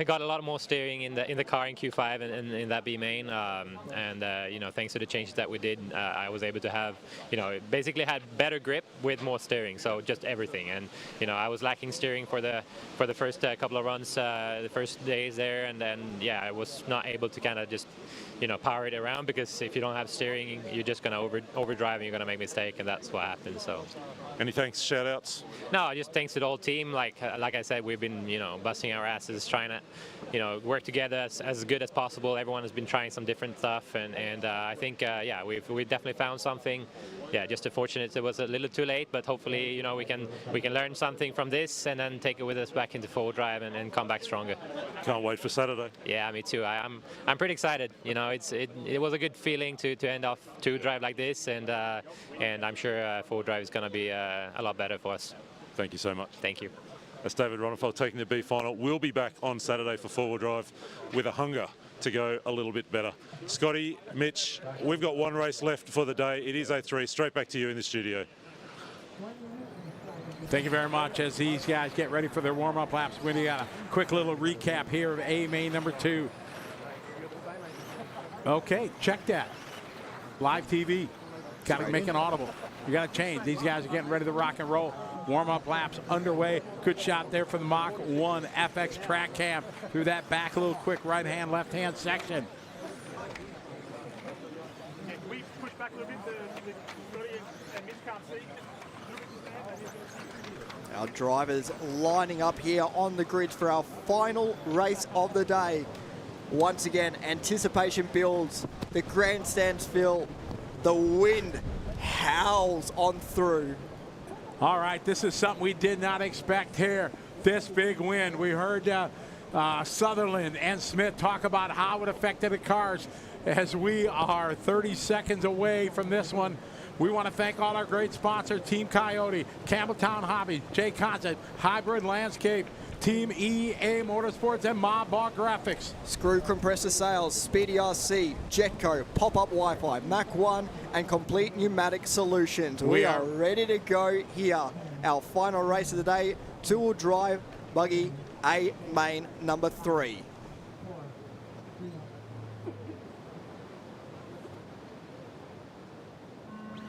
got a lot more steering in the car in Q5 and in that B main, and thanks to the changes that we did, I was able to have, basically had better grip with more steering. So just everything, and I was lacking steering for the first couple of runs, the first days there, and then yeah, I was not able to kind of just power it around, because if you don't have steering, you're just going to overdrive and you're going to make a mistake, and that's what happens. So. Any thanks, shout outs? No, just thanks to the whole team. Like I said, we've been busting our asses trying to work together as good as possible. Everyone has been trying some different stuff, and I think we definitely found something. Yeah, just unfortunate it was a little too late, but hopefully we can learn something from this and then take it with us back into full drive and come back stronger. Can't wait for Saturday. Yeah, me too. I'm pretty excited. It was a good feeling to end off 2 drive like this, and I'm sure full drive is going to be a lot better for us. Thank you so much. Thank you. That's David Ronnefeld taking the B final. We'll be back on Saturday for four-wheel drive with a hunger to go a little bit better. Scotty, Mitch, we've got one race left for the day. It is A3. Straight back to you in the studio. Thank you very much. As these guys get ready for their warm-up laps, we got a quick little recap here of A main number 2. Okay, check that. Live TV. Got to make an audible. You got to change. These guys are getting ready to rock and roll. Warm-up laps underway. Good shot there for the Mach 1 FX track cam through that back little quick right-hand, left-hand section. Can we push back a little bit? The and Mitch can't see. Our drivers lining up here on the grid for our final race of the day. Once again, anticipation builds. The grandstands fill. The wind howls on through. All right, this is something we did not expect here. This big wind. We heard Sutherland and Smith talk about how it affected the cars as we are 30 seconds away from this one. We want to thank all our great sponsors, Team Coyote, Campbelltown Hobby, Jay Concept, Hybrid Landscape, Team EA Motorsports, and Mobbog Graphics. Screw Compressor Sales, Speedy RC, Jetco, Pop-Up Wi-Fi, Mach 1, and Complete Pneumatic Solutions. We are ready to go here. Our final race of the day, 2-wheel drive buggy A main number 3.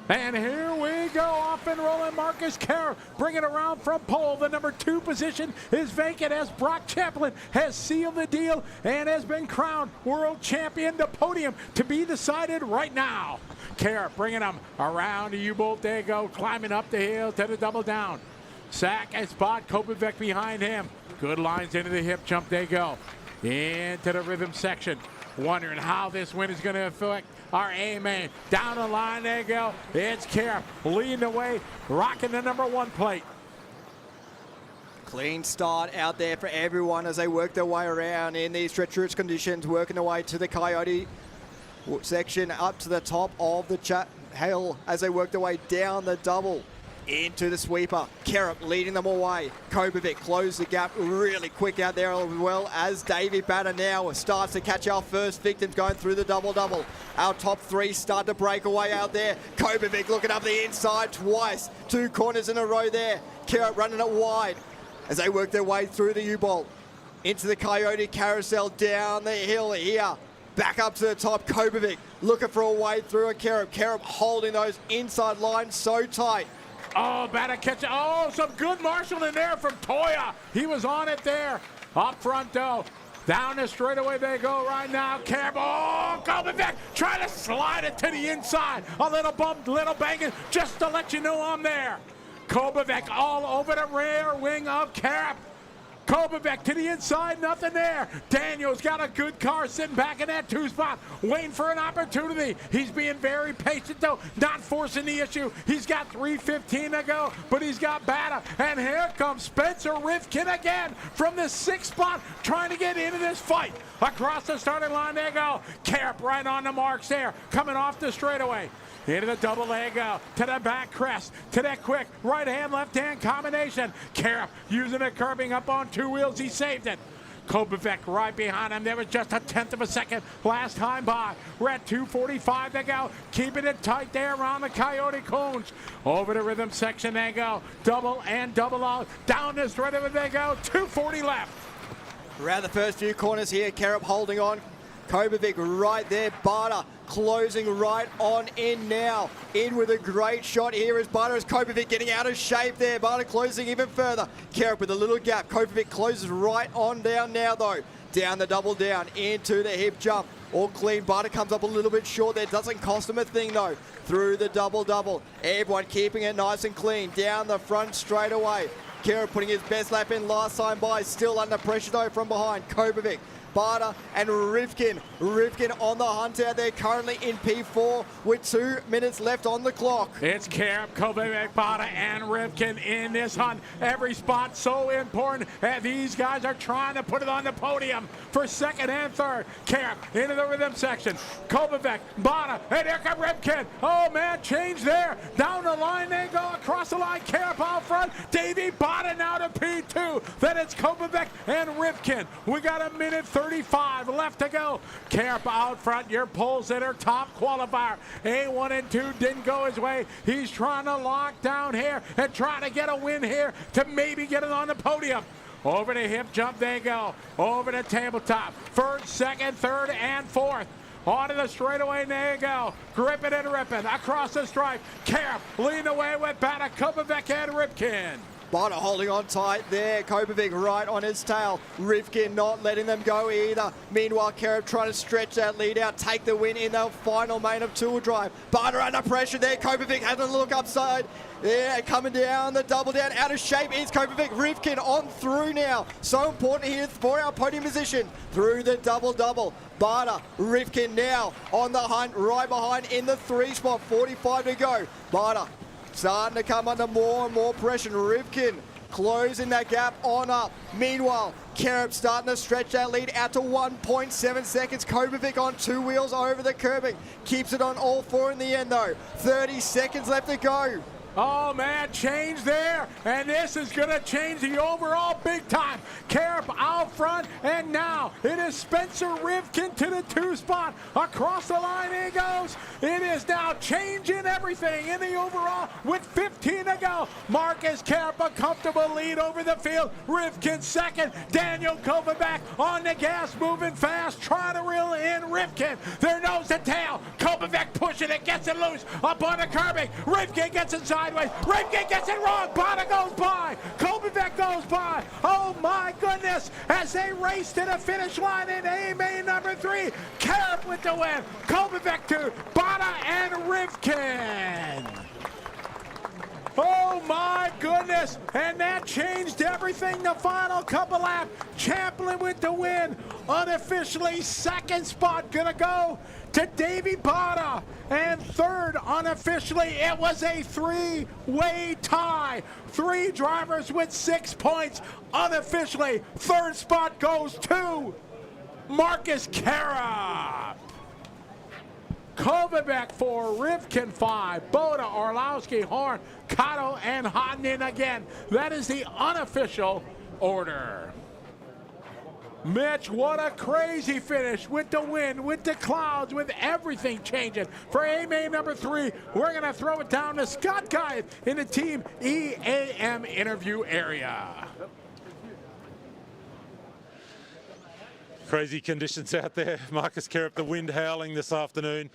And here we go, off and rolling. Marcus Kerr bringing around from pole. The number 2 position is vacant as Brock Chaplin has sealed the deal and has been crowned world champion. The podium to be decided right now. Kerr bringing them around the U-bolt. There you go, climbing up the hill to the double down. Sack and Spot Kopovic behind him. Good lines into the hip jump. They go into the rhythm section. Wondering how this wind is going to affect our A-main. Down the line, they go. It's Kerr leading the way, rocking the number 1 plate. Clean start out there for everyone as they work their way around in these treacherous conditions, working their way to the Coyote section, up to the top of the hill as they work their way down the double. Into the sweeper. Kerrup leading them away. Kopovic closed the gap really quick out there as well as Davey Batter now starts to catch our first victims going through the double-double. Our top 3 start to break away out there. Kopovic looking up the inside twice. 2 corners in a row there. Kerrup running it wide as they work their way through the U-bolt. Into the Coyote carousel down the hill here. Back up to the top. Kopovic looking for a way through a Kerrup. Kerrup holding those inside lines so tight. Oh, better catch it. Oh, some good marshalling there from Toya. He was on it there. Up front, though. Down the straightaway they go right now. Kerr, oh, Kopovic trying to slide it to the inside. A little bump, little banging, just to let you know I'm there. Kopovic all over the rear wing of Kerr. Kopovic to the inside, nothing there. Daniels got a good car sitting back in that 2 spot, waiting for an opportunity. He's being very patient, though, not forcing the issue. He's got 3:15 to go, but he's got Batta. And here comes Spencer Rifkin again from the 6th spot, trying to get into this fight. Across the starting line, they go. Kerr right on the marks there, coming off the straightaway. Into the double leg out, to the back crest, to that quick right-hand, left-hand combination. Kerr using the curbing up on 2 wheels, he saved it. Kopovic right behind him. There was just a 1/10 of a second last time by. We're at 2:45 to go, keeping it tight there around the Coyote cones. Over the rhythm section they go, double and double out. Down the straightaway they go, 2:40 left. Around the first few corners here, Kerrup holding on. Kopovic right there. Barter closing right on in now. In with a great shot here is Barter as Kopovic getting out of shape there. Barter closing even further. Kerrup with a little gap. Kopovic closes right on down now though. down the double down, into the hip jump. All clean. Barter comes up a little bit short there. Doesn't cost him a thing, though. Through the double. Everyone keeping it nice and clean. Down the front straight away. Kira putting his best lap in last time by. Still under pressure, though, from behind. Kobovic, Barter and Rivkin. Rivkin on the hunt out there, currently in P4 with 2 minutes left on the clock. It's Karab, Kovacic, Barter, and Rivkin in this hunt. Every spot so important, and these guys are trying to put it on the podium for second and third. Karab into the rhythm section. Kovacic, Barter, and here comes Rivkin. Oh man, change there. Down the line they go, across the line. Karab out front. Davey Barter now to P2. Then it's Kovacic and Rivkin. We got a minute 35 left to go. Karab out front, your pole sitter, top qualifier. A1 and 2 didn't go his way. He's trying to lock down here and trying to get a win here to maybe get it on the podium. Over the hip jump they go. Over the tabletop. First, second, third, and fourth. Onto the straightaway, there you go. Gripping and ripping across the stripe. Karab leading away with Barter, Kovacic, and Rivkin. Barter holding on tight there. Kovacic right on his tail. Rivkin not letting them go either. Meanwhile, Karab trying to stretch that lead out, take the win in the final main of Tour Drive. Barter under pressure there. Kovacic has a look upside. Yeah, coming down the double down. Out of shape is Kovacic. Rivkin on through now. So important here for our podium position. Through the double. Barter, Rivkin now on the hunt, right behind in the 3 spot. 45 to go. Barter starting to come under more and more pressure. Rivkin closing that gap on up. Meanwhile, Karab starting to stretch that lead out to 1.7 seconds. Kovacic on 2 wheels over the curbing. Keeps it on all 4 in the end though. 30 seconds left to go. Oh man, change there, and this is gonna change the overall big time. Karab out front, and now it is Spencer Rivkin to the 2 spot. Across the line he goes. It is now changing everything in the overall with 15 to go. Marcus Karab a comfortable lead over the field. Rivkin second. Daniel Kovacic on the gas, moving fast, trying to reel in Rivkin. Their nose to tail. Kovacic pushing it, gets it loose up on the curbing. Rivkin gets inside. Rivkin gets it wrong. Barter goes by. Kovacic goes by. Oh my goodness. As they race to the finish line in A-main number 3. Karab with the win. Kovacic 2. Barter and Rivkin. Oh my goodness, and that changed everything the final couple laps. Champlin with the win, unofficially second spot gonna go to Davey Barter, and third unofficially it was a 3-way tie. 3 drivers with 6 points. Unofficially, third spot goes to Marcus Karab. Kovacic 4, Rivkin 5, Boda, Orlowski, Horn, Kato, and Hodnin again. That is the unofficial order. Mitch, what a crazy finish with the wind, with the clouds, with everything changing. For A-main number 3, we're going to throw it down to Scott Guy in the Team EAM interview area. Crazy conditions out there. Marcus Karab, the wind howling this afternoon.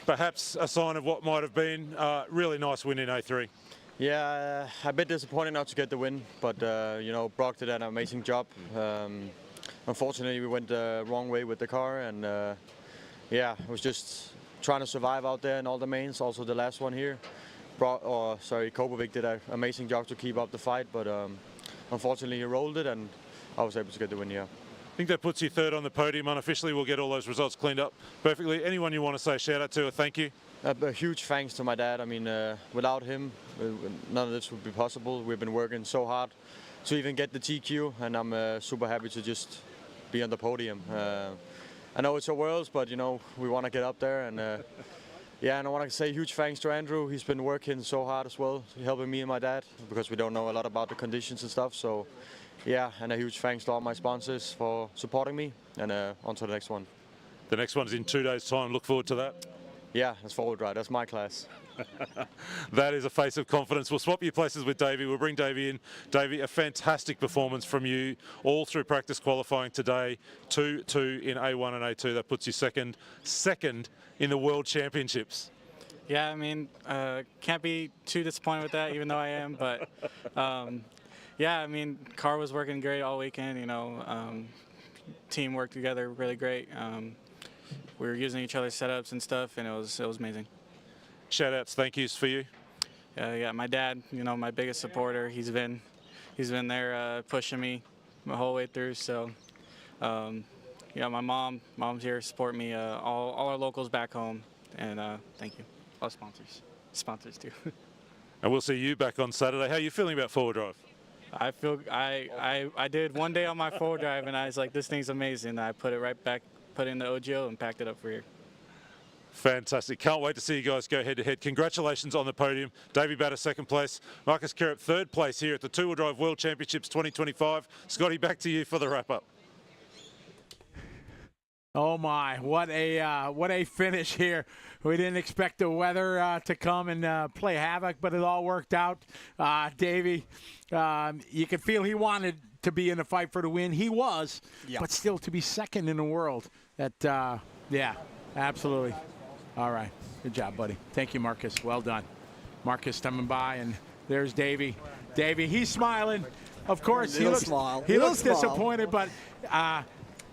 Perhaps a sign of what might have been a really nice win in A3. Yeah, a bit disappointing not to get the win, but you know, Brock did an amazing job. Unfortunately, we went the wrong way with the car, and yeah, it was just trying to survive out there in all the mains. Also, the last one here, Kovacic did an amazing job to keep up the fight, but unfortunately, he rolled it, and I was able to get the win here. I think that puts you third on the podium. Unofficially, we'll get all those results cleaned up perfectly. Anyone you want to say shout out to or thank you? A huge thanks to my dad. I mean, without him, none of this would be possible. We've been working so hard to even get the TQ, and I'm super happy to just be on the podium. I know it's a Worlds, but you know, we want to get up there, and yeah, and I want to say huge thanks to Andrew. He's been working so hard as well, helping me and my dad, because we don't know a lot about the conditions and stuff. So yeah, and a huge thanks to all my sponsors for supporting me, and on to the next one. The next one's in 2 days' time. Look forward to that. Yeah, that's forward ride. That's my class. That is a face of confidence. We'll swap you places with Davey. We'll bring Davey in. Davey, a fantastic performance from you all through practice qualifying today. 2-2 in A1 and A2. That puts you second in the World Championships. Yeah, I mean, can't be too disappointed with that, even though I am. But yeah, I mean, car was working great all weekend. You know, team worked together really great. We were using each other's setups and stuff, and it was amazing. Shout outs, thank yous for you. Yeah, my dad, my biggest supporter. He's been there pushing me the whole way through. So, my mom's here to support me. All our locals back home, and thank you. All sponsors too. And we'll see you back on Saturday. How are you feeling about four-wheel drive? I feel I did one day on my four-wheel drive, and I was like, this thing's amazing. I put it right back, put it in the OGO, and packed it up for here. Fantastic. Can't wait to see you guys go head-to-head. Congratulations on the podium. Davey Batter, second place. Marcus Kerup, third place here at the Two-Wheel Drive World Championships 2025. Scotty, back to you for the wrap-up. Oh my, what a finish here. We didn't expect the weather to come and play havoc, but it all worked out. Davey, you could feel he wanted to be in a fight for the win. He was, but still to be second in the world. Yeah, absolutely. All right, good job, buddy. Thank you, Marcus. Well done. Marcus coming by, and there's Davey. Davey, he's smiling. Of course, he looks disappointed, but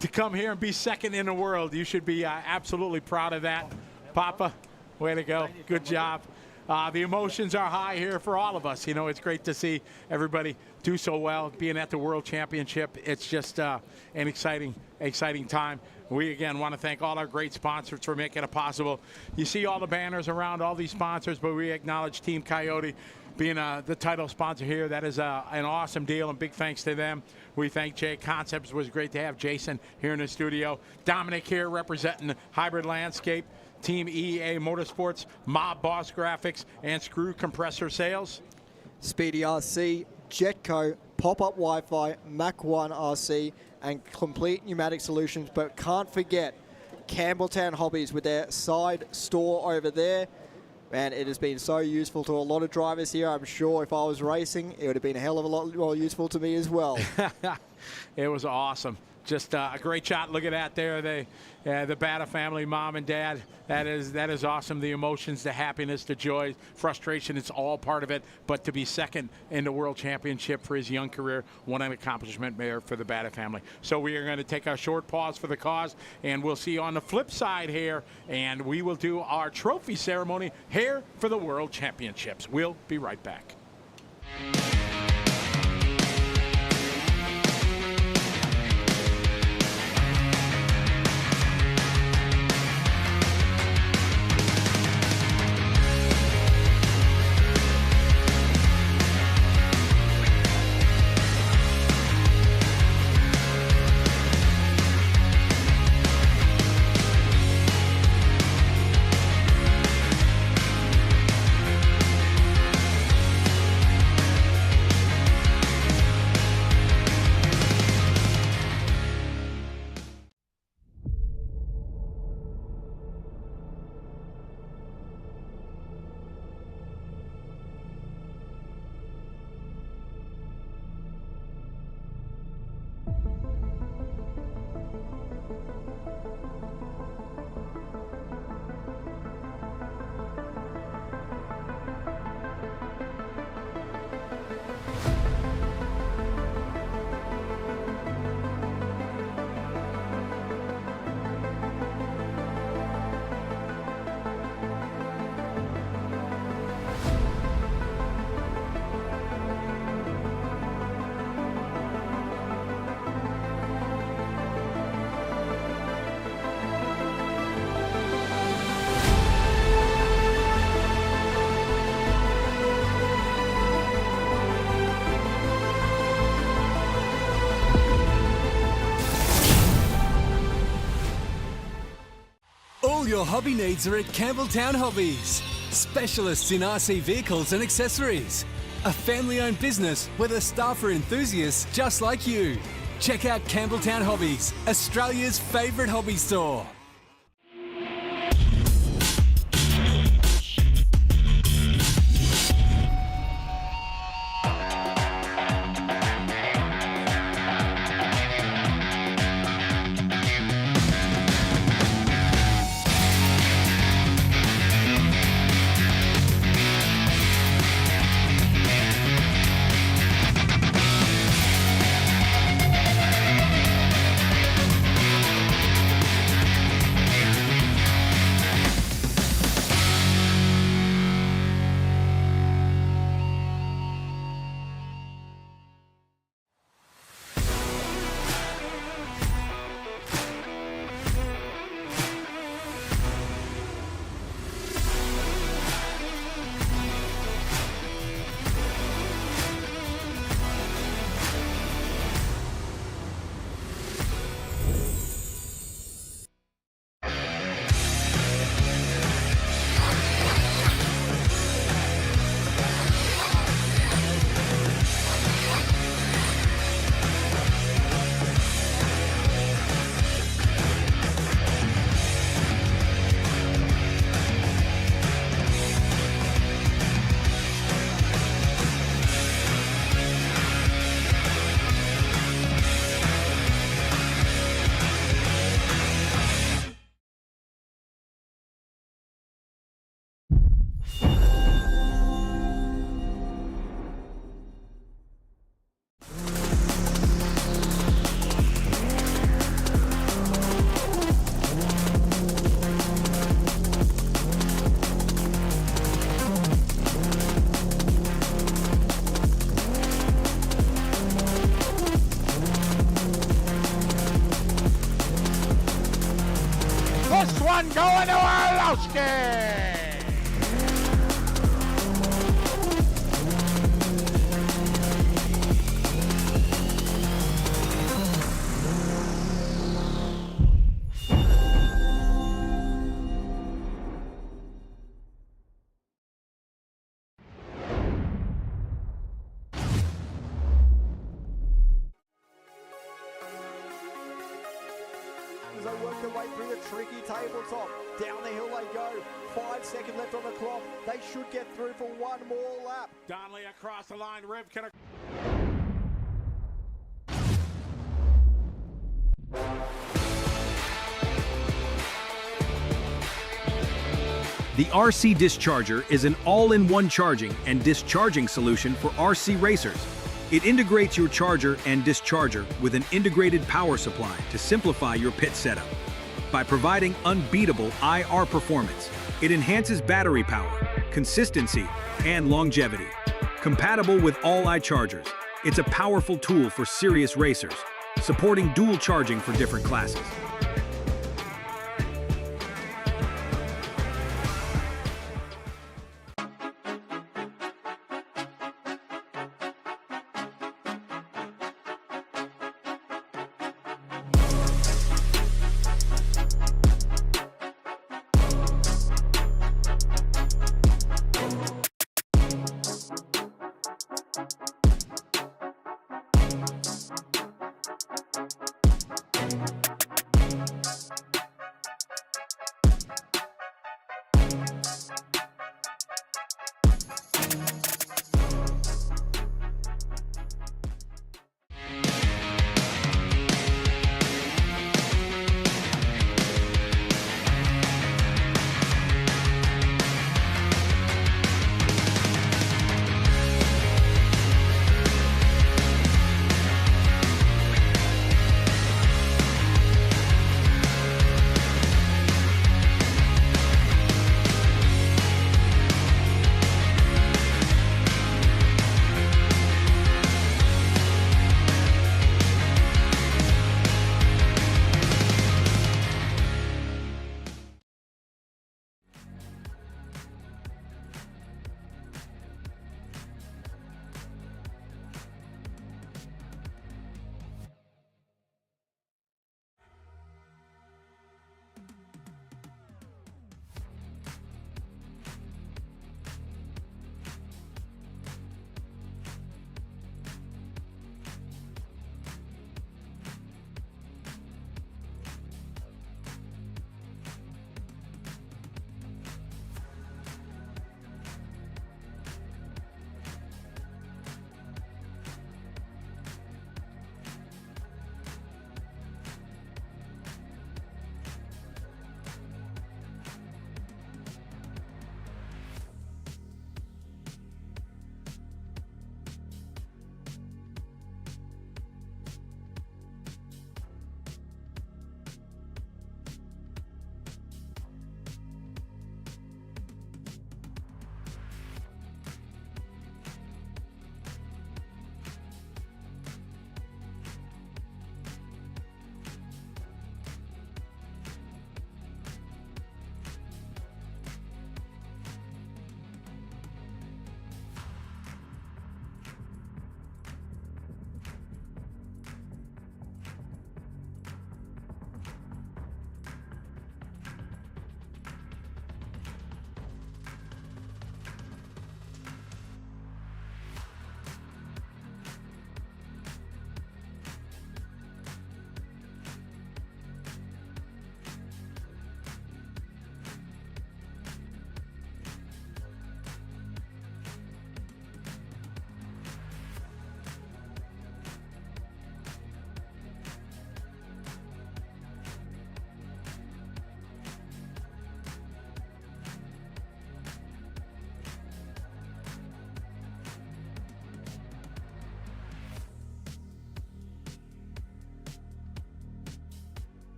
to come here and be second in the world, you should be absolutely proud of that. Papa, way to go. Good job. The emotions are high here for all of us. It's great to see everybody do so well, being at the World Championship. It's just an exciting time. We, again, want to thank all our great sponsors for making it possible. You see all the banners around all these sponsors, but we acknowledge Team Coyote being the title sponsor here. That is an awesome deal, and big thanks to them. We thank Jay Concepts. It was great to have Jason here in the studio. Dominic here representing Hybrid Landscape, Team EA Motorsports, Mob Boss Graphics, and Screw Compressor Sales. Speedy RC, Jetco, Pop-Up Wi-Fi, Mach 1 RC, and Complete Pneumatic Solutions. But can't forget Campbelltown Hobbies with their side store over there. Man, it has been so useful to a lot of drivers here. I'm sure if I was racing, it would have been a hell of a lot more useful to me as well. It was awesome. Just a great shot. Look at that there. The Batta family, mom and dad. That is awesome. The emotions, the happiness, the joy, frustration, it's all part of it. But to be second in the World Championship for his young career, what an accomplishment there for the Batta family. So we are going to take a short pause for the cause, and we'll see you on the flip side here, and we will do our trophy ceremony here for the World Championships. We'll be right back. All your hobby needs are at Campbelltown Hobbies. Specialists in RC vehicles and accessories. A family-owned business where the staff are enthusiasts just like you. Check out Campbelltown Hobbies, Australia's favourite hobby store. one going to Orlowski. As they work their way through the tricky tabletop. Down the hill they go. 5 seconds left on the clock. They should get through for one more lap. Donnelly across the line. Rivkin. The RC Discharger is an all-in-one charging and discharging solution for RC racers. It integrates your charger and discharger with an integrated power supply to simplify your pit setup. By providing unbeatable IR performance, it enhances battery power, consistency, and longevity. Compatible with all iChargers, it's a powerful tool for serious racers, supporting dual charging for different classes.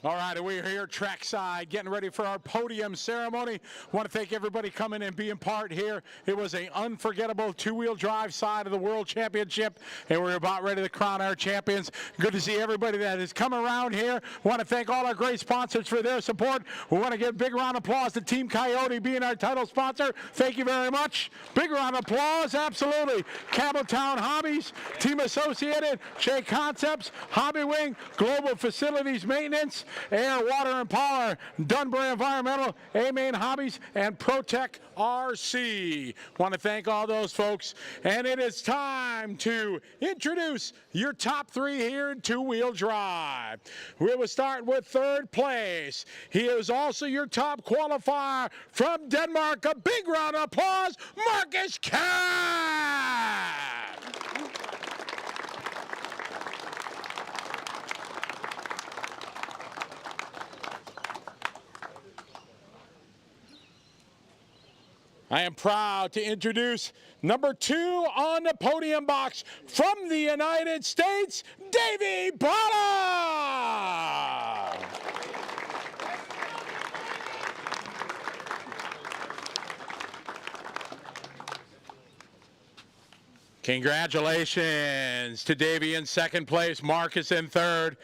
All right, we're here trackside getting ready for our podium ceremony. Want to thank everybody coming and being part here. It was an unforgettable two-wheel drive side of the World Championship, and we're about ready to crown our champions. Good to see everybody that has come around here. Want to thank all our great sponsors for their support. We want to give a big round of applause to Team Coyote being our title sponsor. Thank you very much. Big round of applause, absolutely. Campbelltown Hobbies, Team Associated, Shea Concepts, Hobby Wing, Global Facilities Maintenance, Air, Water, and Power, Dunbury Environmental, A-Main Hobbies, and Protec RC. Want to thank all those folks. And it is time to introduce your top three here in two-wheel drive. We will start with third place. He is also your top qualifier from Denmark. A big round of applause, Marcus Cat. I am proud to introduce number 2 on the podium box from the United States, Davey Bada! Congratulations to Davey in second place, Marcus in third.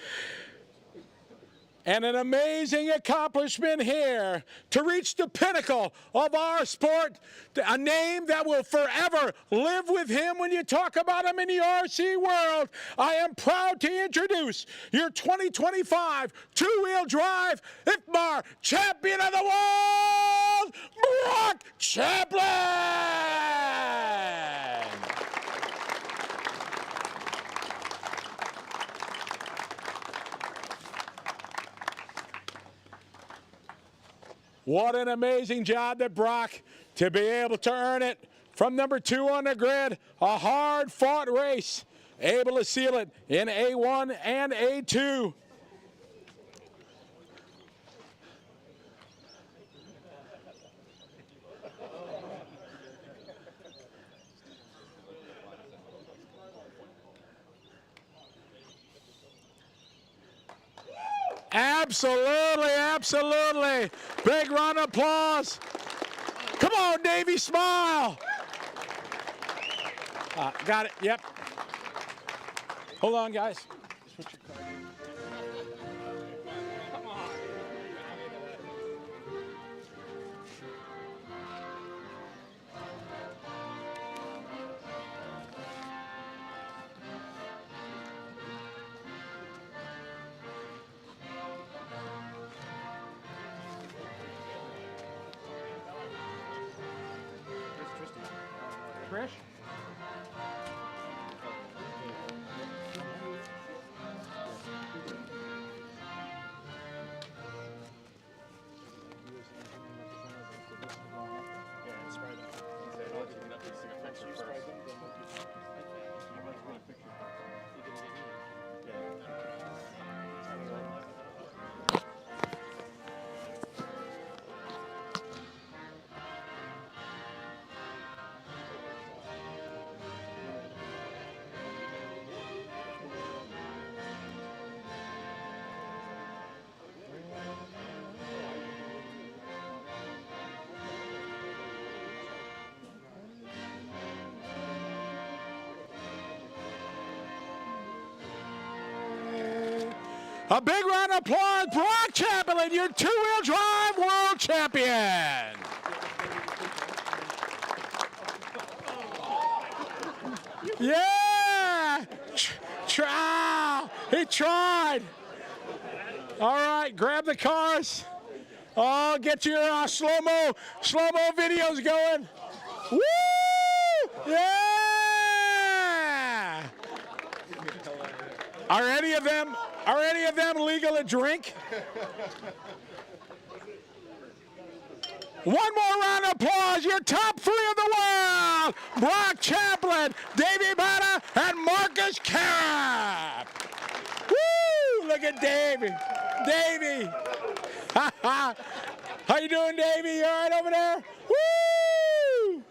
And an amazing accomplishment here to reach the pinnacle of our sport, a name that will forever live with him when you talk about him in the RC world. I am proud to introduce your 2025 two-wheel drive IFMAR champion of the world, Brock Champlin! What an amazing job that Brock to be able to earn it from number 2 on the grid. A hard-fought race, able to seal it in A1 and A2. Absolutely, absolutely. Big round of applause. Come on, Davey, smile. Got it, yep. Hold on, guys. Trish? A big round of applause, Brock Champlin, your two-wheel drive world champion. Yeah! He tried. All right, grab the cars. Oh, get your slow-mo videos going. Woo! Yeah! Are any of them legal to drink? One more round of applause. Your top 3 of the world. Brock Champlin, Davey Bada, and Marcus Carap. Woo! Look at Davey. Davey. How you doing, Davey? You all right over there? Woo!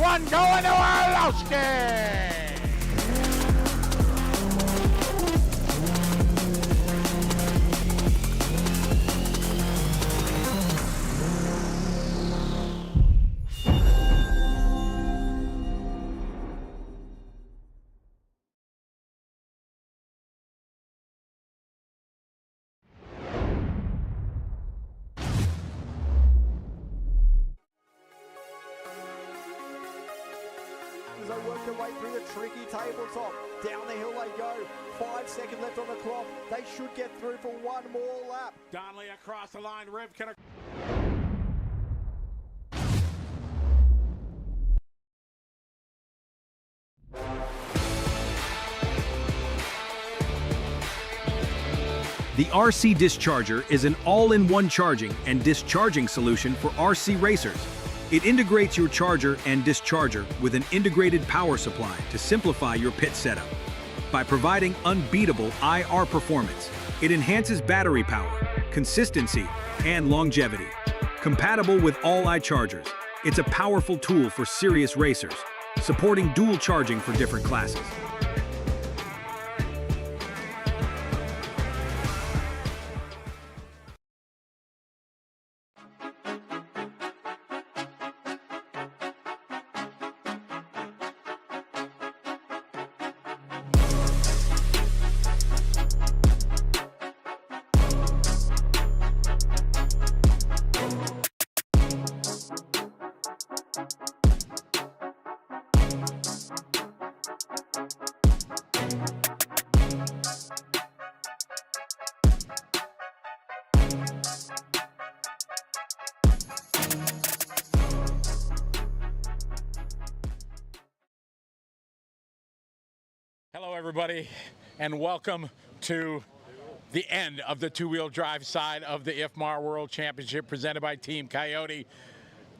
one going to Orlowski. As they work their way through the tricky tabletop. Down the hill they go. 5 seconds left on the clock. They should get through for one more lap. Donnelly across the line. Rivkin. The RC Discharger is an all-in-one charging and discharging solution for RC racers. It integrates your charger and discharger with an integrated power supply to simplify your pit setup. By providing unbeatable IR performance, it enhances battery power, consistency, and longevity. Compatible with all iChargers, it's a powerful tool for serious racers, supporting dual charging for different classes. Hello, everybody, and welcome to the end of the two-wheel drive side of the IFMAR World Championship presented by Team Coyote.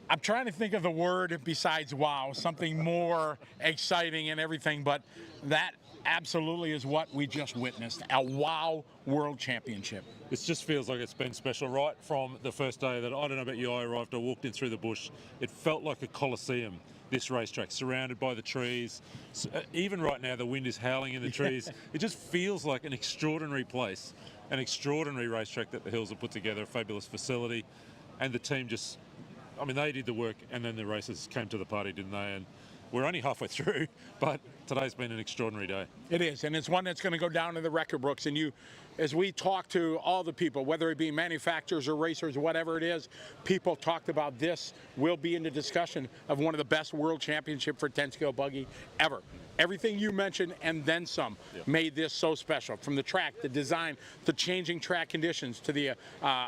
I'm trying to think of the word besides wow, something more exciting and everything, but that absolutely is what we just witnessed, a wow World Championship. It just feels like it's been special right from the first day that, I don't know about you, I arrived, I walked in through the bush. It felt like a coliseum, this racetrack, surrounded by the trees. Even right now, the wind is howling in the trees. It just feels like an extraordinary place, an extraordinary racetrack that the Hills have put together, a fabulous facility. And the team just, I mean, they did the work, and then the racers came to the party, didn't they? And we're only halfway through, but today's been an extraordinary day. It is, and it's one that's going to go down in the record books. And you, as we talk to all the people, whether it be manufacturers or racers, whatever it is, people talked about this will be in the discussion of one of the best world championship for 10-scale buggy ever. Everything you mentioned and then some made this so special. From the track, the design, the changing track conditions, to the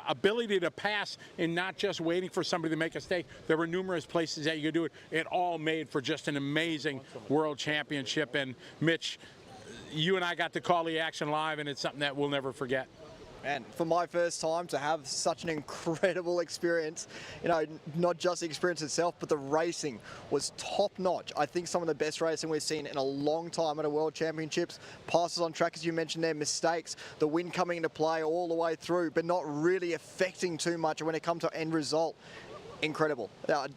ability to pass and not just waiting for somebody to make a mistake. There were numerous places that you could do it. It all made for just an amazing world championship. And Mitch, you and I got to call the action live, and it's something that we'll never forget. And for my first time to have such an incredible experience, you know, not just the experience itself, but the racing was top notch. I think some of the best racing we've seen in a long time at a World Championships. Passes on track, as you mentioned there, mistakes, the wind coming into play all the way through, but not really affecting too much when it comes to end result. Incredible.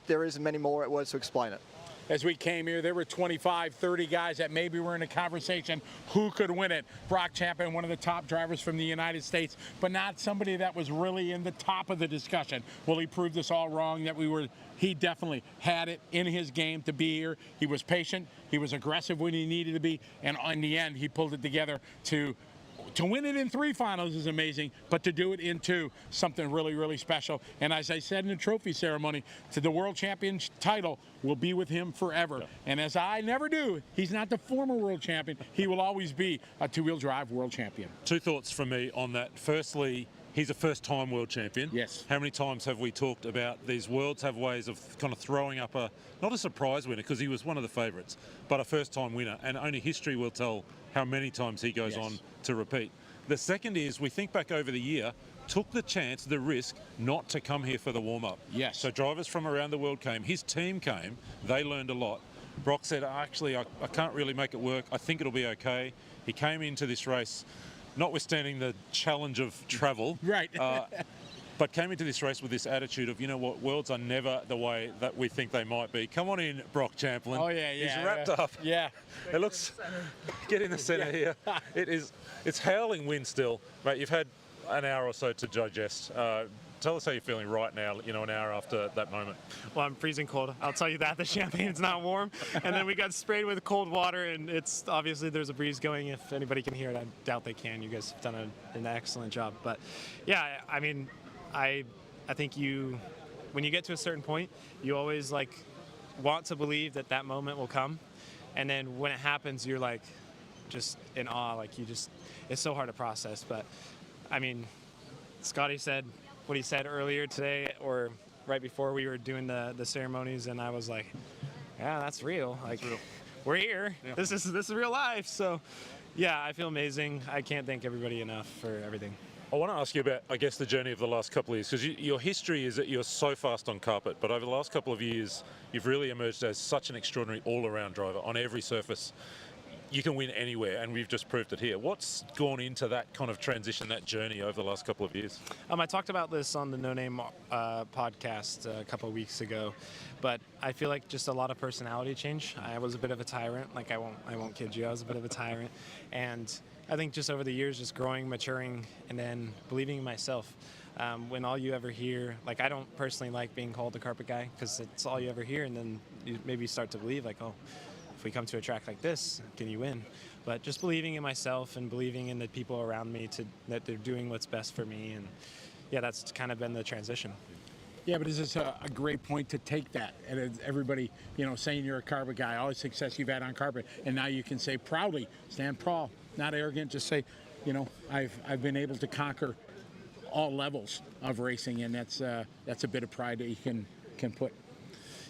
There isn't many more words to explain it. As we came here, there were 25, 30 guys that maybe were in a conversation who could win it. Brock Champion, one of the top drivers from the United States, but not somebody that was really in the top of the discussion. Well, he proved us all wrong, that he definitely had it in his game to be here. He was patient, he was aggressive when he needed to be, and in the end, he pulled it together to win it in 3 finals is amazing, but to do it in 2, something really, really special. And as I said in the trophy ceremony, to the world champion title will be with him forever. Yeah. And as I never do, he's not the former world champion. He will always be a two-wheel drive world champion. 2 thoughts from me on that. Firstly, he's a first-time world champion. Yes. How many times have we talked about these worlds have ways of kind of throwing up not a surprise winner, because he was one of the favourites, but a first-time winner, and only history will tell how many times he goes on to repeat. The second is, we think back over the year, took the chance, the risk, not to come here for the warm-up. Yes. So drivers from around the world came. His team came. They learned a lot. Brock said, actually, I can't really make it work. I think it'll be okay. He came into this race, notwithstanding the challenge of travel. Right. But came into this race with this attitude of, you know what, worlds are never the way that we think they might be. Come on in, Brock Champlin. Oh, yeah. He's wrapped up. Yeah. It looks, get in the centre here. It's howling wind still. Mate, you've had an hour or so to digest. Tell us how you're feeling right now, you know, an hour after that moment. Well, I'm freezing cold. I'll tell you that. The champagne's not warm. And then we got sprayed with cold water, and it's obviously there's a breeze going. If anybody can hear it, I doubt they can. You guys have done an excellent job. But, yeah, I mean, I think when you get to a certain point, you always, like, want to believe that moment will come. And then when it happens, you're, like, just in awe. Like, it's so hard to process. But, I mean, Scotty said what he said earlier today, or right before we were doing the ceremonies, and I was like, yeah, that's real. Like, we're here. Yeah. This is real life. So, yeah, I feel amazing. I can't thank everybody enough for everything. I want to ask you about, I guess, the journey of the last couple of years, because your history is that you're so fast on carpet, but over the last couple of years, you've really emerged as such an extraordinary all-around driver on every surface. You can win anywhere, and we've just proved it here. What's gone into that kind of transition, that journey over the last couple of years? I talked about this on the No Name podcast a couple of weeks ago, but I feel like just a lot of personality change. I was a bit of a tyrant. Like, I won't kid you. I was a bit of a tyrant, and I think just over the years, just growing, maturing, and then believing in myself. When all you ever hear, like, I don't personally like being called the carpet guy, because it's all you ever hear, and then you maybe start to believe, like, oh, if we come to a track like this, can you win? But just believing in myself and believing in the people around me that they're doing what's best for me, and yeah, that's kind of been the transition. Yeah, but this is a great point to take that. And everybody, you know, saying you're a carpet guy, all the success you've had on carpet, and now you can say proudly, stand tall, not arrogant, just say, you know, I've been able to conquer all levels of racing, and that's a bit of pride that you can put.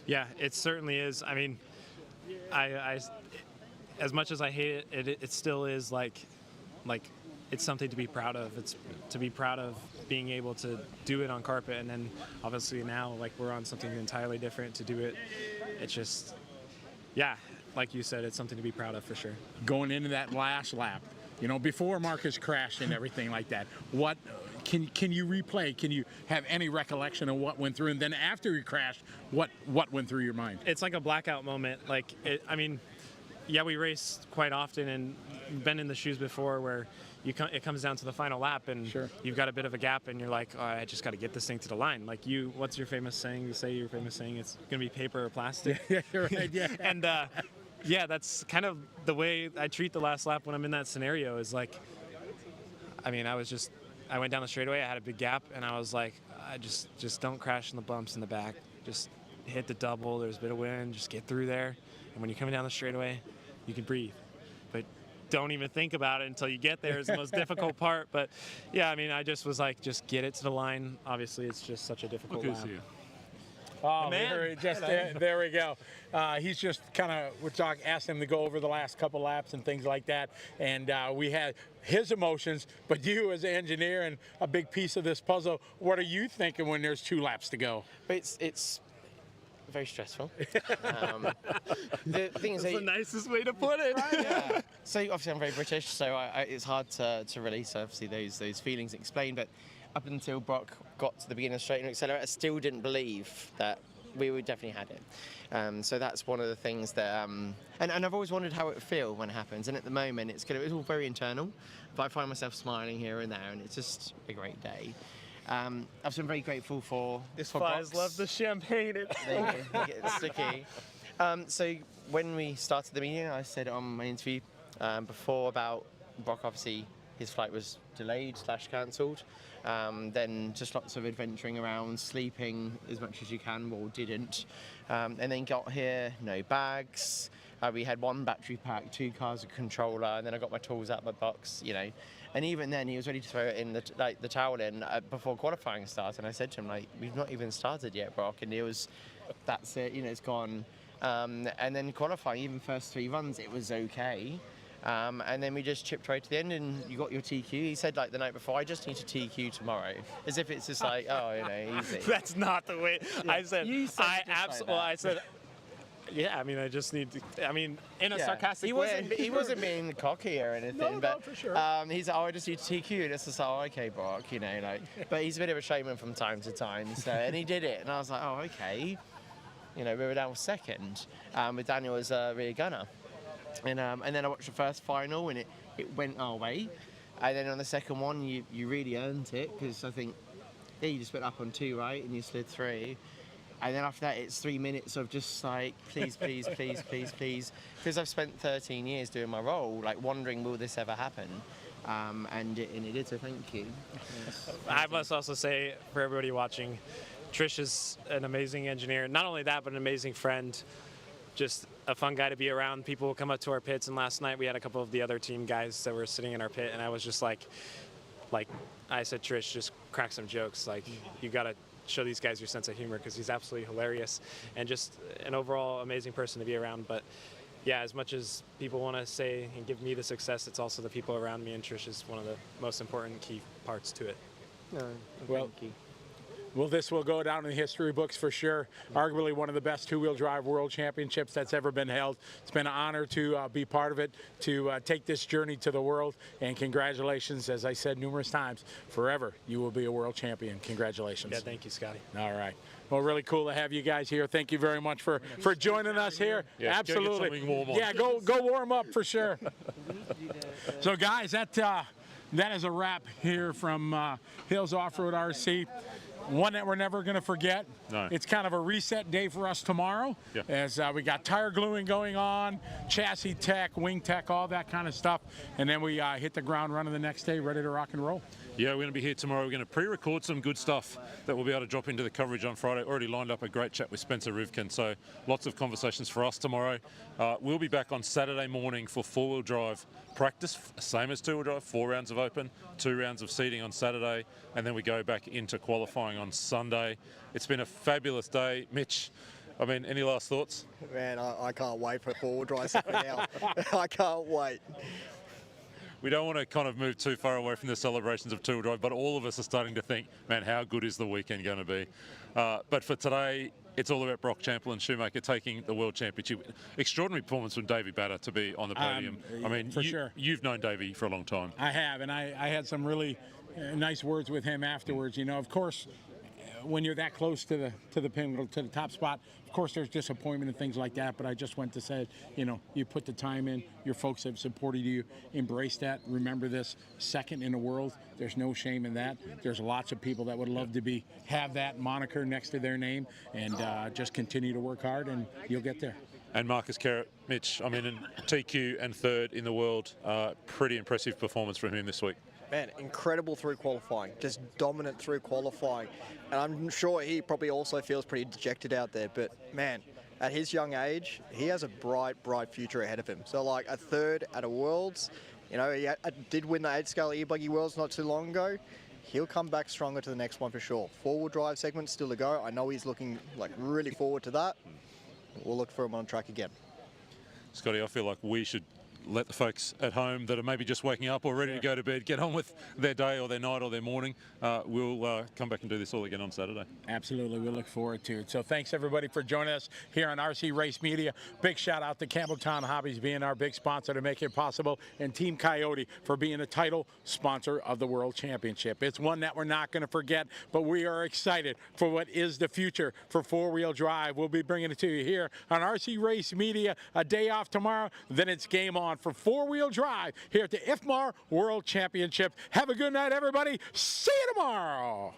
Yeah, it certainly is. I mean, as much as I hate it, it still is like it's something to be proud of. It's to be proud of being able to do it on carpet, and then obviously now like we're on something entirely different to do it. It's just, yeah, like you said, it's something to be proud of for sure. Going into that last lap, you know, before Marcus crashed and everything like that, what can you replay? Can you have any recollection of what went through? And then after he crashed, what went through your mind? It's like a blackout moment. Like, I mean, yeah, we race quite often and been in the shoes before where it comes down to the final lap and you've got a bit of a gap and you're like, oh, I just got to get this thing to the line. Like what's your famous saying? You say your famous saying, it's going to be paper or plastic. Yeah, you're right, yeah. And yeah, that's kind of the way I treat the last lap when I'm in that scenario is like, I mean, I went down the straightaway, I had a big gap and I was like, I just don't crash in the bumps in the back. Just hit the double, there's a bit of wind, just get through there. And when you're coming down the straightaway, you can breathe. But don't even think about it until you get there is the most difficult part. But yeah, I mean, I just was like, just get it to the line. Obviously, it's just such a difficult lap. Oh, man. There we go. He's just kind of, asked him to go over the last couple laps and things like that. And we had his emotions, but you as an engineer and a big piece of this puzzle, what are you thinking when there's 2 laps to go? It's very stressful. The thing is, that's the nicest way to put it. Yeah. So obviously I'm very British, so it's hard to release obviously those feelings and explain. But up until Brock got to the beginning of straight and accelerator, I still didn't believe that we would definitely had it. So that's one of the things that, and I've always wondered how it would feel when it happens. And at the moment, it's all very internal. But I find myself smiling here and there, and it's just a great day. I'm very grateful for this. Fires love the champagne. They get sticky. So when we started the meeting, I said on my interview before about Brock, obviously his flight was delayed / cancelled. Then just lots of adventuring around, sleeping as much as you can, or didn't. And then got here, no bags. We had 1 battery pack, 2 cars, a controller, and then I got my tools out of my box, you know. And even then, he was ready to throw it in the towel in before qualifying started. And I said to him, like, we've not even started yet, Brock. And he was, that's it, you know, it's gone. And then qualifying, even first 3 runs, it was okay. And then we just chipped right to the end, and you got your TQ. He said, like, the night before, I just need to TQ tomorrow. As if it's just like, oh, you know, easy. That's not the way. Yeah. I said, I said, yeah, I mean, I just need to, I mean, in a sarcastic way. He wasn't being cocky or anything, but for sure. He's like, oh, I just need to TQ. And it's just like, oh, okay, Brock, you know, like, but he's a bit of a showman from time to time, so, and he did it, and I was like, oh, okay. You know, we were down 2nd, with Daniel as a rear gunner. And then I watched the first final, and it went our way. And then on the second one, you really earned it, because I think, yeah, you just went up on 2, right, and you slid 3. And then after that, it's 3 minutes of just like, please, please, please, please, please. Because I've spent 13 years doing my role, like wondering, will this ever happen? And it did, so thank you. I must also say, for everybody watching, Trish is an amazing engineer. Not only that, but an amazing friend. Just a fun guy to be around. People will come up to our pits, and last night we had a couple of the other team guys that were sitting in our pit, and I was just like I said, Trish, just crack some jokes. Like, you gotta show these guys your sense of humor, because he's absolutely hilarious and just an overall amazing person to be around. But yeah, as much as people want to say and give me the success, it's also the people around me, and Trish is one of the most important key parts to it. Well, well, this will go down in the history books for sure. Arguably one of the best 2-wheel drive world championships that's ever been held. It's been an honor to be part of it, to take this journey to the world. And congratulations, as I said numerous times, forever you will be a world champion. Congratulations. Yeah, thank you, Scotty. All right. Well, really cool to have you guys here. Thank you very much for joining us here. Yeah, absolutely. get something warm on. Yeah, go warm up for sure. So, guys, that is a wrap here from Hills Off-Road RC. One that we're never going to forget. No. It's kind of a reset day for us tomorrow, as we got tire gluing going on, chassis tech, wing tech, all that kind of stuff. And then we hit the ground running the next day, ready to rock and roll. Yeah, we're going to be here tomorrow. We're going to pre-record some good stuff that we'll be able to drop into the coverage on Friday. Already lined up a great chat with Spencer Rivkin, so lots of conversations for us tomorrow. We'll be back on Saturday morning for 4-wheel drive practice, same as 2-wheel drive, 4 rounds of open, 2 rounds of seeding on Saturday, and then we go back into qualifying on Sunday. It's been a fabulous day. Mitch, I mean, any last thoughts? Man, I can't wait for four-wheel drive second now. I can't wait. We don't want to kind of move too far away from the celebrations of two-wheel drive, but all of us are starting to think, man, how good is the weekend going to be? But for today, it's all about Brock Chamberlain Schumacher taking the World Championship. Extraordinary performance from Davey Batter to be on the podium. I mean, for sure. You've known Davey for a long time. I have, and I had some really nice words with him afterwards. You know, of course, when you're that close to the pinnacle, to the top spot, of course there's disappointment and things like that, but I just went to say, you know, you put the time in, your folks have supported you, embrace that, remember this, second in the world, there's no shame in that. There's lots of people that would love to have that moniker next to their name, and just continue to work hard and you'll get there. And Marcus Carrot, Mitch, I mean, in TQ and third in the world, pretty impressive performance from him this week. Man, incredible through qualifying, just dominant through qualifying. And I'm sure he probably also feels pretty dejected out there, but man, at his young age, he has a bright future ahead of him. So like a third at a Worlds, you know, he did win the 8-scale e-buggy Worlds not too long ago. He'll come back stronger to the next one for sure. Four-wheel drive segment still to go. I know he's looking like really forward to that. We'll look for him on track again. Scotty, I feel like we should let the folks at home that are maybe just waking up or ready to go to bed get on with their day or their night or their morning. We'll come back and do this all again on Saturday. Absolutely. We look forward to it. So thanks, everybody, for joining us here on RC Race Media. Big shout out to Campbelltown Hobbies being our big sponsor to make it possible, and Team Coyote for being a title sponsor of the World Championship. It's one that we're not going to forget, but we are excited for what is the future for four-wheel drive. We'll be bringing it to you here on RC Race Media. A day off tomorrow, then it's game on for four-wheel drive here at the IFMAR World Championship. Have a good night, everybody. See you tomorrow.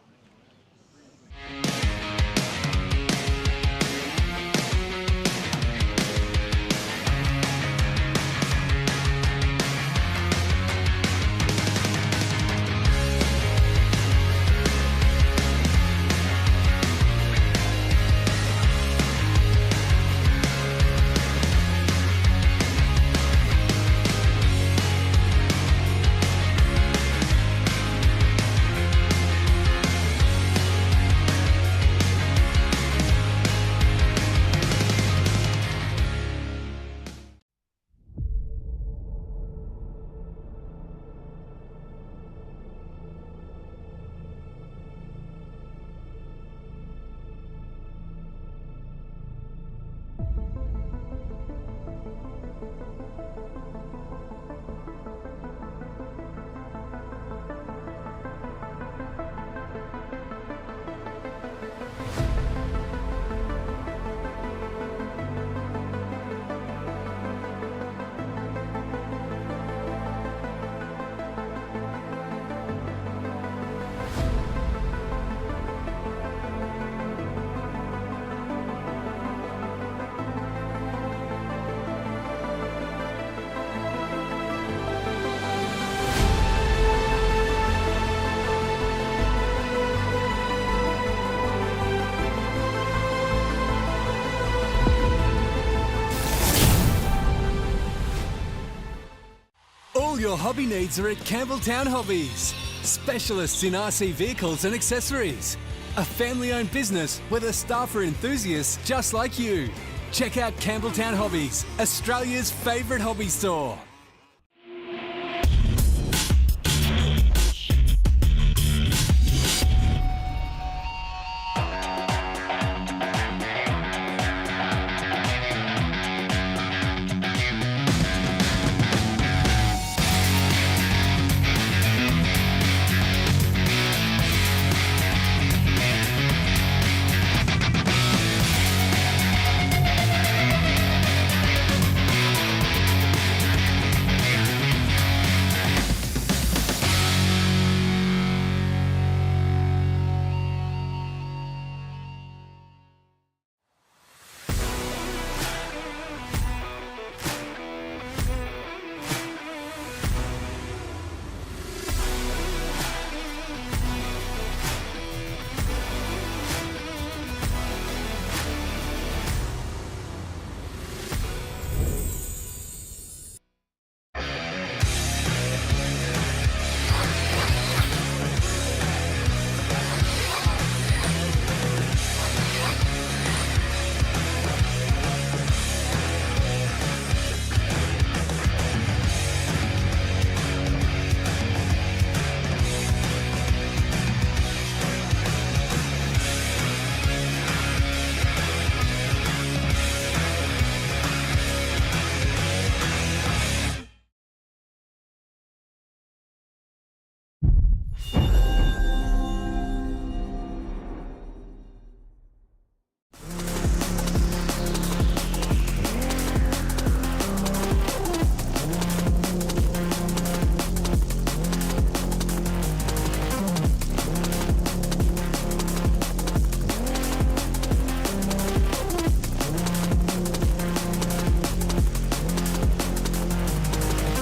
All your hobby needs are at Campbelltown Hobbies. Specialists in RC vehicles and accessories. A family-owned business where the staff are enthusiasts just like you. Check out Campbelltown Hobbies, Australia's favourite hobby store.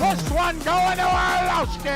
First one going to Orlowski.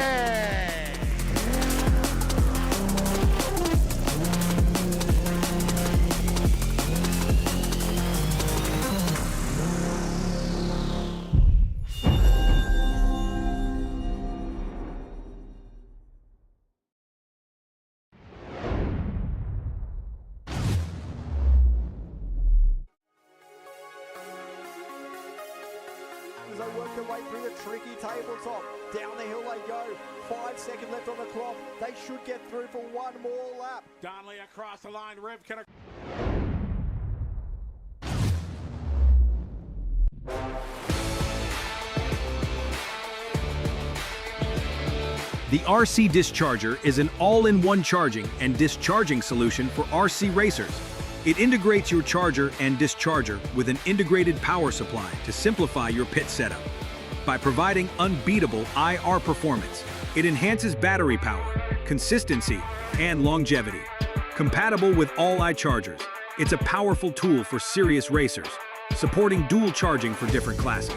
As they work their way through the tricky tabletop. Down the hill they go. 5 seconds left on the clock. They should get through for one more lap. Donnelly across the line. Rivkin. The RC Discharger is an all-in-one charging and discharging solution for RC racers. It integrates your charger and discharger with an integrated power supply to simplify your pit setup. By providing unbeatable IR performance, it enhances battery power, consistency, and longevity. Compatible with all iChargers, it's a powerful tool for serious racers, supporting dual charging for different classes.